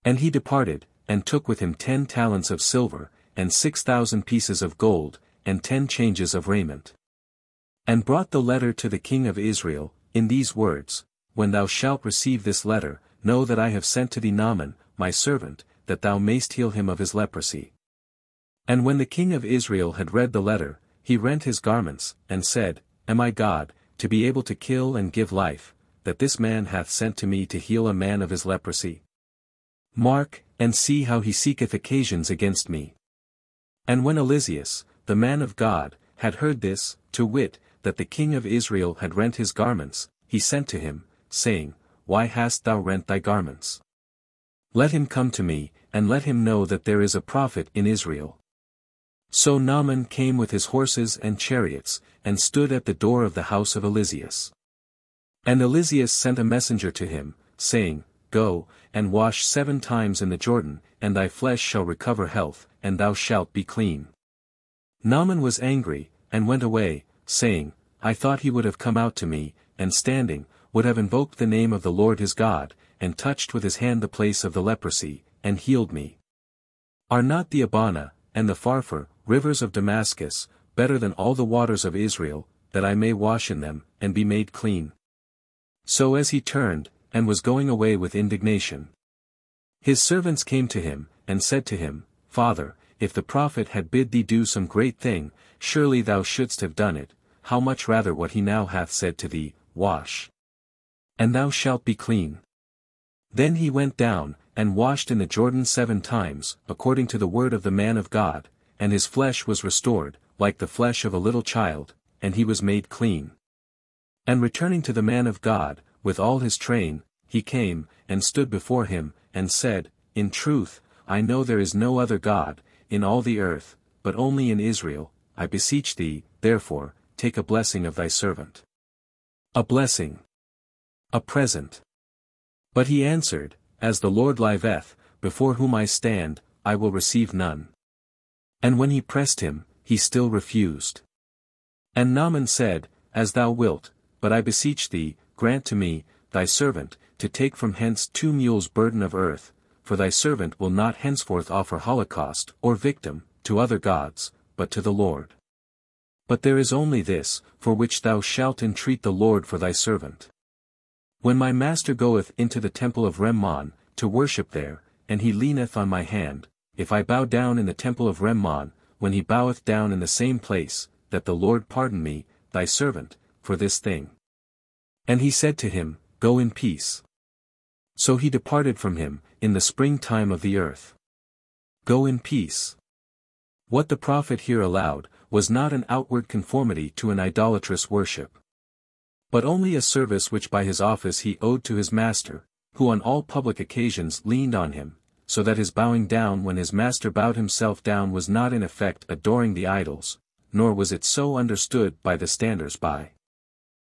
And he departed, and took with him 10 talents of silver, and 6,000 pieces of gold, and 10 changes of raiment. And brought the letter to the king of Israel, in these words, When thou shalt receive this letter, know that I have sent to thee Naaman, my servant, that thou mayst heal him of his leprosy. And when the king of Israel had read the letter, he rent his garments, and said, Am I God, to be able to kill and give life, that this man hath sent to me to heal a man of his leprosy? Mark, and see how he seeketh occasions against me. And when Eliseus, the man of God, had heard this, to wit, that the king of Israel had rent his garments, he sent to him, saying, Why hast thou rent thy garments? Let him come to me, and let him know that there is a prophet in Israel. So Naaman came with his horses and chariots, and stood at the door of the house of Eliseus. And Eliseus sent a messenger to him, saying, Go, and wash 7 times in the Jordan, and thy flesh shall recover health, and thou shalt be clean. Naaman was angry, and went away, saying, I thought he would have come out to me, and standing, would have invoked the name of the Lord his God, and touched with his hand the place of the leprosy, and healed me. Are not the Abana, and the Pharpar, rivers of Damascus, better than all the waters of Israel, that I may wash in them, and be made clean? So as he turned, and was going away with indignation, his servants came to him, and said to him, Father, if the prophet had bid thee do some great thing, surely thou shouldst have done it, how much rather what he now hath said to thee, Wash, and thou shalt be clean. Then he went down, and washed in the Jordan 7 times, according to the word of the man of God, and his flesh was restored, like the flesh of a little child, and he was made clean. And returning to the man of God, with all his train, he came, and stood before him, and said, In truth, I know there is no other God, in all the earth, but only in Israel. I beseech thee, therefore, take a blessing of thy servant. A blessing. A present. But he answered, As the Lord liveth, before whom I stand, I will receive none. And when he pressed him, he still refused. And Naaman said, As thou wilt, but I beseech thee, grant to me, thy servant, to take from hence 2 mules burden of earth, for thy servant will not henceforth offer holocaust or victim to other gods, but to the Lord. But there is only this, for which thou shalt entreat the Lord for thy servant. When my master goeth into the temple of Rimmon, to worship there, and he leaneth on my hand, if I bow down in the temple of Rimmon, when he boweth down in the same place, that the Lord pardon me, thy servant, for this thing. And he said to him, Go in peace. So he departed from him, in the springtime of the earth. Go in peace. What the prophet here allowed, was not an outward conformity to an idolatrous worship, but only a service which by his office he owed to his master, who on all public occasions leaned on him, so that his bowing down when his master bowed himself down was not in effect adoring the idols, nor was it so understood by the standers-by.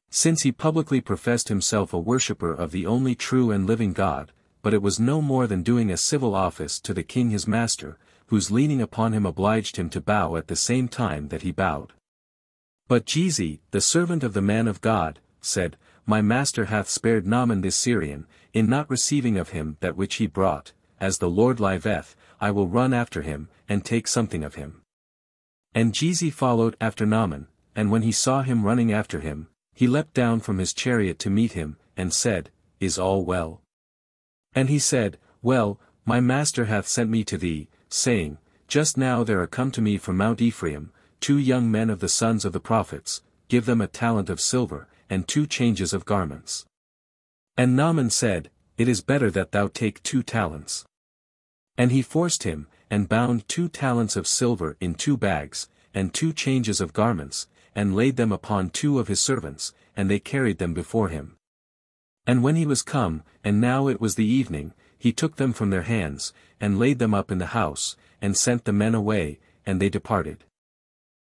Since he publicly professed himself a worshipper of the only true and living God, but it was no more than doing a civil office to the king his master, whose leaning upon him obliged him to bow at the same time that he bowed. But Gehazi, the servant of the man of God, said, My master hath spared Naaman this Syrian, in not receiving of him that which he brought. As the Lord liveth, I will run after him, and take something of him. And Gehazi followed after Naaman, and when he saw him running after him, he leapt down from his chariot to meet him, and said, Is all well? And he said, Well, my master hath sent me to thee, saying, Just now there are come to me from Mount Ephraim 2 young men of the sons of the prophets, give them a talent of silver, and 2 changes of garments. And Naaman said, It is better that thou take 2 talents. And he forced him, and bound 2 talents of silver in 2 bags, and 2 changes of garments, and laid them upon 2 of his servants, and they carried them before him. And when he was come, and now it was the evening, he took them from their hands, and laid them up in the house, and sent the men away, and they departed.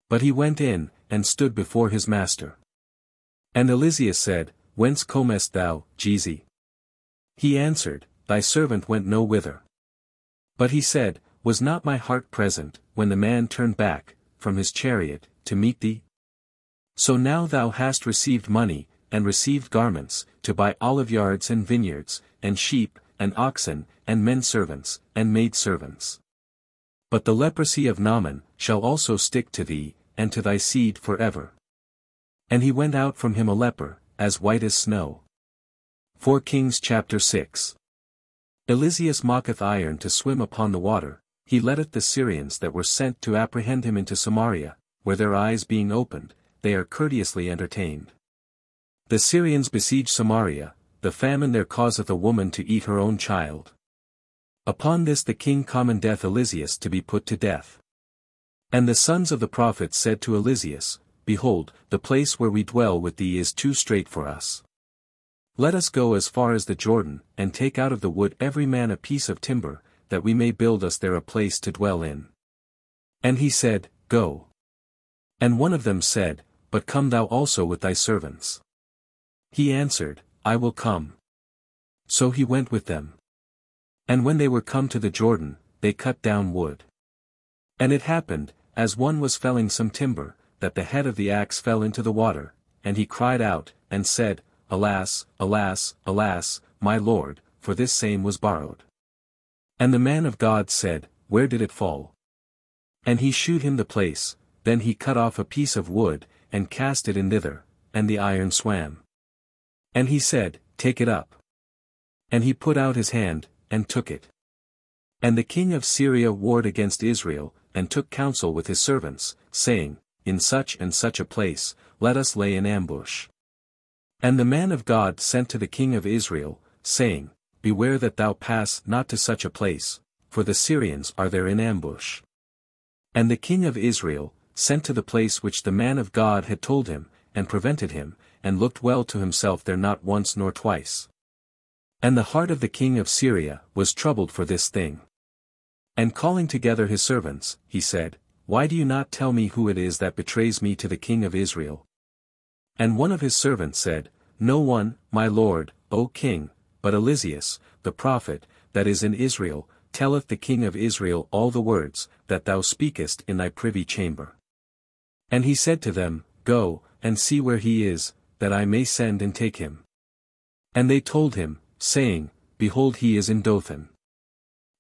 But he went in, and stood before his master. And Eliseus said, Whence comest thou, Gehazi? He answered, Thy servant went no whither. But he said, Was not my heart present, when the man turned back, from his chariot, to meet thee? So now thou hast received money, and received garments, to buy oliveyards and vineyards, and sheep, and oxen, and men servants, and maid servants. But the leprosy of Naaman shall also stick to thee, and to thy seed forever. And he went out from him a leper, as white as snow. 4 Kings chapter 6. Eliseus mocketh iron to swim upon the water, he letteth the Syrians that were sent to apprehend him into Samaria, where their eyes being opened, they are courteously entertained. The Syrians besiege Samaria, the famine there causeth a woman to eat her own child. Upon this the king commandeth Eliseus to be put to death. And the sons of the prophets said to Eliseus, Behold, the place where we dwell with thee is too strait for us. Let us go as far as the Jordan, and take out of the wood every man a piece of timber, that we may build us there a place to dwell in. And he said, Go. And one of them said, But come thou also with thy servants. He answered, I will come. So he went with them. And when they were come to the Jordan, they cut down wood. And it happened, as one was felling some timber, that the head of the axe fell into the water, and he cried out, and said, Alas, alas, alas, my lord, for this same was borrowed. And the man of God said, Where did it fall? And he shewed him the place, then he cut off a piece of wood, and cast it in thither, and the iron swam. And he said, Take it up. And he put out his hand, and took it. And the king of Syria warred against Israel, and took counsel with his servants, saying, In such and such a place, let us lay an ambush. And the man of God sent to the king of Israel, saying, Beware that thou pass not to such a place, for the Syrians are there in ambush. And the king of Israel sent to the place which the man of God had told him, and prevented him, and looked well to himself there not once nor twice. And the heart of the king of Syria was troubled for this thing. And calling together his servants, he said, why do you not tell me who it is that betrays me to the king of Israel? And one of his servants said, No one, my lord, O king, but Eliseus, the prophet, that is in Israel, telleth the king of Israel all the words that thou speakest in thy privy chamber. And he said to them, Go, and see where he is, that I may send and take him. And they told him, saying, Behold, he is in Dothan.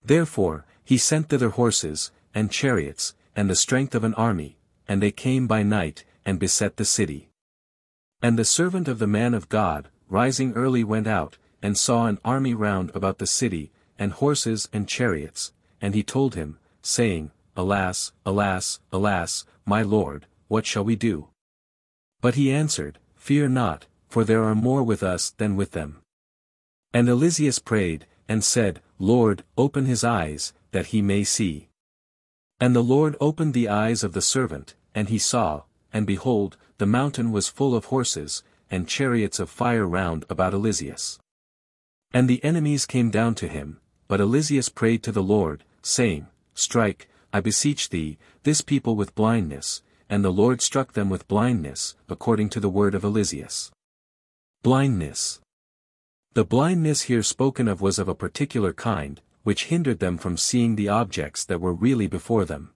Therefore, he sent thither horses, and chariots, and the strength of an army, and they came by night, and beset the city. And the servant of the man of God, rising early went out, and saw an army round about the city, and horses and chariots, and he told him, saying, Alas, alas, alas, my lord, what shall we do? But he answered, Fear not, for there are more with us than with them. And Eliseus prayed, and said, Lord, open his eyes, that he may see. And the Lord opened the eyes of the servant, and he saw, and behold, the mountain was full of horses, and chariots of fire round about Eliseus. And the enemies came down to him, but Eliseus prayed to the Lord, saying, Strike, I beseech thee, this people with blindness, and the Lord struck them with blindness, according to the word of Eliseus. Blindness. The blindness here spoken of was of a particular kind, which hindered them from seeing the objects that were really before them,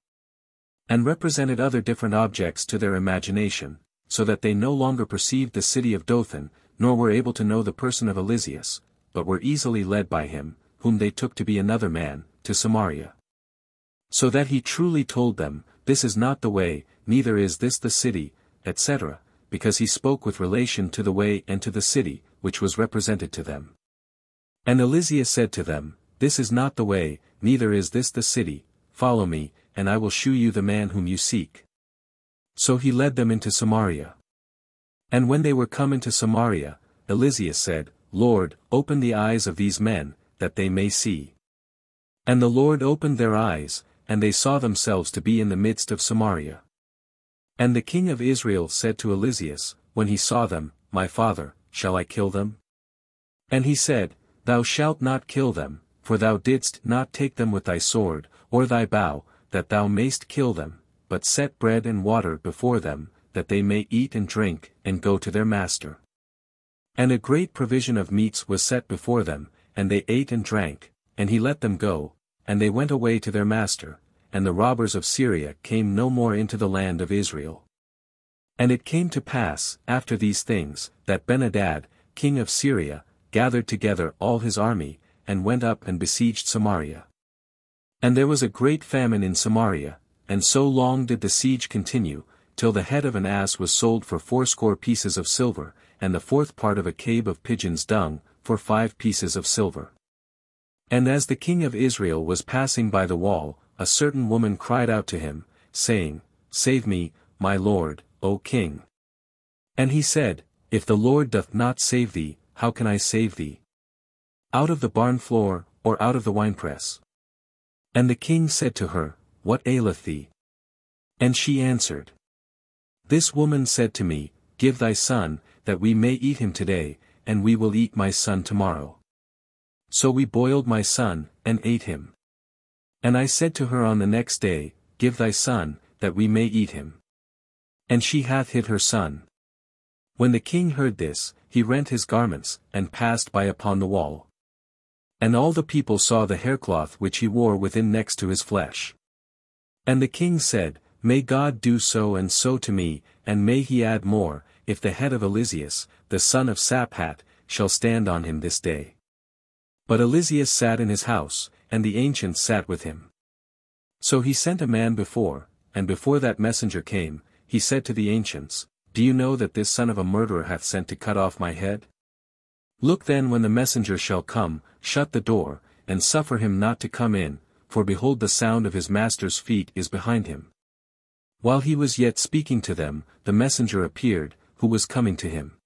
and represented other different objects to their imagination, so that they no longer perceived the city of Dothan, nor were able to know the person of Eliseus, but were easily led by him, whom they took to be another man, to Samaria. So that he truly told them, This is not the way, neither is this the city, etc., because he spoke with relation to the way and to the city, which was represented to them. And Eliseus said to them, This is not the way, neither is this the city, follow me, and I will shew you the man whom you seek. So he led them into Samaria. And when they were come into Samaria, Eliseus said, Lord, open the eyes of these men, that they may see. And the Lord opened their eyes, and they saw themselves to be in the midst of Samaria. And the king of Israel said to Eliseus, when he saw them, My father, shall I kill them? And he said, Thou shalt not kill them, for thou didst not take them with thy sword, or thy bow, that thou mayst kill them, but set bread and water before them, that they may eat and drink, and go to their master. And a great provision of meats was set before them, and they ate and drank, and he let them go, and they went away to their master, and the robbers of Syria came no more into the land of Israel. And it came to pass, after these things, that Ben-hadad, king of Syria, gathered together all his army, and went up and besieged Samaria. And there was a great famine in Samaria, and so long did the siege continue, till the head of an ass was sold for 80 pieces of silver, and the 4th part of a cab of pigeon's dung, for 5 pieces of silver. And as the king of Israel was passing by the wall, a certain woman cried out to him, saying, Save me, my lord, O king. And he said, If the Lord doth not save thee, how can I save thee? Out of the barn floor, or out of the winepress? And the king said to her, What aileth thee? And she answered, This woman said to me, Give thy son, that we may eat him today, and we will eat my son tomorrow. So we boiled my son, and ate him. And I said to her on the next day, Give thy son, that we may eat him. And she hath hid her son. When the king heard this, he rent his garments, and passed by upon the wall. And all the people saw the haircloth which he wore within next to his flesh. And the king said, May God do so and so to me, and may he add more, if the head of Eliseus, the son of Saphat, shall stand on him this day. But Eliseus sat in his house, and the ancients sat with him. So he sent a man before, and before that messenger came, he said to the ancients, Do you know that this son of a murderer hath sent to cut off my head? Look then when the messenger shall come, shut the door, and suffer him not to come in, for behold the sound of his master's feet is behind him. While he was yet speaking to them, the messenger appeared, who was coming to him.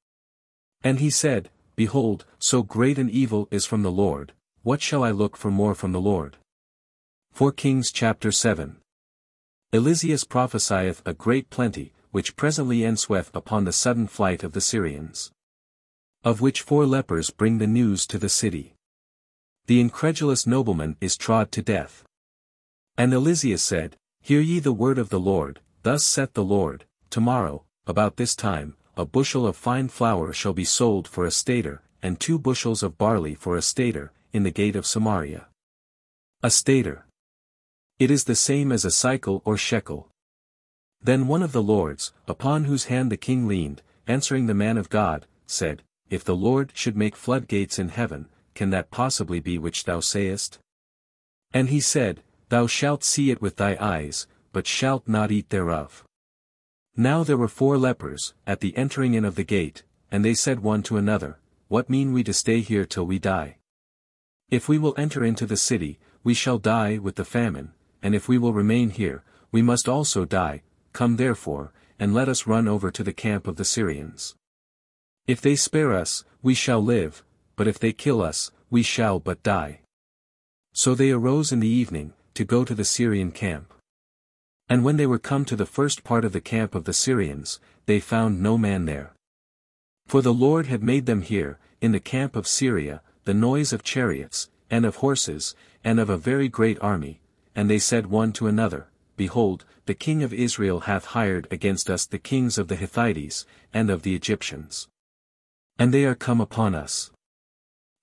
And he said, Behold, so great an evil is from the Lord, what shall I look for more from the Lord? 4 Kings chapter 7. Eliseus prophesieth a great plenty, which presently ensueth upon the sudden flight of the Syrians. Of which 4 lepers bring the news to the city. The incredulous nobleman is trod to death. And Eliseus said, Hear ye the word of the Lord, thus saith the Lord, tomorrow, about this time, a bushel of fine flour shall be sold for a stater, and 2 bushels of barley for a stater, in the gate of Samaria. A stater. It is the same as a cycle or shekel. Then one of the lords, upon whose hand the king leaned, answering the man of God, said, If the Lord should make floodgates in heaven, can that possibly be which thou sayest? And he said, Thou shalt see it with thy eyes, but shalt not eat thereof. Now there were 4 lepers, at the entering in of the gate, and they said one to another, What mean we to stay here till we die? If we will enter into the city, we shall die with the famine, and if we will remain here, we must also die. Come therefore, and let us run over to the camp of the Syrians. If they spare us, we shall live, but if they kill us, we shall but die. So they arose in the evening, to go to the Syrian camp. And when they were come to the first part of the camp of the Syrians, they found no man there. For the Lord had made them hear, in the camp of Syria, the noise of chariots, and of horses, and of a very great army, and they said one to another, Behold, the king of Israel hath hired against us the kings of the Hittites, and of the Egyptians. And they are come upon us.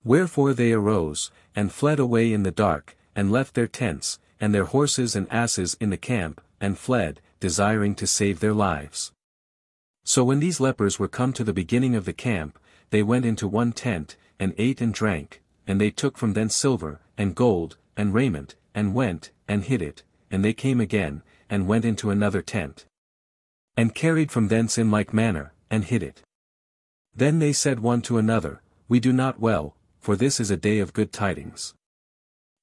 Wherefore they arose, and fled away in the dark, and left their tents, and their horses and asses in the camp, and fled, desiring to save their lives. So when these lepers were come to the beginning of the camp, they went into one tent, and ate and drank, and they took from thence silver, and gold, and raiment, and went, and hid it, and they came again, and went into another tent. And carried from thence in like manner, and hid it. Then they said one to another, We do not well, for this is a day of good tidings.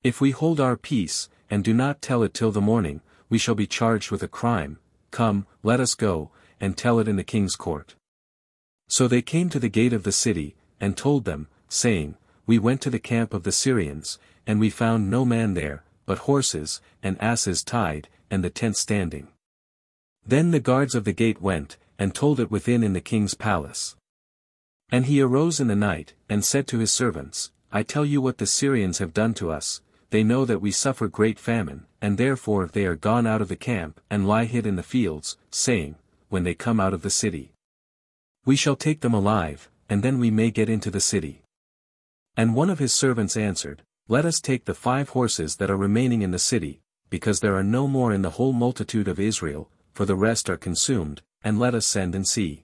If we hold our peace, and do not tell it till the morning, we shall be charged with a crime. Come, let us go, and tell it in the king's court. So they came to the gate of the city, and told them, saying, We went to the camp of the Syrians, and we found no man there, but horses, and asses tied, and the tent standing. Then the guards of the gate went, and told it within in the king's palace. And he arose in the night, and said to his servants, I tell you what the Syrians have done to us. They know that we suffer great famine, and therefore they are gone out of the camp, and lie hid in the fields, saying, When they come out of the city, we shall take them alive, and then we may get into the city. And one of his servants answered, Let us take the 5 horses that are remaining in the city, because there are no more in the whole multitude of Israel, for the rest are consumed, and let us send and see.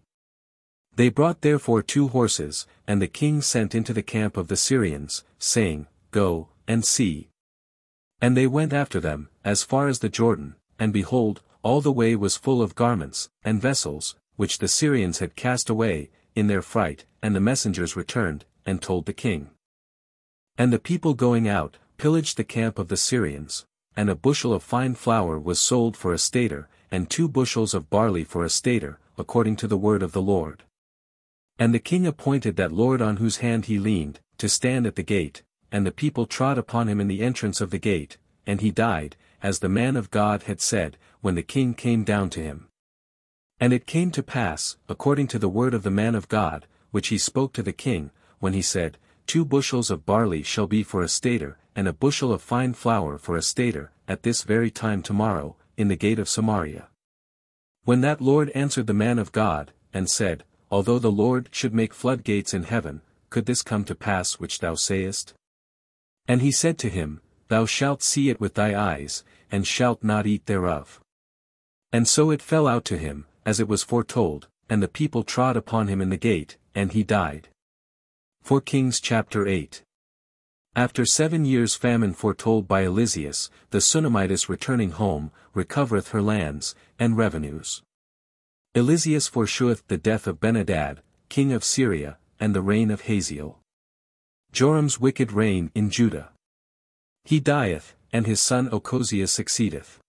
They brought therefore 2 horses, and the king sent into the camp of the Syrians, saying, Go, and see. And they went after them, as far as the Jordan, and behold, all the way was full of garments, and vessels, which the Syrians had cast away, in their fright, and the messengers returned, and told the king. And the people going out, pillaged the camp of the Syrians, and a bushel of fine flour was sold for a stater, and 2 bushels of barley for a stater, according to the word of the Lord. And the king appointed that lord on whose hand he leaned, to stand at the gate, and the people trod upon him in the entrance of the gate, and he died, as the man of God had said, when the king came down to him. And it came to pass, according to the word of the man of God, which he spoke to the king, when he said, 2 bushels of barley shall be for a stater, and a bushel of fine flour for a stater, at this very time tomorrow, in the gate of Samaria. When that lord answered the man of God, and said, Although the Lord should make floodgates in heaven, could this come to pass which thou sayest? And he said to him, Thou shalt see it with thy eyes, and shalt not eat thereof. And so it fell out to him, as it was foretold, and the people trod upon him in the gate, and he died. 4 Kings chapter 8. After 7 years famine foretold by Eliseus, the Sunamitess returning home, recovereth her lands, and revenues. Eliseus foresheweth the death of Benhadad, king of Syria, and the reign of Hazael. Joram's wicked reign in Judah. He dieth, and his son Ochoziah succeedeth.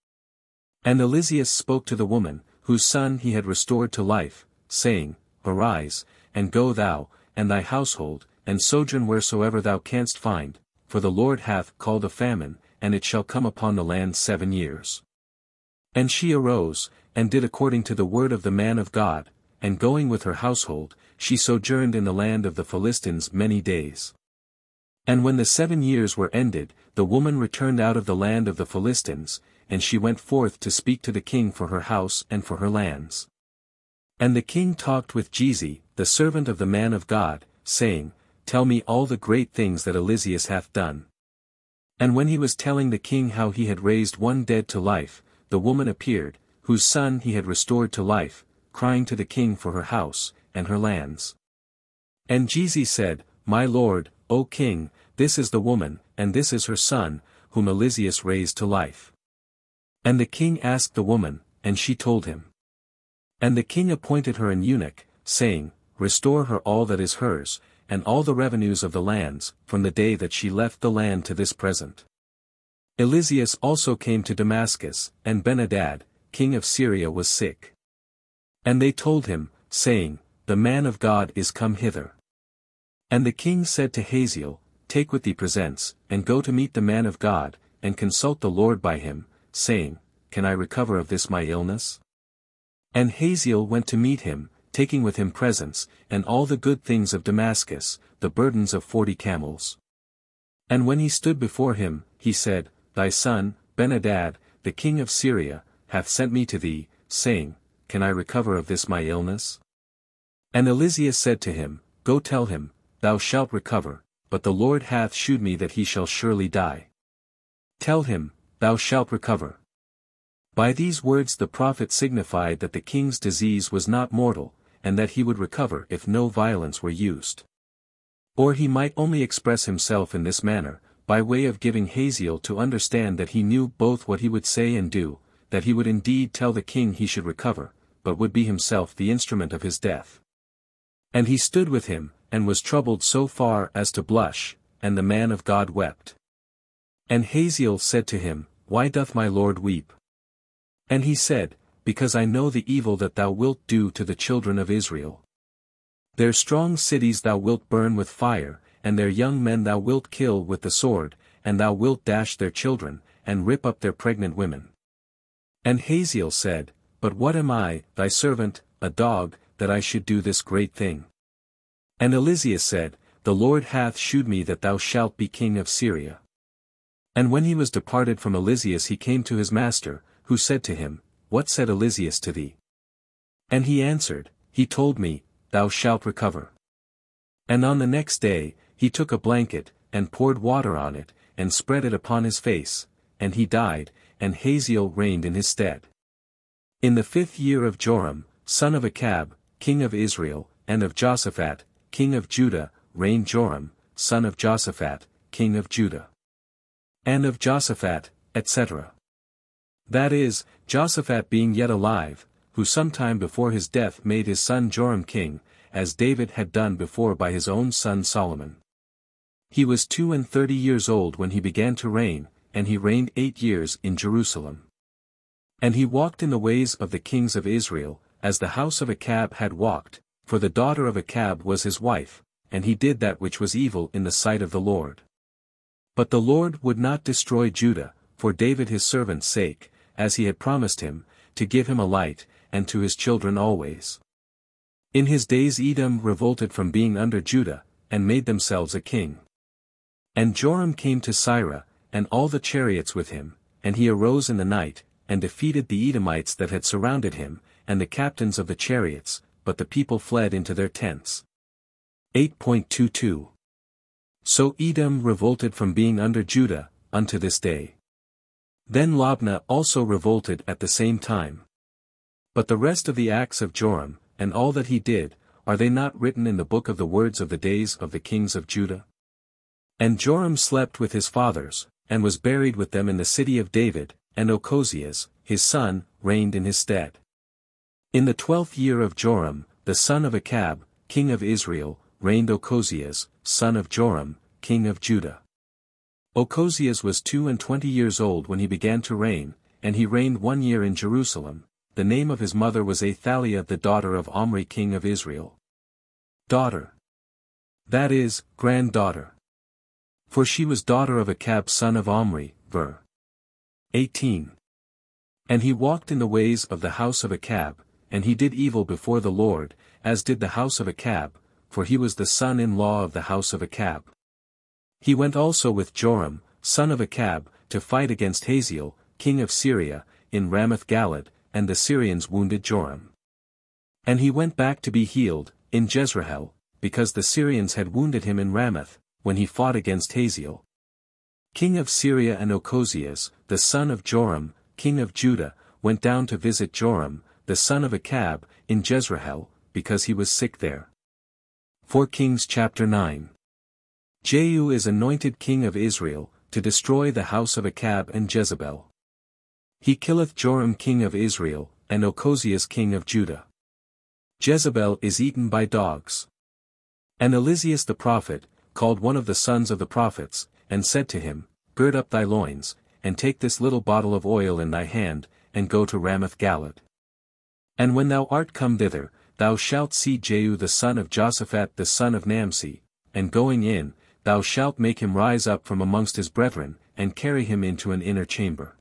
And Eliseus spoke to the woman, whose son he had restored to life, saying, Arise, and go thou, and thy household, and sojourn wheresoever thou canst find, for the Lord hath called a famine, and it shall come upon the land 7 years. And she arose, and did according to the word of the man of God, and going with her household, she sojourned in the land of the Philistines many days. And when the 7 years were ended, the woman returned out of the land of the Philistines, and she went forth to speak to the king for her house and for her lands. And the king talked with Giezi, the servant of the man of God, saying, Tell me all the great things that Eliseus hath done. And when he was telling the king how he had raised one dead to life, the woman appeared, whose son he had restored to life, crying to the king for her house, and her lands. And Giezi said, My lord, O king, this is the woman, and this is her son, whom Eliseus raised to life. And the king asked the woman, and she told him. And the king appointed her an eunuch, saying, Restore her all that is hers, and all the revenues of the lands, from the day that she left the land to this present. Eliseus also came to Damascus, and Ben-Hadad, king of Syria was sick. And they told him, saying, The man of God is come hither. And the king said to Hazael, Take with thee presents, and go to meet the man of God, and consult the Lord by him, saying, Can I recover of this my illness? And Hazael went to meet him, taking with him presents, and all the good things of Damascus, the burdens of 40 camels. And when he stood before him, he said, Thy son, Ben-Hadad, the king of Syria, hath sent me to thee, saying, Can I recover of this my illness? And Eliseus said to him, Go tell him, Thou shalt recover, but the Lord hath shewed me that he shall surely die. Tell him, Thou shalt recover. By these words the prophet signified that the king's disease was not mortal, and that he would recover if no violence were used. Or he might only express himself in this manner, by way of giving Hazael to understand that he knew both what he would say and do, that he would indeed tell the king he should recover, but would be himself the instrument of his death. And he stood with him, and was troubled so far as to blush, and the man of God wept. And Hazael said to him, Why doth my lord weep? And he said, Because I know the evil that thou wilt do to the children of Israel. Their strong cities thou wilt burn with fire, and their young men thou wilt kill with the sword, and thou wilt dash their children, and rip up their pregnant women. And Hazael said, But what am I, thy servant, a dog, that I should do this great thing? And Eliseus said, The Lord hath shewed me that thou shalt be king of Syria. And when he was departed from Eliseus he came to his master, who said to him, What said Eliseus to thee? And he answered, He told me, Thou shalt recover. And on the next day, he took a blanket, and poured water on it, and spread it upon his face, and he died, and Hazael reigned in his stead. In the 5th year of Joram, son of Achab, king of Israel, and of Jehoshaphat, king of Judah, reigned Joram, son of Jehoshaphat, king of Judah. And of Jehoshaphat, etc. That is, Jehoshaphat being yet alive, who sometime before his death made his son Joram king, as David had done before by his own son Solomon. He was 32 years old when he began to reign, and he reigned 8 years in Jerusalem. And he walked in the ways of the kings of Israel, as the house of Achab had walked, for the daughter of Achab was his wife, and he did that which was evil in the sight of the Lord. But the Lord would not destroy Judah, for David his servant's sake, as he had promised him, to give him a light, and to his children always. In his days Edom revolted from being under Judah, and made themselves a king. And Joram came to Sirah, and all the chariots with him, and he arose in the night, and defeated the Edomites that had surrounded him, and the captains of the chariots, but the people fled into their tents. 8.22 So Edom revolted from being under Judah, unto this day. Then Libnah also revolted at the same time. But the rest of the acts of Joram, and all that he did, are they not written in the book of the words of the days of the kings of Judah? And Joram slept with his fathers, and was buried with them in the city of David, and Ochozias, his son, reigned in his stead. In the 12th year of Joram, the son of Achab, king of Israel, reigned Ochozias, son of Joram, king of Judah. Ochozias was 22 years old when he began to reign, and he reigned 1 year in Jerusalem. The name of his mother was Athaliah the daughter of Omri king of Israel. Daughter. That is, granddaughter. For she was daughter of Achab son of Omri, ver. 18. And he walked in the ways of the house of Achab, and he did evil before the Lord, as did the house of Achab, for he was the son-in-law of the house of Achab. He went also with Joram, son of Achab, to fight against Hazael, king of Syria, in Ramoth-Galad, and the Syrians wounded Joram. And he went back to be healed, in Jezreel, because the Syrians had wounded him in Ramoth, when he fought against Hazael, king of Syria. And Ochozias, the son of Joram, king of Judah, went down to visit Joram, the son of Achab, in Jezreel, because he was sick there. 4 Kings chapter 9. Jehu is anointed king of Israel, to destroy the house of Achab and Jezebel. He killeth Joram king of Israel, and Ochozias king of Judah. Jezebel is eaten by dogs. And Eliseus the prophet, called one of the sons of the prophets, and said to him, Gird up thy loins, and take this little bottle of oil in thy hand, and go to Ramoth-Galad. And when thou art come thither, thou shalt see Jehu the son of Joshaphat the son of Nimshi, and going in, thou shalt make him rise up from amongst his brethren, and carry him into an inner chamber.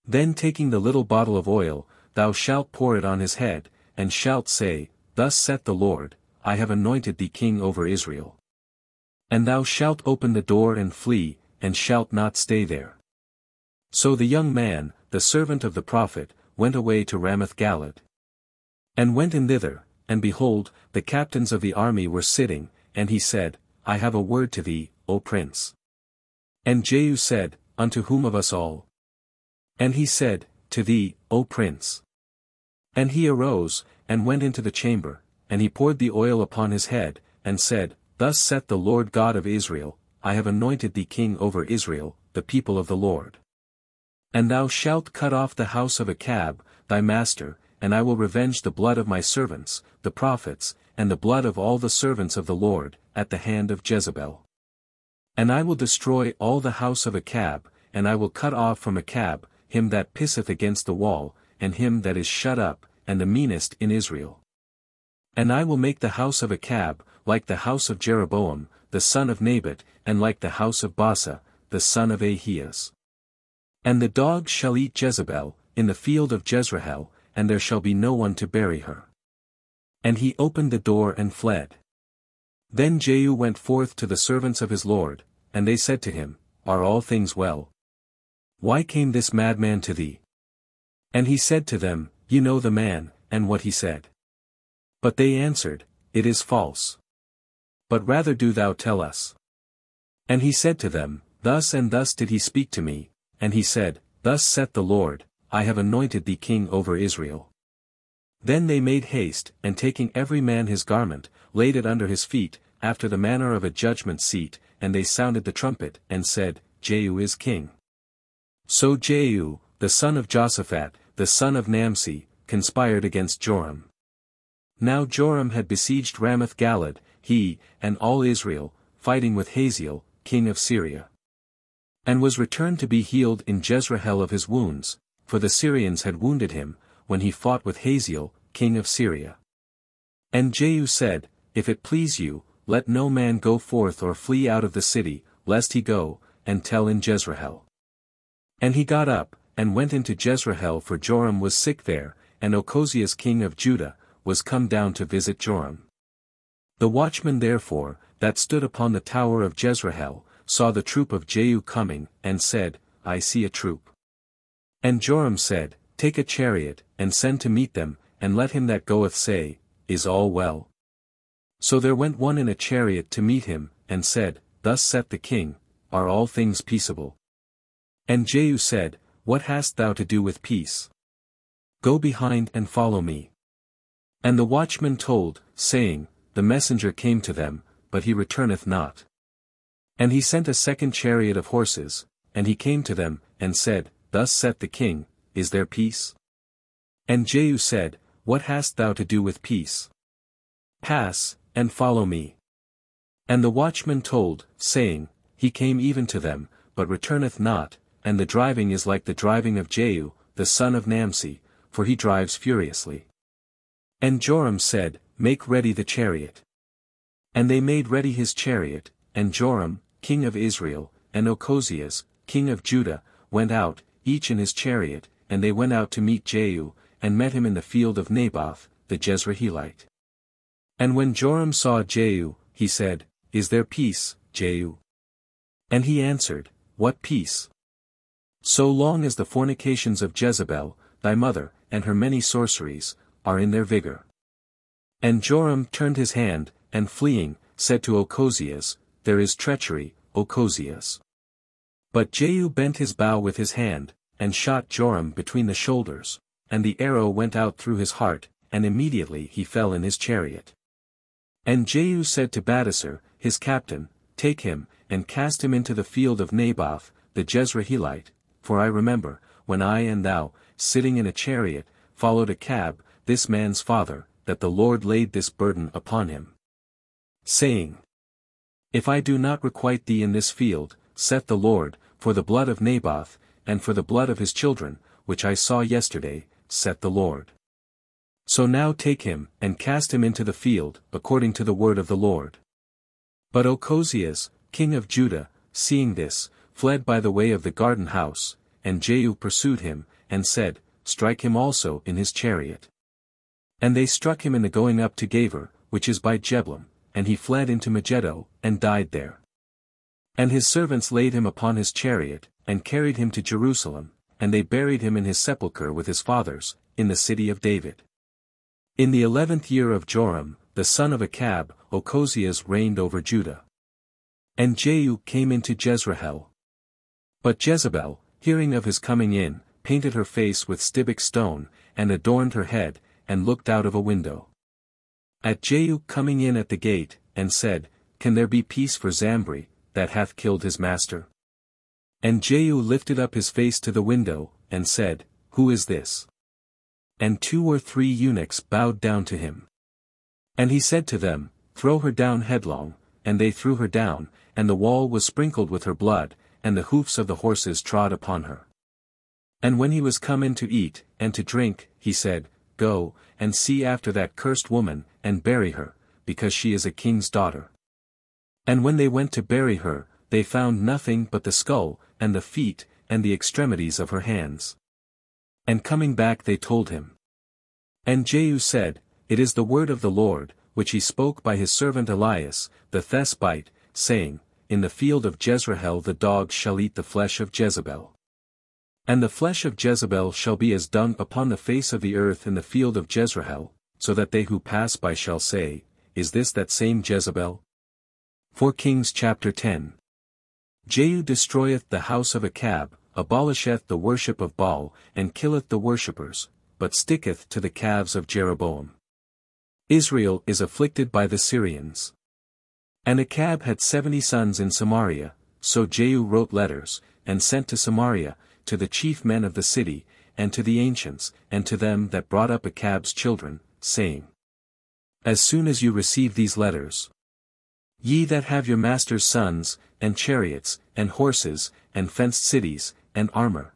Then taking the little bottle of oil, thou shalt pour it on his head, and shalt say, Thus saith the Lord, I have anointed thee king over Israel. And thou shalt open the door and flee, and shalt not stay there. So the young man, the servant of the prophet, went away to Ramoth-Galad. And went in thither, and behold, the captains of the army were sitting, and he said, I have a word to thee, O prince. And Jehu said, Unto whom of us all? And he said, To thee, O prince. And he arose, and went into the chamber, and he poured the oil upon his head, and said, Thus saith the Lord God of Israel, I have anointed thee king over Israel, the people of the Lord. And thou shalt cut off the house of Achab, thy master, and I will revenge the blood of my servants, the prophets, and the blood of all the servants of the Lord, at the hand of Jezebel. And I will destroy all the house of Achab, and I will cut off from Achab, him that pisseth against the wall, and him that is shut up, and the meanest in Israel. And I will make the house of Achab, like the house of Jeroboam, the son of Nabat, and like the house of Baasha, the son of Ahias. And the dogs shall eat Jezebel, in the field of Jezreel, and there shall be no one to bury her. And he opened the door and fled. Then Jehu went forth to the servants of his lord, and they said to him, Are all things well? Why came this madman to thee? And he said to them, Ye know the man, and what he said. But they answered, It is false. But rather do thou tell us. And he said to them, Thus and thus did he speak to me, and he said, Thus saith the Lord, I have anointed thee king over Israel. Then they made haste, and taking every man his garment, laid it under his feet, after the manner of a judgment seat, and they sounded the trumpet, and said, Jehu is king. So Jehu, the son of Joshaphat, the son of Nimshi, conspired against Joram. Now Joram had besieged Ramoth-Galad, he, and all Israel, fighting with Hazael, king of Syria. And was returned to be healed in Jezreel of his wounds, for the Syrians had wounded him, when he fought with Hazael, king of Syria. And Jehu said, If it please you, let no man go forth or flee out of the city, lest he go, and tell in Jezreel. And he got up, and went into Jezreel, for Joram was sick there, and Ochozias king of Judah, was come down to visit Joram. The watchman therefore, that stood upon the tower of Jezreel, saw the troop of Jehu coming, and said, I see a troop. And Joram said, Take a chariot, and send to meet them, and let him that goeth say, Is all well? So there went one in a chariot to meet him, and said, Thus saith the king, Are all things peaceable? And Jehu said, What hast thou to do with peace? Go behind and follow me. And the watchman told, saying, The messenger came to them, but he returneth not. And he sent a second chariot of horses, and he came to them, and said, Thus saith the king, Is there peace? And Jehu said, What hast thou to do with peace? Pass, and follow me. And the watchman told, saying, He came even to them, but returneth not, and the driving is like the driving of Jehu, the son of Nimshi, for he drives furiously. And Joram said, Make ready the chariot. And they made ready his chariot, and Joram, king of Israel, and Ochozias, king of Judah, went out, each in his chariot, and they went out to meet Jehu, and met him in the field of Naboth, the Jezreelite. And when Joram saw Jehu, he said, Is there peace, Jehu? And he answered, What peace? So long as the fornications of Jezebel, thy mother, and her many sorceries, are in their vigor. And Joram turned his hand, and fleeing, said to Ochozias, There is treachery, Ochozias. But Jehu bent his bow with his hand, and shot Joram between the shoulders, and the arrow went out through his heart, and immediately he fell in his chariot. And Jehu said to Badasar, his captain, Take him, and cast him into the field of Naboth, the Jezreelite, for I remember, when I and thou, sitting in a chariot, followed Achab, this man's father, that the Lord laid this burden upon him. Saying, If I do not requite thee in this field, saith the Lord, for the blood of Naboth, and for the blood of his children, which I saw yesterday, saith the Lord. So now take him, and cast him into the field, according to the word of the Lord. But Ochozias, king of Judah, seeing this, fled by the way of the garden house, and Jehu pursued him, and said, Strike him also in his chariot. And they struck him in the going up to Gavur, which is by Jeblum, and he fled into Megiddo, and died there. And his servants laid him upon his chariot, and carried him to Jerusalem, and they buried him in his sepulchre with his fathers, in the city of David. In the 11th year of Joram, the son of Achab, Ochozias reigned over Judah. And Jehu came into Jezreel. But Jezebel, hearing of his coming in, painted her face with stibic stone, and adorned her head, and looked out of a window. At Jehu coming in at the gate, and said, Can there be peace for Zambri, that hath killed his master? And Jehu lifted up his face to the window, and said, Who is this? And 2 or 3 eunuchs bowed down to him. And he said to them, Throw her down headlong, and they threw her down, and the wall was sprinkled with her blood, and the hoofs of the horses trod upon her. And when he was come in to eat, and to drink, he said, Go, and see after that cursed woman, and bury her, because she is a king's daughter. And when they went to bury her, they found nothing but the skull, and the feet, and the extremities of her hands. And coming back they told him. And Jehu said, It is the word of the Lord, which he spoke by his servant Elias, the Thesbite, saying, In the field of Jezreel the dogs shall eat the flesh of Jezebel. And the flesh of Jezebel shall be as dung upon the face of the earth in the field of Jezreel, so that they who pass by shall say, Is this that same Jezebel? 4 Kings chapter 10. Jehu destroyeth the house of Achab, abolisheth the worship of Baal, and killeth the worshippers, but sticketh to the calves of Jeroboam. Israel is afflicted by the Syrians. And Achab had 70 sons in Samaria, so Jehu wrote letters, and sent to Samaria, to the chief men of the city, and to the ancients, and to them that brought up Achab's children, saying, As soon as you receive these letters, ye that have your master's sons, and chariots, and horses, and fenced cities, and armor,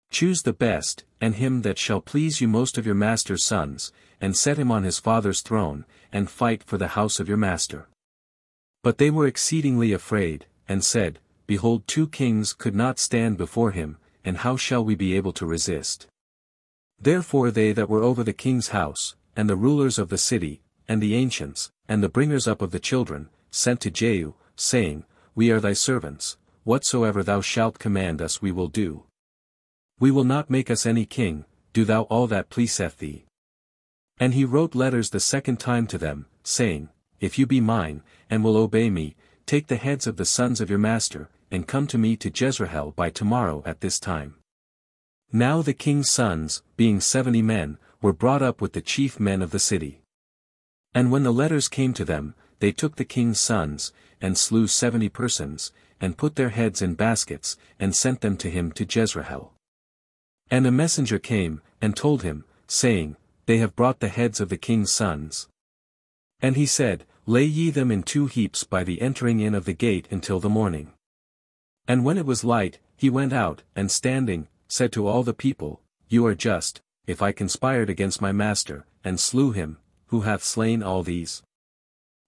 choose the best, and him that shall please you most of your master's sons, and set him on his father's throne, and fight for the house of your master. But they were exceedingly afraid, and said, Behold, 2 kings could not stand before him, and how shall we be able to resist? Therefore they that were over the king's house, and the rulers of the city, and the ancients, and the bringers up of the children, sent to Jehu, saying, We are thy servants, whatsoever thou shalt command us we will do. We will not make us any king, do thou all that pleaseth thee. And he wrote letters the second time to them, saying, If you be mine, and will obey me, take the heads of the sons of your master, and come to me to Jezreel by tomorrow at this time. Now the king's sons, being 70 men, were brought up with the chief men of the city. And when the letters came to them, they took the king's sons, and slew 70 persons, and put their heads in baskets, and sent them to him to Jezreel. And a messenger came, and told him, saying, They have brought the heads of the king's sons. And he said, Lay ye them in 2 heaps by the entering in of the gate until the morning. And when it was light, he went out, and standing, said to all the people, You are just, if I conspired against my master, and slew him, who hath slain all these?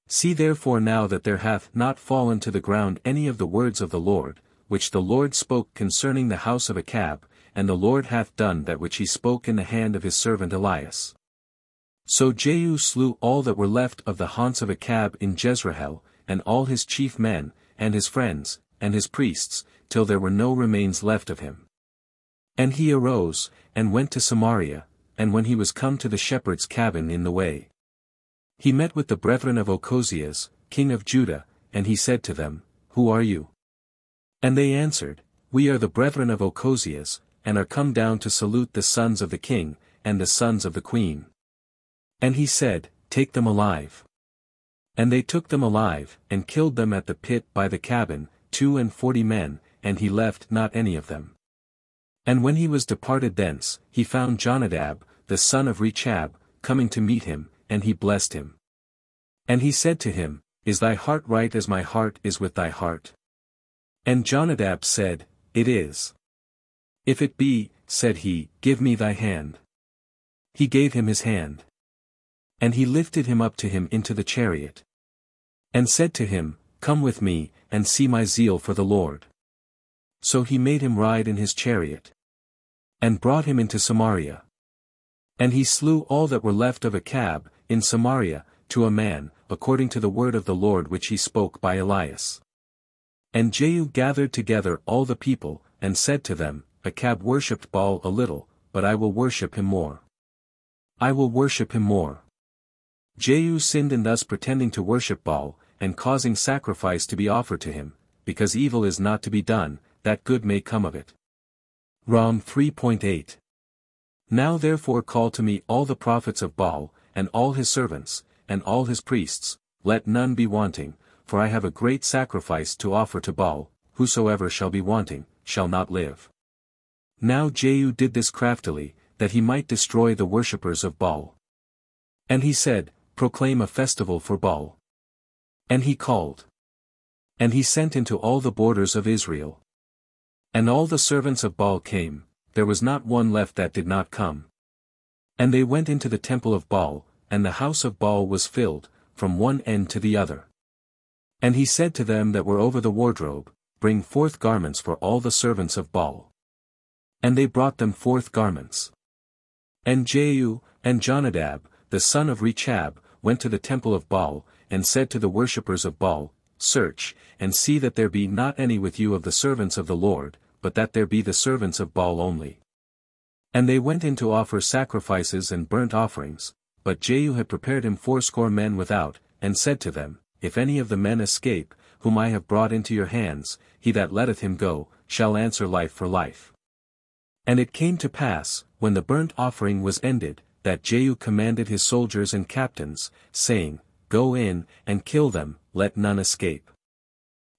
See therefore now that there hath not fallen to the ground any of the words of the Lord, which the Lord spoke concerning the house of Achab, and the Lord hath done that which he spoke in the hand of his servant Elias. So Jehu slew all that were left of the haunts of Achab in Jezreel, and all his chief men, and his friends, and his priests, till there were no remains left of him. And he arose, and went to Samaria, and when he was come to the shepherd's cabin in the way, he met with the brethren of Ochozias, king of Judah, and he said to them, Who are you? And they answered, We are the brethren of Ochozias, and are come down to salute the sons of the king, and the sons of the queen. And he said, Take them alive. And they took them alive, and killed them at the pit by the cabin, 42 men, and he left not any of them. And when he was departed thence, he found Jonadab, the son of Rechab, coming to meet him, and he blessed him. And he said to him, Is thy heart right as my heart is with thy heart? And Jonadab said, It is. If it be, said he, Give me thy hand. He gave him his hand. And he lifted him up to him into the chariot. And said to him, Come with me, and see my zeal for the Lord. So he made him ride in his chariot. And brought him into Samaria. And he slew all that were left of Achab, in Samaria, to a man, according to the word of the Lord which he spoke by Elias. And Jehu gathered together all the people, and said to them, Achab worshipped Baal a little, but I will worship him more. I will worship him more. Jehu sinned in thus pretending to worship Baal, and causing sacrifice to be offered to him, because evil is not to be done, that good may come of it. Rom 3.8. Now therefore call to me all the prophets of Baal, and all his servants, and all his priests, let none be wanting, for I have a great sacrifice to offer to Baal, whosoever shall be wanting, shall not live. Now Jehu did this craftily, that he might destroy the worshippers of Baal. And he said, Proclaim a festival for Baal. And he called. And he sent into all the borders of Israel. And all the servants of Baal came, there was not one left that did not come. And they went into the temple of Baal, and the house of Baal was filled, from one end to the other. And he said to them that were over the wardrobe, Bring forth garments for all the servants of Baal. And they brought them forth garments. And Jehu, and Jonadab, the son of Rechab, went to the temple of Baal, and said to the worshippers of Baal, Search, and see that there be not any with you of the servants of the Lord, but that there be the servants of Baal only. And they went in to offer sacrifices and burnt offerings, but Jehu had prepared him 80 men without, and said to them, If any of the men escape, whom I have brought into your hands, he that letteth him go, shall answer life for life. And it came to pass, when the burnt offering was ended, that Jehu commanded his soldiers and captains, saying, Go in, and kill them, let none escape.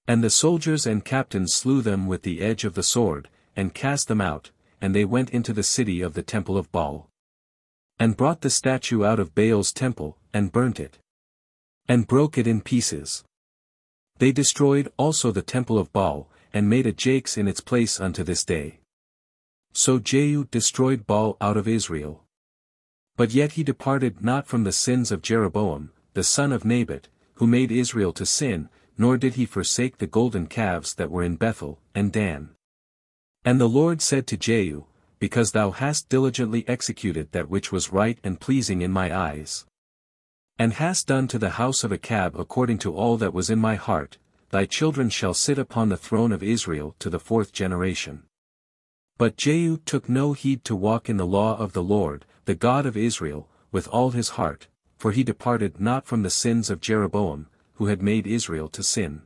And the soldiers and captains slew them with the edge of the sword, and cast them out, and they went into the city of the temple of Baal. And brought the statue out of Baal's temple, and burnt it. And broke it in pieces. They destroyed also the temple of Baal, and made a jakes in its place unto this day. So Jehu destroyed Baal out of Israel. But yet he departed not from the sins of Jeroboam, the son of Nebat, who made Israel to sin, nor did he forsake the golden calves that were in Bethel, and Dan. And the Lord said to Jehu, Because thou hast diligently executed that which was right and pleasing in my eyes, and hast done to the house of Achab according to all that was in my heart, thy children shall sit upon the throne of Israel to the 4th generation. But Jehu took no heed to walk in the law of the Lord, the God of Israel, with all his heart, for he departed not from the sins of Jeroboam, who had made Israel to sin.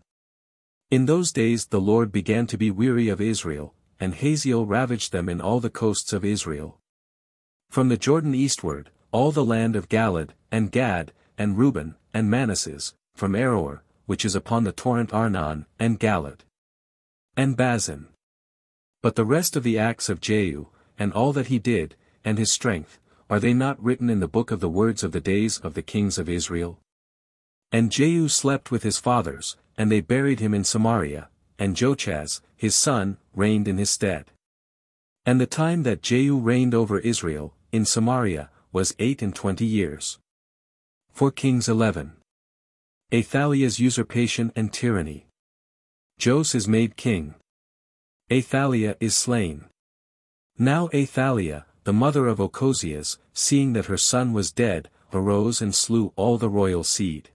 In those days the Lord began to be weary of Israel, and Hazael ravaged them in all the coasts of Israel. From the Jordan eastward, all the land of Galaad, and Gad, and Reuben, and Manasseh, from Aroer, which is upon the torrent Arnon, and Galaad, and Bazan. But the rest of the acts of Jehu, and all that he did, and his strength, are they not written in the book of the words of the days of the kings of Israel? And Jehu slept with his fathers, and they buried him in Samaria, and Jochaz, his son, reigned in his stead. And the time that Jehu reigned over Israel, in Samaria, was 28 years. 4 Kings 11. Athaliah's usurpation and tyranny. Jos is made king. Athaliah is slain. Now Athaliah, the mother of Ochozias, seeing that her son was dead, arose and slew all the royal seed.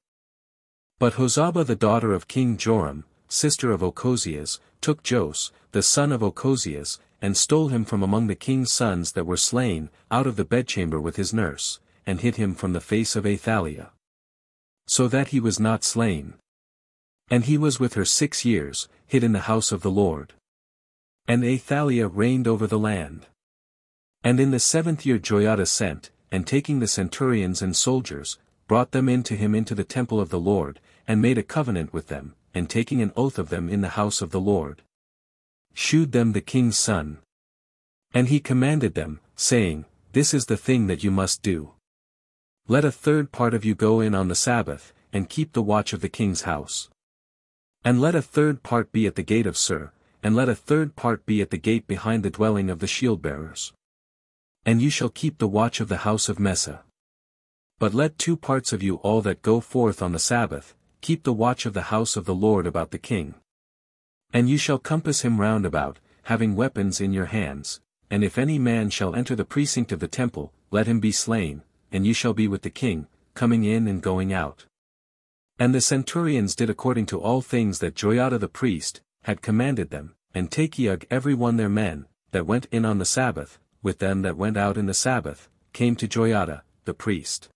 But Hozabah the daughter of King Joram, sister of Ochozias, took Jos, the son of Ochozias, and stole him from among the king's sons that were slain, out of the bedchamber with his nurse, and hid him from the face of Athaliah. So that he was not slain. And he was with her 6 years, hid in the house of the Lord. And Athaliah reigned over the land. And in the 7th year Joiada sent, and taking the centurions and soldiers, brought them in to him into the temple of the Lord, and made a covenant with them, and taking an oath of them in the house of the Lord, shewed them the king's son. And he commanded them, saying, This is the thing that you must do. Let a third part of you go in on the Sabbath, and keep the watch of the king's house. And let a third part be at the gate of Sur, and let a third part be at the gate behind the dwelling of the shield-bearers. And you shall keep the watch of the house of Mesa. But let 2 parts of you all that go forth on the Sabbath, keep the watch of the house of the Lord about the king. And you shall compass him round about, having weapons in your hands, and if any man shall enter the precinct of the temple, let him be slain, and you shall be with the king, coming in and going out. And the centurions did according to all things that Joiada the priest had commanded them, and Tachiag every one their men, that went in on the Sabbath, with them that went out in the Sabbath, came to Joiada, the priest.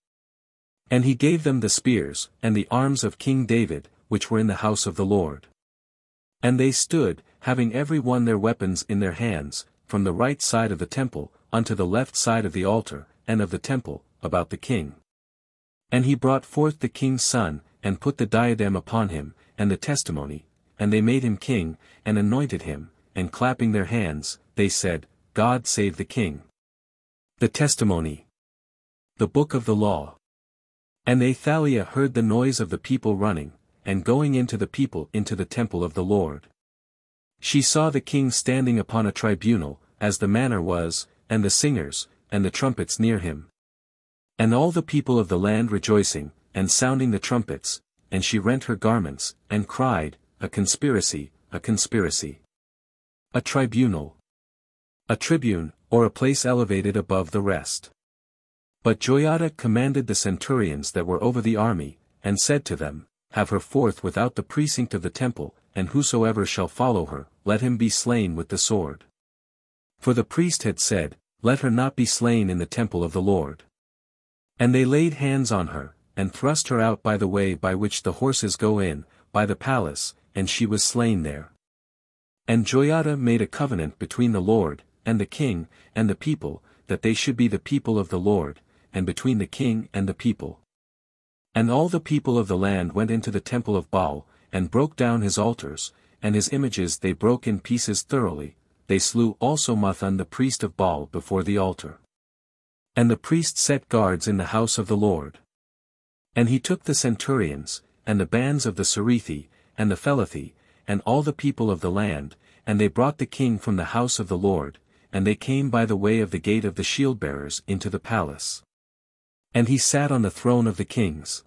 And he gave them the spears, and the arms of King David, which were in the house of the Lord. And they stood, having every one their weapons in their hands, from the right side of the temple, unto the left side of the altar, and of the temple, about the king. And he brought forth the king's son, and put the diadem upon him, and the testimony, and they made him king, and anointed him, and clapping their hands, they said, God save the king. The testimony. The book of the law. And Athaliah heard the noise of the people running, and going into the people into the temple of the Lord. She saw the king standing upon a tribunal, as the manner was, and the singers, and the trumpets near him. And all the people of the land rejoicing, and sounding the trumpets, and she rent her garments, and cried, A conspiracy, a conspiracy. A tribunal. A tribune, or a place elevated above the rest. But Joiada commanded the centurions that were over the army, and said to them, Have her forth without the precinct of the temple, and whosoever shall follow her, let him be slain with the sword. For the priest had said, Let her not be slain in the temple of the Lord. And they laid hands on her, and thrust her out by the way by which the horses go in, by the palace, and she was slain there. And Joiada made a covenant between the Lord, and the king, and the people, that they should be the people of the Lord, and between the king and the people. And all the people of the land went into the temple of Baal, and broke down his altars, and his images they broke in pieces thoroughly. They slew also Mathan the priest of Baal before the altar. And the priest set guards in the house of the Lord. And he took the centurions, and the bands of the Cerethi, and the Phelethi, and all the people of the land, and they brought the king from the house of the Lord, and they came by the way of the gate of the shield-bearers into the palace. And he sat on the throne of the kings.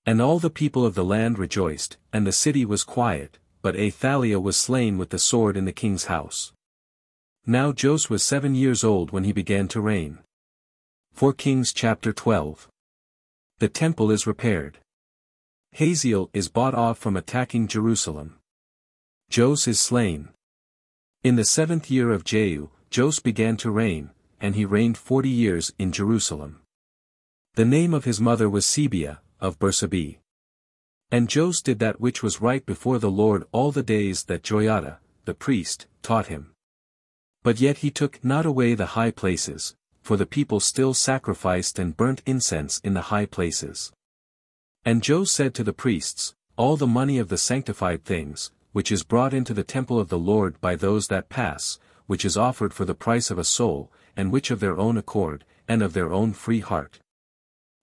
And all the people of the land rejoiced, and the city was quiet, but Athaliah was slain with the sword in the king's house. Now Jos was 7 years old when he began to reign. 4 Kings chapter 12. The temple is repaired. Hazael is bought off from attacking Jerusalem. Jos is slain. In the 7th year of Jehu, Jos began to reign, and he reigned 40 years in Jerusalem. The name of his mother was Sebiah, of Bersabee. And Jos did that which was right before the Lord all the days that Joiada, the priest, taught him. But yet he took not away the high places, for the people still sacrificed and burnt incense in the high places. And Jos said to the priests, All the money of the sanctified things, which is brought into the temple of the Lord by those that pass, which is offered for the price of a soul, and which of their own accord, and of their own free heart,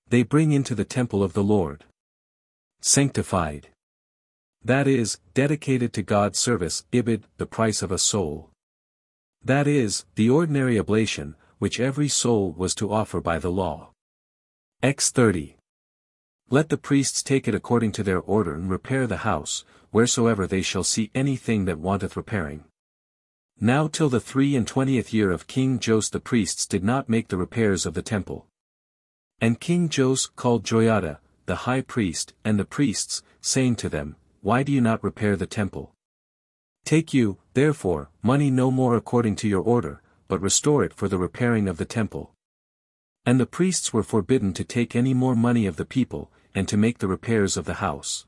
they bring into the temple of the Lord. Sanctified. That is, dedicated to God's service, ibid, the price of a soul. That is, the ordinary oblation, which every soul was to offer by the law. X 30. Let the priests take it according to their order and repair the house, wheresoever they shall see anything that wanteth repairing. Now till the 23 year of King Jos the priests did not make the repairs of the temple. And King Jos called Joiada, the high priest, and the priests, saying to them, Why do you not repair the temple? Take you, therefore, money no more according to your order, but restore it for the repairing of the temple. And the priests were forbidden to take any more money of the people, and to make the repairs of the house.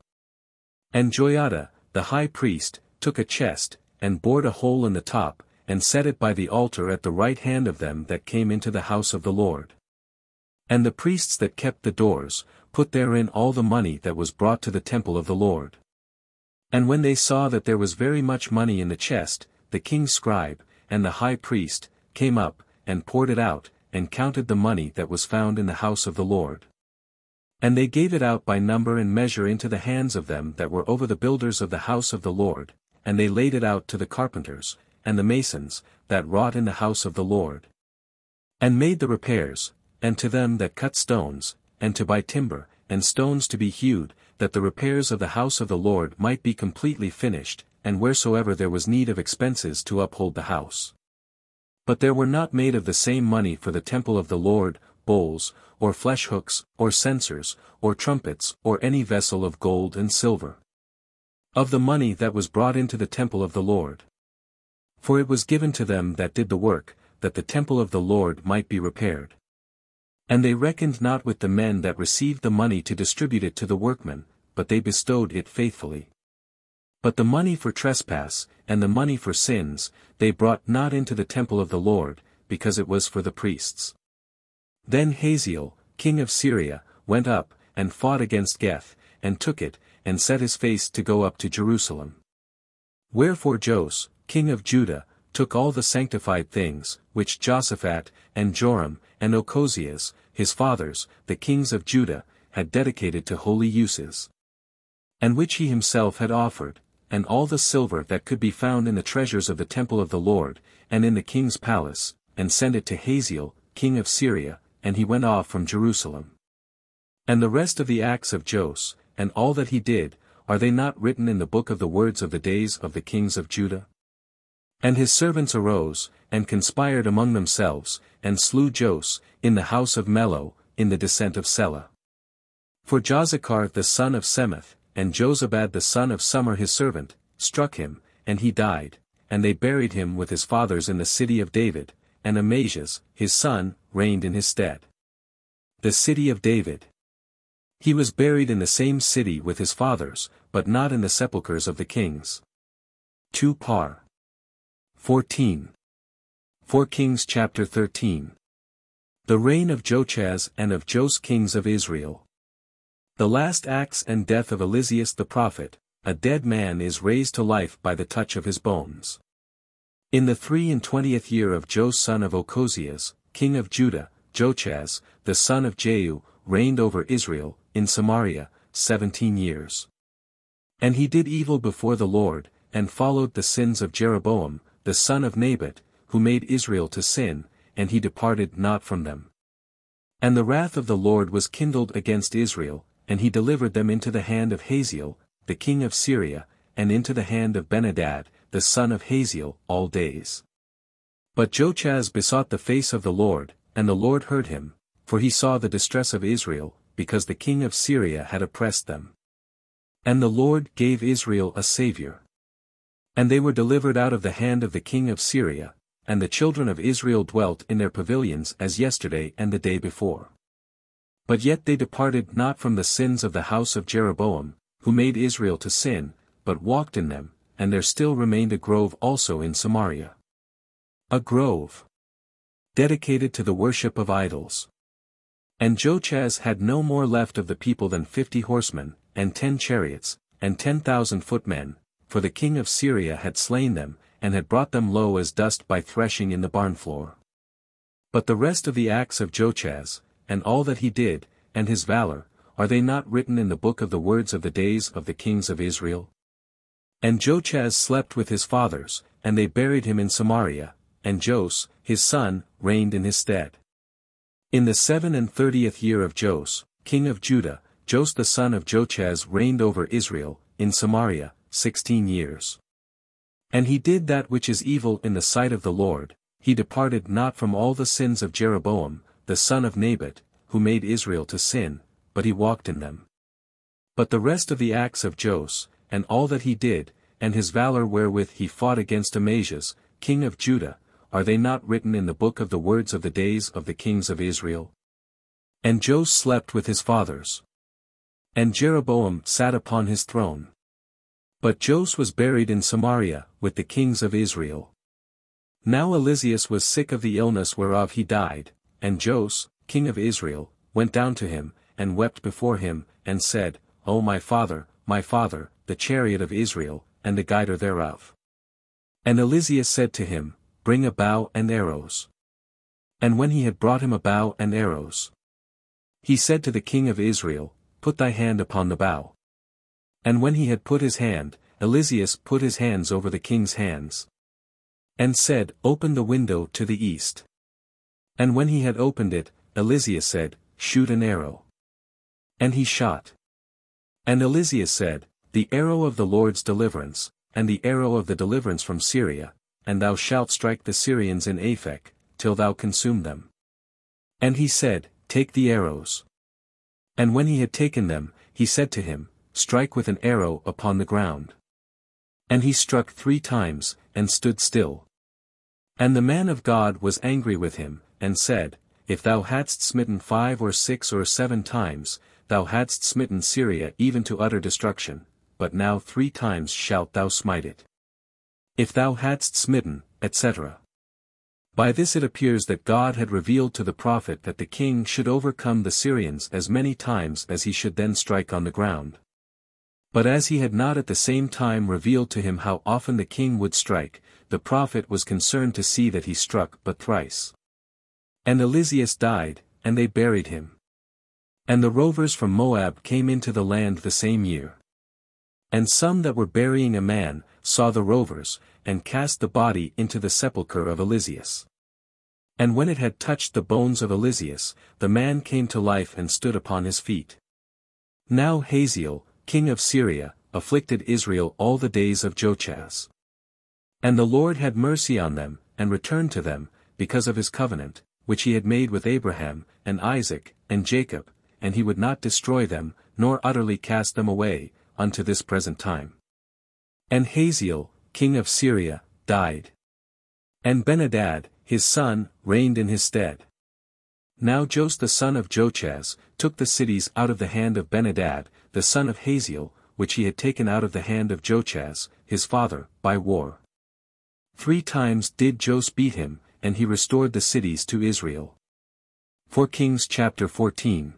And Joiada, the high priest, took a chest, and bored a hole in the top, and set it by the altar at the right hand of them that came into the house of the Lord. And the priests that kept the doors, put therein all the money that was brought to the temple of the Lord. And when they saw that there was very much money in the chest, the king's scribe, and the high priest, came up, and poured it out, and counted the money that was found in the house of the Lord. And they gave it out by number and measure into the hands of them that were over the builders of the house of the Lord, and they laid it out to the carpenters, and the masons, that wrought in the house of the Lord. And made the repairs, and to them that cut stones, and to buy timber, and stones to be hewed, that the repairs of the house of the Lord might be completely finished, and wheresoever there was need of expenses to uphold the house. But there were not made of the same money for the temple of the Lord, bowls, or flesh hooks, or censers, or trumpets, or any vessel of gold and silver. Of the money that was brought into the temple of the Lord. For it was given to them that did the work, that the temple of the Lord might be repaired. And they reckoned not with the men that received the money to distribute it to the workmen, but they bestowed it faithfully. But the money for trespass, and the money for sins, they brought not into the temple of the Lord, because it was for the priests. Then Hazael, king of Syria, went up, and fought against Geth, and took it, and set his face to go up to Jerusalem. Wherefore Jos, king of Judah, took all the sanctified things, which Jehoshaphat, and Joram, and Ochozias, his fathers, the kings of Judah, had dedicated to holy uses. And which he himself had offered, and all the silver that could be found in the treasures of the temple of the Lord, and in the king's palace, and sent it to Hazael, king of Syria, and he went off from Jerusalem. And the rest of the acts of Jos, and all that he did, are they not written in the book of the words of the days of the kings of Judah? And his servants arose, and conspired among themselves, and slew Jos, in the house of Mello, in the descent of Selah. For Jozachar the son of Semeth, and Jozabad the son of Summer his servant, struck him, and he died, and they buried him with his fathers in the city of David, and Amaziah, his son, reigned in his stead. The city of David. He was buried in the same city with his fathers, but not in the sepulchres of the kings. 2 Par. 14. 4 Kings chapter 13. The reign of Jochaz and of Jos kings of Israel. The last acts and death of Eliseus the prophet, a dead man is raised to life by the touch of his bones. In the 23rd year of Jos son of Ochozias, king of Judah, Jochaz, the son of Jehu, reigned over Israel, in Samaria, 17 years. And he did evil before the Lord, and followed the sins of Jeroboam, the son of Nebat, who made Israel to sin, and he departed not from them. And the wrath of the Lord was kindled against Israel, and he delivered them into the hand of Hazael, the king of Syria, and into the hand of Ben-hadad, the son of Hazael, all days. But Jochaz besought the face of the Lord, and the Lord heard him, for he saw the distress of Israel, because the king of Syria had oppressed them. And the Lord gave Israel a Saviour. And they were delivered out of the hand of the king of Syria, and the children of Israel dwelt in their pavilions as yesterday and the day before. But yet they departed not from the sins of the house of Jeroboam, who made Israel to sin, but walked in them, and there still remained a grove also in Samaria. A grove dedicated to the worship of idols. And Jochaz had no more left of the people than 50 horsemen, and 10 chariots, and 10,000 footmen, for the king of Syria had slain them, and had brought them low as dust by threshing in the barn floor. But the rest of the acts of Jochaz, and all that he did, and his valor, are they not written in the book of the words of the days of the kings of Israel? And Jochaz slept with his fathers, and they buried him in Samaria, and Jos, his son, reigned in his stead. In the 37th year of Jos, king of Judah, Jos the son of Jochaz reigned over Israel, in Samaria, 16 years. And he did that which is evil in the sight of the Lord, he departed not from all the sins of Jeroboam, the son of Nebat, who made Israel to sin, but he walked in them. But the rest of the acts of Jos, and all that he did, and his valor wherewith he fought against Amaziah, king of Judah, are they not written in the book of the words of the days of the kings of Israel? And Jos slept with his fathers. And Jeroboam sat upon his throne. But Jos was buried in Samaria, with the kings of Israel. Now Eliseus was sick of the illness whereof he died, and Jos, king of Israel, went down to him, and wept before him, and said, O my father, the chariot of Israel, and the guider thereof. And Eliseus said to him, Bring a bow and arrows. And when he had brought him a bow and arrows, he said to the king of Israel, Put thy hand upon the bow. And when he had put his hand, Eliseus put his hands over the king's hands. And said, Open the window to the east. And when he had opened it, Eliseus said, Shoot an arrow. And he shot. And Eliseus said, The arrow of the Lord's deliverance, and the arrow of the deliverance from Syria, and thou shalt strike the Syrians in Aphek, till thou consume them. And he said, Take the arrows. And when he had taken them, he said to him, Strike with an arrow upon the ground. And he struck 3 times, and stood still. And the man of God was angry with him, and said, If thou hadst smitten 5 or 6 or 7 times, thou hadst smitten Syria even to utter destruction, but now 3 times shalt thou smite it. If thou hadst smitten, etc. By this it appears that God had revealed to the prophet that the king should overcome the Syrians as many times as he should then strike on the ground. But as he had not at the same time revealed to him how often the king would strike, the prophet was concerned to see that he struck but thrice. And Eliseus died, and they buried him. And the rovers from Moab came into the land the same year. And some that were burying a man, saw the rovers, and cast the body into the sepulchre of Eliseus. And when it had touched the bones of Eliseus, the man came to life and stood upon his feet. Now Hazael, king of Syria, afflicted Israel all the days of Jochaz. And the Lord had mercy on them, and returned to them, because of his covenant, which he had made with Abraham, and Isaac, and Jacob, and he would not destroy them, nor utterly cast them away, unto this present time. And Hazael, king of Syria, died. And Ben-Hadad, his son, reigned in his stead. Now Jos the son of Jochaz, took the cities out of the hand of Ben-Hadad, the son of Hazael, which he had taken out of the hand of Jochaz, his father, by war. 3 times did Jos beat him, and he restored the cities to Israel. 4 Kings chapter 14.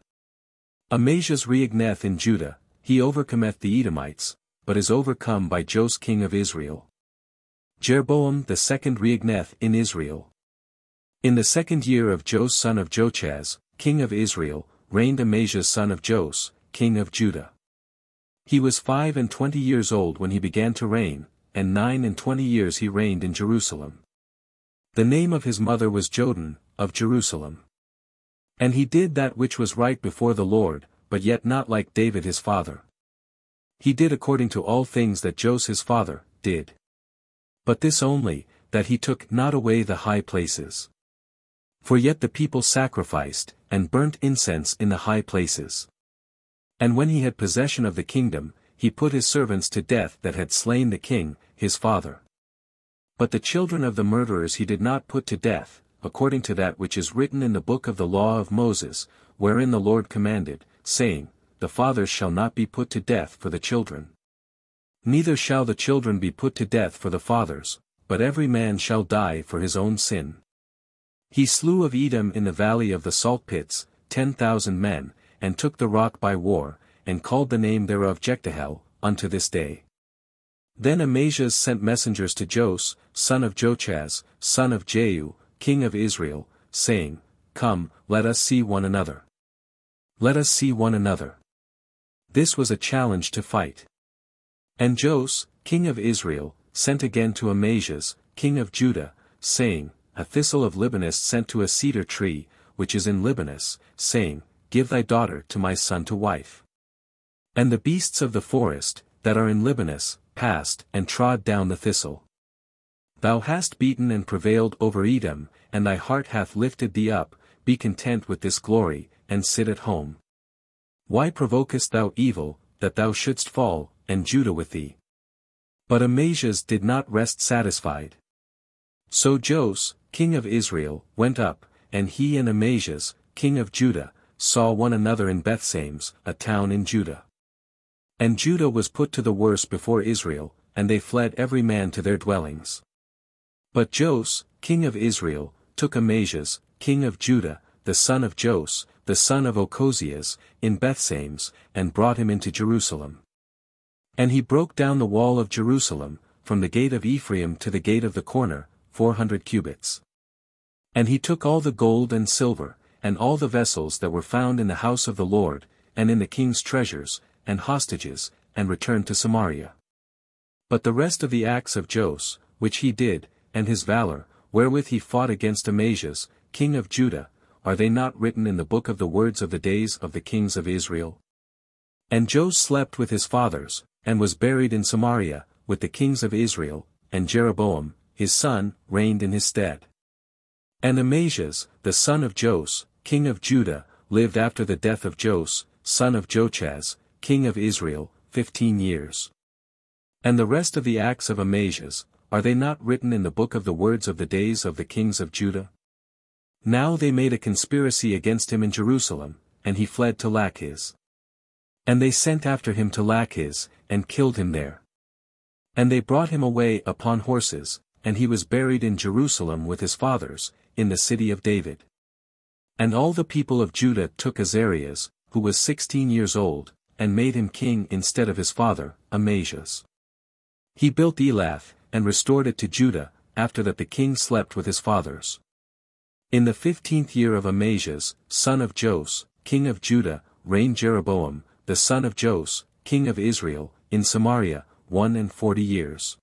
Amaziah reigneth in Judah, he overcometh the Edomites, but is overcome by Jos king of Israel. Jeroboam the second reigneth in Israel. In the 2nd year of Jos son of Jochaz, king of Israel, reigned Amaziah son of Jos, king of Judah. He was 25 years old when he began to reign, and 29 years he reigned in Jerusalem. The name of his mother was Jodan, of Jerusalem. And he did that which was right before the Lord, but yet not like David his father. He did according to all things that Jos his father did. But this only, that he took not away the high places. For yet the people sacrificed, and burnt incense in the high places. And when he had possession of the kingdom, he put his servants to death that had slain the king, his father. But the children of the murderers he did not put to death, according to that which is written in the book of the law of Moses, wherein the Lord commanded, saying, The fathers shall not be put to death for the children. Neither shall the children be put to death for the fathers, but every man shall die for his own sin. He slew of Edom in the valley of the salt pits, 10,000 men, and took the rock by war, and called the name thereof Jektahel, unto this day. Then Amaziah sent messengers to Jos, son of Jochaz, son of Jehu, king of Israel, saying, Come, let us see one another. Let us see one another. This was a challenge to fight. And Jos, king of Israel, sent again to Amaziah, king of Judah, saying, A thistle of Libanus sent to a cedar tree, which is in Libanus, saying, Give thy daughter to my son to wife. And the beasts of the forest, that are in Libanus, passed and trod down the thistle. Thou hast beaten and prevailed over Edom, and thy heart hath lifted thee up, be content with this glory, and sit at home. Why provokest thou evil, that thou shouldst fall, and Judah with thee? But Amaziah did not rest satisfied. So Jos, king of Israel, went up, and he and Amaziah, king of Judah, saw one another in Bethsames, a town in Judah. And Judah was put to the worse before Israel, and they fled every man to their dwellings. But Jos, king of Israel, took Amaziah, king of Judah, the son of Jos, the son of Ochozias, in Bethsames, and brought him into Jerusalem. And he broke down the wall of Jerusalem, from the gate of Ephraim to the gate of the corner, 400 cubits. And he took all the gold and silver, and all the vessels that were found in the house of the Lord, and in the king's treasures, and hostages, and returned to Samaria. But the rest of the acts of Jos, which he did, and his valor, wherewith he fought against Amaziah, king of Judah, are they not written in the book of the words of the days of the kings of Israel? And Jos slept with his fathers, and was buried in Samaria, with the kings of Israel, and Jeroboam, his son, reigned in his stead. And Amaziah, the son of Jos, king of Judah, lived after the death of Jos, son of Jochaz, king of Israel, 15 years. And the rest of the acts of Amaziah, are they not written in the book of the words of the days of the kings of Judah? Now they made a conspiracy against him in Jerusalem, and he fled to Lachish. And they sent after him to Lachish, and killed him there. And they brought him away upon horses, and he was buried in Jerusalem with his fathers, in the city of David. And all the people of Judah took Azariah, who was 16 years old, and made him king instead of his father, Amaziah. He built Elath, and restored it to Judah, after that the king slept with his fathers. In the 15th year of Amaziah, son of Jos, king of Judah, reigned Jeroboam, the son of Jos, king of Israel, in Samaria, 41 years.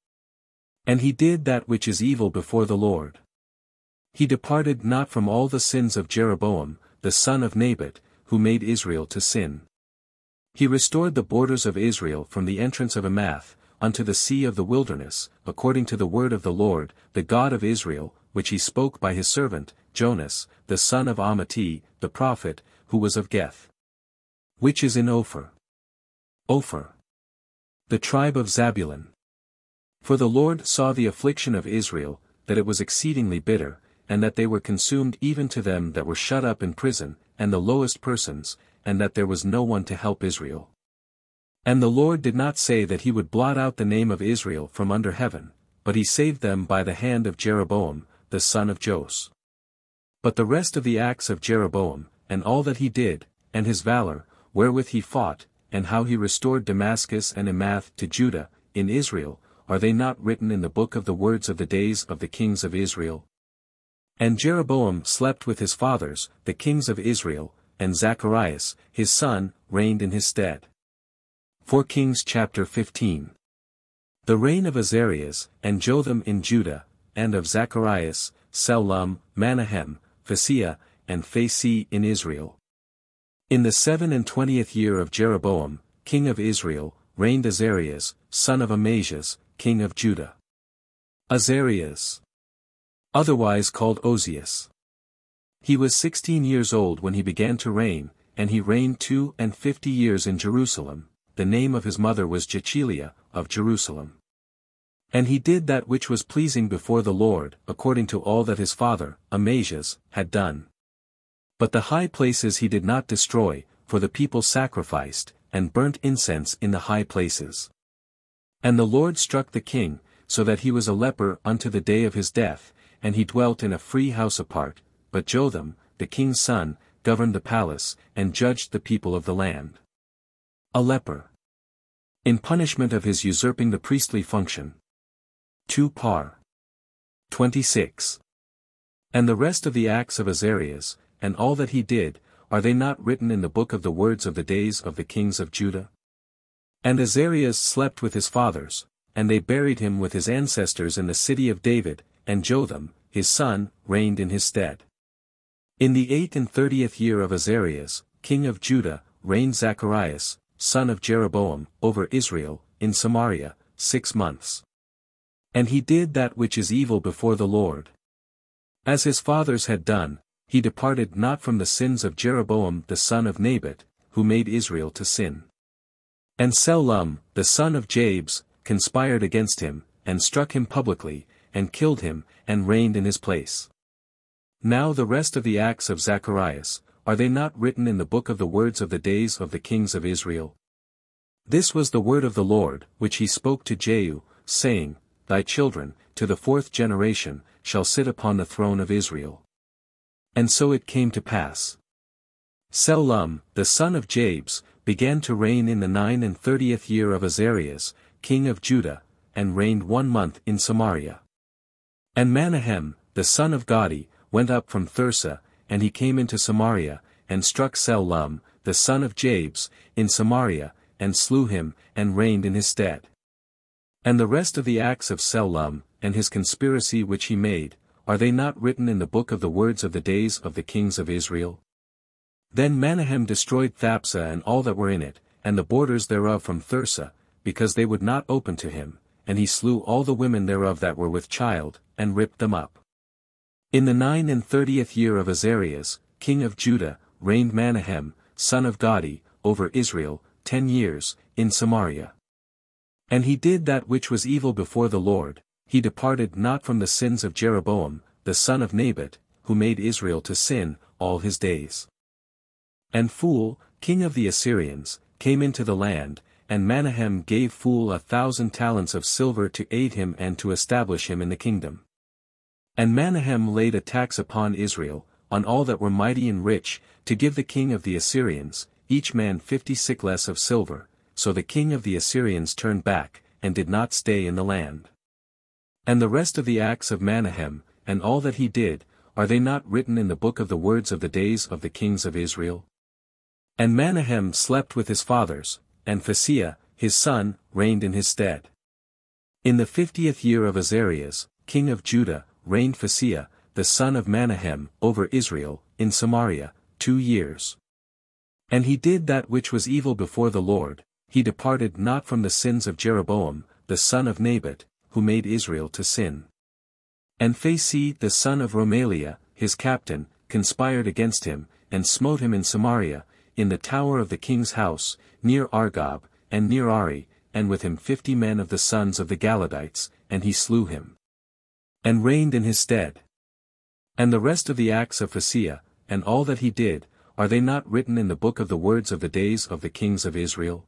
And he did that which is evil before the Lord. He departed not from all the sins of Jeroboam, the son of Nebat, who made Israel to sin. He restored the borders of Israel from the entrance of Hamath, unto the sea of the wilderness, according to the word of the Lord, the God of Israel, which he spoke by his servant, Jonas, the son of Amittai, the prophet, who was of Geth. Which is in Ophir. Ophir. The tribe of Zabulon. For the Lord saw the affliction of Israel, that it was exceedingly bitter, and that they were consumed even to them that were shut up in prison, and the lowest persons, and that there was no one to help Israel. And the Lord did not say that he would blot out the name of Israel from under heaven, but he saved them by the hand of Jeroboam, the son of Jos. But the rest of the acts of Jeroboam, and all that he did, and his valor, wherewith he fought, and how he restored Damascus and Hamath to Judah, in Israel, are they not written in the book of the words of the days of the kings of Israel? And Jeroboam slept with his fathers, the kings of Israel, and Zacharias, his son, reigned in his stead. 4 Kings chapter 15. The reign of Azarias, and Jotham in Judah, and of Zacharias, Shallum, Menahem, Phaseah, and Phaseah in Israel. In the 27th year of Jeroboam, king of Israel, reigned Azarias, son of Amaziah, king of Judah. Azarias. Otherwise called Ozias. He was 16 years old when he began to reign, and he reigned 52 years in Jerusalem. The name of his mother was Jechiliah, of Jerusalem. And he did that which was pleasing before the Lord, according to all that his father, Amaziah, had done. But the high places he did not destroy, for the people sacrificed, and burnt incense in the high places. And the Lord struck the king, so that he was a leper unto the day of his death, and he dwelt in a free house apart, but Jotham, the king's son, governed the palace, and judged the people of the land. A leper. In punishment of his usurping the priestly function. 2 Par. 26. And the rest of the acts of Azarias, and all that he did, are they not written in the book of the words of the days of the kings of Judah? And Azarias slept with his fathers, and they buried him with his ancestors in the city of David, and Jotham, his son, reigned in his stead. In the 38th year of Azarias, king of Judah, reigned Zacharias, son of Jeroboam, over Israel, in Samaria, 6 months. And he did that which is evil before the Lord. As his fathers had done, he departed not from the sins of Jeroboam the son of Nebat, who made Israel to sin. And Shallum, the son of Jabes, conspired against him, and struck him publicly, and killed him, and reigned in his place. Now the rest of the acts of Zacharias, are they not written in the book of the words of the days of the kings of Israel? This was the word of the Lord, which he spoke to Jehu, saying, Thy children, to the 4th generation, shall sit upon the throne of Israel. And so it came to pass. Shallum, the son of Jabes, began to reign in the 39th year of Azarias, king of Judah, and reigned 1 month in Samaria. And Menahem, the son of Gadi, went up from Thirsa, and he came into Samaria, and struck Shallum, the son of Jabes, in Samaria, and slew him, and reigned in his stead. And the rest of the acts of Shallum, and his conspiracy which he made, are they not written in the book of the words of the days of the kings of Israel? Then Menahem destroyed Thapsah and all that were in it, and the borders thereof from Thirsa, because they would not open to him, and he slew all the women thereof that were with child, and ripped them up. In the 39th year of Azarias, king of Judah, reigned Menahem, son of Gadi, over Israel, 10 years, in Samaria. And he did that which was evil before the Lord, he departed not from the sins of Jeroboam, the son of Nebat, who made Israel to sin, all his days. And Phul, king of the Assyrians, came into the land, and Menahem gave Phul 1,000 talents of silver to aid him and to establish him in the kingdom. And Menahem laid a tax upon Israel, on all that were mighty and rich, to give the king of the Assyrians, each man 50 siklets of silver, so the king of the Assyrians turned back, and did not stay in the land. And the rest of the acts of Menahem, and all that he did, are they not written in the book of the words of the days of the kings of Israel? And Menahem slept with his fathers, and Phaseah, his son, reigned in his stead. In the 50th year of Azarias, king of Judah, reigned Phaseah, the son of Menahem, over Israel, in Samaria, 2 years. And he did that which was evil before the Lord, he departed not from the sins of Jeroboam, the son of Nebat, who made Israel to sin. And Phaseah the son of Romaliah, his captain, conspired against him, and smote him in Samaria, in the tower of the king's house, near Argob, and near Ari, and with him 50 men of the sons of the Galadites, and he slew him. And reigned in his stead. And the rest of the acts of Phaseah, and all that he did, are they not written in the book of the words of the days of the kings of Israel?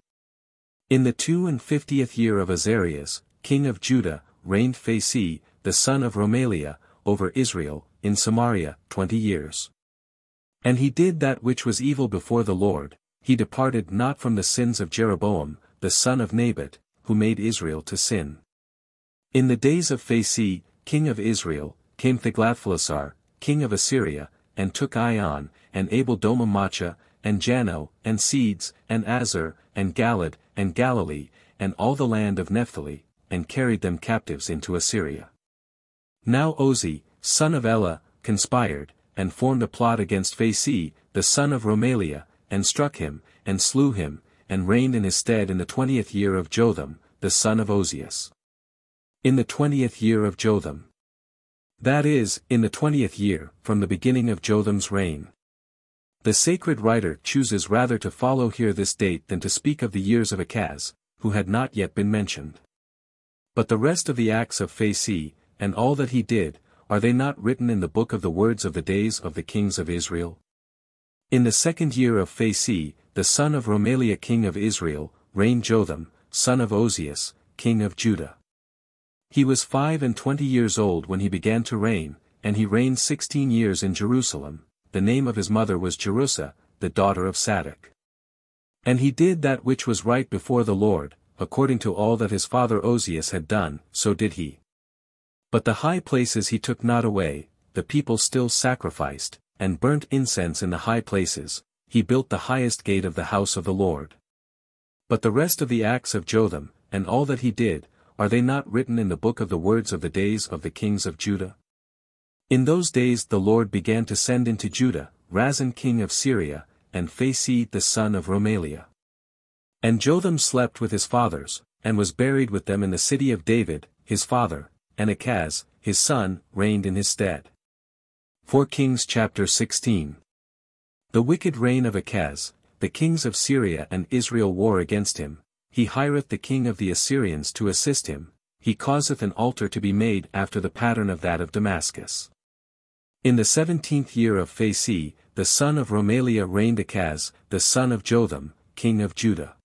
In the 52nd year of Azarias, king of Judah, reigned Phaseah, the son of Romaliah, over Israel, in Samaria, 20 years. And he did that which was evil before the Lord, he departed not from the sins of Jeroboam, the son of Nebat, who made Israel to sin. In the days of Phaseah, king of Israel, came Tiglath-Pileser, king of Assyria, and took Ion, and Abel-Domam-Maachah, and Jano, and Seeds, and Azar, and Galad, and Galilee, and all the land of Naphtali, and carried them captives into Assyria. Now Ozi, son of Elah, conspired, and formed a plot against Phaseah, the son of Romaliah, and struck him, and slew him, and reigned in his stead in the 20th year of Jotham, the son of Ozias. In the 20th year of Jotham. That is, in the 20th year, from the beginning of Jotham's reign. The sacred writer chooses rather to follow here this date than to speak of the years of Achaz, who had not yet been mentioned. But the rest of the acts of Phaseah, and all that he did, are they not written in the book of the words of the days of the kings of Israel? In the 2nd year of Phaseah, the son of Romaliah king of Israel, reigned Jotham, son of Ozias, king of Judah. He was 25 years old when he began to reign, and he reigned 16 years in Jerusalem. The name of his mother was Jerusha, the daughter of Sadok. And he did that which was right before the Lord, according to all that his father Ozias had done, so did he. But the high places he took not away, the people still sacrificed, and burnt incense in the high places, he built the highest gate of the house of the Lord. But the rest of the acts of Jotham, and all that he did, are they not written in the book of the words of the days of the kings of Judah? In those days the Lord began to send into Judah, Razin king of Syria, and Phaseah the son of Romaliah. And Jotham slept with his fathers, and was buried with them in the city of David, his father, and Achaz, his son, reigned in his stead. 4 Kings chapter 16. The wicked reign of Achaz, the kings of Syria and Israel war against him, he hireth the king of the Assyrians to assist him, he causeth an altar to be made after the pattern of that of Damascus. In the 17th year of Phaci, the son of Romaliah reigned Achaz, the son of Jotham, king of Judah.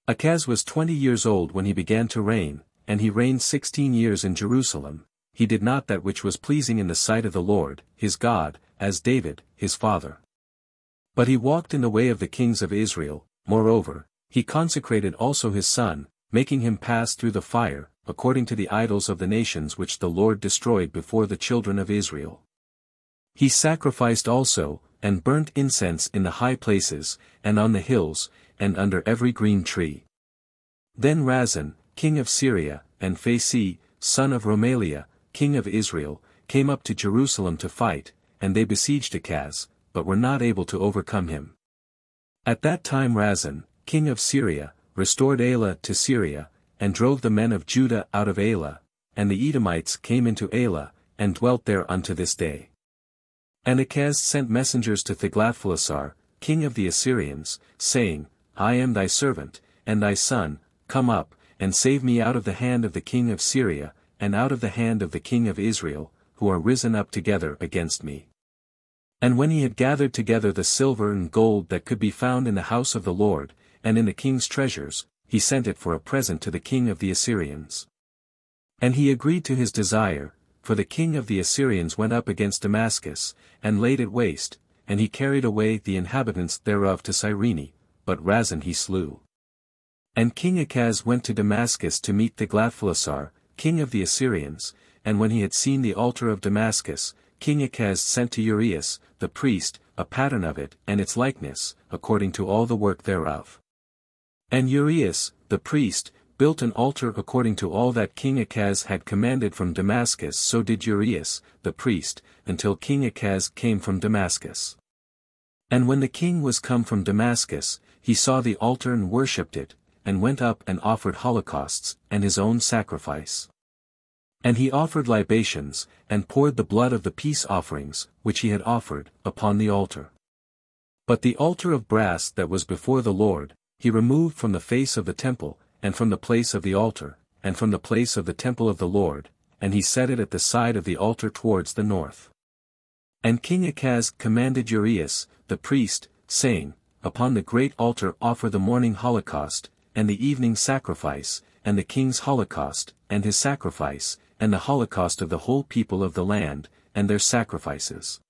Achaz was 20 years old when he began to reign, and he reigned 16 years in Jerusalem. He did not that which was pleasing in the sight of the Lord, his God, as David, his father. But he walked in the way of the kings of Israel. Moreover, he consecrated also his son, making him pass through the fire, according to the idols of the nations which the Lord destroyed before the children of Israel. He sacrificed also, and burnt incense in the high places, and on the hills, and under every green tree. Then Razin, king of Syria, and Phaci, son of Romaliah, king of Israel, came up to Jerusalem to fight, and they besieged Achaz, but were not able to overcome him. At that time Razin, king of Syria, restored Elah to Syria, and drove the men of Judah out of Elah, and the Edomites came into Elah, and dwelt there unto this day. And Achaz sent messengers to Tiglath-Pileser, king of the Assyrians, saying, I am thy servant, and thy son, come up, and save me out of the hand of the king of Syria, and out of the hand of the king of Israel, who are risen up together against me. And when he had gathered together the silver and gold that could be found in the house of the Lord, and in the king's treasures, he sent it for a present to the king of the Assyrians. And he agreed to his desire, for the king of the Assyrians went up against Damascus, and laid it waste, and he carried away the inhabitants thereof to Cyrene, but Razin he slew. And King Achaz went to Damascus to meet Tiglath-Pileser, king of the Assyrians, and when he had seen the altar of Damascus, King Achaz sent to Urias, the priest, a pattern of it and its likeness, according to all the work thereof. And Urias, the priest, built an altar according to all that King Achaz had commanded from Damascus. So did Urias, the priest, until King Achaz came from Damascus. And when the king was come from Damascus, he saw the altar and worshipped it, and went up and offered holocausts, and his own sacrifice. And he offered libations, and poured the blood of the peace offerings, which he had offered, upon the altar. But the altar of brass that was before the Lord, he removed from the face of the temple, and from the place of the altar, and from the place of the temple of the Lord, and he set it at the side of the altar towards the north. And King Achaz commanded Urias, the priest, saying, Upon the great altar offer the morning holocaust, and the evening sacrifice, and the king's holocaust, and his sacrifice, and the holocaust of the whole people of the land, and their sacrifices.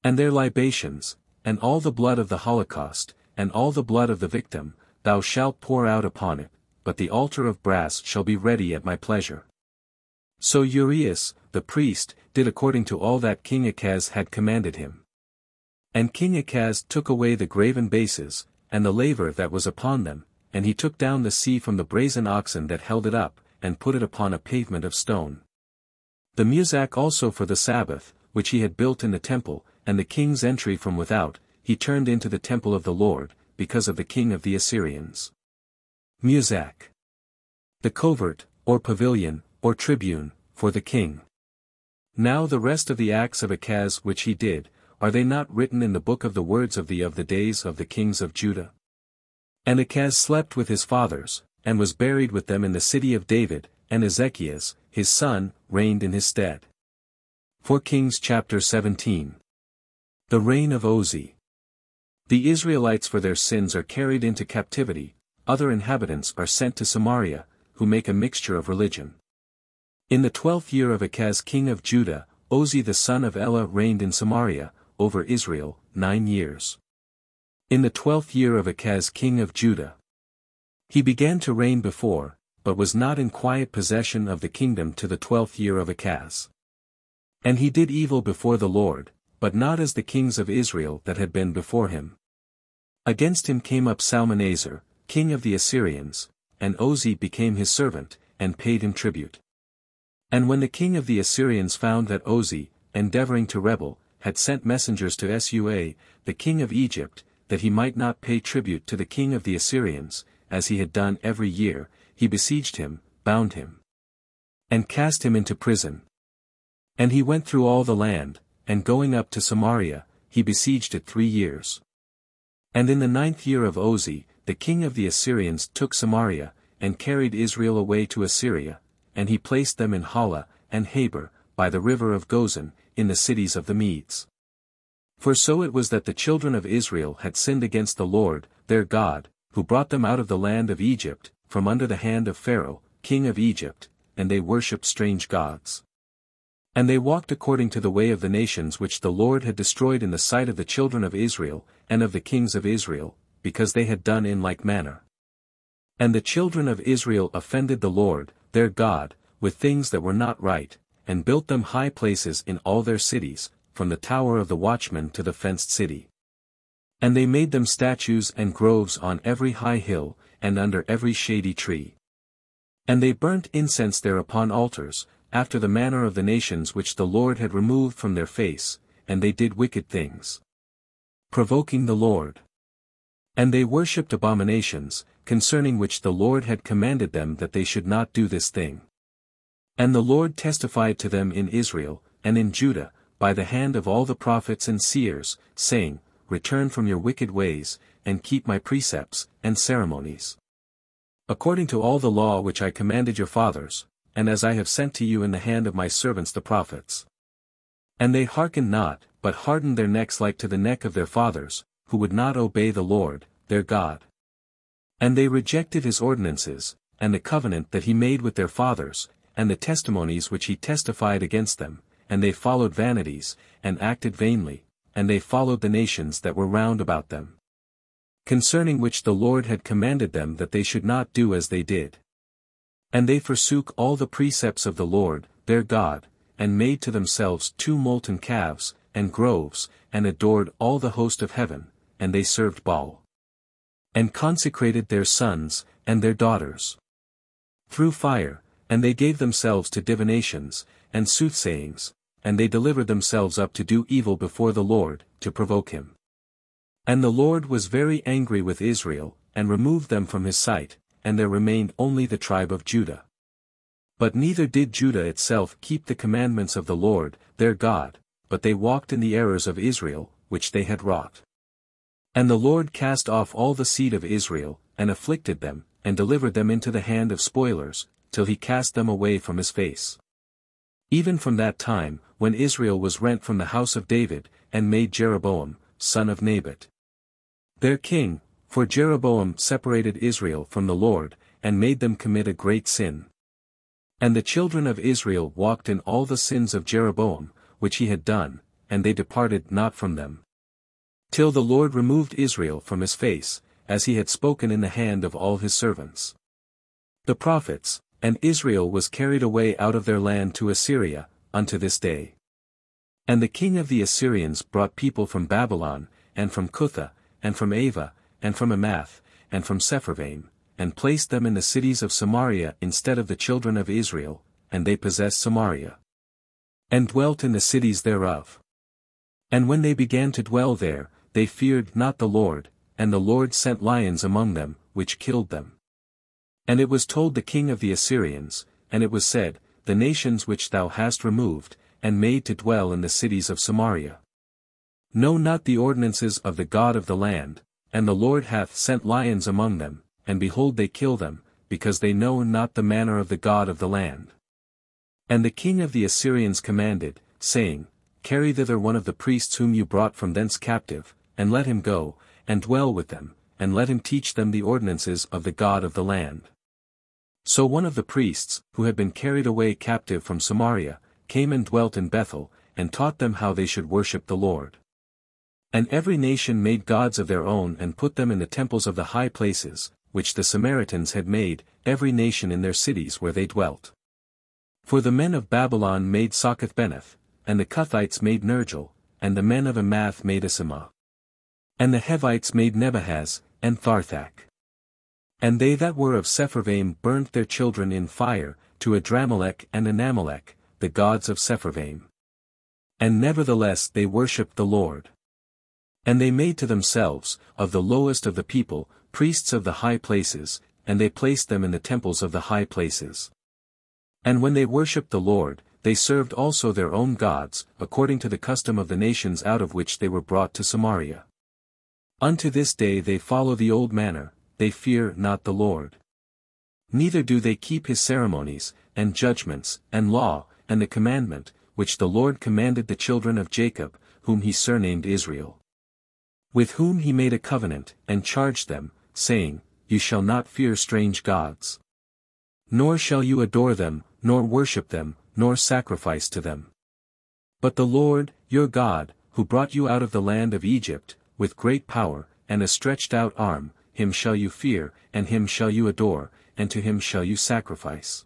And their libations, and all the blood of the holocaust, and all the blood of the victim, thou shalt pour out upon it, but the altar of brass shall be ready at my pleasure. So Urias, the priest, did according to all that King Achaz had commanded him. And King Achaz took away the graven bases, and the laver that was upon them, and he took down the sea from the brazen oxen that held it up, and put it upon a pavement of stone. The Muzak also for the Sabbath, which he had built in the temple, and the king's entry from without, he turned into the temple of the Lord, because of the king of the Assyrians. Muzak. The covert, or pavilion, or tribune, for the king. Now the rest of the acts of Achaz which he did, are they not written in the book of the words of the days of the kings of Judah? And Achaz slept with his fathers, and was buried with them in the city of David, and Ezekias, his son, reigned in his stead. 4 Kings chapter 17. The reign of Uzziah. The Israelites for their sins are carried into captivity, other inhabitants are sent to Samaria, who make a mixture of religion. In the 12th year of Achaz king of Judah, Uzziah the son of Elah reigned in Samaria, over Israel, 9 years. In the 12th year of Achaz king of Judah, he began to reign before, but was not in quiet possession of the kingdom to the 12th year of Achaz. And he did evil before the Lord, but not as the kings of Israel that had been before him. Against him came up Salmanasar, king of the Assyrians, and Uzziah became his servant, and paid him tribute. And when the king of the Assyrians found that Uzziah, endeavoring to rebel, had sent messengers to Sua, the king of Egypt, that he might not pay tribute to the king of the Assyrians, as he had done every year, he besieged him, bound him, and cast him into prison. And he went through all the land, and going up to Samaria, he besieged it 3 years. And in the 9th year of Uzziah, the king of the Assyrians took Samaria, and carried Israel away to Assyria, and he placed them in Hala, and Habor, by the river of Gozan, in the cities of the Medes. For so it was that the children of Israel had sinned against the Lord, their God, who brought them out of the land of Egypt, from under the hand of Pharaoh, king of Egypt, and they worshipped strange gods. And they walked according to the way of the nations which the Lord had destroyed in the sight of the children of Israel, and of the kings of Israel, because they had done in like manner. And the children of Israel offended the Lord, their God, with things that were not right, and built them high places in all their cities, from the tower of the watchman to the fenced city. And they made them statues and groves on every high hill, and under every shady tree. And they burnt incense there upon altars, after the manner of the nations which the Lord had removed from their face, and they did wicked things, provoking the Lord. And they worshipped abominations, concerning which the Lord had commanded them that they should not do this thing. And the Lord testified to them in Israel, and in Judah, by the hand of all the prophets and seers, saying, Return from your wicked ways, and keep my precepts, and ceremonies, according to all the law which I commanded your fathers, and as I have sent to you in the hand of my servants the prophets. And they hearkened not, but hardened their necks like to the neck of their fathers, who would not obey the Lord, their God. And they rejected his ordinances, and the covenant that he made with their fathers, and the testimonies which he testified against them, and they followed vanities, and acted vainly, and they followed the nations that were round about them, concerning which the Lord had commanded them that they should not do as they did. And they forsook all the precepts of the Lord, their God, and made to themselves 2 molten calves, and groves, and adored all the host of heaven, and they served Baal, and consecrated their sons, and their daughters, through fire, and they gave themselves to divinations, and soothsayings, and they delivered themselves up to do evil before the Lord, to provoke him. And the Lord was very angry with Israel, and removed them from his sight, and there remained only the tribe of Judah. But neither did Judah itself keep the commandments of the Lord, their God, but they walked in the errors of Israel, which they had wrought. And the Lord cast off all the seed of Israel, and afflicted them, and delivered them into the hand of spoilers, till he cast them away from his face. Even from that time, when Israel was rent from the house of David, and made Jeroboam, son of Nebat, their king, for Jeroboam separated Israel from the Lord, and made them commit a great sin. And the children of Israel walked in all the sins of Jeroboam, which he had done, and they departed not from them, till the Lord removed Israel from his face, as he had spoken in the hand of all his servants, the prophets, and Israel was carried away out of their land to Assyria, unto this day. And the king of the Assyrians brought people from Babylon, and from Cutha, and from Ava, and from Amath, and from Sepharvaim, and placed them in the cities of Samaria instead of the children of Israel, and they possessed Samaria, and dwelt in the cities thereof. And when they began to dwell there, they feared not the Lord, and the Lord sent lions among them, which killed them. And it was told the king of the Assyrians, and it was said, The nations which thou hast removed, and made to dwell in the cities of Samaria, know not the ordinances of the God of the land, and the Lord hath sent lions among them, and behold they kill them, because they know not the manner of the God of the land. And the king of the Assyrians commanded, saying, Carry thither one of the priests whom you brought from thence captive, and let him go, and dwell with them, and let him teach them the ordinances of the God of the land. So one of the priests, who had been carried away captive from Samaria, came and dwelt in Bethel, and taught them how they should worship the Lord. And every nation made gods of their own and put them in the temples of the high places, which the Samaritans had made, every nation in their cities where they dwelt. For the men of Babylon made Socoth-Beneth, and the Cuthites made Nergal, and the men of Amath made Asimah. And the Hevites made Nebahaz, and Tharthak. And they that were of Sepharvaim burnt their children in fire, to Adramelech and Anamelech, the gods of Sepharvaim. And nevertheless they worshipped the Lord. And they made to themselves, of the lowest of the people, priests of the high places, and they placed them in the temples of the high places. And when they worshipped the Lord, they served also their own gods, according to the custom of the nations out of which they were brought to Samaria. Unto this day they follow the old manner, they fear not the Lord. Neither do they keep his ceremonies, and judgments, and law, and the commandment, which the Lord commanded the children of Jacob, whom he surnamed Israel. With whom he made a covenant, and charged them, saying, You shall not fear strange gods. Nor shall you adore them, nor worship them, nor sacrifice to them. But the Lord, your God, who brought you out of the land of Egypt, with great power, and a stretched out arm, him shall you fear, and him shall you adore, and to him shall you sacrifice.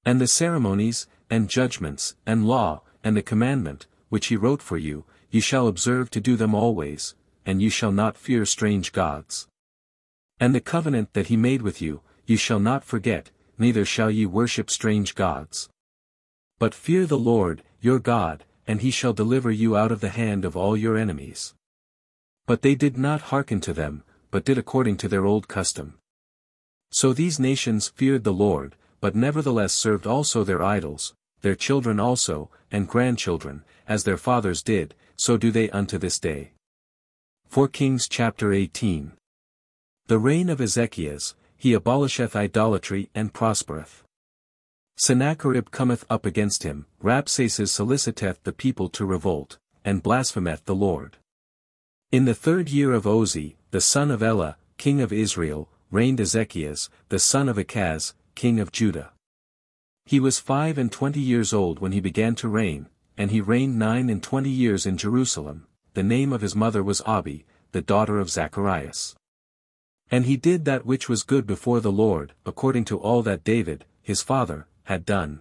And the ceremonies, and judgments, and law, and the commandment, which he wrote for you, you shall observe to do them always, and you shall not fear strange gods. And the covenant that he made with you, you shall not forget, neither shall ye worship strange gods. But fear the Lord, your God, and he shall deliver you out of the hand of all your enemies. But they did not hearken to them, but did according to their old custom. So these nations feared the Lord, but nevertheless served also their idols, their children also, and grandchildren, as their fathers did, so do they unto this day. 4 Kings chapter 18. The reign of Ezekias, he abolisheth idolatry and prospereth. Sennacherib cometh up against him, Rabsaces soliciteth the people to revolt, and blasphemeth the Lord. In the 3rd year of Ozi, the son of Elah, king of Israel, reigned Ezekias, the son of Achaz, king of Judah. He was 25 years old when he began to reign, and he reigned 29 years in Jerusalem. The name of his mother was Abi, the daughter of Zacharias. And he did that which was good before the Lord, according to all that David, his father, had done.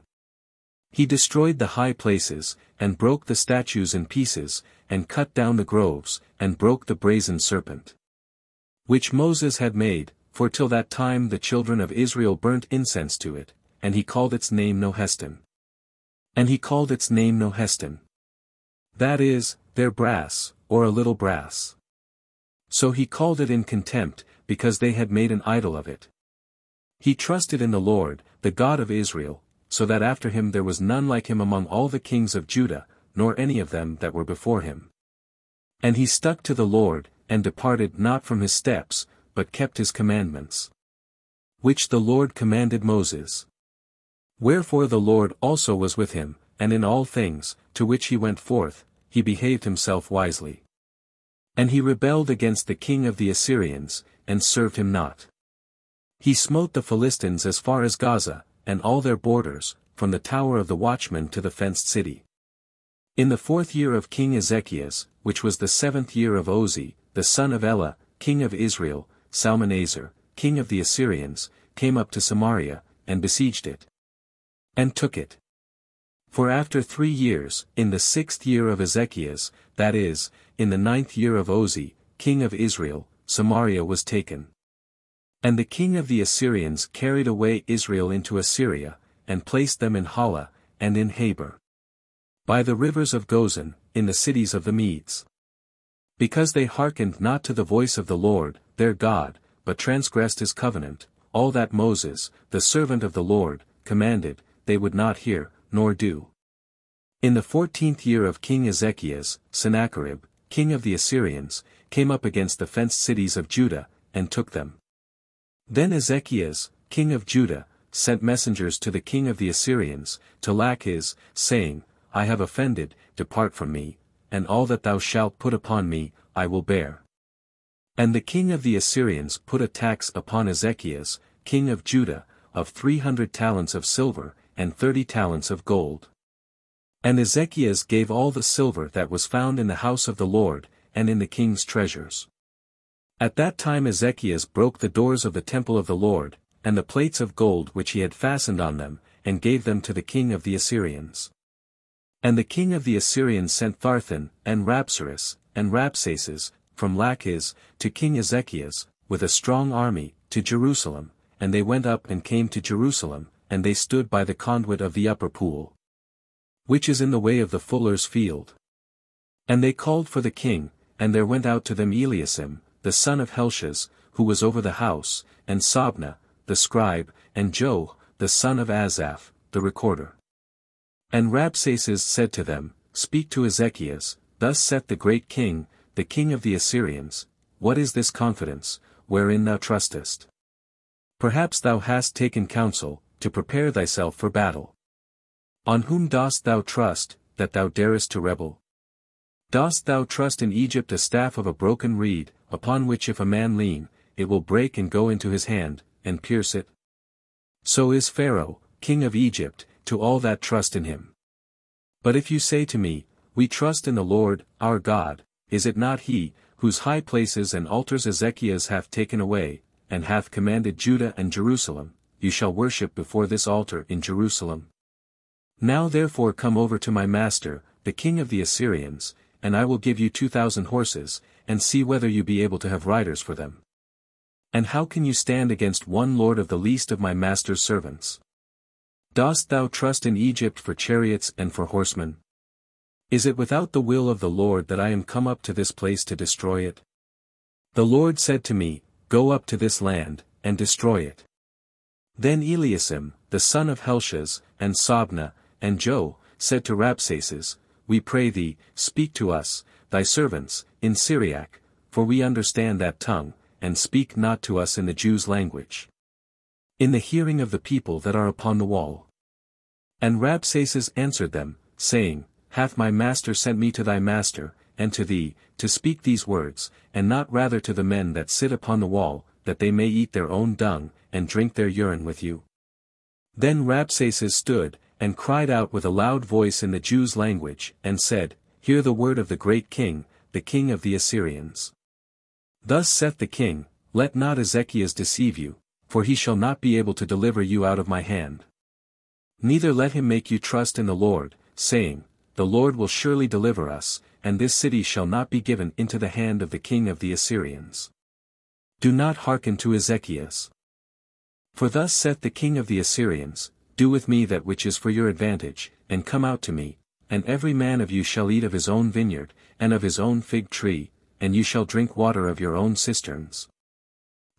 He destroyed the high places, and broke the statues in pieces, and cut down the groves, and broke the brazen serpent, which Moses had made, for till that time the children of Israel burnt incense to it, and he called its name Nohestan. And he called its name Nohestan. That is, their brass, or a little brass. So he called it in contempt, because they had made an idol of it. He trusted in the Lord, the God of Israel, so that after him there was none like him among all the kings of Judah, nor any of them that were before him. And he stuck to the Lord, and departed not from his steps, but kept his commandments, which the Lord commanded Moses. Wherefore the Lord also was with him, and in all things, to which he went forth, he behaved himself wisely. And he rebelled against the king of the Assyrians, and served him not. He smote the Philistines as far as Gaza, and all their borders, from the tower of the watchman to the fenced city. In the 4th year of King Ezekias, which was the 7th year of Ozi, the son of Elah, king of Israel, Salmanasar, king of the Assyrians, came up to Samaria, and besieged it, and took it. For after 3 years, in the 6th year of Ezekias, that is, in the 9th year of Ozi, king of Israel, Samaria was taken. And the king of the Assyrians carried away Israel into Assyria, and placed them in Hala, and in Habor, by the rivers of Gozan, in the cities of the Medes. Because they hearkened not to the voice of the Lord, their God, but transgressed his covenant, all that Moses, the servant of the Lord, commanded, they would not hear, nor do. In the 14th year of King Ezekias, Sennacherib, king of the Assyrians, came up against the fenced cities of Judah, and took them. Then Ezekias, king of Judah, sent messengers to the king of the Assyrians, to Lachish, saying, I have offended, depart from me, and all that thou shalt put upon me, I will bear. And the king of the Assyrians put a tax upon Ezekias, king of Judah, of 300 talents of silver, and 30 talents of gold. And Ezekias gave all the silver that was found in the house of the Lord, and in the king's treasures. At that time Ezekias broke the doors of the temple of the Lord, and the plates of gold which he had fastened on them, and gave them to the king of the Assyrians. And the king of the Assyrians sent Tharthan, and Rabsaris, and Rabsaces, from Lachish, to King Ezekias, with a strong army, to Jerusalem, and they went up and came to Jerusalem, and they stood by the conduit of the upper pool, which is in the way of the fuller's field. And they called for the king, and there went out to them Eliasim, the son of Helshaz, who was over the house, and Sabna, the scribe, and Joe, the son of Asaph, the recorder. And Rabsaces said to them, Speak to Ezekias, thus saith the great king, the king of the Assyrians, What is this confidence, wherein thou trustest. Perhaps thou hast taken counsel, to prepare thyself for battle. On whom dost thou trust, that thou darest to rebel? Dost thou trust in Egypt a staff of a broken reed, upon which if a man lean, it will break and go into his hand, and pierce it? So is Pharaoh, king of Egypt, to all that trust in him. But if you say to me, We trust in the Lord, our God, is it not he, whose high places and altars Ezekias hath taken away, and hath commanded Judah and Jerusalem, you shall worship before this altar in Jerusalem? Now therefore come over to my master, the king of the Assyrians, and I will give you 2,000 horses, and see whether you be able to have riders for them. And how can you stand against one lord of the least of my master's servants? Dost thou trust in Egypt for chariots and for horsemen? Is it without the will of the Lord that I am come up to this place to destroy it? The Lord said to me, Go up to this land, and destroy it. Then Eliasim, the son of Helshaz, and Sabna, and Jo, said to Rabsaces, We pray thee, speak to us, thy servants, in Syriac, for we understand that tongue, and speak not to us in the Jews' language, in the hearing of the people that are upon the wall. And Rabsaces answered them, saying, Hath my master sent me to thy master, and to thee, to speak these words, and not rather to the men that sit upon the wall, that they may eat their own dung, and drink their urine with you? Then Rabsaces stood, and cried out with a loud voice in the Jews' language, and said, Hear the word of the great king, the king of the Assyrians. Thus saith the king, Let not Ezekias deceive you, for he shall not be able to deliver you out of my hand. Neither let him make you trust in the Lord, saying, The Lord will surely deliver us, and this city shall not be given into the hand of the king of the Assyrians. Do not hearken to Ezekias. For thus saith the king of the Assyrians, Do with me that which is for your advantage, and come out to me, and every man of you shall eat of his own vineyard, and of his own fig tree, and you shall drink water of your own cisterns.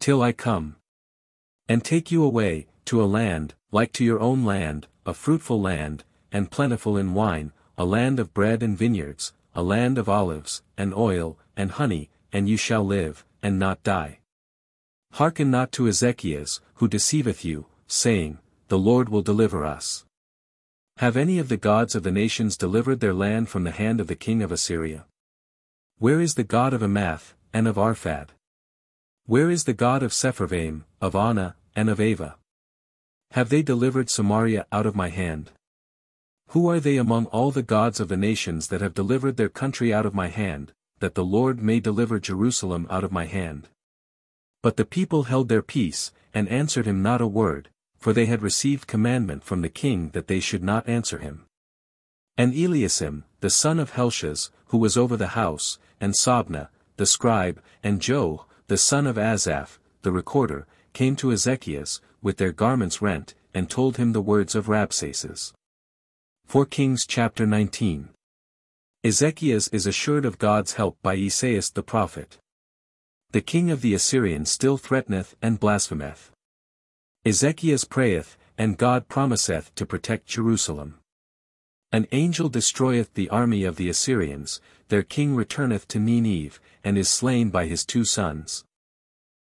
Till I come and take you away, to a land, like to your own land, a fruitful land, and plentiful in wine, a land of bread and vineyards, a land of olives, and oil, and honey, and you shall live, and not die. Hearken not to Ezekias, who deceiveth you, saying, The Lord will deliver us. Have any of the gods of the nations delivered their land from the hand of the king of Assyria? Where is the God of Amath, and of Arphad? Where is the God of Sepharvaim, of Anna, and of Ava? Have they delivered Samaria out of my hand? Who are they among all the gods of the nations that have delivered their country out of my hand, that the Lord may deliver Jerusalem out of my hand? But the people held their peace, and answered him not a word, for they had received commandment from the king that they should not answer him. And Eliasim, the son of Helshaz, who was over the house, and Sabna, the scribe, and Jo, the son of Asaph, the recorder, came to Ezekias, with their garments rent, and told him the words of Rabsaces. 4 Kings chapter 19. Ezekias is assured of God's help by Esaias the prophet. The king of the Assyrians still threateneth and blasphemeth. Ezekias prayeth, and God promiseth to protect Jerusalem. An angel destroyeth the army of the Assyrians, their king returneth to Nineveh, and is slain by his 2 sons.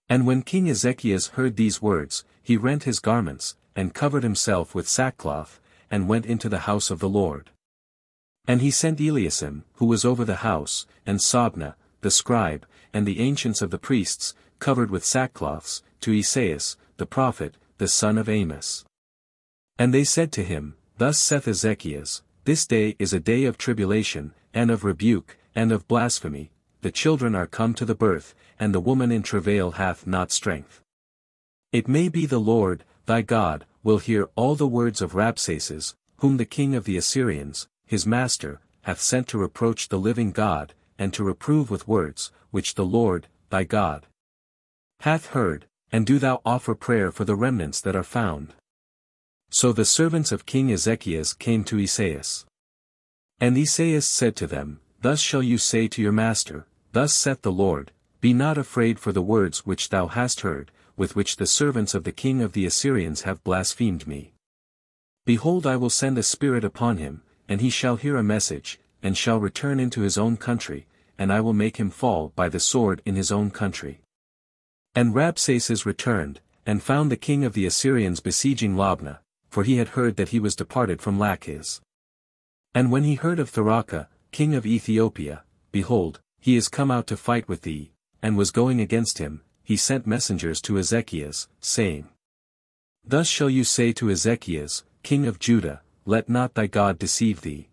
And when King Ezekias heard these words, he rent his garments, and covered himself with sackcloth, and went into the house of the Lord. And he sent Eliasim, who was over the house, and Sabna, the scribe, and the ancients of the priests, covered with sackcloths, to Esaias, the prophet, the son of Amos. And they said to him, Thus saith Ezekias, This day is a day of tribulation, and of rebuke, and of blasphemy, the children are come to the birth, and the woman in travail hath not strength. It may be the Lord, thy God, will hear all the words of Rabsaces, whom the king of the Assyrians, his master, hath sent to reproach the living God, and to reprove with words, which the Lord, thy God, hath heard, and do thou offer prayer for the remnants that are found. So the servants of King Ezekias came to Esaias. And Esaias said to them, Thus shall you say to your master, Thus saith the Lord, Be not afraid for the words which thou hast heard, with which the servants of the king of the Assyrians have blasphemed me. Behold, I will send a spirit upon him, and he shall hear a message, and shall return into his own country, and I will make him fall by the sword in his own country. And Rabsaces returned, and found the king of the Assyrians besieging Labna, for he had heard that he was departed from Lachish. And when he heard of Tharaka, king of Ethiopia, behold, he is come out to fight with thee, and was going against him, he sent messengers to Ezekias, saying, Thus shall you say to Ezekias, king of Judah, Let not thy God deceive thee,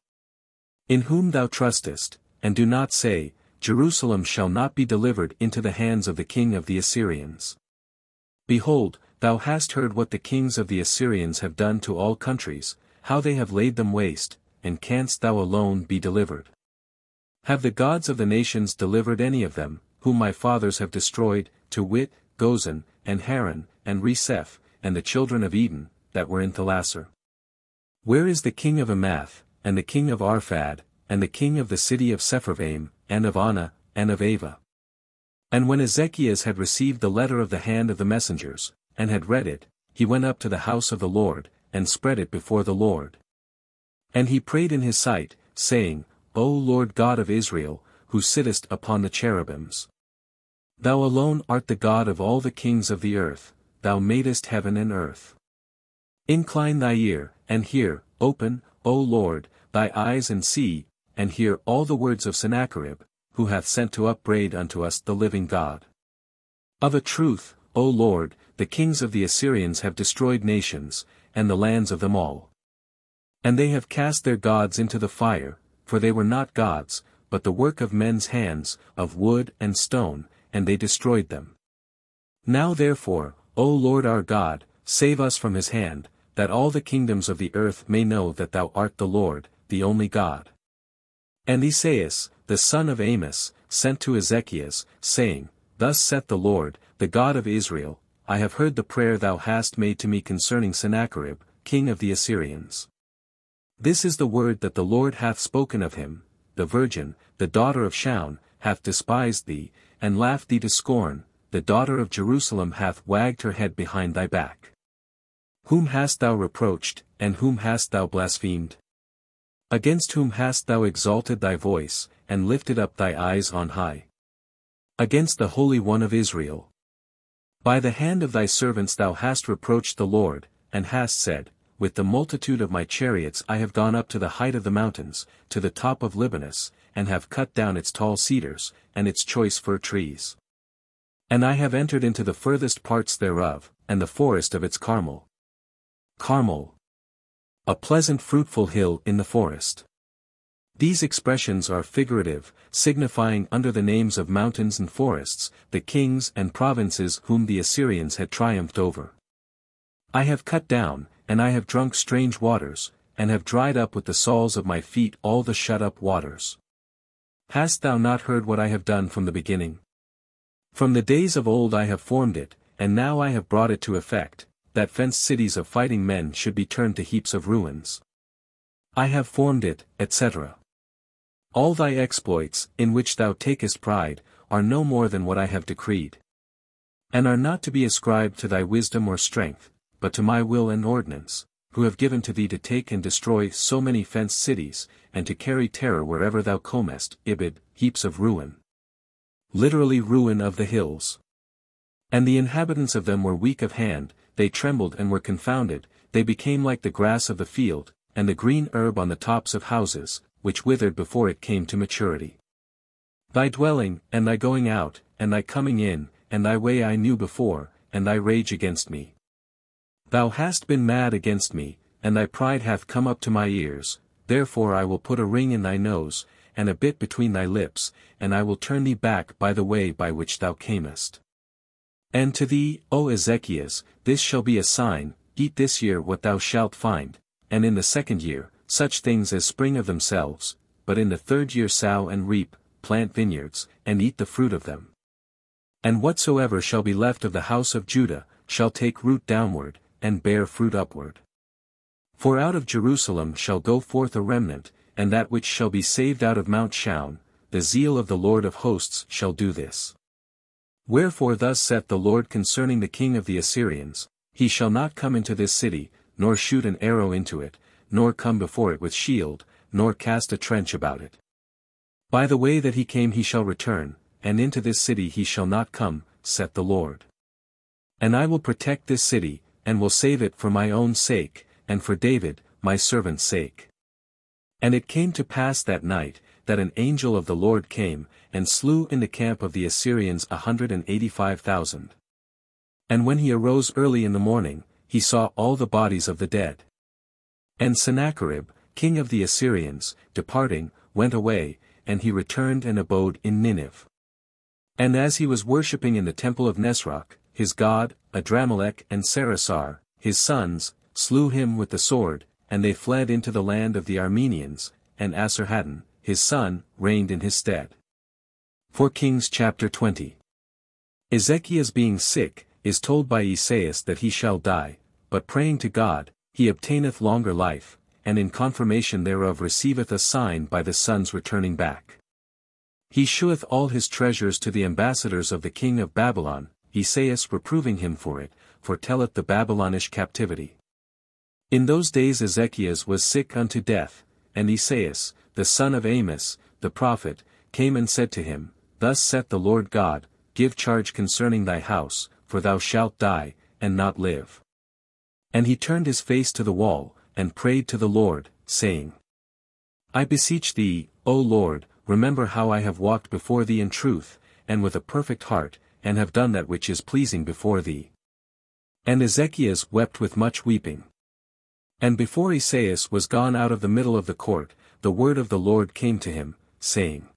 in whom thou trustest, and do not say, Jerusalem shall not be delivered into the hands of the king of the Assyrians. Behold, thou hast heard what the kings of the Assyrians have done to all countries, how they have laid them waste, and canst thou alone be delivered? Have the gods of the nations delivered any of them, whom my fathers have destroyed, to wit, Gozan, and Haran, and Reseph, and the children of Eden, that were in Thalasar? Where is the king of Amath, and the king of Arphad, and the king of the city of Sepharvaim, and of Anna, and of Ava? And when Ezekias had received the letter of the hand of the messengers, and had read it, he went up to the house of the Lord, and spread it before the Lord. And he prayed in his sight, saying, O Lord God of Israel, who sittest upon the cherubims. Thou alone art the God of all the kings of the earth, thou madest heaven and earth. Incline thy ear, and hear, open, O Lord, thy eyes and see, and hear all the words of Sennacherib, who hath sent to upbraid unto us the living God. Of a truth, O Lord, the kings of the Assyrians have destroyed nations, and the lands of them all. And they have cast their gods into the fire, for they were not gods, but the work of men's hands, of wood and stone, and they destroyed them. Now therefore, O Lord our God, save us from his hand, that all the kingdoms of the earth may know that thou art the Lord, the only God. And Esaias, the son of Amos, sent to Ezekias, saying, Thus saith the Lord, the God of Israel, I have heard the prayer thou hast made to me concerning Sennacherib, king of the Assyrians. This is the word that the Lord hath spoken of him, the virgin, the daughter of Shaun, hath despised thee, and laughed thee to scorn, the daughter of Jerusalem hath wagged her head behind thy back. Whom hast thou reproached, and whom hast thou blasphemed? Against whom hast thou exalted thy voice, and lifted up thy eyes on high? Against the Holy One of Israel. By the hand of thy servants thou hast reproached the Lord, and hast said, With the multitude of my chariots I have gone up to the height of the mountains, to the top of Libanus, and have cut down its tall cedars, and its choice fir trees. And I have entered into the furthest parts thereof, and the forest of its Carmel. Carmel. A pleasant fruitful hill in the forest. These expressions are figurative, signifying under the names of mountains and forests, the kings and provinces whom the Assyrians had triumphed over. I have cut down, and I have drunk strange waters, and have dried up with the soles of my feet all the shut-up waters. Hast thou not heard what I have done from the beginning? From the days of old I have formed it, and now I have brought it to effect, that fenced cities of fighting men should be turned to heaps of ruins. I have formed it, etc. All thy exploits, in which thou takest pride, are no more than what I have decreed. And are not to be ascribed to thy wisdom or strength, but to my will and ordinance, who have given to thee to take and destroy so many fenced cities, and to carry terror wherever thou comest, Ibid, heaps of ruin. Literally ruin of the hills. And the inhabitants of them were weak of hand, they trembled and were confounded, they became like the grass of the field, and the green herb on the tops of houses, which withered before it came to maturity. Thy dwelling, and thy going out, and thy coming in, and thy way I knew before, and thy rage against me. Thou hast been mad against me, and thy pride hath come up to my ears, therefore I will put a ring in thy nose, and a bit between thy lips, and I will turn thee back by the way by which thou camest. And to thee, O Ezekias, this shall be a sign, eat this year what thou shalt find, and in the second year, such things as spring of themselves, but in the third year sow and reap, plant vineyards, and eat the fruit of them. And whatsoever shall be left of the house of Judah, shall take root downward, and bear fruit upward. For out of Jerusalem shall go forth a remnant, and that which shall be saved out of Mount Shaun, the zeal of the Lord of hosts shall do this. Wherefore thus saith the Lord concerning the king of the Assyrians, He shall not come into this city, nor shoot an arrow into it, nor come before it with shield, nor cast a trench about it. By the way that he came he shall return, and into this city he shall not come, saith the Lord. And I will protect this city, and will save it for my own sake, and for David, my servant's sake. And it came to pass that night, that an angel of the Lord came, and slew in the camp of the Assyrians 185,000. And when he arose early in the morning, he saw all the bodies of the dead. And Sennacherib, king of the Assyrians, departing, went away, and he returned and abode in Nineveh. And as he was worshipping in the temple of Nesroch, his god, Adramelech and Sarasar, his sons, slew him with the sword, and they fled into the land of the Armenians, and Asarhaddon, his son, reigned in his stead. 4 Kings chapter 20. Ezekias being sick, is told by Esaias that he shall die, but praying to God, he obtaineth longer life, and in confirmation thereof receiveth a sign by the son's returning back. He sheweth all his treasures to the ambassadors of the king of Babylon, Esaias reproving him for it, foretelleth the Babylonish captivity. In those days Ezekias was sick unto death, and Esaias, the son of Amos, the prophet, came and said to him, Thus saith the Lord God, Give charge concerning thy house, for thou shalt die, and not live. And he turned his face to the wall, and prayed to the Lord, saying, I beseech thee, O Lord, remember how I have walked before thee in truth, and with a perfect heart, and have done that which is pleasing before thee. And Ezekias wept with much weeping. And before Esaias was gone out of the middle of the court, the word of the Lord came to him, saying,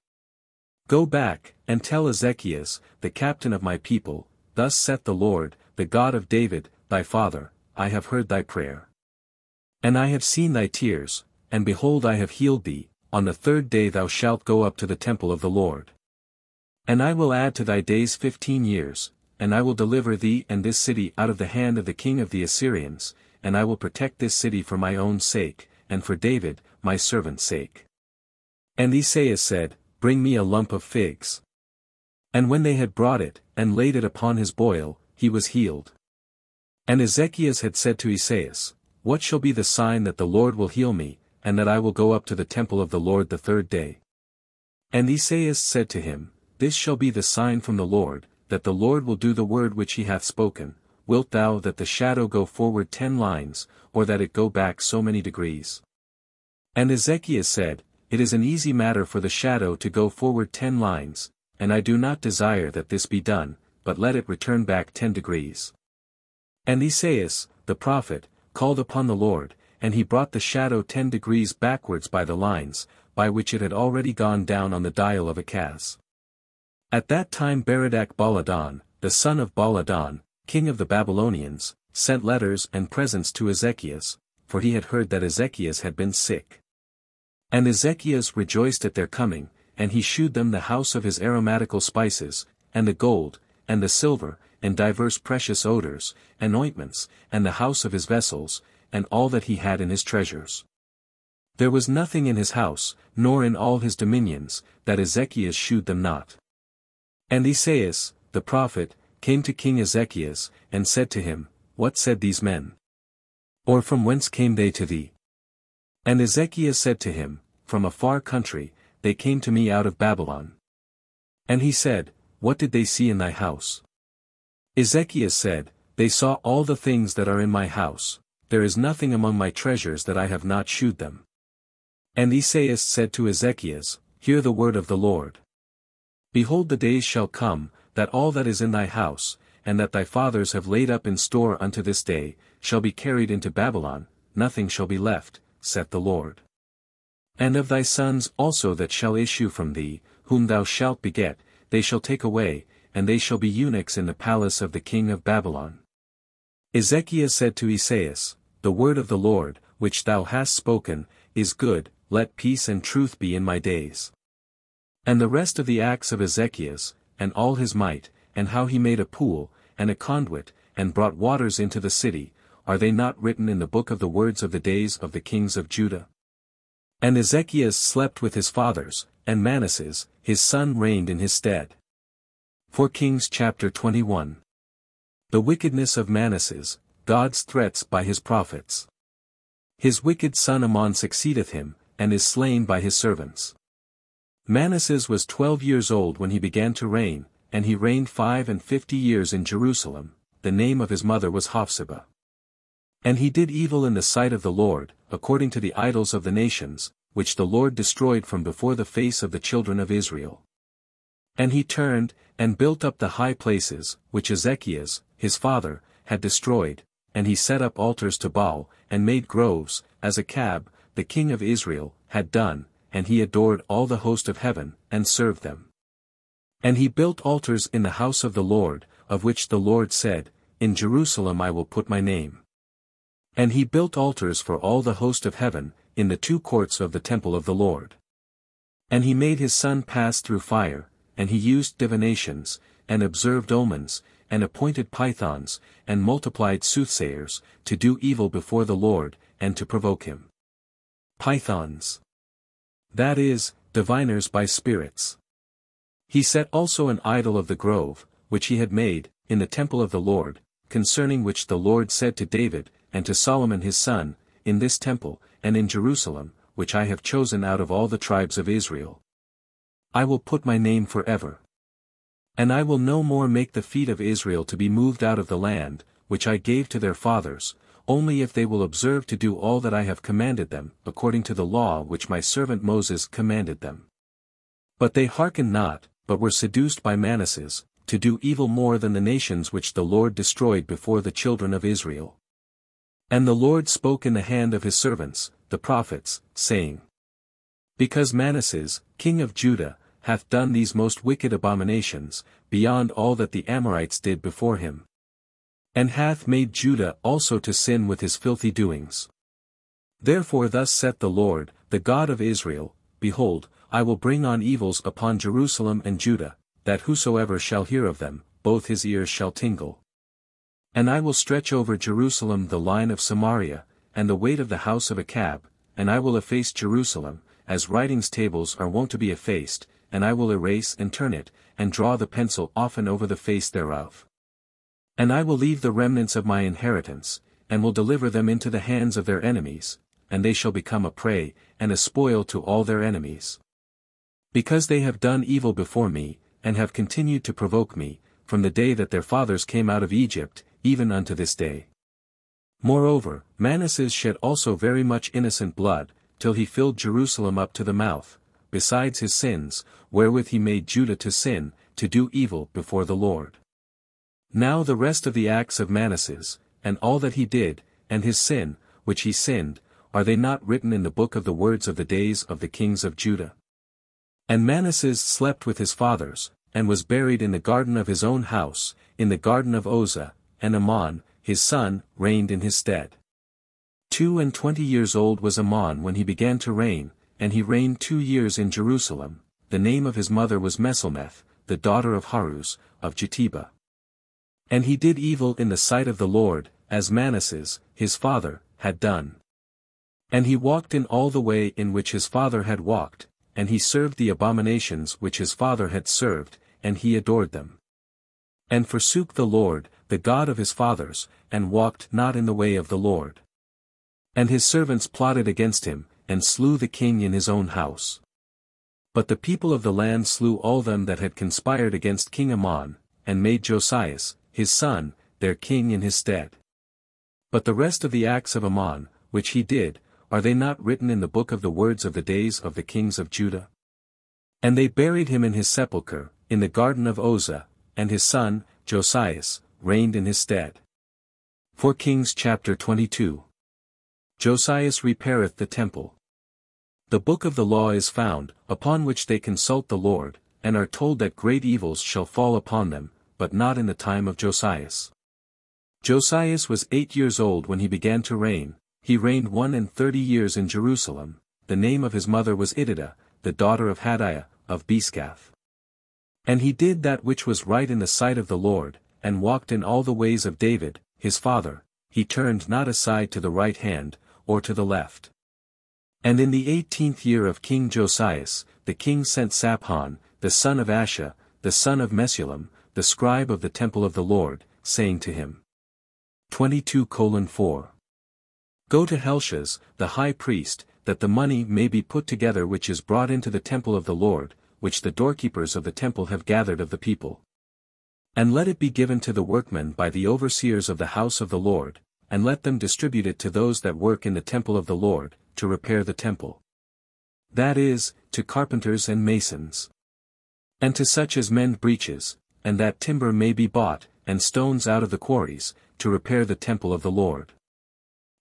Go back, and tell Ezekias, the captain of my people, Thus saith the Lord, the God of David, thy father, I have heard thy prayer. And I have seen thy tears, and behold I have healed thee, on the third day thou shalt go up to the temple of the Lord. And I will add to thy days 15 years, and I will deliver thee and this city out of the hand of the king of the Assyrians, and I will protect this city for my own sake, and for David, my servant's sake. And Esaias said, Bring me a lump of figs. And when they had brought it, and laid it upon his boil, he was healed. And Ezekias had said to Esaias, What shall be the sign that the Lord will heal me, and that I will go up to the temple of the Lord the third day? And Esaias said to him, This shall be the sign from the Lord, that the Lord will do the word which he hath spoken. Wilt thou that the shadow go forward 10 lines, or that it go back so many degrees? And Ezekias said, It is an easy matter for the shadow to go forward 10 lines, and I do not desire that this be done, but let it return back 10 degrees. And Esaias, the prophet, called upon the Lord, and he brought the shadow 10 degrees backwards by the lines, by which it had already gone down on the dial of Achaz. At that time Berodach Baladan, the son of Baladan, king of the Babylonians, sent letters and presents to Ezekias, for he had heard that Ezekias had been sick. And Ezekias rejoiced at their coming, and he shewed them the house of his aromatical spices, and the gold, and the silver, and divers precious odors, and ointments, and the house of his vessels, and all that he had in his treasures. There was nothing in his house, nor in all his dominions, that Ezekias shewed them not. And Esaias, the prophet, came to King Ezekias, and said to him, What said these men? Or from whence came they to thee? And Ezekias said to him, From a far country, they came to me out of Babylon. And he said, What did they see in thy house? Ezekias said, They saw all the things that are in my house, there is nothing among my treasures that I have not shewed them. And Esaias said to Ezekias, Hear the word of the Lord. Behold, the days shall come, that all that is in thy house, and that thy fathers have laid up in store unto this day, shall be carried into Babylon, nothing shall be left, saith the Lord. And of thy sons also that shall issue from thee, whom thou shalt beget, they shall take away, and they shall be eunuchs in the palace of the king of Babylon. Ezekias said to Esaias, The word of the Lord, which thou hast spoken, is good, let peace and truth be in my days. And the rest of the acts of Ezekias, and all his might, and how he made a pool, and a conduit, and brought waters into the city, are they not written in the book of the words of the days of the kings of Judah? And Ezekias slept with his fathers, and Manasses, his son reigned in his stead. 4 Kings chapter 21. The wickedness of Manasses, God's threats by his prophets. His wicked son Ammon succeedeth him, and is slain by his servants. Manasses was 12 years old when he began to reign, and he reigned 55 years in Jerusalem, the name of his mother was Hephzibah. And he did evil in the sight of the Lord, according to the idols of the nations, which the Lord destroyed from before the face of the children of Israel. And he turned, and built up the high places, which Ezekias, his father, had destroyed, and he set up altars to Baal, and made groves, as Achab, the king of Israel, had done, and he adored all the host of heaven, and served them. And he built altars in the house of the Lord, of which the Lord said, In Jerusalem I will put my name. And he built altars for all the host of heaven, in the two courts of the temple of the Lord. And he made his son pass through fire, and he used divinations, and observed omens, and appointed pythons, and multiplied soothsayers, to do evil before the Lord, and to provoke him. Pythons. That is, diviners by spirits. He set also an idol of the grove, which he had made, in the temple of the Lord, concerning which the Lord said to David, and to Solomon his son, In this temple, and in Jerusalem, which I have chosen out of all the tribes of Israel, I will put my name forever. And I will no more make the feet of Israel to be moved out of the land, which I gave to their fathers, only if they will observe to do all that I have commanded them, according to the law which my servant Moses commanded them. But they hearkened not, but were seduced by Manasses, to do evil more than the nations which the Lord destroyed before the children of Israel. And the Lord spoke in the hand of his servants, the prophets, saying, Because Manasses, king of Judah, hath done these most wicked abominations, beyond all that the Amorites did before him, and hath made Judah also to sin with his filthy doings. Therefore thus saith the Lord, the God of Israel, Behold, I will bring on evils upon Jerusalem and Judah, that whosoever shall hear of them, both his ears shall tingle. And I will stretch over Jerusalem the line of Samaria, and the weight of the house of Achab, and I will efface Jerusalem, as writings tables are wont to be effaced, and I will erase and turn it, and draw the pencil often over the face thereof. And I will leave the remnants of my inheritance, and will deliver them into the hands of their enemies, and they shall become a prey, and a spoil to all their enemies. Because they have done evil before me, and have continued to provoke me, from the day that their fathers came out of Egypt, even unto this day. Moreover, Manasses shed also very much innocent blood, till he filled Jerusalem up to the mouth, besides his sins, wherewith he made Judah to sin, to do evil before the Lord. Now the rest of the acts of Manasses, and all that he did, and his sin, which he sinned, are they not written in the book of the words of the days of the kings of Judah? And Manasses slept with his fathers, and was buried in the garden of his own house, in the garden of Oza, and Amon, his son, reigned in his stead. 22 years old was Amon when he began to reign, and he reigned 2 years in Jerusalem. The name of his mother was Meselmeth, the daughter of Haruz, of Jeteba. And he did evil in the sight of the Lord, as Manasses, his father, had done. And he walked in all the way in which his father had walked, and he served the abominations which his father had served, and he adored them. And forsook the Lord, the God of his fathers, and walked not in the way of the Lord. And his servants plotted against him, and slew the king in his own house. But the people of the land slew all them that had conspired against King Amon, and made Josias, his son, their king in his stead. But the rest of the acts of Amon, which he did, are they not written in the book of the words of the days of the kings of Judah? And they buried him in his sepulchre, in the garden of Oza, and his son, Josias, reigned in his stead. 4 Kings chapter 22. Josias repaireth the temple. The book of the law is found, upon which they consult the Lord, and are told that great evils shall fall upon them, but not in the time of Josias. Josias was 8 years old when he began to reign. He reigned 31 years in Jerusalem. The name of his mother was Idida, the daughter of Hadiah, of Biscath. And he did that which was right in the sight of the Lord, and walked in all the ways of David, his father. He turned not aside to the right hand, or to the left. And in the 18th year of King Josias, the king sent Shaphan, the son of Asha, the son of Meshullam, the scribe of the temple of the Lord, saying to him, 22:4. Go to Helshaz, the high priest, that the money may be put together which is brought into the temple of the Lord, which the doorkeepers of the temple have gathered of the people. And let it be given to the workmen by the overseers of the house of the Lord, and let them distribute it to those that work in the temple of the Lord, to repair the temple. That is, to carpenters and masons. And to such as mend breaches, and that timber may be bought, and stones out of the quarries, to repair the temple of the Lord.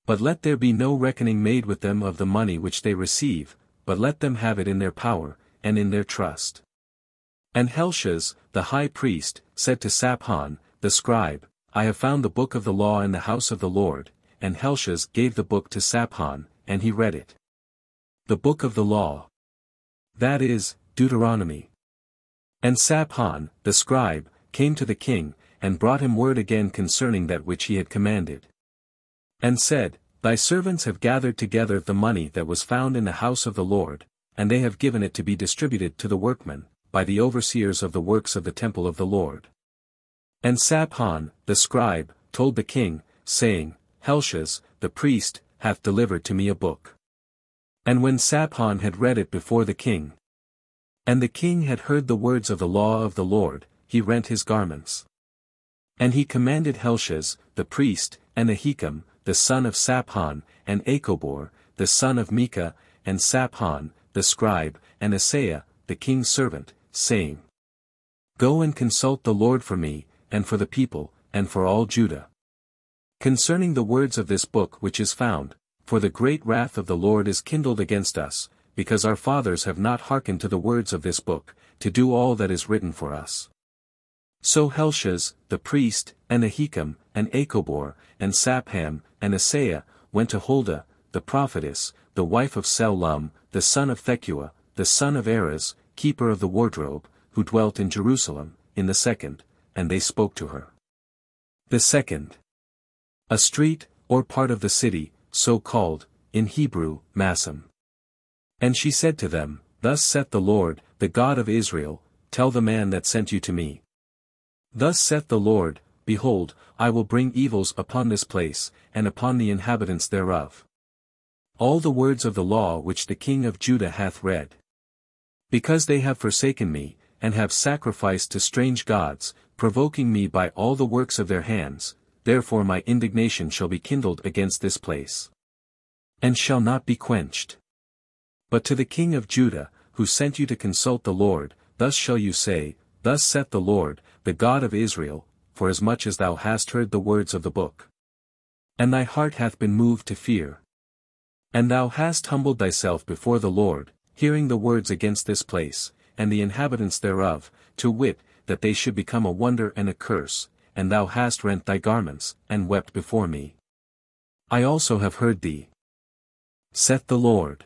But let there be no reckoning made with them of the money which they receive, but let them have it in their power, and in their trust. And Helshaz, the high priest, said to Shaphan, the scribe, I have found the book of the law in the house of the Lord, and Helshaz gave the book to Shaphan, and he read it. The book of the law. That is, Deuteronomy. And Shaphan, the scribe, came to the king, and brought him word again concerning that which he had commanded. And said, Thy servants have gathered together the money that was found in the house of the Lord, and they have given it to be distributed to the workmen, by the overseers of the works of the temple of the Lord. And Shaphan, the scribe, told the king, saying, Helshaz, the priest, hath delivered to me a book. And when Shaphan had read it before the king, and the king had heard the words of the law of the Lord, he rent his garments. And he commanded Helshaz, the priest, and Ahikam, the son of Shaphan, and Achobor, the son of Micah, and Shaphan, the scribe, and Asaiah, the king's servant, saying, Go and consult the Lord for me, and for the people, and for all Judah. Concerning the words of this book which is found, for the great wrath of the Lord is kindled against us, because our fathers have not hearkened to the words of this book, to do all that is written for us. So Helshaz, the priest, and Ahikam, and Achobor, and Shaphan, and Asaiah, went to Huldah, the prophetess, the wife of Shallum, the son of Thecua, the son of Eras, keeper of the wardrobe, who dwelt in Jerusalem, in the second, and they spoke to her. The second. A street, or part of the city, so called, in Hebrew, Massam. And she said to them, Thus saith the Lord, the God of Israel, Tell the man that sent you to me. Thus saith the Lord, Behold, I will bring evils upon this place, and upon the inhabitants thereof. All the words of the law which the king of Judah hath read. Because they have forsaken me, and have sacrificed to strange gods, provoking me by all the works of their hands, therefore my indignation shall be kindled against this place. And shall not be quenched. But to the king of Judah, who sent you to consult the Lord, thus shall you say, Thus saith the Lord, the God of Israel, forasmuch as thou hast heard the words of the book. And thy heart hath been moved to fear. And thou hast humbled thyself before the Lord, hearing the words against this place, and the inhabitants thereof, to wit, that they should become a wonder and a curse, and thou hast rent thy garments, and wept before me. I also have heard thee, saith the Lord.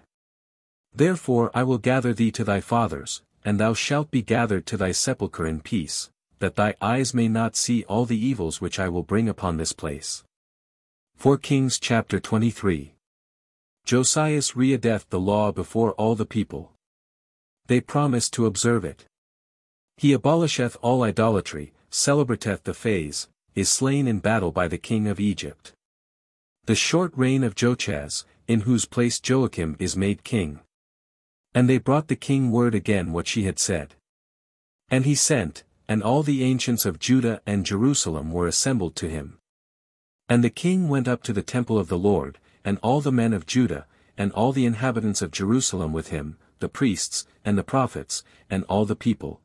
Therefore I will gather thee to thy fathers, and thou shalt be gathered to thy sepulchre in peace, that thy eyes may not see all the evils which I will bring upon this place. 4 Kings chapter 23. Josias readeth the law before all the people. They promise to observe it. He abolisheth all idolatry, celebrateth the fays, is slain in battle by the king of Egypt. The short reign of Jochaz, in whose place Joachim is made king. And they brought the king word again what she had said. And he sent, and all the ancients of Judah and Jerusalem were assembled to him. And the king went up to the temple of the Lord, and all the men of Judah, and all the inhabitants of Jerusalem with him, the priests, and the prophets, and all the people.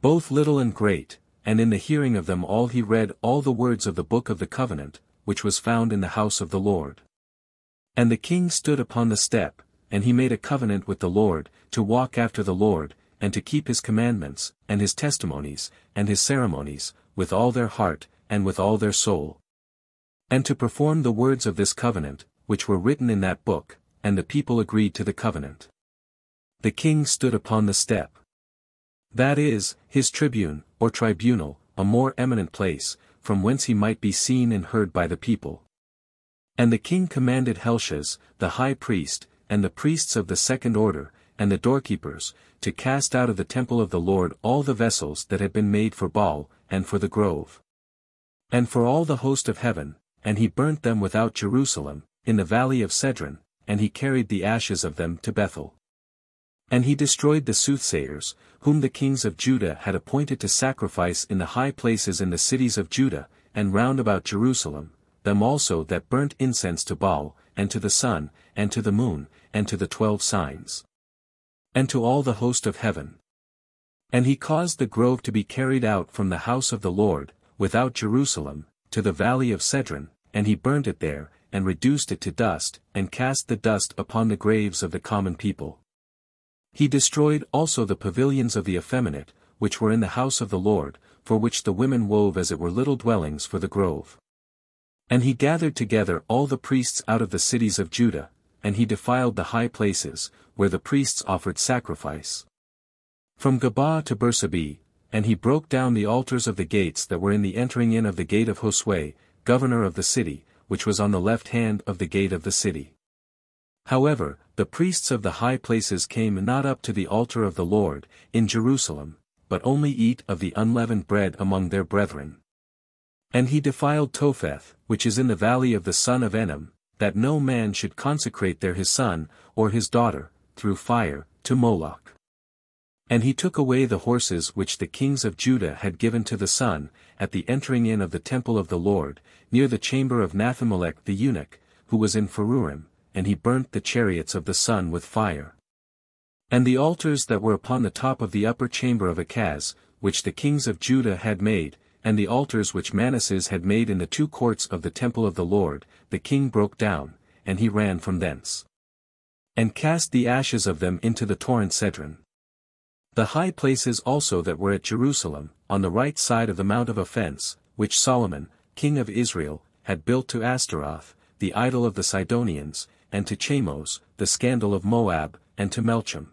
Both little and great, and in the hearing of them all he read all the words of the book of the covenant, which was found in the house of the Lord. And the king stood upon the step, and he made a covenant with the Lord, to walk after the Lord, and to keep his commandments, and his testimonies, and his ceremonies, with all their heart, and with all their soul. And to perform the words of this covenant, which were written in that book, and the people agreed to the covenant. The king stood upon the step. That is, his tribune, or tribunal, a more eminent place, from whence he might be seen and heard by the people. And the king commanded Helshaz, the high priest, and the priests of the second order, and the doorkeepers, to cast out of the temple of the Lord all the vessels that had been made for Baal, and for the grove, and for all the host of heaven, and he burnt them without Jerusalem, in the valley of Cedron, and he carried the ashes of them to Bethel. And he destroyed the soothsayers, whom the kings of Judah had appointed to sacrifice in the high places in the cities of Judah, and round about Jerusalem, them also that burnt incense to Baal, and to the sun, and to the moon, and to the 12 signs, and to all the host of heaven. And he caused the grove to be carried out from the house of the Lord, without Jerusalem, to the valley of Cedron, and he burnt it there, and reduced it to dust, and cast the dust upon the graves of the common people. He destroyed also the pavilions of the effeminate, which were in the house of the Lord, for which the women wove as it were little dwellings for the grove. And he gathered together all the priests out of the cities of Judah, and he defiled the high places, where the priests offered sacrifice, from Gabaa to Bersabee, and he broke down the altars of the gates that were in the entering in of the gate of Josue, governor of the city, which was on the left hand of the gate of the city. However, the priests of the high places came not up to the altar of the Lord, in Jerusalem, but only eat of the unleavened bread among their brethren. And he defiled Topheth, which is in the valley of the son of Enom, that no man should consecrate there his son, or his daughter, through fire, to Moloch. And he took away the horses which the kings of Judah had given to the sun, at the entering in of the temple of the Lord, near the chamber of Nathamelech the eunuch, who was in Pharurim, and he burnt the chariots of the sun with fire. And the altars that were upon the top of the upper chamber of Achaz, which the kings of Judah had made, and the altars which Manasses had made in the 2 courts of the temple of the Lord, the king broke down, and he ran from thence, and cast the ashes of them into the torrent Cedron. The high places also that were at Jerusalem, on the right side of the mount of offense, which Solomon, king of Israel, had built to Ashtaroth, the idol of the Sidonians, and to Chamos, the scandal of Moab, and to Melcham,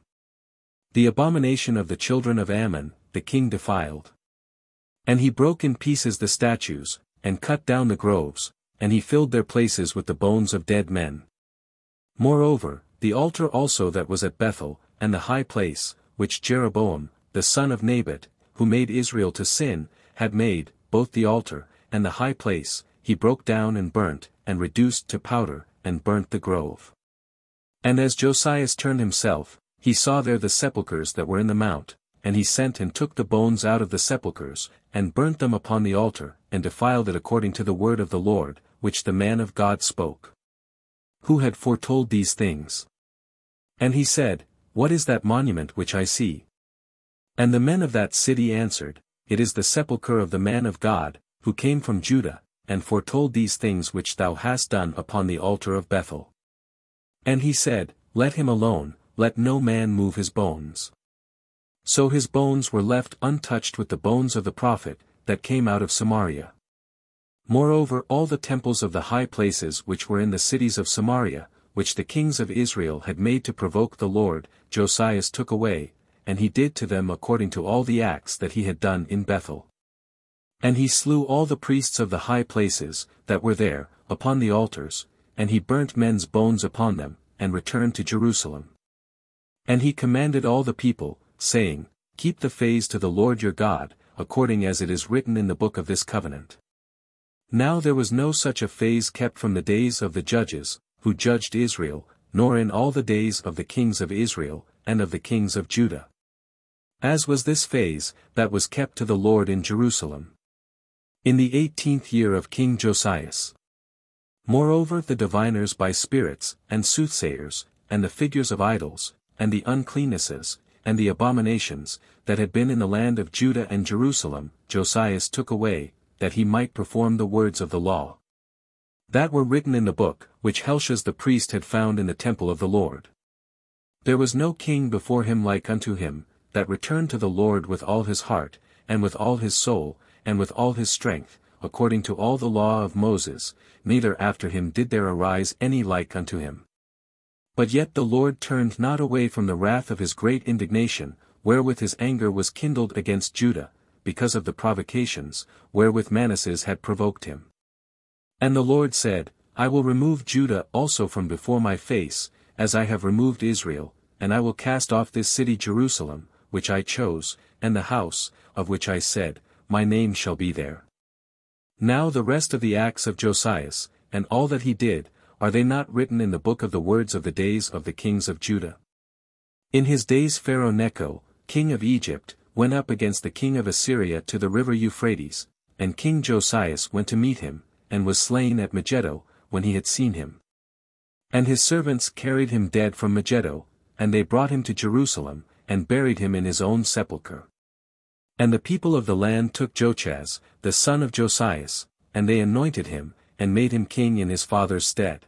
the abomination of the children of Ammon, the king defiled. And he broke in pieces the statues, and cut down the groves, and he filled their places with the bones of dead men. Moreover, the altar also that was at Bethel, and the high place, which Jeroboam, the son of Nebat, who made Israel to sin, had made, both the altar, and the high place, he broke down and burnt, and reduced to powder, and burnt the grove. And as Josias turned himself, he saw there the sepulchres that were in the mount, and he sent and took the bones out of the sepulchres, and burnt them upon the altar, and defiled it according to the word of the Lord, which the man of God spoke, who had foretold these things. And he said, What is that monument which I see? And the men of that city answered, It is the sepulchre of the man of God, who came from Judah, and foretold these things which thou hast done upon the altar of Bethel. And he said, Let him alone, let no man move his bones. So his bones were left untouched with the bones of the prophet, that came out of Samaria. Moreover all the temples of the high places which were in the cities of Samaria, which the kings of Israel had made to provoke the Lord, Josias took away, and he did to them according to all the acts that he had done in Bethel. And he slew all the priests of the high places, that were there, upon the altars, and he burnt men's bones upon them, and returned to Jerusalem. And he commanded all the people, saying, Keep the feast to the Lord your God, according as it is written in the book of this covenant. Now there was no such a feast kept from the days of the judges, who judged Israel, nor in all the days of the kings of Israel, and of the kings of Judah. As was this feast, that was kept to the Lord in Jerusalem, in the 18th year of King Josias. Moreover the diviners by spirits, and soothsayers, and the figures of idols, and the uncleannesses, and the abominations, that had been in the land of Judah and Jerusalem, Josias took away, that he might perform the words of the law, that were written in the book, which Helshaz the priest had found in the temple of the Lord. There was no king before him like unto him, that returned to the Lord with all his heart, and with all his soul, and with all his strength, according to all the law of Moses, neither after him did there arise any like unto him. But yet the Lord turned not away from the wrath of his great indignation, wherewith his anger was kindled against Judah, because of the provocations, wherewith Manasses had provoked him. And the Lord said, I will remove Judah also from before my face, as I have removed Israel, and I will cast off this city Jerusalem, which I chose, and the house, of which I said, My name shall be there. Now the rest of the acts of Josias, and all that he did, are they not written in the book of the words of the days of the kings of Judah? In his days Pharaoh Necho, king of Egypt, went up against the king of Assyria to the river Euphrates, and King Josias went to meet him, and was slain at Megiddo, when he had seen him. And his servants carried him dead from Megiddo, and they brought him to Jerusalem, and buried him in his own sepulchre. And the people of the land took Jochaz, the son of Josias, and they anointed him, and made him king in his father's stead.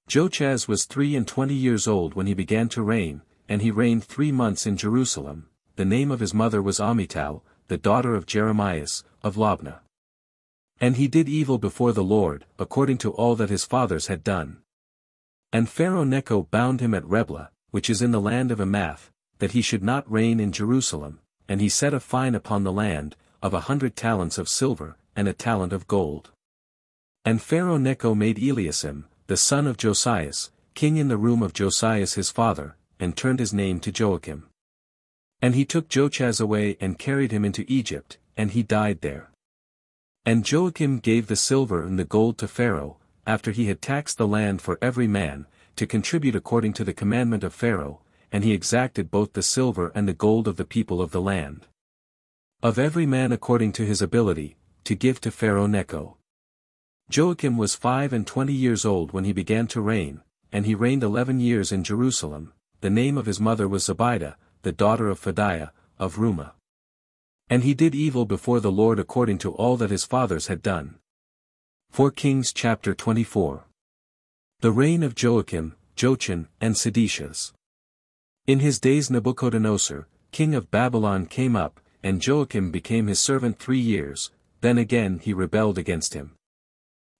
Jochaz was 23 years old when he began to reign, and he reigned 3 months in Jerusalem. The name of his mother was Amital, the daughter of Jeremias, of Libnah. And he did evil before the Lord, according to all that his fathers had done. And Pharaoh Necho bound him at Riblah, which is in the land of Amath, that he should not reign in Jerusalem, and he set a fine upon the land, of 100 talents of silver, and a talent of gold. And Pharaoh Necho made Eliasim, the son of Josias, king in the room of Josias his father, and turned his name to Joachim. And he took Jochaz away and carried him into Egypt, and he died there. And Joachim gave the silver and the gold to Pharaoh, after he had taxed the land for every man, to contribute according to the commandment of Pharaoh, and he exacted both the silver and the gold of the people of the land. Of every man according to his ability, to give to Pharaoh Necho. Joachim was 25 years old when he began to reign, and he reigned 11 years in Jerusalem. The name of his mother was Zebidah, the daughter of Phadiah, of Rumah. And he did evil before the Lord according to all that his fathers had done. 4 Kings chapter 24. The reign of Joachim, Jochan, and Sedecias. In his days Nebuchadnezzar, king of Babylon came up, and Joachim became his servant 3 years, then again he rebelled against him.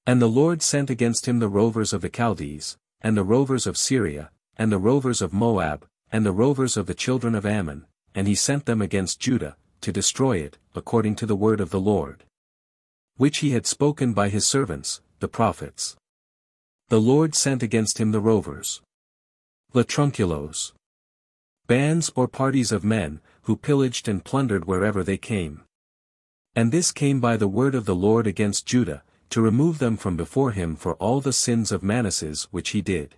And the Lord sent against him the rovers of the Chaldees, and the rovers of Syria, and the rovers of Moab, and the rovers of the children of Ammon, and he sent them against Judah, to destroy it, according to the word of the Lord, which he had spoken by his servants, the prophets. The Lord sent against him the rovers, latrunculos, bands or parties of men, who pillaged and plundered wherever they came. And this came by the word of the Lord against Judah, to remove them from before him for all the sins of Manasseh which he did.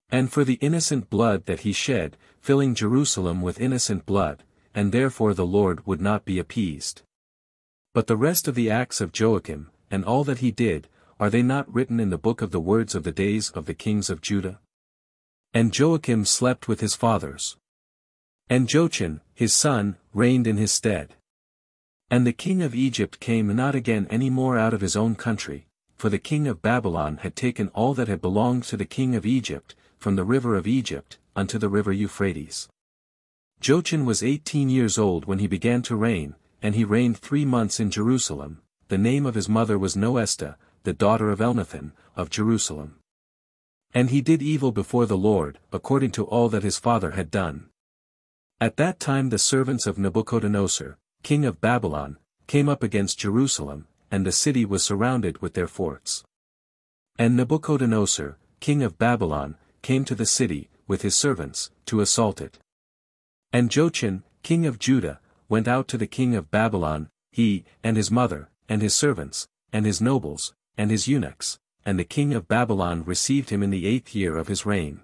And for the innocent blood that he shed, filling Jerusalem with innocent blood, and therefore the Lord would not be appeased. But the rest of the acts of Joachim, and all that he did, are they not written in the book of the words of the days of the kings of Judah? And Joachim slept with his fathers. And Jochan, his son, reigned in his stead. And the king of Egypt came not again any more out of his own country, for the king of Babylon had taken all that had belonged to the king of Egypt, from the river of Egypt, unto the river Euphrates. Jochan was 18 years old when he began to reign, and he reigned 3 months in Jerusalem. The name of his mother was Noestah, the daughter of Elnathan, of Jerusalem. And he did evil before the Lord, according to all that his father had done. At that time the servants of Nebuchadnezzar, king of Babylon, came up against Jerusalem, and the city was surrounded with their forts. And Nebuchadnezzar, king of Babylon, came to the city, with his servants, to assault it. And Jochan, king of Judah, went out to the king of Babylon, he, and his mother, and his servants, and his nobles, and his eunuchs, and the king of Babylon received him in the 8th year of his reign.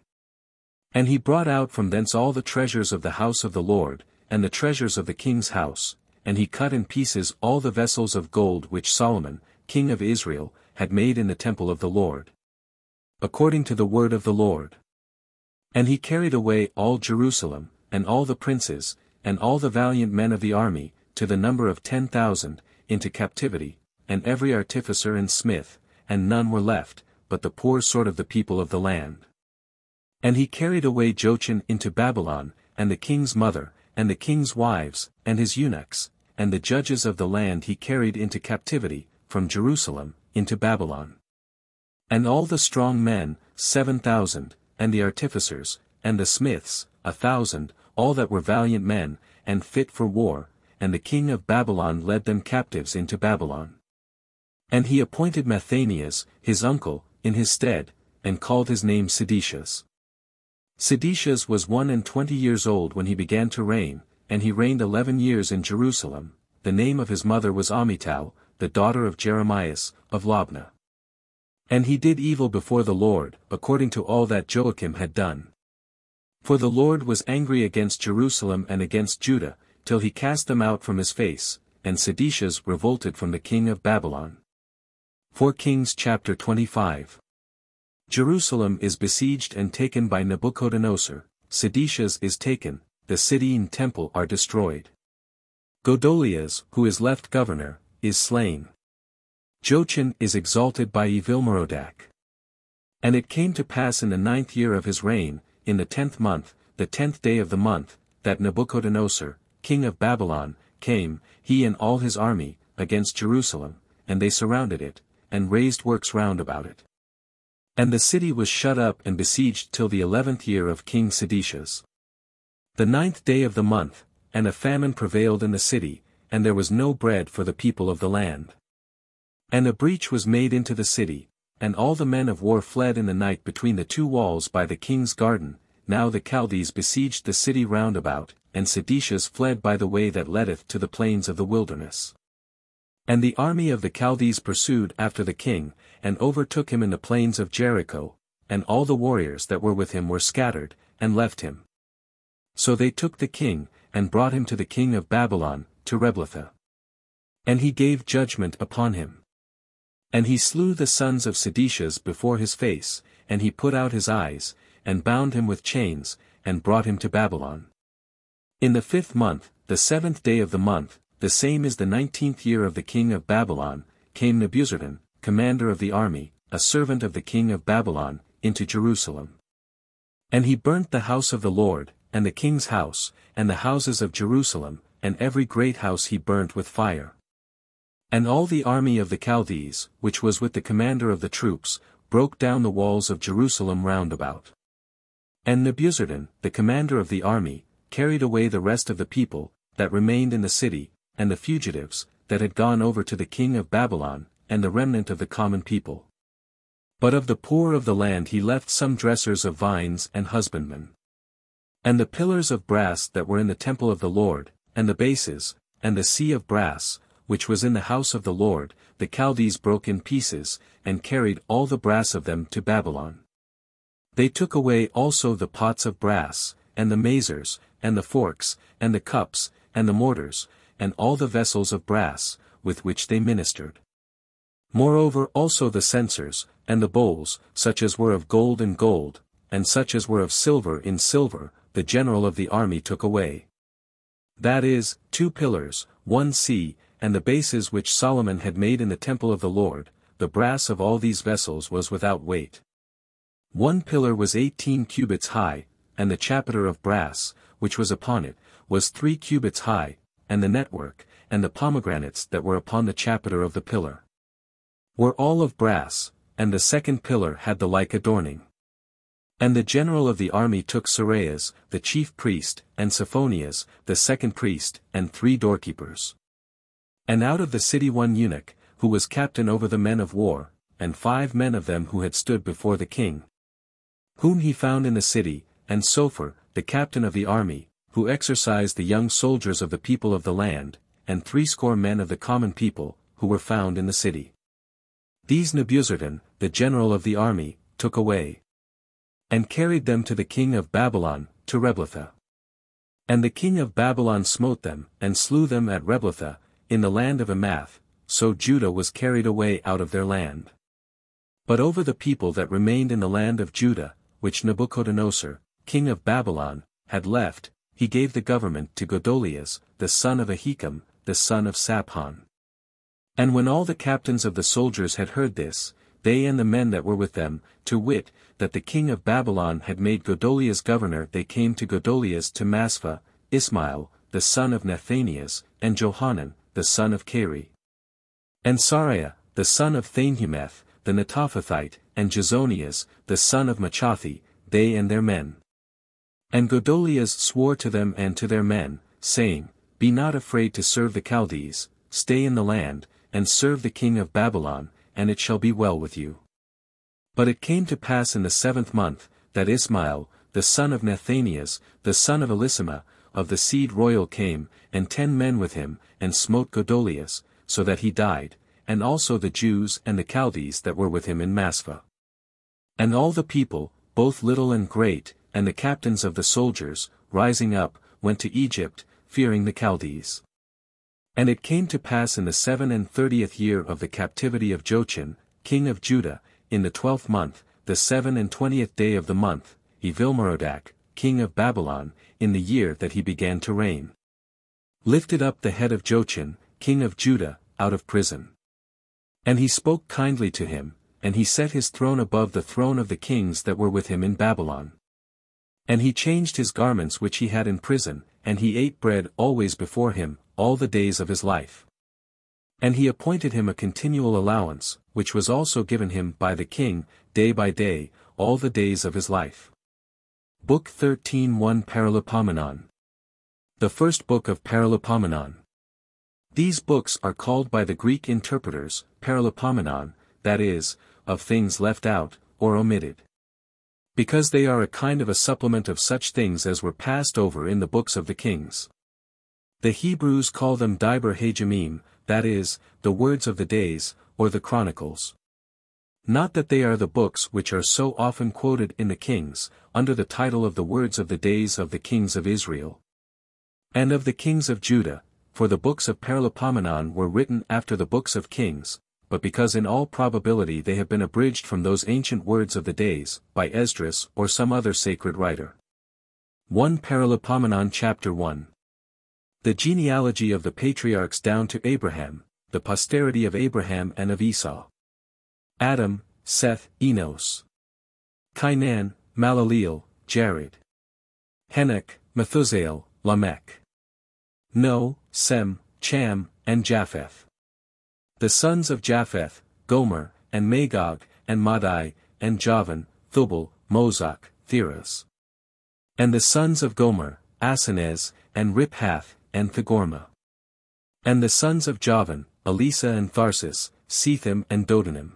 And he brought out from thence all the treasures of the house of the Lord, and the treasures of the king's house, and he cut in pieces all the vessels of gold which Solomon, king of Israel, had made in the temple of the Lord, according to the word of the Lord. And he carried away all Jerusalem, and all the princes, and all the valiant men of the army, to the number of 10,000, into captivity, and every artificer and smith, and none were left, but the poor sort of the people of the land. And he carried away Jochan into Babylon, and the king's mother, and the king's wives, and his eunuchs, and the judges of the land he carried into captivity, from Jerusalem, into Babylon. And all the strong men, 7,000, and the artificers, and the smiths, 1,000, all that were valiant men, and fit for war, and the king of Babylon led them captives into Babylon. And he appointed Mattanias, his uncle, in his stead, and called his name Sedecias. Sedecias was 21 years old when he began to reign, and he reigned 11 years in Jerusalem. The name of his mother was Amital, the daughter of Jeremias, of Libnah. And he did evil before the Lord, according to all that Joachim had done. For the Lord was angry against Jerusalem and against Judah, till he cast them out from his face, and seditious revolted from the king of Babylon. 4 Kings chapter 25. Jerusalem is besieged and taken by Nebuchadnezzar, seditious is taken, the city and temple are destroyed. Godolias, who is left governor, is slain. Jochan is exalted by Evil-Merodach. And it came to pass in the 9th year of his reign, in the 10th month, the 10th day of the month, that Nebuchadnezzar, king of Babylon, came, he and all his army, against Jerusalem, and they surrounded it, and raised works round about it. And the city was shut up and besieged till the 11th year of King Seditius. The 9th day of the month, and a famine prevailed in the city, and there was no bread for the people of the land. And a breach was made into the city, and all the men of war fled in the night between the two walls by the king's garden. Now the Chaldees besieged the city round about, and Seditius fled by the way that leadeth to the plains of the wilderness. And the army of the Chaldees pursued after the king, and overtook him in the plains of Jericho, and all the warriors that were with him were scattered, and left him. So they took the king, and brought him to the king of Babylon, to Riblatha. And he gave judgment upon him. And he slew the sons of Seditius before his face, and he put out his eyes, and bound him with chains, and brought him to Babylon. In the 5th month, the 7th day of the month, the same is the 19th year of the king of Babylon, came Nebuzaradan, commander of the army, a servant of the king of Babylon, into Jerusalem. And he burnt the house of the Lord, and the king's house, and the houses of Jerusalem, and every great house he burnt with fire. And all the army of the Chaldees, which was with the commander of the troops, broke down the walls of Jerusalem round about. And Nebuzaradan, the commander of the army, carried away the rest of the people, that remained in the city, and the fugitives, that had gone over to the king of Babylon, and the remnant of the common people. But of the poor of the land he left some dressers of vines and husbandmen. And the pillars of brass that were in the temple of the Lord, and the bases, and the sea of brass, which was in the house of the Lord, the Chaldees broke in pieces, and carried all the brass of them to Babylon. They took away also the pots of brass, and the mazers, and the forks, and the cups, and the mortars, and all the vessels of brass, with which they ministered. Moreover also the censers, and the bowls, such as were of gold in gold, and such as were of silver in silver, the general of the army took away. That is, 2 pillars, 1 sea, and the bases which Solomon had made in the temple of the Lord. The brass of all these vessels was without weight. 1 pillar was 18 cubits high, and the chapiter of brass, which was upon it, was 3 cubits high, and the network, and the pomegranates that were upon the chapiter of the pillar, were all of brass, and the 2nd pillar had the like adorning. And the general of the army took Sarajas, the chief priest, and Sophonias, the 2nd priest, and 3 doorkeepers. And out of the city 1 eunuch, who was captain over the men of war, and 5 men of them who had stood before the king, whom he found in the city, and Sophar, the captain of the army, who exercised the young soldiers of the people of the land, and 60 men of the common people, who were found in the city. These Nebuzaradan, the general of the army, took away, and carried them to the king of Babylon, to Riblatha. And the king of Babylon smote them, and slew them at Riblatha, in the land of Amath, so Judah was carried away out of their land. But over the people that remained in the land of Judah, which Nebuchadnezzar, king of Babylon, had left, he gave the government to Godolias, the son of Ahikam, the son of Shaphan. And when all the captains of the soldiers had heard this, they and the men that were with them, to wit, that the king of Babylon had made Godolias governor, they came to Godolias to Maspha, Ismail, the son of Nethanias, and Johanan, the son of Kari, and Sariah, the son of Thanhumeth, the Netophathite, and Jezonias, the son of Machathi, they and their men. And Godolias swore to them and to their men, saying, Be not afraid to serve the Chaldees, stay in the land, and serve the king of Babylon, and it shall be well with you. But it came to pass in the 7th month, that Ismail, the son of Nethanias, the son of Elishama, of the seed royal came, and 10 men with him, and smote Godolias, so that he died, and also the Jews and the Chaldees that were with him in Maspha. And all the people, both little and great, and the captains of the soldiers, rising up, went to Egypt, fearing the Chaldees. And it came to pass in the 37th year of the captivity of Joachim, king of Judah, in the 12th month, the 27th day of the month, Evil-Merodach, king of Babylon, in the year that he began to reign, lifted up the head of Joachim, king of Judah, out of prison. And he spoke kindly to him, and he set his throne above the throne of the kings that were with him in Babylon. And he changed his garments which he had in prison, and he ate bread always before him, all the days of his life. And he appointed him a continual allowance, which was also given him by the king, day by day, all the days of his life. Book 13:1 Paralipomenon. The first book of Paralipomenon. These books are called by the Greek interpreters, Paralipomenon, that is, of things left out, or omitted. Because they are a kind of a supplement of such things as were passed over in the books of the kings. The Hebrews call them Diber Hajamim, that is, the words of the days, or the chronicles. Not that they are the books which are so often quoted in the kings, under the title of the words of the days of the kings of Israel, and of the kings of Judah, for the books of Paralipomenon were written after the books of kings, but because in all probability they have been abridged from those ancient words of the days, by Esdras or some other sacred writer. 1 Paralipomenon Chapter 1. The genealogy of the patriarchs down to Abraham, the posterity of Abraham and of Esau. Adam, Seth, Enos, Cainan, Malaleel, Jared, Henoch, Methusael, Lamech, Noah, Sem, Cham, and Japheth. The sons of Japheth, Gomer, and Magog, and Madai, and Javan, Thubal, Mozach, Theras. And the sons of Gomer, Asenez, and Riphath, and Thagorma. And the sons of Javan, Elisa and Tharsis, Sethim and Dodanim.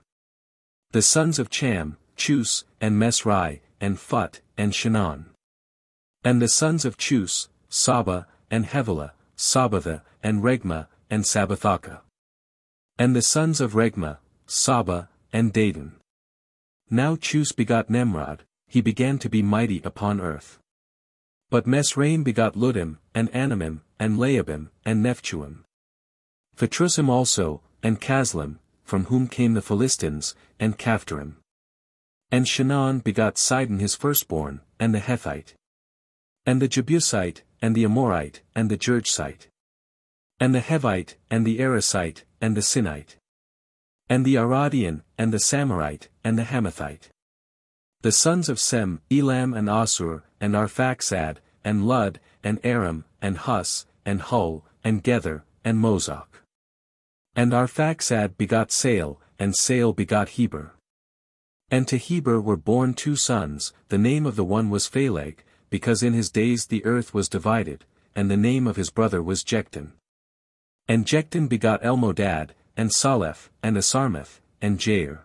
The sons of Cham, Chus, and Mesrai, and Phut, and Shinon. And the sons of Chus, Saba, and Hevelah, Sabatha, and Regma, and Sabbathaka. And the sons of Regma, Saba, and Dadan. Now Chus begot Nimrod, he began to be mighty upon earth. But Mesraim begot Ludim, and Anamim, and Laabim, and Nephtuim. Phatrusim also, and Caslim, from whom came the Philistines, and Caphtorim. And Shinon begot Sidon his firstborn, and the Hethite. And the Jebusite, and the Amorite, and the Girgite. And the Hevite, and the Erosite, and the Sinite. And the Aradian, and the Samorite, and the Hamathite. The sons of Sem, Elam and Assur, and Arphaxad, and Lud, and Aram, and Hus, and Hul, and Gether, and Mozach. And Arphaxad begot Sael, and Sael begot Heber. And to Heber were born two sons, the name of the one was Phaleg, because in his days the earth was divided, and the name of his brother was Jecton. And Jecton begot Elmodad, and Saleph, and Asarmath, and Jair.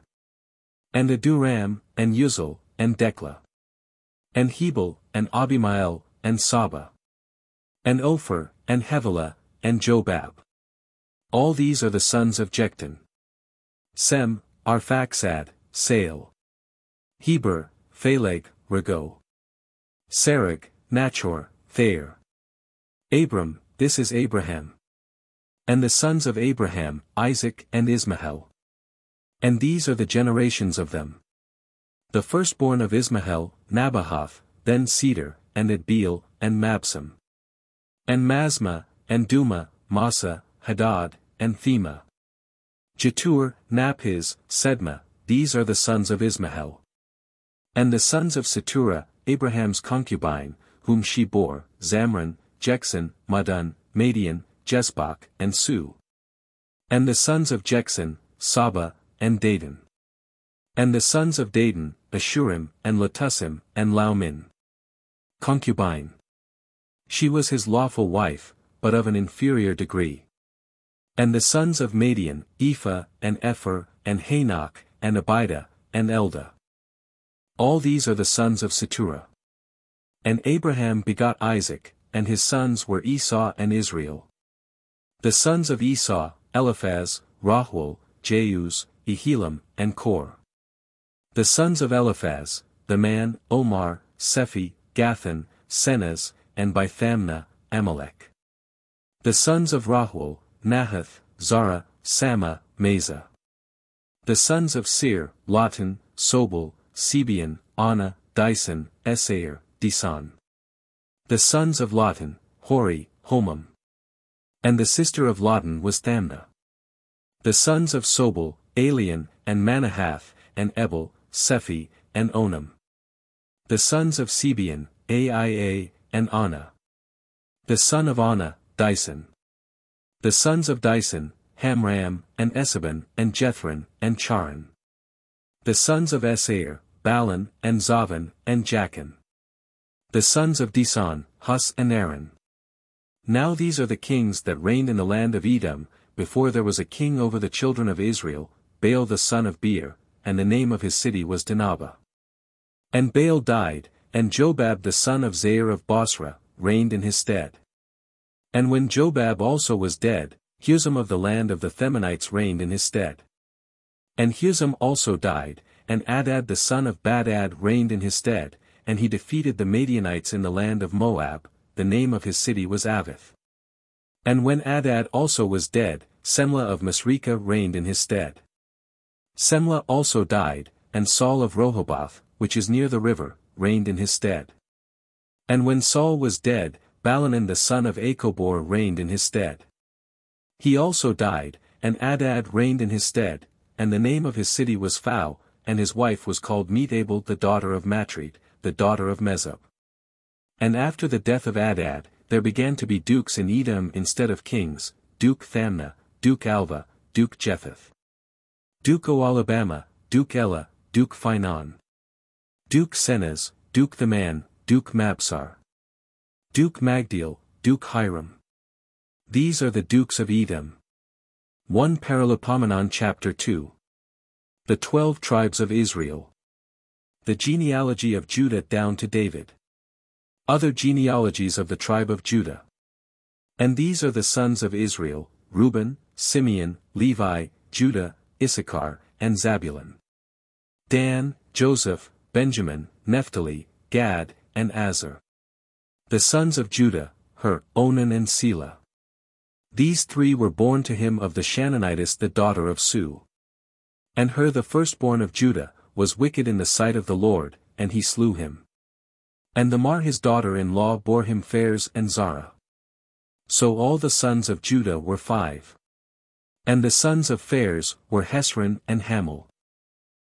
And Aduram, and Uzal, and Dekla. And Hebel, and Abimael, and Saba. And Ophir, and Hevelah, and Jobab. All these are the sons of Jecton. Sem, Arphaxad, Sael. Heber, Phaleg, Rego. Serug, Nachor, Thair. Abram, this is Abraham. And the sons of Abraham, Isaac and Ismael. And these are the generations of them. The firstborn of Ismael, Nabahoth, then Cedar, and Adbeel, and Mabsam. And Masma, and Duma, Massa, Hadad, and Thema. Jetur, Naphiz, Sedma, these are the sons of Ismael. And the sons of Seturah, Abraham's concubine, whom she bore, Zamran, Jexon, Madun, Madian, Jesbach, and Su. And the sons of Jexon, Saba, and Dadan. And the sons of Dadan, Ashurim, and Letusim, and Laumin. Concubine. She was his lawful wife, but of an inferior degree. And the sons of Madian, Ephah, and Epher, and Hanok, and Abida, and Elda. All these are the sons of Seturah. And Abraham begot Isaac, and his sons were Esau and Israel. The sons of Esau, Eliphaz, Rahuel, Jeuz, Ehilam, and Kor. The sons of Eliphaz, the man, Omar, Sephi, Gathan, Senez, and by Thamnah, Amalek. The sons of Rahuel, Nahath, Zara, Sama, Mesa. The sons of Seir, Lotan, Sobal, Sibeon, Anna, Dyson, Esair, Disan. The sons of Lotan, Hori, Homam. And the sister of Lotan was Thamnah. The sons of Sobal, Alian, and Manahath, and Ebal, Sephi, and Onam. The sons of Sibeon, Aia, and Anna. The son of Anna, Dyson. The sons of Dyson, Hamram, and Esabon, and Jethron, and Charan. The sons of Esair, Balan, and Zavan, and Jachin. The sons of Disan, Hus and Aaron. Now these are the kings that reigned in the land of Edom, before there was a king over the children of Israel, Baal the son of Beer, and the name of his city was Dinhabah. And Baal died, and Jobab the son of Zair of Bosra, reigned in his stead. And when Jobab also was dead, Husam of the land of the Themanites reigned in his stead. And Husam also died, and Adad the son of Badad reigned in his stead, and he defeated the Madianites in the land of Moab, the name of his city was Avith. And when Adad also was dead, Semlah of Masrekah reigned in his stead. Semlah also died, and Saul of Rehoboth, which is near the river, reigned in his stead. And when Saul was dead, Balanan the son of Achobor reigned in his stead. He also died, and Adad reigned in his stead, and the name of his city was Phau, and his wife was called Meetabel the daughter of Matred, the daughter of Mezub. And after the death of Adad, there began to be dukes in Edom instead of kings, Duke Thamnah, Duke Alva, Duke Jetheth. Duke Oalabama, Duke Ella, Duke Phinon. Duke Senez, Duke the Man, Duke Mabsar. Duke Magdiel, Duke Hiram. These are the dukes of Edom. 1 Paralipomenon Chapter 2. The 12 tribes of Israel. The genealogy of Judah down to David. Other genealogies of the tribe of Judah. And these are the sons of Israel, Reuben, Simeon, Levi, Judah, Issachar, and Zabulon. Dan, Joseph, Benjamin, Naphtali, Gad, and Aser. The sons of Judah, Onan and Selah. These three were born to him of the Shannonitess the daughter of Su. And the firstborn of Judah, was wicked in the sight of the Lord, and he slew him. And Tamar his daughter-in-law bore him Phares and Zara. So all the sons of Judah were 5. And the sons of Phares were Hesron and Hamul.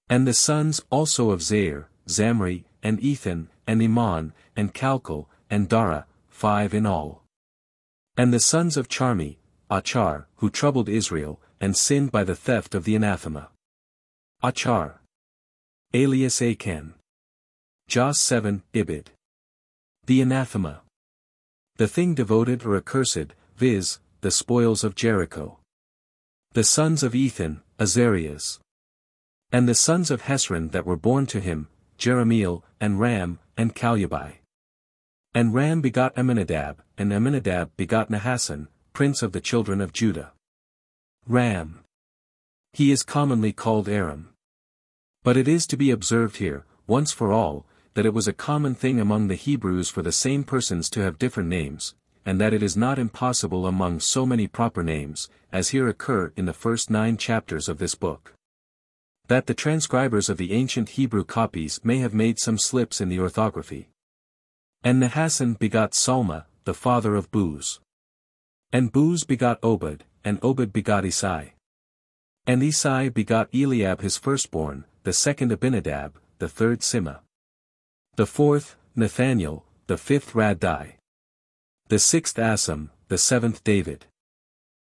And the sons also of Zair, Zamri, and Ethan, and Iman, and Calcol, and Dara, 5 in all. And the sons of Charmi, Achar, who troubled Israel, and sinned by the theft of the anathema. Achar. Alias Achan. Jos 7, Ibid. The anathema. The thing devoted or accursed, viz., the spoils of Jericho. The sons of Ethan, Azarias. And the sons of Hesron that were born to him, Jeremiel, and Ram, and Callubai. And Ram begot Amminadab, and Amminadab begot Nahasson, prince of the children of Judah. Ram. He is commonly called Aram. But it is to be observed here, once for all, that it was a common thing among the Hebrews for the same persons to have different names, and that it is not impossible among so many proper names, as here occur in the first 9 chapters of this book, that the transcribers of the ancient Hebrew copies may have made some slips in the orthography. And Nahasson begot Salma, the father of Booz. And Booz begot Obed, and Obed begot Isai. And Isai begot Eliab his firstborn, the second Abinadab, the third Sima. The fourth, Nathaniel, the fifth Raddai. The sixth Asam, the seventh David.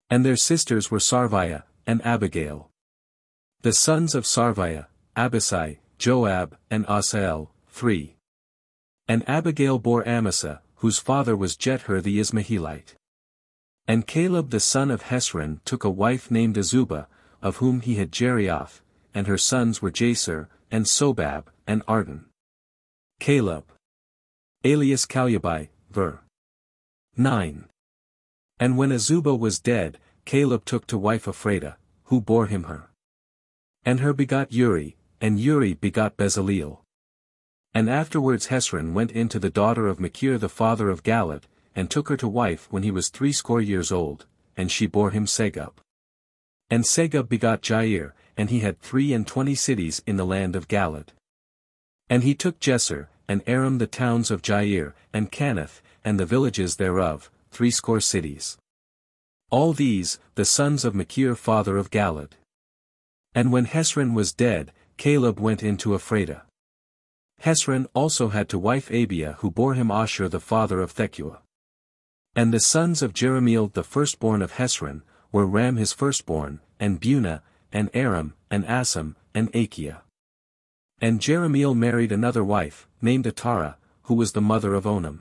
And their sisters were Sarviah, and Abigail. The sons of Sarviah, Abisai, Joab, and Asael, 3. And Abigail bore Amasa, whose father was Jethur the Ismaelite. And Caleb the son of Hesron took a wife named Azubah, of whom he had Jerioth, and her sons were Jaser, and Sobab, and Arden. Caleb. Alias Callubai, ver. 9. And when Azubah was dead, Caleb took to wife Ephratah, who bore him her. And her begot Uri, and Uri begot Bezaleel. And afterwards Hesron went in to the daughter of Machir the father of Galad, and took her to wife when he was 80 years old, and she bore him Segub. And Segub begot Jair, and he had 23 cities in the land of Galad. And he took Jesser, and Aram the towns of Jair, and Canath, and the villages thereof, 80 cities. All these, the sons of Machir father of Galad. And when Hesron was dead, Caleb went into Ephrata. Hesron also had to wife Abiah who bore him Ashur the father of Thecua. And the sons of Jerahmeel the firstborn of Hesron, were Ram his firstborn, and Bunah, and Aram, and Asam, and Achiah. And Jerahmeel married another wife, named Atara, who was the mother of Onam.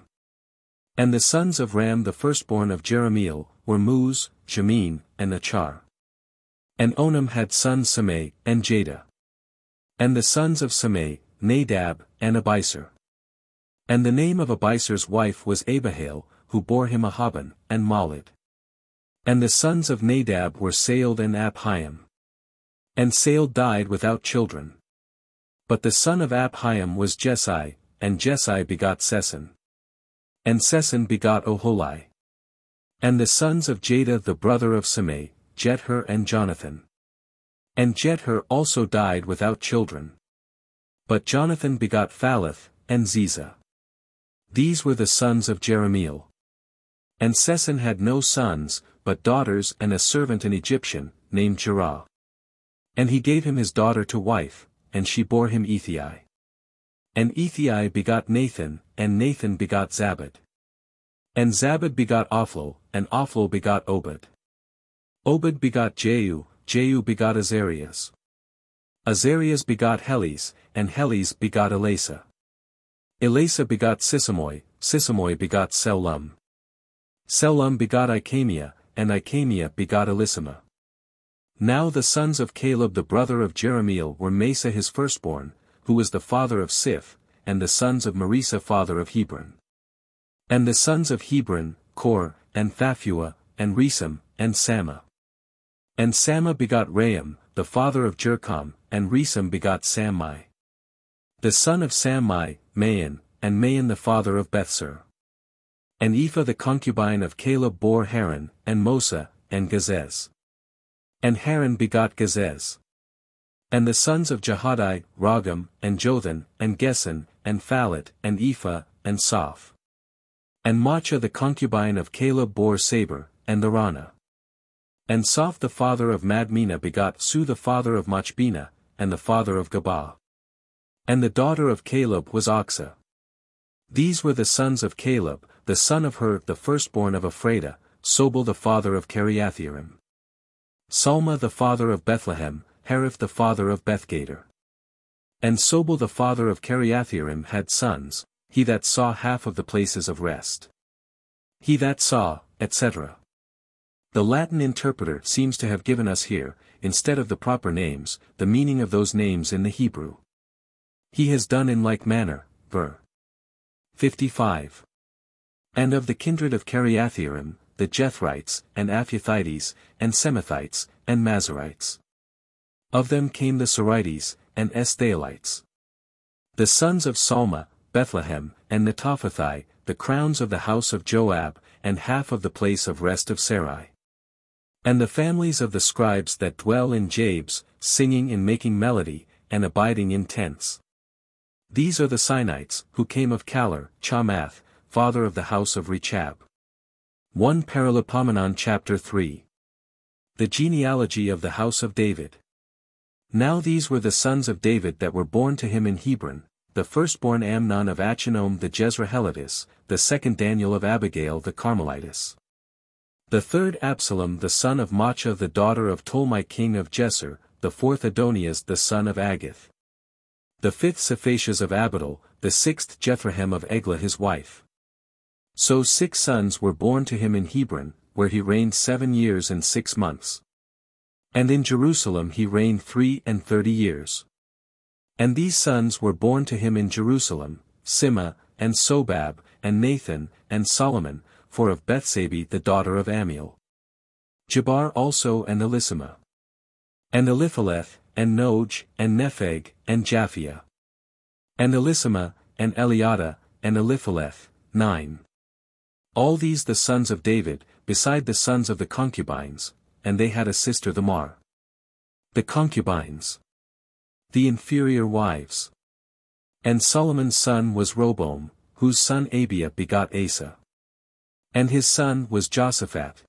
And the sons of Ram the firstborn of Jerahmeel, were Muz, Jamin, and Achar. And Onam had sons Sameh, and Jada. And the sons of Sameh, Nadab, and Abisur. And the name of Abisur's wife was Abihail, who bore him Ahaban, and Mahlid. And the sons of Nadab were Sailed and Abhiam. And Sailed died without children. But the son of Abhiam was Jesai, and Jesai begot Seson. And Seson begot Oholai. And the sons of Jada the brother of Sameh, Jether and Jonathan. And Jether also died without children. But Jonathan begot Phaleth, and Ziza. These were the sons of Jerahmeel. And Seson had no sons, but daughters and a servant an Egyptian, named Jerah. And he gave him his daughter to wife, and she bore him Ethai. And Ethai begot Nathan, and Nathan begot Zabad. And Zabad begot Ophlo, and Ophlo begot Obed. Obed begot Jehu, Jehu begot Azarias. Azarias begot Heles, and Heles begot Elasa. Elasa begot Sisamoy, Sisamoy begot Selum. Selum begot Icamia, and Icamia begot Elishama. Now the sons of Caleb the brother of Jerahmeel were Mesa his firstborn, who was the father of Siph, and the sons of Marisa father of Hebron. And the sons of Hebron, Kor, and Thaphuah, and Resam, and Sama. And Sama begot Raam, the father of Jerkam, and Resam begot Sammai. The son of Sammai, Maon, and Maon the father of Bethsur. And Ephah the concubine of Caleb bore Haran, and Mosa, and Gazez. And Haran begot Gazez. And the sons of Jehadai, Ragam, and Jothan, and Gesan, and Phalet, and Ephah, and Soph. And Maachah the concubine of Caleb bore Saber, and Larana. And Soph the father of Madmenah begot Su the father of Machbena, and the father of Gabah. And the daughter of Caleb was Oxa. These were the sons of Caleb, the son of Hur the firstborn of Ephrata, Sobal the father of Kiriathaim. Salma the father of Bethlehem, Hariph the father of Bethgader. And Sobal the father of Kiriathaim had sons, he that saw half of the places of rest. He that saw, etc. The Latin interpreter seems to have given us here, instead of the proper names, the meaning of those names in the Hebrew. He has done in like manner, ver. 55. And of the kindred of Kiriathaim, the Jethrites, and Aphiathites, and Semithites, and Mazarites. Of them came the Sorites, and Esthalites. The sons of Salma, Bethlehem, and Netophathi, the crowns of the house of Joab, and half of the place of rest of Sarai. And the families of the scribes that dwell in Jabes, singing and making melody, and abiding in tents. These are the Sinites, who came of Calor, Chamath, father of the house of Rechab. 1 Paralipomenon chapter 3. The genealogy of the house of David. Now these were the sons of David that were born to him in Hebron, the firstborn Amnon of Achinom the Jezreelitess, the second Daniel of Abigail the Carmelitess. The third Absalom the son of Maachah the daughter of Tolmai king of Jesser, the fourth Adonias the son of Agith. The fifth Cephatias of Abidal, the sixth Jethrehem of Eglah his wife. So 6 sons were born to him in Hebron, where he reigned 7 years and 6 months. And in Jerusalem he reigned 33 years. And these sons were born to him in Jerusalem, Sima, and Sobab, and Nathan, and Solomon, for of Bethsabe the daughter of Amiel. Jabar also and Elishama. And Eliphaleth, and Noj, and Nepheg, and Japhia. And Elishama, and Eliada, and Elipheleth, 9. All these the sons of David, beside the sons of the concubines, and they had a sister Thamar. The concubines. The inferior wives. And Solomon's son was Roboam, whose son Abiah begot Asa. And his son was Josaphat,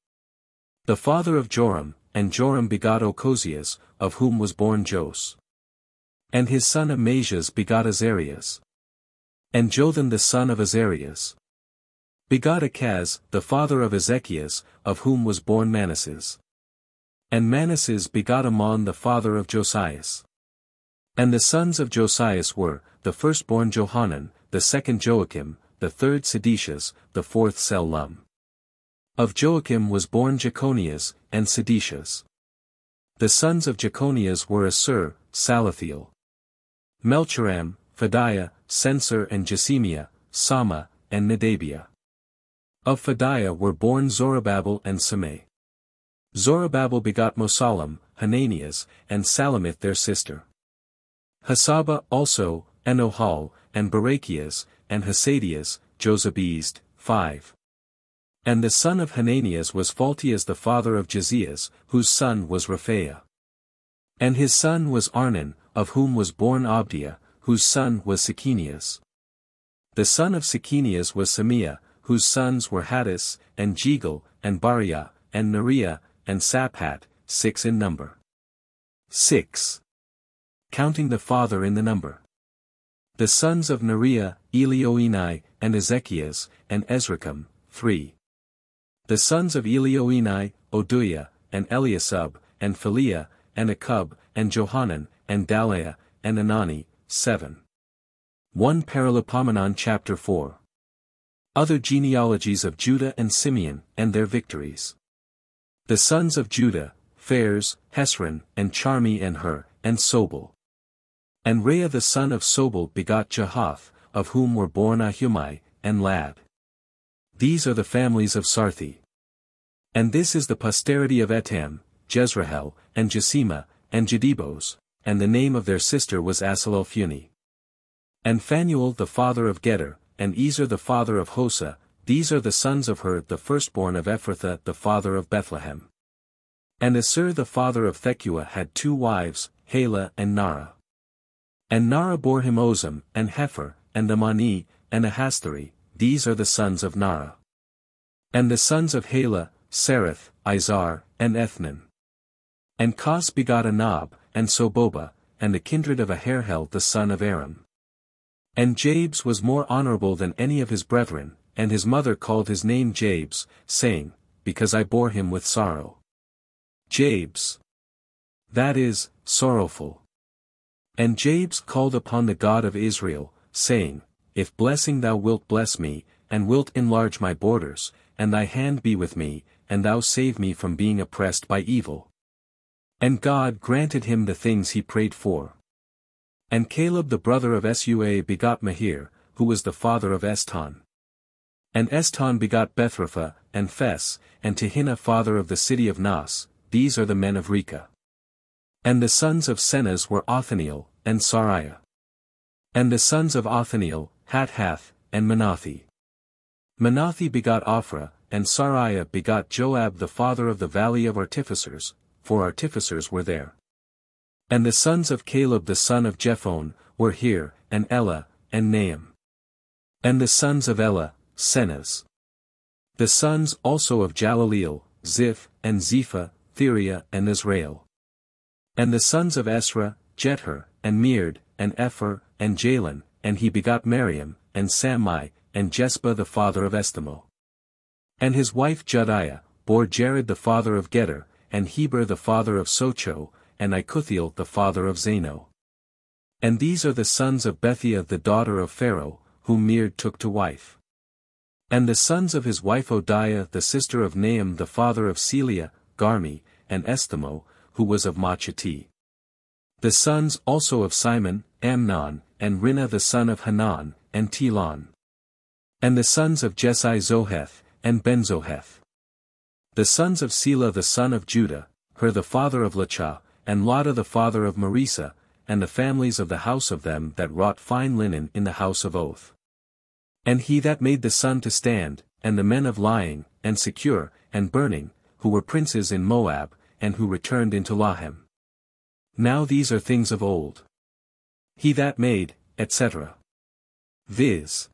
the father of Joram, and Joram begot Ochozias, of whom was born Jos. And his son Amazias begot Azarias. And Jotham the son of Azarias begot Achaz, the father of Ezekias, of whom was born Manasses. And Manasses begot Amon the father of Josias. And the sons of Josias were, the firstborn Johanan, the second Joachim, the third Sedecias, the fourth Shallum. Of Joachim was born Jeconias, and Sedecias. The sons of Jeconias were Assur, Salathiel, Melchoram, Phadiah, Sensor and Jesimiah, Sama, and Nadabiah. Of Phadiah were born Zorobabel and Semei. Zorobabel begot Mosallam, Hananias, and Salamith their sister. Hasaba also, and Ohal, and Barachias, and Hasadias, Josabized, 5. And the son of Hananias was Phaltias the father of Jezias, whose son was Rephaiah. And his son was Arnan, of whom was born Abdiah, whose son was Sekenias. The son of Sekenias was Semiah, whose sons were Hattis, and Jegal, and Bariah, and Neriah, and Saphat, 6 in number. 6. Counting the father in the number. The sons of Neriah, Elioenai, and Ezekias, and Ezracham, 3. The sons of Elioenai, Oduiah, and Eliasub, and Phaliah, and Akub, and Johanan, and Dalaiah, and Anani, 7. 1 Paralipomenon chapter 4. Other genealogies of Judah and Simeon, and their victories. The sons of Judah, Phares, Hesron, and Charmi and Hur, and Sobal. And Reah the son of Sobal begot Jahath, of whom were born Ahumai, and Lad. These are the families of Sarthi. And this is the posterity of Etam, Jezrahel, and Jesima, and Jedibos, and the name of their sister was Asalelphuni. And Phanuel the father of Geder, and Ezer the father of Hosa, these are the sons of Hur the firstborn of Ephrathah the father of Bethlehem. And Assur the father of Thecua had 2 wives, Hala and Nara. And Nara bore him Ozam, and Hepher, and Amani, and Ahasthari, these are the sons of Nara. And the sons of Hala, Sereth, Izar, and Ethnan. And Kos begot Anab, and Soboba, and the kindred of Aharhel the son of Aram. And Jabes was more honorable than any of his brethren, and his mother called his name Jabes, saying, Because I bore him with sorrow. Jabes. That is, sorrowful. And Jabes called upon the God of Israel, saying, If blessing thou wilt bless me, and wilt enlarge my borders, and thy hand be with me, and thou save me from being oppressed by evil. And God granted him the things he prayed for. And Caleb the brother of Sua begot Mahir, who was the father of Eston. And Eston begot Bethrapha, and Phes, and Tehinnah father of the city of Nas, these are the men of Reka. And the sons of Senaz were Othniel, and Sariah. And the sons of Othniel, Hathath, and Manathi. Manathi begot Ophrah, and Sariah begot Joab the father of the valley of artificers, for artificers were there. And the sons of Caleb the son of Jephone, were Hir, and Ela, and Naam. And the sons of Ela, Senaz. The sons also of Jalaleel, Ziph, and Zepha, Theriah, and Israel. And the sons of Esra, Jether, and Meard, and Epher, and Jalon, and he begot Miriam, and Sammai, and Jespah the father of Estemo. And his wife Jediah, bore Jared the father of Geder, and Heber the father of Socho, and Icuthiel the father of Zano. And these are the sons of Bethiah the daughter of Pharaoh, whom Meard took to wife. And the sons of his wife Odiah the sister of Naam the father of Celia, Garmi, and Estemo, who was of Machati. The sons also of Simon, Amnon, and Rinnah the son of Hanan, and Telon. And the sons of Jesai Zoheth, and Ben-Zoheth. The sons of Selah the son of Judah, Hur the father of Lachah, and Lada the father of Marisa, and the families of the house of them that wrought fine linen in the house of oath. And he that made the sun to stand, and the men of lying, and secure, and burning, who were princes in Moab, and who returned into Lahem. Now these are things of old. He that made, etc. Viz.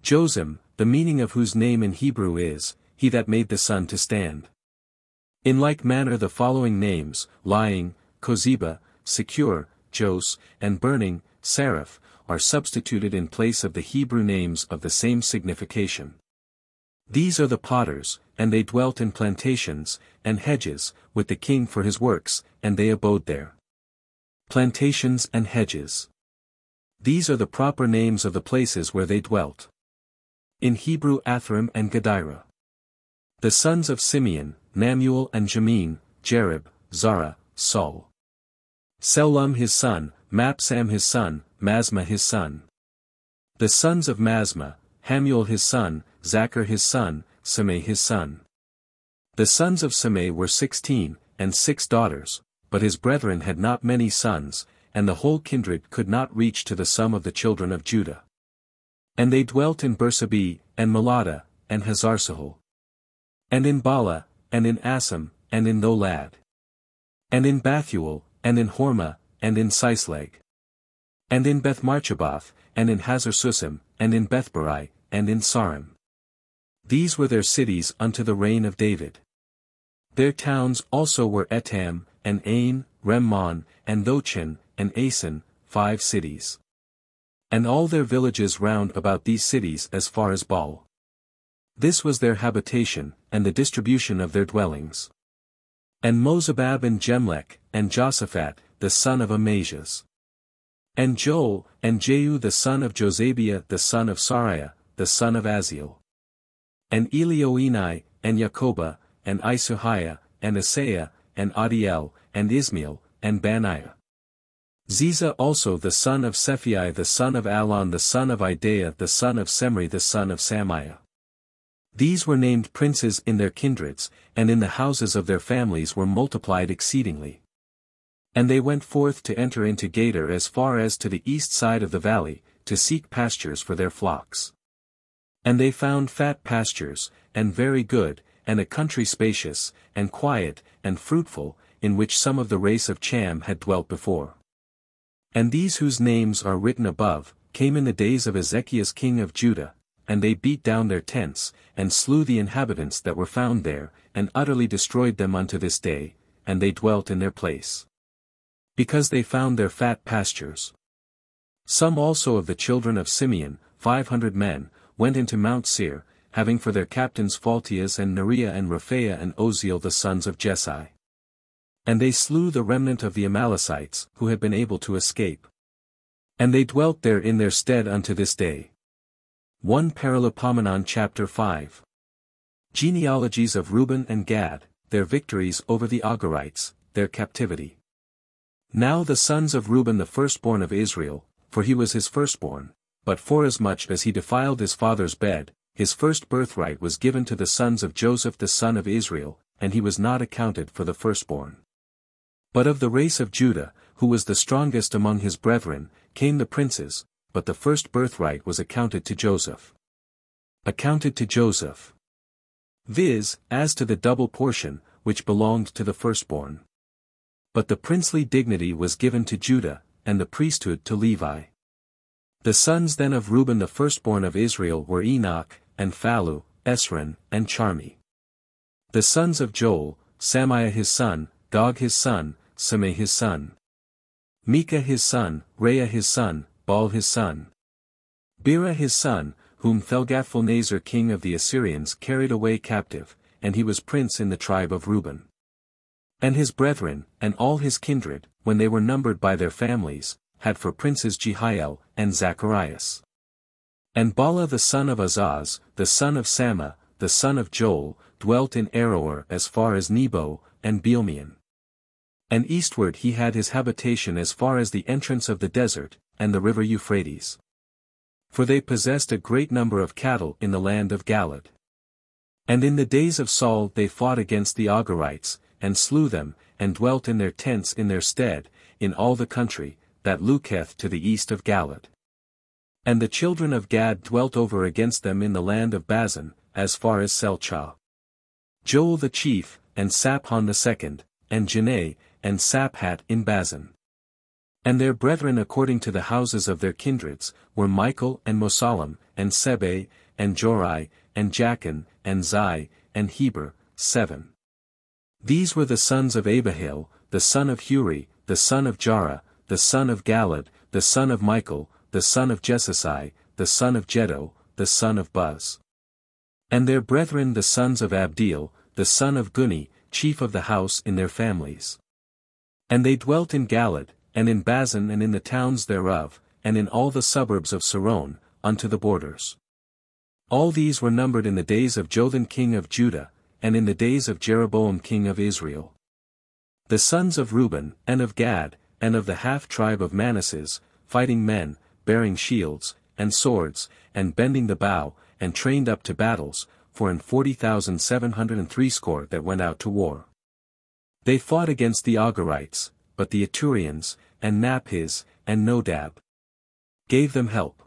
Josim, the meaning of whose name in Hebrew is, he that made the sun to stand. In like manner the following names, lying, Kozeba, secure, Jos, and burning, Seraph, are substituted in place of the Hebrew names of the same signification. These are the potters, and they dwelt in plantations, and hedges, with the king for his works, and they abode there. Plantations and hedges. These are the proper names of the places where they dwelt. In Hebrew Athrim and Gadira. The sons of Simeon, Namuel and Jamin, Jerib, Zara, Saul. Selum his son, Mapsam his son, Masma his son. The sons of Masma, Hamuel his son, Zachar his son, Sameh his son. The sons of Sameh were 16, and 6 daughters, but his brethren had not many sons, and the whole kindred could not reach to the sum of the children of Judah. And they dwelt in Bersabeh, and Melada, and Hazarsahal. And in Bala, and in Assam, and in Tholad. And in Bethuel, and in Hormah, and in Sislag. And in Beth-Marchaboth, and in Hazar-Susim, and in Bethbari, and in Sarim. These were their cities unto the reign of David. Their towns also were Etam, and Ain, Remmon, and Thochin, and Asan, 5 cities. And all their villages round about these cities as far as Baal. This was their habitation, and the distribution of their dwellings. And Mozabab and Jemlech, and Josaphat, the son of Amazias. And Joel, and Jehu the son of Josabiah the son of Sariah, the son of Aziel. And Elioenai, and Jacoba, and Isuhiah, and Asaiah, and Adiel, and Ismael, and Baniah. Ziza also the son of Sephi the son of Alon the son of Idaiah the son of Semri the son of Samiah. These were named princes in their kindreds, and in the houses of their families were multiplied exceedingly. And they went forth to enter into Gader as far as to the east side of the valley, to seek pastures for their flocks. And they found fat pastures, and very good, and a country spacious, and quiet, and fruitful, in which some of the race of Cham had dwelt before. And these whose names are written above, came in the days of Ezekias king of Judah, and they beat down their tents, and slew the inhabitants that were found there, and utterly destroyed them unto this day, and they dwelt in their place. Because they found their fat pastures. Some also of the children of Simeon, 500 men, went into Mount Seir, having for their captains Phaltias and Neriah and Rephaiah and Oziel the sons of Jesi. And they slew the remnant of the Amalekites, who had been able to escape. And they dwelt there in their stead unto this day. 1 Paralipomenon chapter 5. Genealogies of Reuben and Gad, their victories over the Agarites, their captivity. Now the sons of Reuben the firstborn of Israel, for he was his firstborn, but forasmuch as he defiled his father's bed, his first birthright was given to the sons of Joseph the son of Israel, and he was not accounted for the firstborn. But of the race of Judah, who was the strongest among his brethren, came the princes, but the first birthright was accounted to Joseph. Accounted to Joseph. Viz., as to the double portion, which belonged to the firstborn. But the princely dignity was given to Judah, and the priesthood to Levi. The sons then of Reuben the firstborn of Israel were Enoch, and Phallu, Esron, and Charmi. The sons of Joel, Samiah his son, Gog his son, Sameh his son. Micah his son, Reah his son, Baal his son. Bera his son, whom Thelgathphalneser king of the Assyrians carried away captive, and he was prince in the tribe of Reuben. And his brethren, and all his kindred, when they were numbered by their families, had for princes Jehiel, and Zacharias. And Bala the son of Azaz, the son of Sama, the son of Joel, dwelt in Aroer as far as Nebo, and Bealmeon. And eastward he had his habitation as far as the entrance of the desert, and the river Euphrates. For they possessed a great number of cattle in the land of Galiad. And in the days of Saul they fought against the Agarites, and slew them, and dwelt in their tents in their stead, in all the country, that looketh to the east of Galad. And the children of Gad dwelt over against them in the land of Bazan, as far as Selchah. Joel the chief, and Saphon the second, and Janai, and Saphat in Bazan. And their brethren according to the houses of their kindreds, were Michael and Mosallam, and Sebe, and Jorai, and Jachin, and Zai, and Heber, 7. These were the sons of Abihail, the son of Huri, the son of Jarah, the son of Galad, the son of Michael, the son of Jesasai, the son of Jeddo, the son of Buz. And their brethren the sons of Abdiel, the son of Guni, chief of the house in their families. And they dwelt in Galad, and in Bazan and in the towns thereof, and in all the suburbs of Saron, unto the borders. All these were numbered in the days of Jotham king of Judah, and in the days of Jeroboam king of Israel. The sons of Reuben, and of Gad, and of the half-tribe of Manasseh, fighting men, bearing shields, and swords, and bending the bow, and trained up to battles, for in 40,760 that went out to war. They fought against the Agarites, but the Aturians, and Naphiz, and Nodab gave them help.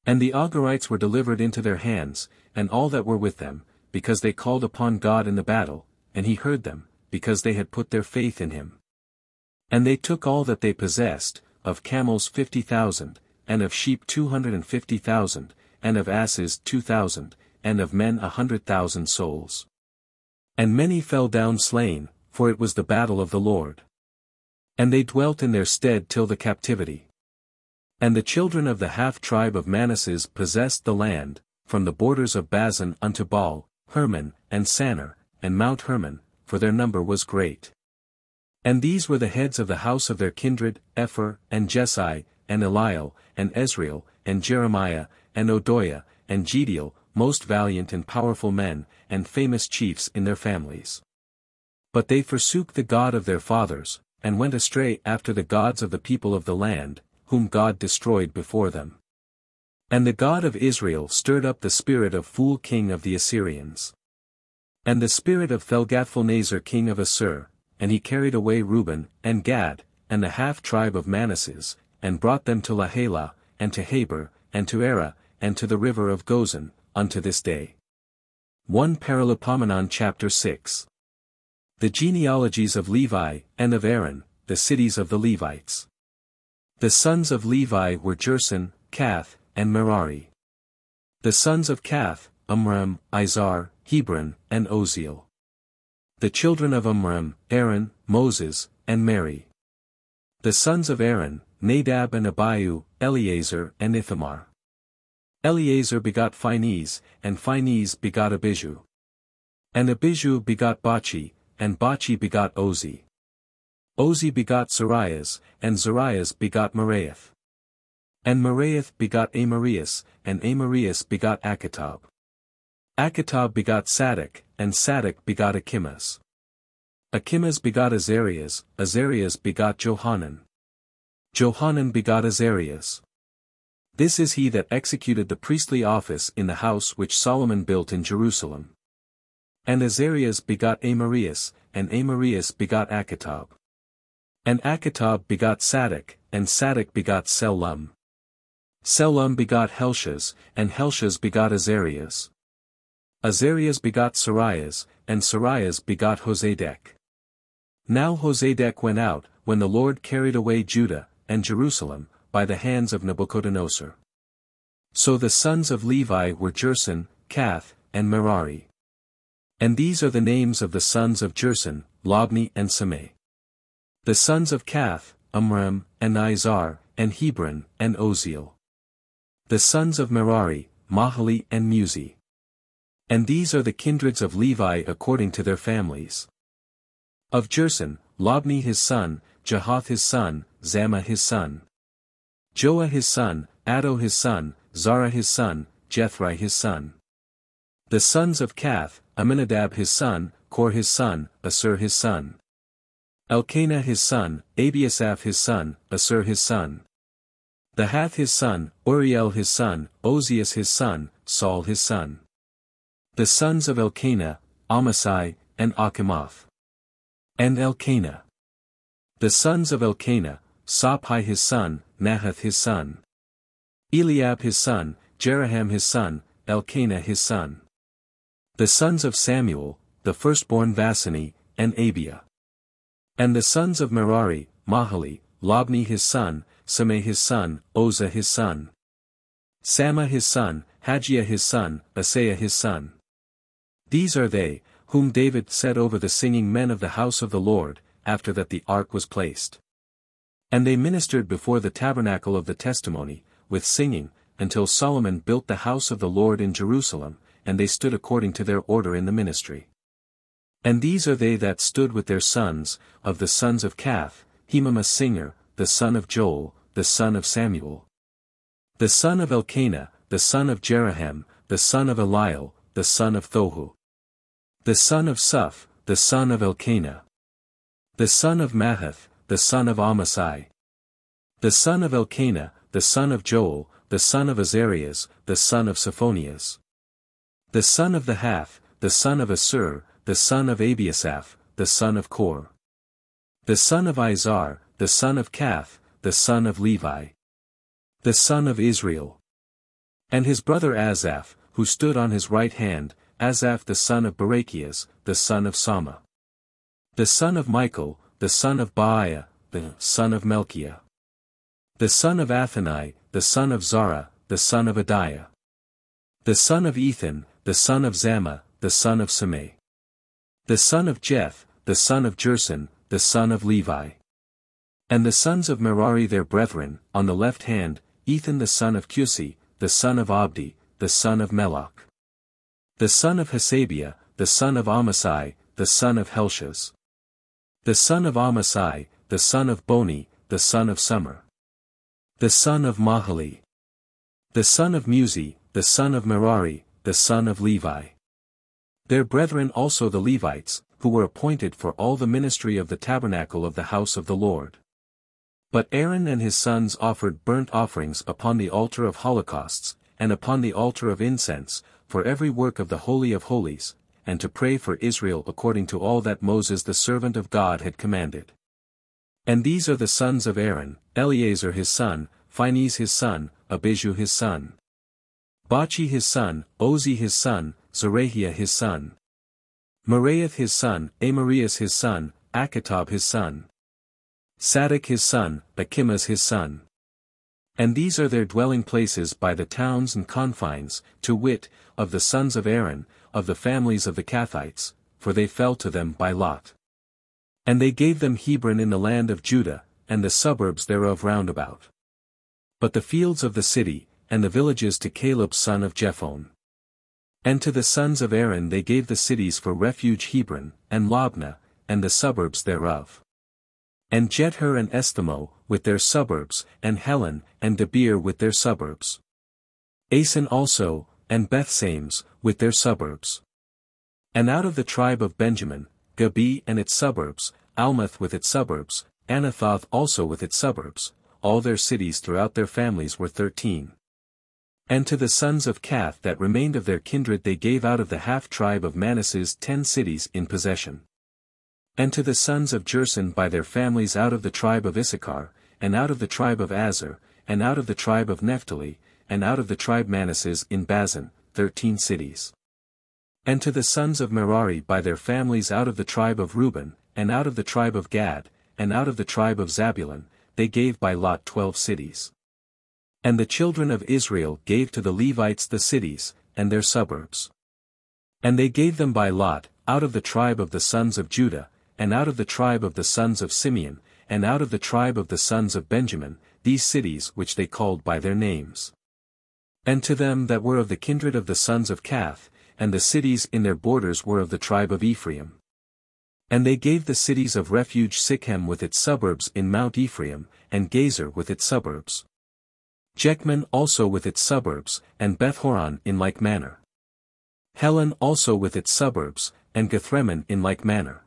And the Agarites were delivered into their hands, and all that were with them, because they called upon God in the battle, and he heard them, because they had put their faith in him. And they took all that they possessed, of camels 50,000, and of sheep 250,000, and of asses 2,000, and of men 100,000 souls. And many fell down slain, for it was the battle of the Lord. And they dwelt in their stead till the captivity. And the children of the half-tribe of Manasseh possessed the land, from the borders of Bazan unto Baal, Hermon, and Sanir, and Mount Hermon, for their number was great. And these were the heads of the house of their kindred, Epher, and Jesai, and Eliel, and Ezrael, and Jeremiah, and Odoiah, and Jediel, most valiant and powerful men, and famous chiefs in their families. But they forsook the God of their fathers, and went astray after the gods of the people of the land, whom God destroyed before them. And the God of Israel stirred up the spirit of Phul king of the Assyrians. And the spirit of Thelgathphalneser king of Assur, and he carried away Reuben, and Gad, and the half-tribe of Manasseh, and brought them to Lahalah, and to Habor, and to Erah, and to the river of Gozan, unto this day. 1 Paralipomenon chapter 6. The genealogies of Levi, and of Aaron, the cities of the Levites. The sons of Levi were Jerson, Kath, and Merari. The sons of Kath, Amram, Izhar, Hebron, and Oziel. The children of Amram, Aaron, Moses, and Mary. The sons of Aaron, Nadab and Abihu, Eleazar and Ithamar. Eleazar begot Phinehas, and Phinehas begot Abiju. And Abiju begot Bachi, and Bachi begot Ozi. Ozi begot Zarias, and Zarias begot Meraioth. And Meraioth begot Amarias, and Amarias begot Akitab. Akitab begot Sadak, and Sadak begot Achimas. Achimas begot Azarias, Azarias begot Johanan. Johanan begot Azarias. This is he that executed the priestly office in the house which Solomon built in Jerusalem. And Azarias begot Amarias, and Amarias begot Akitab. And Akitab begot Sadak, and Sadak begot Sellum. Sellum begot Helshaz, and Helshaz begot Azarias. Azarias begot Sarias, and Sarias begot Hosadek. Now Hosadek went out, when the Lord carried away Judah, and Jerusalem, by the hands of Nebuchadnezzar. So the sons of Levi were Jerson, Kath, and Merari. And these are the names of the sons of Jerson, Lobni and Simei. The sons of Kath, Amram, and Izhar, and Hebron, and Oziel. The sons of Merari, Mahali and Musi. And these are the kindreds of Levi according to their families. Of Jerson, Lobni his son, Jahath his son, Zama his son. Joah his son, Addo his son, Zara his son, Jethri his son. The sons of Kath, Aminadab his son, Kor his son, Assur his son. Elkanah his son, Abiasaph his son, Assur his son. Nahath his son, Uriel his son, Ozias his son, Saul his son. The sons of Elkanah, Amasai, and Achimath. And Elkanah The sons of Elkanah, Sophi his son, Nahath his son. Eliab his son, Jeraham his son, Elkanah his son. The sons of Samuel, the firstborn Vasani, and Abiah. And the sons of Merari, Mahali, Labni his son, Sameh his son, Oza his son. Sama his son, Hagiah his son, Asaiah his son. These are they, whom David set over the singing men of the house of the Lord, after that the ark was placed. And they ministered before the tabernacle of the testimony, with singing, until Solomon built the house of the Lord in Jerusalem, and they stood according to their order in the ministry. And these are they that stood with their sons, of the sons of Kath, Hemam a singer, the son of Joel, the son of Samuel. The son of Elkanah, the son of Jeraham, the son of Eliel, the son of Thohu. The son of Suph, the son of Elkanah. The son of Mahath, the son of Amasai. The son of Elkanah, the son of Joel, the son of Azarias, the son of Sophonias. The son of the Hath, the son of Assur, the son of Abiasaph, the son of Kor. The son of Izar, the son of Kath, the son of Levi. The son of Israel. And his brother Asaph, who stood on his right hand, Asaph the son of Barachias, the son of Sama. The son of Michael, the son of Baaiah, the son of Melchiah. The son of Athani, the son of Zara, the son of Adiah. The son of Ethan, the son of Zama, the son of Semei. The son of Jeth, the son of Jerson, the son of Levi. And the sons of Merari their brethren, on the left hand, Ethan the son of Cusi, the son of Abdi, the son of Melach. The son of Hasabiah, the son of Amasai, the son of Helshaz. The son of Amasai, the son of Boni, the son of Summer. The son of Mahali. The son of Muzi, the son of Merari, the son of Levi. Their brethren also the Levites, who were appointed for all the ministry of the tabernacle of the house of the Lord. But Aaron and his sons offered burnt offerings upon the altar of holocausts, and upon the altar of incense, for every work of the Holy of Holies, and to pray for Israel according to all that Moses the servant of God had commanded. And these are the sons of Aaron, Eleazar his son, Phinehas his son, Abiju his son. Bachi his son, Ozi his son, Zerahiah his son. Meraioth his son, Amarias his son, Akitab his son. Sadok his son, Achimas his son. And these are their dwelling places by the towns and confines, to wit, of the sons of Aaron, of the families of the Kathites, for they fell to them by lot. And they gave them Hebron in the land of Judah, and the suburbs thereof round about. But the fields of the city, and the villages to Caleb son of Jephone. And to the sons of Aaron they gave the cities for refuge Hebron, and Labnah, and the suburbs thereof. And Jether and Estemo, with their suburbs, and Helen, and Debir with their suburbs. Asen also, and Bethsames, with their suburbs. And out of the tribe of Benjamin, Gabi and its suburbs, Almath with its suburbs, Anathoth also with its suburbs, all their cities throughout their families were 13. And to the sons of Kath that remained of their kindred they gave out of the half-tribe of Manasseh 10 cities in possession. And to the sons of Jerson by their families out of the tribe of Issachar, and out of the tribe of Aser, and out of the tribe of Naphtali, and out of the tribe Manasseh in Bazan, 13 cities. And to the sons of Merari by their families out of the tribe of Reuben, and out of the tribe of Gad, and out of the tribe of Zabulon, they gave by lot 12 cities. And the children of Israel gave to the Levites the cities, and their suburbs. And they gave them by lot, out of the tribe of the sons of Judah, and out of the tribe of the sons of Simeon, and out of the tribe of the sons of Benjamin, these cities which they called by their names. And to them that were of the kindred of the sons of Kath, and the cities in their borders were of the tribe of Ephraim. And they gave the cities of refuge Sichem with its suburbs in Mount Ephraim, and Gezer with its suburbs. Jechman also with its suburbs, and Bethhoron in like manner. Helen also with its suburbs, and Gethreman in like manner.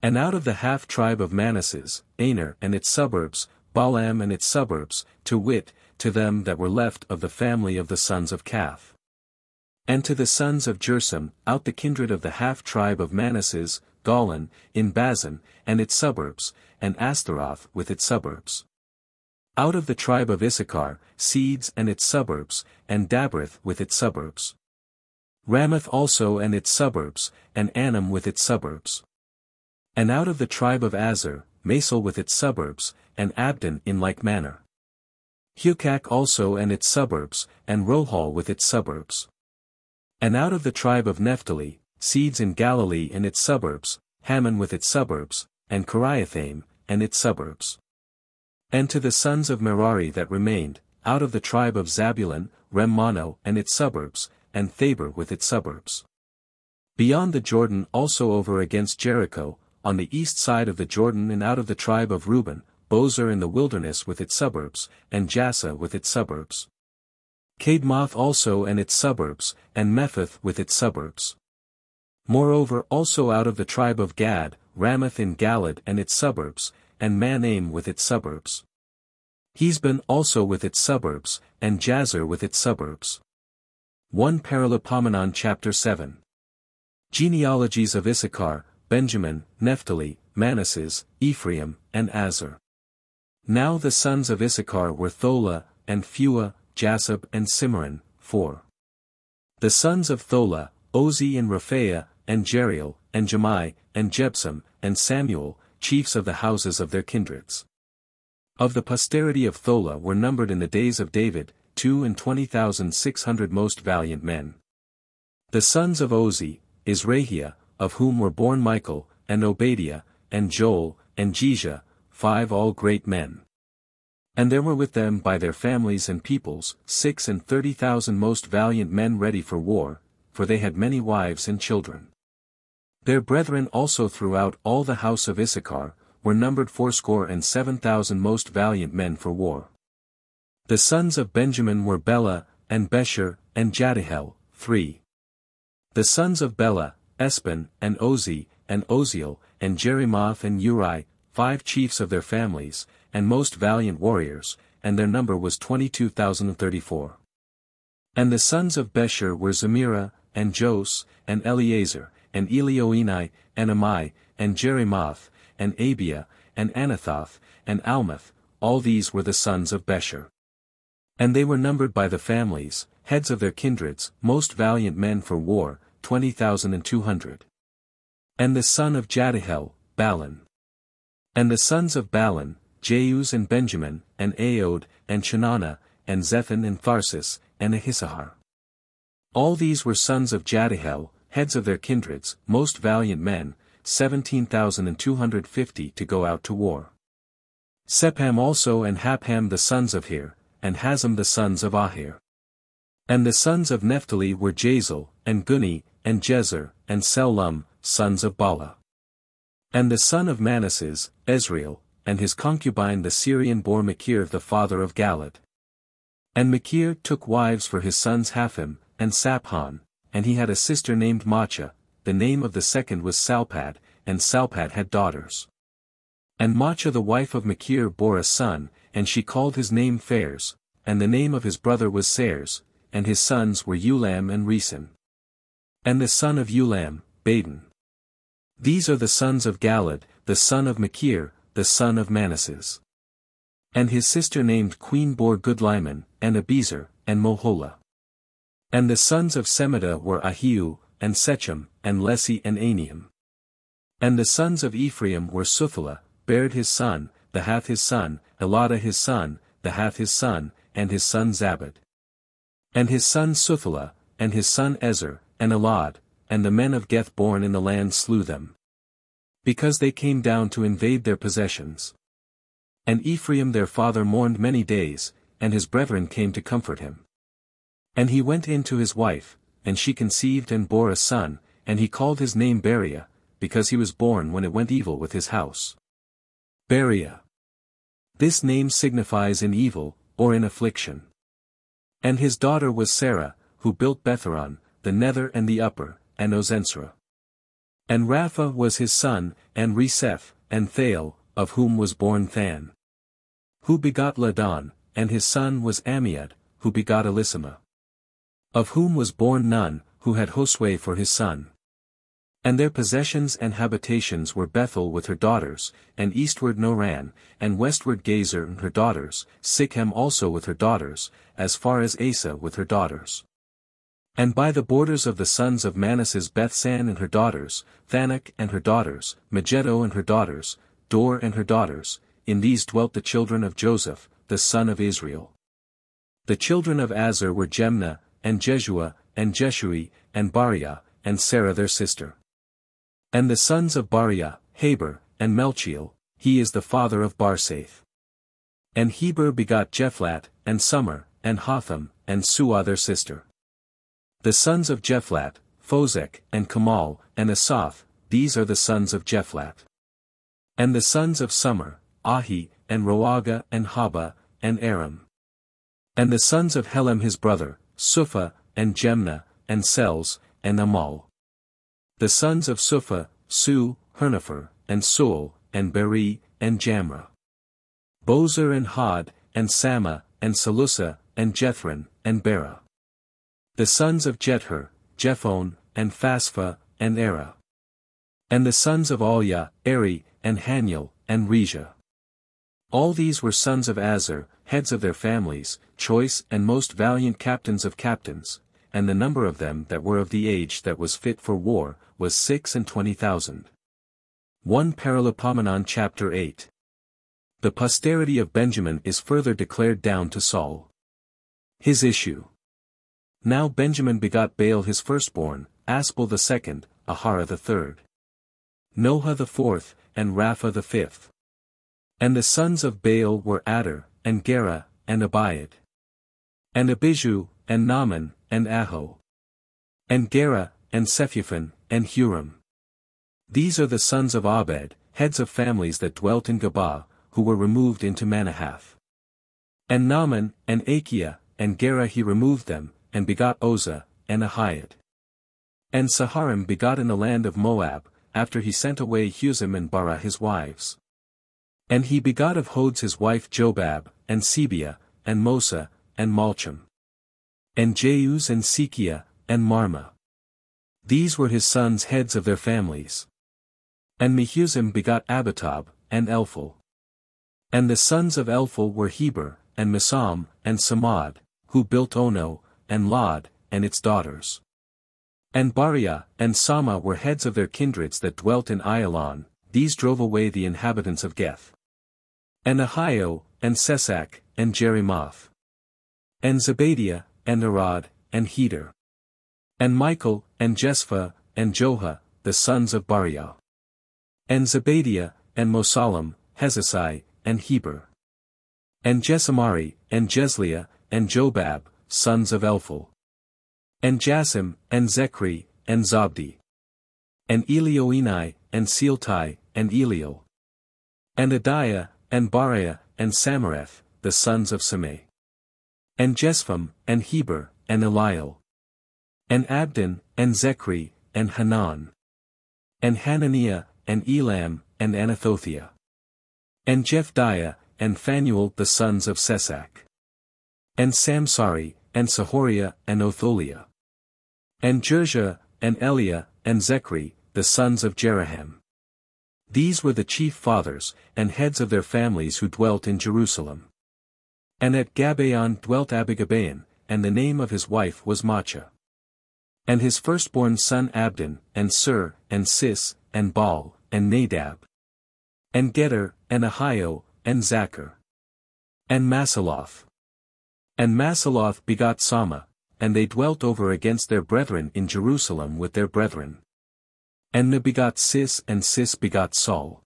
And out of the half-tribe of Manasseh, Aner and its suburbs, Balaam and its suburbs, to wit, to them that were left of the family of the sons of Kath. And to the sons of Jersom, out the kindred of the half-tribe of Manasseh, Golan, in Bazan, and its suburbs, and Ashtaroth with its suburbs. Out of the tribe of Issachar, Seeds and its suburbs, and Dabrith with its suburbs. Ramoth also and its suburbs, and Anam with its suburbs. And out of the tribe of Azer, Masal with its suburbs, and Abdon in like manner. Hukak also and its suburbs, and Rohal with its suburbs. And out of the tribe of Naphtali, Seeds in Galilee and its suburbs, Hammon with its suburbs, and Kiriathaim, and its suburbs. And to the sons of Merari that remained, out of the tribe of Zabulon, Remmano and its suburbs, and Thabor with its suburbs. Beyond the Jordan also over against Jericho, on the east side of the Jordan and out of the tribe of Reuben, Bozer in the wilderness with its suburbs, and Jassa with its suburbs. Cadmoth also and its suburbs, and Mephath with its suburbs. Moreover also out of the tribe of Gad, Ramoth in Galad and its suburbs, and Manaim with its suburbs. Hesbon also with its suburbs, and Jazer with its suburbs. 1 Paralipomenon chapter 7. Genealogies of Issachar, Benjamin, Naphtali, Manasseh, Ephraim, and Azer. Now the sons of Issachar were Thola, and Phua, Jasub and Simran, 4. The sons of Thola, Ozi and Rephaiah, and Jeriel, and Jemai, and Jebsam, and Samuel, chiefs of the houses of their kindreds. Of the posterity of Thola were numbered in the days of David, 22,600 most valiant men. The sons of Ozi, Israhiah, of whom were born Michael, and Obadiah, and Joel, and Jijah, 5 all great men. And there were with them by their families and peoples 36,000 most valiant men ready for war, for they had many wives and children. Their brethren also throughout all the house of Issachar, were numbered 77,000 most valiant men for war. The sons of Benjamin were Bela, and Besher, and Jadihel, 3. The sons of Bela, Espan, and Ozi, and Oziel, and Jerimoth and Uri, 5 chiefs of their families, and most valiant warriors, and their number was 22,034. And the sons of Besher were Zemira, and Jos, and Eleazar, and Elioenai, and Amai, and Jerimoth, and Abia, and Anathoth, and Almath, all these were the sons of Besher. And they were numbered by the families, heads of their kindreds, most valiant men for war, 20,200. And the son of Jadihel, Balin. And the sons of Balin, Jeuz and Benjamin, and Aod, and Chenana, and Zethan and Tharsis, and Ahisahar. All these were sons of Jadihel, heads of their kindreds, most valiant men, 17,250 to go out to war. Sepham also and Hapham the sons of Hir, and Hazam the sons of Ahir. And the sons of Naphtali were Jazel, and Guni, and Jezer, and Selum, sons of Bala. And the son of Manasseh, Ezrael, and his concubine the Syrian bore Machir the father of Galad. And Machir took wives for his sons Haphim, and Saphan, and he had a sister named Macha, the name of the second was Salpad, and Salpad had daughters. And Macha the wife of Machir bore a son, and she called his name Phares, and the name of his brother was Sares, and his sons were Ulam and Resan. And the son of Ulam, Baden. These are the sons of Galad, the son of Machir, the son of Manasseh. And his sister named Queen bore Goodliman, and Abizer, and Mohola. And the sons of Semida were Ahiu, and Sechem, and Lesi and Anium. And the sons of Ephraim were Suthala, Bared his son, Dahath his son, Elada his son, Dahath his son, and his son Zabad. And his son Suthala, and his son Ezer, and Elad, and the men of Geth born in the land slew them. Because they came down to invade their possessions. And Ephraim their father mourned many days, and his brethren came to comfort him. And he went in to his wife, and she conceived and bore a son, and he called his name Beriah, because he was born when it went evil with his house. Beriah. This name signifies in evil, or in affliction. And his daughter was Sarah, who built Betheron, the nether and the upper, and Ozensra. And Rapha was his son, and Reseph, and Thael, of whom was born Than. Who begot Ladan, and his son was Ammiad, who begot Elishama. Of whom was born Nun, who had Josue for his son. And their possessions and habitations were Bethel with her daughters, and eastward Noran, and westward Gezer and her daughters, Sichem also with her daughters, as far as Asa with her daughters. And by the borders of the sons of Manasseh Bethsan and her daughters, Thanach and her daughters, Megiddo and her daughters, Dor and her daughters, in these dwelt the children of Joseph, the son of Israel. The children of Azar were Jemnah, and Jeshua, and Jeshui, and Bariah, and Sarah their sister. And the sons of Bariah, Heber, and Melchiel, he is the father of Barsaith. And Heber begot Jephlat, and Summer, and Hotham, and Suah their sister. The sons of Jephlat, Phozek, and Kamal, and Asaph, these are the sons of Jephlat. And the sons of Summer, Ahi, and Roaga, and Haba, and Aram. And the sons of Helem his brother, Suphah, and Jemnah, and Sels, and Amal. The sons of Suphah, Su, Hernefer, and Suel, and Beri, and Jamrah. Bozer and Had, and Sama, and Salusa, and Jethran, and Bera. The sons of Jether, Jephon, and Phasphah, and Era. And the sons of Alia, Eri, and Haniel, and Rejah. All these were sons of Azar, heads of their families, choice and most valiant captains of captains, and the number of them that were of the age that was fit for war, was 26,000. 1 Paralipomenon chapter 8. The posterity of Benjamin is further declared down to Saul. His issue. Now Benjamin begot Baal his firstborn, Aspel the second, Ahara the third. Noha the fourth, and Rapha the fifth. And the sons of Baal were Adar, and Gera, and Abiad. And Abiju, and Naaman, and Aho. And Gera, and Sephuphan, and Huram. These are the sons of Abed, heads of families that dwelt in Gabah, who were removed into Manahath. And Naaman, and Achiah, and Gera he removed them, and begot Oza, and Ahiad. And Saharim begot in the land of Moab, after he sent away Huzim and Bara his wives. And he begot of Hodes his wife Jobab, and Sebia, and Mosa, and Malcham. And Jeuz and Sekiah, and Marma. These were his sons heads of their families. And Mehuzim begot Abitab, and Elphel. And the sons of Elphel were Heber, and Misam, and Samad, who built Ono, and Lod, and its daughters. And Bariah, and Sama were heads of their kindreds that dwelt in Ayalon, these drove away the inhabitants of Geth. And Ahio, and Sesak, and Jerimoth. And Zebadiah, and Arad, and Heder. And Michael, and Jespha, and Joha, the sons of Bariah. And Zebadiah, and Mosalam, Hezesai, and Heber. And Jesamari, and Jesliah, and Jobab, sons of Elphel. And Jasim, and Zechri, and Zabdi. And Elioenai, and Sealtai, and Eliel. And Adiah, and Bariah, and Samareth, the sons of Semei. And Jespham, and Heber, and Eliel. And Abdon, and Zechri, and Hanan. And Hananiah, and Elam, and Anathothia. And Jephdiah, and Phanuel the sons of Sesak. And Samsari, and Sahoriah, and Otholiah. And Jerjah, and Eliah, and Zechri, the sons of Jeraham. These were the chief fathers, and heads of their families who dwelt in Jerusalem. And at Gabaon dwelt Abigabaon, and the name of his wife was Maachah. And his firstborn son Abdon, and Sur, and Sis, and Baal, and Nadab. And Geder, and Ahio, and Zachar. And Masaloth. And Masaloth begot Sama, and they dwelt over against their brethren in Jerusalem with their brethren. And Ne begot Sis, and Sis begot Saul.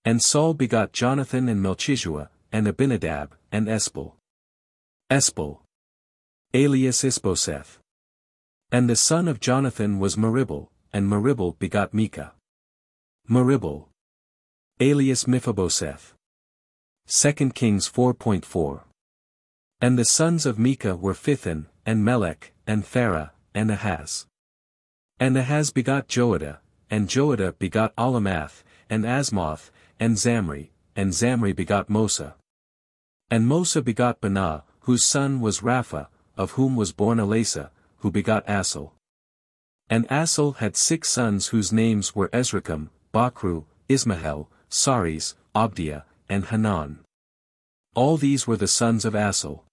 And Saul begot Jonathan and Melchishua, and Abinadab, and Espel. Espel. Alias Isboseth. And the son of Jonathan was Meribel, and Meribel begot Micah. Meribel. Alias Mephibosheth. 2 Kings 4.4. And the sons of Micah were Phithan, and Melech, and Farah, and Ahaz. And Ahaz begot Joadah, and Joadah begot Alamath, and Asmoth, and Zamri, and Zamri begot Mosa. And Mosa begot Banah, whose son was Rapha, of whom was born Elasa, who begot Asel. And Asel had 6 sons whose names were Ezracham, Bakru, Ismahel, Saris, Abdiah, and Hanan. All these were the sons of Asel.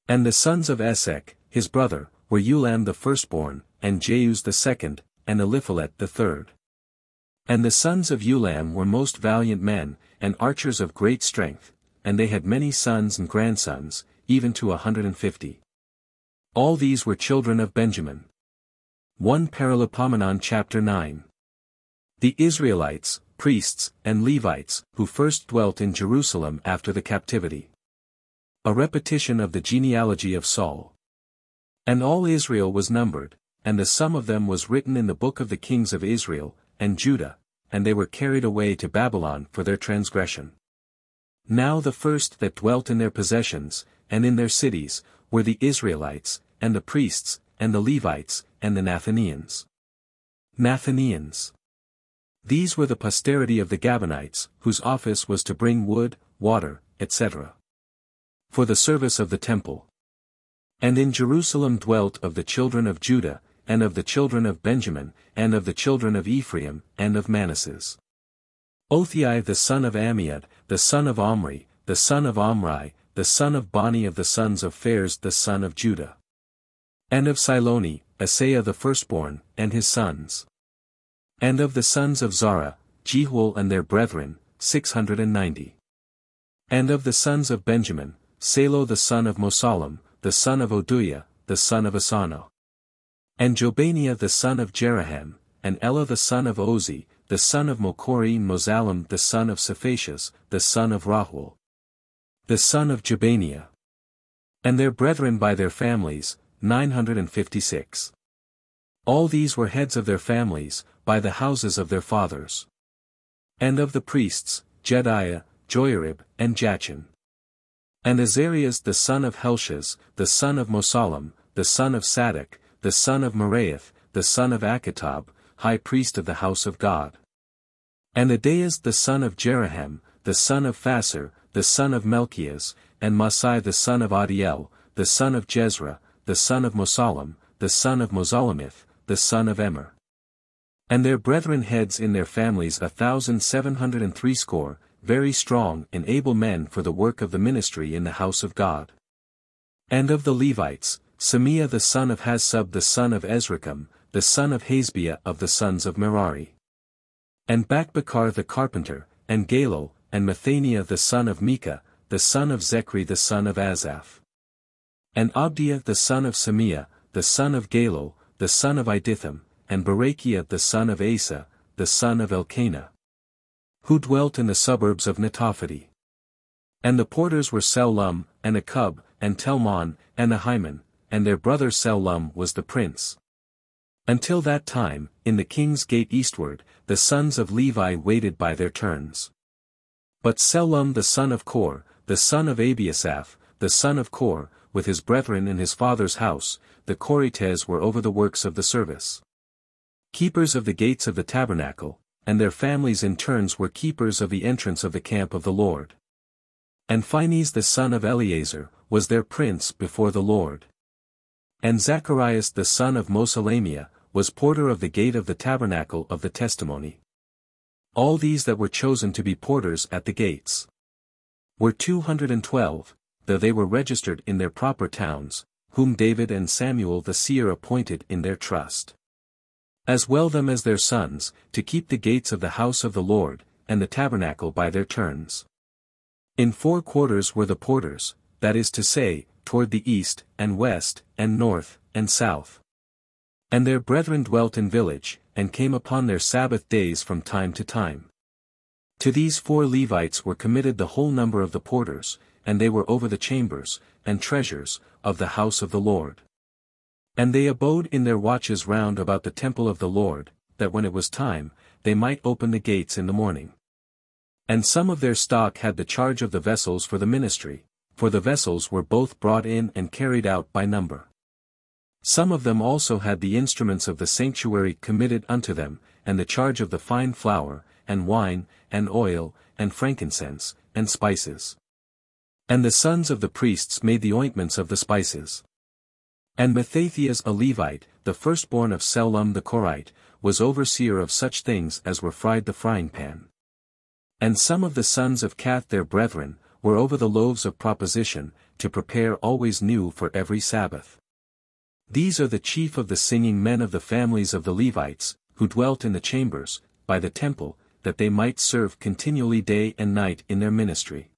And the sons of Esek, his brother, were Ulam the firstborn, and Jeuz the second, and Eliphalet the third. And the sons of Ulam were most valiant men, and archers of great strength, and they had many sons and grandsons, even to 150. All these were children of Benjamin. 1 Paralipomenon chapter 9. The Israelites, priests, and Levites, who first dwelt in Jerusalem after the captivity. A repetition of the genealogy of Saul. And all Israel was numbered, and the sum of them was written in the book of the kings of Israel, and Judah, and they were carried away to Babylon for their transgression. Now the first that dwelt in their possessions, and in their cities, were the Israelites, and the priests, and the Levites, and the Nathanians. Nathanians. These were the posterity of the Gabonites, whose office was to bring wood, water, etc. for the service of the temple. And in Jerusalem dwelt of the children of Judah, and of the children of Benjamin, and of the children of Ephraim, and of Manasseh. Othai the son of Ammiad, the son of Omri, the son of Omri, the son of Bani of the sons of Phares the son of Judah. And of Siloni, Asaiah the firstborn, and his sons. And of the sons of Zara, Jehuel and their brethren, 690. And of the sons of Benjamin, Salo the son of Mosallam, the son of Oduiah, the son of Asano. And Jobaniah the son of Jeraham, and Elah the son of Ozi, the son of Mokori and Mosallam the son of Saphatias, the son of Rahuel, the son of Jobaniah. And their brethren by their families, 956. All these were heads of their families, by the houses of their fathers. And of the priests, Jediah, Joiarib, and Jachin. And Azarias the son of Helshaz, the son of Mosallam, the son of Sadok, the son of Meraioth, the son of Akitab, high priest of the house of God. And Adaias the son of Jeraham, the son of Phasur, the son of Melchias, and Masai the son of Adiel, the son of Jezrah, the son of Mosallam, the son of Mosalamith, the son of Emer. And their brethren heads in their families 1,760, very strong and able men for the work of the ministry in the house of God. And of the Levites, Semiah the son of Hasub the son of Ezracham, the son of Hasbiah of the sons of Merari. And Bakbakar the carpenter, and Galal, and Mathaniah the son of Micah, the son of Zechri the son of Asaph. And Abdiah the son of Semiah, the son of Galal, the son of Iditham, and Barachiah the son of Asa, the son of Elkanah, who dwelt in the suburbs of Netophathi. And the porters were Shallum, and Akub, and Telmon, and Ahiman, and their brother Shallum was the prince. Until that time, in the king's gate eastward, the sons of Levi waited by their turns. But Shallum the son of Kor, the son of Abiasaph, the son of Kor, with his brethren in his father's house, the Korites were over the works of the service. Keepers of the gates of the tabernacle, and their families in turns were keepers of the entrance of the camp of the Lord. And Phinehas the son of Eleazar, was their prince before the Lord. And Zacharias the son of Mosalamiah, was porter of the gate of the tabernacle of the testimony. All these that were chosen to be porters at the gates were 212, though they were registered in their proper towns, whom David and Samuel the seer appointed in their trust. As well them as their sons, to keep the gates of the house of the Lord, and the tabernacle by their turns. In 4 quarters were the porters, that is to say, toward the east, and west, and north, and south. And their brethren dwelt in village, and came upon their Sabbath days from time to time. To these 4 Levites were committed the whole number of the porters, and they were over the chambers, and treasures, of the house of the Lord. And they abode in their watches round about the temple of the Lord, that when it was time, they might open the gates in the morning. And some of their stock had the charge of the vessels for the ministry, for the vessels were both brought in and carried out by number. Some of them also had the instruments of the sanctuary committed unto them, and the charge of the fine flour, and wine, and oil, and frankincense, and spices. And the sons of the priests made the ointments of the spices. And Mattathias a Levite, the firstborn of Shallum the Korite, was overseer of such things as were fried the frying pan. And some of the sons of Cath their brethren, were over the loaves of proposition, to prepare always new for every Sabbath. These are the chief of the singing men of the families of the Levites, who dwelt in the chambers, by the temple, that they might serve continually day and night in their ministry.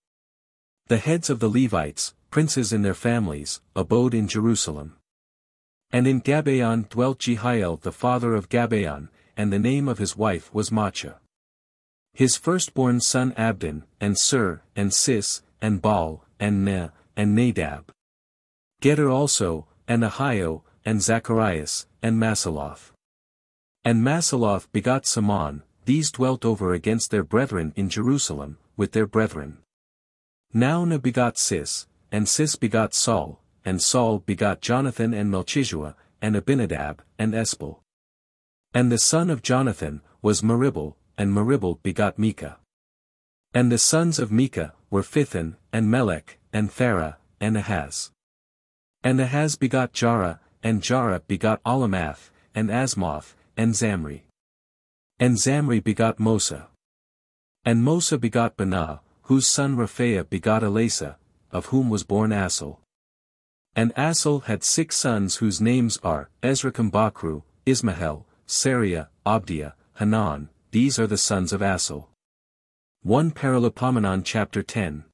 The heads of the Levites, princes in their families, abode in Jerusalem. And in Gabaon dwelt Jehiel the father of Gabaon, and the name of his wife was Maachah. His firstborn son Abdon, and Sur, and Sis, and Baal, and Ne, and Nadab. Geder also, and Ahio, and Zacharias, and Masaloth. And Masaloth begot Samon. These dwelt over against their brethren in Jerusalem, with their brethren. Naunah begot Sis, and Sis begot Saul, and Saul begot Jonathan and Melchishua, and Abinadab, and Espal. And the son of Jonathan was Meribel, and Meribel begot Micah. And the sons of Micah were Pithon, and Melech, and Thara, and Ahaz. And Ahaz begot Jarah, and Jarah begot Alamath, and Asmoth, and Zamri. And Zamri begot Mosa. And Mosa begot Banah, whose son Raphaah begot Elasa, of whom was born Asel. And Asel had 6 sons whose names are, Ezracham Bakru, Ismahel, Sariah, Abdiah, Hanan. These are the sons of Asel. 1 Paralipomenon chapter 10.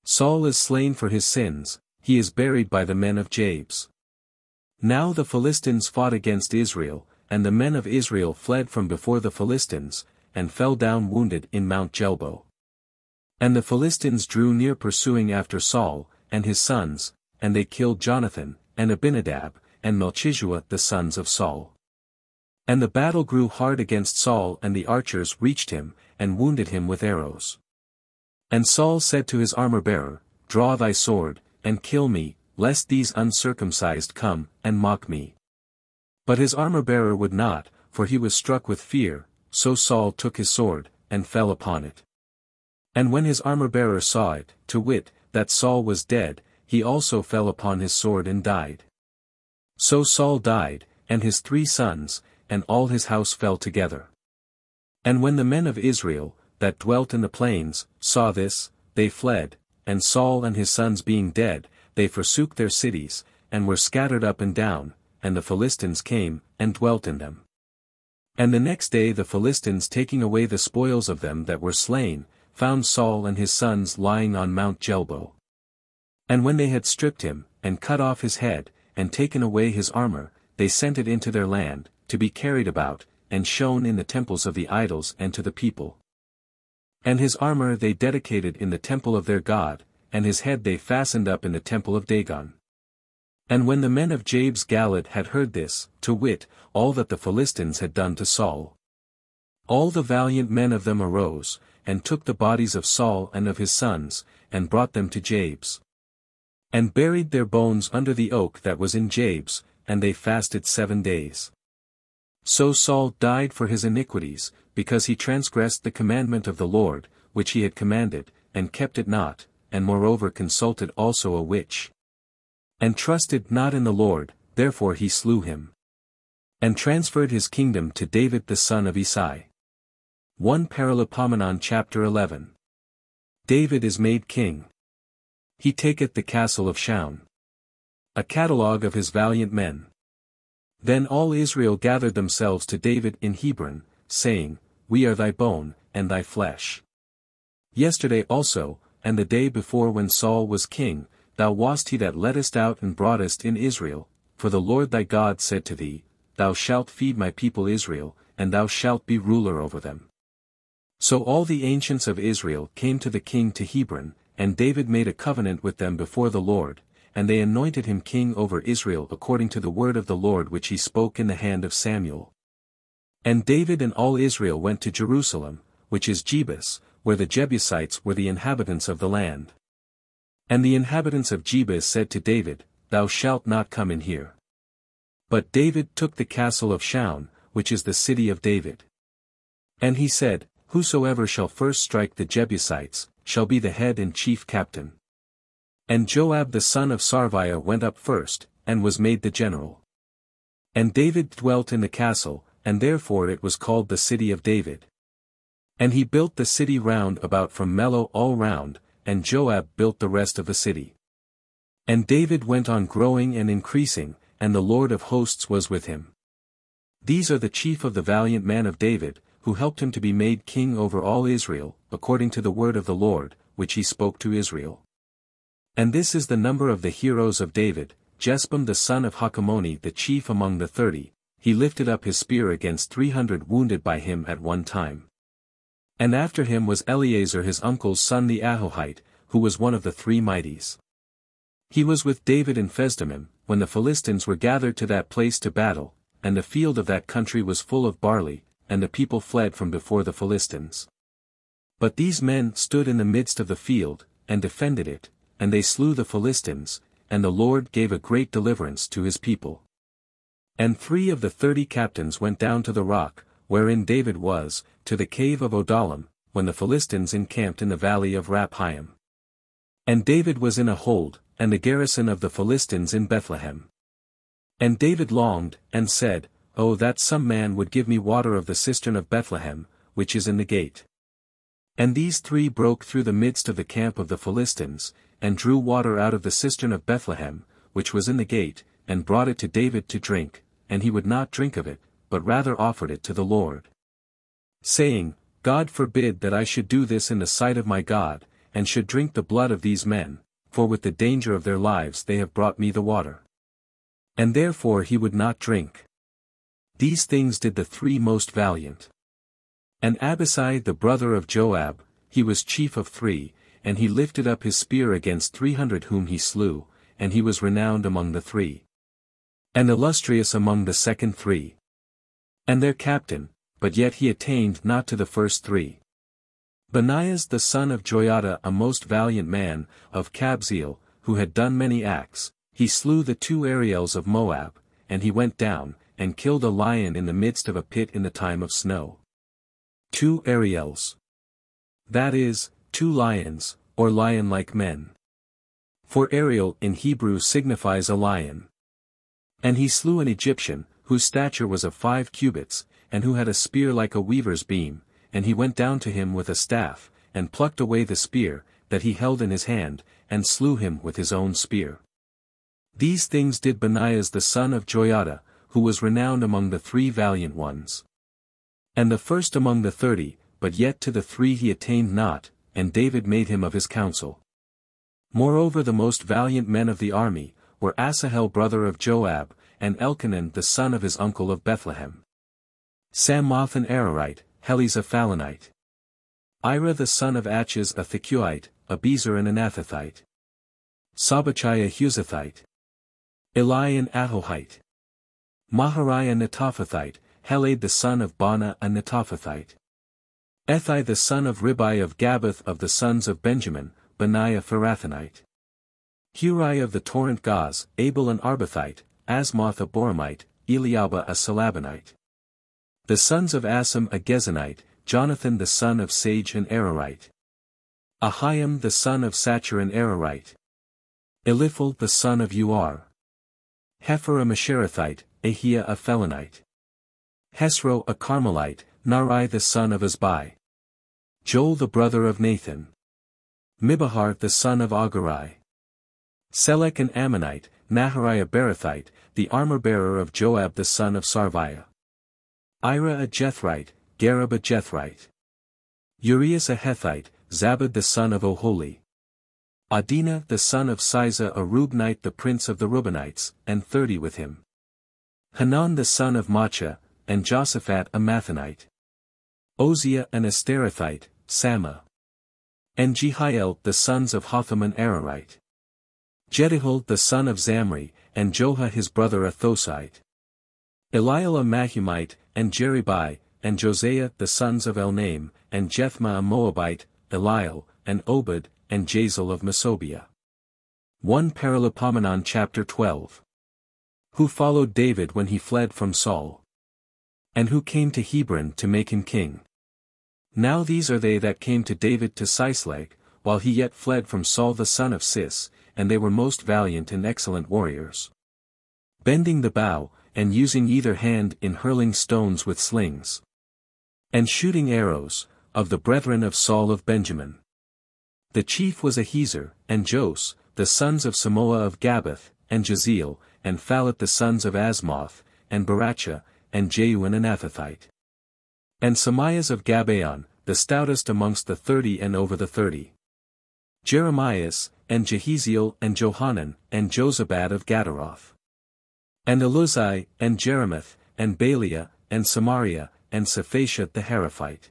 Saul is slain for his sins, he is buried by the men of Jabes. Now the Philistines fought against Israel, and the men of Israel fled from before the Philistines, and fell down wounded in Mount Jelbo. And the Philistines drew near pursuing after Saul, and his sons, and they killed Jonathan, and Abinadab, and Melchishua the sons of Saul. And the battle grew hard against Saul, and the archers reached him, and wounded him with arrows. And Saul said to his armor-bearer, Draw thy sword, and kill me, lest these uncircumcised come, and mock me. But his armor-bearer would not, for he was struck with fear, so Saul took his sword, and fell upon it. And when his armor-bearer saw it, to wit, that Saul was dead, he also fell upon his sword and died. So Saul died, and his 3 sons, and all his house fell together. And when the men of Israel, that dwelt in the plains, saw this, they fled, and Saul and his sons being dead, they forsook their cities, and were scattered up and down, and the Philistines came, and dwelt in them. And the next day the Philistines taking away the spoils of them that were slain, found Saul and his sons lying on Mount Jelbo. And when they had stripped him, and cut off his head, and taken away his armor, they sent it into their land, to be carried about, and shown in the temples of the idols and to the people. And his armor they dedicated in the temple of their God, and his head they fastened up in the temple of Dagon. And when the men of Jabes Galad had heard this, to wit, all that the Philistines had done to Saul, all the valiant men of them arose, and took the bodies of Saul and of his sons, and brought them to Jabes. And buried their bones under the oak that was in Jabes, and they fasted 7 days. So Saul died for his iniquities, because he transgressed the commandment of the Lord, which he had commanded, and kept it not, and moreover consulted also a witch. And trusted not in the Lord, therefore he slew him. And transferred his kingdom to David the son of Isai. 1 Paralipomenon chapter 11. David is made king. He taketh the castle of Shaun. A catalogue of his valiant men. Then all Israel gathered themselves to David in Hebron, saying, We are thy bone, and thy flesh. Yesterday also, and the day before when Saul was king, thou wast he that leddest out and broughtest in Israel, for the Lord thy God said to thee, Thou shalt feed my people Israel, and thou shalt be ruler over them. So all the ancients of Israel came to the king to Hebron, and David made a covenant with them before the Lord, and they anointed him king over Israel according to the word of the Lord which he spoke in the hand of Samuel. And David and all Israel went to Jerusalem, which is Jebus, where the Jebusites were the inhabitants of the land. And the inhabitants of Jebus said to David, Thou shalt not come in here. But David took the castle of Shaun, which is the city of David. And he said, Whosoever shall first strike the Jebusites, shall be the head and chief captain. And Joab the son of Sarviah went up first, and was made the general. And David dwelt in the castle, and therefore it was called the city of David. And he built the city round about from Millo all round, and Joab built the rest of the city. And David went on growing and increasing, and the Lord of hosts was with him. These are the chief of the valiant men of David, who helped him to be made king over all Israel, according to the word of the Lord, which he spoke to Israel. And this is the number of the heroes of David: Jeshbam the son of Hachmoni the chief among the 30, he lifted up his spear against 300 wounded by him at one time. And after him was Eleazar his uncle's son the Ahohite, who was one of the 3 mighties. He was with David in Fesdammim, when the Philistines were gathered to that place to battle, and the field of that country was full of barley, and the people fled from before the Philistines. But these men stood in the midst of the field, and defended it, and they slew the Philistines, and the Lord gave a great deliverance to his people. And 3 of the 30 captains went down to the rock, wherein David was, to the cave of Adullam, when the Philistines encamped in the valley of Raphaim. And David was in a hold, and the garrison of the Philistines in Bethlehem. And David longed, and said, "Oh, that some man would give me water of the cistern of Bethlehem, which is in the gate." And these 3 broke through the midst of the camp of the Philistines, and drew water out of the cistern of Bethlehem, which was in the gate, and brought it to David to drink, and he would not drink of it, but rather offered it to the Lord, saying, "God forbid that I should do this in the sight of my God, and should drink the blood of these men, for with the danger of their lives they have brought me the water." And therefore he would not drink. These things did the 3 most valiant. And Abishai the brother of Joab, he was chief of 3, and he lifted up his spear against 300 whom he slew, and he was renowned among the 3. And illustrious among the second 3. And their captain, but yet he attained not to the first 3. Benaias the son of Joiada, a most valiant man, of Kabzeel, who had done many acts, he slew the 2 Ariels of Moab, and he went down, and killed a lion in the midst of a pit in the time of snow. 2 Ariels. That is, 2 lions, or lion-like men. For Ariel in Hebrew signifies a lion. And he slew an Egyptian, whose stature was of 5 cubits, and who had a spear like a weaver's beam, and he went down to him with a staff, and plucked away the spear, that he held in his hand, and slew him with his own spear. These things did Benaias the son of Joiada, who was renowned among the 3 valiant ones. And the first among the 30, but yet to the 3 he attained not, and David made him of his counsel. Moreover the most valiant men of the army, were Asahel brother of Joab, and Elkanan the son of his uncle of Bethlehem. Samoth an Ararite, Heles a Phalonite. Ira the son of Achish a Thicuite, Abizer an Anathothite. Sabachai a Huzathite. Eli an Ahohite. Maharai a Netophathite, Heled the son of Bana a Netophathite. Ethai the son of Ribai of Gabath of the sons of Benjamin, Benaiah Pharathonite. Hurai of the torrent Gaz, Abel an Arbathite, Asmoth a Boramite, Eliaba a Salabonite. The sons of Asam a Gezonite, Jonathan the son of Sage an Ararite. Ahiam the son of Sachar an Ararite. Eliphal the son of Uar. Hefer a Mesherathite, Ahia a Phelonite. Hesro a Carmelite, Nari the son of Azbai. Joel the brother of Nathan. Mibahar the son of Agarai. Selek an Ammonite, Naharai a Berathite, the armor-bearer of Joab the son of Sarviah. Ira a Jethrite, Gareb a Jethrite. Urias a Hethite, Zabad the son of Oholi. Adina the son of Siza a Reubnite the prince of the Reubenites, and 30 with him. Hanan the son of Macha, and Josaphat a Mathonite. Ozia an Asterathite, Sama. And Jehiel the sons of Hotham an Ararite. Jedihel the son of Zamri, and Joha his brother a Thosite. Eliel a Mahumite, and Jeribai, and Josiah the sons of Elnaim, and Jethma a Moabite, Eliel, and Obed, and Jazel of Mesobia. 1 Paralipomenon chapter 12. Who followed David when he fled from Saul. And who came to Hebron to make him king. Now these are they that came to David to Sisleg, while he yet fled from Saul the son of Cis, and they were most valiant and excellent warriors. bending the bow, and using either hand in hurling stones with slings, and shooting arrows, of the brethren of Saul of Benjamin. The chief was Ahiezer, and Jos, the sons of Samoa of Gabath, and Jeziel, and Phallet the sons of Asmoth, and Baracha, and Jehu an Anathothite. And Samias of Gabaon, the stoutest amongst the 30 and over the 30. Jeremias, and Jeheziel and Johanan, and Jozabad of Gadaroth. And Eluzai, and Jeremoth, and Baaliah, and Samaria, and Sephatia the Heraphite.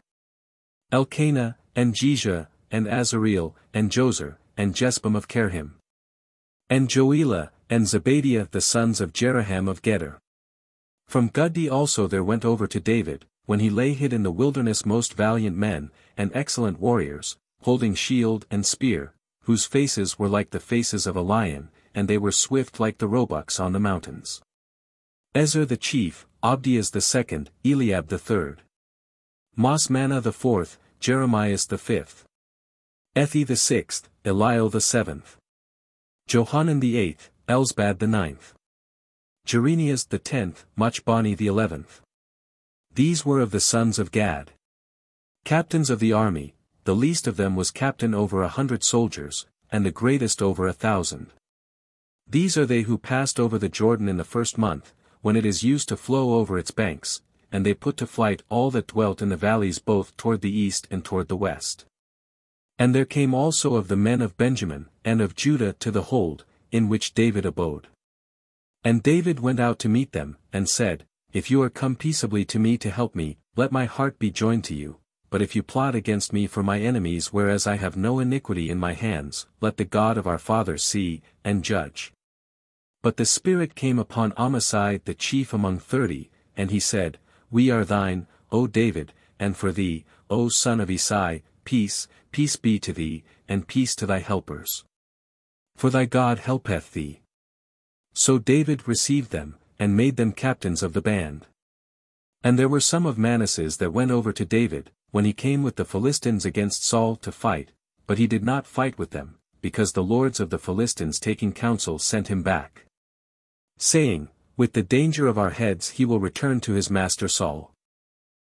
Elkanah, and Jijah, and Azareel, and Jozer, and Jespam of Kerhim. And Joelah, and Zebadiah the sons of Jeraham of Geder. From Guddi also there went over to David, when he lay hid in the wilderness, most valiant men, and excellent warriors, holding shield and spear, whose faces were like the faces of a lion, and they were swift like the roebucks on the mountains. Ezer the chief, Abdias the second, Eliab the third. Masmana the fourth, Jeremias the fifth. Ethi the sixth, Eliel the seventh. Johanan the eighth, Elsbad the ninth. Jerenias the 10th, Machbani the 11th. These were of the sons of Gad. Captains of the army, the least of them was captain over 100 soldiers, and the greatest over 1,000. These are they who passed over the Jordan in the first month, when it is used to flow over its banks, and they put to flight all that dwelt in the valleys both toward the east and toward the west. And there came also of the men of Benjamin, and of Judah to the hold, in which David abode. And David went out to meet them, and said, If you are come peaceably to me to help me, let my heart be joined to you, but if you plot against me for my enemies whereas I have no iniquity in my hands, let the God of our fathers see, and judge. But the Spirit came upon Amasai the chief among 30, and he said, We are thine, O David, and for thee, O son of Isai, peace, peace be to thee, and peace to thy helpers. For thy God helpeth thee. So David received them, and made them captains of the band. And there were some of Manasseh that went over to David, when he came with the Philistines against Saul to fight, but he did not fight with them, because the lords of the Philistines taking counsel sent him back, saying, With the danger of our heads he will return to his master Saul.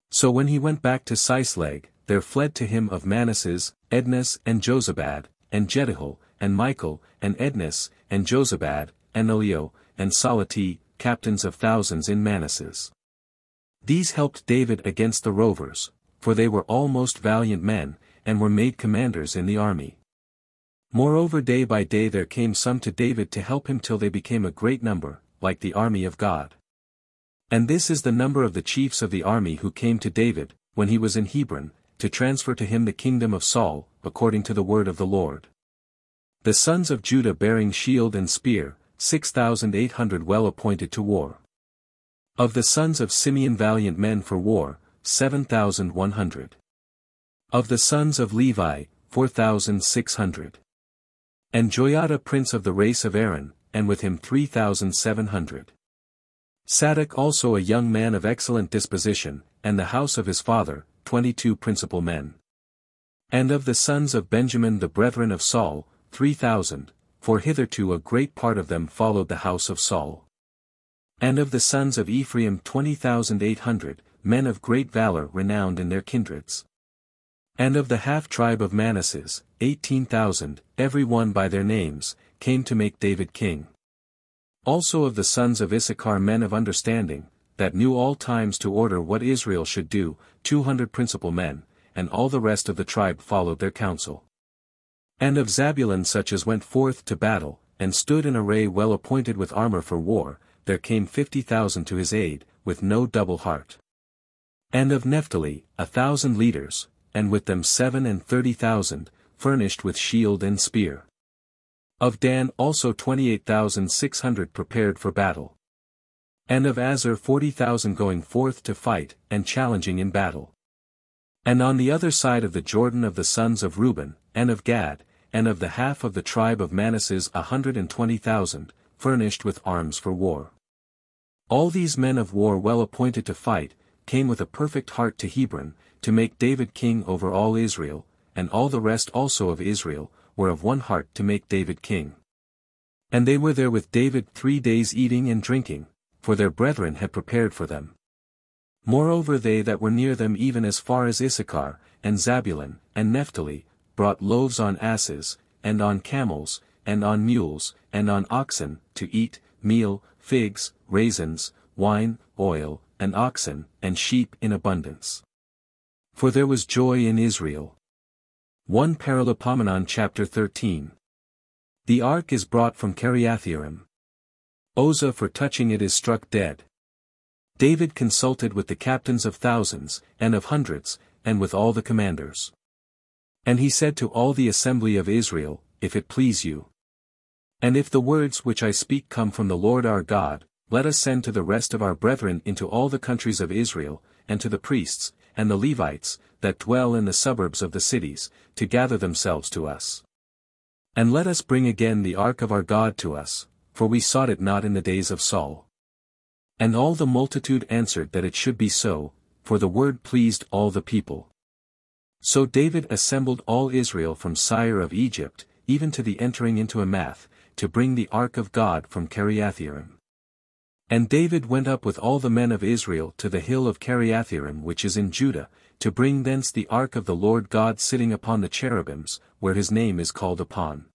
So when he went back to Sisleg, there fled to him of Manasseh, Ednas and Jozabad, and Jedahiel, and Michael, and Ednas, and Jozabad, and Elio, and Salati, captains of thousands in Manasseh. These helped David against the rovers, for they were all most valiant men, and were made commanders in the army. Moreover day by day there came some to David to help him till they became a great number, like the army of God. And this is the number of the chiefs of the army who came to David, when he was in Hebron, to transfer to him the kingdom of Saul, according to the word of the Lord. The sons of Judah bearing shield and spear, 6,800 well appointed to war. Of the sons of Simeon valiant men for war, 7,100. Of the sons of Levi, 4,600. And Joiada prince of the race of Aaron, and with him 3,700. Sadok also a young man of excellent disposition, and the house of his father, 22 principal men. And of the sons of Benjamin the brethren of Saul, 3,000, for hitherto a great part of them followed the house of Saul. And of the sons of Ephraim 20,800, men of great valor renowned in their kindreds. And of the half-tribe of Manasseh, 18,000, every one by their names, came to make David king. Also of the sons of Issachar men of understanding, that knew all times to order what Israel should do, 200 principal men, and all the rest of the tribe followed their counsel. And of Zabulon such as went forth to battle, and stood in array well appointed with armor for war, there came 50,000 to his aid, with no double heart. And of Naphtali, 1,000 leaders, and with them 37,000, furnished with shield and spear. Of Dan also 28,600 prepared for battle. And of Aser 40,000 going forth to fight, and challenging in battle. And on the other side of the Jordan of the sons of Reuben, and of Gad, and of the half of the tribe of Manasseh 120,000, furnished with arms for war. All these men of war well appointed to fight, came with a perfect heart to Hebron, to make David king over all Israel, and all the rest also of Israel, were of one heart to make David king. And they were there with David 3 days eating and drinking, for their brethren had prepared for them. Moreover they that were near them even as far as Issachar, and Zabulon, and Naphtali, brought loaves on asses, and on camels, and on mules, and on oxen, to eat, meal, figs, raisins, wine, oil, and oxen, and sheep in abundance. For there was joy in Israel. 1 Paralipomenon chapter 13. The ark is brought from Kiriath-Jearim. Uzzah for touching it is struck dead. David consulted with the captains of thousands, and of hundreds, and with all the commanders. And he said to all the assembly of Israel, If it please you, and if the words which I speak come from the Lord our God, let us send to the rest of our brethren into all the countries of Israel, and to the priests, and the Levites, that dwell in the suburbs of the cities, to gather themselves to us. And let us bring again the ark of our God to us, for we sought it not in the days of Saul. And all the multitude answered that it should be so, for the word pleased all the people. So David assembled all Israel from Tyre of Egypt, even to the entering into Hamath, to bring the ark of God from Kiriath-Jearim. And David went up with all the men of Israel to the hill of Kiriath-Jearim which is in Judah, to bring thence the ark of the Lord God sitting upon the cherubims, where his name is called upon.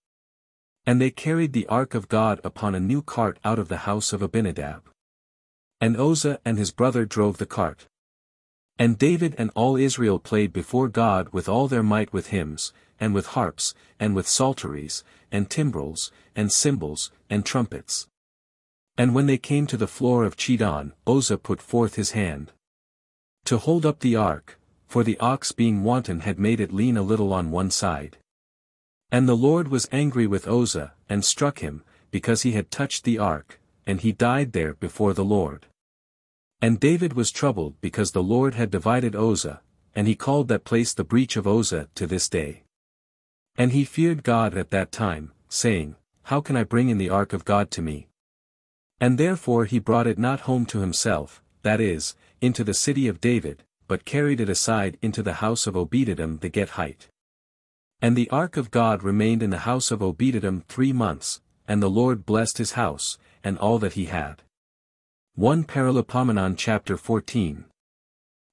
And they carried the ark of God upon a new cart out of the house of Abinadab. And Uzzah and his brother drove the cart. And David and all Israel played before God with all their might with hymns, and with harps, and with psalteries, and timbrels, and cymbals, and trumpets. And when they came to the floor of Chidon, Uzzah put forth his hand to hold up the ark, for the ox being wanton had made it lean a little on one side. And the Lord was angry with Uzzah, and struck him, because he had touched the ark, and he died there before the Lord. And David was troubled because the Lord had divided Uzzah, and he called that place the breach of Uzzah to this day. And he feared God at that time, saying, How can I bring in the ark of God to me? And therefore he brought it not home to himself, that is, into the city of David, but carried it aside into the house of Obed-Edom the Gittite. And the ark of God remained in the house of Obed-Edom 3 months, and the Lord blessed his house, and all that he had. 1 Paralipomenon chapter 14.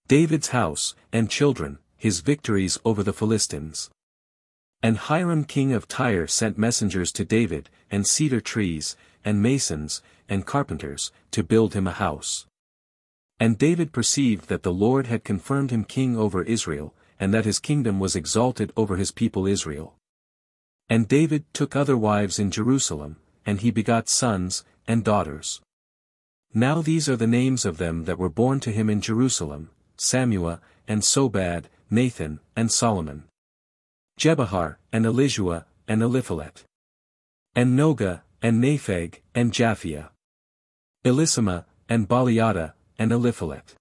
David's house, and children, his victories over the Philistines. And Hiram king of Tyre sent messengers to David, and cedar trees, and masons, and carpenters, to build him a house. And David perceived that the Lord had confirmed him king over Israel, and that his kingdom was exalted over his people Israel. And David took other wives in Jerusalem, and he begot sons, and daughters. Now these are the names of them that were born to him in Jerusalem, Samuel, and Sobad, Nathan, and Solomon. Jebahar, and Elishua, and Eliphalet. And Noga, and Nepheg, and Japhia. Elishama, and Baliada, and Eliphalet.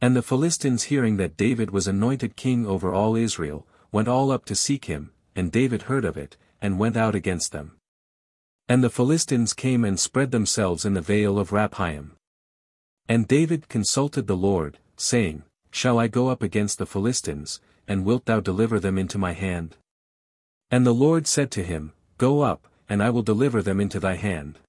And the Philistines hearing that David was anointed king over all Israel, went all up to seek him, and David heard of it, and went out against them. And the Philistines came and spread themselves in the vale of Rephaim. And David consulted the Lord, saying, Shall I go up against the Philistines, and wilt thou deliver them into my hand? And the Lord said to him, Go up, and I will deliver them into thy hand.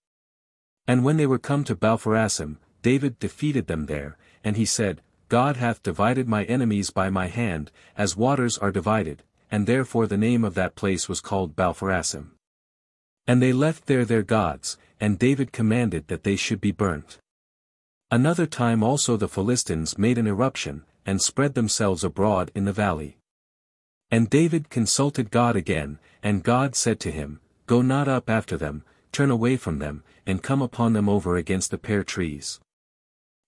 And when they were come to Balphorasim, David defeated them there, and he said, God hath divided my enemies by my hand, as waters are divided, and therefore the name of that place was called Balphorasim. And they left there their gods, and David commanded that they should be burnt. Another time also the Philistines made an eruption, and spread themselves abroad in the valley. And David consulted God again, and God said to him, Go not up after them, turn away from them, and come upon them over against the pear trees.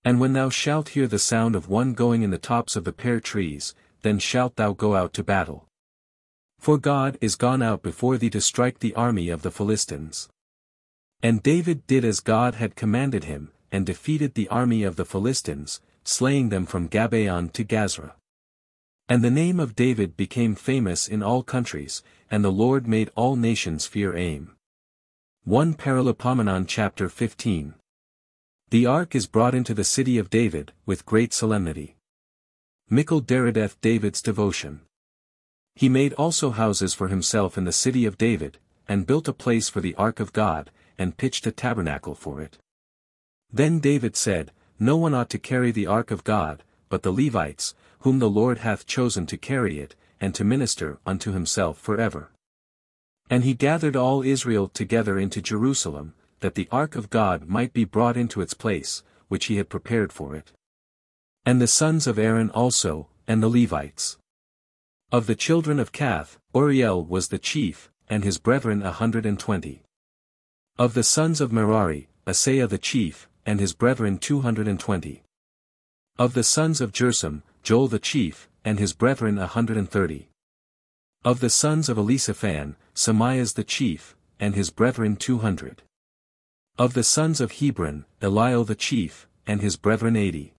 And when thou shalt hear the sound of one going in the tops of the pear trees, then shalt thou go out to battle. For God is gone out before thee to strike the army of the Philistines. And David did as God had commanded him, and defeated the army of the Philistines, slaying them from Gabaon to Gazra. And the name of David became famous in all countries, and the Lord made all nations fear Aim. 1 Paralipomenon chapter 15. The ark is brought into the city of David, with great solemnity. Michal derideth David's devotion. He made also houses for himself in the city of David, and built a place for the ark of God, and pitched a tabernacle for it. Then David said, No one ought to carry the ark of God, but the Levites, whom the Lord hath chosen to carry it, and to minister unto himself forever. And he gathered all Israel together into Jerusalem, that the ark of God might be brought into its place, which he had prepared for it. And the sons of Aaron also, and the Levites. Of the children of Kath, Uriel was the chief, and his brethren 120. Of the sons of Merari, Asaiah the chief, and his brethren 220. Of the sons of Jersam, Joel the chief, and his brethren 130. Of the sons of Elisaphan, Samias the chief, and his brethren 200. Of the sons of Hebron, Eliel the chief, and his brethren 80.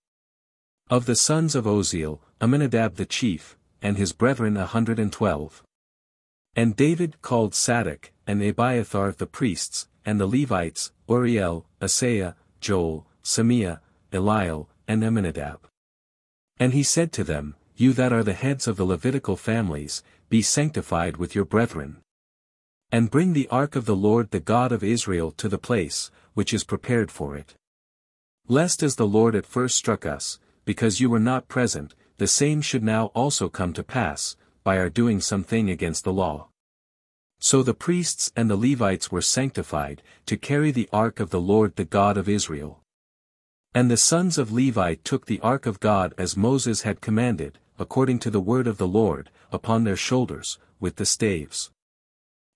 Of the sons of Oziel, Amminadab the chief, and his brethren 112. And David called Sadok, and Abiathar the priests, and the Levites, Uriel, Asaiah, Joel, Samiah, Eliel, and Amminadab. And he said to them, You that are the heads of the Levitical families, be sanctified with your brethren. And bring the ark of the Lord the God of Israel to the place, which is prepared for it. Lest as the Lord at first struck us, because you were not present, the same should now also come to pass, by our doing something against the law. So the priests and the Levites were sanctified, to carry the ark of the Lord the God of Israel. And the sons of Levi took the ark of God as Moses had commanded, according to the word of the Lord, upon their shoulders, with the staves.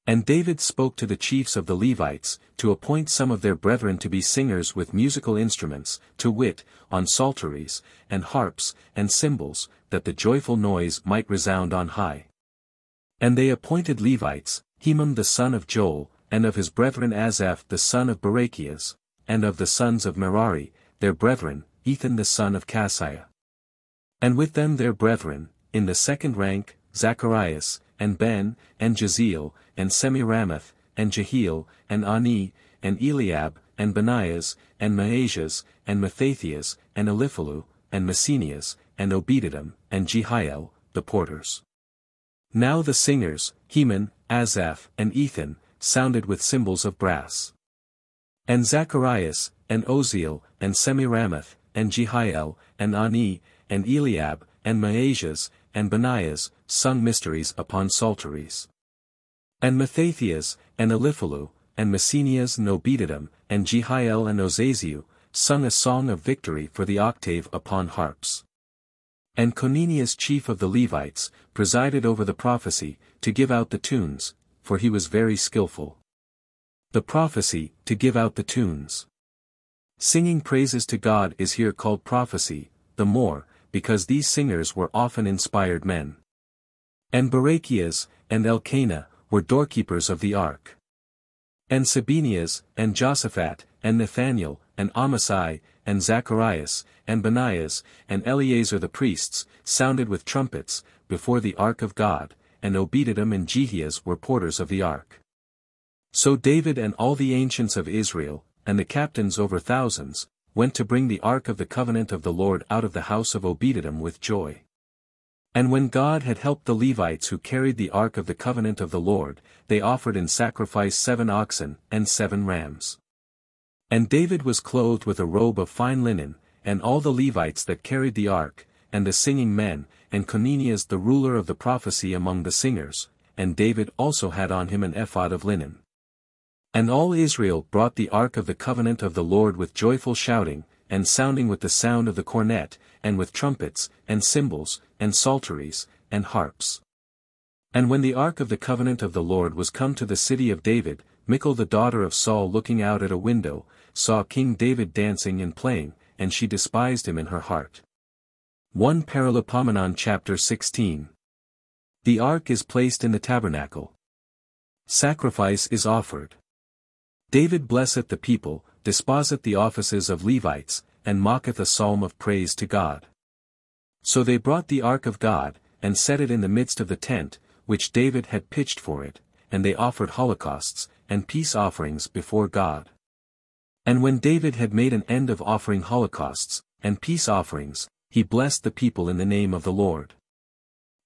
And David spoke to the chiefs of the Levites, to appoint some of their brethren to be singers with musical instruments, to wit, on psalteries, and harps, and cymbals, that the joyful noise might resound on high. And they appointed Levites, Hemam the son of Joel, and of his brethren Asaph the son of Barachias, and of the sons of Merari, their brethren, Ethan the son of Cassiah. And with them their brethren, in the second rank, Zacharias, and Ben, and Jeziel, and Semiramoth, and Jehiel, and Ani, and Eliab, and Benaias, and Maasias, and Mathathias, and Eliphalu, and Messenias, and Obededom, and Jehiel, the porters. Now the singers, Heman, Asaph, and Ethan, sounded with cymbals of brass. And Zacharias, and Oziel, and Semiramoth, and Jehiel, and Ani, and Eliab, and Maasias, and Benaias, sung mysteries upon psalteries. And Mathathias, and Eliphalu, and Messenias and Obededom, and Jehiel and Ozaziu, sung a song of victory for the octave upon harps. And Conenius chief of the Levites, presided over the prophecy, to give out the tunes, for he was very skillful. The prophecy, to give out the tunes. Singing praises to God is here called prophecy, the more, because these singers were often inspired men. And Barachias, and Elkanah, were doorkeepers of the ark. And Sabinias, and Josaphat, and Nathaniel, and Amasai, and Zacharias, and Benaias, and Eleazar the priests, sounded with trumpets, before the ark of God, and Obededom and Jehias were porters of the ark. So David and all the ancients of Israel, and the captains over thousands, went to bring the ark of the covenant of the Lord out of the house of Obededom with joy. And when God had helped the Levites who carried the ark of the covenant of the Lord, they offered in sacrifice 7 oxen, and 7 rams. And David was clothed with a robe of fine linen, and all the Levites that carried the ark, and the singing men, and Conenius the ruler of the prophecy among the singers, and David also had on him an ephod of linen. And all Israel brought the ark of the covenant of the Lord with joyful shouting, and sounding with the sound of the cornet, and with trumpets, and cymbals, and psalteries, and harps. And when the ark of the covenant of the Lord was come to the city of David, Michal the daughter of Saul looking out at a window, saw King David dancing and playing, and she despised him in her heart. 1 Paralipomenon chapter 16. The ark is placed in the tabernacle. Sacrifice is offered. David blesseth the people, disposeth the offices of Levites, and mocketh a psalm of praise to God. So they brought the ark of God, and set it in the midst of the tent, which David had pitched for it, and they offered holocausts, and peace offerings before God. And when David had made an end of offering holocausts, and peace offerings, he blessed the people in the name of the Lord.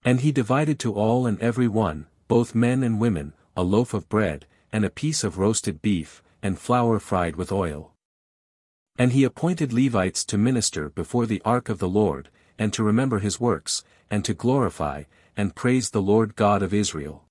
And he divided to all and every one, both men and women, a loaf of bread, and a piece of roasted beef, and flour fried with oil. And he appointed Levites to minister before the ark of the Lord, and to remember his works, and to glorify, and praise the Lord God of Israel.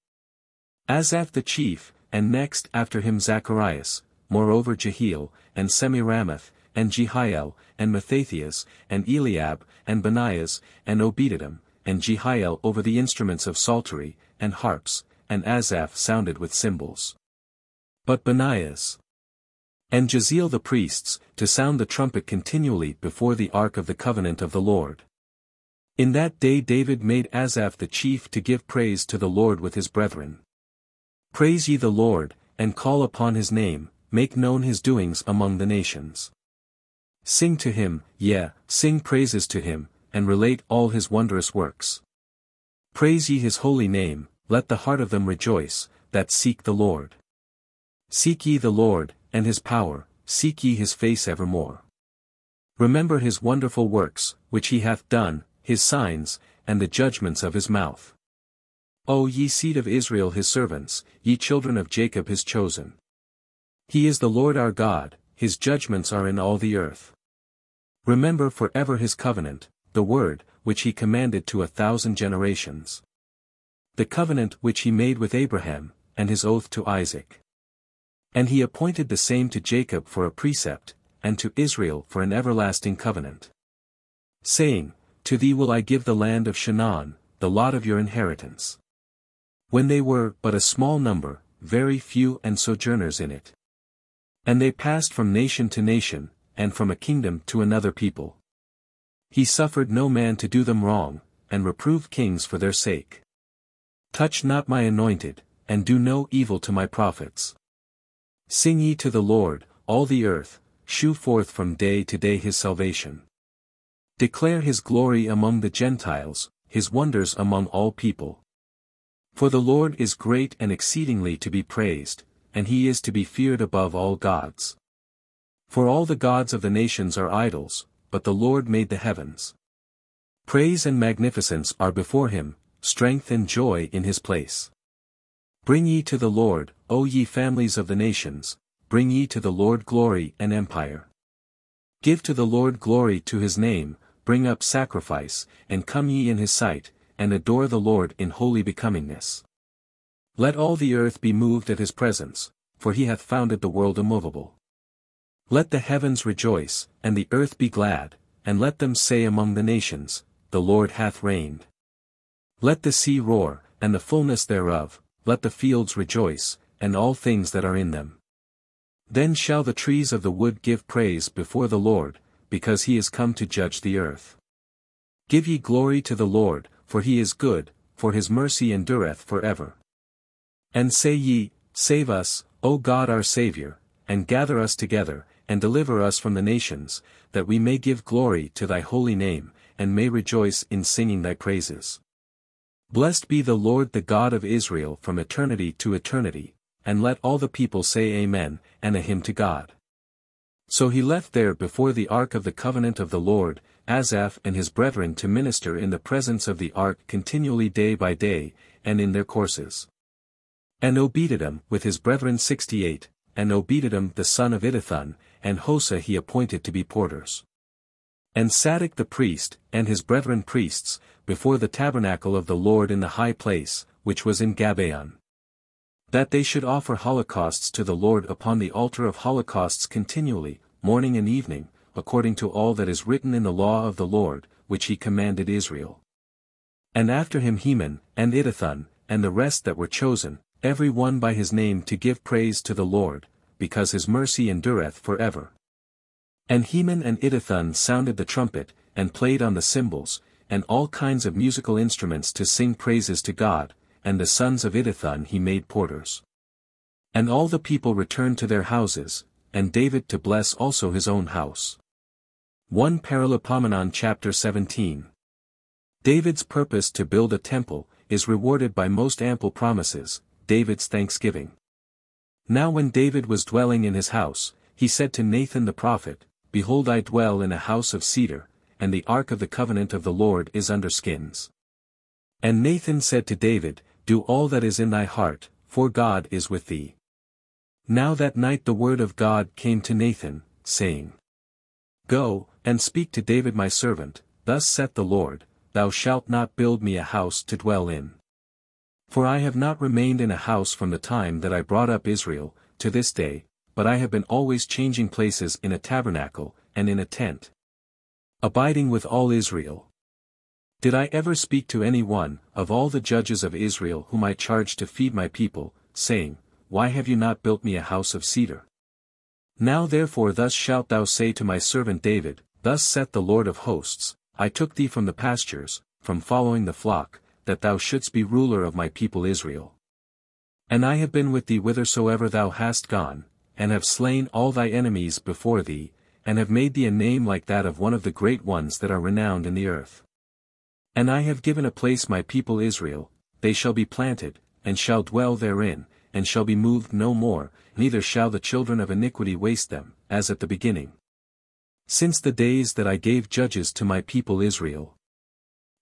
Asaph the chief, and next after him Zacharias, moreover Jehiel, and Semiramoth, and Jehiel, and Mathathias, and Eliab, and Benaias, and Obededom, and Jehiel over the instruments of psaltery, and harps, and Asaph sounded with cymbals. But Benaias and Jeziel the priests, to sound the trumpet continually before the ark of the covenant of the Lord. In that day David made Asaph the chief to give praise to the Lord with his brethren. Praise ye the Lord, and call upon his name, make known his doings among the nations. Sing to him, yea, sing praises to him, and relate all his wondrous works. Praise ye his holy name, let the heart of them rejoice, that seek the Lord. Seek ye the Lord, and his power, seek ye his face evermore. Remember his wonderful works, which he hath done, his signs, and the judgments of his mouth. O ye seed of Israel his servants, ye children of Jacob his chosen. He is the Lord our God, his judgments are in all the earth. Remember for ever his covenant, the word, which he commanded to 1,000 generations. The covenant which he made with Abraham, and his oath to Isaac. And he appointed the same to Jacob for a precept, and to Israel for an everlasting covenant. Saying, To thee will I give the land of Shinar, the lot of your inheritance. When they were but a small number, very few and sojourners in it. And they passed from nation to nation, and from a kingdom to another people. He suffered no man to do them wrong, and reproved kings for their sake. Touch not my anointed, and do no evil to my prophets. Sing ye to the Lord, all the earth, shew forth from day to day his salvation. Declare his glory among the Gentiles, his wonders among all people. For the Lord is great and exceedingly to be praised, and he is to be feared above all gods. For all the gods of the nations are idols, but the Lord made the heavens. Praise and magnificence are before him, strength and joy in his place. Bring ye to the Lord, O ye families of the nations, bring ye to the Lord glory and empire. Give to the Lord glory to his name, bring up sacrifice, and come ye in his sight, and adore the Lord in holy becomingness. Let all the earth be moved at his presence, for he hath founded the world immovable. Let the heavens rejoice, and the earth be glad, and let them say among the nations, The Lord hath reigned. Let the sea roar, and the fullness thereof, let the fields rejoice, and all things that are in them. Then shall the trees of the wood give praise before the Lord, because he is come to judge the earth. Give ye glory to the Lord, for he is good, for his mercy endureth for ever. And say ye, Save us, O God our Saviour, and gather us together, and deliver us from the nations, that we may give glory to thy holy name, and may rejoice in singing thy praises. Blessed be the Lord the God of Israel from eternity to eternity, and let all the people say Amen, and a hymn to God. So he left there before the ark of the covenant of the Lord, Asaph and his brethren to minister in the presence of the ark continually day by day, and in their courses. And Obededom with his brethren 68, and Obededom the son of Idithun, and Hosah he appointed to be porters. And Sadok the priest, and his brethren priests, before the tabernacle of the Lord in the high place, which was in Gabaon. That they should offer holocausts to the Lord upon the altar of holocausts continually, morning and evening, according to all that is written in the law of the Lord, which he commanded Israel. And after him Heman, and Idithun, and the rest that were chosen, every one by his name to give praise to the Lord, because his mercy endureth for ever. And Heman and Idithun sounded the trumpet, and played on the cymbals, and all kinds of musical instruments to sing praises to God, and the sons of Idithun he made porters. And all the people returned to their houses, and David to bless also his own house. 1 Paralipomenon chapter 17. David's purpose to build a temple, is rewarded by most ample promises, David's thanksgiving. Now when David was dwelling in his house, he said to Nathan the prophet, Behold, I dwell in a house of cedar, and the ark of the covenant of the Lord is under skins. And Nathan said to David, Do all that is in thy heart, for God is with thee. Now that night the word of God came to Nathan, saying, Go, and speak to David my servant, thus saith the Lord, Thou shalt not build me a house to dwell in. For I have not remained in a house from the time that I brought up Israel, to this day, but I have been always changing places in a tabernacle, and in a tent, abiding with all Israel. Did I ever speak to any one, of all the judges of Israel whom I charged to feed my people, saying, Why have you not built me a house of cedar? Now therefore thus shalt thou say to my servant David, Thus saith the Lord of hosts, I took thee from the pastures, from following the flock, that thou shouldst be ruler of my people Israel. And I have been with thee whithersoever thou hast gone, and have slain all thy enemies before thee, and have made thee a name like that of one of the great ones that are renowned in the earth. And I have given a place my people Israel, they shall be planted, and shall dwell therein, and shall be moved no more, neither shall the children of iniquity waste them, as at the beginning. Since the days that I gave judges to my people Israel,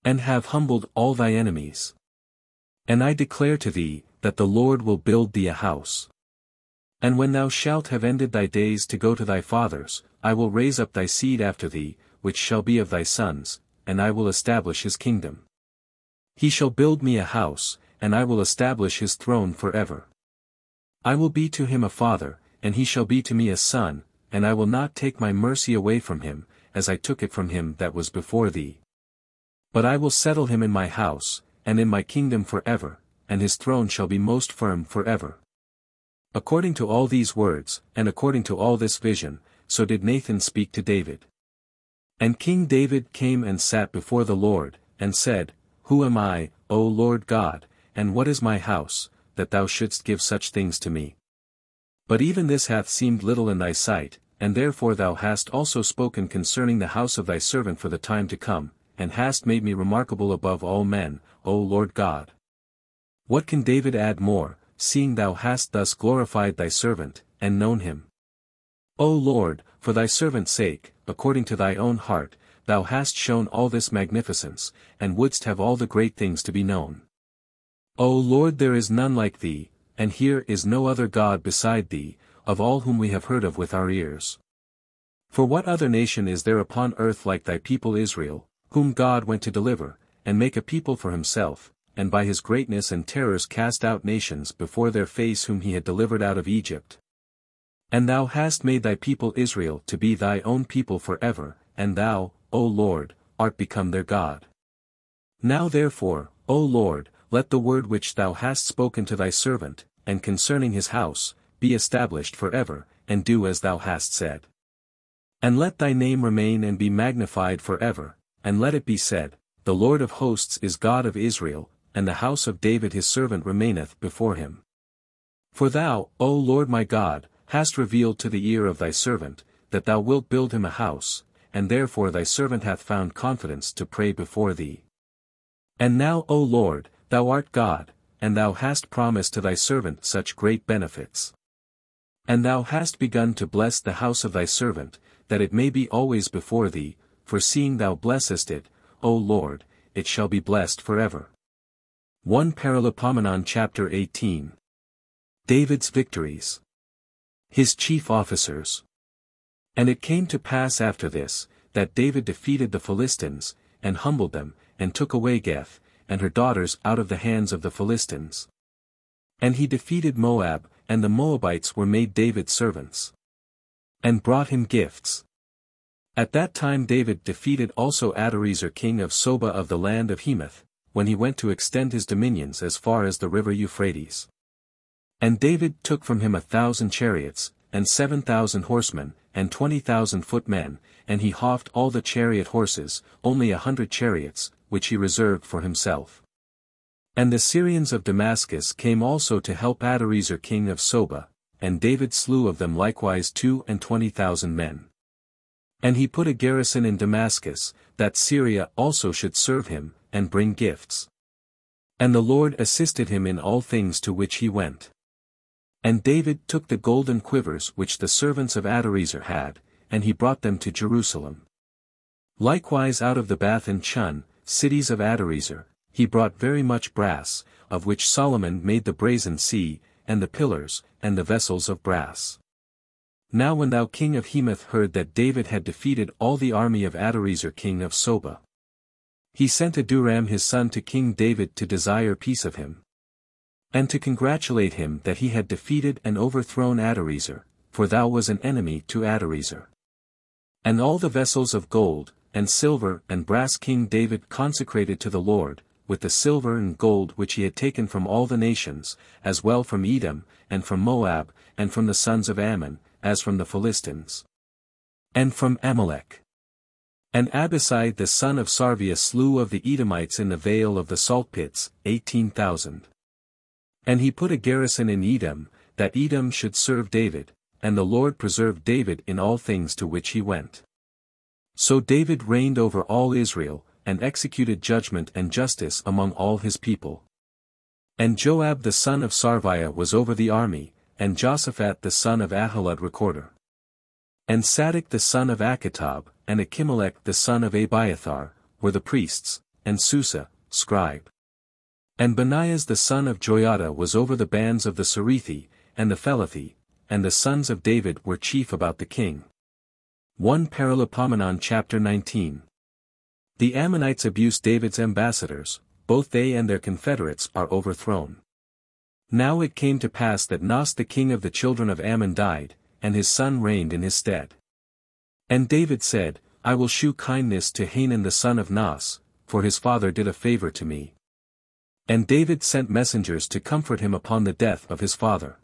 and have humbled all thy enemies. And I declare to thee, that the Lord will build thee a house. And when thou shalt have ended thy days to go to thy fathers, I will raise up thy seed after thee, which shall be of thy sons, and I will establish his kingdom. He shall build me a house, and I will establish his throne forever. I will be to him a father, and he shall be to me a son, and I will not take my mercy away from him, as I took it from him that was before thee. But I will settle him in my house, and in my kingdom forever, and his throne shall be most firm forever. According to all these words, and according to all this vision, so did Nathan speak to David. And King David came and sat before the Lord, and said, Who am I, O Lord God, and what is my house, that thou shouldst give such things to me? But even this hath seemed little in thy sight, and therefore thou hast also spoken concerning the house of thy servant for the time to come, and hast made me remarkable above all men, O Lord God. What can David add more, seeing thou hast thus glorified thy servant, and known him? O Lord, for thy servant's sake, according to thy own heart, thou hast shown all this magnificence, and wouldst have all the great things to be known. O Lord, there is none like thee, and here is no other God beside thee, of all whom we have heard of with our ears. For what other nation is there upon earth like thy people Israel, whom God went to deliver, and make a people for himself, and by his greatness and terrors cast out nations before their face whom he had delivered out of Egypt? And thou hast made thy people Israel to be thy own people forever, and thou, O Lord, art become their God. Now therefore, O Lord, let the word which thou hast spoken to thy servant, and concerning his house, be established forever, and do as thou hast said. And let thy name remain and be magnified forever, and let it be said, The Lord of hosts is God of Israel, and the house of David his servant remaineth before him. For thou, O Lord my God, hast revealed to the ear of thy servant, that thou wilt build him a house, and therefore thy servant hath found confidence to pray before thee. And now, O Lord, thou art God, and thou hast promised to thy servant such great benefits. And thou hast begun to bless the house of thy servant, that it may be always before thee, for seeing thou blessest it, O Lord, it shall be blessed forever. 1 Paralipomenon chapter 18. David's victories. His chief officers. And it came to pass after this, that David defeated the Philistines, and humbled them, and took away Gath, and her daughters out of the hands of the Philistines. And he defeated Moab, and the Moabites were made David's servants, and brought him gifts. At that time David defeated also Adherence king of Soba of the land of Hemath, when he went to extend his dominions as far as the river Euphrates. And David took from him 1,000 chariots, and 7,000 horsemen, and 20,000 footmen, and he houghed all the chariot horses, only 100 chariots, which he reserved for himself. And the Syrians of Damascus came also to help Adherence king of Soba, and David slew of them likewise 22,000 men. And he put a garrison in Damascus, that Syria also should serve him, and bring gifts. And the Lord assisted him in all things to which he went. And David took the golden quivers which the servants of Adherence had, and he brought them to Jerusalem. Likewise out of the Bath and Chun, cities of Adherence, he brought very much brass, of which Solomon made the brazen sea, and the pillars, and the vessels of brass. Now when thou king of Hemath heard that David had defeated all the army of Adrezer king of Soba, he sent Aduram his son to King David to desire peace of him, and to congratulate him that he had defeated and overthrown Adrezer, for thou was an enemy to Adrezer. And all the vessels of gold, and silver and brass King David consecrated to the Lord, with the silver and gold which he had taken from all the nations, as well from Edom, and from Moab, and from the sons of Ammon, as from the Philistines, and from Amalek. And Abishai the son of Sarvius slew of the Edomites in the vale of the salt pits, 18,000. And he put a garrison in Edom, that Edom should serve David, and the Lord preserved David in all things to which he went. So David reigned over all Israel, and executed judgment and justice among all his people. And Joab the son of Sarviah was over the army, and Joshaphat the son of Ahilud recorder. And Sadok the son of Achitub, and Achimelech the son of Abiathar, were the priests, and Susa, scribe. And Benaias the son of Joiada was over the bands of the Cerethi, and the Phelethi, and the sons of David were chief about the king. 1 Paralipomenon chapter 19. The Ammonites abuse David's ambassadors, both they and their confederates are overthrown. Now it came to pass that Nos the king of the children of Ammon died, and his son reigned in his stead. And David said, I will shew kindness to Hanan the son of Nos, for his father did a favor to me. And David sent messengers to comfort him upon the death of his father.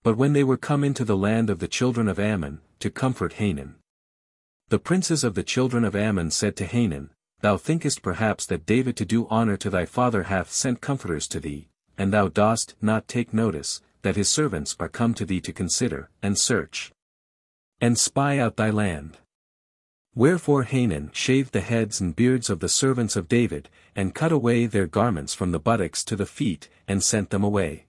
But when they were come into the land of the children of Ammon, to comfort Hanan, the princes of the children of Ammon said to Hanan, Thou thinkest perhaps that David to do honor to thy father hath sent comforters to thee, and thou dost not take notice, that his servants are come to thee to consider, and search, and spy out thy land. Wherefore Hanan shaved the heads and beards of the servants of David, and cut away their garments from the buttocks to the feet, and sent them away.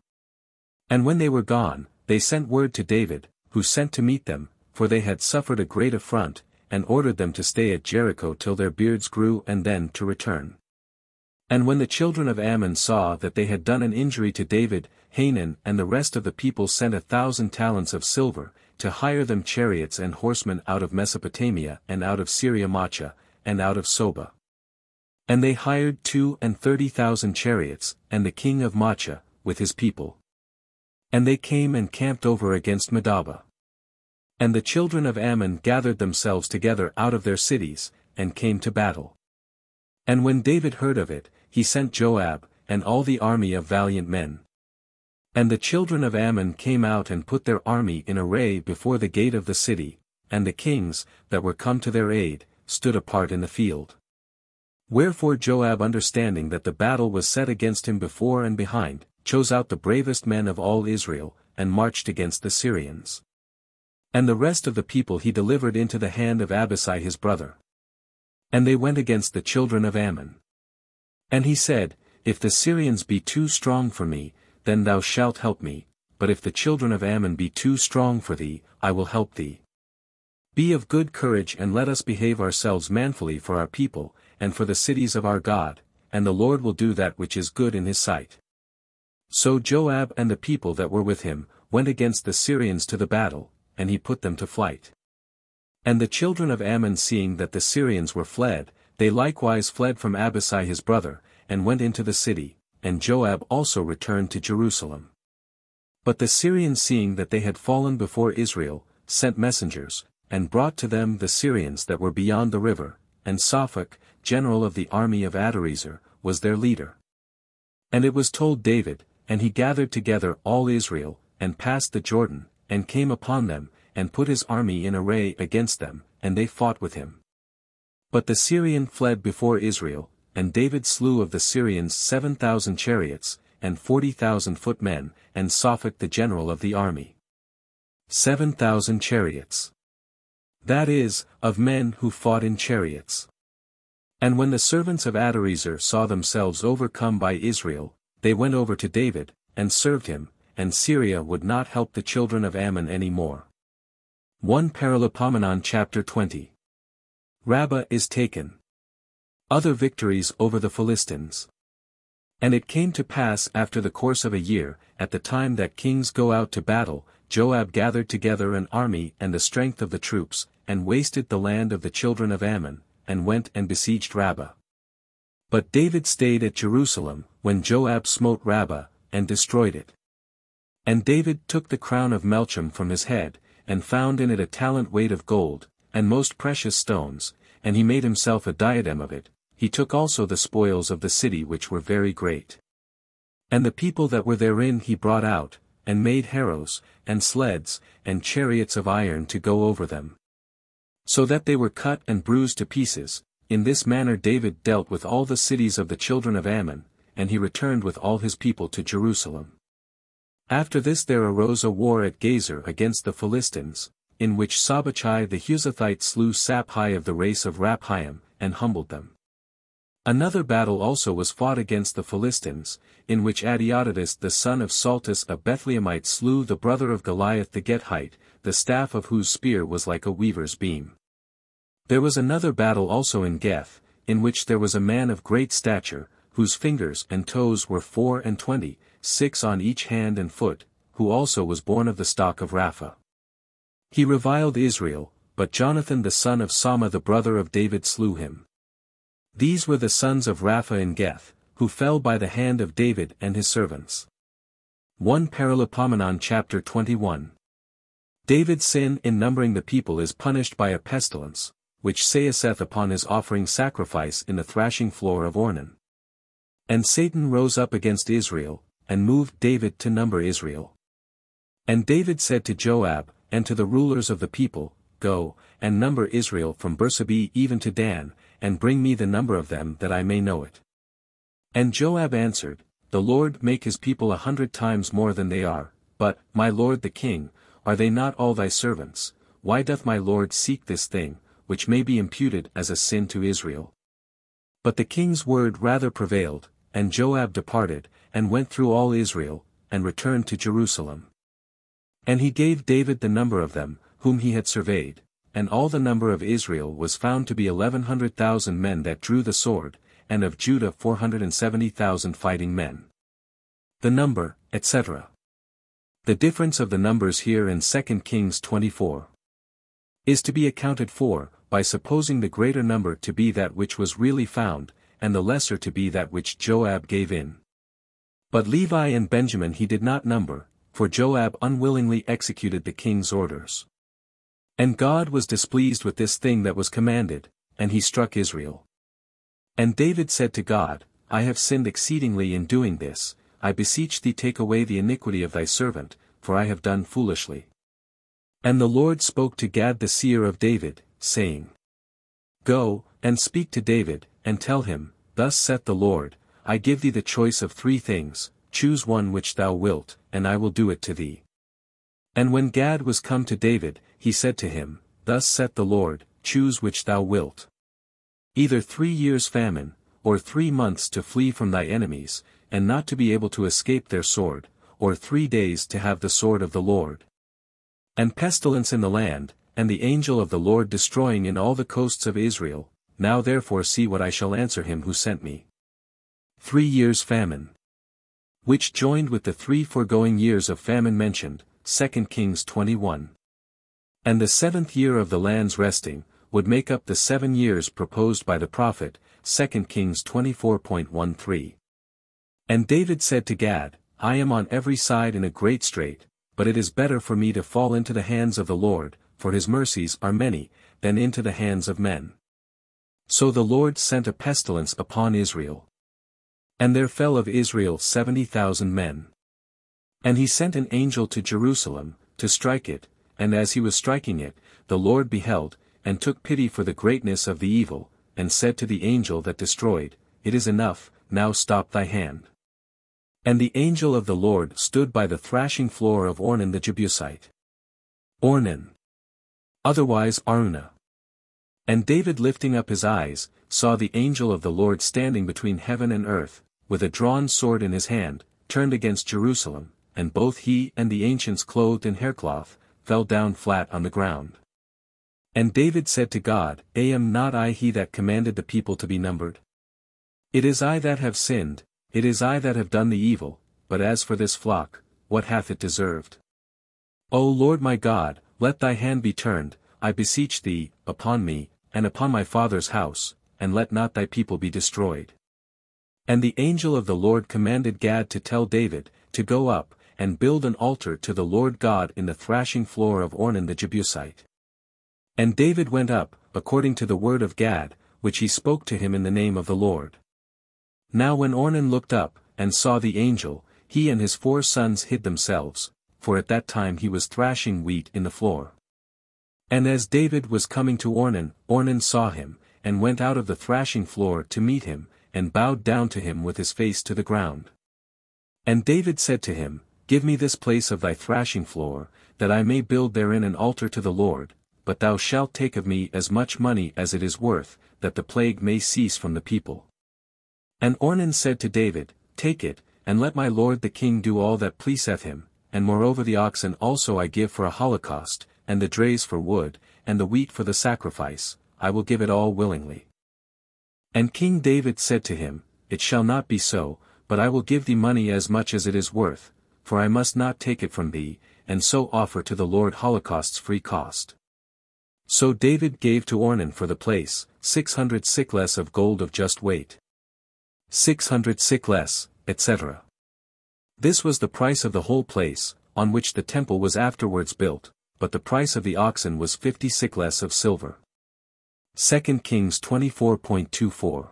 And when they were gone, they sent word to David, who sent to meet them, for they had suffered a great affront, and ordered them to stay at Jericho till their beards grew and then to return. And when the children of Ammon saw that they had done an injury to David, Hanan and the rest of the people sent 1,000 talents of silver, to hire them chariots and horsemen out of Mesopotamia and out of Syria Macha, and out of Soba. And they hired 32,000 chariots, and the king of Macha, with his people. And they came and camped over against Medaba. And the children of Ammon gathered themselves together out of their cities, and came to battle. And when David heard of it, he sent Joab, and all the army of valiant men. And the children of Ammon came out and put their army in array before the gate of the city, and the kings, that were come to their aid, stood apart in the field. Wherefore Joab, understanding that the battle was set against him before and behind, chose out the bravest men of all Israel, and marched against the Syrians. And the rest of the people he delivered into the hand of Abishai his brother. And they went against the children of Ammon. And he said, If the Syrians be too strong for me, then thou shalt help me, but if the children of Ammon be too strong for thee, I will help thee. Be of good courage and let us behave ourselves manfully for our people, and for the cities of our God, and the Lord will do that which is good in his sight. So Joab and the people that were with him, went against the Syrians to the battle, and he put them to flight. And the children of Ammon seeing that the Syrians were fled, they likewise fled from Abishai his brother, and went into the city, and Joab also returned to Jerusalem. But the Syrians seeing that they had fallen before Israel, sent messengers, and brought to them the Syrians that were beyond the river, and Sophach, general of the army of Adrezer, was their leader. And it was told David, and he gathered together all Israel, and passed the Jordan, and came upon them, and put his army in array against them, and they fought with him. But the Syrian fled before Israel, and David slew of the Syrians 7,000 chariots, and 40,000 footmen, and Sophach the general of the army. 7,000 chariots. That is, of men who fought in chariots. And when the servants of Adrezer saw themselves overcome by Israel, they went over to David, and served him, and Syria would not help the children of Ammon any more. 1 Paralipomenon chapter 20. Rabbah is taken. Other victories over the Philistines. And it came to pass after the course of a year, at the time that kings go out to battle, Joab gathered together an army and the strength of the troops, and wasted the land of the children of Ammon, and went and besieged Rabbah. But David stayed at Jerusalem, when Joab smote Rabbah, and destroyed it. And David took the crown of Melcham from his head, and found in it a talent weight of gold, and most precious stones, and he made himself a diadem of it. He took also the spoils of the city which were very great. And the people that were therein he brought out, and made harrows, and sleds, and chariots of iron to go over them. So that they were cut and bruised to pieces. In this manner David dealt with all the cities of the children of Ammon, and he returned with all his people to Jerusalem. After this there arose a war at Gezer against the Philistines, in which Sabachai the Huzathite slew Sapphai of the race of Raphaim, and humbled them. Another battle also was fought against the Philistines, in which Adiodatus the son of Saltus a Bethlehemite slew the brother of Goliath the Gethite, the staff of whose spear was like a weaver's beam. There was another battle also in Geth, in which there was a man of great stature, whose fingers and toes were 24, 6 on each hand and foot, who also was born of the stock of Rapha. He reviled Israel, but Jonathan the son of Sama the brother of David slew him. These were the sons of Rapha in Geth, who fell by the hand of David and his servants. 1 Paralipomenon chapter 21. David's sin in numbering the people is punished by a pestilence, which saith upon his offering sacrifice in the thrashing floor of Ornan. And Satan rose up against Israel, and moved David to number Israel. And David said to Joab, and to the rulers of the people, Go, and number Israel from Bersabee even to Dan, and bring me the number of them that I may know it. And Joab answered, The Lord make his people 100 times more than they are, but, my lord the king, are they not all thy servants? Why doth my lord seek this thing, which may be imputed as a sin to Israel? But the king's word rather prevailed, and Joab departed, and went through all Israel, and returned to Jerusalem. And he gave David the number of them, whom he had surveyed, and all the number of Israel was found to be 1,100,000 men that drew the sword, and of Judah 470,000 fighting men. The number, etc. The difference of the numbers here in 2 Kings 24 is to be accounted for, by supposing the greater number to be that which was really found, and the lesser to be that which Joab gave in. But Levi and Benjamin he did not number, for Joab unwillingly executed the king's orders. And God was displeased with this thing that was commanded, and he struck Israel. And David said to God, I have sinned exceedingly in doing this, I beseech thee take away the iniquity of thy servant, for I have done foolishly. And the Lord spoke to Gad the seer of David, saying, Go, and speak to David, and tell him, Thus saith the Lord, I give thee the choice of 3 things, choose one which thou wilt, and I will do it to thee. And when Gad was come to David, he said to him, Thus saith the Lord, choose which thou wilt. Either 3 years' famine, or 3 months to flee from thy enemies, and not to be able to escape their sword, or 3 days to have the sword of the Lord. And pestilence in the land, and the angel of the Lord destroying in all the coasts of Israel, now therefore see what I shall answer him who sent me. 3 years' famine. Which joined with the 3 foregoing years of famine mentioned, 2 Kings 21. And the 7th year of the land's resting, would make up the 7 years proposed by the prophet, 2 Kings 24.13. And David said to Gad, I am on every side in a great strait, but it is better for me to fall into the hands of the Lord, for his mercies are many, than into the hands of men. So the Lord sent a pestilence upon Israel. And there fell of Israel 70,000 men. And he sent an angel to Jerusalem, to strike it, and as he was striking it, the Lord beheld, and took pity for the greatness of the evil, and said to the angel that destroyed, It is enough, now stop thy hand. And the angel of the Lord stood by the thrashing floor of Ornan the Jebusite. Ornan. Otherwise Araunah. And David lifting up his eyes, saw the angel of the Lord standing between heaven and earth, with a drawn sword in his hand, turned against Jerusalem, and both he and the ancients clothed in haircloth, fell down flat on the ground. And David said to God, Am not I he that commanded the people to be numbered? It is I that have sinned, It is I that have done the evil, but as for this flock, what hath it deserved? O Lord my God, let thy hand be turned, I beseech thee, upon me, and upon my father's house, and let not thy people be destroyed. And the angel of the Lord commanded Gad to tell David, to go up, and build an altar to the Lord God in the thrashing floor of Ornan the Jebusite. And David went up, according to the word of Gad, which he spoke to him in the name of the Lord. Now when Ornan looked up, and saw the angel, he and his 4 sons hid themselves, for at that time he was thrashing wheat in the floor. And as David was coming to Ornan, Ornan saw him, and went out of the thrashing floor to meet him, and bowed down to him with his face to the ground. And David said to him, Give me this place of thy thrashing floor, that I may build therein an altar to the Lord, but thou shalt take of me as much money as it is worth, that the plague may cease from the people. And Ornan said to David, Take it, and let my lord the king do all that pleaseth him, and moreover the oxen also I give for a holocaust, and the drays for wood, and the wheat for the sacrifice, I will give it all willingly. And King David said to him, It shall not be so, but I will give thee money as much as it is worth, for I must not take it from thee, and so offer to the Lord holocausts free cost. So David gave to Ornan for the place, 600 sickles of gold of just weight. 600 sickles, etc. This was the price of the whole place, on which the temple was afterwards built, but the price of the oxen was 50 sickles of silver. 2 Kings 24.24.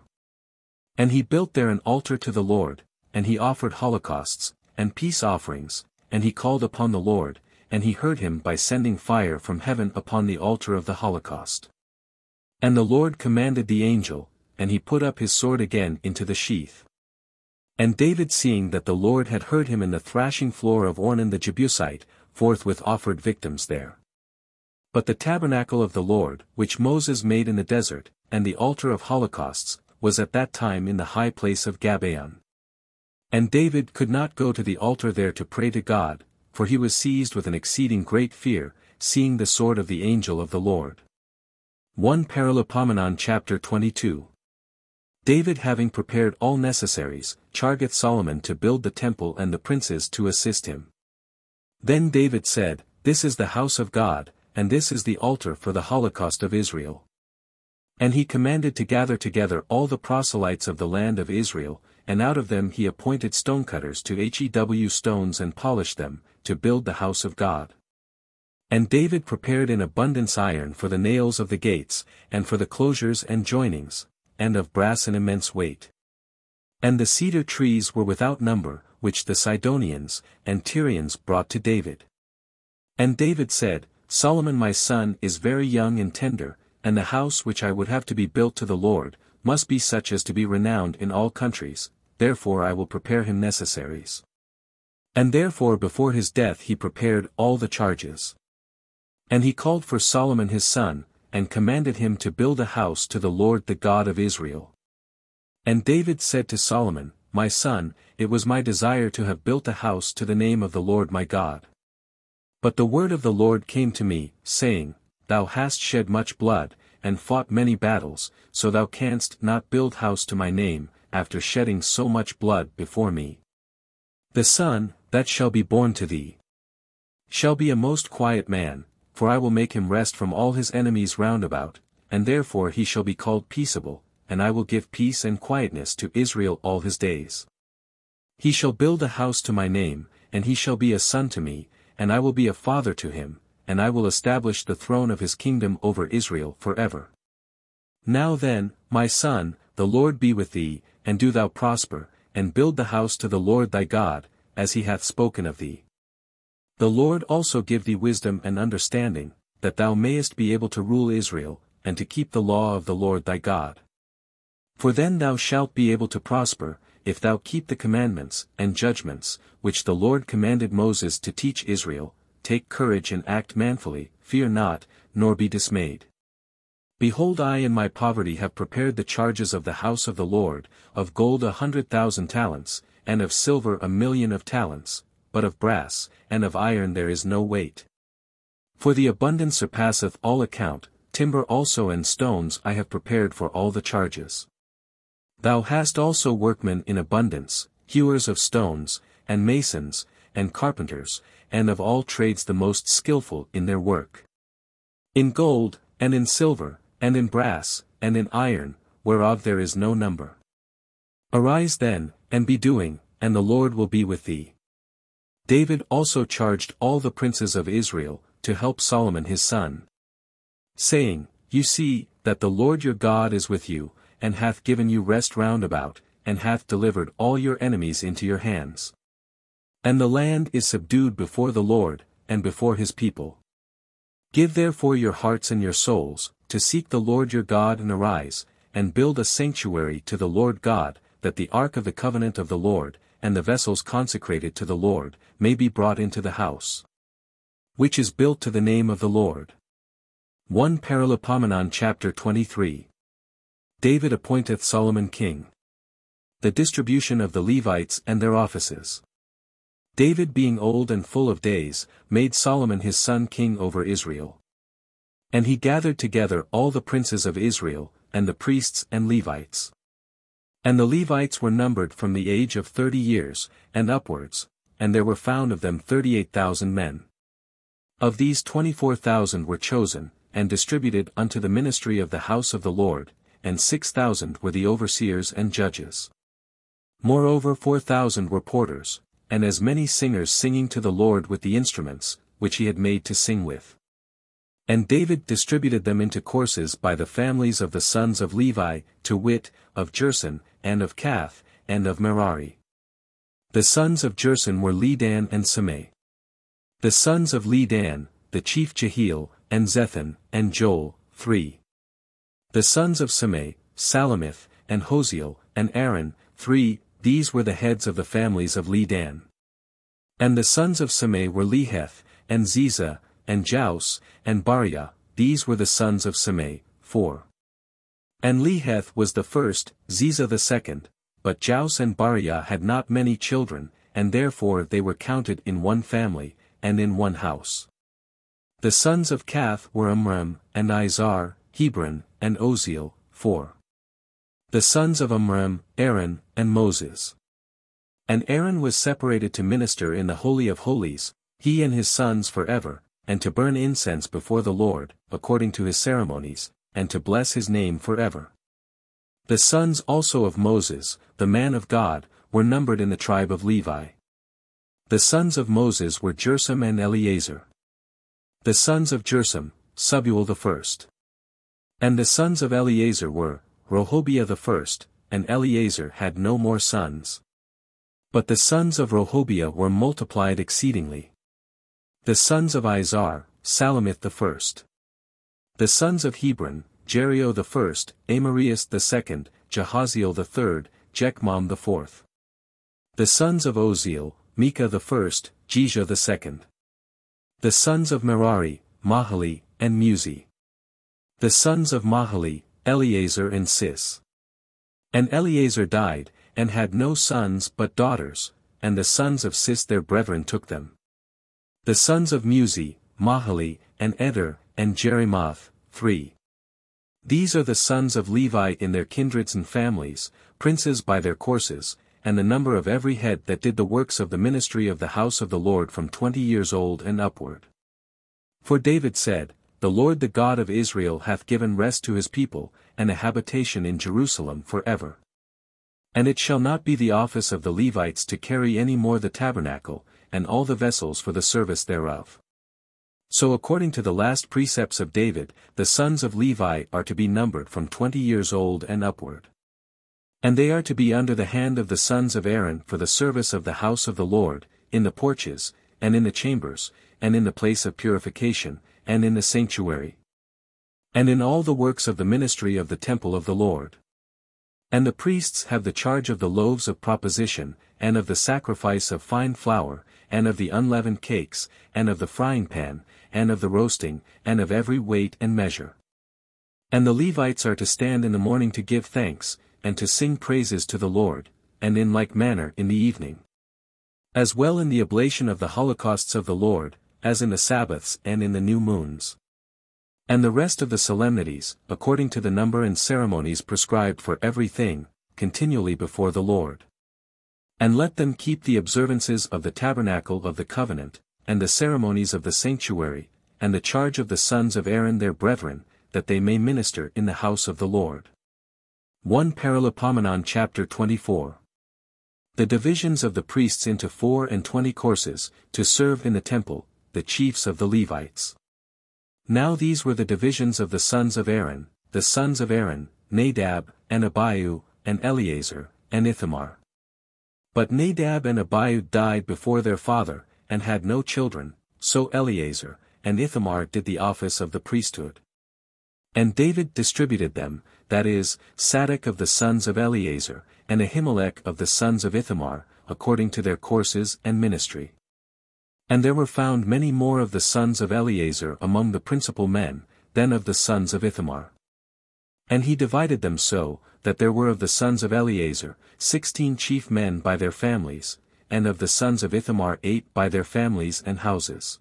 And he built there an altar to the Lord, and he offered holocausts, and peace offerings, and he called upon the Lord, and he heard him by sending fire from heaven upon the altar of the holocaust. And the Lord commanded the angel, and he put up his sword again into the sheath. And David seeing that the Lord had heard him in the thrashing floor of Ornan the Jebusite, forthwith offered victims there. But the tabernacle of the Lord, which Moses made in the desert, and the altar of holocausts, was at that time in the high place of Gabaon. And David could not go to the altar there to pray to God, for he was seized with an exceeding great fear, seeing the sword of the angel of the Lord. 1 Paralipomenon chapter 22. David having prepared all necessaries, chargeth Solomon to build the temple and the princes to assist him. Then David said, This is the house of God, and this is the altar for the holocaust of Israel. And he commanded to gather together all the proselytes of the land of Israel, and out of them he appointed stonecutters to hew stones and polish them, to build the house of God. And David prepared in abundance iron for the nails of the gates, and for the closures and joinings, and of brass an immense weight. And the cedar trees were without number, which the Sidonians and Tyrians brought to David. And David said, Solomon my son is very young and tender, and the house which I would have to be built to the Lord, must be such as to be renowned in all countries, therefore I will prepare him necessaries. And therefore before his death he prepared all the charges. And he called for Solomon his son, and commanded him to build a house to the Lord the God of Israel. And David said to Solomon, My son, it was my desire to have built a house to the name of the Lord my God. But the word of the Lord came to me, saying, Thou hast shed much blood, and fought many battles, so thou canst not build house to my name, after shedding so much blood before me. The son, that shall be born to thee, shall be a most quiet man, for I will make him rest from all his enemies round about, and therefore he shall be called peaceable, and I will give peace and quietness to Israel all his days. He shall build a house to my name, and he shall be a son to me, and I will be a father to him, and I will establish the throne of his kingdom over Israel forever. Now then, my son, the Lord be with thee, and do thou prosper, and build the house to the Lord thy God, as he hath spoken of thee. The Lord also give thee wisdom and understanding, that thou mayest be able to rule Israel, and to keep the law of the Lord thy God. For then thou shalt be able to prosper, if thou keep the commandments and judgments, which the Lord commanded Moses to teach Israel. Take courage and act manfully, fear not, nor be dismayed. Behold, I in my poverty have prepared the charges of the house of the Lord, of gold 100,000 talents, and of silver 1,000,000 of talents, but of brass, and of iron there is no weight. For the abundance surpasseth all account, timber also and stones I have prepared for all the charges. Thou hast also workmen in abundance, hewers of stones, and masons, and carpenters, and of all trades the most skillful in their work. In gold, and in silver, and in brass, and in iron, whereof there is no number. Arise then, and be doing, and the Lord will be with thee. David also charged all the princes of Israel, to help Solomon his son, saying, You see, that the Lord your God is with you, and hath given you rest round about, and hath delivered all your enemies into your hands. And the land is subdued before the Lord, and before his people. Give therefore your hearts and your souls, to seek the Lord your God, and arise, and build a sanctuary to the Lord God, that the ark of the covenant of the Lord, and the vessels consecrated to the Lord, may be brought into the house, which is built to the name of the Lord. 1 Paralipomenon chapter 23. David appointeth Solomon king. The distribution of the Levites and their offices. David being old and full of days, made Solomon his son king over Israel. And he gathered together all the princes of Israel, and the priests and Levites. And the Levites were numbered from the age of 30 years, and upwards, and there were found of them 38,000 men. Of these 24,000 were chosen, and distributed unto the ministry of the house of the Lord, and 6,000 were the overseers and judges. Moreover 4,000 were porters, and as many singers singing to the Lord with the instruments, which he had made to sing with. And David distributed them into courses by the families of the sons of Levi, to wit, of Gerson, and of Kath, and of Merari. The sons of Gerson were Ledan and Simei. The sons of Ledan, the chief Jehiel, and Zethan, and Joel, 3. The sons of Simei, Salamith, and Hosiel, and Aaron, 3, these were the heads of the families of Ledan. And the sons of Simei were Leheth, and Ziza, and Jaus, and Bariah, these were the sons of Simei, 4. And Leheth was the first, Ziza the second, but Jaus and Bariah had not many children, and therefore they were counted in one family, and in one house. The sons of Kath were Amram, and Izar, Hebron, and Oziel, 4. The sons of Amram, Aaron, and Moses. And Aaron was separated to minister in the Holy of Holies, he and his sons forever, and to burn incense before the Lord, according to his ceremonies, and to bless his name forever. The sons also of Moses, the man of God, were numbered in the tribe of Levi. The sons of Moses were Gershom and Eleazar. The sons of Gershom, Sabuel the first. And the sons of Eleazar were, Rehobiah the first, and Eleazar had no more sons. But the sons of Rehobiah were multiplied exceedingly. The sons of Izar, Salamith the first. The sons of Hebron, Jerio the first, Amarias the second, Jahaziel the third, Jechmam the fourth. The sons of Oziel, Micah the first, Jijah the second. The sons of Merari, Mahali, and Musi. The sons of Mahali, Eleazar and Sis. And Eleazar died, and had no sons but daughters, and the sons of Sis their brethren took them. The sons of Musi, Mahali, and Eder, and Jerimoth, 3. These are the sons of Levi in their kindreds and families, princes by their courses, and the number of every head that did the works of the ministry of the house of the Lord from 20 years old and upward. For David said, The Lord the God of Israel hath given rest to his people, and a habitation in Jerusalem forever. And it shall not be the office of the Levites to carry any more the tabernacle, and all the vessels for the service thereof. So according to the last precepts of David, the sons of Levi are to be numbered from 20 years old and upward. And they are to be under the hand of the sons of Aaron for the service of the house of the Lord, in the porches, and in the chambers, and in the place of purification, and in the sanctuary, and in all the works of the ministry of the temple of the Lord. And the priests have the charge of the loaves of proposition, and of the sacrifice of fine flour, and of the unleavened cakes, and of the frying pan, and of the roasting, and of every weight and measure. And the Levites are to stand in the morning to give thanks, and to sing praises to the Lord, and in like manner in the evening. As well in the oblation of the holocausts of the Lord, as in the Sabbaths and in the new moons. And the rest of the solemnities, according to the number and ceremonies prescribed for everything, continually before the Lord. And let them keep the observances of the tabernacle of the covenant, and the ceremonies of the sanctuary, and the charge of the sons of Aaron their brethren, that they may minister in the house of the Lord. 1 Paralipomenon chapter 24. The divisions of the priests into 24 courses, to serve in the temple, the chiefs of the Levites. Now these were the divisions of the sons of Aaron, Nadab, and Abihu, and Eleazar, and Ithamar. But Nadab and Abihu died before their father, and had no children, so Eleazar and Ithamar did the office of the priesthood. And David distributed them, that is, Sadok of the sons of Eleazar, and Ahimelech of the sons of Ithamar, according to their courses and ministry. And there were found many more of the sons of Eleazar among the principal men, than of the sons of Ithamar. And he divided them so, that there were of the sons of Eleazar 16 chief men by their families, and of the sons of Ithamar 8 by their families and houses.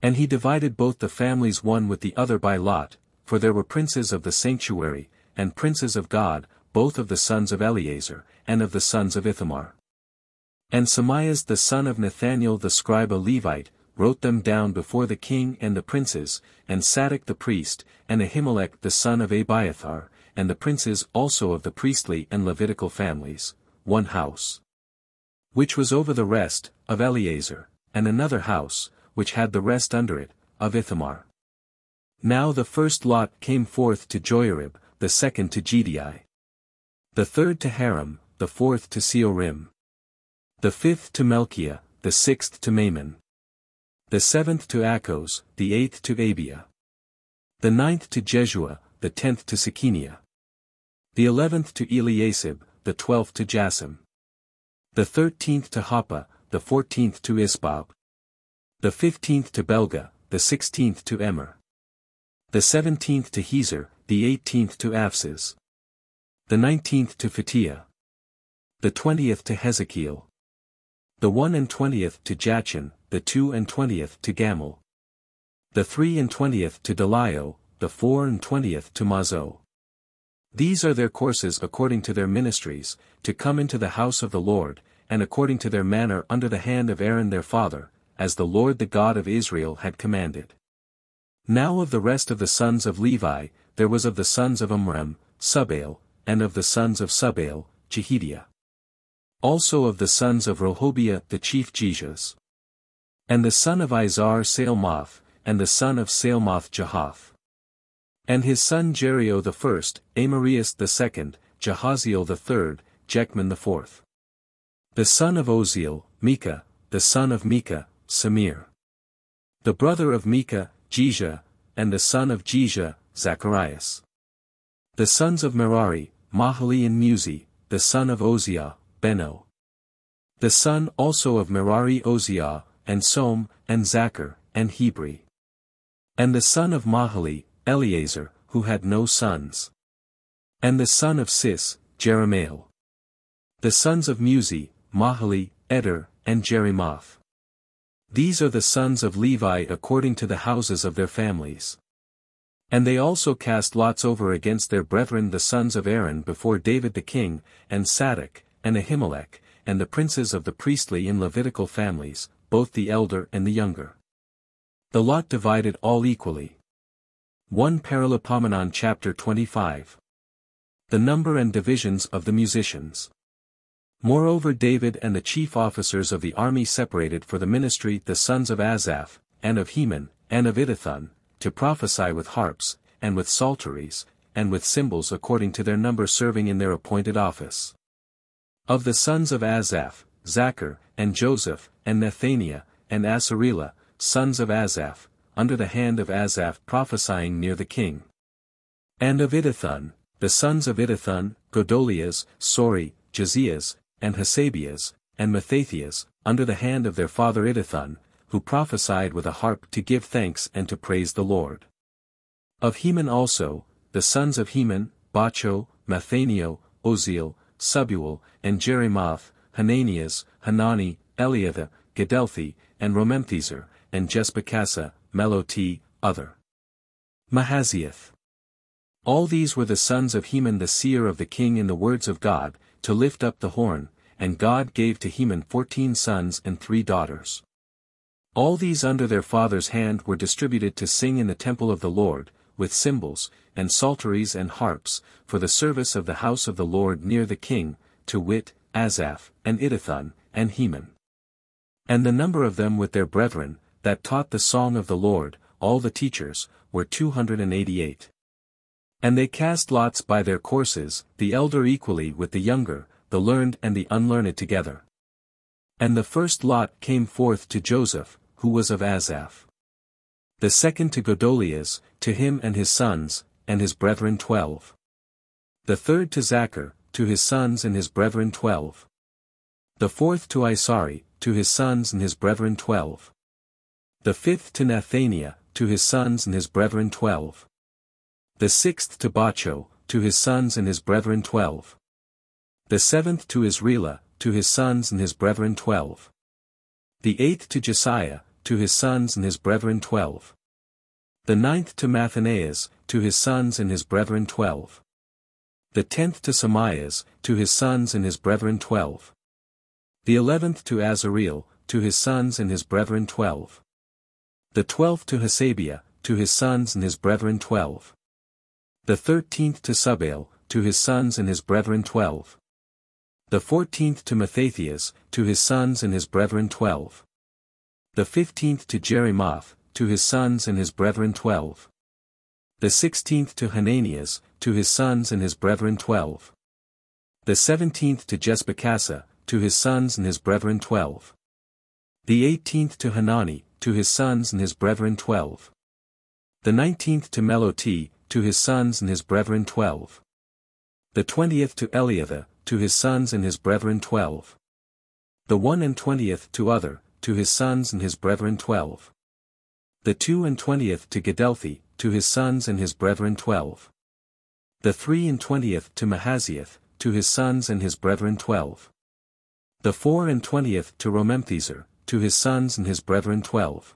And he divided both the families one with the other by lot, for there were princes of the sanctuary, and princes of God, both of the sons of Eleazar, and of the sons of Ithamar. And Samias the son of Nathaniel the scribe a Levite, wrote them down before the king and the princes, and Sadok the priest, and Ahimelech the son of Abiathar, and the princes also of the priestly and Levitical families, one house, which was over the rest, of Eleazar, and another house, which had the rest under it, of Ithamar. Now the first lot came forth to Joiarib, the second to Jedai, the third to Haram, the fourth to Seorim, the fifth to Melchiah, the sixth to Mammon, the seventh to Achos, the eighth to Abia, the ninth to Jeshua, the 10th to Sekiniah, the 11th to Eliasib, the 12th to Jasim, the 13th to Hoppa, the 14th to Isbab, the 15th to Belga, the 16th to Emer, the 17th to Hezer, the 18th to Apsis, the 19th to Phatiah, the 20th to Hezekiel, the 21st to Jachin, the 22nd to Gamul, the 23rd to Delio, the 24th to Mazo. These are their courses according to their ministries, to come into the house of the Lord, and according to their manner under the hand of Aaron their father, as the Lord the God of Israel had commanded. Now of the rest of the sons of Levi, there was of the sons of Amram, Subael, and of the sons of Subael, Jehidiah. Also of the sons of Rehobiah the chief Jeshus. And the son of Izar Salmoth, and the son of Salmoth Jahath. And his son Jerio the first, Amarias the second, Jahaziel the third, Jechman the fourth. The son of Oziel, Micah, the son of Micah, Samir. The brother of Micah, Jijah, and the son of Jijah, Zacharias. The sons of Merari, Mahali and Muzi, the son of Oziah, Beno. The son also of Merari Oziah, and Som, and Zachar, and Hebri. And the son of Mahali, Eleazar, who had no sons. And the son of Sis, Jerahmeel. The sons of Muzi, Mahali, Eder, and Jerimoth. These are the sons of Levi according to the houses of their families. And they also cast lots over against their brethren the sons of Aaron before David the king, and Sadok, and Ahimelech, and the princes of the priestly and Levitical families, both the elder and the younger. The lot divided all equally. 1 Paralipomenon chapter 25. The number and divisions of the musicians. Moreover David and the chief officers of the army separated for the ministry the sons of Asaph, and of Heman, and of Idithun, to prophesy with harps, and with psalteries, and with cymbals according to their number serving in their appointed office. Of the sons of Asaph, Zachar, and Joseph, and Nethaniah, and Asarela, sons of Asaph, under the hand of Asaph prophesying near the king. And of Idithun, the sons of Idithun, Godolias, Sori, Jazias, and Hasabias, and Mathathias, under the hand of their father Idithun, who prophesied with a harp to give thanks and to praise the Lord. Of Heman also, the sons of Heman, Bacho, Mathanio, Oziel, Subuel, and Jerimoth, Hananias, Hanani, Eliatha, Gedelthi, and Romemthezer, and Jespacasa, Meloti, other. Mahaziath. All these were the sons of Heman the seer of the king in the words of God, to lift up the horn, and God gave to Heman 14 sons and 3 daughters. All these under their father's hand were distributed to sing in the temple of the Lord, with cymbals, and psalteries and harps, for the service of the house of the Lord near the king, to wit, Asaph, and Idithun, and Heman. And the number of them with their brethren, that taught the song of the Lord, all the teachers, were 288. And they cast lots by their courses, the elder equally with the younger, the learned and the unlearned together. And the first lot came forth to Joseph, who was of Asaph. The second to Godolias, to him and his sons, and his brethren 12. The third to Zachar, to his sons and his brethren 12. The fourth to Isari, to his sons and his brethren 12. The fifth to Nathaniah, to his sons and his brethren 12. The sixth to Bacho, to his sons and his brethren 12. The seventh to Israela, to his sons and his brethren 12. The eighth to Josiah, to his sons and his brethren 12. The ninth to Mattanias, to his sons and his brethren 12. The 10th to Samias, to his sons and his brethren 12. The 11th to Azareel, to his sons and his brethren 12. The 12th to Hasabiah, to his sons and his brethren 12. The 13th to Subael, to his sons and his brethren 12. The 14th to Mathathias, to his sons and his brethren 12. The 15th to Jerimoth, to his sons and his brethren 12. The 16th to Hananias, to his sons and his brethren 12. The 17th to Jesbekasa, to his sons and his brethren 12. The 18th to Hanani, to his sons and his brethren 12. The 19th to Meloti, to his sons and his brethren 12. The 20th to Eliatha, to his sons and his brethren 12. The 21st to Other, to his sons and his brethren 12. The 22nd to Gedelthi, to his sons and his brethren 12. The 23rd to Mahaziath, to his sons and his brethren 12. The 24th to Romemthezer, to his sons and his brethren 12.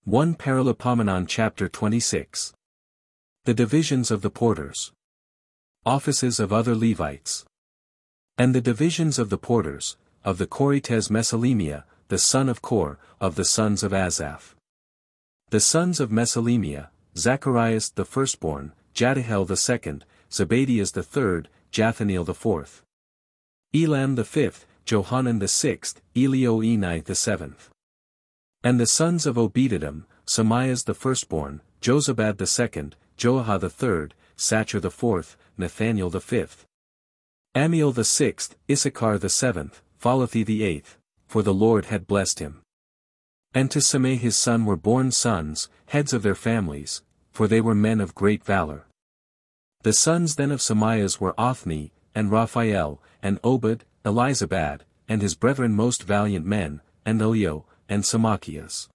1 Paralipomenon chapter 26. The divisions of the porters. Offices of other Levites. And the divisions of the porters, of the Corites Mesalemia, the son of Kor, of the sons of Asaph. The sons of Mesalemia, Zacharias the firstborn, Jadiel the second, Zebadias the third, Jathaniel the fourth. Elam the fifth, Johanan the sixth, Elioenai the seventh. And the sons of Obededom, Samias the firstborn, Jozabad the second, Joahah the third, Sachar the fourth, Nathaniel the fifth. Amiel the sixth, Issachar the seventh, Phalathi the eighth, for the Lord had blessed him. And to Semei his son were born sons, heads of their families, for they were men of great valor. The sons then of Samias were Othni, and Raphael, and Obed, Elizabad, and his brethren most valiant men, and Elio, and Samachias.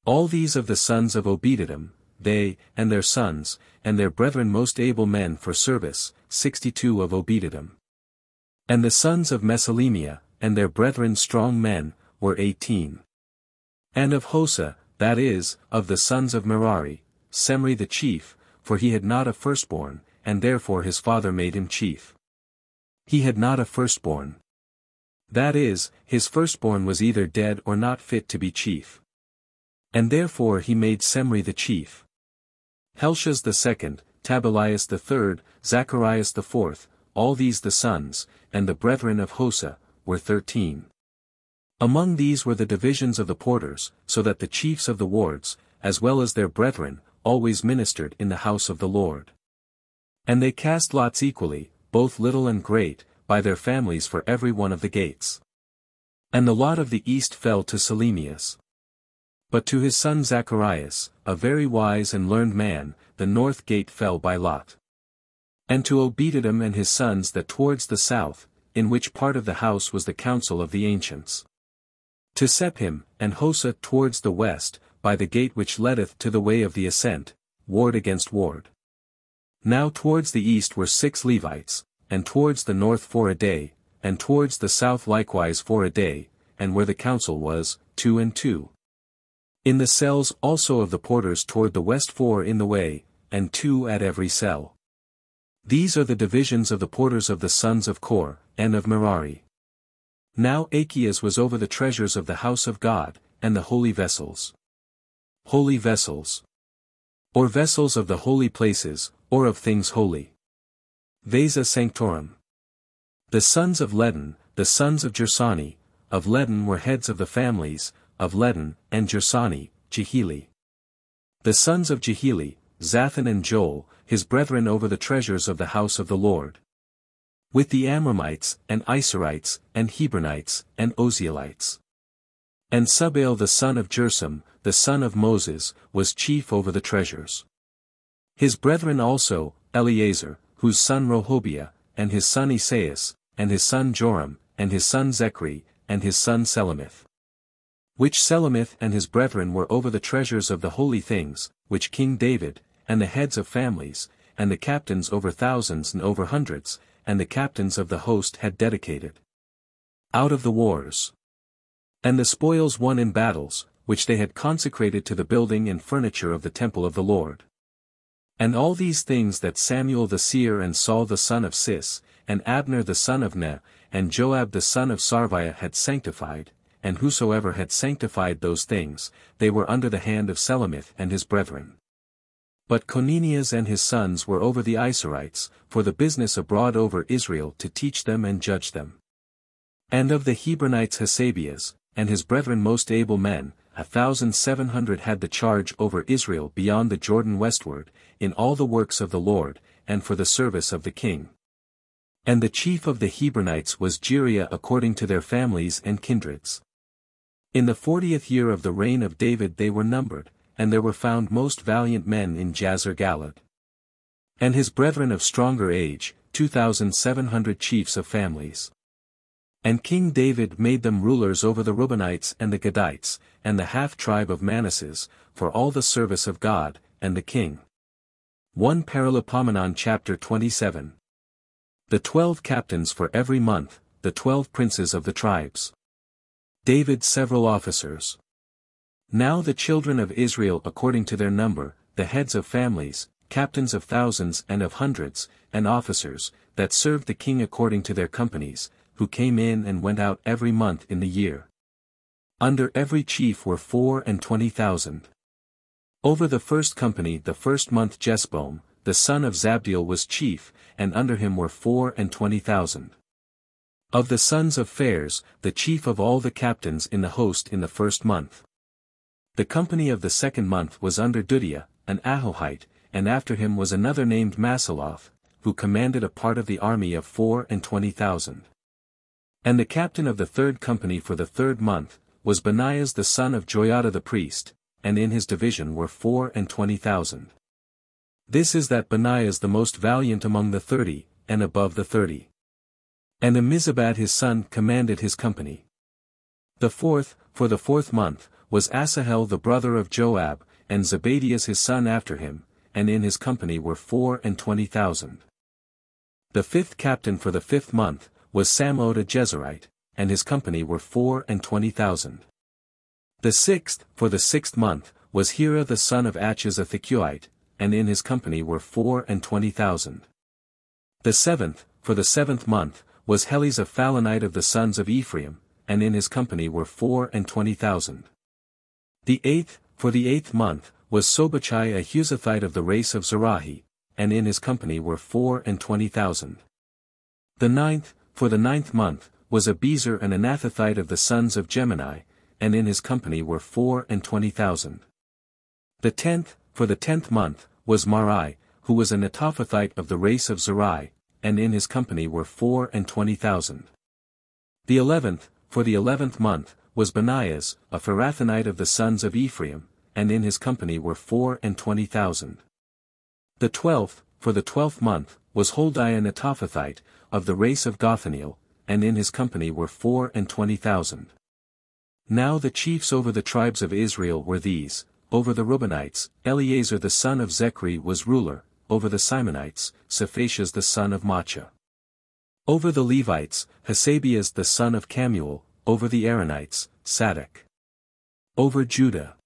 All these of the sons of Obededom, they, and their sons, and their brethren most able men for service, 62 of Obededom. And the sons of Mesalemia, and their brethren strong men, were 18. And of Hosa, that is, of the sons of Merari, Semri the chief, for he had not a firstborn, and therefore his father made him chief. He had not a firstborn. That is, his firstborn was either dead or not fit to be chief. And therefore he made Semri the chief. Helshaz the second, Tabalias the third, Zacharias the fourth, all these the sons, and the brethren of Hosa, were 13. Among these were the divisions of the porters, so that the chiefs of the wards, as well as their brethren, always ministered in the house of the Lord. And they cast lots equally, both little and great, by their families for every one of the gates. And the lot of the east fell to Selemias. But to his son Zacharias, a very wise and learned man, the north gate fell by lot. And to Obededom and his sons that towards the south, in which part of the house was the council of the ancients. To Sephim, and Hosa towards the west, by the gate which leadeth to the way of the ascent, ward against ward. Now towards the east were 6 Levites, and towards the north 4 a day, and towards the south likewise 4 a day, and where the council was, 2 and 2. In the cells also of the porters toward the west 4 in the way, and 2 at every cell. These are the divisions of the porters of the sons of Kor, and of Merari. Now Achias was over the treasures of the house of God, and the holy vessels. Holy vessels. Or vessels of the holy places, or of things holy. Vasa sanctorum. The sons of Ledin, the sons of Gersani, of Ledin were heads of the families, of Ledin, and Gersani, Jehili. The sons of Jehili, Zathan and Joel, his brethren over the treasures of the house of the Lord. With the Amramites, and Isarites, and Hebronites, and Ozielites. And Subael the son of Jersam, the son of Moses, was chief over the treasures. His brethren also, Eleazar, whose son Rehobiah, and his son Esaias, and his son Joram, and his son Zechri, and his son Selomith. Which Selomith and his brethren were over the treasures of the holy things, which King David, and the heads of families, and the captains over thousands and over hundreds, and the captains of the host had dedicated. Out of the wars. And the spoils won in battles, which they had consecrated to the building and furniture of the temple of the Lord. And all these things that Samuel the seer and Saul the son of Cis, and Abner the son of Ner, and Joab the son of Sarviah had sanctified, and whosoever had sanctified those things, they were under the hand of Selomith and his brethren. But Conenias and his sons were over the Isarites, for the business abroad over Israel to teach them and judge them. And of the Hebronites Hasabias, and his brethren most able men, 1,700 had the charge over Israel beyond the Jordan westward, in all the works of the Lord, and for the service of the king. And the chief of the Hebronites was Jeriah according to their families and kindreds. In the 40th year of the reign of David they were numbered, and there were found most valiant men in Jazer Galad. And his brethren of stronger age, 2,700 chiefs of families. And King David made them rulers over the Reubenites and the Gadites, and the half-tribe of Manasseh, for all the service of God, and the king. 1 Paralipomenon chapter 27. The 12 captains for every month, the 12 princes of the tribes. David's several officers. Now the children of Israel according to their number, the heads of families, captains of thousands and of hundreds, and officers, that served the king according to their companies, who came in and went out every month in the year. Under every chief were 24,000. Over the first company the first month Jesboam, the son of Zabdiel was chief, and under him were 24,000. Of the sons of Phares, the chief of all the captains in the host in the first month. The company of the second month was under Dudiah, an Ahohite, and after him was another named Masaloth, who commanded a part of the army of 24,000. And the captain of the third company for the third month, was Benaias the son of Joiada the priest, and in his division were 24,000. This is that Benaias the most valiant among the 30, and above the 30. And Ammizabad his son commanded his company. The fourth, for the fourth month, was Asahel the brother of Joab, and Zebadias his son after him, and in his company were 24,000. The fifth captain for the fifth month, was Samod a Jezerite, and his company were 24,000. The sixth, for the sixth month, was Hira the son of Achaz a Thicuite, and in his company were 24,000. The seventh, for the seventh month, was Helis a Phalonite of the sons of Ephraim, and in his company were 24,000. The eighth, for the eighth month, was Sobachai a Huzathite of the race of Zerahi, and in his company were 24,000. The ninth, for the ninth month, was Abizer an Anathothite of the sons of Gemini, and in his company were 24,000. The tenth, for the 10th month, was Marai, who was a Netophathite of the race of Zerai, and in his company were 24,000. The 11th, for the 11th month, was Benaias, a Pharathonite of the sons of Ephraim, and in his company were 24,000. The 12th, for the 12th month, was Holdai a Netophathite, of the race of Gothaniel, and in his company were 24,000. Now the chiefs over the tribes of Israel were these: over the Reubenites, Eleazar the son of Zechri was ruler; over the Simonites, Saphatias the son of Macha. Over the Levites, Hasabias the son of Camuel; over the Aaronites, Sadok. Over Judah,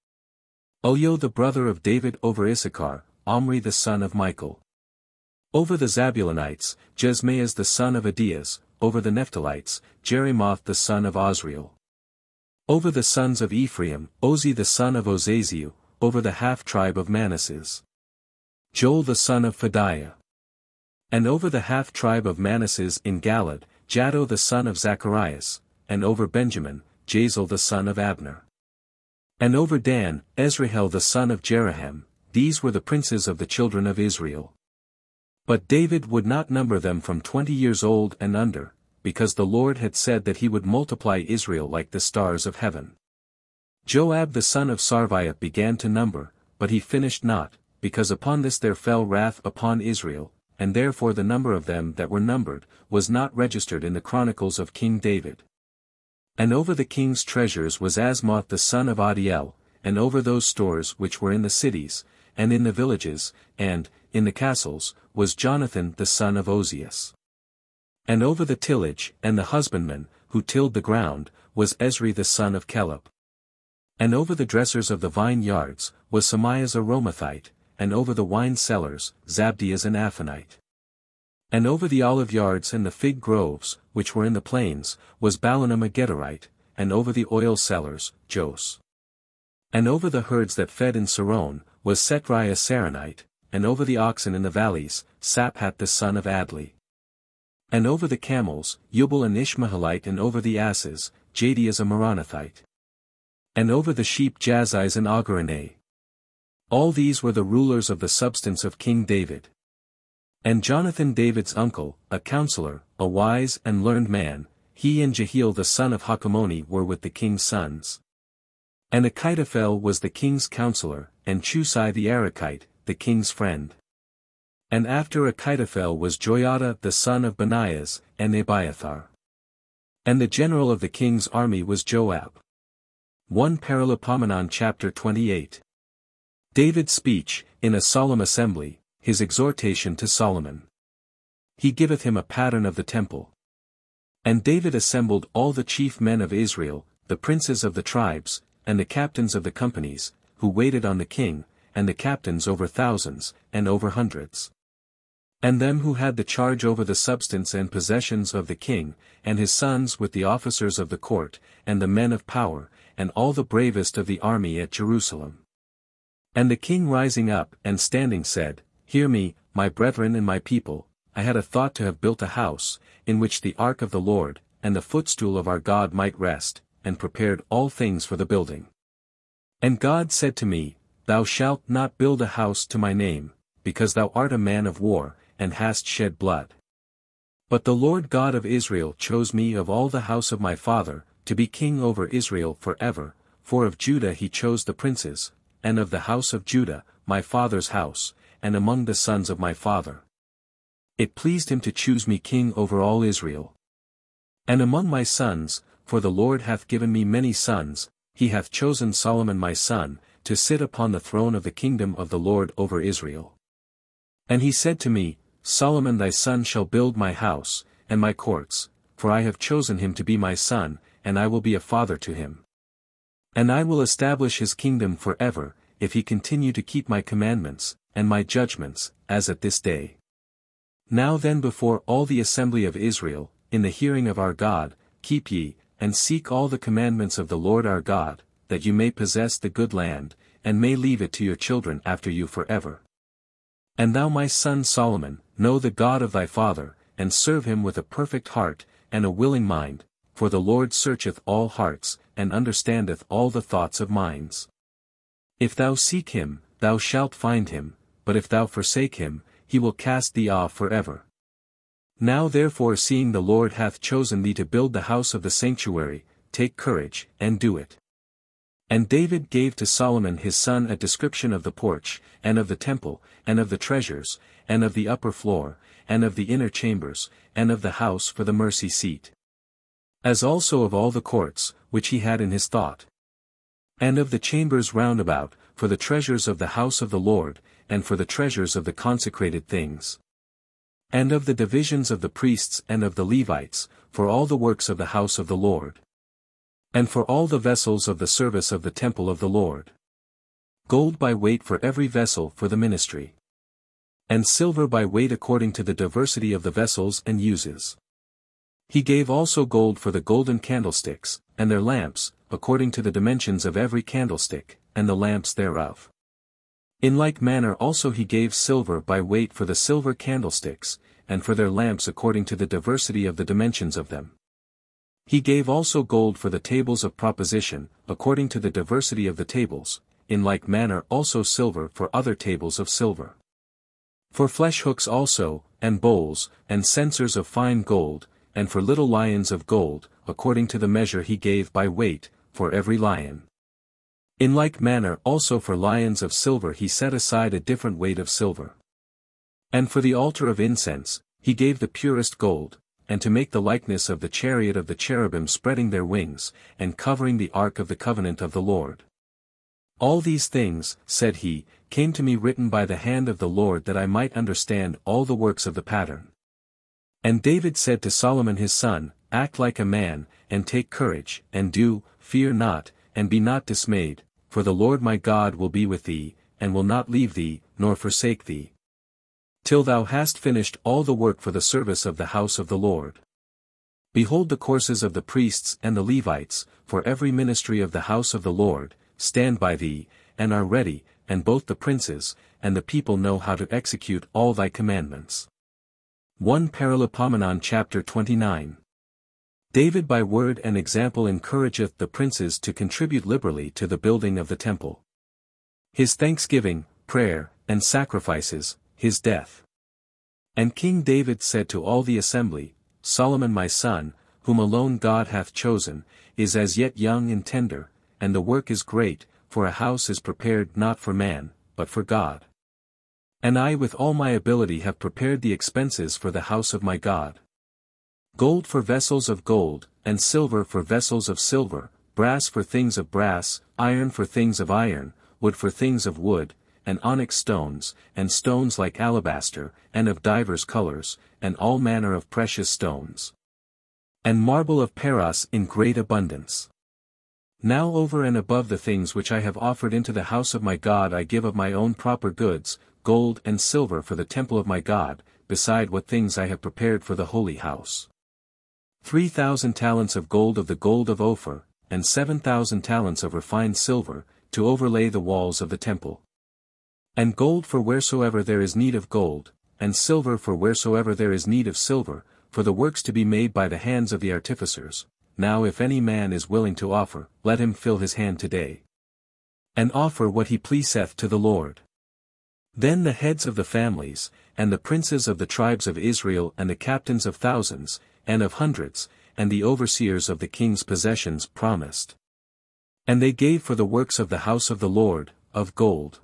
Elio the brother of David; over Issachar, Omri the son of Michael. Over the Zabulonites, Jesmaeas the son of Adias, over the Naphtalites, Jerimoth the son of Osriel. Over the sons of Ephraim, Ozi the son of Ozaziel, over the half-tribe of Manasses, Joel the son of Phadiah. And over the half-tribe of Manasses in Galaad, Jaddo the son of Zacharias, and over Benjamin, Jazel the son of Abner. And over Dan, Ezrahel the son of Jeroham, these were the princes of the children of Israel. But David would not number them from 20 years old and under, because the Lord had said that he would multiply Israel like the stars of heaven. Joab the son of Sarviah began to number, but he finished not, because upon this there fell wrath upon Israel, and therefore the number of them that were numbered, was not registered in the chronicles of King David. And over the king's treasures was Asmoth the son of Adiel, and over those stores which were in the cities, and in the villages, and, in the castles, was Jonathan the son of Ozias. And over the tillage, and the husbandman, who tilled the ground, was Ezri the son of Caleb. And over the dressers of the vineyards, was Samias a Romathite, and over the wine cellars, Zabdias an Aphonite. And over the olive yards and the fig groves, which were in the plains, was Balaam a Gederite, and over the oil cellars, Jos. And over the herds that fed in Saron, was Setrai a Saronite, and over the oxen in the valleys, Saphat the son of Adli. And over the camels, Yubal an Ishmaelite, and over the asses, Jadias a Meronothite. And over the sheep Jazais and Agarane. All these were the rulers of the substance of King David. And Jonathan David's uncle, a counselor, a wise and learned man, he and Jehiel the son of Hachmoni were with the king's sons. And Achitophel was the king's counselor, and Chusai the Arakite, the king's friend. And after Achitophel was Joiada the son of Benaias, and Abiathar. And the general of the king's army was Joab. 1 Paralipomenon chapter 28. David's speech, in a solemn assembly, his exhortation to Solomon. He giveth him a pattern of the temple. And David assembled all the chief men of Israel, the princes of the tribes, and the captains of the companies, who waited on the king, and the captains over thousands, and over hundreds. And them who had the charge over the substance and possessions of the king, and his sons with the officers of the court, and the men of power, and all the bravest of the army at Jerusalem. And the king rising up and standing said, Hear me, my brethren and my people, I had a thought to have built a house, in which the ark of the Lord, and the footstool of our God might rest, and prepared all things for the building. And God said to me, Thou shalt not build a house to my name, because thou art a man of war, and hast shed blood. But the Lord God of Israel chose me of all the house of my father, to be king over Israel forever, for of Judah he chose the princes, and of the house of Judah, my father's house, and among the sons of my father. It pleased him to choose me king over all Israel. And among my sons, for the Lord hath given me many sons, he hath chosen Solomon my son, to sit upon the throne of the kingdom of the Lord over Israel. And he said to me, Solomon thy son shall build my house, and my courts, for I have chosen him to be my son, and I will be a father to him. And I will establish his kingdom forever, if he continue to keep my commandments, and my judgments, as at this day. Now then before all the assembly of Israel, in the hearing of our God, keep ye, and seek all the commandments of the Lord our God, that you may possess the good land, and may leave it to your children after you forever. And thou my son Solomon, know the God of thy father, and serve him with a perfect heart, and a willing mind, for the Lord searcheth all hearts, and understandeth all the thoughts of minds. If thou seek him, thou shalt find him, but if thou forsake him, he will cast thee off forever. Now therefore seeing the Lord hath chosen thee to build the house of the sanctuary, take courage, and do it. And David gave to Solomon his son a description of the porch, and of the temple, and of the treasures, and of the upper floor, and of the inner chambers, and of the house for the mercy seat. As also of all the courts, which he had in his thought. And of the chambers round about, for the treasures of the house of the Lord, and for the treasures of the consecrated things. And of the divisions of the priests and of the Levites, for all the works of the house of the Lord. And for all the vessels of the service of the temple of the Lord. Gold by weight for every vessel for the ministry. And silver by weight according to the diversity of the vessels and uses. He gave also gold for the golden candlesticks, and their lamps, according to the dimensions of every candlestick, and the lamps thereof. In like manner also he gave silver by weight for the silver candlesticks, and for their lamps according to the diversity of the dimensions of them. He gave also gold for the tables of proposition, according to the diversity of the tables, in like manner also silver for other tables of silver. For flesh hooks also, and bowls, and censers of fine gold, and for little lions of gold, according to the measure he gave by weight, for every lion. In like manner also for lions of silver he set aside a different weight of silver. And for the altar of incense, he gave the purest gold, and to make the likeness of the chariot of the cherubim spreading their wings, and covering the ark of the covenant of the Lord. All these things, said he, came to me written by the hand of the Lord that I might understand all the works of the pattern. And David said to Solomon his son, Act like a man, and take courage, and fear not, and be not dismayed, for the Lord my God will be with thee, and will not leave thee, nor forsake thee, till thou hast finished all the work for the service of the house of the Lord. Behold, the courses of the priests and the Levites, for every ministry of the house of the Lord, stand by thee, and are ready, and both the princes, and the people know how to execute all thy commandments. 1 Paralipomenon chapter 29. David by word and example encourageth the princes to contribute liberally to the building of the temple. His thanksgiving, prayer, and sacrifices, his death. And King David said to all the assembly, Solomon my son, whom alone God hath chosen, is as yet young and tender, and the work is great, for a house is prepared not for man, but for God. And I with all my ability have prepared the expenses for the house of my God. Gold for vessels of gold, and silver for vessels of silver, brass for things of brass, iron for things of iron, wood for things of wood, and onyx stones, and stones like alabaster, and of divers colors, and all manner of precious stones. And marble of Paros in great abundance. Now over and above the things which I have offered into the house of my God I give of my own proper goods, gold and silver for the temple of my God, beside what things I have prepared for the holy house. 3,000 talents of gold of the gold of Ophir, and 7,000 talents of refined silver, to overlay the walls of the temple. And gold for wheresoever there is need of gold, and silver for wheresoever there is need of silver, for the works to be made by the hands of the artificers. Now if any man is willing to offer, let him fill his hand today. And offer what he pleaseth to the Lord. Then the heads of the families, and the princes of the tribes of Israel and the captains of thousands, and of hundreds, and the overseers of the king's possessions promised. And they gave for the works of the house of the Lord, of gold,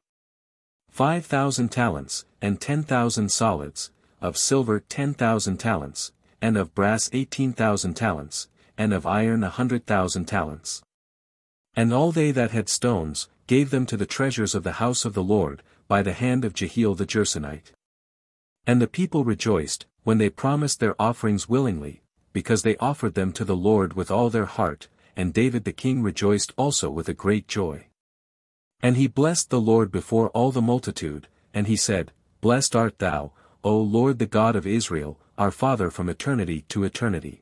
5,000 talents, and 10,000 solids, of silver 10,000 talents, and of brass 18,000 talents, and of iron 100,000 talents. And all they that had stones, gave them to the treasures of the house of the Lord, by the hand of Jehiel the Gershonite. And the people rejoiced, when they promised their offerings willingly, because they offered them to the Lord with all their heart, and David the king rejoiced also with a great joy. And he blessed the Lord before all the multitude, and he said, Blessed art thou, O Lord the God of Israel, our Father from eternity to eternity.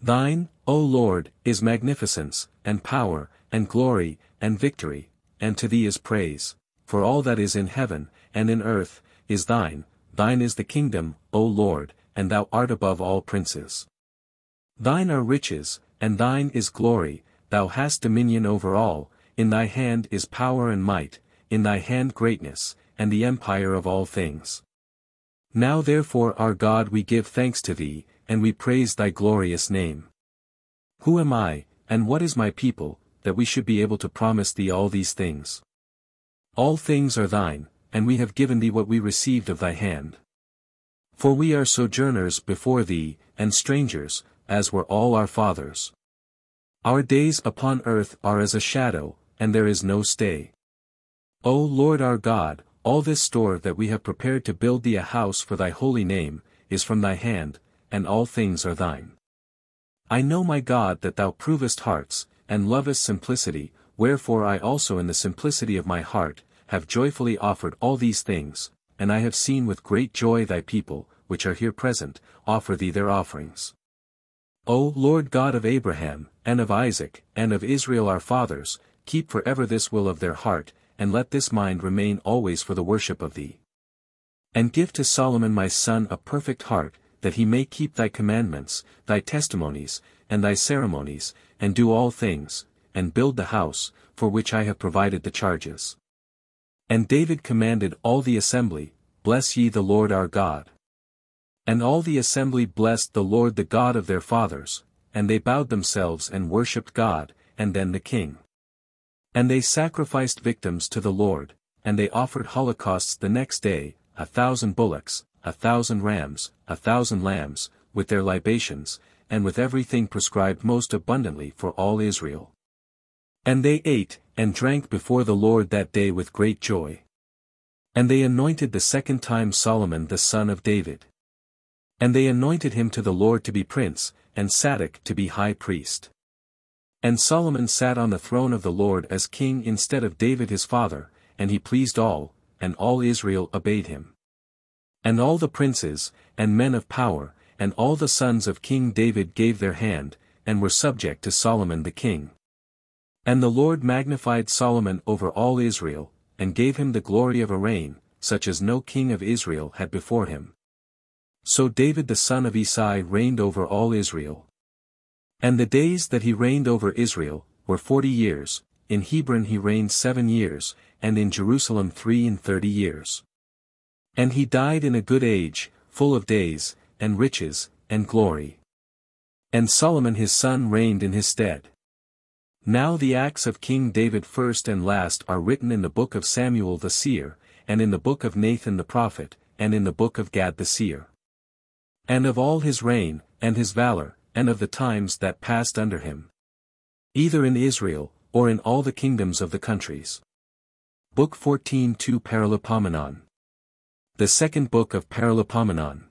Thine, O Lord, is magnificence, and power, and glory, and victory, and to thee is praise, for all that is in heaven, and in earth, is thine is the kingdom, O Lord, and thou art above all princes. Thine are riches, and thine is glory, thou hast dominion over all, in thy hand is power and might, in thy hand greatness, and the empire of all things. Now therefore our God we give thanks to thee, and we praise thy glorious name. Who am I, and what is my people, that we should be able to promise thee all these things? All things are thine, and we have given thee what we received of thy hand. For we are sojourners before thee, and strangers, as were all our fathers. Our days upon earth are as a shadow, and there is no stay. O Lord our God, all this store that we have prepared to build thee a house for thy holy name, is from thy hand, and all things are thine. I know my God that thou provest hearts, and lovest simplicity, wherefore I also in the simplicity of my heart, have joyfully offered all these things, and I have seen with great joy thy people, which are here present, offer thee their offerings. O Lord God of Abraham, and of Isaac, and of Israel our fathers, keep for ever this will of their heart, and let this mind remain always for the worship of thee. And give to Solomon my son a perfect heart, that he may keep thy commandments, thy testimonies, and thy ceremonies, and do all things, and build the house, for which I have provided the charges. And David commanded all the assembly, Bless ye the Lord our God. And all the assembly blessed the Lord the God of their fathers, and they bowed themselves and worshipped God, and then the king. And they sacrificed victims to the Lord, and they offered holocausts the next day, 1,000 bullocks, 1,000 rams, 1,000 lambs, with their libations, and with everything prescribed most abundantly for all Israel. And they ate, and drank before the Lord that day with great joy. And they anointed the second time Solomon the son of David. And they anointed him to the Lord to be prince, and Zadok to be high priest. And Solomon sat on the throne of the Lord as king instead of David his father, and he pleased all, and all Israel obeyed him. And all the princes, and men of power, and all the sons of King David gave their hand, and were subject to Solomon the king. And the Lord magnified Solomon over all Israel, and gave him the glory of a reign, such as no king of Israel had before him. So David the son of Isai reigned over all Israel. And the days that he reigned over Israel, were 40 years, in Hebron he reigned 7 years, and in Jerusalem 33 years. And he died in a good age, full of days, and riches, and glory. And Solomon his son reigned in his stead. Now the acts of King David first and last are written in the book of Samuel the seer, and in the book of Nathan the prophet, and in the book of Gad the seer. And of all his reign, and his valor, and of the times that passed under him. Either in Israel, or in all the kingdoms of the countries. Book 14 to PARALIPOMENON. The second book of PARALIPOMENON.